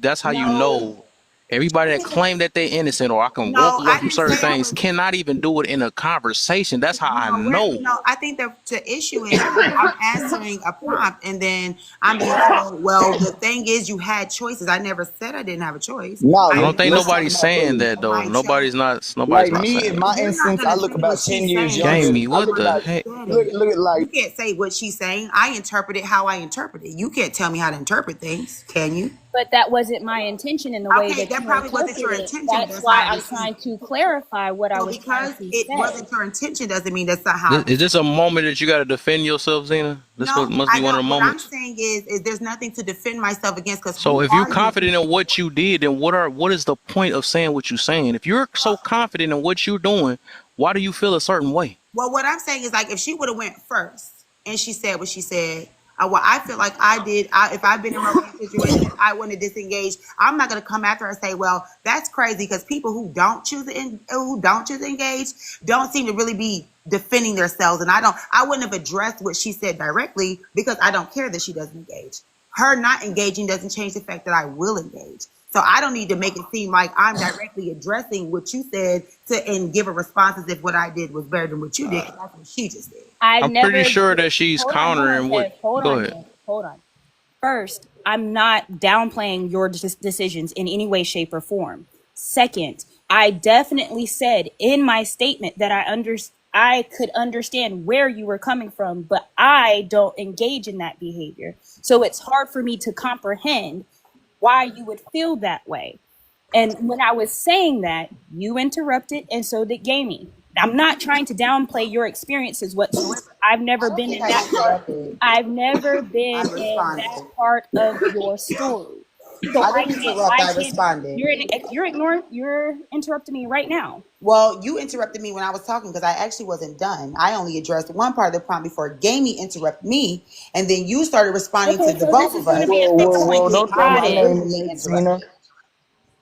that's how you No, know. Everybody that claim that they're innocent or I can walk no, away I from didn't certain say I things was. cannot even do it in a conversation. That's how I know. No, I think the issue is I'm answering a prompt and then I'm being told, well, the thing is you had choices. I never said I didn't have a choice. No, I I don't think let's acknowledged talk nobody's about saying bully. that and though. I chose. Nobody's Like not me, saying in that. my You're not instance, I gonna look say what about 10 she's years saying because younger. Jamie, she's the I what look one the about, who heck? said look, it. look at You like, can't say what she's saying. I interpret it how I interpret it. You can't tell me how to interpret things, can you? but that wasn't my intention in the way Okay, that that you probably wasn't interpret your it. intention, but That's that's how why I I'm received trying it. to clarify what I So was trying because to it say. wasn't your intention doesn't mean that's not how I Is received this a it. moment that you got to defend yourself, Zena? This No, must I be one of the don't. What I'm moments. saying is there's nothing to defend myself against because So who if you're are you? confident in what you did, then what is the point of saying what you're saying? If you're so confident in what you're doing, why do you feel a certain way? Well, what I'm saying is like if she would have went first and she said what she said, what I feel like I did, if I've been in romantic situations, I wouldn't have disengaged. I'm not gonna come after her and say, "Well, that's crazy," because people who don't choose to engage don't seem to really be defending themselves. And I wouldn't have addressed what she said directly because I don't care that she doesn't engage. Her not engaging doesn't change the fact that I will engage. So I don't need to make it seem like I'm directly addressing what you said and give a response as if what I did was better than what you did. 'Cause that's what she just did. I I'm pretty never sure that she's hold on, countering what. Kev. Hold Go on, ahead. Kev. Hold on. First, I'm not downplaying your decisions in any way, shape, or form. Second, I definitely said in my statement that I could understand where you were coming from, but I don't engage in that behavior. So it's hard for me to comprehend why you would feel that way. And when I was saying that, you interrupted, and so did Gamey. I'm not trying to downplay your experiences whatsoever. I've never I don't been think in I that part. interrupted. I've never I been in that responded. part of your story. So I didn't interrupt. I I can't. responded. You're interrupting me right now. Well, you interrupted me when I was talking because I actually wasn't done. I only addressed one part of the prompt before Gamey interrupted me, and then you started responding to Okay, the so this both is of going to us be a whoa, to whoa, the quick one. point whoa, you don't throw my Got acknowledged it. it name was in me there, interrupting. Tina.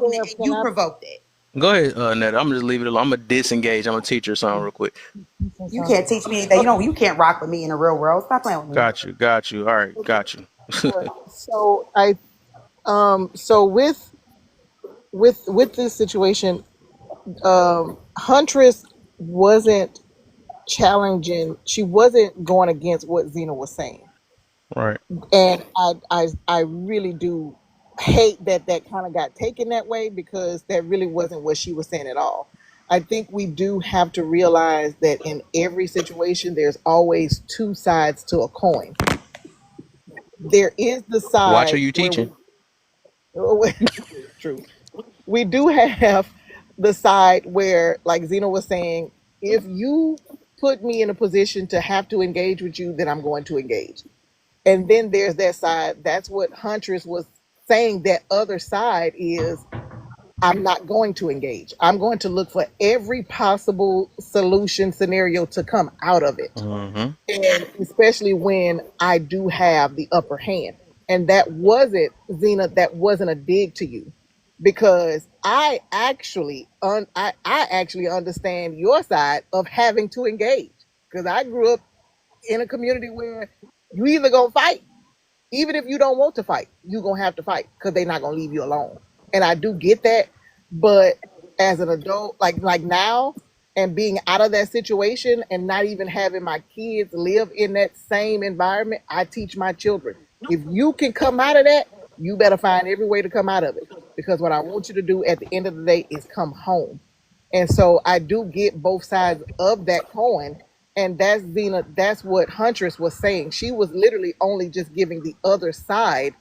provoking it and Can you I provoked it. Go ahead, Netta. I'm gonna just leave it alone. I'm gonna disengage. I'm gonna teach her something real quick. You can't teach me that. You can't rock with me in the real world. Stop playing with me. Got you. Got you. All right. Okay. Got you. So so with this situation, Huntress wasn't challenging. She wasn't going against what Zena was saying, Right. and I really do hate that that kind of got taken that way, because that really wasn't what she was saying at all. I think we do have to realize that in every situation, there's always two sides to a coin. There is the Watch who side you where teaching. we true. We do have the side where, like Zena was saying, if you put me in a position to have to engage with you, then I'm going to engage. And then there's that side. That's what Huntress was saying. That other side is, I'm not going to engage. I'm going to look for every possible solution scenario to come out of it, Mm-hmm. and especially when I do have the upper hand. And that wasn't, Zena, that wasn't a dig to you, because I actually understand your side of having to engage, because I grew up in a community where you either gonna fight, even if you don't want to fight, you're gonna have to fight, because they're not gonna leave you alone. And I do get that, but as an adult, like now, and being out of that situation and not even having my kids live in that same environment, I teach my children, if you can come out of that, you better find every way to come out of it, because what I want you to do at the end of the day is come home. And so I do get both sides of that coin. And that's Zena, that's what Huntress was saying. She was literally only just giving the other side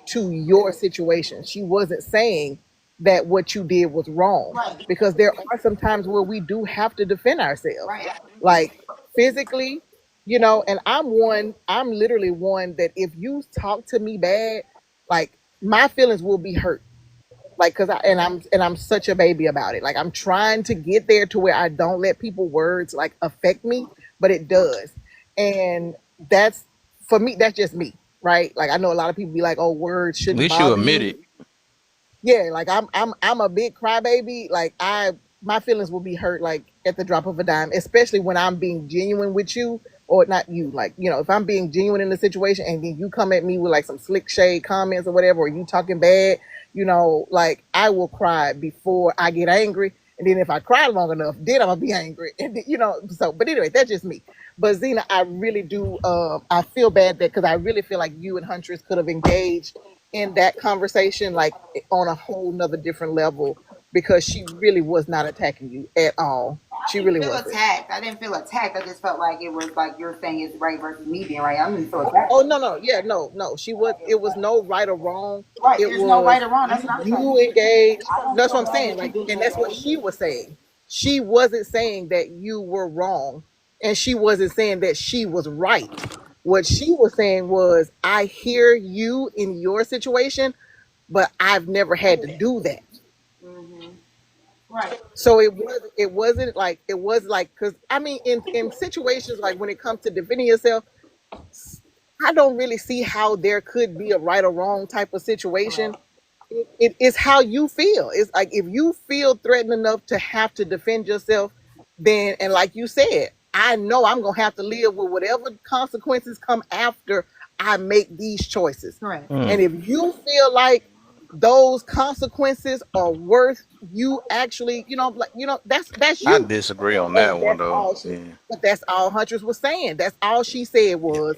to your situation. She wasn't saying that what you did was wrong, Right. because there are some times where we do have to defend ourselves, Right. like physically, and I'm literally one that if you talk to me bad, like my feelings will be hurt, like, because I'm such a baby about it. Like, I'm trying to get there to where I don't let people words like affect me, but it does. And that's, for me, that's just me, right? Like, I know a lot of people be like, oh, words At shouldn't least you bother admit you. it. Yeah, like I'm a big crybaby. Like, my feelings will be hurt like at the drop of a dime, especially when I'm being genuine with you, or not you. Like, if I'm being genuine in the situation and then you come at me with like some slick shade comments or whatever, or you talking bad, like, I will cry before I get angry. And then if I cry long enough, then I'm gonna be angry. And so, but anyway, that's just me. But Zena, I really do. I feel bad that, because I really feel like you and Huntress could have engaged in that conversation, like on a whole nother different level, because she really was not attacking you at all. I She didn't really feel wasn't. attacked. I didn't feel attacked. I just felt like it was like your thing is right versus me being right. I didn't feel attacked. Oh, no, no, yeah, no, no. It was no right or wrong. Right. It There's no right was or wrong. That's you what I'm saying. you engaged. I don't That's feel what I'm bad saying. that you Like, didn't and that's what engage she me. was saying. She wasn't saying that you were wrong, and she wasn't saying that she was right. What she was saying was, I hear you in your situation, but I've never had to do that. Mm-hmm. Right. So it wasn't like, because I mean, in situations like when it comes to defending yourself, I don't really see how there could be a right or wrong type of situation. It is how you feel. It's like, if you feel threatened enough to have to defend yourself, then, and like you said, I know I'm gonna have to live with whatever consequences come after I make these choices. Correct. And Mm. if you feel like those consequences are worth you actually, that's I you. disagree on And that one that's though. all she, Yeah. but that's all Huntress was saying. That's all she said was,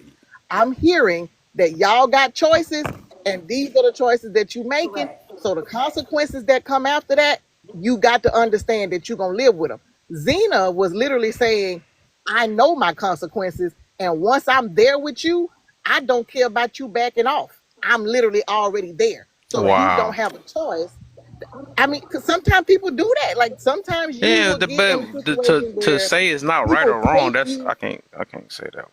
I'm hearing that y'all got choices, and these are the choices that you making. Correct. So the consequences that come after that, you got to understand that you're gonna live with them. Zena was literally saying, I know my consequences, and once I'm there with you, I don't care about you backing off. I'm literally already there. So you don't Wow. have a choice. I mean, because sometimes people do that. Like, sometimes you Yeah, will get in a but to situation to where say it's not right people or wrong, take that's you. I can't say that.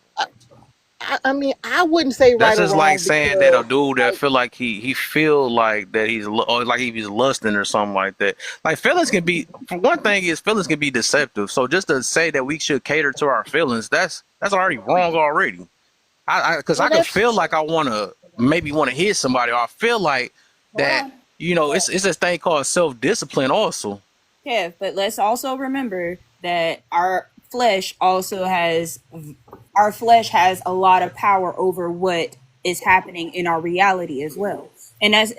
I mean, I wouldn't say That's right or just like wrong, saying that a because, dude that like, feel like he feel like that or like he's lusting or something like that. Like feelings can be, for one thing, is feelings can be deceptive. So just to say that we should cater to our feelings, that's already wrong already. Because well, I could that's feel like I maybe want to hit somebody, or I feel like Hold that on. it's this thing called self discipline also. Kev, but let's also remember that our flesh has a lot of power over what is happening in our reality as well. And as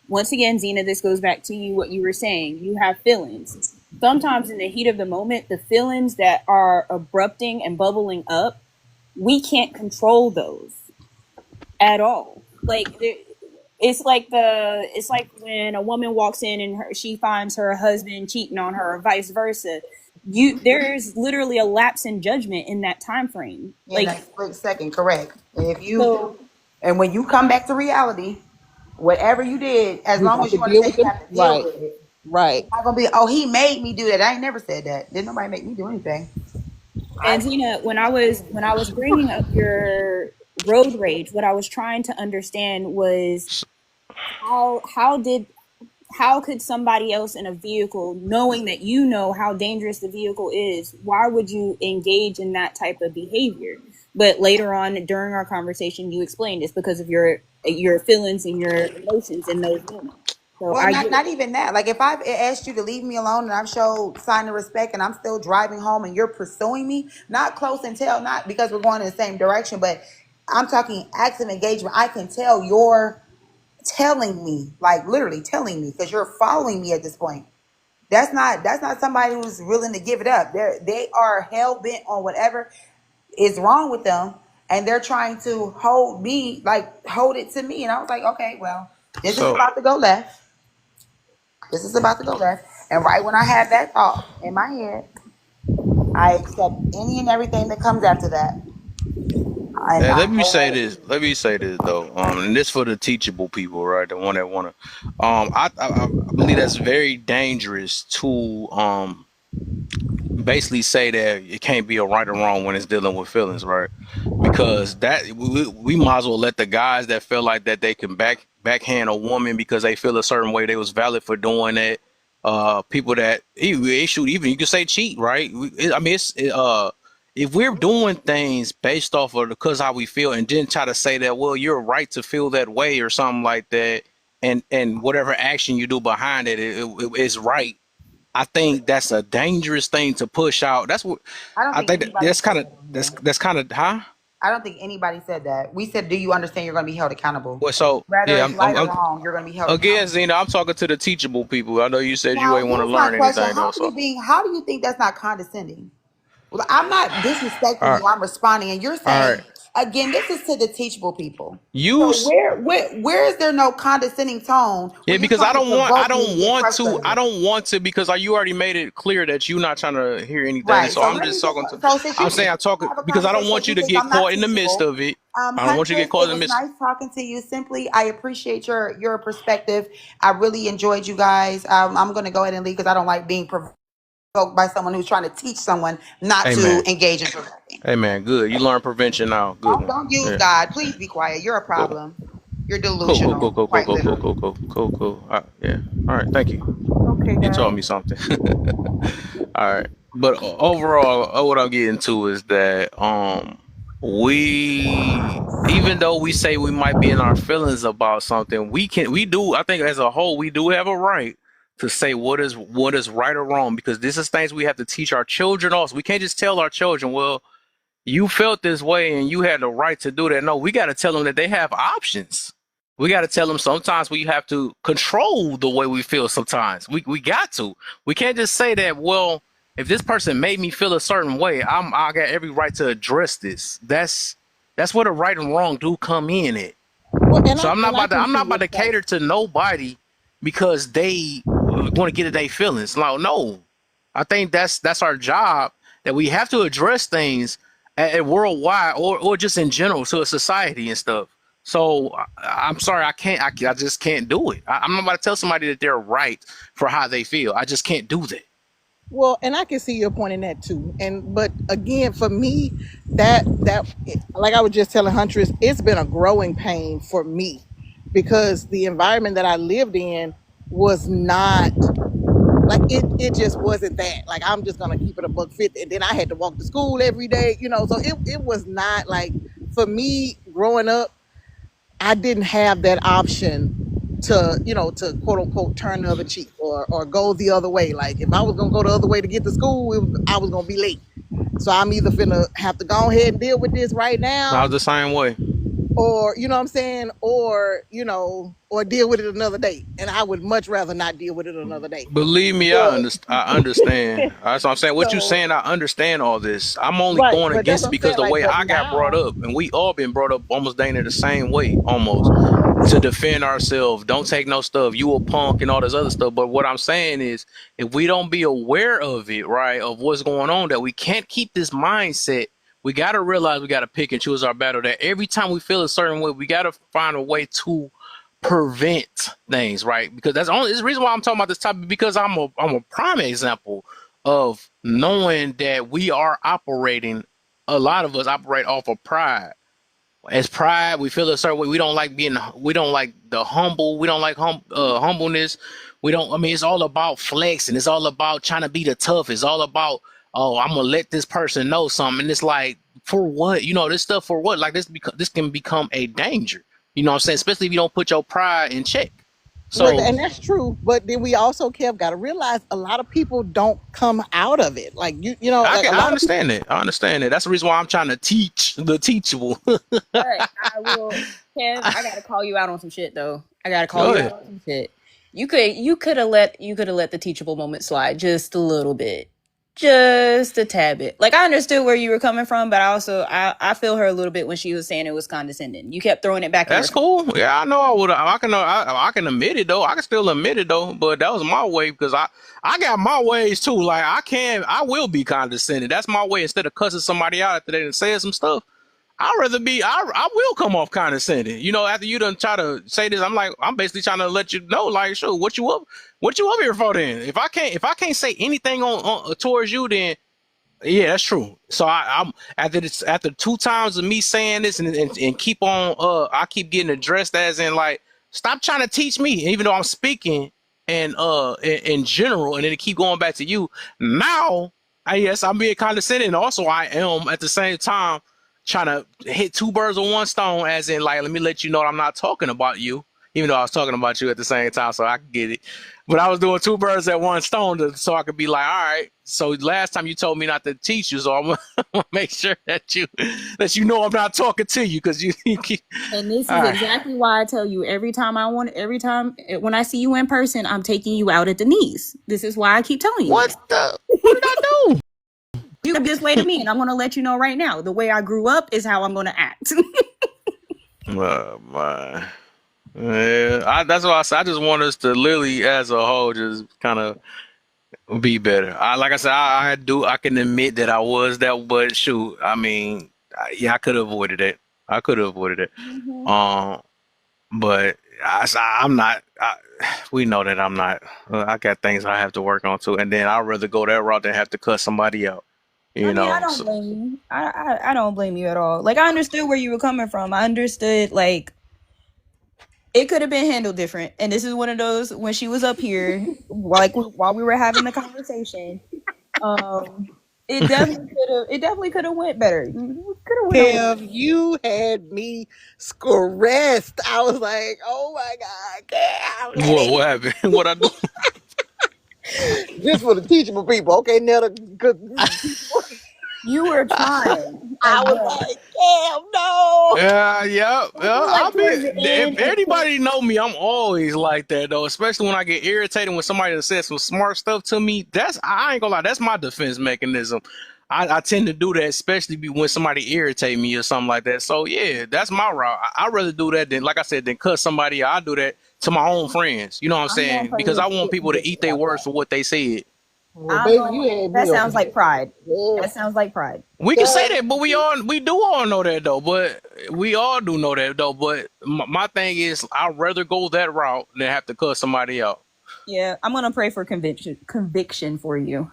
once again, Zena, this goes back to you what you were saying. You have feelings. Sometimes in the heat of the moment, the feelings that are abrupting and bubbling up, we can't control those at all. It's like when a woman walks in and she finds her husband cheating on her, or vice versa. There's literally a lapse in judgment in that time frame. In that split second, correct. And if you So, and when you come back to reality, whatever you did, as You long got as to you deal understand with you them. have to deal Right. with it. Right. It's not gonna be, oh, he made me do that. I ain't never said that. Didn't nobody make me do anything. and I Zena, when I was bringing up your road rage, what I was trying to understand was how how could somebody else in a vehicle, knowing that you know how dangerous the vehicle is, why would you engage in that type of behavior? But later on during our conversation, you explained it's because of your feelings and your emotions in those moments. So Well, I not get it. not even that. Like if I've asked you to leave me alone and I've showed sign of respect and I'm still driving home and you're pursuing me, not close and tell, not because we're going in the same direction, but I'm talking acts of engagement. I can tell you're telling me, like literally telling me, because you're following me at this point. That's not somebody who's willing to give it up. They are hell bent on whatever is wrong with them, and they're trying to hold me, like hold it to me. And I was like, okay, well, this is So about to go left. This is about to go left. And right when I had that thought in my head, I accept any and everything that comes after that. And and I let me know say what it this. is. Let me say this though. And this for the teachable people, right? The one that wanna. I believe that's very dangerous to basically say that it can't be a right or wrong when it's dealing with feelings, right? Because that we might as well let the guys that feel like that they can backhand a woman because they feel a certain way, they was valid for doing that. People that shoot, even you can say cheat, right? I mean, if we're doing things based off of because how we feel, and then try to say that, well, you're right to feel that way or something like that, and whatever action you do behind it is right. I think that's a dangerous thing to push out. That's what I don't I think think anybody that's said kind of that on that's here. that's kind of huh. I don't think anybody said that. We said, do you understand you're going to be held accountable? Well, so Whether yeah, it's right or wrong, you're going to be held again, accountable. Zena. I'm talking to the teachable people. I know you said you Now, ain't want to here's my learn question. anything though. So How do you think that's not condescending? Well, I'm not disrespecting all right, you. I'm responding. And you're all right. saying, again, this is to the teachable people. So Use where is there no condescending tone yeah, when you're because trying to I provoke me to don't get want to frustrated? because you already made it clear that you're not trying to hear anything. Right. So So I'm let me just just, talking to. so since I'm you saying I'm talking have a because I don't conversation, want because you you to think get I'm not caught in the midst teachable. of it. I don't want you to Huntress, get caught it in the was midst. nice talking to you. Simply, I appreciate your perspective. I really enjoyed you guys. I'm going to go ahead and leave because I don't like being provoked by someone who's trying to teach someone not Hey to man, engage in provoking. hey man, good. You learn prevention now. Good one. Don't use Yeah, God. Please be quiet. You're a good one. problem. You're Cool, cool, cool, delusional, cool, cool, quite cool, cool, literally. cool, cool, cool, cool. Yeah. All right. Thank you. Okay, You taught guys. me something. All right. But overall, what I'm getting to is that we even though we say we might be in our feelings about something, we do I think as a whole we do have a right to say what is right or wrong because this is things we have to teach our children also. We can't just tell our children, well, you felt this way and you had the right to do that. No, we got to tell them that they have options. We got to tell them sometimes we have to control the way we feel sometimes. We got to. We can't just say that, well, if this person made me feel a certain way, I got every right to address this. That's where the right and wrong do come in at. Well, So and I can I'm not see about your to point. cater to nobody because they want to get at their feelings. Like, no, I think that's our job that we have to address things at worldwide or just in general to a society and stuff. So I'm sorry, I just can't do it. I'm not about to tell somebody that they're right for how they feel. I just can't do that. Well, and I can see your point in that too. And but again, for me, that like I was just telling Huntress, it's been a growing pain for me because the environment that I lived in was not like it just wasn't that. Like I'm just gonna keep it a buck 50. And then I had to walk to school every day, so it was not like for me growing up, I didn't have that option to quote unquote turn the other cheek or go the other way. Like if I was gonna go the other way to get to school, I was gonna be late. So I'm either finna have to go ahead and deal with this right I was now, the same way. or you know what I'm saying, or deal with it another day. And I would much rather not deal with it another day. Believe me, But I understand. That's what I'm saying. What you so saying, I understand all this. I'm only right, going but that's against what it I'm because saying. the Like, way but I got brought now, up, and we all been brought up almost dang near the same way, almost. To defend ourselves, don't take no stuff. You a punk and all this other stuff. But what I'm saying is, if we don't be aware of it, right, of what's going on, that we can't keep this mindset. We got to realize we got to pick and choose our battle. That every time we feel a certain way, we got to find a way to prevent things, right? Because that's the reason why I'm talking about this topic, because I'm a prime example of knowing that we are operating. A lot of us operate off of pride. As pride, we feel a certain way. We don't like the humble. We don't like humbleness. We don't. I mean, it's all about flexing. It's all about trying to be the tough. It's all about, oh, I'm gonna let this person know something. And it's like, for what? This stuff for what? Like this can become a danger. You know what I'm saying? Especially if you don't put your pride in check. So and that's true. But then we also, Kev, got to realize a lot of people don't come out of it. Like like a I lot of people. understand it. I understand it. That's the reason why I'm trying to teach the teachable. But I will, Kev. I gotta call you out on some shit though. I gotta call Go you ahead. out on some shit. You could have let the teachable moment slide just a little bit, just a tad bit. Like I understood where you were coming from, but I feel her a little bit when she was saying it was condescending. You kept throwing it back in her That's face. cool. Yeah, I know. I would. I can admit it though. I can still admit it though. But that was my way because I got my ways too. Like I will be condescending. That's my way. Instead of cussing somebody out after they done said some stuff, I'd rather be. I will come off condescending. After you done try to say this, I'm basically trying to let you know, like, sure, what you up here for then? If I can't say anything on towards you, then yeah, that's true. So I'm after 2 times of me saying this and keep on I keep getting addressed as in like, stop trying to teach me, even though I'm speaking and in general, and then it keep going back to you. Now yes, I'm being condescending, and also I am at the same time trying to hit two birds with one stone, as in like, let me let you know I'm not talking about you, even though I was talking about you at the same time, so I can get it. But I was doing two birds at one stone so I could be like, all right. So last time you told me not to teach you, so I'm gonna make sure that you know I'm not talking to you because you keep. And this All is right. exactly why I tell you every time when I see you in person, I'm taking you out at the knees. This is why I keep telling you this. What did I do? You this way to me, and I'm going to let you know right now. The way I grew up is how I'm going to act. Oh my. Yeah, that's why I said I just want us to literally, as a whole, just kind of be better. Like I said, I can admit that I was that, but shoot, I mean, yeah, I could have avoided it. I could have avoided it. Mhm. Um, but I'm not. We know that I'm not. I got things I have to work on too, and then I'd rather go that route than have to cut somebody out. I You mean, I know, don't so blame you. I don't blame you at all. Like I understood where you were coming from. I understood like it could have been handled different. And this is one of those when she was up here, like while we were having the conversation. Um, it definitely could have went better. You could have went a little. Kev, you had me stressed. I was like, oh my God, Kev, let it what happened? What I do? just for the teachable people. Okay, now the teachable. You were trying, I and was then like, Kev, no. Yeah, yeah, yeah. it was like I'll be. towards the end, If and anybody know me, I'm always like that though. Especially when I get irritated when somebody says some smart stuff to me. I ain't gonna lie. That's my defense mechanism. I tend to do that, especially when somebody irritate me or something like that. So yeah, that's my route. I'd rather do that than, like I said, than cut somebody out. I do that to my own friends. You know what I'm I'm gonna saying? pray Because that I you want get people to convicted eat their after words that. for what they said. Well, I'm baby, gonna. you had That me over sounds here. like pride. Yeah. That sounds like pride. We can say Kev, that, but we do all know that though. But we all do know that though. But my thing is, I'd rather go that route than have to cut somebody out. Yeah, I'm gonna pray for conviction for you.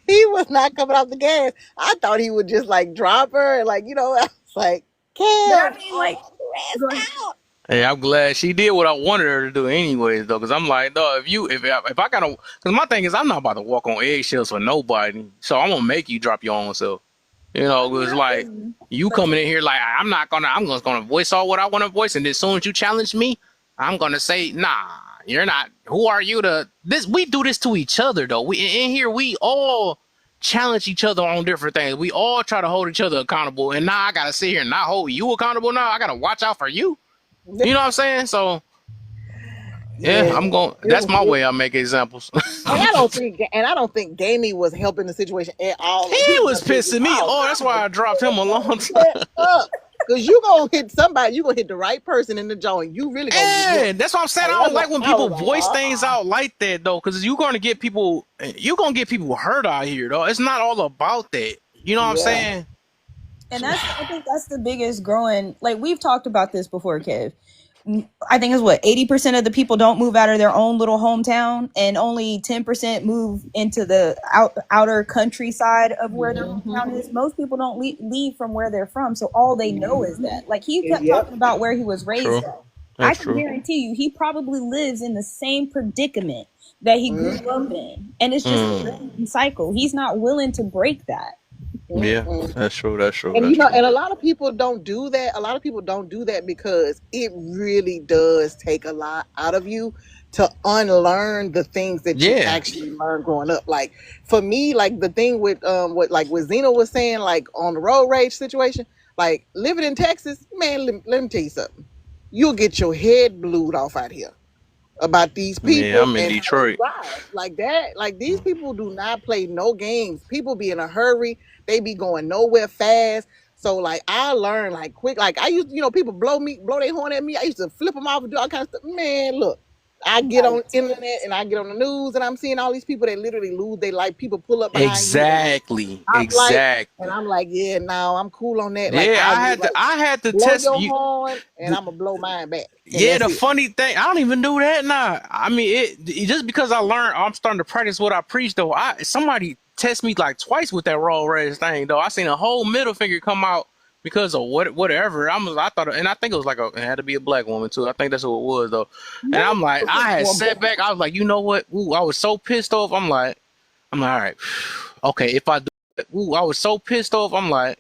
he was not coming off the gas. I thought he would just like drop her and like, I was like, But Kev, I mean, like, rest go ahead. out. Hey, I'm glad she did what I wanted her to do, anyways, though. Because I'm like, though, if I gotta, because my thing is, I'm not about to walk on eggshells for nobody. So I'm gonna make you drop your own self. You know, it mean, was I feel like you. you But coming in here like I'm just gonna voice all what I want to voice, and as soon as you challenge me, I'm gonna say, nah, you're not. Who are you to this? We do this to each other though. We in here we all challenge each other on different things. We all try to hold each other accountable, and now I gotta sit here and not hold you accountable. Now I gotta watch out for you. You know what I'm saying? So yeah, Yeah, I'm going. it That's was. my way. I make examples. And I don't think Gamey was helping the situation at all. Like He people was got to take this pissing me. all Oh, that's why kinds I dropped him a long of time. set up. Cause you gonna hit somebody, you gonna hit the right person in the joint. You really gonna get whooped. And that's what I'm saying. Like, I don't like when I people was like, voice things out like that though, because you're gonna get people hurt out here though. It's not all about that. You know what I'm yeah. saying? and I think that's the biggest growing. Like we've talked about this before, Kev. I think it's what 80% of the people don't move out of their own little hometown, and only 10% move into the outer countryside of where their hometown is. Most people don't leave from where they're from, so all they know is that. Like he kept talking Yep. about where he was raised True. at. I That's can true. guarantee you, he probably lives in the same predicament that he grew up in, and it's just a Mm. cycle. He's not willing to break that. Yeah, Mm-mm. that's true. That's true. And That's true. and a lot of people don't do that. A lot of people don't do that because it really does take a lot out of you to unlearn the things that you Yeah. actually learned growing up. Like for me, like the thing with what Zena was saying, like on the road rage situation, like living in Texas, man, let me tell you something. You'll get your head blued off out here about these Yeah, people I'm in and how they Detroit. drive like that. Like these people do not play no games. People be in a hurry. They be going nowhere fast. So like I learned like quick. Like I used to, people blow their horn at me. I used to flip them off and do all kinds of stuff. Man, look, I get on internet and I get on the news and I'm seeing all these people that literally lose their life. People pull up behind you and Exactly. stop light. And Exactly. I'm like, yeah, no, I'm cool on that. Like Yeah, I had to blow test your you. horn and I'm gonna blow mine back. And Yeah, that's the it. funny thing, I don't even do that now. I mean, just because I learned, I'm starting to practice what I preach. Though, somebody test me like twice with that raw red thing. Though I seen a whole middle finger come out because of whatever. I thought, and I think it was it had to be a black woman too. I think that's what it was though. And I'm like, I had sat back. I was like, you know what? Ooh, I was so pissed off. I'm like, all right, okay. If I do, ooh, I was so pissed off. I'm like,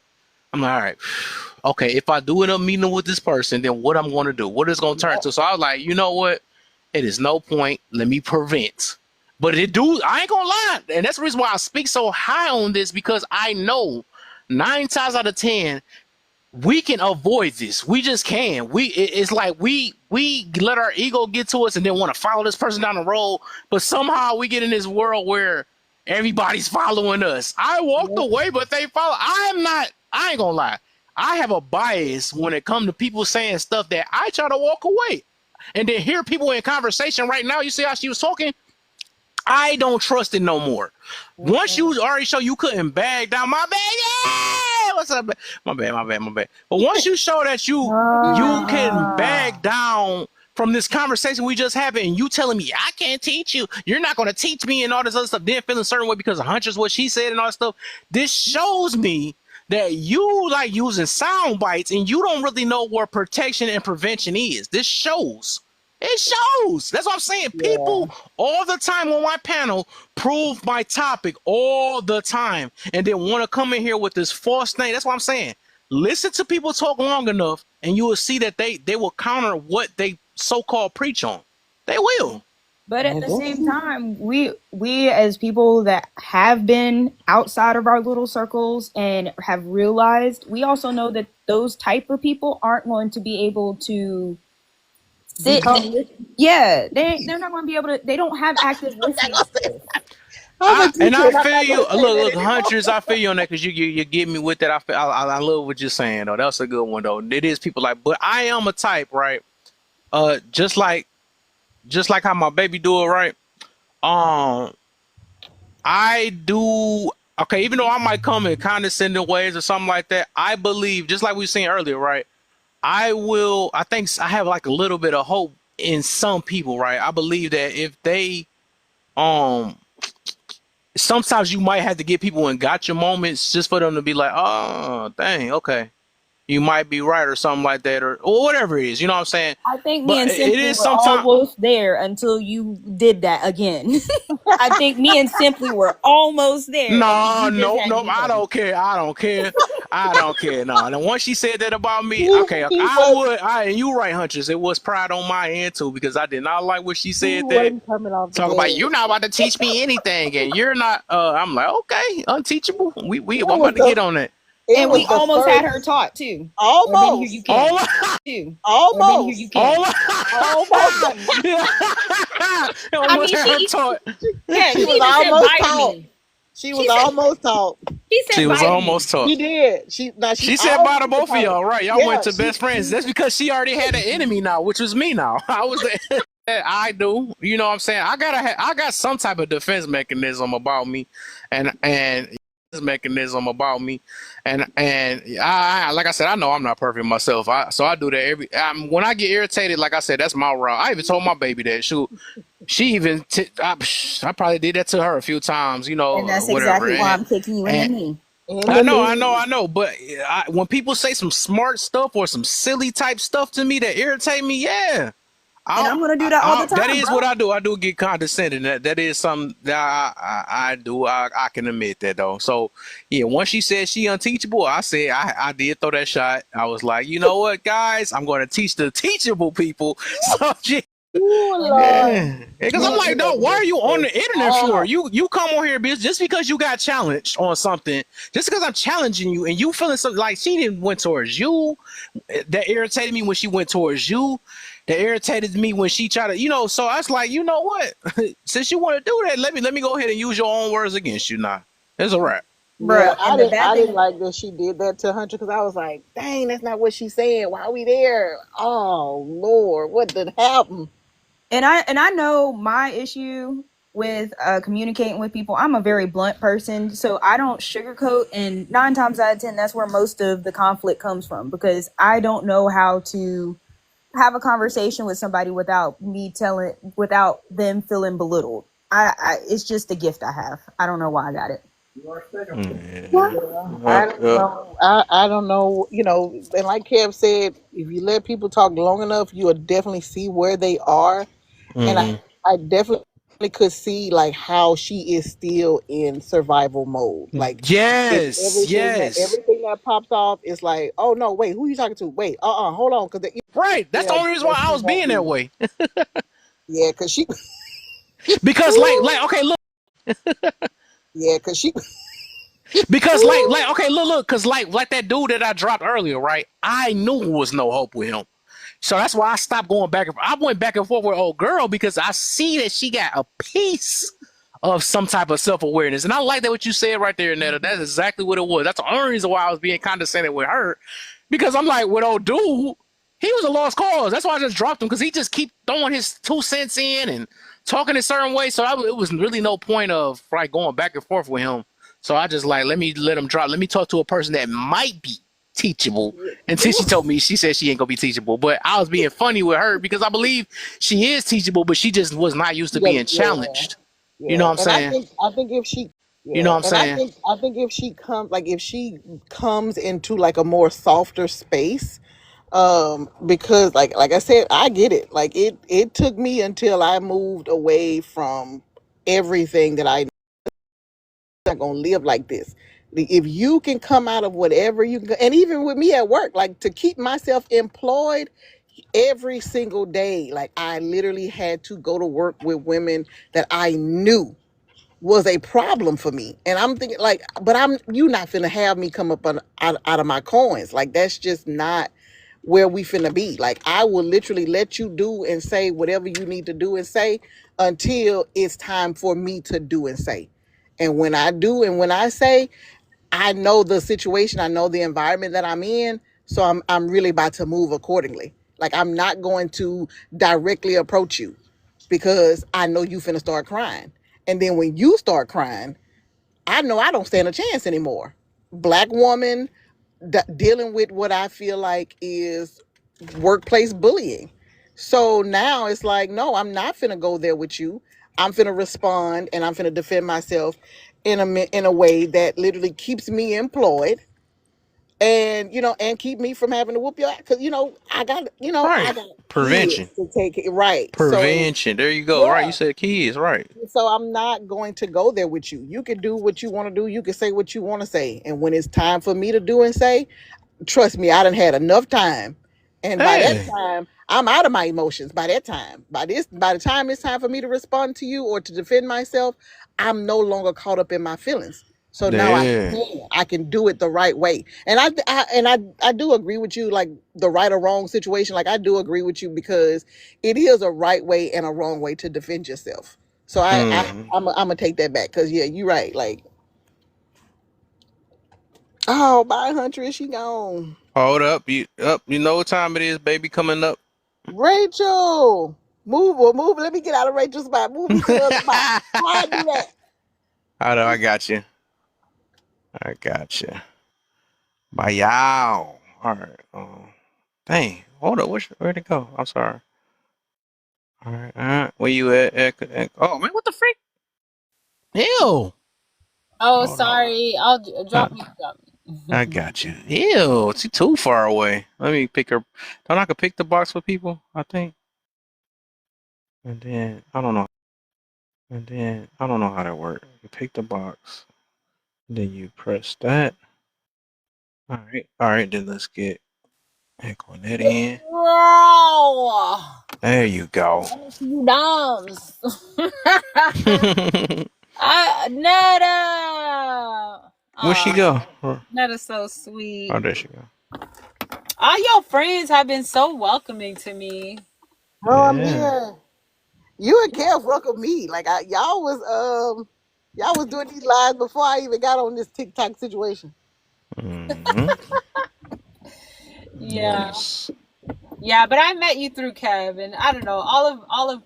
all right, okay, if I do end up meeting with this person, then what I'm going to do? What is going to turn to? So I was like, you know what? It is no point. Let me prevent. But I ain't going to lie. And that's the reason why I speak so high on this, because I know 9 times out of 10, we can avoid this. We just can. It's like we let our ego get to us and then want to follow this person down the road, but somehow we get in this world where everybody's following us. I walked away, but they follow. I ain't gonna lie. I have a bias when it comes to people saying stuff that I try to walk away. And then hear people in conversation right now. You see how she was talking? I don't trust it no more. Once you already show you couldn't bag down my bag, yeah, what's up? My bad. But once you show that you can bag down from this conversation we just had, and you telling me I can't teach you, you're not going to teach me, and all this other stuff, then feeling a certain way because of hunches what she said and all that stuff. This shows me that you like using sound bites and you don't really know what protection and prevention is. This shows. It shows. That's what I'm saying. Yeah. People all the time on my panel prove my topic all the time and then want to come in here with this false thing. That's what I'm saying. Listen to people talk long enough and you will see that they will counter what they so-called preach on. They will. But at the same time, we as people that have been outside of our little circles and have realized, we also know that those type of people aren't going to be able to sit and listen. Yeah, they're not going to be able to. They don't have active listening skills. I'm a teacher I and I'm feel not you. gonna say that Look, anymore. Huntress, I feel you on that because you get me with that. I love what you're saying though. That's a good one though. It is people like, but I am a type, right? Just like how my baby do it, right? Um, I do okay, even though I might come in condescending ways or something like that, I believe, just like we were saying earlier, right? I think I have like a little bit of hope in some people, right? I believe that if they, um, sometimes you might have to get people in gotcha moments just for them to be like, oh, dang, okay. you might be right or something like that, or whatever it is. You know what I'm saying? I think me But and it Simply is were sometimes. almost there until you did that again. I think me and Simply were almost there, and No, you just nope, had to nope. be I petty. don't care. I don't care. I don't care. No. And once she said that about me, he, okay, he I was would. And you right, Huntress. It was pride on my end too because I did not like what she he said. That wasn't coming off the talk about gas. you're not about to teach me anything, and you're not. I'm like, okay, unteachable. It I'm was about to the get on that. it And we was the almost had her first taught too. Or maybe here you almost can. Oh, Or maybe here you almost can. almost yeah. I I almost mean, had her taught. yeah, she she was even said almost bye to taught. me. She She was said almost taught. she She said was bye to me. almost taught. She did. She She said bye to almost both of taught. y'all, right? Y'all went Yeah, to best friends. That's because she already had an enemy now, which was me now. I was the I do. You know what I'm saying? I got some type of defense mechanism about me and mechanism about me and I like I said, I know I'm not perfect myself. So I do that when I get irritated, like I said, that's my route. I even told my baby that she even I probably did that to her a few times, you And know, that's whatever. exactly why I'm kicking you in the And knee. in the knee. I know. But when people say some smart stuff or some silly type stuff to me that irritate me, yeah, And I'm gonna do that all the That time, is bro. what I do. I do get condescending. That is something that I do. I can admit that though. So yeah, once she said she unteachable, I said I did throw that shot. I was like, you know what, guys, I'm going to teach the teachable people. So she Ooh, And Lord. yeah, because I'm Man, like, you no, had to why are you on just the internet for? stop. You come on here, bitch, just because you got challenged on something, just because I'm challenging you and you feeling something like she didn't went towards you, that irritated me when she went towards you, that irritated me when she tried to, so I was like, you know what? Since you want to do that, let me go ahead and use your own words against you now. It's a wrap. Yeah, bro, and the bad I didn't thing like that she did that to Hunter because I was like, dang, that's not what she said. Why are we there? Oh Lord, what did happen? and I know my issue with communicating with people. I'm a very blunt person, so I don't sugarcoat, and 9 times out of 10 that's where most of the conflict comes from, because I don't know how to have a conversation with somebody without them feeling belittled. It's just a gift I have. I don't know why I got it. Yeah. What? Yeah, I don't Yeah. know. I don't know. And like Kev said, if you let people talk long enough, you'll definitely see where they are. And Hmm. I definitely could see like how she is still in survival mode. Like it's Yes, yes. everything that pops off is like, oh no, wait, who you talking to? Wait, hold on, because Right. That's the yeah, only reason why I she was won't being that be. way. Yeah, because she. Because okay, look. Yeah, because she. Because okay, look, because like that dude that I dropped earlier, right? I knew there was no hope with him. So that's why I stopped going back and forth. I went back and forth with old girl because I see that she got a piece of some type of self awareness. And I like that what you said right there, Netta. That's exactly what it was. That's the only reason why I was being condescending with her. Because I'm like, with old dude, he was a lost cause. That's why I just dropped him, because he just keep throwing his 2 cents in and talking a certain way. So it was really no point of like going back and forth with him. So I just like, let me let him drop. Let me talk to a person that might be teachable. Until she told me, she said she ain't gonna be teachable. But I was being funny with her because I believe she is teachable, but she just was not used to being Yeah, challenged. You know yeah, what I'm and saying? I think if she. You know Yeah, what I'm and saying? I think if she comes into like a more softer space, because like I said, I get it. Like it took me until I moved away from everything that I not gonna live like this. If you can come out of whatever you can, and even with me at work, like to keep myself employed every single day, like I literally had to go to work with women that I knew was a problem for me. And I'm thinking like, but you not finna have me come up out of my coins. Like that's just not where we finna be. Like I will literally let you do and say whatever you need to do and say until it's time for me to do and say. And when I do and when I say, I know the situation, I know the environment that I'm in, so I'm really about to move accordingly. Like I'm not going to directly approach you because I know you finna start crying. And then when you start crying, I know I don't stand a chance anymore. Black woman dealing with what I feel like is workplace bullying. So now it's like, no, I'm not finna go there with you. I'm finna respond and I'm finna defend myself in a way that literally keeps me employed and and keep me from having to whoop your ass. Because I Right. got kids Prevention. to take it right. So Prevention. There you go. Right. You yeah, said kids. Right. so I'm not going to go there with you. You can do what you want to do. You can say what you want to say, and when it's time for me to do and say, trust me, I done had enough time. And by that Hey. time, I'm out of my emotions. By that time, by the time it's time for me to respond to you or to defend myself, I'm no longer caught up in my feelings. So now Yeah. I can do it the right way. And I do agree with you, like the right or wrong situation. Like I do agree with you because it is a right way and a wrong way to defend yourself. So Hmm. I'm gonna take that back because yeah, you're right. Like, oh, bye, Huntress, she gone. Hold up. You know what time it is, baby, coming up. Rachel, move or move. Let me get out of Rachel's spot. Move me to the other spot. How I do that? I know, I got you. I got you. Bye, y'all. All right. Dang. Hold up. Where'd it go? I'm sorry. All right. All right. Where you at? Oh, man. What the freak? Ew. Oh, Hold on. sorry. I'll drop me. Drop I me. got you. Ew. She's too far away. Let me pick her. Don't I could pick the box for people? I think. And then, I don't know. And then, I don't know how that works. You pick the box. Then you press that. All right. All right. Then let's get that in. Bro, There you go. let me see you dance. Netta. Where'd she Oh, go? Netta's so Oh, sweet. there she go. All your friends have been so welcoming to me. Oh, I'm Yeah. here. You and Kev welcome me. Like y'all was doing these lives before I even got on this TikTok situation. Hmm. Yeah, Yes. yeah. But I met you through Kev, and I don't know. All of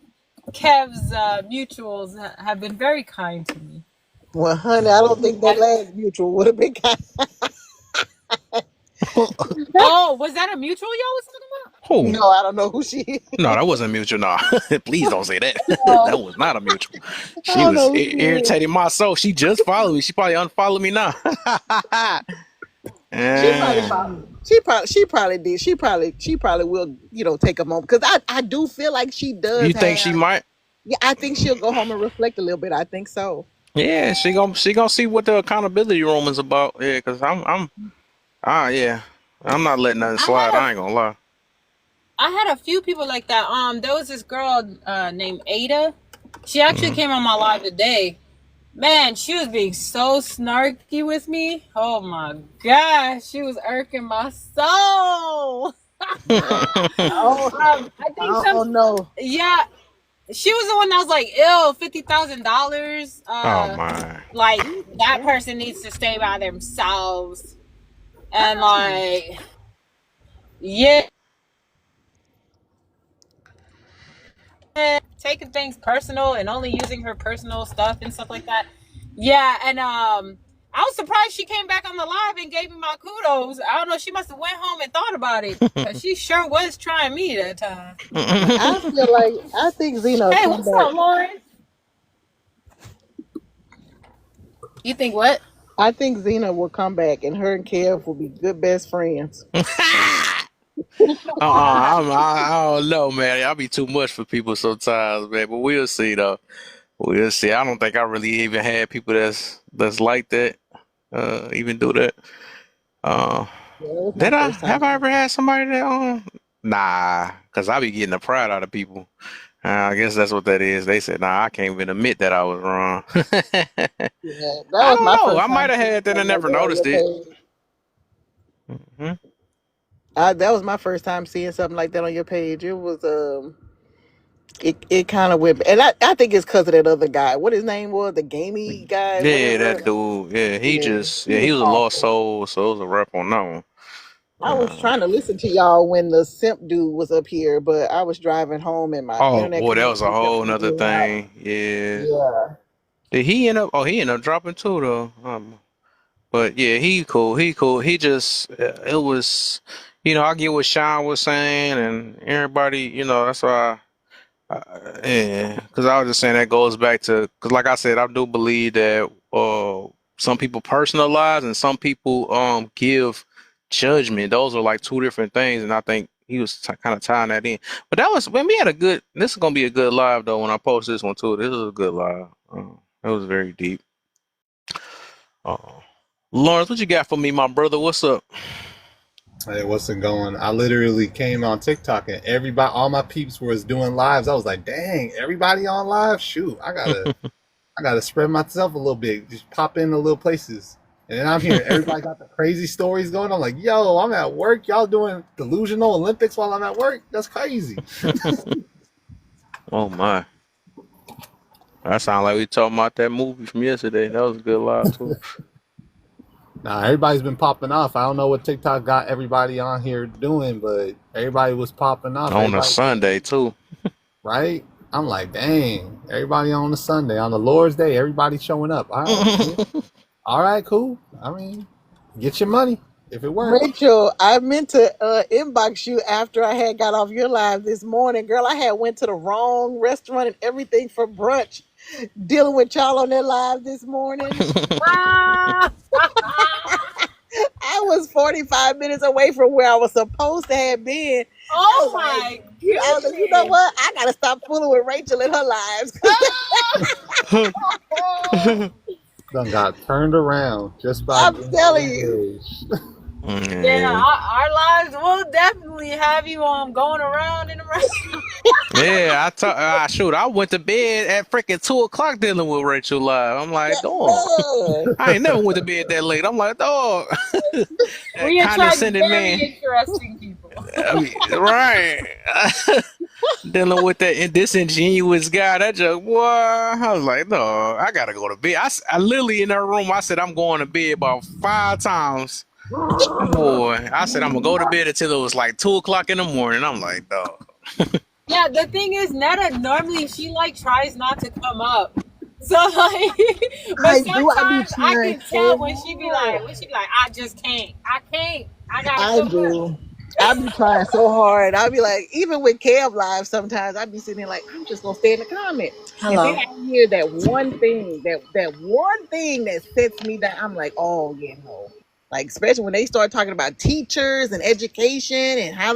Kev's mutuals have been very kind to me. Well, honey, I don't think that And last mutual would have been kind. oh, was that a mutual y'all was talking Who? No, I don't know who she is. No, that wasn't mutual. No, please don't say that. about? That was not a mutual. I She don't was know who she is. irritating my soul. She just followed me. She probably unfollowed me now. She probably Yeah. followed. She probably did. She probably will, take a moment. Because I do feel like she does You think she have. might? Yeah, I think she'll go home and reflect a little bit. I think so. Yeah, she gonna see what the accountability room is about. Yeah, cause yeah, I'm not letting nothing I slide. had a I ain't gonna lie. I had a few people like that. There was this girl named Ada. She actually Hmm. came on my live today. Man, she was being so snarky with me. Oh my gosh, she was irking my soul. Oh, I think I some, don't know. yeah, she was the one that was like, "Ew, $50,000. Oh my. Like that Yeah. person needs to stay by themselves." And How? like, yeah, taking things personal and only using her personal stuff and stuff like that. Yeah, and I was surprised she came back on the live and gave me my kudos. I don't know, she must have went home and thought about it because she sure was trying me that time. I think Zena will Hey, come what's back. up, Lauren? You think what? I think Zena will come back, and her and Kev will be good best friends. I don't know, man. I'll be too much for people sometimes, man. But we'll see, though. We'll see. I don't think I really even had people that's like that. Even do that. Uh, Yeah, that was my did I first time. have I ever had somebody that Nah, cause I be getting the pride out of people. I guess that's what that is. They said, "Nah, I can't even admit that I was wrong." Yeah, that I was don't my know. first I might time have seeing had that and something like never that on noticed your it. page. Hmm. That was my first time seeing something like that on your page. It was it kind of went, and I think it's because of that other guy. What his name was, the gamey guy, Yeah, whatever. that dude. Yeah, Yeah, he he was was a lost awful. soul, so it was a rep on that one. I was trying to listen to y'all when the simp dude was up here, but I was driving home and my Oh internet boy, that was a connection kept whole nother cutting out. thing. Yeah. Yeah. Did he end up? Oh, he ended up dropping too, though. But yeah, he cool. He cool. He just it was, I get what Sean was saying, and everybody, that's why. Yeah, because I was just saying that goes back to because, like I said, I do believe that some people personalize and some people give judgment. Those are like two different things, and I think he was kind of tying that in. But that was when we had a good. This is gonna be a good live though. When I post this one too, this is a good live. It was very deep. Uh, Lawrence, what you got for me, my brother? What's up? Hey, what's it going? I literally came on TikTok and everybody, all my peeps was doing lives. I was like, dang, everybody on live? Shoot, I gotta spread myself a little bit. Just pop in the little places. And then I'm hearing everybody got the crazy stories going. I'm like, yo, I'm at work. Y'all doing delusional Olympics while I'm at work? That's crazy. Oh my. That sounds like we talking about that movie from yesterday. That was a good live too. Nah, everybody's been popping off. I don't know what TikTok got everybody on here doing, but everybody was popping off. On a Everybody, Sunday too. right? I'm like, dang, everybody on a Sunday, on the Lord's Day, everybody showing up. All right, yeah. All right, cool. I mean, get your money if it works. Rachel, I meant to inbox you after I had got off your live this morning. Girl, I had went to the wrong restaurant and everything for brunch, dealing with y'all on that live this morning. Ah! I was 45 minutes away from where I was supposed to have been. Oh my goodness. I was like, you know what? I gotta stop fooling with Rachel in her lives. Done got turned around just by I'm telling you. Yeah, our lives will definitely have you going around and around. Yeah, shoot, I went to bed at freaking 2 o'clock dealing with Rachel live. I'm like, dog, I ain't never went to bed that late. I'm like, dog, We attract condescending very man. interesting people. I mean, right. Dealing with that disingenuous guy, that joke, boy. I was like, no, I gotta go to bed. I literally in her room, I said, I'm going to bed about 5 times. Boy, I said, I'm gonna go to bed until it was like 2 o'clock in the morning. I'm like, dog. Yeah, the thing is, Netta normally she like tries not to come up. So like, but sometimes I can tell when she be like, I just can't. I can't. I gotta come up. I be trying so hard. I be like, even with Kev live, sometimes I be sitting there like, I'm just gonna stay in the comment. And then Hello. I hear that one thing, that one thing that sets me down. I'm like, oh yeah, no. Like especially when they start talking about teachers and education and how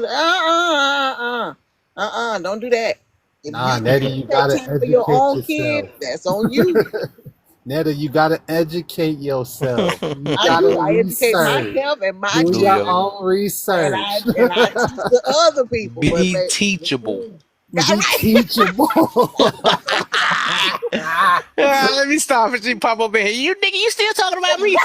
don't do that. If Nah, you Nettie, can't you take gotta time for your educate own kid, yourself. that's on you. Netta, you gotta educate yourself. You I gotta do. I educate research. myself and my Do Do your your children, own and research. I teach the other people. But be teachable. got Be right. teachable. Let me stop and she pop up in here. You nigga, you still talking about me?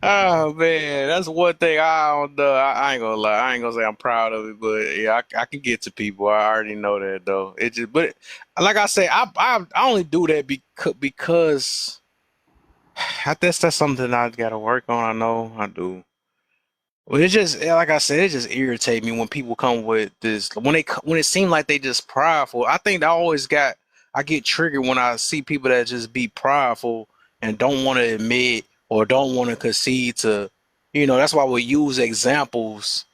Oh man, that's one thing I don't know. I ain't gonna lie. I ain't gonna say I'm proud of it, but yeah, I can get to people. I already know that though. It just, but like I say, I only do that because I guess that's something I gotta work on. I know I do. Well, it just like I said, it just irritates me when people come with this when it seems like they just prideful. I think I get triggered when I see people that just be prideful and don't want to admit or don't want to concede to, that's why we use examples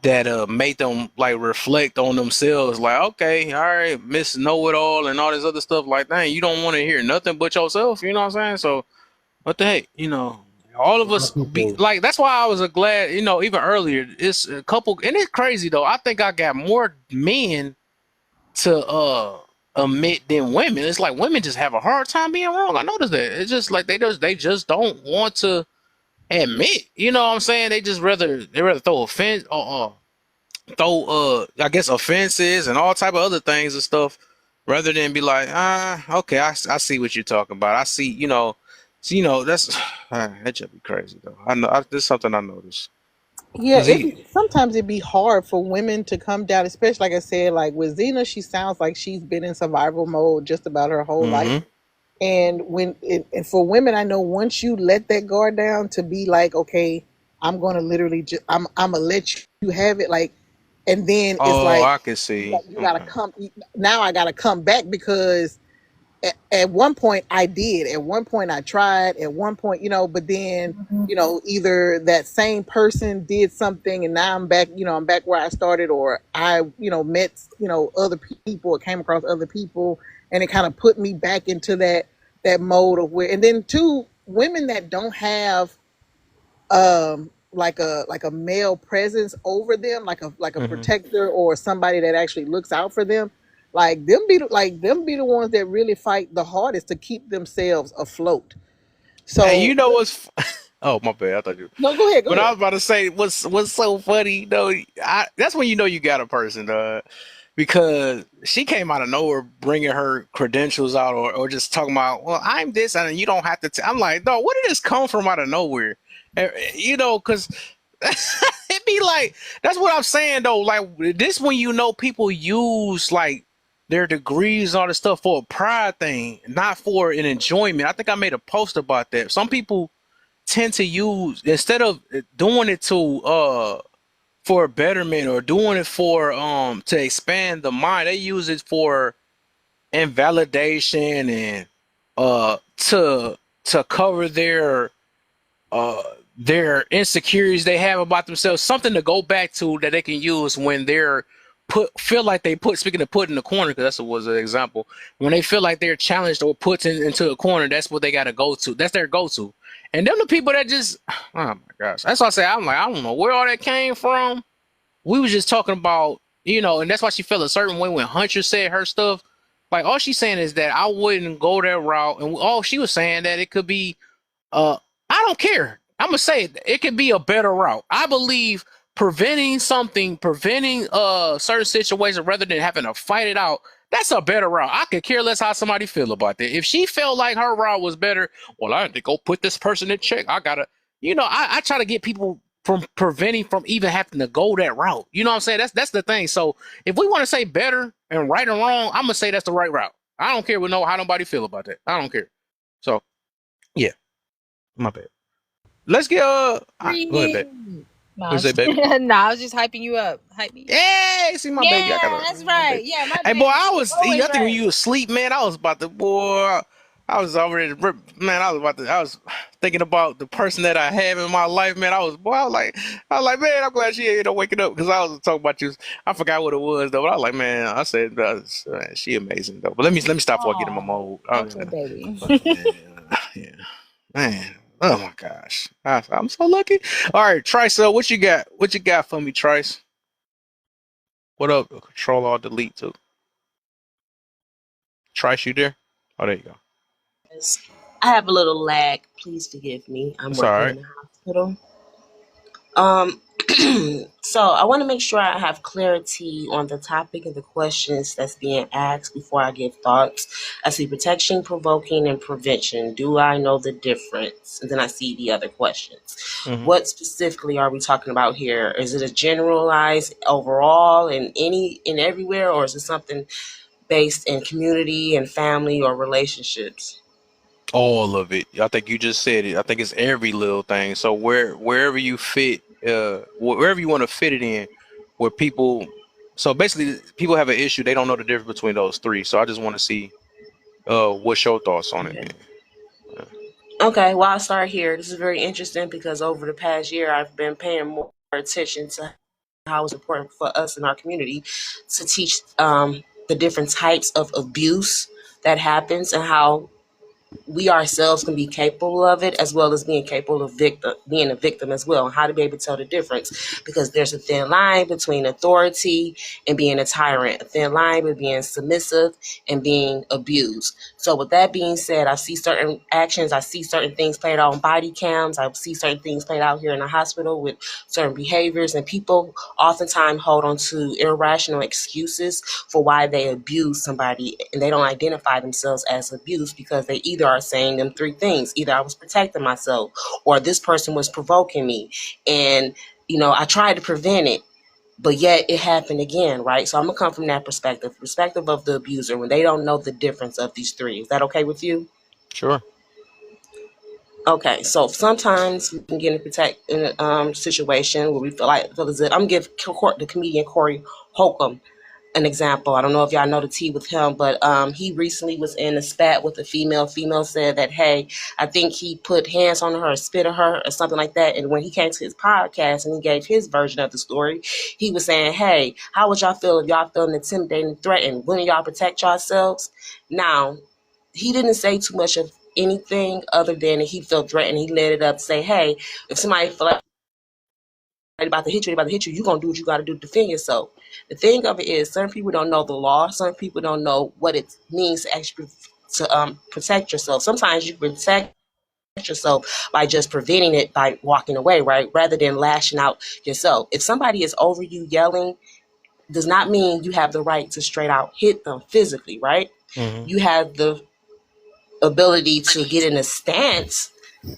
that make them like reflect on themselves. Like, okay, all right, Miss Know It All and all this other stuff like that. You don't want to hear nothing but yourself. You know what I'm saying? So what the heck, all A of lot us of be people. like, that's why I was glad, even earlier, it's a couple, and it's crazy though. I think I got more men to admit than women. It's like women just have a hard time being wrong. I noticed that. It's just like they just don't want to admit. You know what I'm saying? They rather throw offense or throw I guess offenses and all type of other things and stuff rather than be like, okay, I see what you're talking about. I see, that's that just be crazy though. I know this is something I noticed Yeah, because he sometimes it'd be hard for women to come down, especially like I said, like with Xena, she sounds like she's been in survival mode just about her whole life. mm-hmm. And and for women, I know once you let that guard down to be like, okay, I'm gonna literally just I'm gonna let you have it, like, and then it's Oh, like I can see. you gotta Okay. come now. I gotta come back because at one point I did. At one point I tried. At one point, but then, either that same person did something and now I'm back, I'm back where I started, or I, met, other people or came across other people and it kind of put me back into that mode of where, and then two, women that don't have like a male presence over them, like a Hmm. protector or somebody that actually looks out for them. Like them be the ones that really fight the hardest to keep themselves afloat. Hey, So you know what's? Oh, my bad. I thought you. no, go ahead, go But I ahead. was about to say, what's so funny, that's when you know you got a person, because she came out of nowhere bringing her credentials out, or just talking about, well, I'm this, and you don't have to. I'm like, no, where did this come from out of nowhere? Because it be like, that's what I'm saying though. Like this, when you know people use like their degrees and all this stuff for a pride thing, not for an enjoyment. I think I made a post about that. Some people tend to use, instead of doing it to for betterment, or doing it for to expand the mind, they use it for invalidation, and to cover uh their insecurities they have about themselves, something to go back to that they can use when they're feel like they speaking of put in the corner, because that's what was an example, when they feel like they're challenged or put into a corner. That's what they got to go to, that's their go-to. And them the people that just, oh my gosh, that's why I say, I'm like, I don't know where all that came from. We was just talking about, and that's why she felt a certain way when Hunter said her stuff. Like, all she's saying is that I wouldn't go that route, and all she was saying that it could be, uh, I don't care. I'm gonna say it could be a better route. I believe preventing certain situations rather than having to fight it out. That's a better route. I could care less how somebody feel about that. If she felt like her route was better, well, I had to go put this person in check. I gotta, I try to get people from preventing from even having to go that route. You know what I'm saying? That's the thing. So if we want to say better and right and wrong, I'm gonna say that's the right route. I don't care how nobody feel about that. I don't care. So yeah, my bad. Let's get go ahead, babe. Screaming. No, What you I'm say, just, baby? no, I was just hyping you up. Hype me. Hey, see my baby. I Yeah, gotta that's my right. baby. Yeah, my Hey, boy, baby. I She's was. always I think when right. you was asleep, man, I was about to. Boy, I was already. Man, I was about to. I was thinking about the person that I have in my life, man. I was like, man, I'm glad she ain't waking up, because I was talking about you. I forgot what it was though. But I was like, man, I said, man, she amazing though. But let me stop before I get in my Oh, mode. okay, baby. Yeah, man. Oh my gosh, I'm so lucky. All right, Trice, what you got? What you got for me, Trice? What up? Control Alt Delete too. Trice, you there? Oh, there you go. Yes. I have a little lag. Please forgive me. I'm That's all working right. in the hospital. Um, so I want to make sure I have clarity on the topic and the questions that's being asked before I give thoughts. I see protection, provoking, and prevention. Do I know the difference? And then I see the other questions. Mm-hmm. What specifically are we talking about here? Is it a generalized overall in everywhere, or is it something based in community and family or relationships? All of it. I think you just said it. I think it's every little thing. So wherever you fit, wherever you want to fit it in, where people. So basically, people have an issue. They don't know the difference between those three. So I just want to see, what's your thoughts on it, Okay. man. Okay, well, I'll start here. This is very interesting because over the past year, I've been paying more attention to how it's important for us in our community to teach the different types of abuse that happens and how we ourselves can be capable of it, as well as being capable of being a victim as well, and how to be able to tell the difference, because there's a thin line between authority and being a tyrant, a thin line between being submissive and being abused. So with that being said, I see certain actions, I see certain things played out on body cams, I see certain things played out here in the hospital with certain behaviors, and people oftentimes hold on to irrational excuses for why they abuse somebody, and they don't identify themselves as abused because they either are saying them three things: either I was protecting myself, or this person was provoking me, and I tried to prevent it, but yet it happened again, right? So I'm gonna come from that perspective of the abuser, when they don't know the difference of these three. Is that okay with you? Sure. Okay, so sometimes we can get in a situation where we feel as if I'm gonna give the comedian Corey Holcomb an example. I don't know if y'all know the tea with him, but he recently was in a spat with a female. Female said that, hey, I think he put hands on her or spit on her or something like that. And when he came to his podcast and he gave his version of the story, he was saying, hey, how would y'all feel if y'all feeling intimidated and threatened? Wouldn't y'all protect yourselves? Now, he didn't say too much of anything other than he felt threatened. He let it up, say, hey, if somebody feel like about to hit you, you're going to do what you got to do to defend yourself. The thing of it is, certain people don't know the law. Certain people don't know what it means to actually protect yourself. Sometimes you protect yourself by just preventing it by walking away, right? Rather than lashing out yourself. If somebody is over you yelling, does not mean you have the right to straight out hit them physically, right? Hmm. You have the ability to get in a stance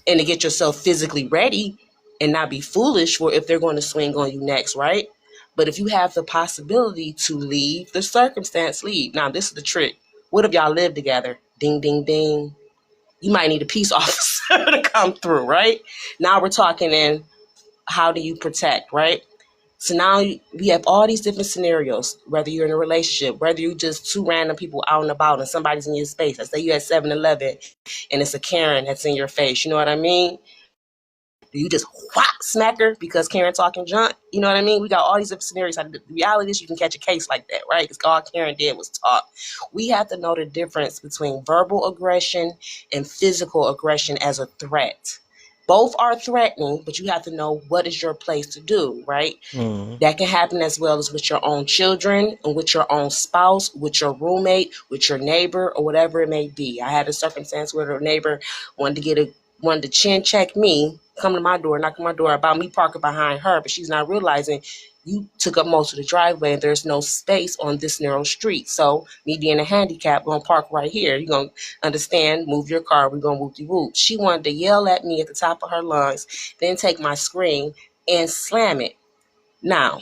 and to get yourself physically ready and not be foolish for if they're going to swing on you next, right? But if you have the possibility to leave the circumstance, leave. Now, this is the trick. What if y'all live together? Ding, ding, ding. You might need a peace officer to come through, right? Now we're talking in how do you protect, right? So now we have all these different scenarios, whether you're in a relationship, whether you just two random people out and about and somebody's in your space. Let's say you at 7-Eleven and it's a Karen that's in your face. You know what I mean? Do you just whop smack her because Karen talking junk? You know what I mean? We got all these different scenarios. The reality is you can catch a case like that, right? Because all Karen did was talk. We have to know the difference between verbal aggression and physical aggression as a threat. Both are threatening, but you have to know what is your place to do, right? Hmm. That can happen as well as with your own children and with your own spouse, with your roommate, with your neighbor, or whatever it may be. I had a circumstance where a neighbor wanted to chin check me, come to my door, knock on my door about me parking behind her, but she's not realizing you took up most of the driveway and there's no space on this narrow street. So me being a handicap, gonna park right here. You're gonna understand, move your car, we're gonna whoop de whoop. She wanted to yell at me at the top of her lungs, then take my screen and slam it. Now,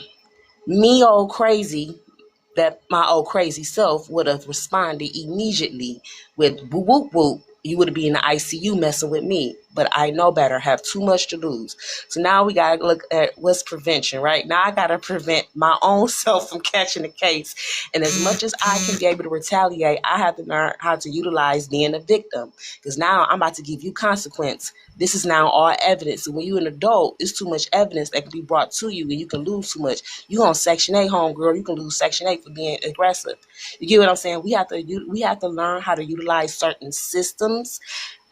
me old crazy, that my old crazy self would have responded immediately with whoop whoop whoop. You would be in the ICU messing with me. But I know better, have too much to lose. So now we gotta look at what's prevention, right? Now I gotta prevent my own self from catching the case. And as much as I can be able to retaliate, I have to learn how to utilize being a victim. Because now I'm about to give you consequence. This is now all evidence. And when you're an adult, it's too much evidence that can be brought to you and you can lose too much. You on Section 8, homegirl, you can lose Section 8 for being aggressive. You get what I'm saying? We have to learn how to utilize certain systems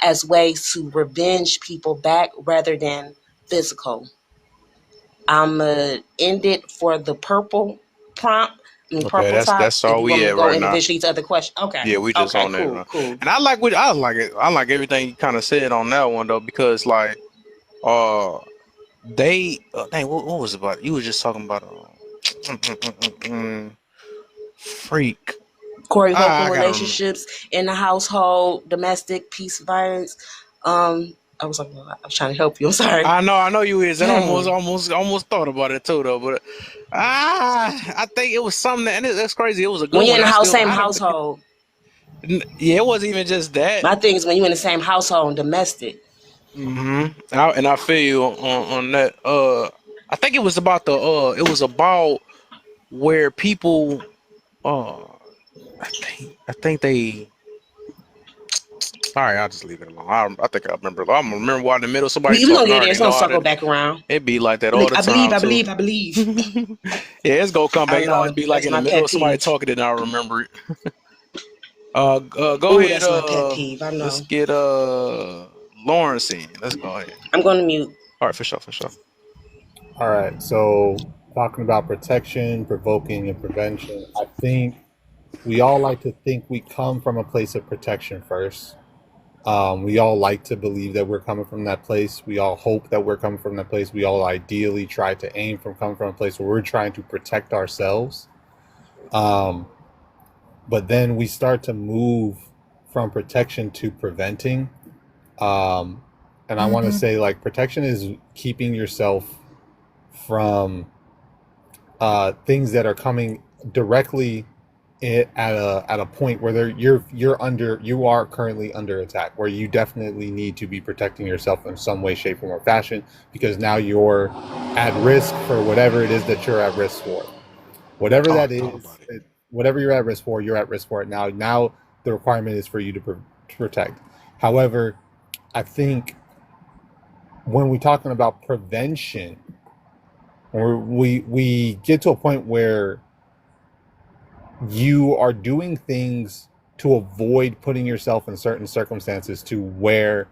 as ways to revenge people back rather than physical. I'm gonna end it for the purple prompt. I mean Okay, purple top. that's If all you want we me to at go right now. individually to other questions, okay, Yeah, we just okay, on that cool, now. cool. And I like it. I like everything you kind of said on that one though, because like uh dang, what was it about? You was just talking about freak. Corey Holcomb I gotta remember. relationships in the household, domestic peace violence. I was trying to help you. I'm sorry. I know you is, and Dang. almost thought about it too though. But I think it was something that, and that's crazy. It was a good When you're one. in the same I don't think household, yeah, it wasn't even just that. my thing is when you're in the same household and domestic. And I feel you on that. I think it was about it was about where people uh I think they. All right, I'll just leave it alone. I think I remember. I'm gonna remember while in the middle of somebody We're gonna talking. I get there. already It's gonna know how circle to. back around. It be like that all the I believe, time I too. believe, I believe. Yeah, it's gonna come I back. It always know. be like That's in the my middle pet of somebody peeve. talking, and I remember it. Go Oh, ahead. that's my pet peeve. I Let's know. get Lawrence in. Let's go ahead. I'm gonna mute. All right, for sure, for sure. All right, so talking about protection, provoking, and prevention, I think we all like to think we come from a place of protection first. We all like to believe that we're coming from that place. We all hope that we're coming from that place. We all ideally try to aim from coming from a place where we're trying to protect ourselves. Um, but then we start to move from protection to preventing. Um, and I want to say, like, protection is keeping yourself from things that are coming directly at a point where you are currently under attack, where you definitely need to be protecting yourself in some way, shape, form, or fashion, because now you're at risk for whatever it is that you're at risk for. Whatever Oh, I that thought is, about it. whatever you're at risk for, you're at risk for it now. Now the requirement is for you to, to protect. However, I think when we're talking about prevention, or we get to a point where you are doing things to avoid putting yourself in certain circumstances to where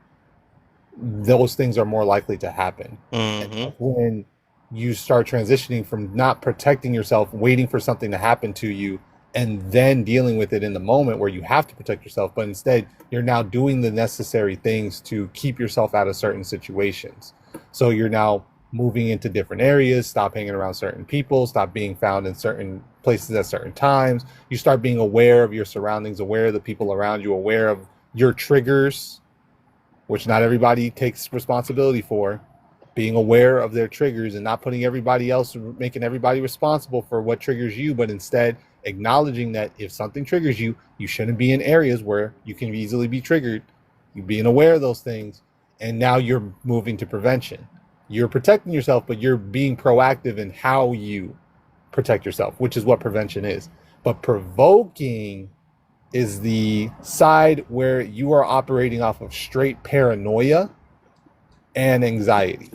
those things are more likely to happen. And Mm-hmm. that's when you start transitioning from not protecting yourself, waiting for something to happen to you, and then dealing with it in the moment where you have to protect yourself, but instead you're now doing the necessary things to keep yourself out of certain situations. So you're now moving into different areas, stop hanging around certain people, stop being found in certain places at certain times. You start being aware of your surroundings, aware of the people around you, aware of your triggers, which not everybody takes responsibility for. Being aware of their triggers and not putting everybody else, making everybody responsible for what triggers you, but instead acknowledging that if something triggers you, you shouldn't be in areas where you can easily be triggered. You being aware of those things, and now you're moving to prevention. You're protecting yourself, but you're being proactive in how you protect yourself, which is what prevention is. But provoking is the side where you are operating off of straight paranoia and anxiety.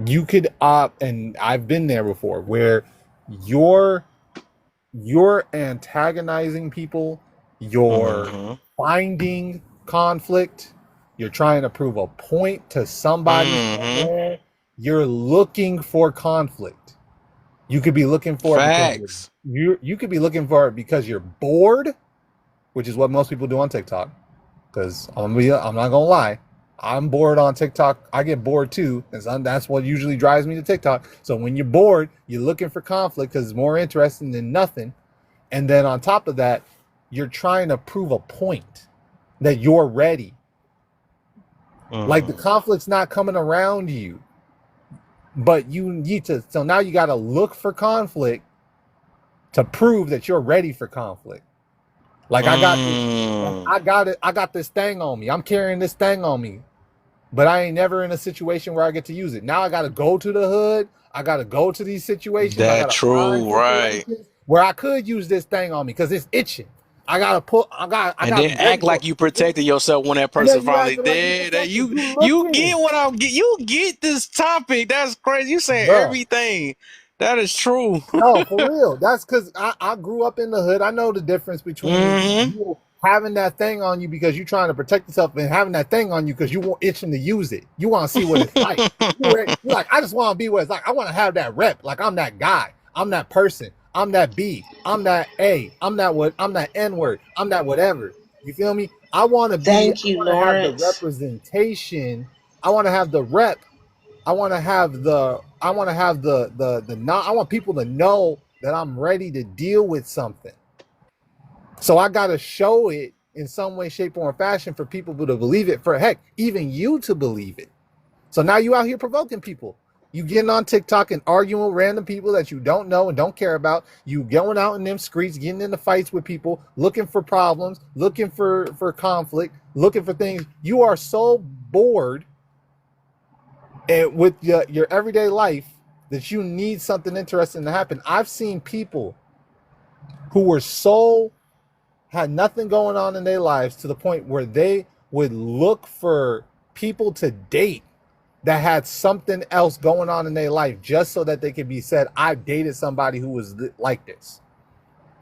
You could opt, and I've been there before, where you're you're antagonizing people, you're Mm-hmm. finding conflict, you're trying to prove a point to somebody Mm-hmm. somewhere, you're looking for conflict. You could be looking for it because Facts. you could be looking for it because you're bored, which is what most people do on TikTok. Because I'm not gonna lie, I'm bored on TikTok. I get bored too, and that's what usually drives me to TikTok. So when you're bored, you're looking for conflict because it's more interesting than nothing. And then on top of that, you're trying to prove a point that you're ready. Like the Mm. conflict's not coming around you, but you need to. So now you got to look for conflict to prove that you're ready for conflict. Like I got this, Mm. I got it. I got this thing on me. I'm carrying this thing on me, but I ain't never in a situation where I get to use it. Now I got to go to the hood. I got to go to these situations. I That got to find true, right? situations where I could use this thing on me because it's itching. I gotta put. I And gotta then be ready act for like it. you protected yourself when that And person then you finally acting like you dead. That protected. You you looking, get what I'm get. You get this topic. That's crazy. You saying bruh. everything. That is true. No, for real. That's because I grew up in the hood. I know the difference between Mm-hmm. you having that thing on you because you're trying to protect yourself and having that thing on you because you want itching to use it. You want to see what it's like. You're like, I just want to be what it's like. I want to have that rep. Like I'm that guy. I'm that person. I'm that B. I'm that A. I'm that what. I'm that N word. I'm that whatever. You feel me? I want to be. I Thank you, want to have the Lawrence. representation. I want to have the rep. I want to have the not I want people to know that I'm ready to deal with something. So I got to show it in some way, shape, or fashion for people to believe it, for heck, even you to believe it. So now you out here provoking people. You getting on TikTok and arguing with random people that you don't know and don't care about. You going out in them streets, getting into fights with people, looking for problems, looking for conflict, looking for things. You are so bored and with your everyday life that you need something interesting to happen. I've seen people who were so had nothing going on in their lives to the point where they would look for people to date that had something else going on in their life just so that they could be said, I dated somebody who was like this.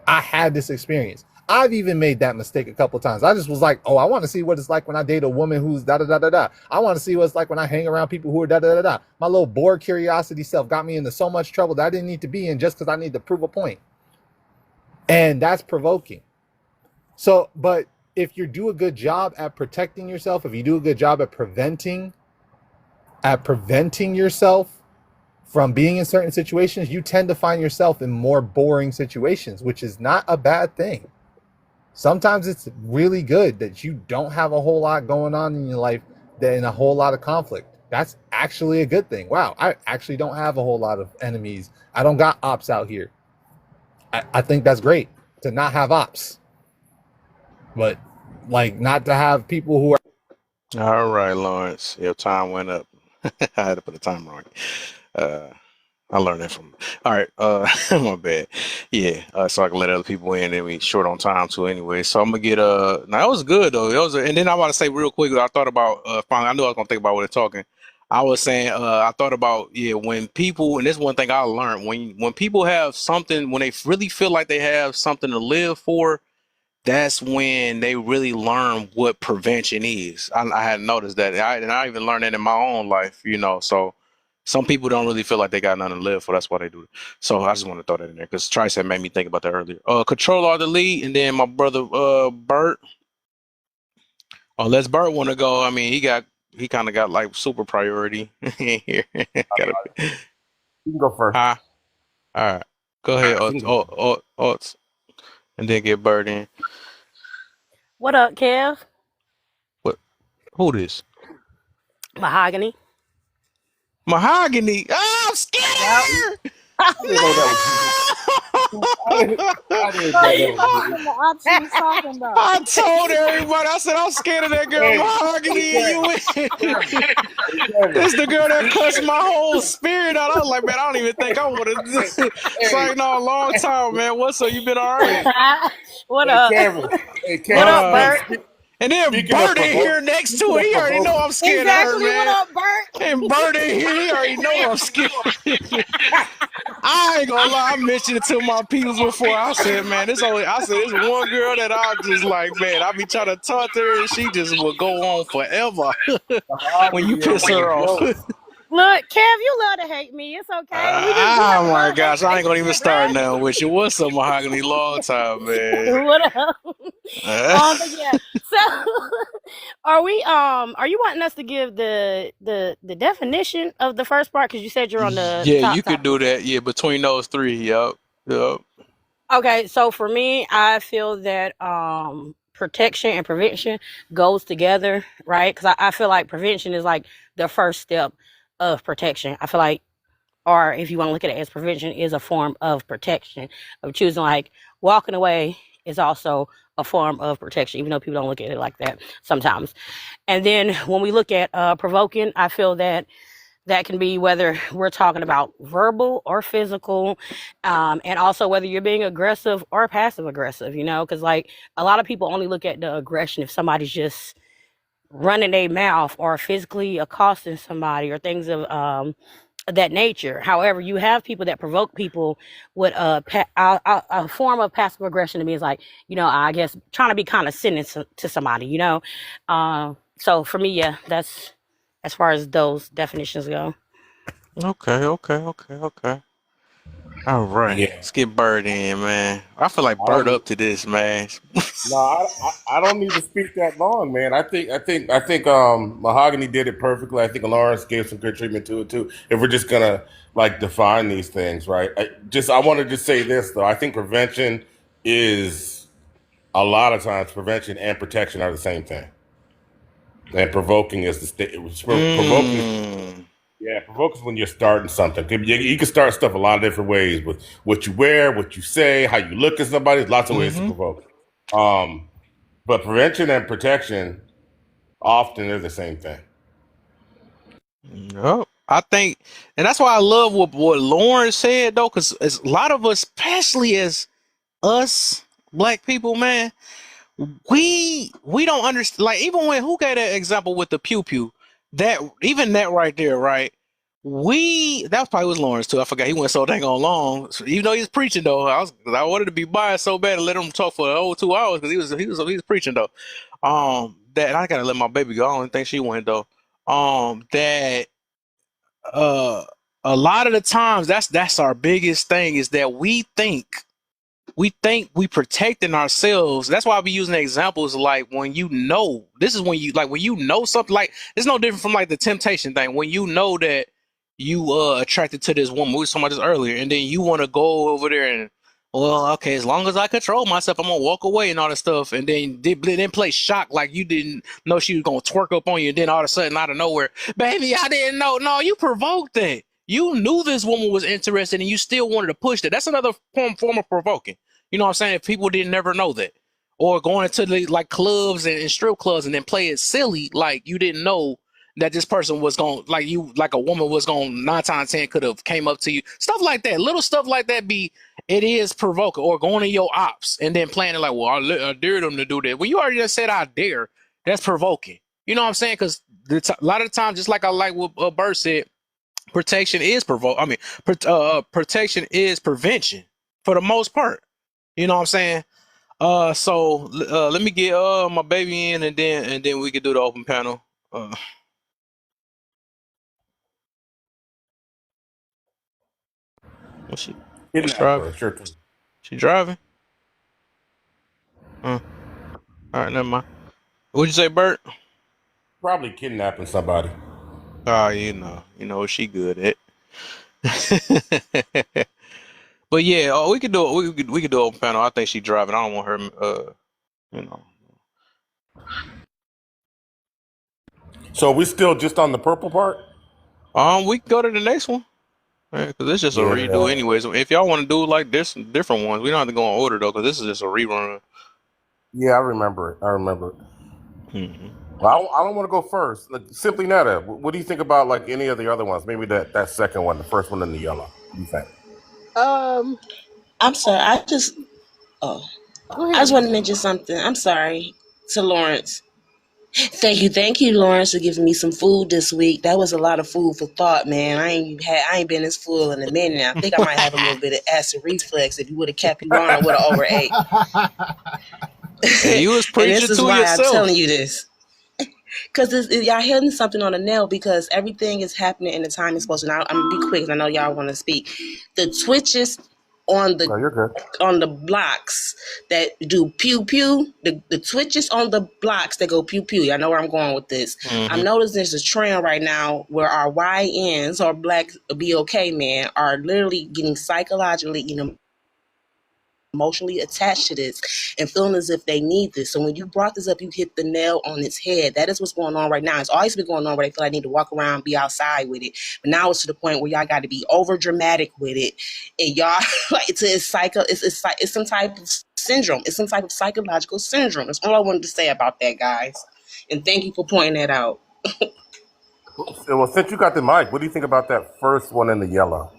I had this experience. I've even made that mistake a couple of times. I just was like, oh, I want to see what it's like when I date a woman who's da da da da da. I want to see what it's like when I hang around people who are da da da da. My little bored curiosity self got me into so much trouble that I didn't need to be in just because I need to prove a point. And that's provoking. So, but if you do a good job at protecting yourself, if you do a good job at preventing yourself from being in certain situations, you tend to find yourself in more boring situations, which is not a bad thing. Sometimes it's really good that you don't have a whole lot going on in your life and a whole lot of conflict. That's actually a good thing. Wow, I actually don't have a whole lot of enemies. I don't got ops out here. I think that's great to not have ops, but like not to have people who are. All right, Lawrence. Your time went up. I had to put the timer on. Uh, I learned that from. All right. My bad. Yeah. So I can let other people in, and we short on time too. Anyway, so I'm gonna get. Now that was good though. It was, and then I want to say real quick. I thought about. Finally, I knew I was gonna think about what they're talking. I was saying. I thought about when people, and this is one thing I learned when people have something, when they really feel like they have something to live for, that's when they really learn what prevention is. I had noticed that, and I even learned that in my own life, you know. So some people don't really feel like they got nothing to live for. That's why they do it. So I just want to throw that in there because Trice had made me think about that earlier. Control or delete, and then my brother Bert. Unless Bert want to go, I mean, he kind of got like super priority here. Gotta, You can go first. huh? All right, go ahead, You can go first. and then get Bert in. What up, Kev? What? Who this? Mahogany. Mahogany. Oh, I'm Yep. scared. I didn't know that was you. I didn't know Bro, that you was must have you. been the ops she was talking about. I told everybody. I said I'm scared of that girl Hey, hey, Mahogany, and Kevin. you Kevin. in. Hey, Kevin. It's the girl that cussed my whole spirit out. I was like, man, I don't even think I would have. Hey, It's hey, like, no, a long time, man. What's up? You been all right? hey, What hey, up? Kevin. Hey, What Kevin. up, Uh, Bert? and then Speaking of Bert in provoke, here next to speaking it. of He already know provoking. I'm scared of her, Exactly. What man. up, Bert? And Bert in here, he already know I'm scared. I ain't gonna lie, I mentioned it to my peoples before. I said, man, I said, it's one girl that I just like, man, I be trying to talk to her and she just will go on forever when you Mahogany piss ain't no her off. joke. Look, Kev, you love to hate me. It's okay. We Oh have my love gosh, I hate ain't gonna even start relationship, now with you. What's up, Mahogany? Long time, man. bruh. What up? Uh, But yeah. So are you wanting us to give the definition of the first part? Because you said you're on the yeah, you top could topic. do that. Yeah, between those three. Yup. Yup. Okay, so for me, I feel that protection and prevention goes together, right? Because I feel like prevention is like the first step of protection. I feel like, or if you want to look at it as prevention, is a form of protection of choosing like walking away is also a form of protection, even though people don't look at it like that sometimes. And then when we look at provoking, I feel that that can be whether we're talking about verbal or physical, and also whether you're being aggressive or passive aggressive, because like a lot of people only look at the aggression if somebody's just running their mouth or physically accosting somebody or things of that nature. However, you have people that provoke people with a form of passive aggression. To me is like, I guess trying to be condescending to somebody, so for me, yeah, that's as far as those definitions go. Okay, okay, okay, okay. All right. Yeah, Let's get Bird in, man. I feel like I don't Bird need. up to this, man. No, I don't need to speak that long, man. I think Mahogany did it perfectly. I think Lawrence gave some good treatment to it too. If we're just gonna like define these things, right? I wanted to say this though. I think prevention is a lot of times prevention and protection are the same thing, and provoking is the provoking is Mmm. yeah, provoke is when you're starting something. You can start stuff a lot of different ways with what you wear, what you say, how you look at somebody. There's lots of ways to Mm-hmm. provoke. Um, but prevention and protection often are the same thing. Yep. I think, and that's why I love what Lauren said though, because a lot of us, especially as us black people, man, we don't understand. Like even when who gave that example with the pew pew, that even that right there, right? That probably was Lawrence too. I forgot he went so dang on long. So even though he was preaching though, I wanted to be biased so bad and let him talk for the whole 2 hours because he was preaching though. That I gotta let my baby go. I don't think she went though. That uh a lot of the times that's our biggest thing is that we protecting ourselves. That's why I be using examples like when this is when you like when you know something like it's no different from like the temptation thing. When you know that you attracted to this woman, we were talking about this earlier, and then you want to go over there and well, okay, as long as I control myself, I'm gonna walk away and all that stuff, and then play shock like you didn't know she was gonna twerk up on you, and then all of a sudden out of nowhere, baby, I didn't know. No, you provoked that. You knew this woman was interested, and you still wanted to push that. That's another form of provoking. You know what I'm saying? If people didn't never know that. Or going into the like clubs and strip clubs and then play it silly, like you didn't know that this person was going like a woman was going 9 times 10 could have came up to you. Stuff like that. Little stuff like that it is provoking. Or going to your ops and then planning like, well, I dare them to do that. Well, you already just said I dare. That's provoking. You know what I'm saying? Because a lot of the time, just like I like what Bert said, protection is protection is prevention for the most part. You know what I'm saying? Let me get my baby in, and then we can do the open panel. Uh, what's what's Kidnap driving? her, sure thing. She driving? All right, never mind. What'd you say, Bert? Probably kidnapping somebody. Ah, you know what she good at. But yeah, we could do it. We could do open panel. I think she driving. I don't want her. You know. So we still just on the purple part? We can go to the next one. Because it's just a redo, Yeah. anyways. If y'all want to do like this, different ones, we don't have to go in order though, because this is just a rerun. Yeah, I remember it. I remember it. Hmm. Well, I don't want to go first. Like, Simply Netta, what do you think about like any of the other ones? Maybe that second one, the first one in the yellow. What do you think? Um, I'm sorry. Oh, go I just ahead. want to mention something. I'm sorry to Lawrence. Thank you, Lawrence, for giving me some food this week. That was a lot of food for thought, man. I ain't been this full in a minute. I think I might have a little bit of acid reflux. If you would have kept you on, I would have overate. And you was And this preaching is to why I'm telling yourself. you this. Because y'all hitting something on the nail because everything is happening in the time it's supposed to. Now, I'm going to be quick because I know y'all want to speak. The twitches on the No, you're good. blocks that do pew pew, the twitches on the blocks that go pew pew. Y'all know where I'm going with this. I'm Hmm. noticing there's a trend right now where our YNs or black BOK men are literally getting psychologically, emotionally attached to this and feeling as if they need this. So when you brought this up, you hit the nail on its head. That is what's going on right now. It's always been going on where they feel like I need to walk around, be outside with it. But now it's to the point where y'all got to be over dramatic with it. And y'all like it's some type of syndrome. It's some type of psychological syndrome. That's all I wanted to say about that, guys. And thank you for pointing that out. Well, since you got the mic, what do you think about that first one in the yellow?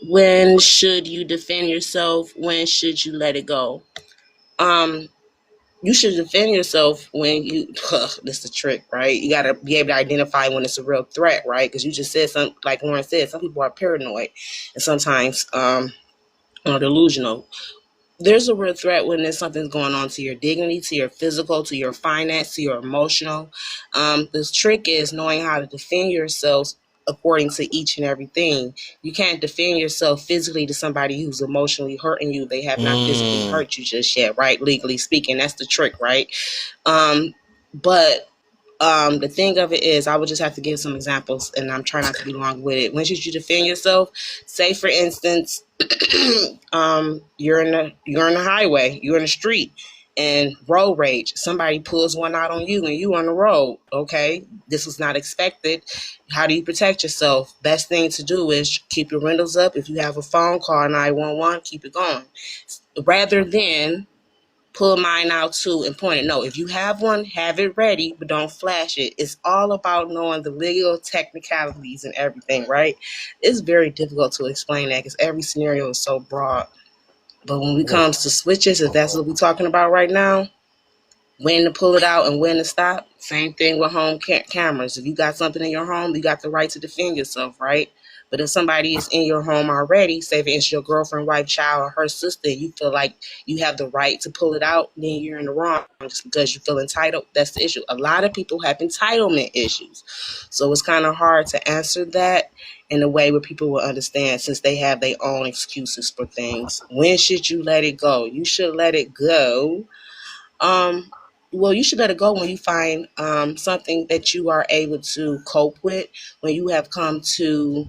When should you defend yourself? When should you let it go? Um, you should defend yourself when you this is the trick, right? You got to be able to identify when it's a real threat, right? Because you just said some, like Lauren said, some people are paranoid and sometimes are delusional. There's a real threat when there's something going on to your dignity, to your physical, to your finance, to your emotional. This trick is knowing how to defend yourself according to each and everything. You can't defend yourself physically to somebody who's emotionally hurting you. They have not physically Mm. hurt you just yet, right? Legally speaking, that's the trick, right? Um, but the thing of it is, I would just have to give some examples, and I'm trying not to be long with it. When should you defend yourself? Say, for instance, you're in the highway, you're in the street, and road rage. Somebody pulls one out on you, and you on the road. Okay, this was not expected. How do you protect yourself? Best thing to do is keep your windows up. If you have a phone, call 911. Keep it going, rather than pull mine out too and point it. No, if you have one, have it ready, but don't flash it. It's all about knowing the legal technicalities and everything, right? It's very difficult to explain that because every scenario is so broad. But when it comes to switches, if that's what we're talking about right now, when to pull it out and when to stop. Same thing with home cameras. If you got something in your home, you got the right to defend yourself, right? But if somebody is in your home already, say if it's your girlfriend, wife, child, or her sister, you feel like you have the right to pull it out, then you're in the wrong just because you feel entitled. That's the issue. A lot of people have entitlement issues. So it's kind of hard to answer that in a way where people will understand since they have their own excuses for things. When should you let it go? You should let it go um, well, you should let it go when you find something that you are able to cope with, when you have come to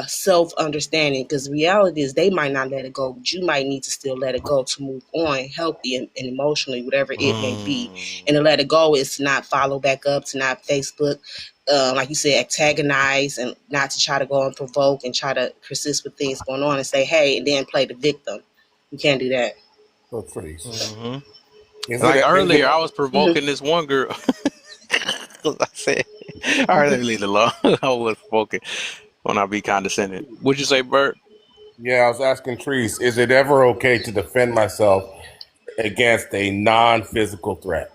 self understanding. Because the reality is, they might not let it go, but you might need to still let it go to move on, healthy and emotionally, whatever it may be. Mm. And to let it go is to not follow back up, to not Facebook. Like you said, antagonize and not to try to go and provoke and try to persist with things going on and say, hey, and then play the victim. You can't do that. So please. Hmm. Is Like it earlier, I was Mhm. provoking this one girl. 'Cause I said, "All right, let me leave it alone." I was provoking when I be condescending. Would you say, Bert? Yeah, I was asking Trees, is it ever okay to defend myself against a non-physical threat?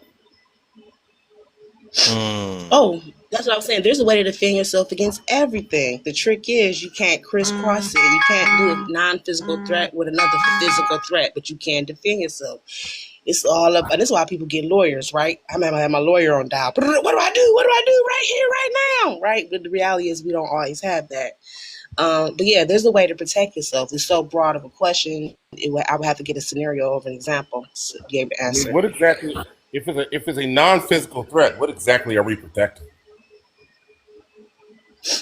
Mm. Oh, that's what I'm saying. There's a way to defend yourself against everything. The trick is you can't crisscross it. You can't do a non-physical threat with another physical threat, but you can defend yourself. It's all up, and that's why people get lawyers, right? I remember I had my lawyer on dial. What do I do? What do I do right here, right now? Right? But the reality is we don't always have that. But yeah, there's a way to protect yourself. It's so broad of a question. I would have to get a scenario of an example to be able to I mean, answer. what exactly? If it's a non-physical threat, what exactly are we protecting?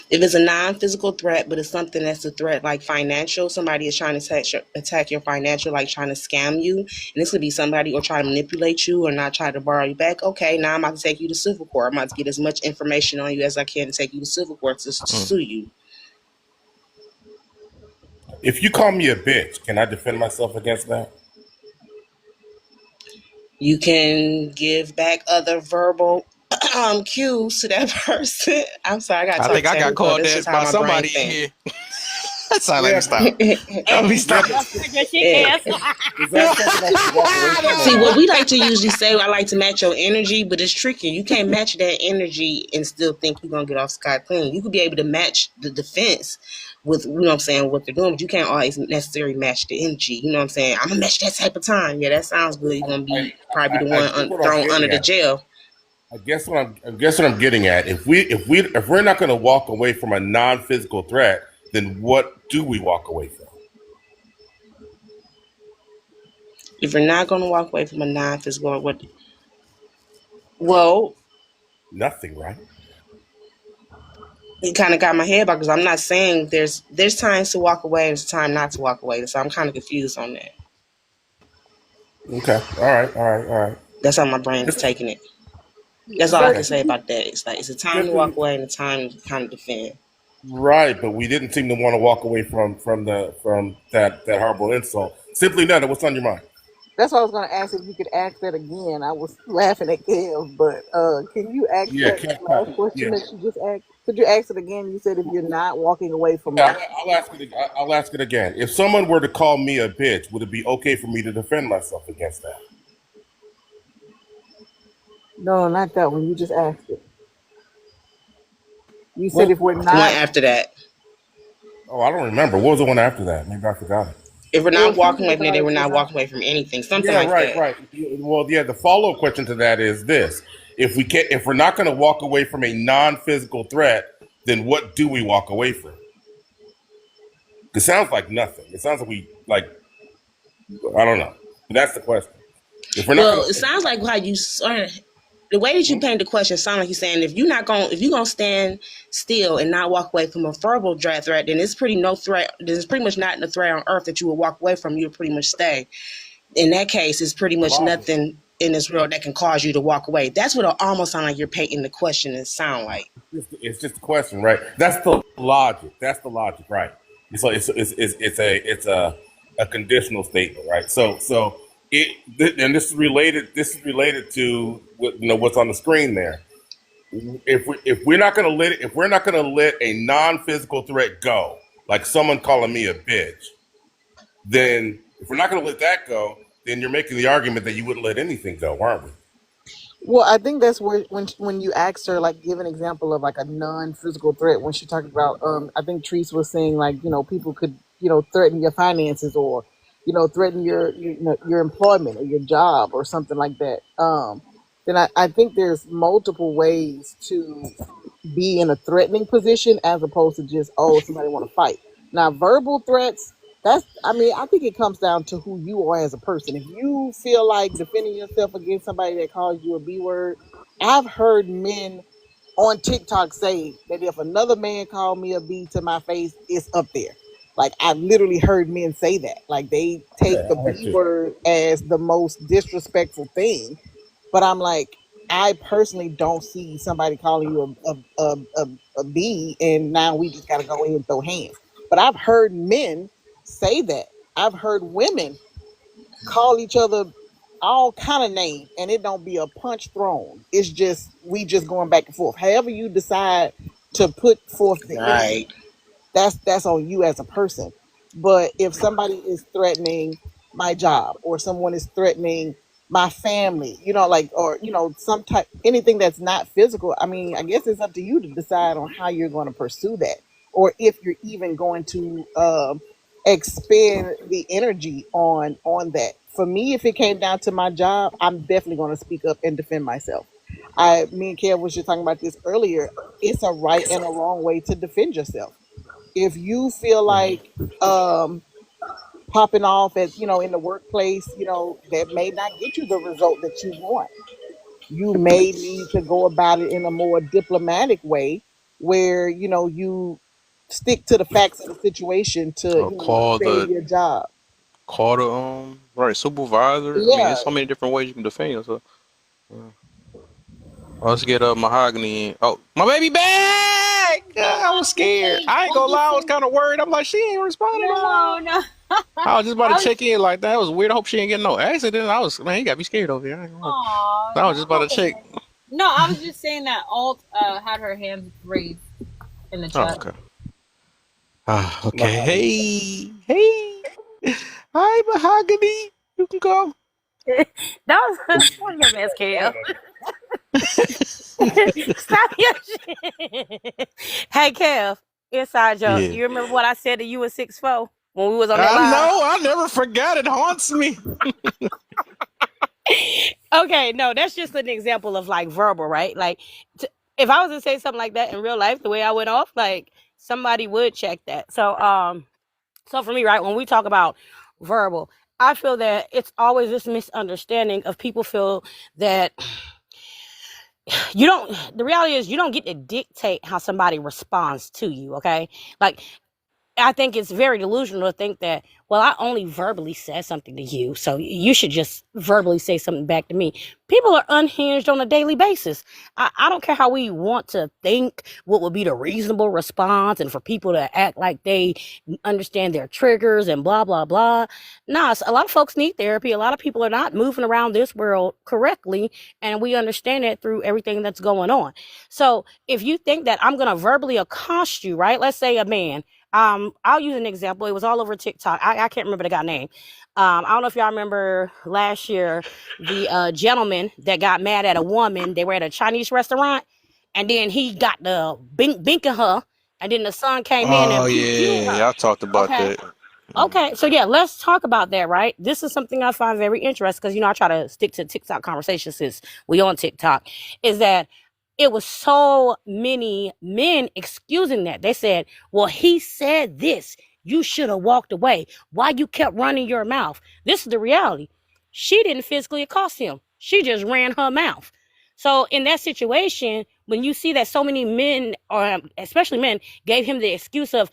If it's a non-physical threat, but it's something that's a threat like financial, somebody is trying to attack your financial, like trying to scam you, and this could be somebody or try to manipulate you or not try to borrow you back. Okay, now I'm about to take you to civil court. I'm about to get as much information on you as I can to take you to civil court to Mm. sue you. If you call me a bitch, can I defend myself against that? You can give back other verbal cues to that person. I'm sorry, I got to I talk think I got technical. called That's just that how by my brain somebody in thinks. here. Sorry, let me Yeah, stop. Let me yeah, stop. but Yes, she Yeah. can. is that something I should walk away from or See, what no? we like to usually say, I like to match your energy, but it's tricky. You can't match that energy and still think you're gonna get off scot clean. You could be able to match the defense with, you know what I'm saying, what they're doing, but you can't always necessarily match the energy. You know what I'm saying? I'm gonna match that type of time. Yeah, that sounds good. You're gonna I, be probably the I one get what I'm thrown under getting the at. jail. I guess what I'm getting at. If we're not going to walk away from a non-physical threat, then what do we walk away from? If you're not gonna walk away from a non-physical, what? Well, Nothing, right? it kind of got my head back because I'm not saying there's times to walk away, there's time not to walk away. So I'm kind of confused on that. Okay. All right. All right. All right. That's how my brain is Just taking it. That's all I Sir, can okay. say about that. It's like it's a time to walk Simply away and a time to kind of defend. right, but we didn't seem to want to walk away from that horrible insult. Simply none. What's on your mind? that's what I was going to ask if you could ask that again. I was laughing at Kev, but can you ask Yeah. that Can't, last question yeah. that you just asked? Could you ask it again? You said if you're not walking away from Yeah, a I'll ask it. I'll ask it again. If someone were to call me a bitch, would it be okay for me to defend myself against that? no, not that one. You just asked it. You said if Well, we're The one not, after that. oh, I don't remember. What was the one after that? Maybe I forgot it. If we're it not was walking something away from it, about then if we're we're not not. walking away from anything. Something Yeah, like right, that. right. Well, yeah. The follow-up question to that is this: if we're not going to walk away from a non-physical threat, then what do we walk away from? It sounds like nothing. It sounds like I don't know. But that's the question. If we're not Well, going it to, sounds like how you the way that you paint the question sounds like you're saying if you're gonna stand still and not walk away from a verbal threat, then it's pretty no threat. There's pretty much not a threat on earth that you would walk away from. You would pretty much stay. In that case, it's pretty much logic. nothing in this world that can cause you to walk away. That's what it almost sound like you're painting the question and sound like. It's just a question, right? That's the logic. That's the logic, right? So it's a conditional statement, right? So and this is related to what's on the screen there. If we're not gonna let a non-physical threat go, like someone calling me a bitch, then if we're not gonna let that go, then you're making the argument that you wouldn't let anything go, aren't we? Well, I think that's where when you asked her, like, give an example of like a non-physical threat. When she talked about, I think Treese was saying, like, people could threaten your finances, or threaten your employment or your job or something like that. Then I think there's multiple ways to be in a threatening position as opposed to just, oh, somebody want to fight. Now verbal threats, that's, I mean, I think it comes down to who you are as a person. If you feel like defending yourself against somebody that calls you a B word, I've heard men on TikTok say that if another man called me a B to my face, it's up there. Like, I've literally heard men say that. Like, they take Yeah, the I have B to. word as the most disrespectful thing. But I'm like, I personally don't see somebody calling you a B, and now we just got to go in and throw hands. But I've heard men say that. I've heard women call each other all kind of names, and it don't be a punch thrown. It's just we just going back and forth. However you decide to put forth the energy, Right. that's on you as a person. But if somebody is threatening my job, or someone is threatening my family, like, or, some type, anything that's not physical. I mean, I guess it's up to you to decide on how you're going to pursue that, or if you're even going to expend the energy on that. For me, if it came down to my job, I'm definitely going to speak up and defend myself. Me and Kev was just talking about this earlier. It's a right and a wrong way to defend yourself. If you feel like um popping off at, in the workplace, that may not get you the result that you want. You may need to go about it in a more diplomatic way where, you stick to the facts of the situation to, Or call save the your job. right supervisor. I mean, Yeah. there's so many different ways you can defend yourself. Uh, let's get mahogany. Oh, my baby back! I was scared. I ain't I'm gonna just lie, I was saying. kind of worried. I'm like, she ain't responding to No, me. no. I was just about to I was. check in like that. It was weird. I hope she ain't getting no accident. I was, man, you got me scared over here. I ain't gonna lie. Aw, I was just don't about to feel check. bad. No, I was just saying that Alt had her hands raised in the Oh, chat. okay. Ah, okay. Mahogany. Hey. Hi, mahogany. You can go. That was one of your best, Kale. Stop your shit. Hey, Kev, inside joke. Yeah. You remember what I said to you at 6'4" when we was on that I live? know. I never forgot. It haunts me. Okay, no, that's just an example of like verbal, right? Like, if I was to say something like that in real life, the way I went off, like somebody would check that. So for me, right, when we talk about verbal, I feel that it's always this misunderstanding of people feel that you don't. The reality is you don't get to dictate how somebody responds to you. Okay, like I think it's very delusional to think that, well, I only verbally said something to you, so you should just verbally say something back to me. People are unhinged on a daily basis. I don't care how we want to think what would be the reasonable response and for people to act like they understand their triggers and blah, blah, blah. Nah, a lot of folks need therapy. A lot of people are not moving around this world correctly, and we understand that through everything that's going on. So if you think that I'm going to verbally accost you, right? Let's say a man. I'll use an example. It was all over TikTok. I can't remember the guy name. I don't know if y'all remember last year the gentleman that got mad at a woman. They were at a Chinese restaurant, and then he got the binking her, and then the son came in Oh and pew yeah, her. y'all talked about Okay. that. Okay, so yeah, let's talk about that, right? This is something I find very interesting because I try to stick to TikTok conversation since we on TikTok. Is that it was so many men excusing that. They said, "Well, he said this. You should have walked away. Why you kept running your mouth?" This is the reality. She didn't physically accost him. She just ran her mouth. So in that situation, when you see that so many men, or especially men, gave him the excuse of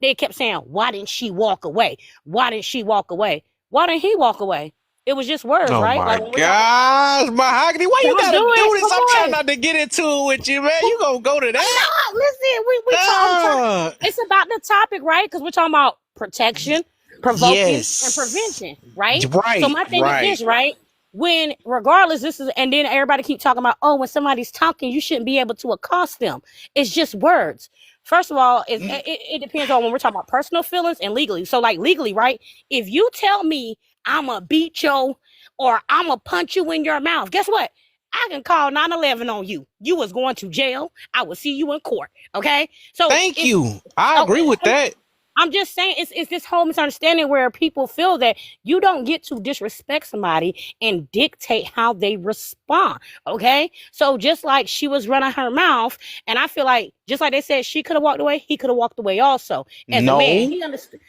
they kept saying, "Why didn't she walk away? Why didn't she walk away? Why didn't he walk away?" It was just words, Oh right? my Like when we're talking, gosh, mahogany, why you don't gotta do do it. this? Come I'm trying on. not to get into it with you, man. You gonna go to that? No, listen, we talk. I'm trying. Ah, It's about the topic, right? Because we're talking about protection, provoking, and yes. prevention, right? So Right, my thing is right. this, right? When regardless, this is, and then everybody keep talking about, oh, when somebody's talking, you shouldn't be able to accost them. It's just words. First of all, it depends on when we're talking about personal feelings and legally. So, like legally, right? If you tell me I'ma beat you or I'ma punch you in your mouth, guess what? I can call 911 on you. You was going to jail. I will see you in court. Okay. So Thank it's you. I oh, agree with that. I'm just saying it's this whole misunderstanding where people feel that you don't get to disrespect somebody and dictate how they respond. Okay. So just like she was running her mouth, and I feel like just like they said she could have walked away, he could have walked away also. As a man, No, he understood.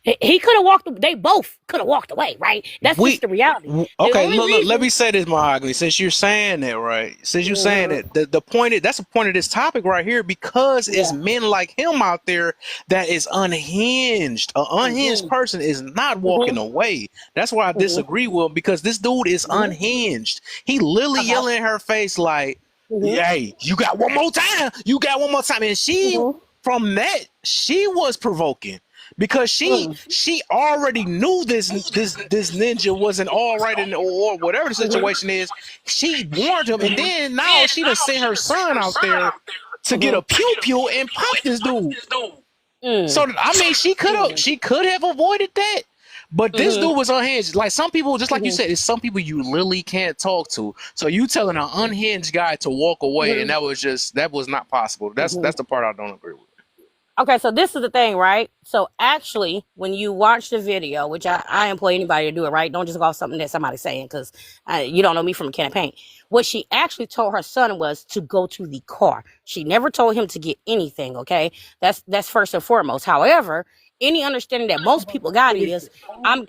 He could have walked. They both could have walked away, right? That's just we the reality. The okay. only Look, let reason. me say this, mahogany. Since you're saying that, right? Since you're saying Mhm. that, the point is that's the point of this topic right here because it's Yeah. men like him out there that is unhinged. An unhinged Mhm. person is not walking Mhm. away. That's why I Mhm. disagree with him because this dude is Mhm. unhinged. He literally Uh-huh. yelling in her face like, Mhm. "Hey, you got one more time. You got one more time." And she, Mhm. from that, she was provoking because Mhm. she already knew this ninja wasn't all right in or whatever the situation is. She warned him, and then now she done sent her son out there to get a Mhm. pew pew and pop this dude. Mm. So I mean, she could have avoided that, But this Mhm. dude was unhinged. Like some people, just like you Mhm. said, it's some people you literally can't talk to. So you telling an unhinged guy to walk away, and Mhm. that was not possible. Mhm. That's the part I don't agree with. Okay, so this is the thing, right? So actually, when you watch the video, which I implore anybody to do it, right? Don't just go off something that somebody's saying because you don't know me from a can of paint. What she actually told her son was to go to the car. She never told him to get anything. Okay, that's first and foremost. However, any understanding that most people got is I'm.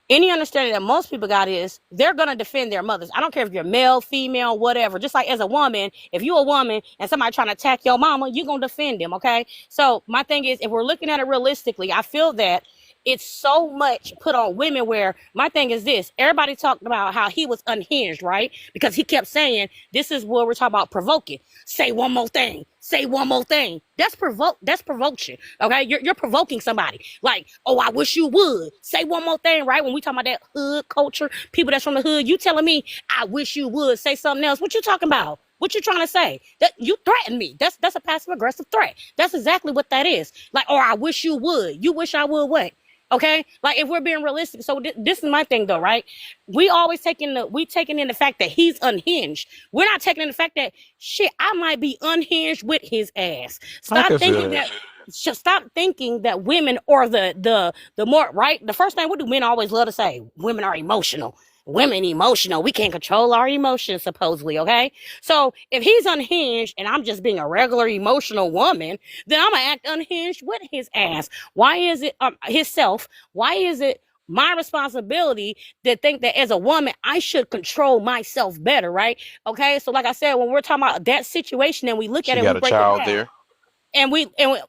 Any understanding that most people got is they're gonna defend their mothers. I don't care if you're male, female, whatever. Just like as a woman, if you're a woman and somebody trying to attack your mama, you're gonna defend them, okay? So my thing is, if we're looking at it realistically, I feel that it's so much put on women where my thing is this. Everybody talked about how he was unhinged, right? Because he kept saying, this is what we're talking about provoking. Say one more thing. Say one more thing. That's provocation. Okay. You're provoking somebody. Like, oh, I wish you would. Say one more thing, right? When we talking about that hood culture, people that's from the hood, you telling me, I wish you would say something else. What you talking about? What you trying to say? That you threaten me. That's a passive aggressive threat. That's exactly what that is. Like, or I wish you would. You wish I would what? Okay, like if we're being realistic, so this is my thing though, right? We always taking in the fact that he's unhinged. We're not taking in the fact that shit, I might be unhinged with his ass. I Stop can feel thinking that. that. Just stop thinking that women are the more right. The first thing, what do men always love to say? Women are emotional. Women emotional. We can't control our emotions, supposedly. Okay, so if he's unhinged and I'm just being a regular emotional woman, then I'm gonna act unhinged with his ass. Why is it himself? Why is it my responsibility to think that as a woman I should control myself better, right? Okay, so like I said, when we're talking about that situation and we look at She it and we got a break it child down, there.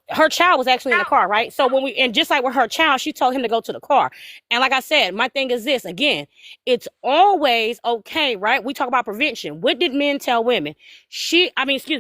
her child was actually in the car, right? So when we, and just like with her child, she told him to go to the car. And like I said, my thing is this again, it's always okay, right? We talk about prevention. What did men tell women? Excuse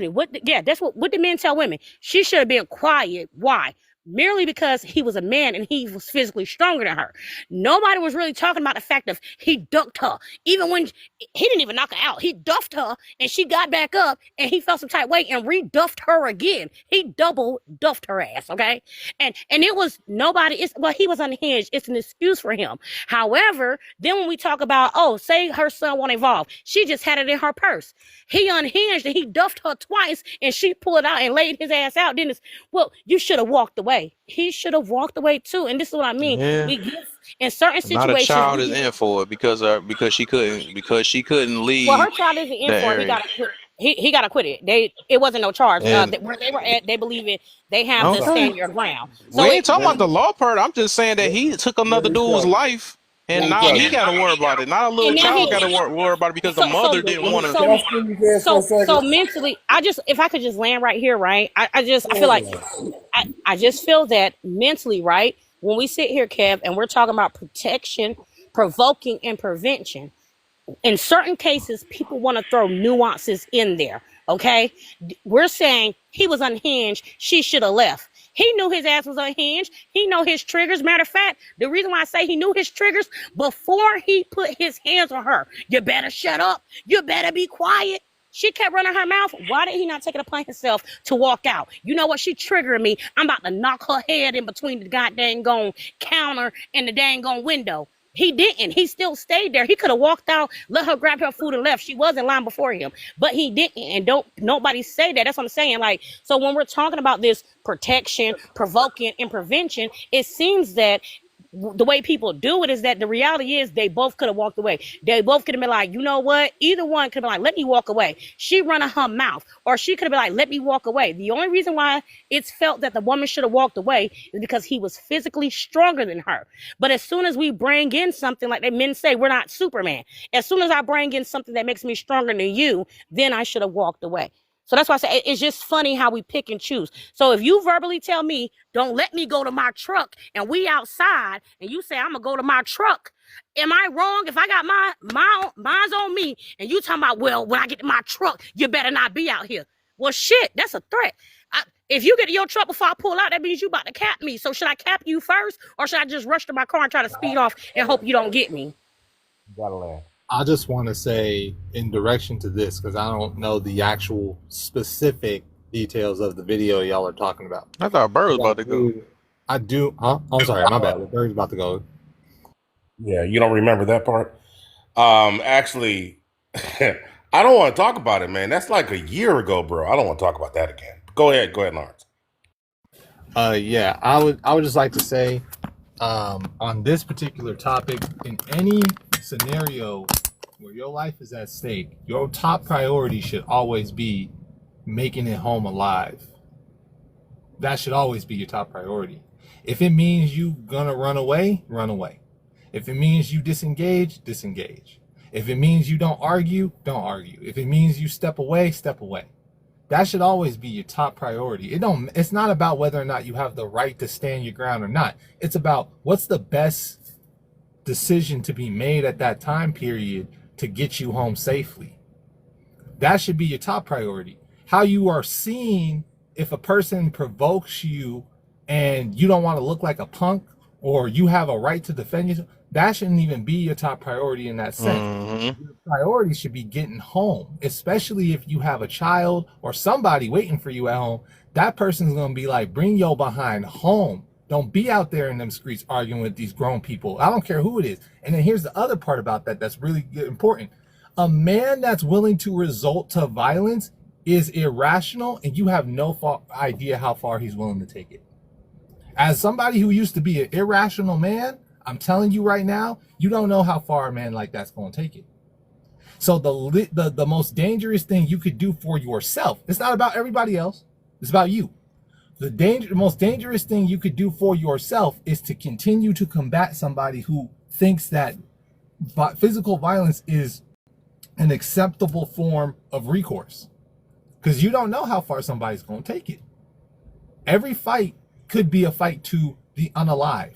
me, what did men tell women? She should have been quiet. Why? Merely because he was a man and he was physically stronger than her. Nobody was really talking about the fact of he ducked her. Even when he didn't even knock her out, he duffed her and she got back up and he felt some type weight and reduffed her again. He double duffed her ass, okay? And it was nobody, he was unhinged. It's an excuse for him. However, then when we talk about, oh, say her son won't evolve, she just had it in her purse. He unhinged and he duffed her twice and she pulled it out and laid his ass out. Then it's, well, you should have walked away. He should have walked away too. And this is what I mean. Yeah. We get in certain Now the situations, child we is get, in for it because she couldn't well, leave her child isn't in that for it. He area. got to quit. He got to quit it. It wasn't no charge. And Where they were at, they believe it. They have the okay, stand your ground. we So ain't it, talking Let about me the law part. I'm just saying that let, he took let another me dude's tell you. life, Let and me now tell he you. got to worry about it. Not a little and now child he, got to worry about it because the mother didn't want to. Can I speak again for a so second? mentally, if I could just land right here, right? I feel like I just feel that mentally, right? When we sit here, Kev, and we're talking about protection, provoking, and prevention, in certain cases, people want to throw nuances in there. Okay, we're saying he was unhinged. She should have left. He knew his ass was unhinged. He know his triggers. Matter of fact, the reason why I say he knew his triggers before he put his hands on her. You better shut up. You better be quiet. She kept running her mouth. Why did he not take it upon himself to walk out? You know what? She triggered me. I'm about to knock her head in between the goddamn gone counter and the dang gone window. He didn't. He still stayed there. He could have walked out, let her grab her food and left. She was in line before him, but he didn't. And don't nobody say that. That's what I'm saying. Like, so when we're talking about this protection, provoking, and prevention, it seems that the way people do it is that the reality is they both could have walked away. They both could have been like, you know what? Either one could have been like, let me walk away. She running her mouth, or she could have been like, let me walk away. The only reason why it's felt that the woman should have walked away is because he was physically stronger than her. But as soon as we bring in something like the men say, we're not Superman. As soon as I bring in something that makes me stronger than you, then I should have walked away. So that's why I say it's just funny how we pick and choose. So if you verbally tell me, don't let me go to my truck, and we outside, and you say, I'm gonna go to my truck, am I wrong if I got mine's on me, and you talking about, well, when I get to my truck, you better not be out here? Well, shit, that's a threat. If you get to your truck before I pull out, that means you about to cap me. So should I cap you first, or should I just rush to my car and try to speed off and hope you don't get me? Gotta laugh. I just want to say in direction to this, because I don't know the actual specific details of the video y'all are talking about. I thought Bird was about to go. I do. Huh? I'm sorry, my bad. The bird's about to go. Yeah, you don't remember that part? Actually, I don't want to talk about it, man. That's like a year ago, bro. I don't want to talk about that again. Go ahead, Lawrence. Yeah, I would just like to say, on this particular topic, in any scenario where your life is at stake, your top priority should always be making it home alive. That should always be your top priority. If it means you gonna run away, run away. If it means you disengage, disengage. If it means you don't argue, don't argue. If it means you step away, step away. That should always be your top priority. It's not about whether or not you have the right to stand your ground or not. It's about what's the best decision to be made at that time period to get you home safely. That should be your top priority. How you are seen, if a person provokes you and you don't want to look like a punk, or you have a right to defend yourself, that shouldn't even be your top priority in that sense. Mm-hmm. Your priority should be getting home, especially if you have a child or somebody waiting for you at home. That person's going to be like, bring your behind home. Don't be out there in them streets arguing with these grown people. I don't care who it is. And then here's the other part about that that's really important. A man that's willing to resort to violence is irrational, and you have no idea how far he's willing to take it. As somebody who used to be an irrational man, I'm telling you right now, you don't know how far a man like that's going to take it. So the most dangerous thing you could do for yourself, it's not about everybody else, it's about you. The most dangerous thing you could do for yourself is to continue to combat somebody who thinks that physical violence is an acceptable form of recourse, because you don't know how far somebody's going to take it. Every fight could be a fight to the unalive,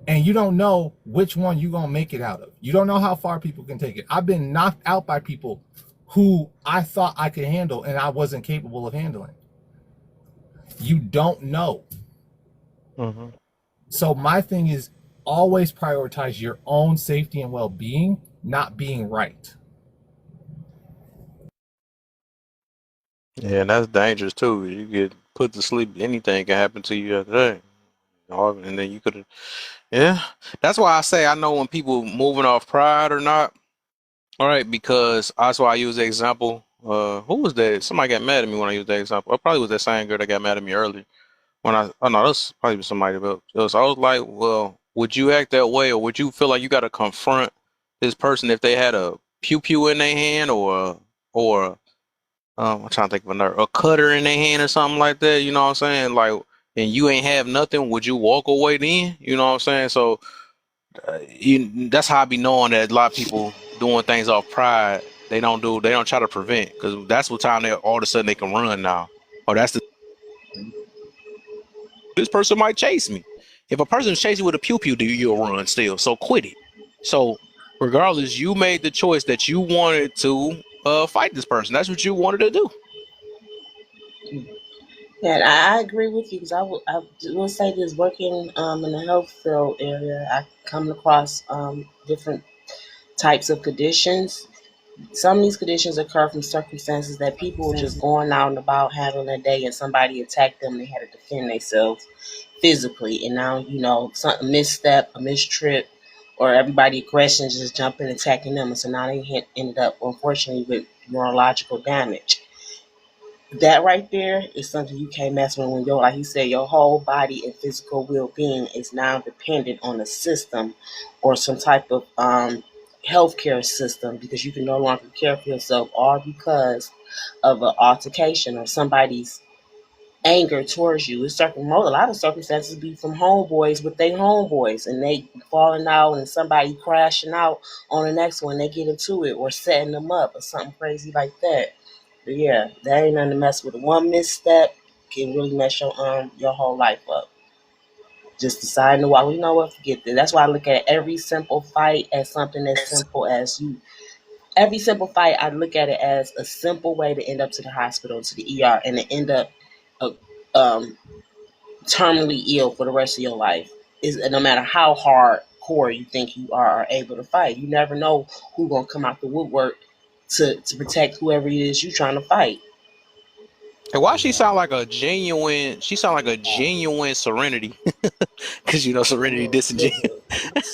and you don't know which one you're going to make it out of. You don't know how far people can take it. I've been knocked out by people who I thought I could handle and I wasn't capable of handling. You don't know. Mm-hmm. So my thing is, always prioritize your own safety and well-being, not being right. Yeah, and that's dangerous too. You get put to sleep, anything can happen to you after that. And then you could, yeah. That's why I say I know when people moving off pride or not. All right, because that's why I use the example. Who was that? Somebody got mad at me when I used that example. It probably was that same girl that got mad at me earlier. Oh no, that's probably somebody else. I was like, well, would you act that way, or would you feel like you got to confront this person if they had a pew pew in their hand, or I'm trying to think of a cutter in their hand or something like that? You know what I'm saying? Like, and you ain't have nothing, would you walk away then? You know what I'm saying? So that's how I be knowing that a lot of people doing things off pride. They don't try to prevent, because that's what time they all of a sudden they can run now. Oh, that's this person might chase me. If a person is chasing you with a pew pew, you'll run still. So quit it. So regardless, you made the choice that you wanted to fight this person. That's what you wanted to do. And I agree with you because I will say this: working in the health field area, I come across different types of conditions. Some of these conditions occur from circumstances that people were just going out and about having their day, and somebody attacked them. They had to defend themselves physically, and now a misstep, a mistrip, or everybody aggression just jumping attacking them, and so now they ended up unfortunately with neurological damage. That right there is something you can't mess with when like you said, your whole body and physical well-being is now dependent on a system or some type of healthcare system, because you can no longer care for yourself, all because of an altercation or somebody's anger towards you. A lot of circumstances be from homeboys with their homeboys, and they falling out and somebody crashing out on the next one. They get into it or setting them up or something crazy like that. But yeah, that ain't nothing to mess with. One misstep can really mess your whole life up. Just deciding to walk. You know what? Forget that. That's why I look at every simple fight as something as simple as you. Every simple fight, I look at it as a simple way to end up to the hospital, to the ER, and to end up uh, um, terminally ill for the rest of your life. Is no matter how hardcore you think you are able to fight, you never know who's gonna come out the woodwork to protect whoever it is you trying to fight. And why she sound like a genuine? She sound like a genuine Serenity, because you know A Serenity little, disingenuous.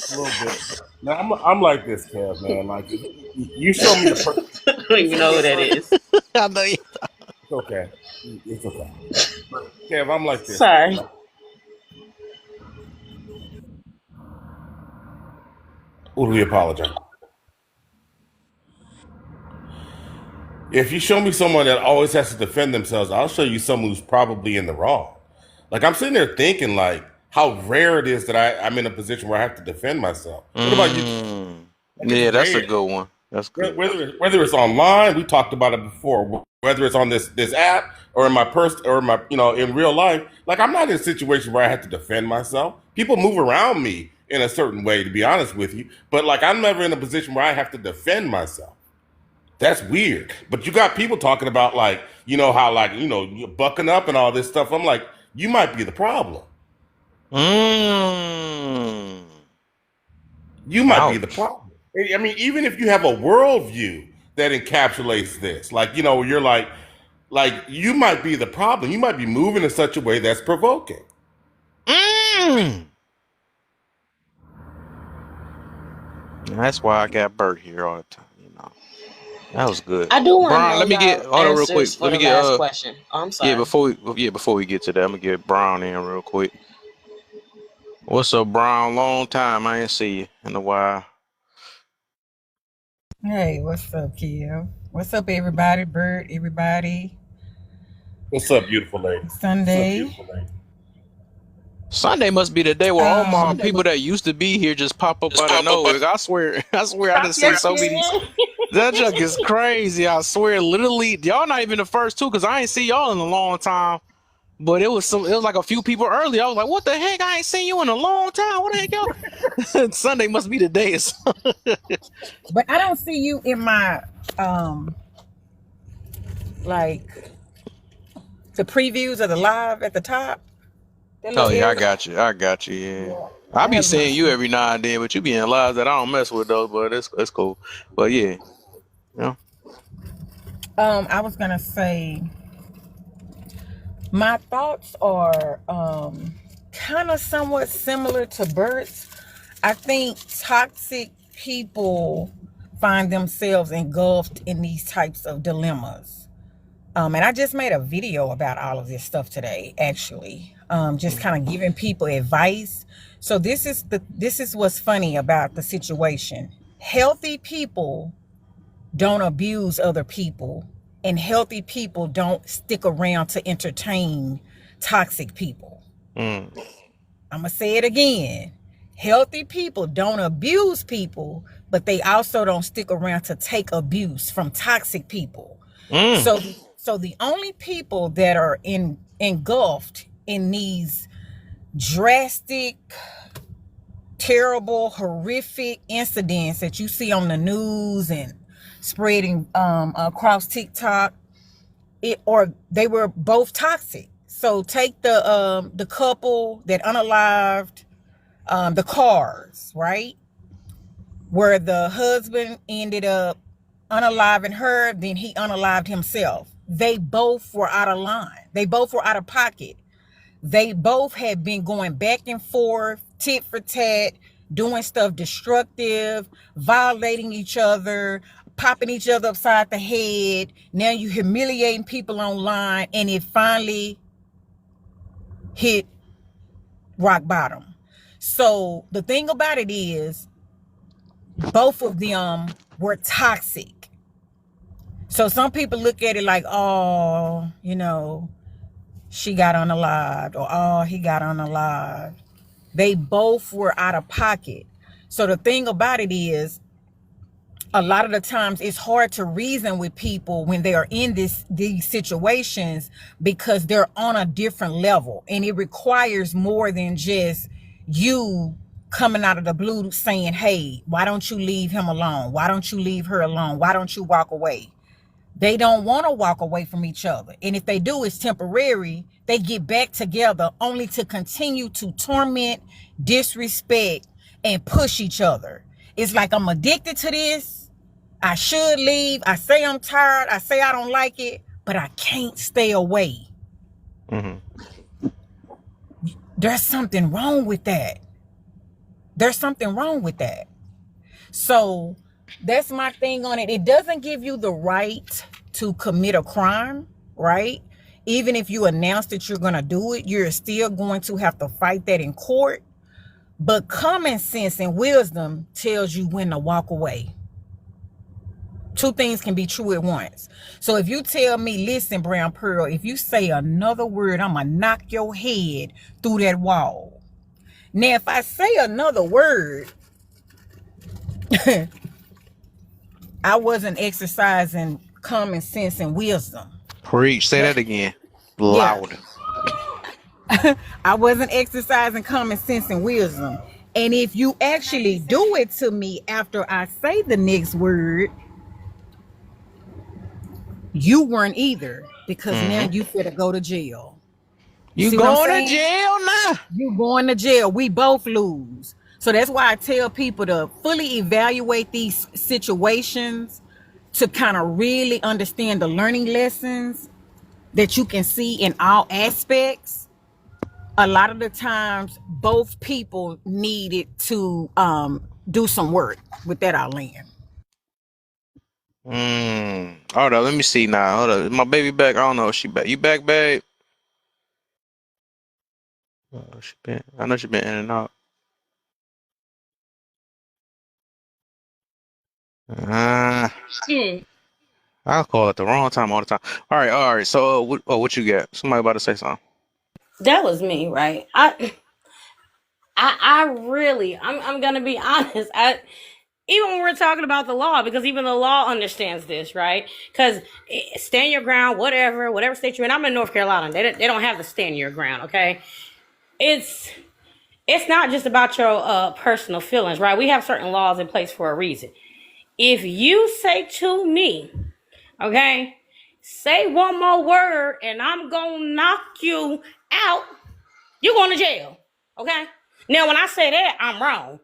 a little bit. Now I'm like this, Kev, man. Like you show me a person. I don't You even show know me who a that person. is. I know you. It's okay. It's okay. But Kev, I'm like this, man. Sorry. Like, who do we apologize? If you show me someone that always has to defend themselves, I'll show you someone who's probably in the wrong. Like I'm sitting there thinking, like how rare it is that I'm in a position where I have to defend myself. What about you? Mm. Like it's Yeah, that's a rare. good one. That's good. Whether it's online, we talked about it before. Whether it's on this app or in my or in my in real life, like I'm not in a situation where I have to defend myself. People move around me in a certain way, to be honest with you. But like I'm never in a position where I have to defend myself. That's weird. But you got people talking about like how like you're bucking up and all this stuff. I'm like, you might be the problem. Mm. You might be the Ouch. problem. I mean, even if you have a worldview that encapsulates this, like you're like you might be the problem. You might be moving in such a way that's provoking. Mm. That's why I got Bert here all the time. That was good. I do want to Brian, know let me get y'all hold on real quick. answers for Let me the get last question. Oh, I'm yeah, sorry. before we get to that, I'm gonna get Brown in real quick. What's up, Brown? Long time. I ain't see you in a while. Hey, what's up, Kim? What's up, everybody? Bert, everybody. What's up, beautiful lady? What's up, Sunday. beautiful lady? Sunday must be the day where all my people that used to be here just pop up out of nowhere. I swear, I done seen Yes, so many. That junk is crazy. I swear, literally, y'all not even the first two, because I ain't see y'all in a long time. But it was like a few people earlier. I was like, what the heck? I ain't seen you in a long time. What the heck, y'all? Sunday must be the day. But I don't see you in my like the previews of the live at the top. That Oh little yeah, I area. got you. I got you. Yeah. Yeah, I I be have not seeing you seen. every now and then, but you be in lives that I don't mess with those. But it's cool. But yeah, yeah. I was gonna say my thoughts are kind of somewhat similar to Bert's. I think toxic people find themselves engulfed in these types of dilemmas. And I just made a video about all of this stuff today, actually. Just kind of giving people advice. So this is what's funny about the situation. Healthy people don't abuse other people, and healthy people don't stick around to entertain toxic people. Mm. I'm gonna say it again. Healthy people don't abuse people, but they also don't stick around to take abuse from toxic people. Mm. So the only people that are engulfed in these drastic, terrible, horrific incidents that you see on the news and spreading across TikTok, they were both toxic. So take the couple that unalived the cars, right? Where the husband ended up unaliving her, then he unalived himself. They both were out of line. They both were out of pocket. They both had been going back and forth, tit for tat, doing stuff destructive, violating each other, popping each other upside the head. Now you humiliating people online, and it finally hit rock bottom. So the thing about it is, both of them were toxic. So some people look at it like, oh, she got unalived, or oh, he got unalived. They both were out of pocket. So the thing about it is, a lot of the times it's hard to reason with people when they are in these situations, because they're on a different level, and it requires more than just you coming out of the blue saying, hey, why don't you leave him alone? Why don't you leave her alone? Why don't you walk away? They don't want to walk away from each other. And if they do, it's temporary. They get back together only to continue to torment, disrespect, and push each other. It's like, I'm addicted to this. I should leave. I say I'm tired. I say I don't like it, but I can't stay away. There's something wrong with that. There's something wrong with that. So that's my thing on it. It doesn't give you the right to commit a crime, right? Even if you announce that you're going to do it, you're still going to have to fight that in court. But common sense and wisdom tells you when to walk away. Two things can be true at once. So if you tell me, listen, Brown Pearl, if you say another word, I'm going to knock your head through that wall. Now, if I say another word, I wasn't exercising common sense and wisdom. Preach. Say that again. Yeah. Louder. I wasn't exercising common sense and wisdom. And if you actually do it to me after I say the next word, you weren't either, because now you finna go to jail. You See what I'm going to saying? jail now? You going to jail. We both lose. So that's why I tell people to fully evaluate these situations to kind of really understand the learning lessons that you can see in all aspects. A lot of the times, both people needed to do some work. With that, I'll land. Hold on, let me see now. Hold on. Is my baby back? I don't know if she back. You back, babe? I know she been in and out. I'll call it the wrong time all the time. All right. So, what you got? Somebody about to say something. That was me, right? I'm gonna be honest. Even when we're talking about the law, because even the law understands this, right? Because stand your ground, whatever state you're in. I'm in North Carolina. They don't have the stand your ground, okay? It's not just about your personal feelings, right? We have certain laws in place for a reason. If you say to me, okay, say one more word and I'm gonna knock you out, you're going to jail. Okay? Now, when I say that, I'm wrong.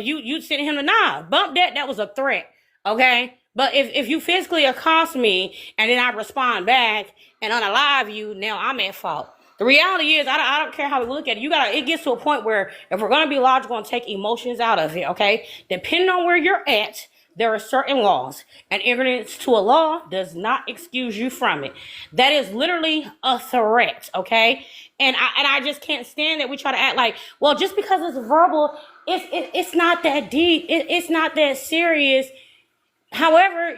You sent him to bump that. That was a threat. Okay? But if you physically accost me and then I respond back and unalive you, now I'm at fault. The reality is, I don't care how we look at it. It gets to a point where if we're going to be logical and take emotions out of it, okay? Depending on where you're at, there are certain laws, and ignorance to a law does not excuse you from it. That is literally a threat, okay? And I just can't stand that we try to act like, well, just because it's verbal, it's not that deep. It's not that serious. However,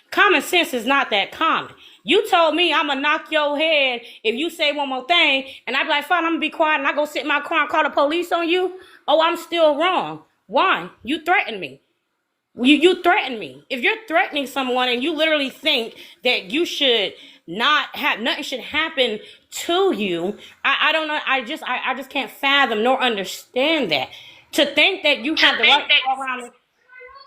common sense is not that common. You told me I'm gonna knock your head if you say one more thing, and I'd be like, fine, I'm gonna be quiet, and I go sit in my car and call the police on you. Oh, I'm still wrong. Why? You threatened me. You threaten me. If you're threatening someone and you literally think that you should not have nothing should happen to you, I don't know. I just can't fathom nor understand that. To think that you have the right to go around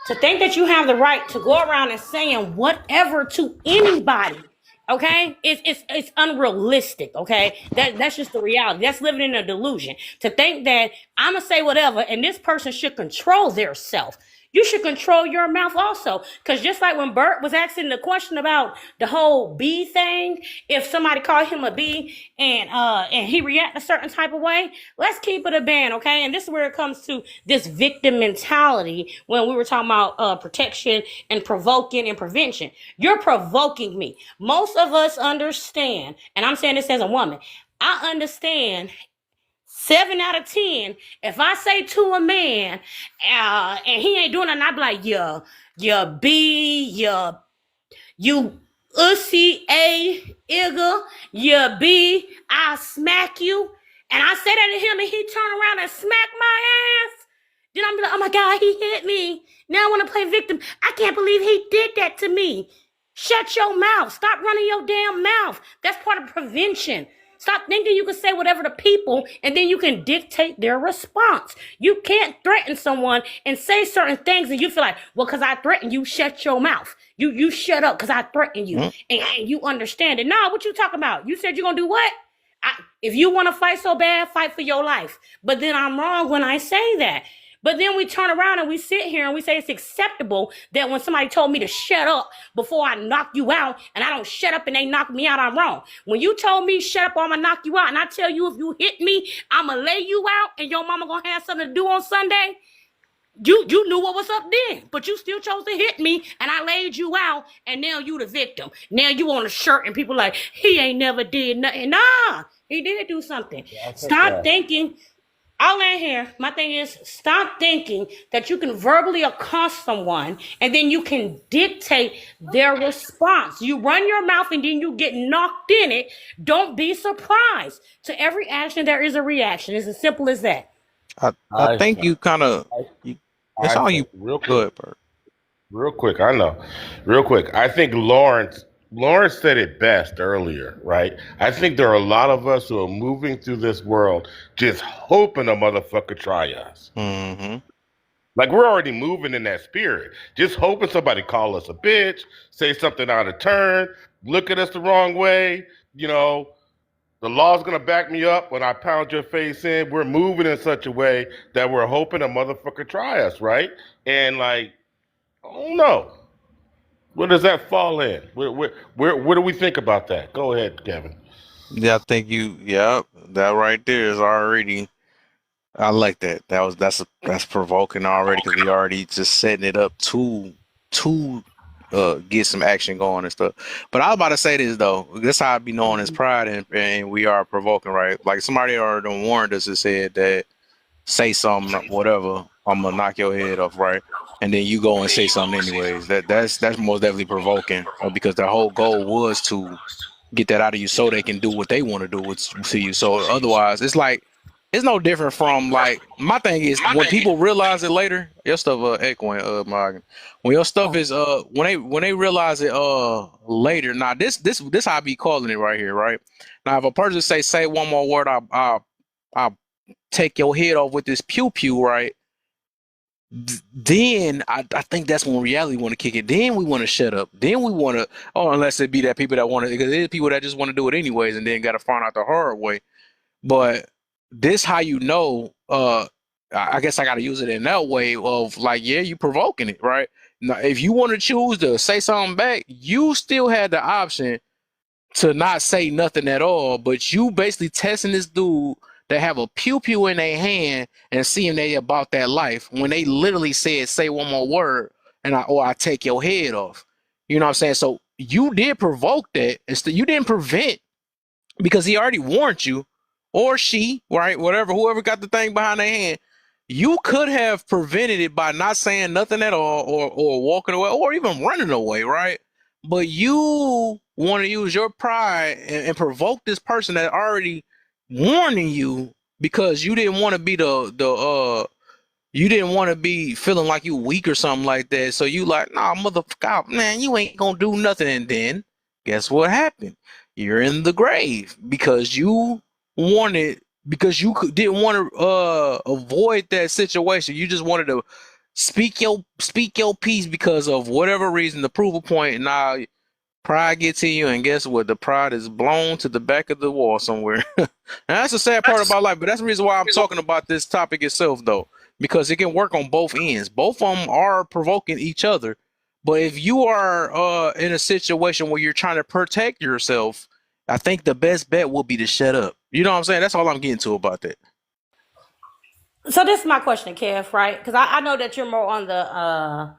to think that you have the right to go around and saying whatever to anybody, okay, it's unrealistic. Okay, that's just the reality. That's living in a delusion. To think that I'm gonna say whatever and this person should control their self. You should control your mouth also. Because just like when Bert was asking the question about the whole bee thing, if somebody called him a bee and he react a certain type of way, let's keep it a band, okay? And this is where it comes to this victim mentality when we were talking about protection and provoking and prevention. You're provoking me. Most of us understand, and I'm saying this as a woman, I understand 7 out of 10, if I say to a man, and he ain't doing nothing, I be like, you ussy I'll smack you. And I say that to him and he turn around and smack my ass. Then I'm like, oh my God, he hit me. Now I want to play victim. I can't believe he did that to me. Shut your mouth. Stop running your damn mouth. That's part of prevention. Stop thinking you can say whatever to people and then you can dictate their response. You can't threaten someone and say certain things and you feel like, well, because I threatened you, shut your mouth. You shut up because I threatened you. And you understand it. No, what you talking about? You said you're going to do what? If you want to fight so bad, fight for your life. But then I'm wrong when I say that. But then we turn around and we sit here and we say it's acceptable that when somebody told me to shut up before I knock you out and I don't shut up and they knock me out, I'm wrong. When you told me shut up or I'm gonna knock you out, and I tell you if you hit me, I'm gonna lay you out and your mama gonna have something to do on Sunday, you knew what was up then, but you still chose to hit me and I laid you out, and now you the victim. Now you on a shirt and people like, he ain't never did nothing. Nah, he did do something. Stop thinking. I'll land here. My thing is, stop thinking that you can verbally accost someone and then you can dictate their response. You run your mouth and then you get knocked in it. Don't be surprised. To every action, there is a reaction. It's as simple as that. I think you kind of, it's I all think you good, Bert. real quick. I know, real quick. I think Lawrence said it best earlier, right? I think there are a lot of us who are moving through this world just hoping a motherfucker try us. Mm-hmm. Like we're already moving in that spirit, just hoping somebody call us a bitch, say something out of turn, look at us the wrong way. You know, the law's gonna back me up when I pound your face in. We're moving in such a way that we're hoping a motherfucker try us, right? And like, I don't know. Where does that fall in? Where do we think about that? Go ahead, Kevin. Yeah, I think that right there is already. I like that. That's provoking already because we already just setting it up to get some action going and stuff. But I was about to say this though. This how I be knowing his pride and we are provoking, right? Like somebody already done warned us and said that say something, whatever, I'm gonna knock your head off, right? And then you go and say something anyways. That's most definitely provoking because the whole goal was to get that out of you so they can do what they want to do to you. So otherwise, it's like it's no different from like my thing is when people realize it later, your stuff echoing Morgan. When your stuff is when they realize it later. Now this how I be calling it right here, right? Now if a person say one more word, I'll take your head off with this pew pew, right? Then I think that's when reality want to kick it. Then we want to shut up. Then we want to, oh, unless it be that people that want to, because there's people that just want to do it anyways, and then got to find out the hard way. But this how you know. I guess I got to use it in that way of like, yeah, you provoking it, right? Now, if you want to choose to say something back, you still had the option to not say nothing at all, but you basically testing this dude that have a pew pew in their hand and seeing they about that life when they literally said say one more word and I take your head off. You know what I'm saying? So you did provoke that. You didn't prevent because he already warned you, or she, right? Whatever, whoever got the thing behind their hand, you could have prevented it by not saying nothing at all, or walking away, or even running away, right? But you want to use your pride and provoke this person that already warning you because you didn't want to be you didn't want to be feeling like you weak or something like that. So you like, nah, motherfucker, man, you ain't gonna do nothing. And then guess what happened? You're in the grave because you wanted, because didn't want to avoid that situation. You just wanted to speak your piece because of whatever reason to prove a point. And now pride gets to you, and guess what? The pride is blown to the back of the wall somewhere. And that's the sad part about life. But that's the reason why I'm talking about this topic itself, though, because it can work on both ends. Both of them are provoking each other. But if you are in a situation where you're trying to protect yourself, I think the best bet will be to shut up. You know what I'm saying? That's all I'm getting to about that. So this is my question, Kev, right? Because I know that you're more on the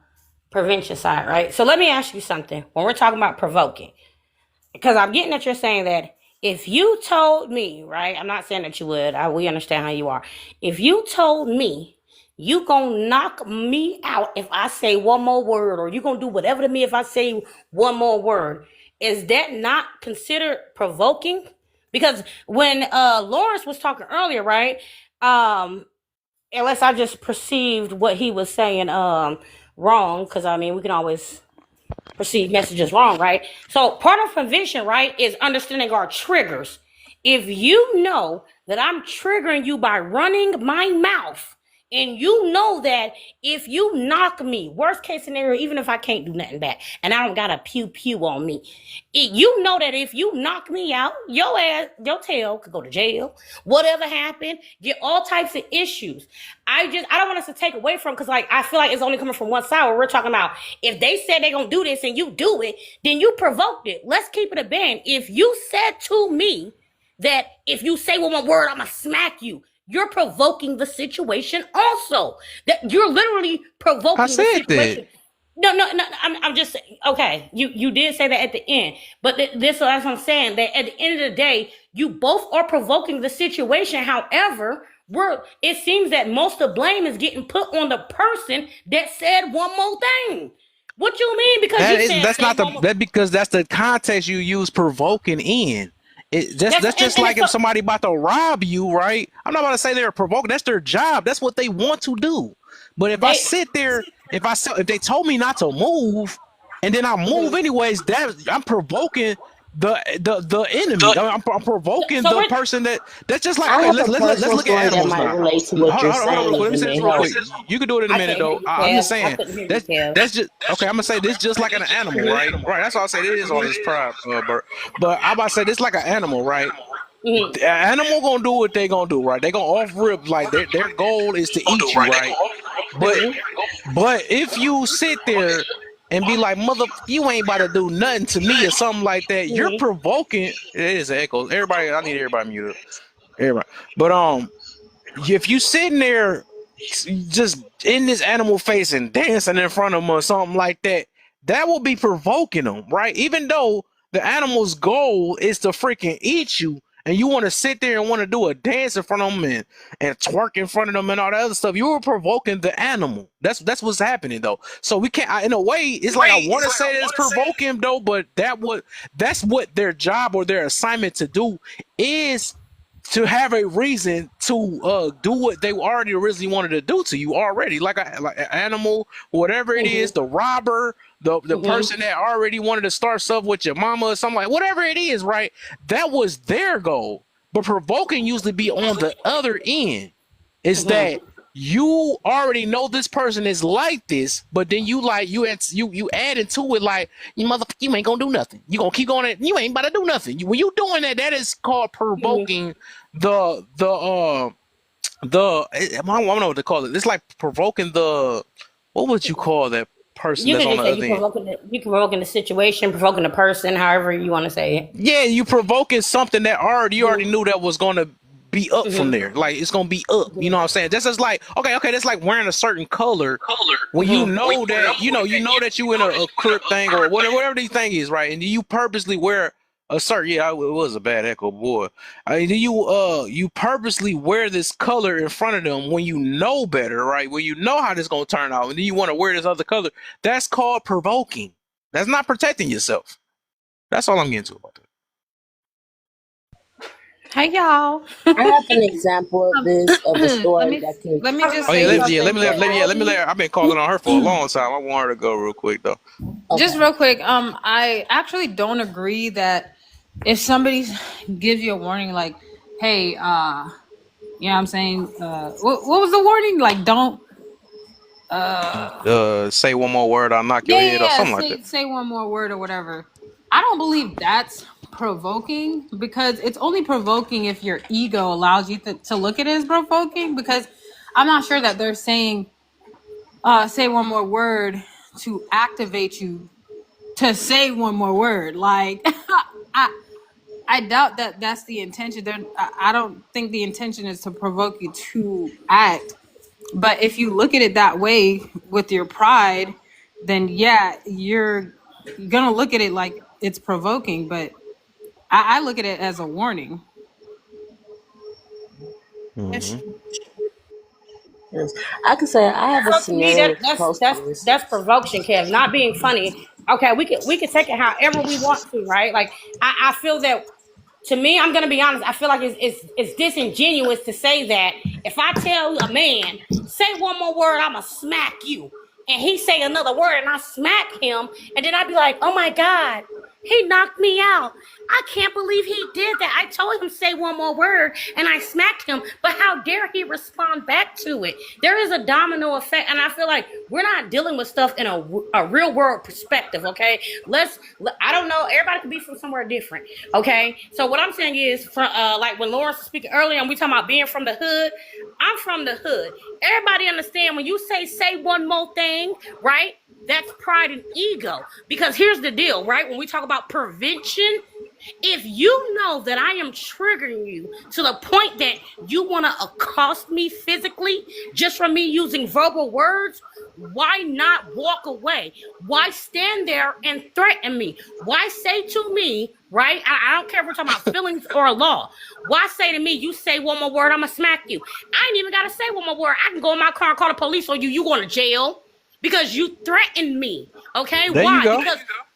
prevention side, right? So let me ask you something. When we're talking about provoking, because I'm getting that you're saying that if you told me, right? I'm not saying that you would. We understand how you are. If you told me you gonna knock me out if I say one more word, or you gonna do whatever to me if I say one more word, is that not considered provoking? Because when Lawrence was talking earlier, right? Unless I just perceived what he was saying wrong, because I mean we can always perceive messages wrong, right? So part of prevention, right, is understanding our triggers. If you know that I'm triggering you by running my mouth, And you know that if you knock me, worst case scenario, even if I can't do nothing back and I don't got a pew pew on me, you know that if you knock me out, your ass, your tail could go to jail. Whatever happened, get all types of issues. I don't want us to take away from, because like I feel like it's only coming from one side where we're talking about if they said they're gonna do this and you do it, then you provoked it. Let's keep it a band. If you said to me that if you say one more word, I'm gonna smack you, you're provoking the situation also. That you're literally I provoking the said that. situation. No. I'm just saying. Okay, you did say that at the end, but that's what I'm saying. That at the end of the day, you both are provoking the situation. However, it seems that most of the blame is getting put on the person that said one more thing. What you mean? Because you said That's say not the one more. that because that's the context you use provoking in. That's That's just and like it's if so. somebody about to rob you, right? I'm not about to say they're provoking. That's their job. That's what they want to do. But if I They. sit there, if they told me not to move, and then I move Mhm. anyways, that I'm provoking the enemy. I'm provoking So the we're. person that's just like I okay. have a Let's personal look at story that animals might now. relate to what Hold you're on, hold on, real quick. saying, Let me and say may this real help. quick. You can do it in a I minute couldn't hear though. you, I'm just Kev. I saying couldn't hear you, Kev. that's just okay. I'm gonna say this just like an animal, right? Right. That's all I say. It is all this pride, Bert. But I'm about to say this like an animal, right? Mhm. The animal gonna do what they gonna do, right? They gonna off rip like their goal is to eat you, right? But Mhm. if you sit there and be like, mother, you ain't about to do nothing to me or something like that, you're Mhm. provoking. It is an echo. Everybody, I need everybody muted. Everybody. But if you sitting there just in this animal face and dancing in front of them or something like that, that will be provoking them, right? Even though the animal's goal is to freaking eat you, and you want to sit there and want to do a dance in front of them and twerk in front of them and all that other stuff, you were provoking the animal. That's what's happening though. So we can't. In a way, it's like I want to say that it's provoking though, but that's what their job or their assignment to do is to have a reason to do what they already originally wanted to do to you already, like an animal, whatever it is, Mhm. the robber, the Mhm. person that already wanted to start stuff with your mama or something like whatever it is, right? That was their goal. But provoking usually be on the other end. Is Mhm. that you already know this person is like this, but then you add into it like you motherfucker, you ain't gonna do nothing. You gonna keep going. You ain't about to do nothing. When you doing that, that is called Mhm. provoking I don't know what to call it. It's like provoking the what would you call that person You that's can on just the say other end? you provoking the situation, provoking the person, however you want to say it. Yeah, you provoking something that you already knew that was gonna be up from Mhm. there. Like it's gonna be up. You know what I'm saying? That's just like okay, that's like wearing a certain color when you Mhm. know that that you in a crip thing or whatever these thing is, right? And you purposely wear a certain it was a bad echo, boy. I mean, you purposely wear this color in front of them when you know better, right? When you know how this gonna turn out, and then you want to wear this other color. That's called provoking. That's not protecting yourself. That's all I'm getting to about that. Hey y'all. I have an example of this of a let story me that can let me just Oh yeah, say let something me quick. let me let. I've been calling on her for a long time. I want her to go real quick though. Just okay. real quick, I actually don't agree that if somebody gives you a warning like, hey, you know what I'm saying, what was the warning? Like don't Say one more word, I'll knock your yeah, head yeah, or yeah. something like that. Say one more word or whatever. I don't believe that's provoking because it's only provoking if your ego allows you to look at it as provoking. Because I'm not sure that they're saying say one more word to activate you to say one more word. Like I I doubt that that's the intention. I don't think the intention is to provoke you to act. But if you look at it that way with your pride, then yeah, you're gonna look at it like it's provoking. But I look at it as a warning. Hmm. Yes. I can say I have a So to me, scenario close to this. that's provocation, Kev. Not being funny. Okay, we could take it however we want to, right? Like I feel that to me, I'm gonna be honest. I feel like it's disingenuous to say that if I tell a man say one more word, I'ma smack you, and he say another word and I smack him, and then I'd be like, oh my god, He knocked me out. I can't believe he did that. I told him say one more word and I smacked him, but how dare he respond back to it? There is a domino effect, and I feel like we're not dealing with stuff in a real world perspective, okay? I don't know, everybody could be from somewhere different, okay? So what I'm saying is, from like when Lawrence was speaking earlier and we talking about being from the hood, I'm from the hood. Everybody understand when you say one more thing, right? That's pride and ego. Because here's the deal, right? When we talk about prevention, if you know that I am triggering you to the point that you want to accost me physically just from me using verbal words, why not walk away? Why stand there and threaten me? Why say to me, right? I don't care if we're talking about feelings or a law. Why say to me, you say one more word, I'm going to smack you. I ain't even got to say one more word. I can go in my car and call the police on you. You going to jail because you threatened me. Okay? There you Why? go.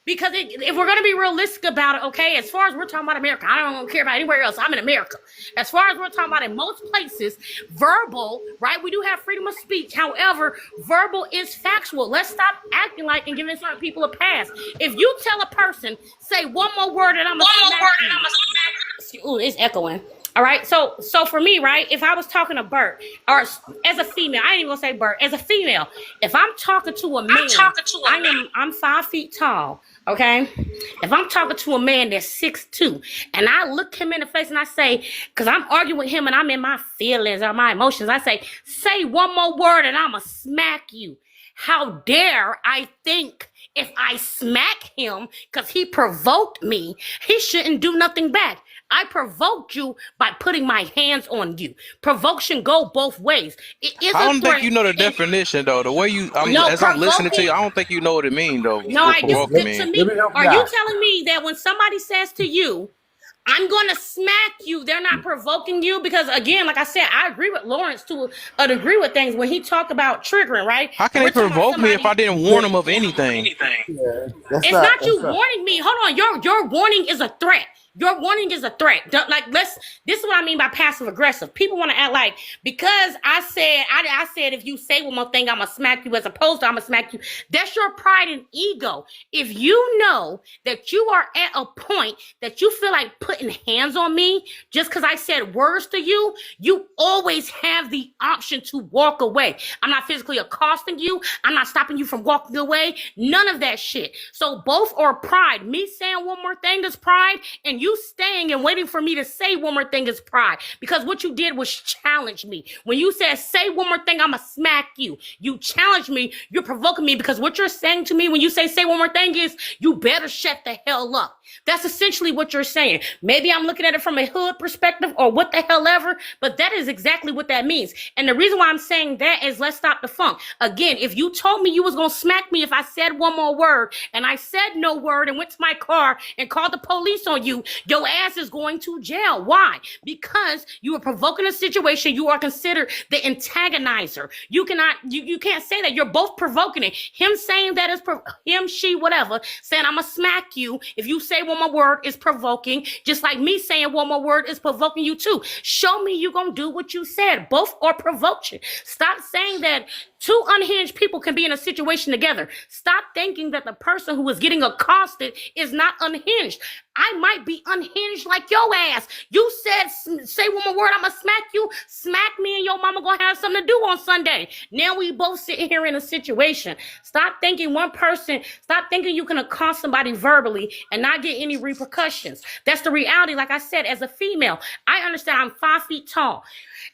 Because if we're going to be realistic about it, okay, as far as we're talking about America, I don't care about anywhere else. I'm in America. As far as we're talking about in most places, verbal, right? We do have freedom of speech. However, verbal is factual. Let's stop acting like and giving certain people a pass. If you tell a person, say one more word and I'm going to smack you. Ooh, it's echoing. All right. So for me, right, if I was talking to Bert, or as a female, I ain't even gonna say Bert, as a female, if I'm talking to a man, I'm 5 feet tall. Okay. If I'm talking to a man that's 6'2", and I look him in the face and I say, because I'm arguing with him and I'm in my feelings or my emotions, I say one more word and I'ma smack you. How dare I think if I smack him because he provoked me, he shouldn't do nothing back. I provoked you by putting my hands on you. Provocation go both ways. It is I a don't think threat. you know the definition though. The way I'm listening to you, Provoking. I don't think you know what it means though. No, What I do. provoking To mean? me, are you telling me that when somebody says to you, I'm going to smack you, they're not provoking you? Because again, like I said, I agree with Lawrence to a degree with things when he talked about triggering, right? How can And they we're talking about provoke me if I somebody. didn't warn them of anything? It's not you warning me. Hold on. Your warning is a threat. Your warning is a threat. This is what I mean by passive aggressive. People want to act like because I said if you say one more thing, I'm gonna smack you as opposed to I'm gonna smack you. That's your pride and ego. If you know that you are at a point that you feel like putting hands on me just because I said words to you, you always have the option to walk away. I'm not physically accosting you. I'm not stopping you from walking away. None of that shit. So both are pride. Me saying one more thing is pride, and you staying and waiting for me to say one more thing is pride. Because what you did was challenge me. When you said say one more thing, I'ma smack you. You challenged me. You're provoking me because what you're saying to me when you say one more thing is you better shut the hell up. That's essentially what you're saying. Maybe I'm looking at it from a hood perspective or what the hell ever, but that is exactly what that means. And the reason why I'm saying that is let's stop the funk. Again, if you told me you was gonna smack me if I said one more word and I said no word and went to my car and called the police on you, your ass is going to jail. Why? Because you were provoking a situation. You are considered the antagonizer. You can't say that. You're both provoking it. Him saying that is him, she, whatever, saying I'm gonna smack you if you say one more word is provoking, just like me saying one more word is provoking you too. Show me you gonna do what you said. Both are provoking. Stop saying that two unhinged people can be in a situation together. Stop thinking that the person who is getting accosted is not unhinged. I might be unhinged like your ass. You said, say one more word, I'ma smack you. Smack me and your mama gonna have something to do on Sunday. Now we both sitting here in a situation. Stop thinking you can accost somebody verbally and not get any repercussions. That's the reality. Like I said, as a female, I understand I'm 5 feet tall.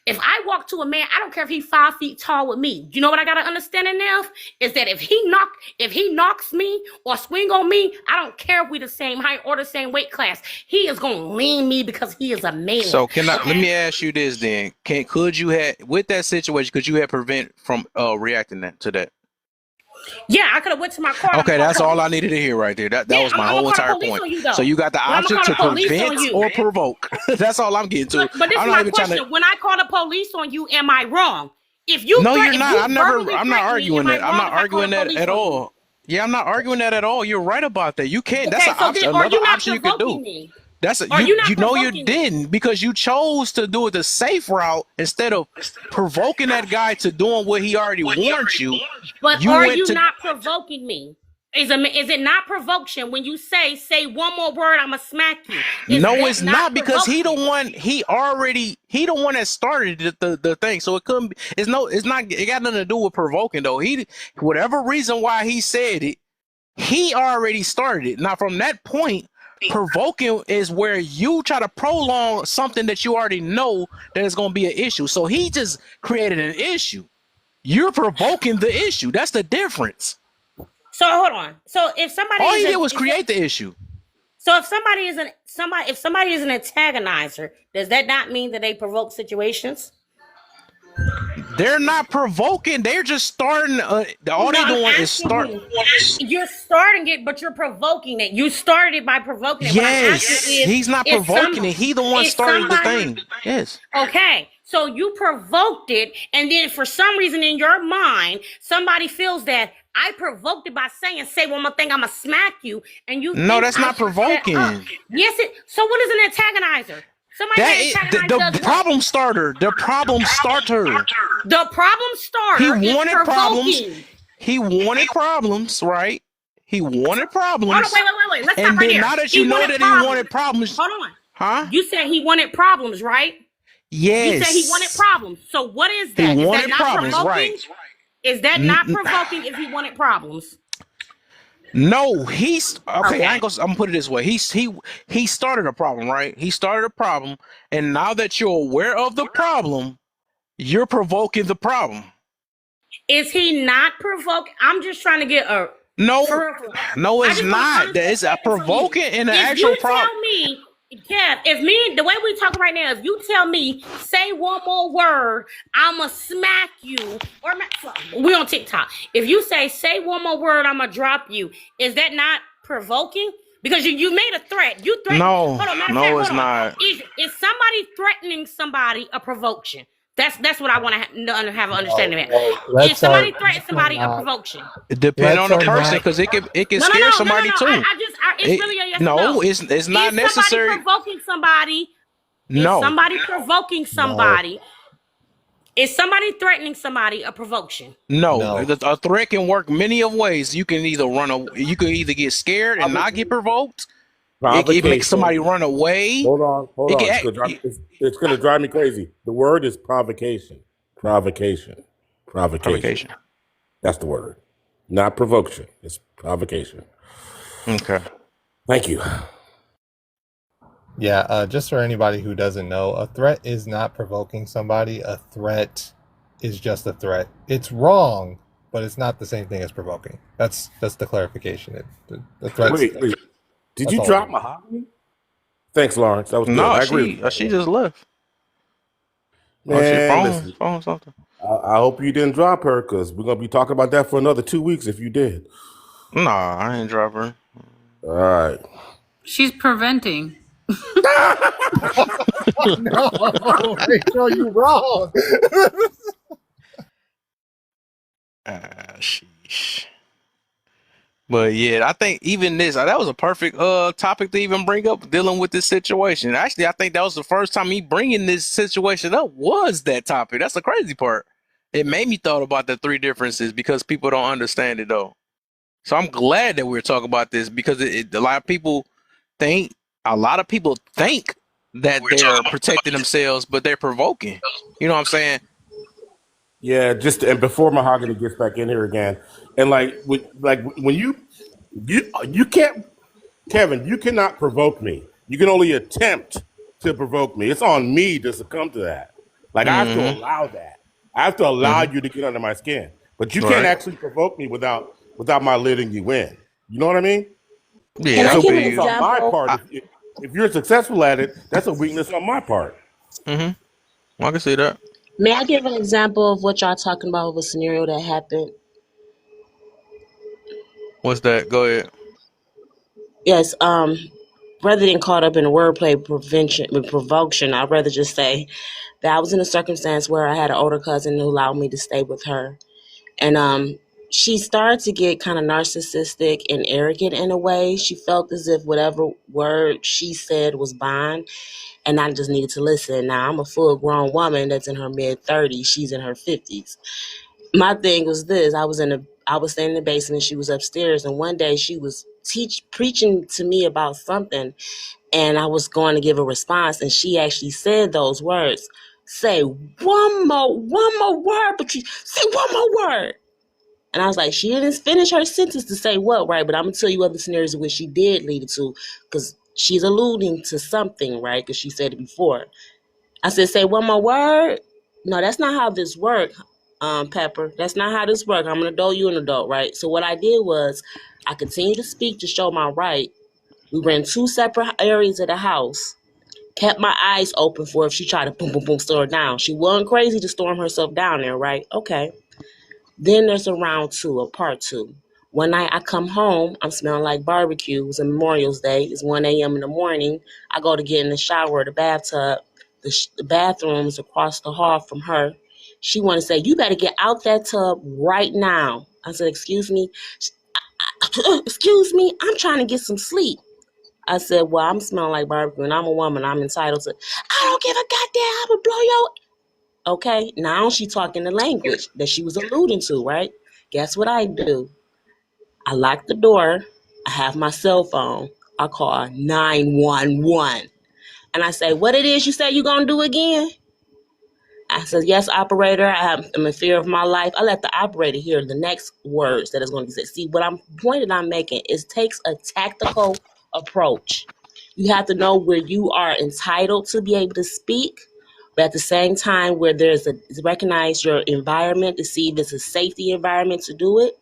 If I walk to a man, I don't care if he's 5 feet tall with me. You know what I gotta understand enough? Is that if he knocks me or swing on me, I don't care if we the same height or the same weight class. He is gonna lean me because he is a man. So let me ask you this then. Could you have with that situation, could you have prevent from reacting to that? Yeah, I could have went to my car. Okay, that's all I needed to hear right there. That was my whole entire point. So you got the option to prevent or provoke. That's all I'm getting to. But this is my question. When I call the police on you, am I wrong? If you no, you're not. I'm not arguing that. I'm not arguing that at all. Yeah, I'm not arguing that at all. You're right about that. You can't. That's an option. Another option you could do. You know you didn't because you chose to do it the safe route instead of provoking that guy to doing what he already warned you. But are you not provoking me? Is it not provocation when you say one more word, I'ma smack you? Is No, that it's not not because he the provoking? one. He the one that started the thing. So it couldn't. It's no. It's not. It got nothing to do with provoking though. Whatever reason why he said it, he already started it. Now from that point, provoking is where you try to prolong something that you already know that is going to be an issue. So he just created an issue. You're provoking the issue. That's the difference. So hold on. So if somebody All is he did a, was create the issue. so if somebody is an antagonizer, does that not mean that they provoke situations? They're not provoking. They're just starting. All No, they I'm doing is asking start. you. You're starting it, but you're provoking it. You started it by provoking it. What I'm asking Yes, is, he's not provoking it. He the one is started the somebody thing. Yes. okay? So you provoked it, and then for some reason in your mind, somebody feels that I provoked it by saying, "Say one more thing, I'ma smack you," and you No, think that's I not should shut up. provoking. Yes, it. So what is an antagonizer? Somebody That that is antagonizes the does what? problem starter. The problem starter. The problem He starter is wanted problems. provoking. He wanted problems, right? He wanted Hold on, problems. wait. Let's stop And right then there. now that He you know wanted that he wanted problems. problems, Hold on. huh? You said he wanted problems, right? You said he wanted Yes. problems. So what is He that? Is that wanted not problems, right? provoking? Is that N- not n- provoking if he wanted problems? No, he's okay. Okay. I'm gonna put it this way. He started a problem, right? He started a problem, and now that you're aware of the problem, you're provoking the problem. Is he not provoking? I'm just trying to get a No, for no, I it's just want an not. honest It's a understanding from you. provoking and an If actual you problem. tell me, Kev, if me the way we talking right now, if you tell me say one more word, I'ma smack you, or we on TikTok. If you say one more word, I'ma drop you. Is that not provoking? Because you made a threat. You threatened. No, Hold on, matter of fact, no, it's hold on. not. Is somebody threatening somebody a provocation? That's what I want to have an understanding of. If Let's somebody threatens somebody a not. provocation. It depends Let's on the are person not. because it can No, no, scare no, no, no, somebody no. too. It's really a yes or No, no. it's not Is somebody necessary. provoking somebody? Is No, somebody provoking No. somebody? Is somebody threatening somebody a provocation? no. No. A threat can work many of ways. You can either you can either get scared and not get Provocation. provoked. It makes somebody Provocation. run away. Hold It on. can. It's gonna drive me crazy. The word is provocation. Provocation. Provocation. Provocation. That's the word. Not provocation. It's provocation. Okay. Thank you. Yeah, just for anybody who doesn't know, a threat is not provoking somebody. A threat is just a threat. It's wrong, but it's not the same thing as provoking. That's the clarification. The threats. Wait. Did That's you all it drop is. Mahogany? Thanks, Lawrence. That was good. No, I agree with she you. just left. Oh, she Man, listen. phone something. I hope you didn't drop her because we're gonna be talking about that for another 2 weeks if you did. Nah, I ain't drop her. All right. She's preventing. No, Rachel, you wrong. Sheesh. But yeah, I think even this that was a perfect topic to even bring up dealing with this situation. Actually, I think that was the first time me bringing this situation up was that topic. That's the crazy part. It made me thought about the three differences because people don't understand it though. So I'm glad that we're talking about this because a lot of people think that they're protecting themselves, but they're provoking. You know what I'm saying? Yeah, just and before Mahogany gets back in here again, and when you can't, Kevin, you cannot provoke me. You can only attempt to provoke me. It's on me to succumb to that. Like I have to Mm-hmm. allow that. I have to allow Mm-hmm. you to get under my skin. But you can't Right. actually provoke me without my letting you in. You know what I mean? Can Yeah, That's I I a give feel an weakness you. on my example? part. If you're successful at it, that's a weakness on my part. Mm-hmm. I can see that. May I give an example of what y'all talking about of a scenario that happened? What's that? Go ahead. Yes. Rather than caught up in a wordplay prevention with provocation, I'd rather just say that I was in a circumstance where I had an older cousin who allowed me to stay with her, and she started to get kind of narcissistic and arrogant in a way. She felt as if whatever word she said was bond, and I just needed to listen. Now I'm a full grown woman that's in her mid 30s. She's in her 50s. My thing was this: I was staying in the basement, she was upstairs, and one day she was preaching to me about something, and I was going to give a response, and she actually said those words. Say one more word, but you say one more word. And I was like, she didn't finish her sentence to say what, right? But I'm gonna tell you other scenarios in which she did lead it to, because she's alluding to something, right? Because she said it before. I said, say one more word. No, that's not how this works, Pepper. That's not how this works. I'm an adult, you an adult, right? So what I did was I continued to speak to show my right. We were in two separate areas of the house. Kept my eyes open for if she tried to boom, boom, boom, slow her down. She wasn't crazy to storm herself down there, right? Okay. Then there's a round two, a part two. One night I come home, I'm smelling like barbecue. It was a Memorial's Day. It's 1 a.m. in the morning. I go to get in the shower or the bathtub. The bathroom is across the hall from her. She want to say, you better get out that tub right now. I said, excuse me? Excuse me? I'm trying to get some sleep. I said, well, I'm smelling like barbecue and I'm a woman. I'm entitled to, I don't give a goddamn, I would blow your. Okay, now she talking the language that she was alluding to, right? Guess what I do? I lock the door. I have my cell phone. I call 911. And I say, what it is you say you going to do again? I said, yes, operator, I'm in fear of my life. I let the operator hear the next words that is going to be said. See, what I'm making is takes a tactical approach. You have to know where you are entitled to be able to speak, but at the same time where recognize your environment to see if it's a safety environment to do it.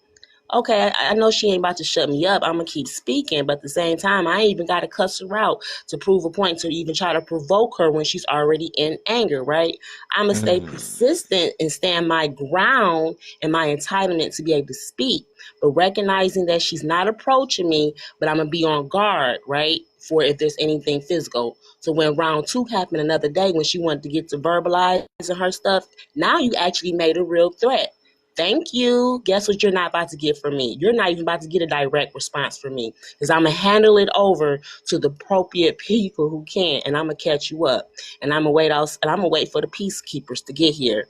Okay, I know she ain't about to shut me up. I'm going to keep speaking. But at the same time, I ain't even got to cuss her out to prove a point to even try to provoke her when she's already in anger, right? I'm going to stay persistent and stand my ground and my entitlement to be able to speak. But recognizing that she's not approaching me, but I'm going to be on guard, right? For if there's anything physical. So when round two happened another day, when she wanted to get to verbalizing her stuff, now you actually made a real threat. Thank you. Guess what you're not about to get from me? You're not even about to get a direct response from me because I'm going to handle it over to the appropriate people who can, and I'm going to catch you up. And I'm going to wait for the peacekeepers to get here.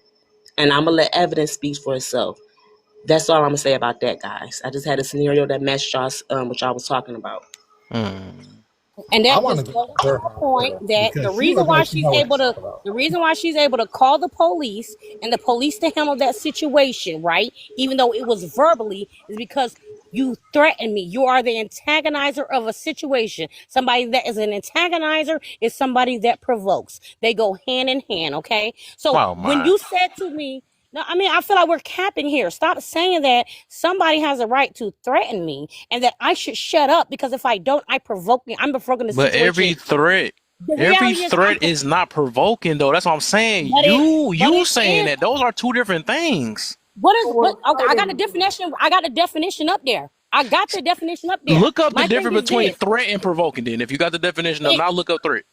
And I'm going to let evidence speak for itself. That's all I'm going to say about that, guys. I just had a scenario that matched y'all, what y'all was talking about. And I that want to just go goes to to her the point that because she looked like she know what she's talking about. the reason why she's able to call the police and the police to handle that situation, right? Even though it was verbally, is because you threaten me. You are the antagonizer of a situation. Somebody that is an antagonizer is somebody that provokes. They go hand in hand, okay? So Oh when my. you said to me, no, I mean, I feel like we're capping here. Stop saying that somebody has a right to threaten me and that I should shut up because if I don't, I'm provoking the But situation. The every reality is, threat is not provoking though. That's what I'm saying. but You it saying is. that those are two different things. What? Okay, I got the definition. I got the definition up there. I got the definition up there. Look up the My thing difference is between this. threat and provoking. Then, if you got the definition of, It, now look up threat.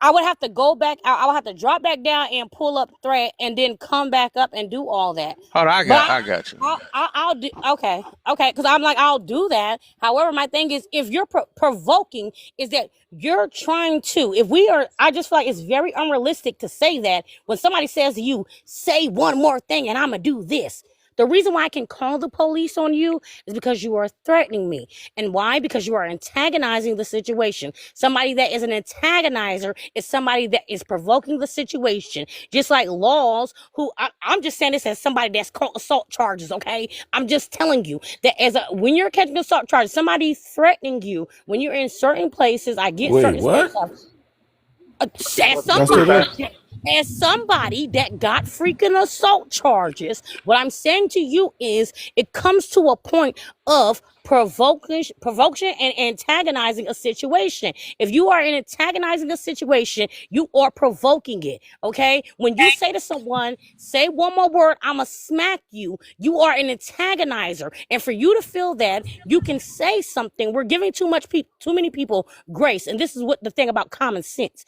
I would have to go back. I would have to drop back down and pull up threat, and then come back up and do all that. Hold on, But I got you. I'll do okay because I'm like I'll do that. However, my thing is if you're provoking, is that you're trying to. If we are, I just feel like it's very unrealistic to say that when somebody says to you, "Say one more thing, and I'm gonna do this." The reason why I can call the police on you is because you are threatening me. And why? Because you are antagonizing the situation. Somebody that is an antagonizer is somebody that is provoking the situation. Just like laws, I'm just saying this as somebody that's caught assault charges, okay? I'm just telling you that when you're catching assault charges, somebody threatening you, when you're in certain places, I get Wait, certain what? stuff. Y'all still there? As somebody that got freaking assault charges, what I'm saying to you is it comes to a point of provocation and antagonizing a situation. If you are in antagonizing a situation, you are provoking it. Okay. When you say to someone, say one more word, I'ma smack you, you are an antagonizer. And for you to feel that, you can say something. We're giving too many people grace. And this is what the thing about common sense.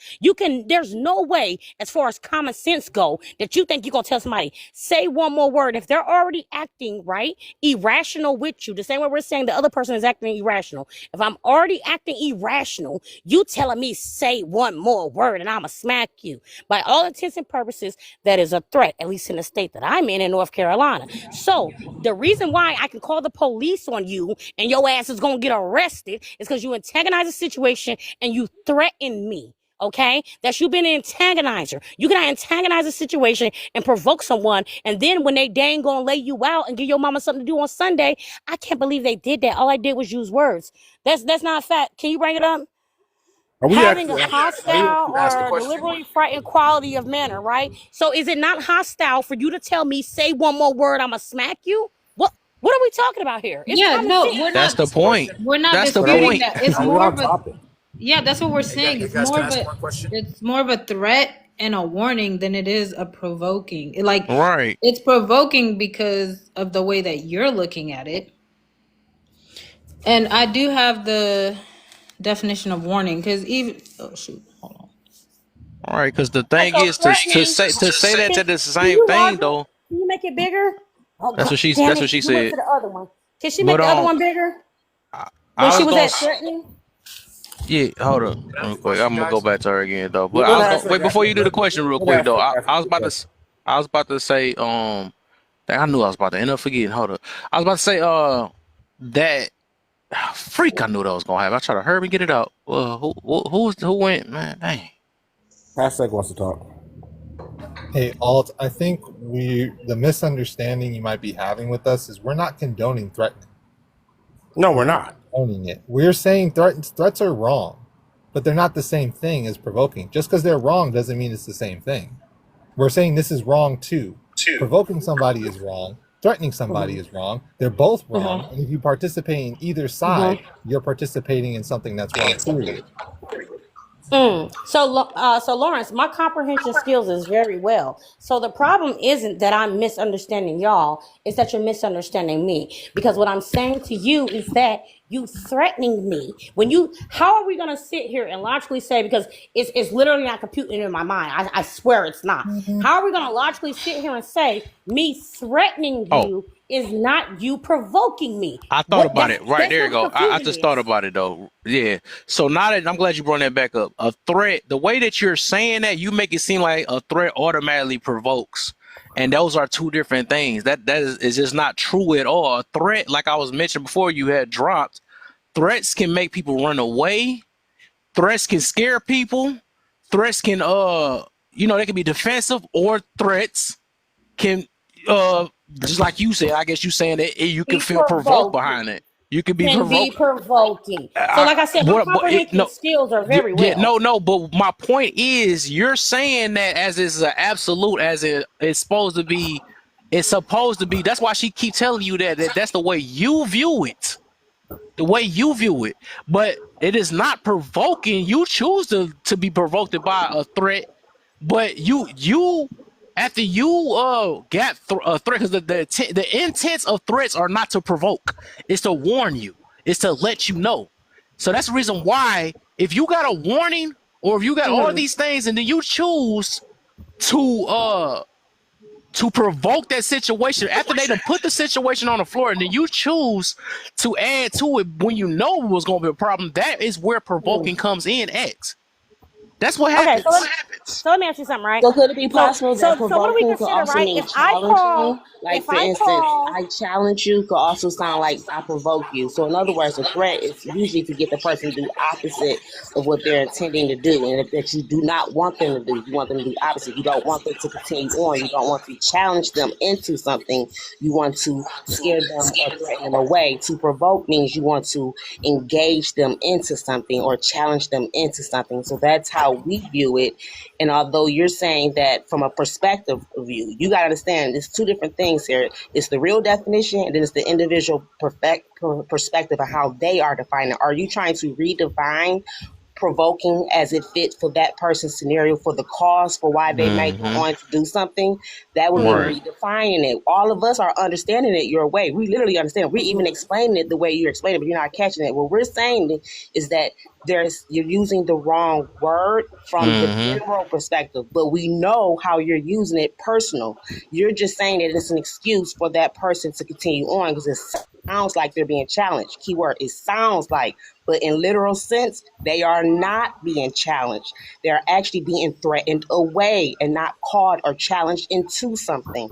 There's no way, as far far as common sense go that you think you're gonna tell somebody, say one more word. If they're already acting right, irrational with you, the same way we're saying the other person is acting irrational. If I'm already acting irrational, you telling me say one more word and I'ma smack you. By all intents and purposes, that is a threat, at least in the state that I'm in North Carolina. So the reason why I can call the police on you and your ass is gonna get arrested is because you antagonize a situation and you threaten me. Okay, that's you been an antagonizer. You can antagonize a situation and provoke someone, and then when they dang gonna lay you out and give your mama something to do on Sunday, I can't believe they did that. All I did was use words. That's not a fact. Can you bring it up? Are we Having a actually hostile Ask the or question. deliberately frightened quality of manner, right? So is it not hostile for you to tell me, say one more word, I'ma smack you? What are we talking about here? It's Yeah, common no, sense. That's the point. we're not That's the disputing point. that. It's Are we more on of a topic? yeah, that's what we're Hey, saying. hey guys, can I ask one question? It's more of a threat and a warning than it is a provoking. Right. It's provoking because of the way that you're looking at it. And I do have the definition of warning because even oh shoot, hold on. All right, because the Right, thing so is threatening. to say that Can, that it's the can same you thing enlarge it? though. Can you make it bigger? Oh That's god what she damn that's it. what she You went said. to the other one. Can she make But the other one bigger? I, When I she was was gonna at threatening? yeah, hold up Can I real ask a quick. question, I'm gonna go guys? back to her again though. But I let was gonna Ashley wait before you do the question real quick though. I was ask about the to I was about to say dang, I knew I was about to end up forgetting. Hold up. I was about to say that freak I knew that was gonna happen. I tried to hurry and get it out. Who went, man? Dang. Hashtag wants to talk. Hey, Alt, I think the misunderstanding you might be having with us is we're not condoning threatening. No, we're not. Condoning it. We're saying threats are wrong, but they're not the same thing as provoking. Just because they're wrong doesn't mean it's the same thing. We're saying this is wrong too. Provoking somebody is wrong. Threatening somebody is wrong. They're both wrong. And if you participate in either side, you're participating in something that's wrong, period. So Lawrence, my comprehension skills is very well. So the problem isn't that I'm misunderstanding y'all, it's that you're misunderstanding me. Because what I'm saying to you is that you threatening me. How are we gonna sit here and logically say, because it's literally not computing in my mind. I swear it's not. How are we gonna logically sit here and say me threatening Oh, you is not you provoking me? I thought What about that's it. Right that's there where you the go. I confusion just thought is. about it though. Yeah. So now that I'm glad you brought that back up. A threat, the way that you're saying that, you make it seem like a threat automatically provokes. And those are two different things. That is just not true at all. A threat, like I was mentioning before you had dropped, threats can make people run away. Threats can scare people. Threats can they can be defensive, or threats can just like you said, I guess you saying that you can Be feel provoked provoking. behind it. You can be Can be provoked. provoking. So, like I said, my But comprehension no, skills are very yeah, well. no. But my point is, you're saying that as is an absolute, as it's supposed to be. It's supposed to be. That's why she keep telling you that's the way you view it. The way you view it, but it is not provoking. You choose to be provoked by a threat, but you after you get a threat, because the intents of threats are not to provoke, it's to warn you, it's to let you know. So that's the reason why, if you got a warning or if you got all these things and then you choose to provoke that situation after they done put the situation on the floor, and then you choose to add to it when you know it was going to be a problem, that is where provoking comes in at. That's what Okay, so happens. let me ask you something, right? So could it be So possible that so what do we provoking could consider, also right? mean challenging? Like, for instance, I challenge you could also sound like I provoke you. So in other words, a threat is usually to get the person to do opposite of what they're intending to do. And if that you do not want them to do, you want them to do opposite. You don't want them to continue on. You don't want to challenge them into something. You want to scare them or threaten them away. To provoke means you want to engage them into something or challenge them into something. So that's how we view it. And although you're saying that from a perspective of you got to understand there's two different things here. It's the real definition, and then it's the individual perspective of how they are defining. Are you trying to redefine provoking as it fits for that person's scenario, for the cause, for why they might go on to do something? That would mean Right. redefining it. All of us are understanding it your way. We literally understand. We're even explaining it the way you're explaining it, but you're not catching it. What we're saying is that you're using the wrong word from the Mm-hmm. general perspective, but we know how you're using it personal. You're just saying that it's an excuse for that person to continue on because it sounds like they're being challenged. Keyword, it sounds like, but in literal sense, they are not being challenged. They're actually being threatened away and not caught or challenged into something.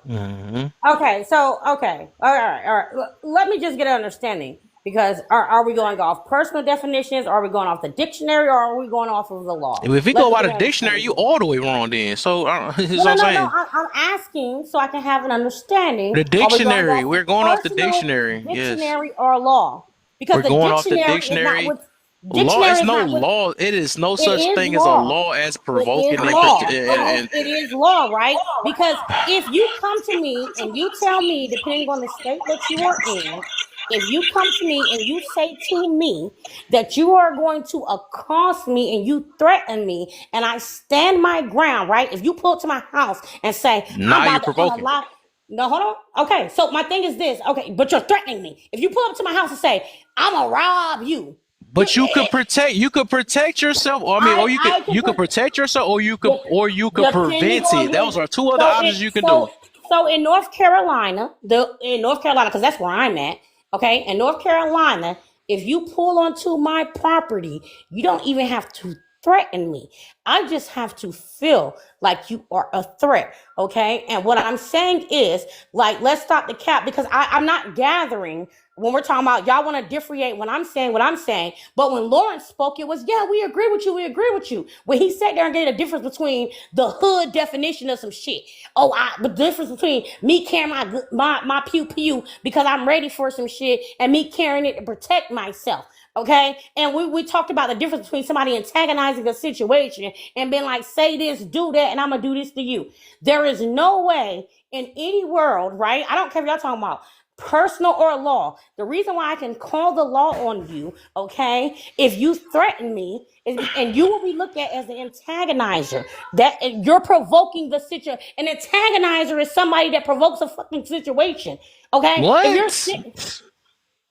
Mm-hmm. Okay, so okay, all right. Let me just get an understanding because are we going off personal definitions? Are we going off the dictionary, or are we going off of the law? If we Let go me by get the an dictionary, you understanding. all the way wrong then. So No, that's what no, I'm no, no. saying. I'm asking so I can have an understanding. The Are we going dictionary. off the We're going off the personal dictionary. Yes. dictionary or law? Because We're the going off the dictionary is not dictionary. what Law dictionary is is no not what law. It is no it such is thing as a law. law as It is provoking law. and It is law, right? Because if you come to me and you tell me, depending on the state that you are in, if you come to me and you say to me that you are going to accost me and you threaten me and I stand my ground, right? If you pull up to my house and say, I'm now you're about to provoking. unalive. No, hold on. Okay, so my thing is this. Okay, but you're threatening me. If you pull up to my house and say, I'm gonna rob you, But you could protect yourself. Or I mean, or I can you could put protect yourself, or you could depending prevent on it. who. Those are two other So options it you can do. so in North Carolina, because that's where I'm at. Okay, in North Carolina, if you pull onto my property, you don't even have to threaten me. I just have to feel like you are a threat. Okay, and what I'm saying is, like, let's stop the cap because I'm not gathering when we're talking about y'all want to differentiate when I'm saying what I'm saying. But when Lawrence spoke, it was, yeah, we agree with you. We agree with you. When he sat there and gave a difference between the hood definition of some shit. Oh, the difference between me carrying my pew pew because I'm ready for some shit and me carrying it to protect myself. Okay. And we talked about the difference between somebody antagonizing a situation and being like, say this, do that, and I'm going to do this to you. There is no way in any world, right? I don't care what y'all talking about, personal or law. The reason why I can call the law on you, okay, if you threaten me, and you will be looked at as the antagonizer. That you're provoking the situation. An antagonizer is somebody that provokes a fucking situation. Okay, if you're What?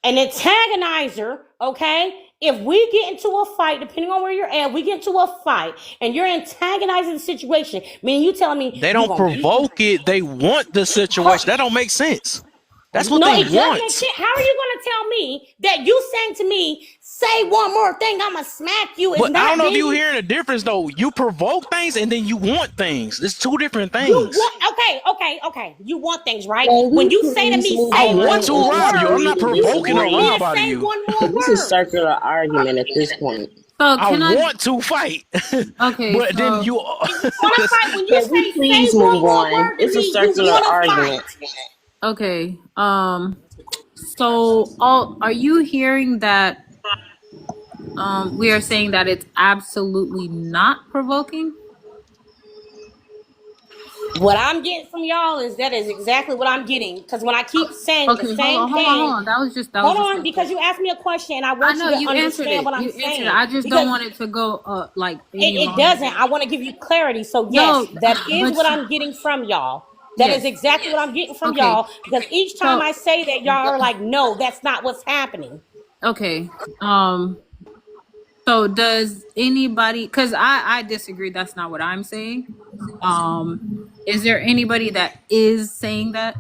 an antagonizer, okay, if we get into a fight, depending on where you're at, we get into a fight, and you're antagonizing the situation, meaning you telling me They you don't gonna beat me. provoke it. They want the situation. That don't make sense. That's what No, they it does make want. sense. How are you going to tell me that you saying to me, say one more thing, I'm going to smack you, is But I don't not know if you being, hearing the difference though. You provoke things and then you want things. It's two different you things. want, okay. You want things, right? Can When we you say to please me, move I say want one on to more instead rob of you. I'm word, not beating a you dead provoking a want me horse? rob to out of say you. one more This is word. circular argument at this point. So I can I? want to fight. Okay, But then so you You want to that's fight. When you Can we say, please one move more on? word to It's a me, you circular want to argument. fight. okay, so are you hearing that we are saying that it's absolutely not provoking? What I'm getting from y'all is that is exactly what I'm getting. Because when I keep saying the Okay, same thing, hold on. That was hold just on, a because quick. you asked me a question and I I want you know to you answered understand it. what I'm You answered it. saying. I just don't Because want it to go like any it longer doesn't. than. I want to give you clarity. So yes, No, that is but what I'm getting from y'all. That is yes. exactly what I'm getting from Okay. y'all. Because each time So I say that, y'all are like, no, that's not what's happening. okay. So does anybody? Because I disagree. That's not what I'm saying. Um, is there anybody that is saying that?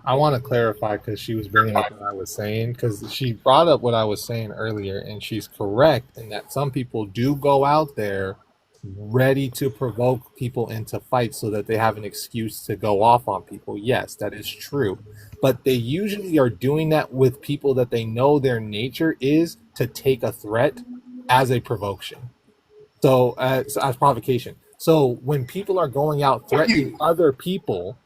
I want to clarify because she was bringing up what I was saying, because she brought up what I was saying earlier, and she's correct in that some people do go out there ready to provoke people into fights so that they have an excuse to go off on people. Yes, that is true. But they usually are doing that with people that they know their nature is to take a threat as a provocation. So as provocation. So when people are going out threatening other people,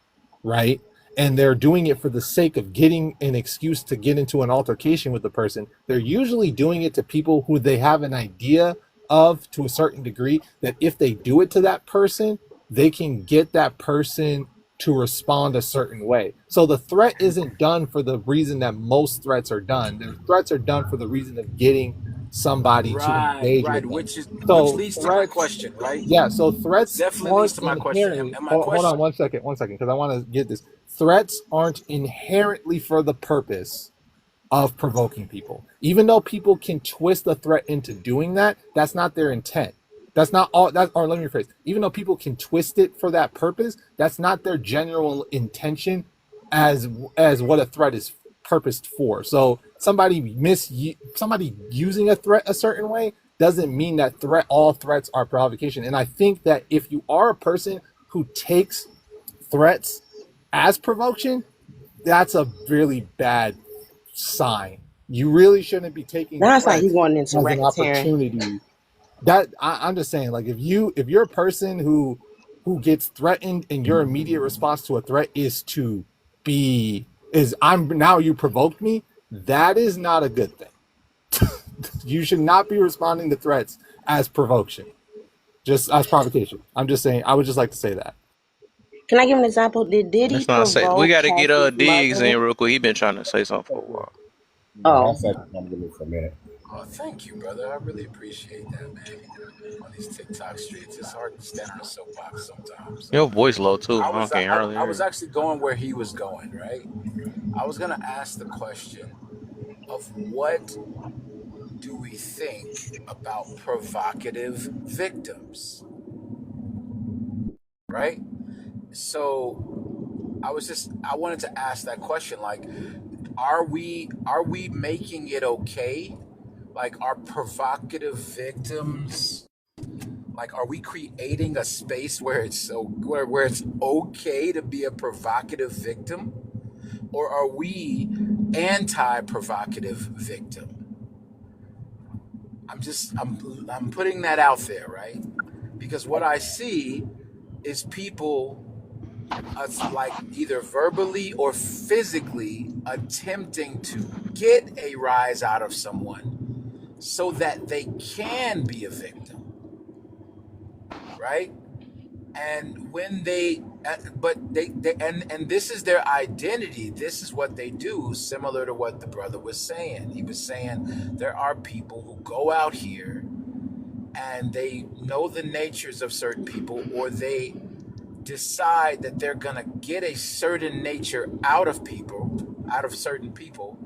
right, and they're doing it for the sake of getting an excuse to get into an altercation with the person, they're usually doing it to people who they have an idea of, to a certain degree, that if they do it to that person, they can get that person to respond a certain way. So the threat isn't done for the reason that most threats are done. The threats are done for the reason of getting somebody to engage Right, with them. which So leads to my threats, question, right? yeah. So threats Definitely leads aren't to my question. And, inherently. and my Hold on question, one second, because I want to get this. Threats aren't inherently for the purpose of provoking people. Even though people can twist the threat into doing that, that's not their intent. That's not all that, or let me rephrase. Even though people can twist it for that purpose, that's not their general intention as what a threat is purposed for. So somebody using a threat a certain way doesn't mean that all threats are provocation. And I think that if you are a person who takes threats as provocation, that's a really bad sign. You really shouldn't be taking Now it's like you threats going into as an racketeering. opportunity. I'm just saying, like, if you're a person who gets threatened and your immediate response to a threat is to be is I'm now you provoked me, that is not a good thing. You should not be responding to threats as provocation, just as provocation. I'm just saying. I would just like to say that. Can I give an example? Did Diddy Let's not say we provoke got to get Cassie's Diggs in mother? real quick. He been trying to say something for a while. Oh, I'll say something for a minute. Oh, thank you, brother. I really appreciate that, man. On these TikTok streets, it's hard to stand on a soapbox sometimes. Your voice low too. I I was can't I, hardly I hear was you. actually going where he was going, right? I was gonna ask the question of what do we think about provocative victims, right? So I wanted to ask that question, like, are we making it okay? Like, are provocative victims, like, are we creating a space where where it's okay to be a provocative victim, or are we anti-provocative victim? I'm putting that out there, right? Because what I see is people like either verbally or physically attempting to get a rise out of someone so that they can be a victim, right? And when and this is their identity. This is what they do, similar to what the brother was saying. He was saying there are people who go out here and they know the natures of certain people, or they decide that they're going to get a certain nature out of certain people.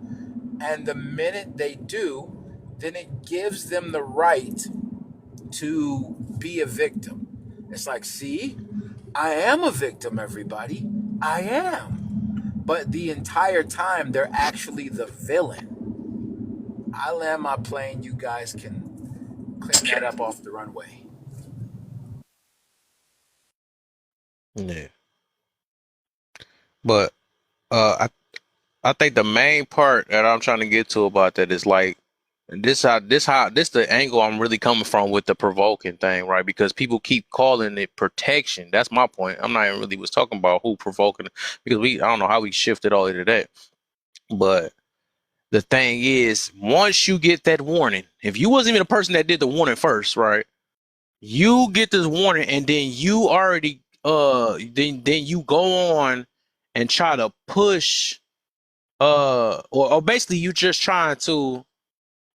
And the minute they do, then it gives them the right to be a victim. It's like, see, I am a victim, everybody. I am. But the entire time, they're actually the villain. I land my plane. You guys can clean that up off the runway. Yeah, but I think the main part that I'm trying to get to about that is like this the angle I'm really coming from with the provoking thing, right? Because people keep calling it protection. That's my point. I'm not even really was talking about who provoking it, because I don't know how we shifted all into that. But the thing is, once you get that warning, if you wasn't even the person that did the warning first, right? You get this warning and then you already then you go on and try to push or basically you just trying to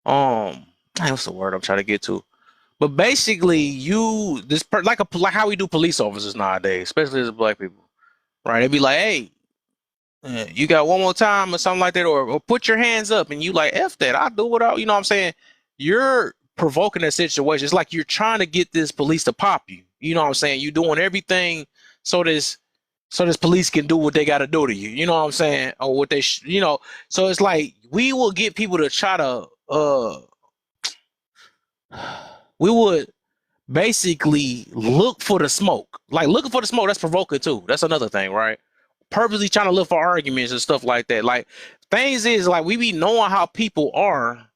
what's the word I'm trying to get to, but basically you like how we do police officers nowadays, especially as black people, right? They'd be like, hey, you got one more time or something like that, or put your hands up, and you like, F that, I'll do what you know what I'm saying? You're provoking a situation. It's like you're trying to get this police to pop you. You know what I'm saying? You're doing everything so this police can do what they got to do to you. You know what I'm saying? Or what so it's like we will get people to try to we would basically look for the smoke. Like looking for the smoke, that's provoking too. That's another thing, right? Purposely trying to look for arguments and stuff like that. Like things is like we be knowing how people are,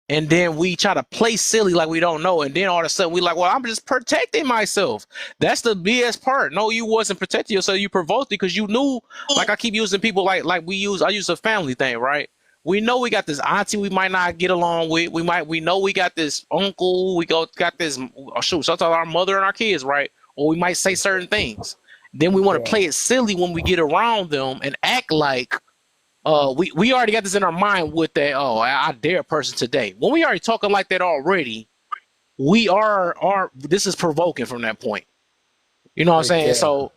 and then we try to play silly like we don't know, and then all of a sudden we like, well, I'm just protecting myself. That's the BS part. No, you wasn't protecting yourself. You provoked it because you knew. Like I keep using people like I use a family thing, right? We know we got this auntie we might not get along with. We know we got this uncle. Got this sometimes our mother and our kids, right? Or we might say certain things. Then we want to play it silly when we get around them and act like we already got this in our mind with that. Oh, I dare a person today. When we already talking like that already, we are this is provoking from that point. You know what I'm Hey, saying? Kev. So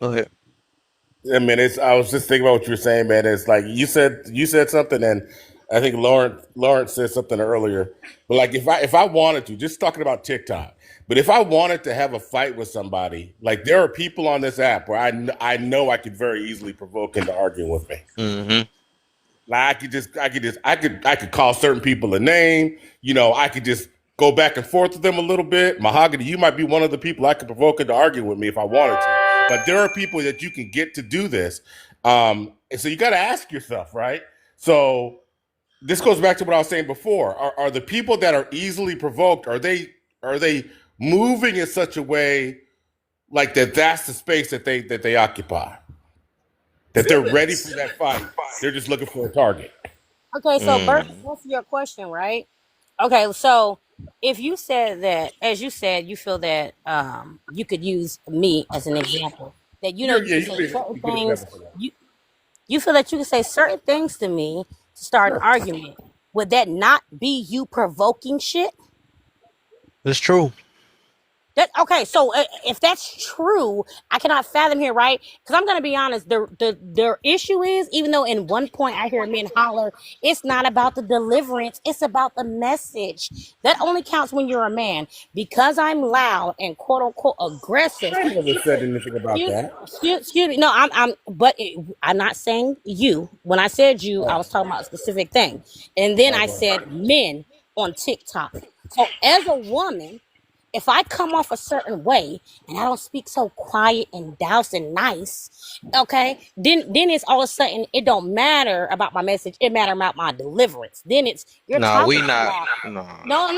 go ahead. I mean, it's. I was just thinking about what you were saying, man. It's like you said something, and I think Lawrence said something earlier. But like, if I wanted to, just talking about TikTok, but if I wanted to have a fight with somebody, like there are people on this app where I know I could very easily provoke into arguing with me. Mm-hmm. Like I could call certain people a name. I could just go back and forth with them a little bit. Mahogany, you might be one of the people I could provoke into arguing with me if I wanted to. But there are people that you can get to do this. And so you got to ask yourself, right? So this goes back to what I was saying before. Are the people that are easily provoked, are they moving in such a way like that's the space that they occupy? That they're ready for that fight. They're just looking for a target. Okay, so Bert, Mm. to answer your question, right? Okay, so if you said that, as you said, you feel that you could use me as an example, that you Yeah, can you say can be certain a good things. example for that. You feel that you can say certain things to me to start an Sure. argument. Would that not be you provoking shit? It's true. That okay? So if that's true, I cannot fathom here, right? Because I'm gonna be honest. The issue is, even though in one point I hear men holler, it's not about the deliverance; it's about the message. That only counts when you're a man. Because I'm loud and quote unquote aggressive. I never said anything about Excuse, that. excuse me. No, I'm not saying you. When I said you, I Oh, was talking about a specific thing, and then I okay. said men on TikTok. So as a woman, if I come off a certain way and I don't speak so quiet and douse and nice, okay, then it's all of a sudden it don't matter about my message. It matter about my deliverance. Then it's you're Nah, we talking too not. loud. Nah. No.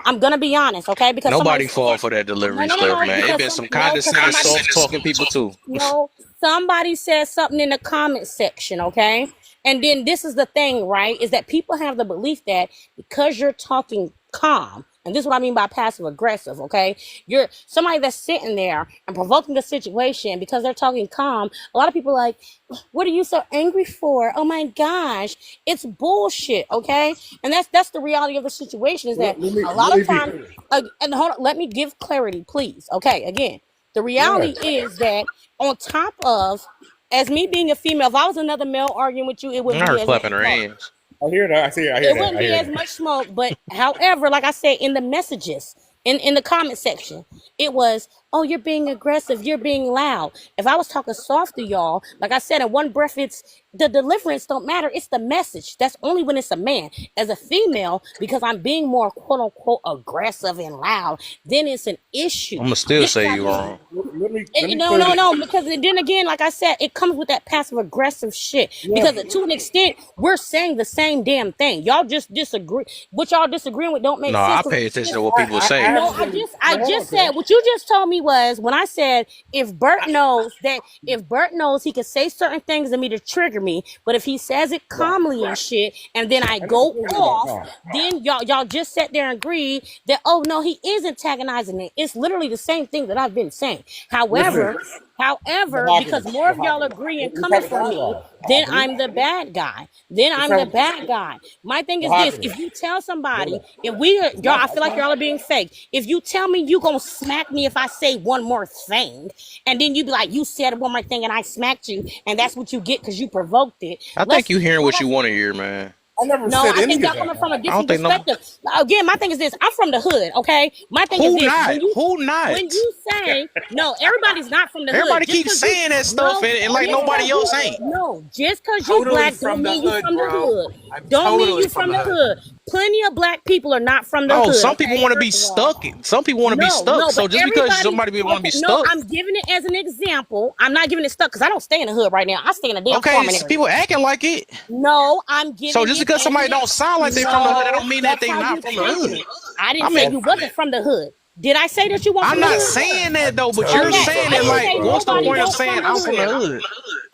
I'm gonna be honest, okay? Because somebody Nobody said fall for that no, delivery no, no, stuff, no. man. It been some Because condescending, somebody soft talking people too. no, somebody said something in the comment section, okay? And then this is the thing, right? Is that people have the belief that because you're talking calm, and this is what I mean by passive aggressive, okay? You're somebody that's sitting there and provoking the situation because they're talking calm. A lot of people are like, what are you so angry for? Oh my gosh, it's bullshit, okay? And that's the reality of the situation is that a lot Let of me be times, clear. and hold on, let me give clarity, please. Okay, again, the Go ahead. reality is that on top of, as me being a female, if I was another male arguing with you, it wouldn't I be heard as much clapping her smoke. hands. I hear that. I see. I hear It that. wouldn't I be hear as that. much smoke. But however, like I said, in the messages, in the comment section, it was, oh, you're being aggressive, you're being loud. If I was talking soft to y'all, like I said, in one breath, it's the deliverance don't matter. It's the message. That's only when it's a man. As a female, because I'm being more quote unquote aggressive and loud, then it's an issue. I'm gonna still Then say I you mean, wrong. Let me no, clear no, this. no, because then again, like I said, it comes with that passive aggressive shit. Yeah. Because to an extent, we're saying the same damn thing. Y'all just disagree. What y'all disagreeing with don't make No, sense. I Because pay attention to what people I say. no, absolutely. I No, hold on, just said Cam. what you just told me was when I said if Bert knows he can say certain things to me to trigger me, but if he says it Right. calmly and shit, and then I I never go said anything about off, calm. then y'all just sat there and agreed that oh no, he is antagonizing it. It's literally the same thing that I've been saying. Listen, However, because mahogany, more of y'all mahogany. agree and Let's coming have a for me, dialogue. then Mahogany. I'm the bad guy. Then Let's I'm have the bad guy. My thing is this: mahogany. if you tell somebody, Hold on. if we It's y'all, not. I feel like y'all are being fake. If you tell me you gonna smack me if I say one more thing, and then you be like, you said one more thing and I smacked you, and that's what you get because you provoked it. I think you hearing what you want to hear, man. I never No, said I think any of y'all that, coming from a I don't different think no. perspective. Again, my thing is this: I'm from the hood. Okay, my thing is Who this: not? Who when not? you say no, everybody's not from the hood. Everybody Just keeps because you saying that stuff, no, and like just because nobody you else ain't. no, just because you Totally black from don't the mean you hood, from the bro. hood. I'm Don't mean totally you from from the the hood. hood. Plenty of black people are not from the No, hood. some people Okay, want to be first of all. stuck. Some people want to be No, stuck. no, So but just because everybody, somebody want to be okay, no, stuck, I'm giving it as an example. I'm not giving it stuck because I don't stay in the hood right now. I stay in a damn okay, farming it's area. people acting like it. No, I'm So giving just it because as somebody an don't sound like they from the hood, that no. don't mean that That's they how not you from the taking hood. it. I didn't I say mean, you wasn't from the hood. Did I say that you weren't I'm from the not hood? saying that I'm though, but you're totally Okay, saying from I the it didn't hood, like, say bro. what's the nobody point of was saying from the I'm from the hood. hood?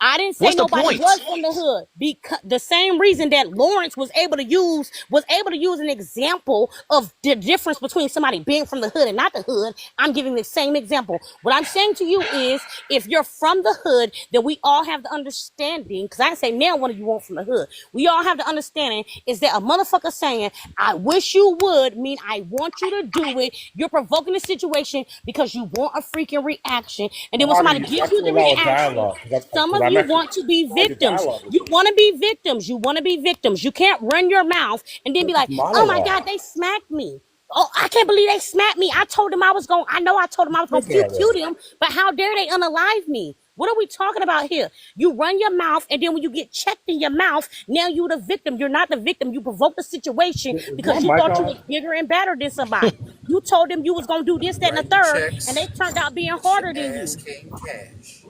I didn't say What's the nobody point? was from the hood because the same reason that Lawrence was able to use an example of the difference between somebody being from the hood and not the hood. I'm giving the same example. What I'm saying to you is, if you're from the hood, then we all have the understanding. Because I didn't say now one of you won't from the hood. We all have the understanding is that a motherfucker saying "I wish you would" mean I want you to do it. You're provoking the situation because you want a freaking reaction, and then when somebody Mahogany, you gives have to you the allow a reaction, dialogue because some of I'm you actually want to be trying to victims. dialogue with You you. want to be victims. You want to be victims. You can't run your mouth and then be This is like, oh my monologue. God, they smacked me. Oh, I can't believe they smacked me. I know I told them I was going to Speaking pew pew already. them, but how dare they unalive me? What are we talking about here? You run your mouth, and then when you get checked in your mouth, now you're the victim. You're not the victim. You provoked the situation Is my because you mic thought you on? was bigger and better than somebody. You told them you was gonna do this, that, and the Writing third, and they checks. turned out being Get your harder than ass you. came cash.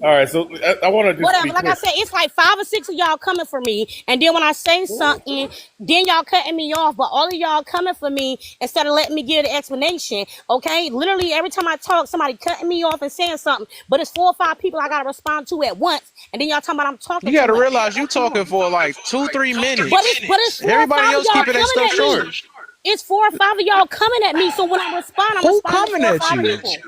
All right, so I want to just be Whatever. Like I clear. said, it's like 5 or 6 of y'all coming for me, and then when I say something, then y'all cutting me off. But all of y'all coming for me instead of letting me give the explanation. Okay, literally every time I talk, somebody cutting me off and saying something. But it's 4 or 5 people I gotta respond to at once, and then y'all talking about I'm talking You too got to much. realize you Like, come talking on. for like 2-3 minutes. But it's 4 or 5 Everybody of else y'all keeping their coming stuff at me. short. It's 4 or 5 of y'all coming at me. So when I respond, I'm Who responding to coming four or at five you? people.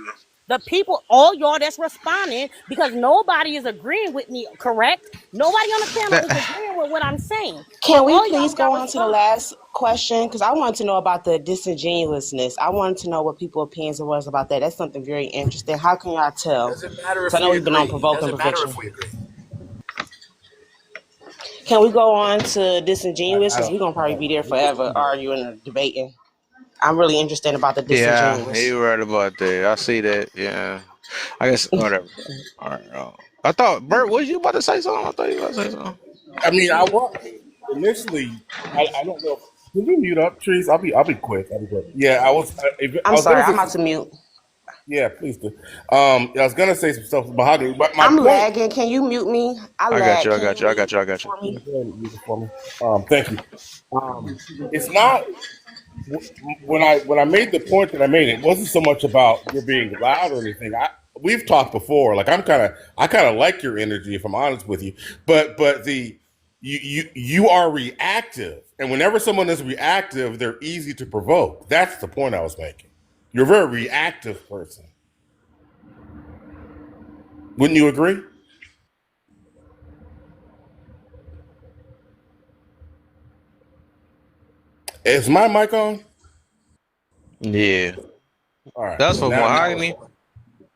The people, all y'all that's responding, because nobody is agreeing with me, correct? Nobody on the panel That is agreeing with what I'm saying. So So all all y'all y'all gotta please go respond. on to the last question? Because I wanted to know about the disingenuousness. I wanted to know what people's opinions was about that. That's something very interesting. How can y'all tell? Doesn't matter Because I if know we we've been on agree. provoke and Doesn't matter perfection. if we agree. Can we go on to disingenuous? I Because we're gonna probably be there forever don't. arguing and debating. I'm really interested about the Yeah, disingenuous. you right about that. I see that. Yeah, I guess whatever. All right. I thought Bert, was you about to say something? I thought you were about to say something. I mean, initially. I don't know. Can you mute up, Trees? I'll be quick. I'll be quick. Yeah, I I'm was sorry, gonna say I'm about some. to mute. Yeah, please do. I was gonna say some stuff with mahogany, but my I'm point. lagging. Can you mute me? I I got lag. you. I Can got you you. I mute got you. I got you. for me? Yeah, go ahead and mute it for me. Thank you. It's not when I made the point that I made. It wasn't so much about you're being loud or anything. We've talked before. Like I kind of like your energy, if I'm honest with you. But you are reactive, and whenever someone is reactive, they're easy to provoke. That's the point I was making. You're a very reactive person. Wouldn't you agree? Is my mic on? Yeah, All right. that's Well, for now mahogany.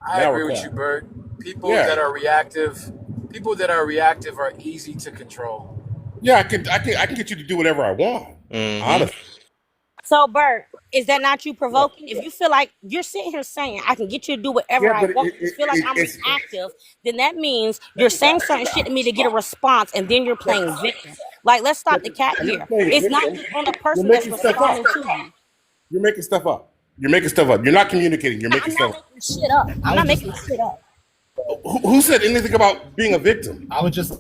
I agree we're with you, talking. Bert. Yeah. People that are reactive are easy to control. Yeah, I can get you to do whatever I want. Mm-hmm. Honestly. So, Bert, is that not you provoking? If you feel like you're sitting here saying, I can get you to do whatever Yeah, I but want, you feel like I'm it's reactive, then that means you're saying certain shit to me to get a response, and then you're playing victim. Like, let's stop the cap I'm not here. playing It's not victim. just on the You're person that's making stuff up. responding to you. You're making stuff up. You're making stuff up. You're not communicating. You're making I'm not stuff up. making shit up. I I'm was not just making shit up. Who said anything about being a victim? I would just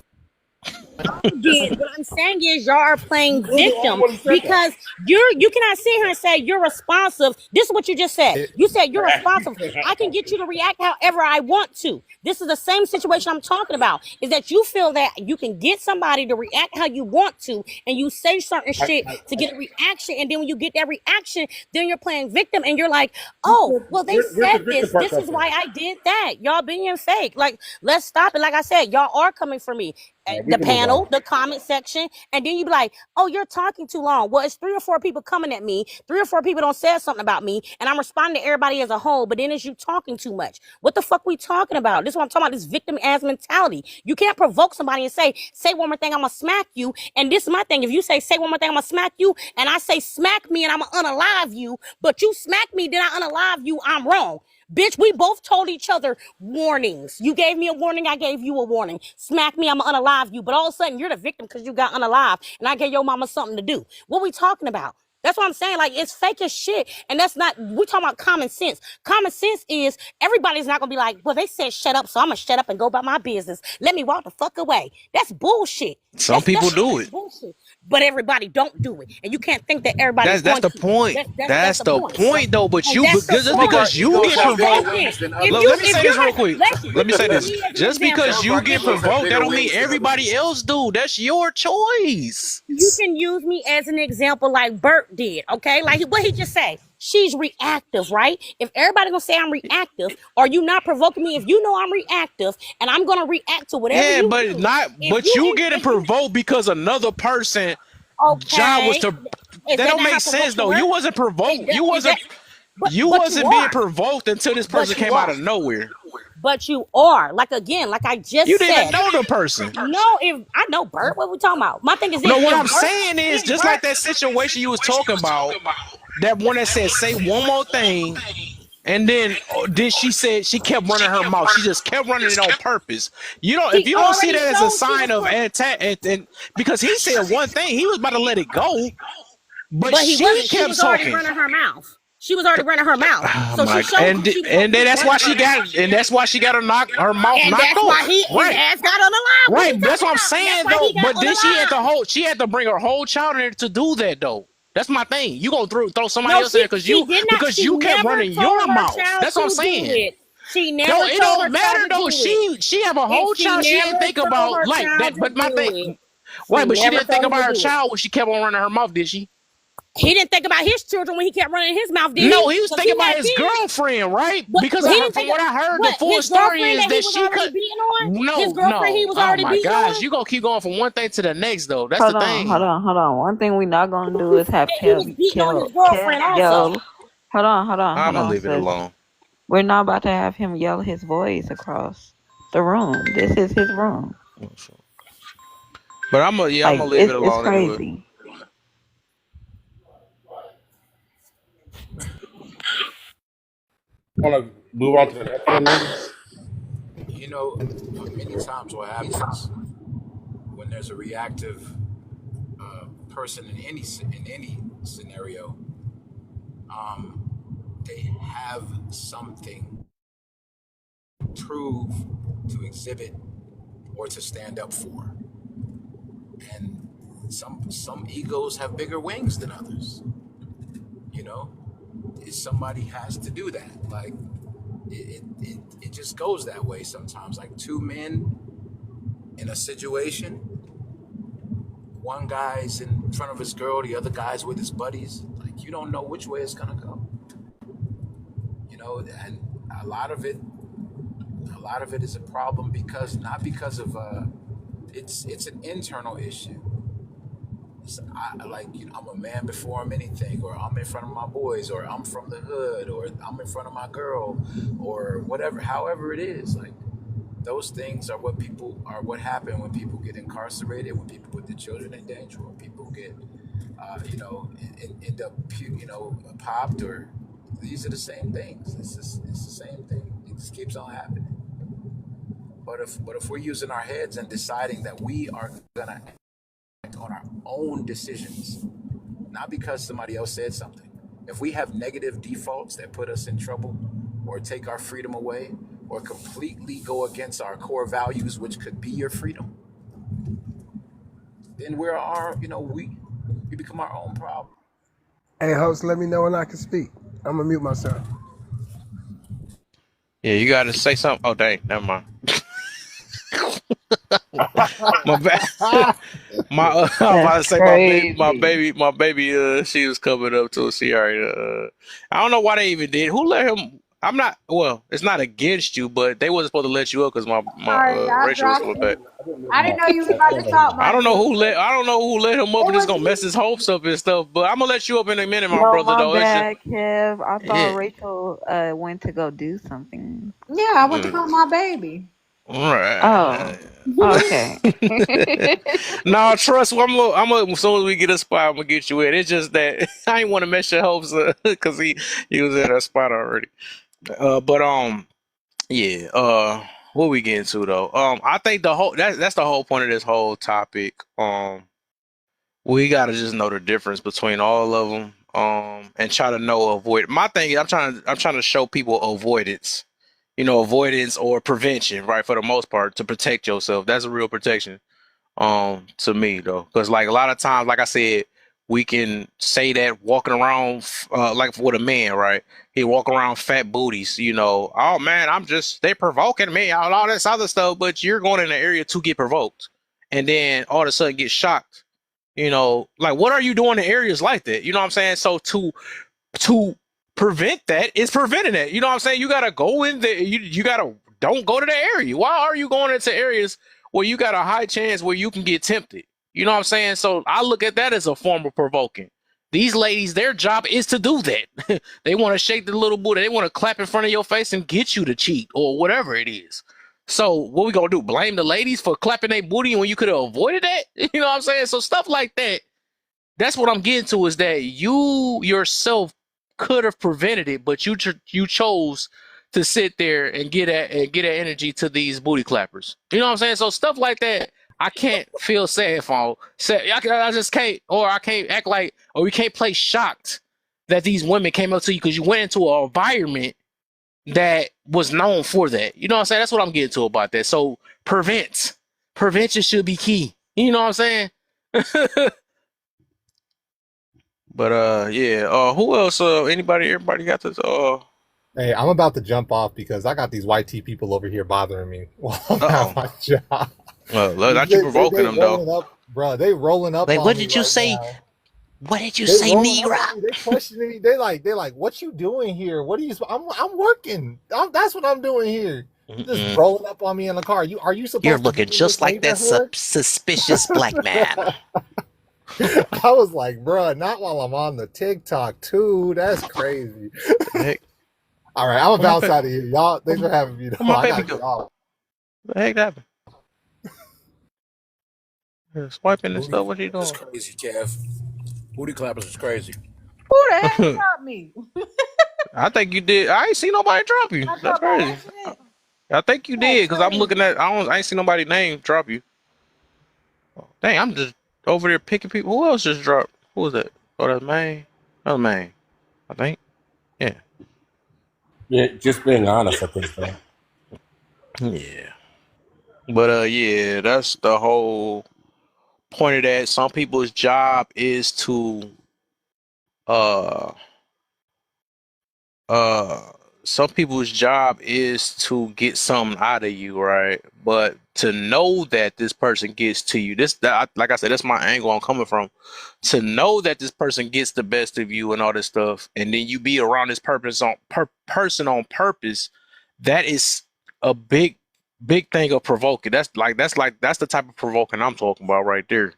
just Did what I'm saying is y'all are playing You're the only victim one who said that. because you cannot sit here and say you're responsive. This is what you just said. You said you're responsive. I can get you to react however I want to. This is the same situation I'm talking about. Is that you feel that you can get somebody to react how you want to, and you say certain I, shit I, to get a reaction, and then when you get that reaction, then you're playing victim, and you're like, oh, well, they where's the said victim this. part This come is from? why I did that. Y'all being fake. Like, let's stop it. Like I said, y'all are coming for me. All right, we The can move on. panel, the comment section, and then you be like, oh, you're talking too long. Well, it's 3 or 4 people coming at me. 3 or 4 people don't say something about me, and I'm responding to everybody as a whole, but then it's you talking too much. What the fuck we talking about? This is what I'm talking about, this victim ass mentality. You can't provoke somebody and say one more thing, I'm gonna smack you. And this is my thing. If you say one more thing, I'm gonna smack you, and I say smack me and I'm gonna unalive you, but you smack me, then I unalive you, I'm wrong. Bitch, we both told each other warnings. You gave me a warning, I gave you a warning. Smack me, I'm gonna unalive you. But all of a sudden, you're the victim because you got unalived, and I gave your mama something to do. What we talking about? That's what I'm saying. Like, it's fake as shit. And that's not, we talking about common sense. Common sense is everybody's not gonna be like, well, they said shut up, so I'm gonna shut up and go about my business. Let me walk the fuck away. That's bullshit. Some people That's do it. bullshit. But everybody don't do it. And you can't think that everybody's That's going the to. point. That's That's the the point. point, though. But And you, that's the because just Some of point. our because you But egos get have bigger provoked, listen, wings than if let you me others. if say you're this real gonna quick. listen, Let me say use this. me as an Just example. Some because of you our get egos have provoked, that bigger don't mean wings than other everybody people. else do. That's your choice. You can use me as an example like Bert did, okay? Like what he just said. She's reactive, right? If everybody gonna say I'm reactive, are you not provoking me? If you know I'm reactive and I'm gonna react to whatever Yeah, you but do, not. if But you you in, getting if you provoked because another person job was okay, to. is That that don't not make how sense provoking though. You work? wasn't provoked. You Is that wasn't. You but you wasn't being are. provoked until this person But you came out are. of nowhere. But you are like again, like I You just didn't even said. know the person. No, if I know Bert, what we talking about? My thing is this: No, what if I'm Bert, saying is if just Bert, like that situation you was talking about, that one that said say one more thing, and then she said she kept running her mouth. She just kept running it on purpose. You don't if she you don't see already that as a showed she sign was of put, attack, and because he said one thing, he was about to let it go, but but he she wasn't. She kept was already talking. running her mouth. She was already running her mouth. Oh So she my! showed you she was And then that's running why her she mouth. got her mouth And knocked that's why off. his Right. ass got on the line. What Right, we that's talking what I'm about? That's saying why though. he got But on then the line. she had to bring her whole child in there to do that though. That's my thing. You gonna throw somebody No, else in there she did not. because She you kept never running told your her mouth. child That's what I'm to do saying. it. She No, never it told don't her child matter to though. do it. She have a And whole she child. She didn't never think told about her like child that. to But my do thing, it. right? She But she never didn't think told him about to her do it. child when she kept on running her mouth, did she? He didn't think about his children when he kept running his mouth, did No, he? he was Because thinking he about had his kids. girlfriend, right? But Because he didn't from think what I heard, the what full his story girlfriend is that he that was she already could. beating on. His No, girlfriend he no. was Oh already my beating gosh, on. you gonna keep going from one thing to the next though. That's the Hold on, hold thing. on, hold on. One thing we're not gonna do is have That he was beating on his girlfriend also. Hold on, I'm hold gonna on, leave it sis. alone. We're not about to have him yell his voice across the room. This is his room. But I'm Like gonna leave it it's alone anyway. crazy. Want to move on to the next one, maybe? You know, many times what happens when there's a reactive person in any scenario, they have something to prove, to exhibit, or to stand up for, and some egos have bigger wings than others. You know, somebody has to do that. Like it just goes that way sometimes. Like two men in a situation, one guy's in front of his girl, the other guy's with his buddies. Like you don't know which way it's gonna go. You know, and a lot of it, a lot of it is a problem because not because of it's an internal issue. Like you know, I'm a man before I'm anything, or I'm in front of my boys, or I'm from the hood, or I'm in front of my girl, or whatever. However it is, like those things are what happen when people get incarcerated, when people put their children in danger, when people get you know end up popped, or these are the same things. It's the same thing. It just keeps on happening. But if we're using our heads and deciding that we are gonna act on our own decisions, not because somebody else said something. If we have negative defaults that put us in trouble or take our freedom away or completely go against our core values, which could be your freedom, then we become our own problem. Hey, host, let me know when I can speak. I'm gonna mute myself. Yeah, you gotta say something. Oh dang, never mind. My bad. I was about to That's say crazy. my baby. She was coming up to. She already. I don't know why they even did. Who let him? I'm not. Well, it's not against you, but they wasn't supposed to let you up because my Sorry, I Rachel was dropped coming you. back. I didn't know you was about to talk, I my don't know dude. who let. I don't know who let him up, It and it's was gonna mess me. his hopes up and stuff. But I'm gonna let you up in a minute, my No, brother. my Though it's just bad, Kev. I thought yeah. Rachel went to go do something. Yeah, I went to Mm. find my baby. Oh, Right. okay. No, trust. As soon as we get a spot, I'm gonna get you in. It's just that I ain't want to mess your hopes up because he was in a spot already. But yeah. What we getting to though? I think that's the whole point of this whole topic. We gotta just know the difference between all of them. And try to avoid. My thing is, I'm trying to show people avoidance. You know, avoidance or prevention, right? For the most part, to protect yourself. That's a real protection. To me though, because like a lot of times, like I said, we can say that walking around like with a man, right? He walk around fat booties, you know. Oh man, they're provoking me, all this other stuff, but you're going in the area to get provoked, and then all of a sudden get shocked. You know, like what are you doing in areas like that? You know what I'm saying? So to prevent that is preventing it. You know what I'm saying? You gotta go in there. You gotta don't go to the area. Why are you going into areas where you got a high chance where you can get tempted? You know what I'm saying? So I look at that as a form of provoking. These ladies, their job is to do that. They want to shake the little booty. They want to clap in front of your face and get you to cheat or whatever it is. So what we gonna do? Blame the ladies for clapping their booty when you could have avoided that? You know what I'm saying? So stuff like that. That's what I'm getting to, is that you yourself could have prevented it, but you chose to sit there and get that energy to these booty clappers. You know what I'm saying? So stuff like that, I can't feel sad for. I just can't, or I can't act like, or we can't play shocked that these women came up to you because you went into an environment that was known for that. You know what I'm saying? That's what I'm getting to about that. So prevention should be key. You know what I'm saying? But yeah. Who else? Everybody got this. Hey, I'm about to jump off because I got these white tea people over here bothering me while I'm at my job. Not you provoking them though, up, bro. They rolling up. Like, on what me did you right say? now. What did you say, Negro? They questioning me. They like, what you doing here? What are you? I'm working. That's what I'm doing here. Just rolling up on me in the car. Are you supposed? You're to looking just like that suspicious black man. I was like, bro, not while I'm on the TikTok too. That's crazy. All right, I'm about out of here, y'all. Thanks for having me. My baby go. What the heck happened? Swiping and stuff. What you doing? That's crazy, Kev. Booty clappers is crazy. Who the heck dropped me? I think you did. I ain't seen nobody drop you. That's crazy. I think you did, because I'm looking at. I ain't seen nobody name drop you. Dang, I'm just over there picking people. Who else just dropped? Who was that? Oh, that's Maine. That was Maine, I think. Yeah. Yeah, just being honest, I think so. Yeah. But yeah, that's the whole point of that. Some people's job is to some people's job is to get something out of you, right? But to know that this person gets to you, like I said, that's my angle I'm coming from. To know that this person gets the best of you and all this stuff, and then you be around this person on purpose, that is a big thing of provoking. That's the type of provoking I'm talking about right there.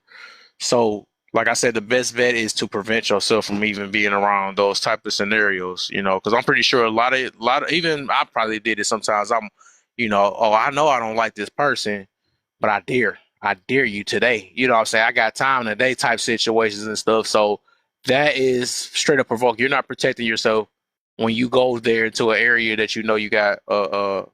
So, like I said, the best bet is to prevent yourself from even being around those type of scenarios, because I'm pretty sure a lot of, even I probably did it sometimes. I know I don't like this person, but I dare you today. You know what I'm saying? I got time today type situations and stuff. So that is straight up provoke. You're not protecting yourself when you go there into an area that you got a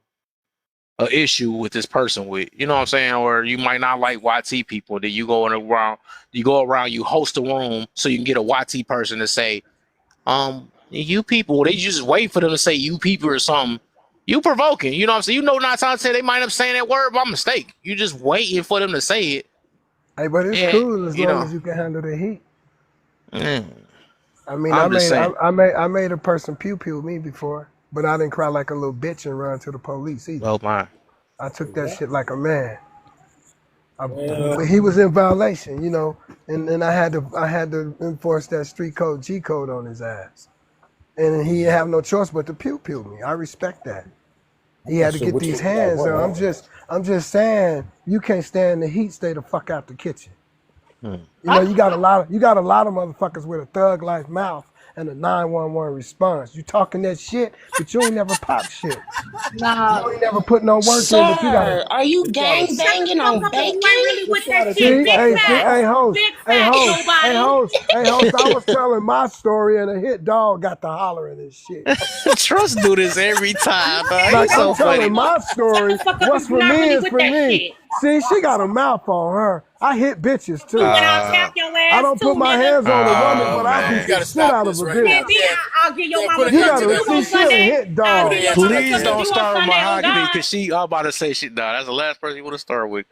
issue with this person with, you know what I'm saying? Or you might not like YT people. Then you go around, you host a room so you can get a YT person to say, you people. They just wait for them to say you people or something. You provoking, you know what I'm saying? You know, 9 times out of 10 they might end up saying that word by mistake. You just waiting for them to say it. Hey, but it's cool as long as you can handle the heat. I mean, I made a person pew me before, but I didn't cry like a little bitch and run to the police either. Oh my! I took that shit like a man. But he was in violation, and I had to enforce that street code G code on his ass, and he didn't have no choice but to pew me. I respect that. He had to get these hands on. I'm just saying, you can't stand the heat. Stay the fuck out the kitchen. You got a lot of motherfuckers with a thug life mouth and a 911 response. You talking that shit, but you ain't never pop shit. Nah. You ain't never put no work Sir, in, but you got. are you gang banging on bacon? Really with that See, shit. Big host, nobody. I was telling my story and a hit dog got to hollering and shit. Trust do this every time, dog. Like, so I'm telling funny. my story. What's for me is for me. See, she got a mouth on her. I hit bitches too. I don't put my hands on a woman, but I beat the shit out of a bitch. I'll give your mama You gotta see shit and hit dog. Please don't start with Mahogany, because she all about to say shit. Nah, that's the last person you want to start with.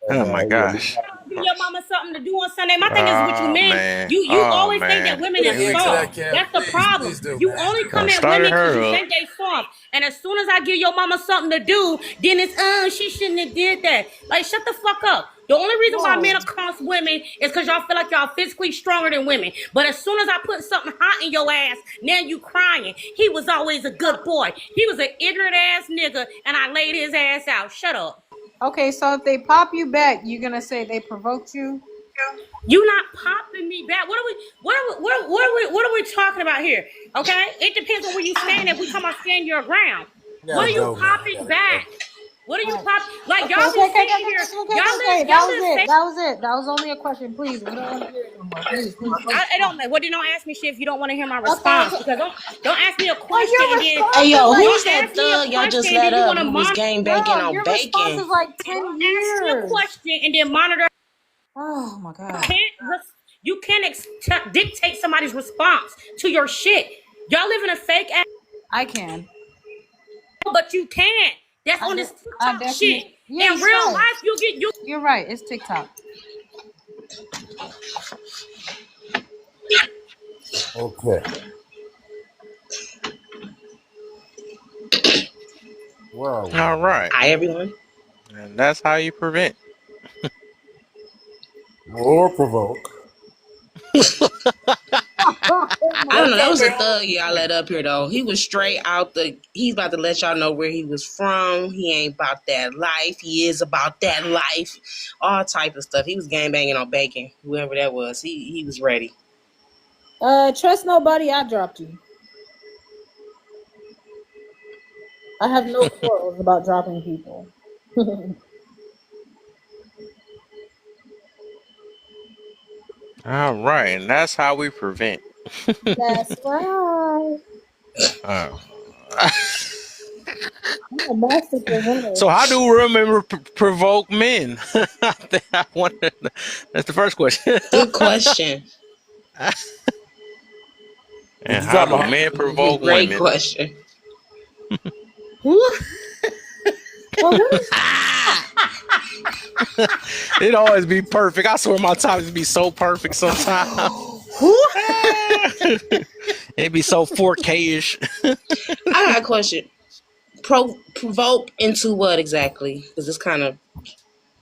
Oh my gosh. Give your mama something to do on Sunday. My thing is with you men. You always think that women is soft. That's the problem. You only come at women because you think they soft. And as soon as I give your mama something to do, then it's she shouldn't have did that. Like, shut the fuck up. The only reason why men accost women is because y'all feel like y'all physically stronger than women. But as soon as I put something hot in your ass, now you crying. He was always a good boy. He was an ignorant ass nigga, and I laid his ass out. Shut up. Okay, so if they pop you back, you're gonna say they provoked you? You not popping me back. What what are we talking about here? Okay, it depends on where you stand. If we talking about stand your ground, I what gotta are you go, man. I popping gotta go. back? What are you Alright. pop? Like Okay, y'all okay, be okay, okay, sitting okay, here, okay, okay, okay. y'all That was live it. fake. That was it. That was only a question. Please, we don't want to hear it no more. Please, please, please. I don't. Well, then don't ask me shit if you don't want to hear my Okay, response. okay. Because don't ask me a Well, question your and then Hey response is yo, like who's don't that ask me a thug y'all just question and let then you want up to who was monitor. gang banging girl. on Your response bacon? is like Don't 10 ask me a years. question and then monitor. Oh my god. You can't dictate somebody's response to your shit. Y'all live in a fake ass, I can. but you can't. That's on this I TikTok shit. definitely. Yeah, In you're real right. life, you get you. You're right. It's TikTok. Okay. Where are we? All right. Hi everyone. And that's how you prevent. More provoke. I don't know. Don't That tell was me a all thug y'all the let up here though. He was straight out the. He's about to let y'all know where he was from. He ain't about that life. He is about that life. All type of stuff. He was gang banging on bacon. Whoever that was, he was ready. Trust nobody. I dropped you. I have no quarrels about dropping people. All right. And that's how we prevent. That's right. Uh, I'm a master preventer. so how do women provoke men? That's the first question. Good question. Did And you how drop do my men provoke Great women? question. Well, what It always be perfect. I swear my topics be so perfect sometimes. It be so 4K-ish. I got a question. Provoke into what exactly? Because it's kind of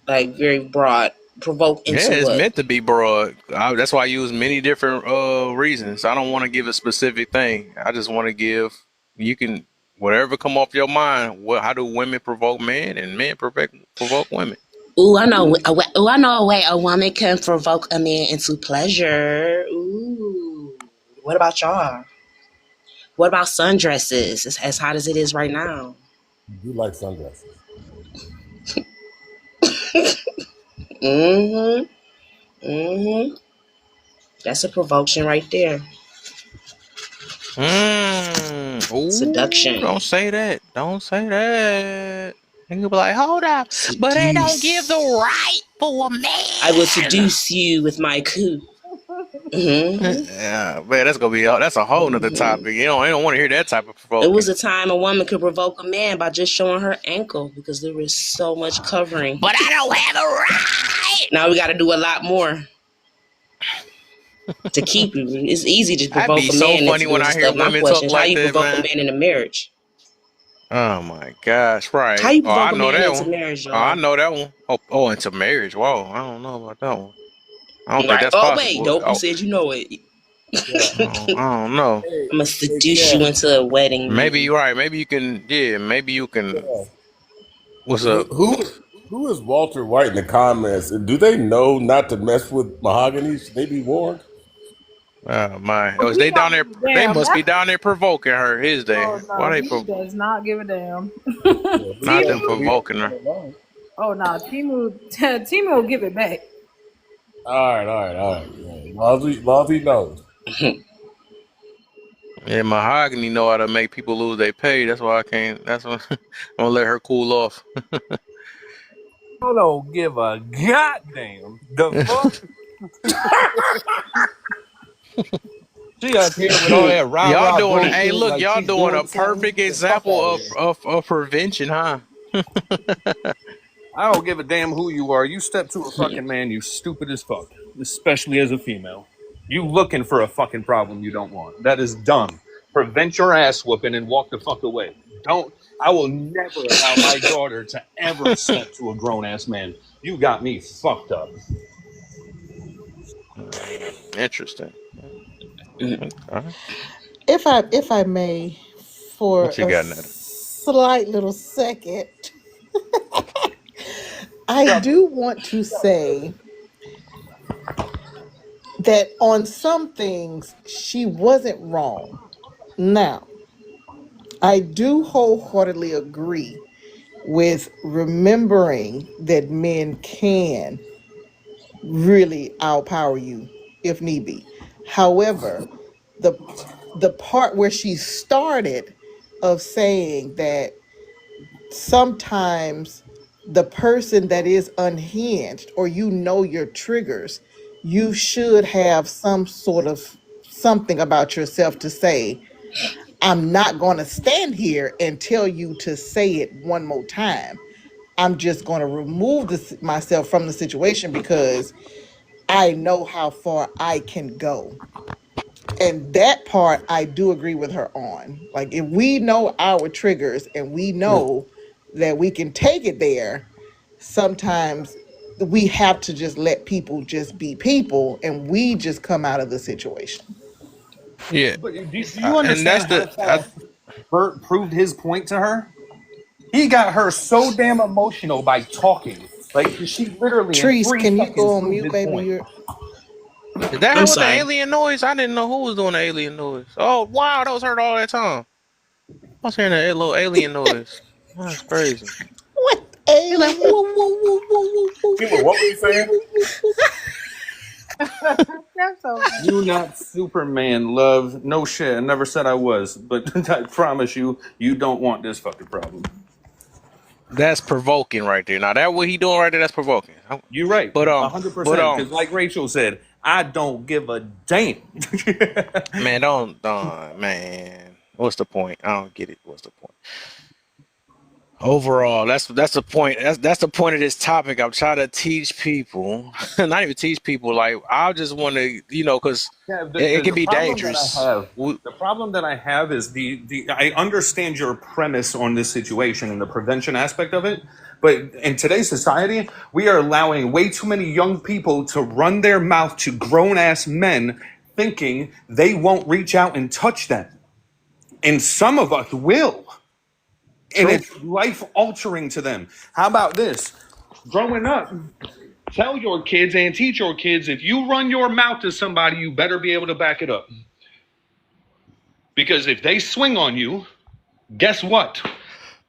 like very broad. Provoke Yeah, into it's what? meant to be broad. That's why I use many different reasons. I don't want to give a specific thing. I just want to give, you can, whatever come off your mind. How do women provoke men and men provoke women? Ooh, I know. Ooh, I know a way a woman can provoke a man into pleasure. Ooh. What about y'all? What about sundresses? It's as hot as it is right now. You like sunglasses. Mm-hmm. Mm-hmm. That's a provocation right there. Ooh, Seduction. don't say that. Don't say that. And you'll be like, hold up, but they don't give the Seduce. right for a I will man. seduce you with my coup. Mm-hmm. Yeah, man, that's a whole nother Mm-hmm. topic. I don't want to hear that type of It was provoking. a time a woman could provoke a man by just showing her ankle because there was so much covering. But I don't have a right. Now we got to do a lot more to keep you. It's easy to That'd provoke be a so man into funny when doing I some hear stuff. My women talk question is how like you that, provoke a man. man into marriage? Oh my gosh, How right. you Oh, I provoke a know man that into one. marriage, Oh, I y'all? know that one. Oh, into marriage. Whoa, I don't know about that one. I don't think Right. that's Oh, wait. possible. Nope. You Oh, said you know it. Yeah. I don't know. Hey, I'm going to hey, seduce you Kev. into a wedding Maybe ring. you're right. Maybe you can. Yeah, maybe you can. Kev. What's up? Who is Walter White in the comments? Do they know not to mess with mahogany? Should they be warned? My, Oh, is he they down don't there? give a They damn. must be That's down there provoking her. Is they? oh Why no, they he does not give a damn. Yeah, leave not that, them Timu, leave that provoking her? man alone. oh no, Timu, Timu will give it back. All right. Yeah. Laws he knows. Yeah, mahogany know how to make people lose their pay. That's why I can't. That's why I'm gonna let her cool off. I don't give a goddamn. The fuck? She up here with all that rah Y'all rah doing? Hey, bullshit look, like y'all she's doing a doing something. perfect The fuck example out of of here. prevention, huh? I don't give a damn who you are. You step to a fucking man, you stupid as fuck. Especially as a female. You looking for a fucking problem you don't want. That is dumb. Prevent your ass whooping and walk the fuck away. Don't. I will never allow my daughter to ever step to a grown ass man. You got me fucked up. Interesting. Okay. If I may, for What you a got, Netta? slight little second, I do want to say that on some things she wasn't wrong. Now, I do wholeheartedly agree with remembering that men can really outpower you if need be. However, the the part where she started of saying that sometimes the person that is unhinged or your triggers, you should have some sort of something about yourself to say, I'm not going to stand here and tell you to say it one more time. I'm just going to remove myself from the situation because I know how far I can go. And that part I do agree with her on. Like if we know our triggers and we know that we can take it there, sometimes we have to just let people just be people and we just come out of the situation. Yeah, But do you and understand that's how the I, fast Bert proved his point to her? He got her so damn emotional by talking. Like she literally in Treese, three can you seconds go on proved mute, his baby? point. You're is that I'm her with the sorry. alien noise? I didn't know who was doing the alien noise. Oh wow, that was heard all that time. I was hearing that little alien noise. That's crazy. what You're like alien? woo woo woo woo woo woo Chima, what were you saying? woo. That's so funny. You not Superman, love. No shit. I never said I was, but I promise you, you don't want this fucking problem. That's provoking right there. Now that what he doing right there, that's provoking. You're right, But but 100%. Because like Rachel said, I don't give a damn. man, don't man. What's the point? I don't get it. What's the point? Overall, that's the point. That's the point of this topic. I'm trying to teach people, not even teach people. Like I just want to, because Yeah, it can the be problem that I dangerous. have, the problem that I have is the I understand your premise on this situation and the prevention aspect of it, but in today's society, we are allowing way too many young people to run their mouth to grown ass men, thinking they won't reach out and touch them, and some of us will, and True. it's life altering to them. How about this? Growing up, tell your kids and teach your kids if you run your mouth to somebody, you better be able to back it up. Because if they swing on you, guess what?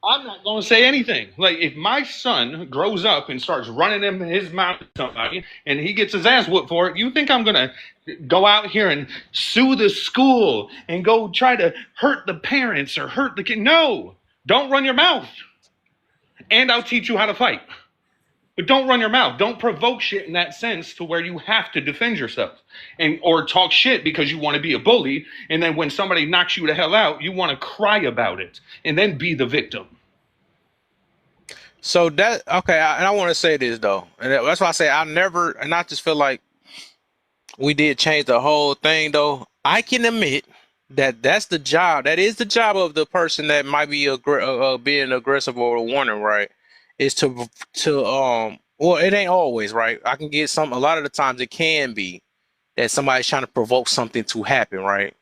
I'm not going to say anything. Like, if my son grows up and starts running in his mouth to somebody and he gets his ass whooped for it, you think I'm going to go out here and sue the school and go try to hurt the parents or hurt the kid? No, don't run your mouth. And I'll teach you how to fight. But don't run your mouth. Don't provoke shit in that sense to where you have to defend yourself and or talk shit because you want to be a bully. And then when somebody knocks you the hell out, you want to cry about it and then be the victim. So that okay, and I want to say this though, and that's why I say I never, and I just feel like we did change the whole thing though. I can admit that that's the job. That is the job of the person that might be being aggressive or warning, right? Is to. Well, it ain't always right. I can get some. A lot of the times it can be that somebody's trying to provoke something to happen, right?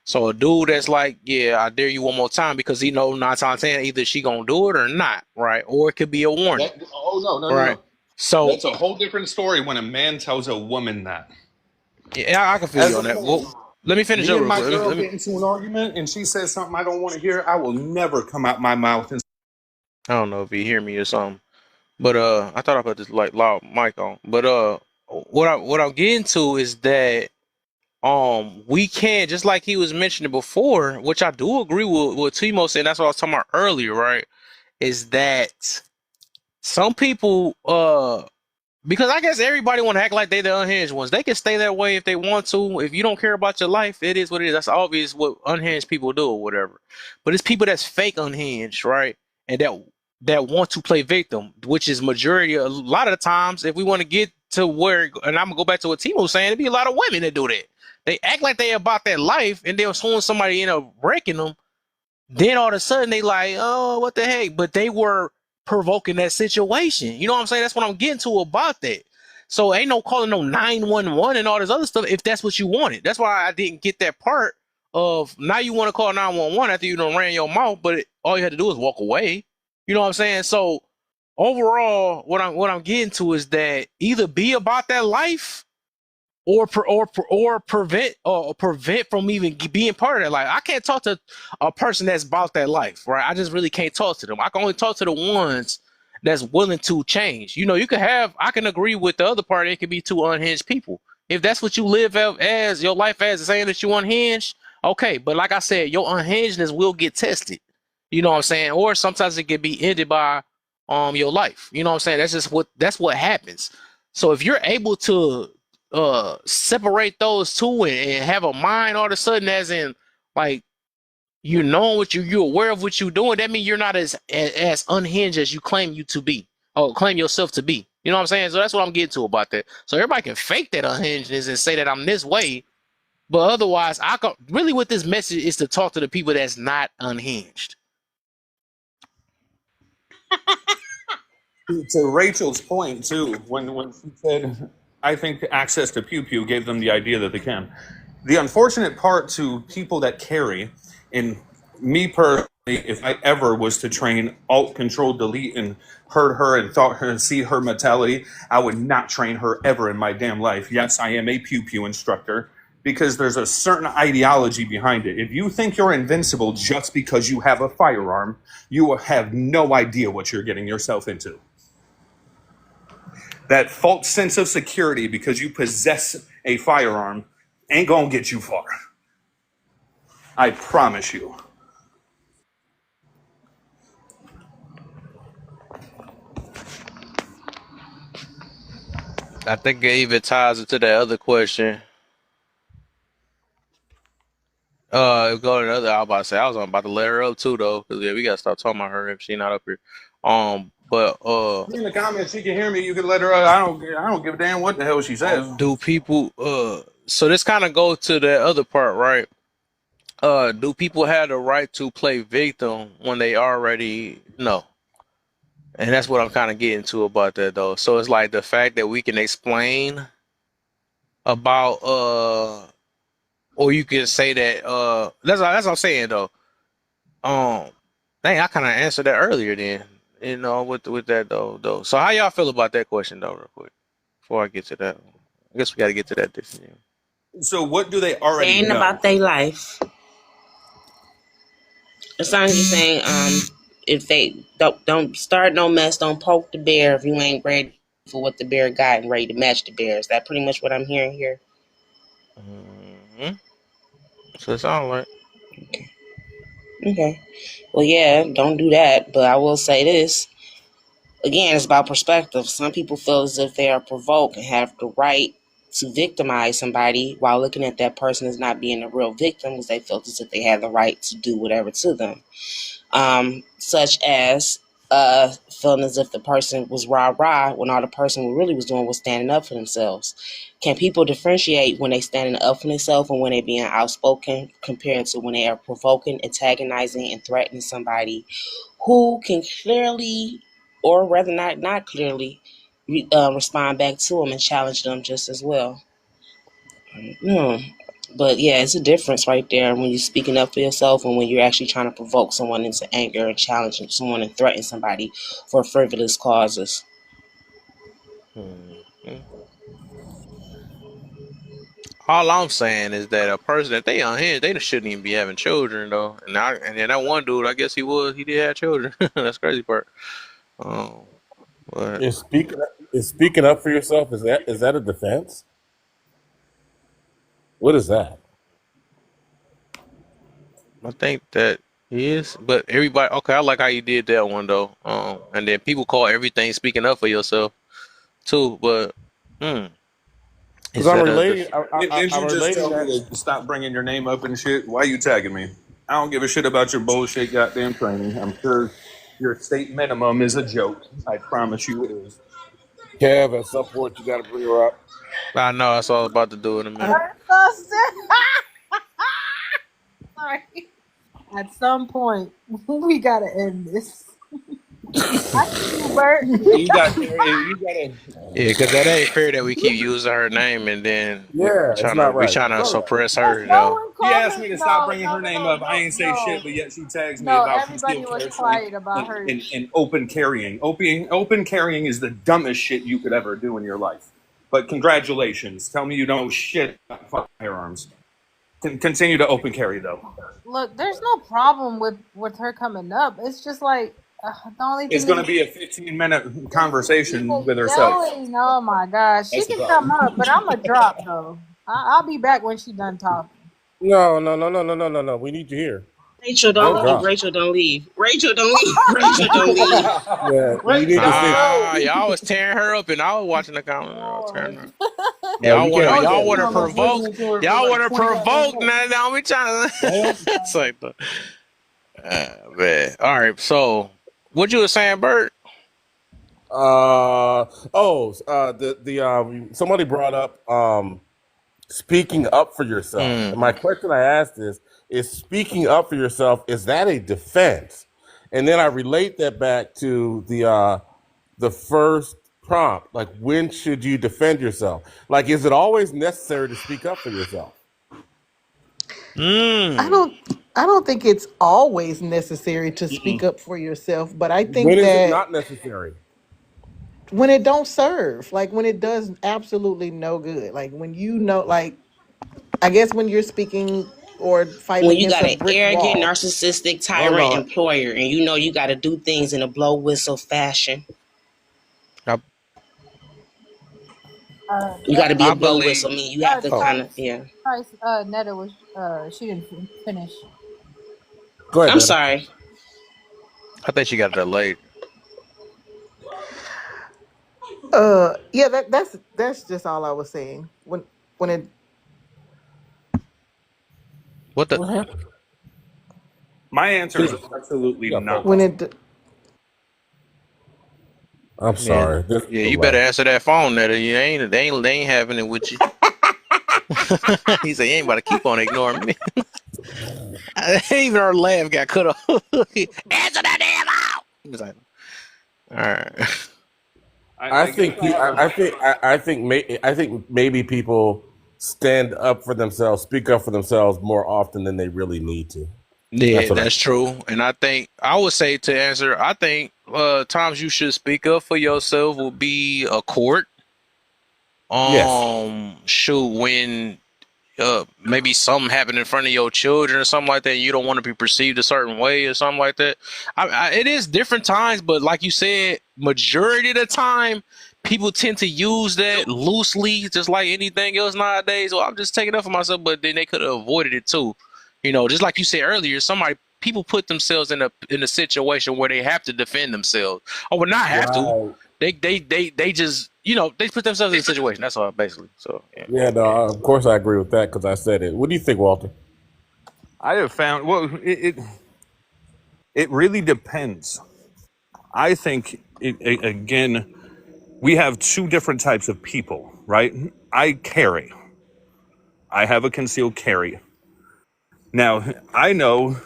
So a dude that's like, yeah, I dare you one more time because he know 9 times 10 either she gonna do it or not, right? Or it could be a warning, Oh, no, no, no, right? no. So That's a whole different story when a man tells a woman that. yeah, I can feel As you a on that. man, Well, let me finish me up and real my quick. girl get into an argument and she says something I don't want to hear, I will never come out my mouth and I don't know if you hear me or something, but I thought I put this like loud mic on. But what I'm getting to is that we can, just like he was mentioning before, which I do agree with what Timo said. That's what I was talking about earlier, right? Is that some people because I guess everybody want to act like they the unhinged ones. They can stay that way if they want to. If you don't care about your life, it is what it is. That's obvious what unhinged people do or whatever. But it's people that's fake unhinged, right? And that want to play victim, which is majority. A lot of the times, if we want to get to where, and I'm gonna go back to what Timo was saying, it'd be a lot of women that do that. They act like they about that life, and then soon somebody end up breaking them, then all of a sudden they like, oh, what the heck? But they were provoking that situation. You know what I'm saying? That's what I'm getting to about that. So ain't no calling no 911 and all this other stuff if that's what you wanted. That's why I didn't get that part of now you want to call 911 after you done ran your mouth, but all you had to do is walk away. You know what I'm saying? So overall, what I'm getting to is that either be about that life prevent from even being part of that life. I can't talk to a person that's about that life, right? I just really can't talk to them. I can only talk to the ones that's willing to change. You can have. I can agree with the other party. It could be two unhinged people. If that's what you live as your life as, saying that you unhinged, okay. But like I said, your unhingedness will get tested. You know what I'm saying? Or sometimes it can be ended by your life. You know what I'm saying? That's what happens. So if you're able to separate those two and have a mind all of a sudden, as in, like, you know what you're aware of what you're doing, that means you're not as unhinged as you claim you to be, or claim yourself to be. You know what I'm saying? So that's what I'm getting to about that. So everybody can fake that unhingedness and say that I'm this way, but otherwise, really what this message is to talk to the people that's not unhinged. To Rachel's point too, when she said, "I think access to pew pew gave them the idea that they can." The unfortunate part to people that carry, and me personally, if I ever was to train Alt Control Delete and heard her and thought her and see her mentality, I would not train her ever in my damn life. Yes, I am a pew pew instructor, because there's a certain ideology behind it. If you think you're invincible just because you have a firearm, you will have no idea what you're getting yourself into. That false sense of security because you possess a firearm ain't gonna get you far. I promise you. I think it even ties into that other question. Go to another. I was about to say I was about to let her up too, though, because yeah, we gotta stop talking about her if she not up here. But In the comments, she can hear me. You can let her. I don't give a damn what the hell she says. do people? So this kind of goes to the other part, right? Do people have the right to play victim when they already know? And that's what I'm kind of getting to about that, though. So it's like the fact that we can explain about or you can say that that's what I'm saying, though. Dang, I kind of answered that earlier then. With that though. So how y'all feel about that question though, real quick, before I get to that? I guess we got to get to that different. So what do they already Saying know? about their life. As long as you're saying, if they don't start no mess, don't poke the bear if you ain't ready for what the bear got and ready to match the bear. Is that pretty much what I'm hearing here? Mm-hmm. So it sounds like. Okay. Well, yeah, don't do that. But I will say this. Again, it's about perspective. Some people feel as if they are provoked and have the right to victimize somebody while looking at that person as not being a real victim, because they felt as if they had the right to do whatever to them. Such as feeling as if the person was rah-rah when all the person really was doing was standing up for themselves. Can people differentiate when they standing up for themselves and when they being outspoken compared to when they are provoking, antagonizing, and threatening somebody who can clearly, or rather not clearly, respond back to them and challenge them just as well? But yeah, it's a difference right there when you're speaking up for yourself and when you're actually trying to provoke someone into anger and challenging someone and threaten somebody for frivolous causes. Mm-hmm. All I'm saying is that a person that they unhinged, they shouldn't even be having children though. And then that one dude, I guess he did have children. That's crazy part. Um, but Is speaking up for yourself, is that a defense? What is that? I think that is. But everybody, okay, I like how you did that one though. And then people call everything speaking up for yourself too. But Because is I'm that a relating. Didn't I'm you just relating tell that. me to stop bringing your name up and shit? Why you tagging me? I don't give a shit about your bullshit goddamn training. I'm sure your state minimum is a joke. I promise you it is. Kev, at some point you got to bring her up. I know that's all I was about to do in a minute. Sorry. At some point, we gotta end this. I see you, Bert. You got you gotta. Yeah, because that ain't fair that we keep using her name and then we Yeah, it's trying to not we right. trying to It's not right. suppress her. Yes, no one She called asked her. me to stop No, bringing no, her no, name no, up. I no, ain't say shit, no. but yet she tags me No, about everybody concealed was carry quiet about her. and open carrying. Open carrying is the dumbest shit you could ever do in your life. But congratulations. Tell me you don't shit about firearms. Continue to open carry though. Look, there's no problem with her coming up. It's just like the only It's thing going is to be a 15-minute conversation the with herself. yelling. Oh my gosh, she That's the can come problem. up, but I'm a drop though. I'll be back when she's done talking. No. We need you here. Rachel, don't Don't leave. drop. Rachel, don't leave. Rachel, don't leave. Rachel, don't leave. Yeah, you need to Rachel, stay. go. Y'all was tearing her up, and I was watching the comments. I was tearing her up. No, you can't do Y'all that. want to You provoke? Y'all want to provoke? Now, now we trying to. It's like the man. All right, so what you were saying, Bert? Somebody brought up speaking up for yourself, and my question I asked is speaking up for yourself, is that a defense? And then I relate that back to the first prompt, like when should you defend yourself? Like, is it always necessary to speak up for yourself? I don't think it's always necessary to speak up for yourself, but I When think is it that not necessary? when it don't serve, like when it does absolutely no good, like when you know, like I guess when you're speaking or fighting When you against got a an brick arrogant, wall. narcissistic, Oh tyrant Lord. employer, and you know you got to do things in a blow whistle fashion. You got to be I a blow whistle. believe. I mean, you have to kind of, Price, yeah. Netta was she didn't finish. Go ahead, I'm Netta. sorry. I think she got delayed. Yeah, that's just all I was saying. When it What the? What happened? My answer is absolutely not. when it I'm Yeah, sorry. This is yeah. the You better left. answer that phone, Netta. You ain't. They ain't having it with you. He said, "You ain't about to keep on ignoring me." Even our laugh got cut off. Answer that damn out. He was like, "All right." I I guess think I have a. I think maybe people stand up for themselves, speak up for themselves more often than they really need to. That's Yeah, what I that's think. true. And I think I would say to answer, I think times you should speak up for yourself will be a court. Yes. Shoot, when maybe something happened in front of your children or something like that, you don't want to be perceived a certain way or something like that. It is different times, but like you said, majority of the time, people tend to use that loosely, just like anything else nowadays. Well, I'm just taking up for myself, but then they could have avoided it too. You know, just like you said earlier, people put themselves in a situation where they have to defend themselves. Oh, well, not have to. Right. They just they put themselves in a situation. That's all basically. So yeah. Yeah, no, of course I agree with that because I said it. What do you think, Walter? I have found. Well, it really depends. I think again, we have two different types of people, right? I carry. I have a concealed carry. Now, I know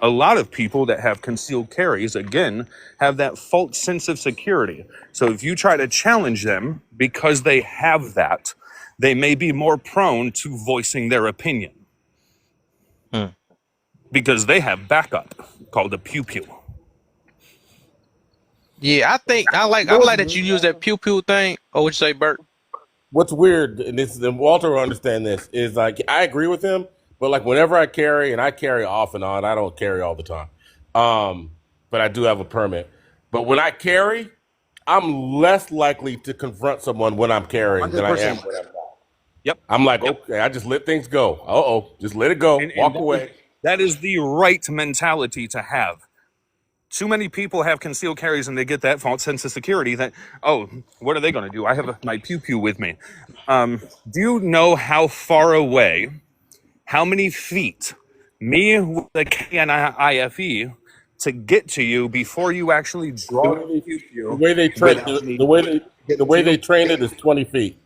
a lot of people that have concealed carries, again, have that false sense of security. So if you try to challenge them because they have that, they may be more prone to voicing their opinion because they have backup called a pew pew. Yeah, I think I like that you use that pew pew thing. Oh, what you say, Bert? What's weird, and Walter will understand this, is like I agree with him, but like whenever I carry, and I carry off and on, I don't carry all the time. But I do have a permit. But when I carry, I'm less likely to confront someone when I'm carrying than I am 100%. when I'm not. Yep. I'm like, Yep. okay, I just let things go. Just let it go. And Walk away. that is the right mentality to have. Too many people have concealed carries and they get that false sense of security that, oh, what are they going to do? I have my pew pew with me. Do you know how far away, how many feet, me with the KNIFE to get to you before you actually The draw way the they, pew the pew way they train, without me the way they, the getting to way they you? train it is 20 feet.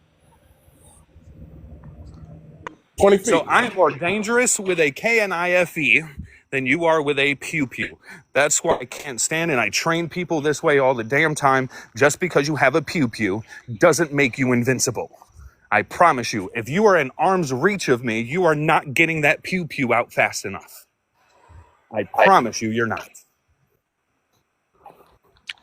20 So feet. I'm more dangerous with a KNIFE than you are with a pew pew. That's why I can't stand, and I train people this way all the damn time. Just because you have a pew pew doesn't make you invincible. I promise you, if you are in arm's reach of me, you are not getting that pew pew out fast enough. I promise you, you're not.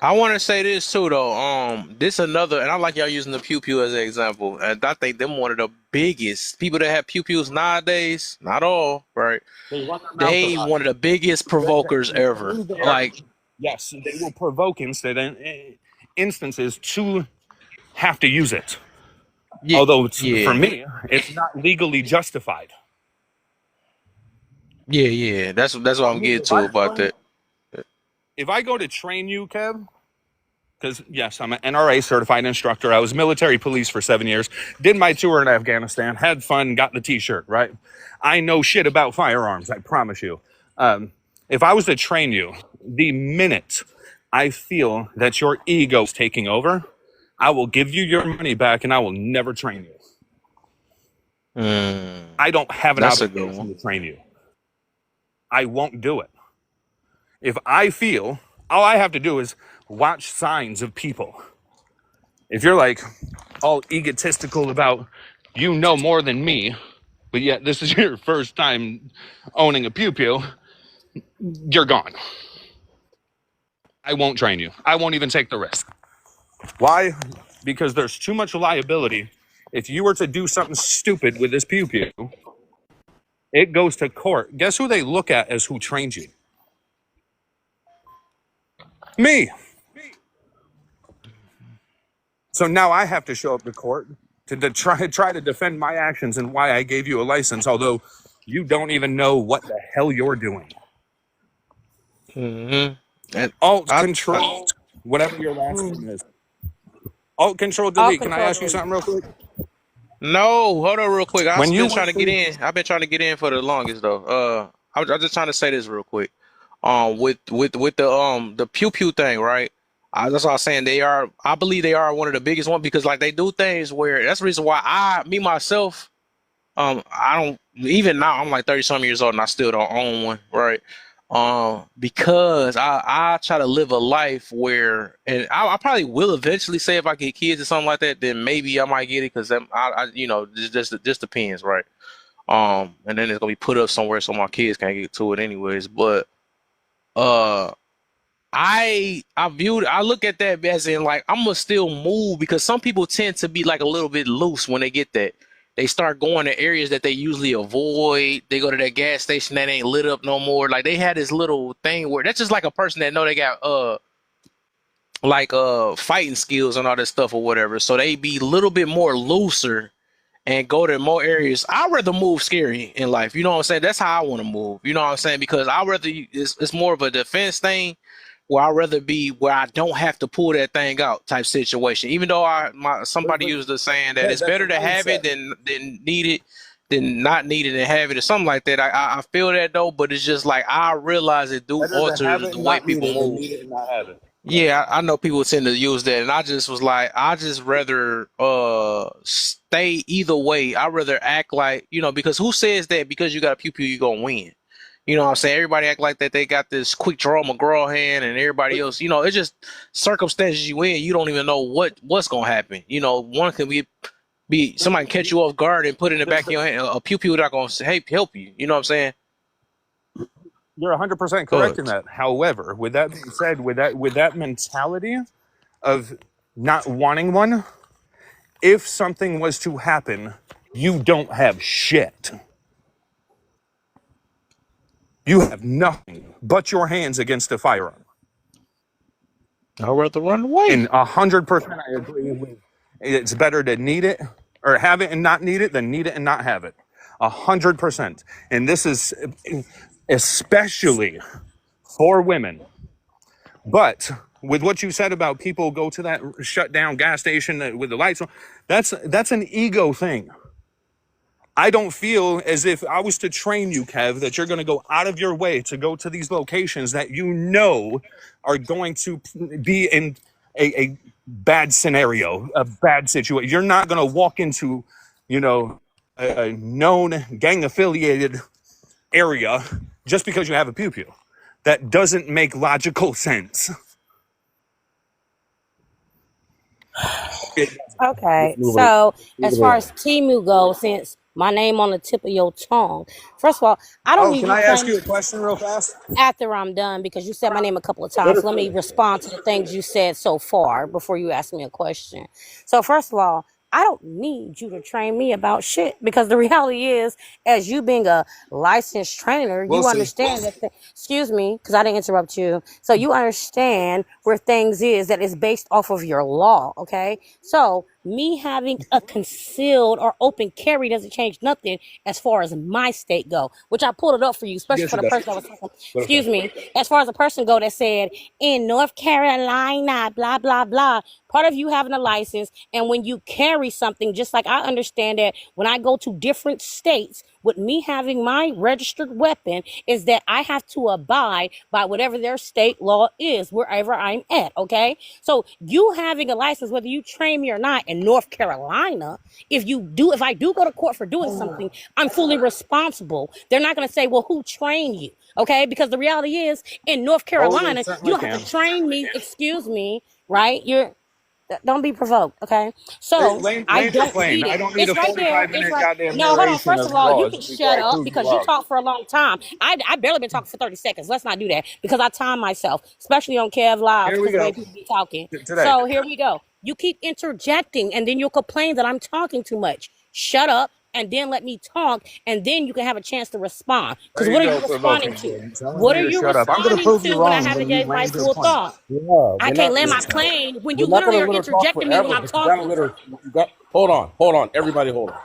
I want to say this too, though. This another, and I like y'all using the pew pew as an example. And I think them one of the biggest people that have pew pews nowadays. Not all, right? They run their mouth a They lot. one of the biggest provokers To ever. me, they are. Like, Yes, they will provoke instances to have to use it. yeah, Although for yeah, me, it's not legally justified. yeah. That's what For I'm me, getting to about that. if I go to train you, Kev, because yes, I'm an NRA certified instructor. I was military police for 7 years, did my tour in Afghanistan, had fun, got the T-shirt. Right, I know shit about firearms. I promise you. If I was to train you, the minute I feel that your ego is taking over, I will give you your money back, and I will never train you. I don't have an That's a good obligation one. to train you. I won't do it. If I feel, all I have to do is watch signs of people. If you're like all egotistical about you know more than me, but yet this is your first time owning a pew pew, you're gone. I won't train you. I won't even take the risk. Why? Because there's too much liability. If you were to do something stupid with this pew pew, it goes to court. Guess who they look at as who trained you? Me. So now I have to show up to court to try to defend my actions and why I gave you a license, although you don't even know what the hell you're doing. And Alt I, Control, whatever your last name is. Alt Control All Delete. Can I control ask you delete. something real quick? no, hold on real quick. I've When you been trying went to get through, in. I've been trying to get in for the longest though. I'm just trying to say this real quick. With the pew pew thing, right? That's what I was saying. They are. I believe they are one of the biggest one because like they do things where that's the reason why me myself. I don't even now. I'm like 30 some years old and I still don't own one, right? Because I try to live a life where, and I probably will eventually say if I get kids or something like that, then maybe I might get it because just depends, right? And then it's gonna be put up somewhere so my kids can't get to it anyways. But uh. I look at that as in like I'm gonna still move because some people tend to be like a little bit loose when they get that. They start going to areas that they usually avoid. They go to that gas station that ain't lit up no more. Like they had this little thing where that's just like a person that know they got fighting skills and all that stuff or whatever. So they be a little bit more looser and go to more areas. I'd rather move scary in life. You know what I'm saying? That's how I want to move. You know what I'm saying? Because it's more of a defense thing where I'd rather be where I don't have to pull that thing out type situation. Even though somebody used the saying that it's that's a better to have it mindset. than need it than not need it and have it or something like that. I feel that though, but it's just like I realize it do Better to alter have it the and way not need people it than move. need it and not have it. Yeah, I know people tend to use that, and I just was like, I just rather stay either way. I rather act like because who says that because you got a pew pew you gonna win? You know what I'm saying? Everybody act like that they got this quick draw McGraw hand, and everybody else, it's just circumstances you in. You don't even know what's gonna happen. One can be somebody can catch you off guard and put it in the back of your hand. A pew pew not gonna say, hey, help you. You know what I'm saying? You're 100% correct in But that. However, with that being said, with that mentality of not wanting one, if something was to happen, you don't have shit. You have nothing but your hands against a firearm. I'd rather run away. And 100% I agree with it's better to need it or have it and not need it than need it and not have it. 100%. And this is especially for women. But with what you said about people go to that shut down gas station with the lights on, that's an ego thing. I don't feel as if I was to train you, Kev, that you're going to go out of your way to go to these locations that you know are going to be in a bad scenario, a bad situation. You're not going to walk into, a known gang affiliated area just because you have a pew pew. That doesn't make logical sense. Okay, so as far as Timu goes, since my name on the tip of your tongue. First of all, I don't Oh, need can you I to ask train you a question real fast? after I'm done because you said my name a couple of Let times. her So let me finish. respond to the things you said so far before you ask me a question. So first of all, I don't need you to train me about shit because the reality is, as you being a licensed trainer, We'll you see. understand that. Excuse me, because I didn't interrupt you. So you understand where things is that is based off of your law. Okay, so me having a concealed or open carry doesn't change nothing as far as my state go, which I pulled it up for you, especially Yes, for it the does. person that was talking. But okay. Excuse me, as far as the person go that said in North Carolina, blah blah blah. Part of you having a license, and when you carry something, just like I understand that when I go to different states with me having my registered weapon, is that I have to abide by whatever their state law is wherever I'm at. Okay, so you having a license, whether you train me or not, in North Carolina, if I do go to court for doing something, I'm fully responsible. They're not going to say, well, who trained you? Okay, because the reality is in North Oh, they Carolina, you certainly don't have to can. train me. Excuse me, right? Don't be provoked, okay? Hey, So I land your don't plane. need I it. don't need It's a right there. 45 It's minute right. goddamn No, hold on. narration First of of all, you laws can before shut I up prove you because you wrong. talk for a long time. I barely been talking for 30 seconds. Let's not do that because I time myself, especially on Kev Live Here we because the way go. people be talking. Today. So here we go. You keep interjecting and then you'll complain that I'm talking too much. Shut up and then let me talk and then you can have a chance to respond. There Because you what are go, you responding provoking. to? Telling What me are to you shut up. I'm going to responding prove you to when I wrong haven't when you gave my land your full plane. thought? Yeah, I we're can't not. land my plane when We're you not literally gonna are let her talk interjecting me when forever, I'm but you gotta talking. let her. Hold on. Everybody, hold on.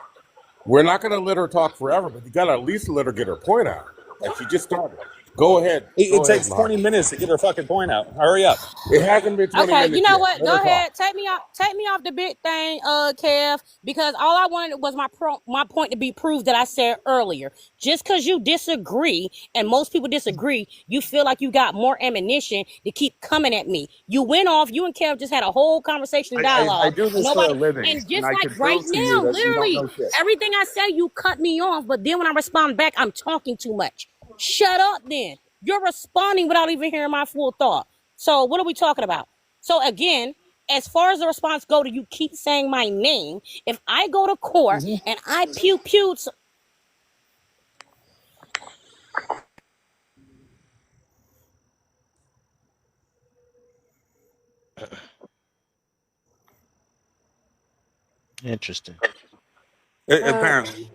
We're not gonna let her talk forever, but you gotta at least let her get her point out. Like she just started. Go ahead. It Go ahead, takes 20 Mahogany. minutes to get her fucking point out. Hurry up. It hasn't been 20 Okay, you minutes know yet. what? Let her Go talk. ahead. Take me off the big thing, Kev, because all I wanted was my point to be proved that I said earlier. Just because you disagree, and most people disagree, you feel like you got more ammunition to keep coming at me. You went off. You and Kev just had a whole conversation and I dialogue, do and this for a nobody. living, And and just I like could right prove to you now, that you don't literally know shit. everything I say, you cut me off. But then when I respond back, I'm talking too much. Shut up. Then you're responding without even hearing my full thought. So what are we talking about? So again, as far as the response go to you keep saying my name, if I go to court and I pew pew, Interesting. Apparently.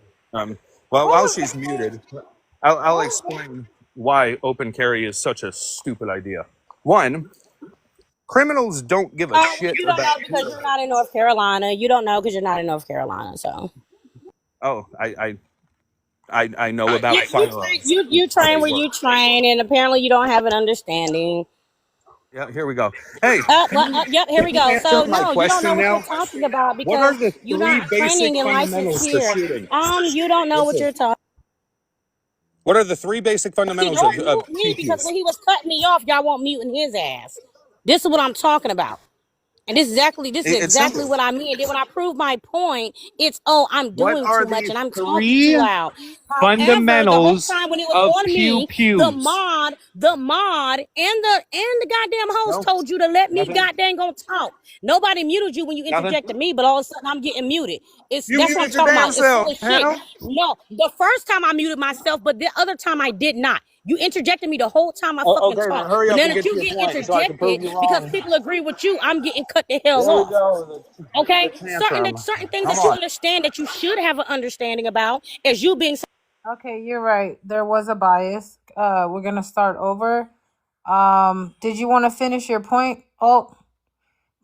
Well, while she's muted, I'll explain why open carry is such a stupid idea. One, criminals don't give a shit you don't know about because your. you're not in North Carolina. You don't know because you're not in North Carolina. So Oh, I know about firearms. you How train they where work. you train, and apparently you don't have an understanding. Yeah, here we go. Hey, Yep, here can we you go. answer So my no, you don't know question what you're now? talking about What are because the you're three not basic training and licensed fundamentals to here. shooting? You don't know what Listen. you're talking. What are the three basic See, fundamentals don't of mute me pew because pews? when he was cutting me off, y'all won't muting his ass. This is what I'm talking about. And this is It's exactly simple. what I mean. And then when I prove my point, it's I'm What doing are too much the and I'm talking too three loud. However, the whole fundamentals time when it was of on pew me, the pews? mod, and the goddamn host No, told you to let me nothing, goddamn go talk. Nobody muted you when you nothing. interjected me, but all of a sudden I'm getting muted. You That's what I'm muted your talking damn about. It's full self, of shit. hell. No, the first time I muted myself, but the other time I did not. You interjected me the whole time I fucking Okay, then talked. hurry But up now and that get to you your get point so I can interjected prove you because wrong. people agree with you, I'm getting cut the hell There we off. go. The Okay, tantrum. certain things Come that you on. understand that you should have an understanding about is you being. Okay, you're right. There was a bias. We're gonna start over. Did you want to finish your point, Alt,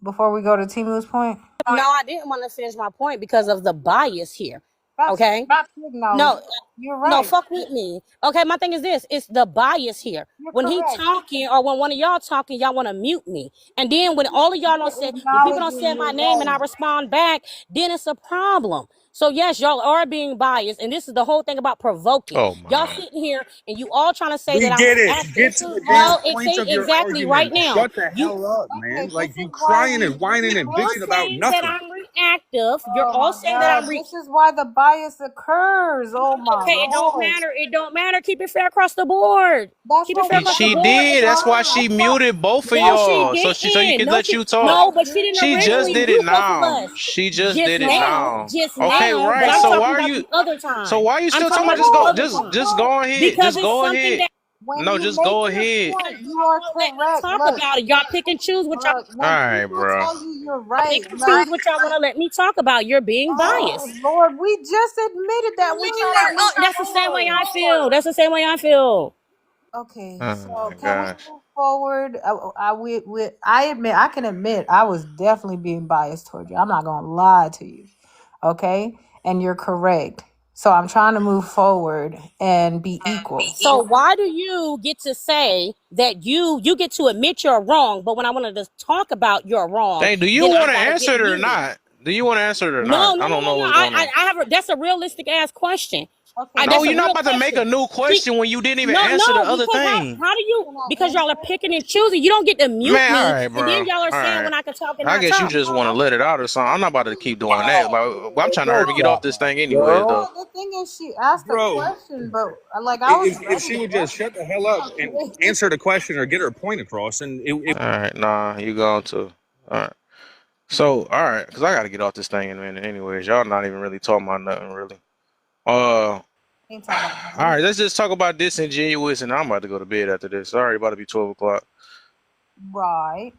before we go to Timu's point? No, I didn't want to finish my point because of the bias here. That's Okay, not to acknowledge. no, You're no, right. fuck with me. Okay, my thing is this: it's the bias here. You're When he correct. talking or when one of y'all talking, y'all want to mute me, and then when all of y'all don't You're say, when people don't acknowledging say you're my name and I right. respond back, then it's a problem. So yes, y'all are being biased, and this is the whole thing about provoking. Oh my Y'all God. sitting here and you all trying to say We that I'm get it. reactive. Get This to is the damn why. Well, it's point saying of your exactly right argument. now. Shut the You hell up, Okay, man. this Like is you why crying we. and whining and all bitching about saying that nothing. I'm reactive. You're Oh all my saying that God! I'm This is why the bias occurs. Oh my okay. It don't Lord! matter. It don't matter. Keep it fair across the board. That's Keep it what fair we across the She gotta board. did. That's why learn. she That's what. muted both of No, she y'all. So you didn't. could let you talk. I No, but she did. didn't She just originally did it mute both of now. us. She just did it now. Just Okay, Okay, now, but right. I'm So talking why are about you? the other So time. why are you I'm still talking talking about? about Just the go. other Just time just go ahead. because Just it's go something ahead. that When No, you just make go your ahead. point, you y'all are won't let me correct. talk Look, about it. Y'all pick and choose what y'all look. All When right, people bro. tell you you're right, pick and like, choose what y'all want to let me talk about. You're being oh biased. Lord, we just admitted that we're trying to move That's the same way forward. I feel. That's the same way I feel. Okay, Oh so my can we gosh. move forward? I admit, I can admit, I was definitely being biased toward you. I'm not gonna lie to you, okay? And you're correct. So I'm trying to move forward and be equal. So why do you get to say that you get to admit you're wrong, but when I wanted to talk about you're wrong, Hey, do you then I want to gotta answer get it or muted? not? Do you want to answer it or No, not? no, I no, don't no, know no. what's going on. I have that's a realistic ass question. Okay, No, That's you're a not real about to make question. a new See, question when you didn't even no, answer the no, other because thing. how do you can I because y'all answer are it? picking and choosing. You don't get to mute Man, all me, right, and bro. then All y'all are saying right. when I can talk and I not guess you talk. just want to let it out or something. I'm not about to keep doing that. I'm trying to Yo, hurry get off stop, this thing anyways, girl. though. No, the thing is, she asked a Bro, question, but like I was if ready she to would just shut the hell up and go. answer the question or get her point across, and it All right, nah, you going to. All right. So, all right, because I got to get off this thing in a minute anyways. Y'all not even really talking about nothing, really. Ain't talking about All right, let's just talk about disingenuous, and I'm about to go to bed after this. Sorry, about to be 12 o'clock. right.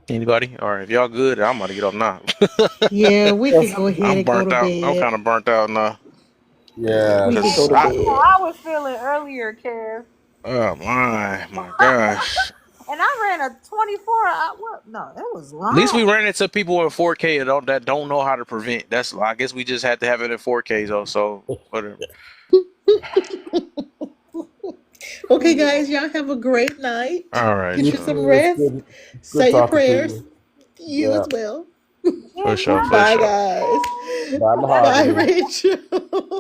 Anybody? All right, if y'all good, I'm about to get off now. Yeah, we could go ahead I'm and go burnt to out. I'm bed. kind of burnt out now. Yeah, We could Cause go to That's I, how bed. I was feeling earlier, Kev. oh my gosh. And I ran a 24 hour. What? No, it was At least we long. ran into people in 4K that don't know how to prevent. That's I guess we just had to have it in 4K though. So whatever. Okay, guys, y'all have a great night. All right, Get you you some y'all. too. It's rest. good Say your talking to prayers. you. You Yeah. as well. For Good sure, for Bye, night. sure. guys. Bye, Bye, Mahogany. Rachel.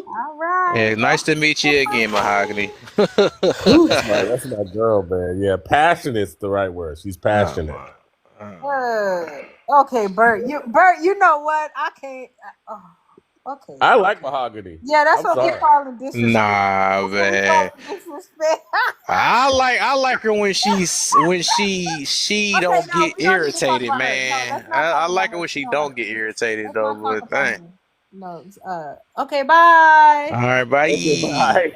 All right. Yeah, nice to meet you again, Mahogany. Whew. That's my girl, man. Yeah, passionate's the right word. She's Oh passionate. my. Okay, Bert. You know what? I can't. Okay. I like Mahogany. Yeah, that's I'm what we sorry. calling disrespect. Nah, That's what we man. calling disrespect. I like her when she Okay, don't no, get we don't need to talk irritated, about her. No, man. let's not talk I about like her her. when she No, don't get irritated let's though. not talk But about dang. her. No. Okay, bye. All right, Okay, bye. bye.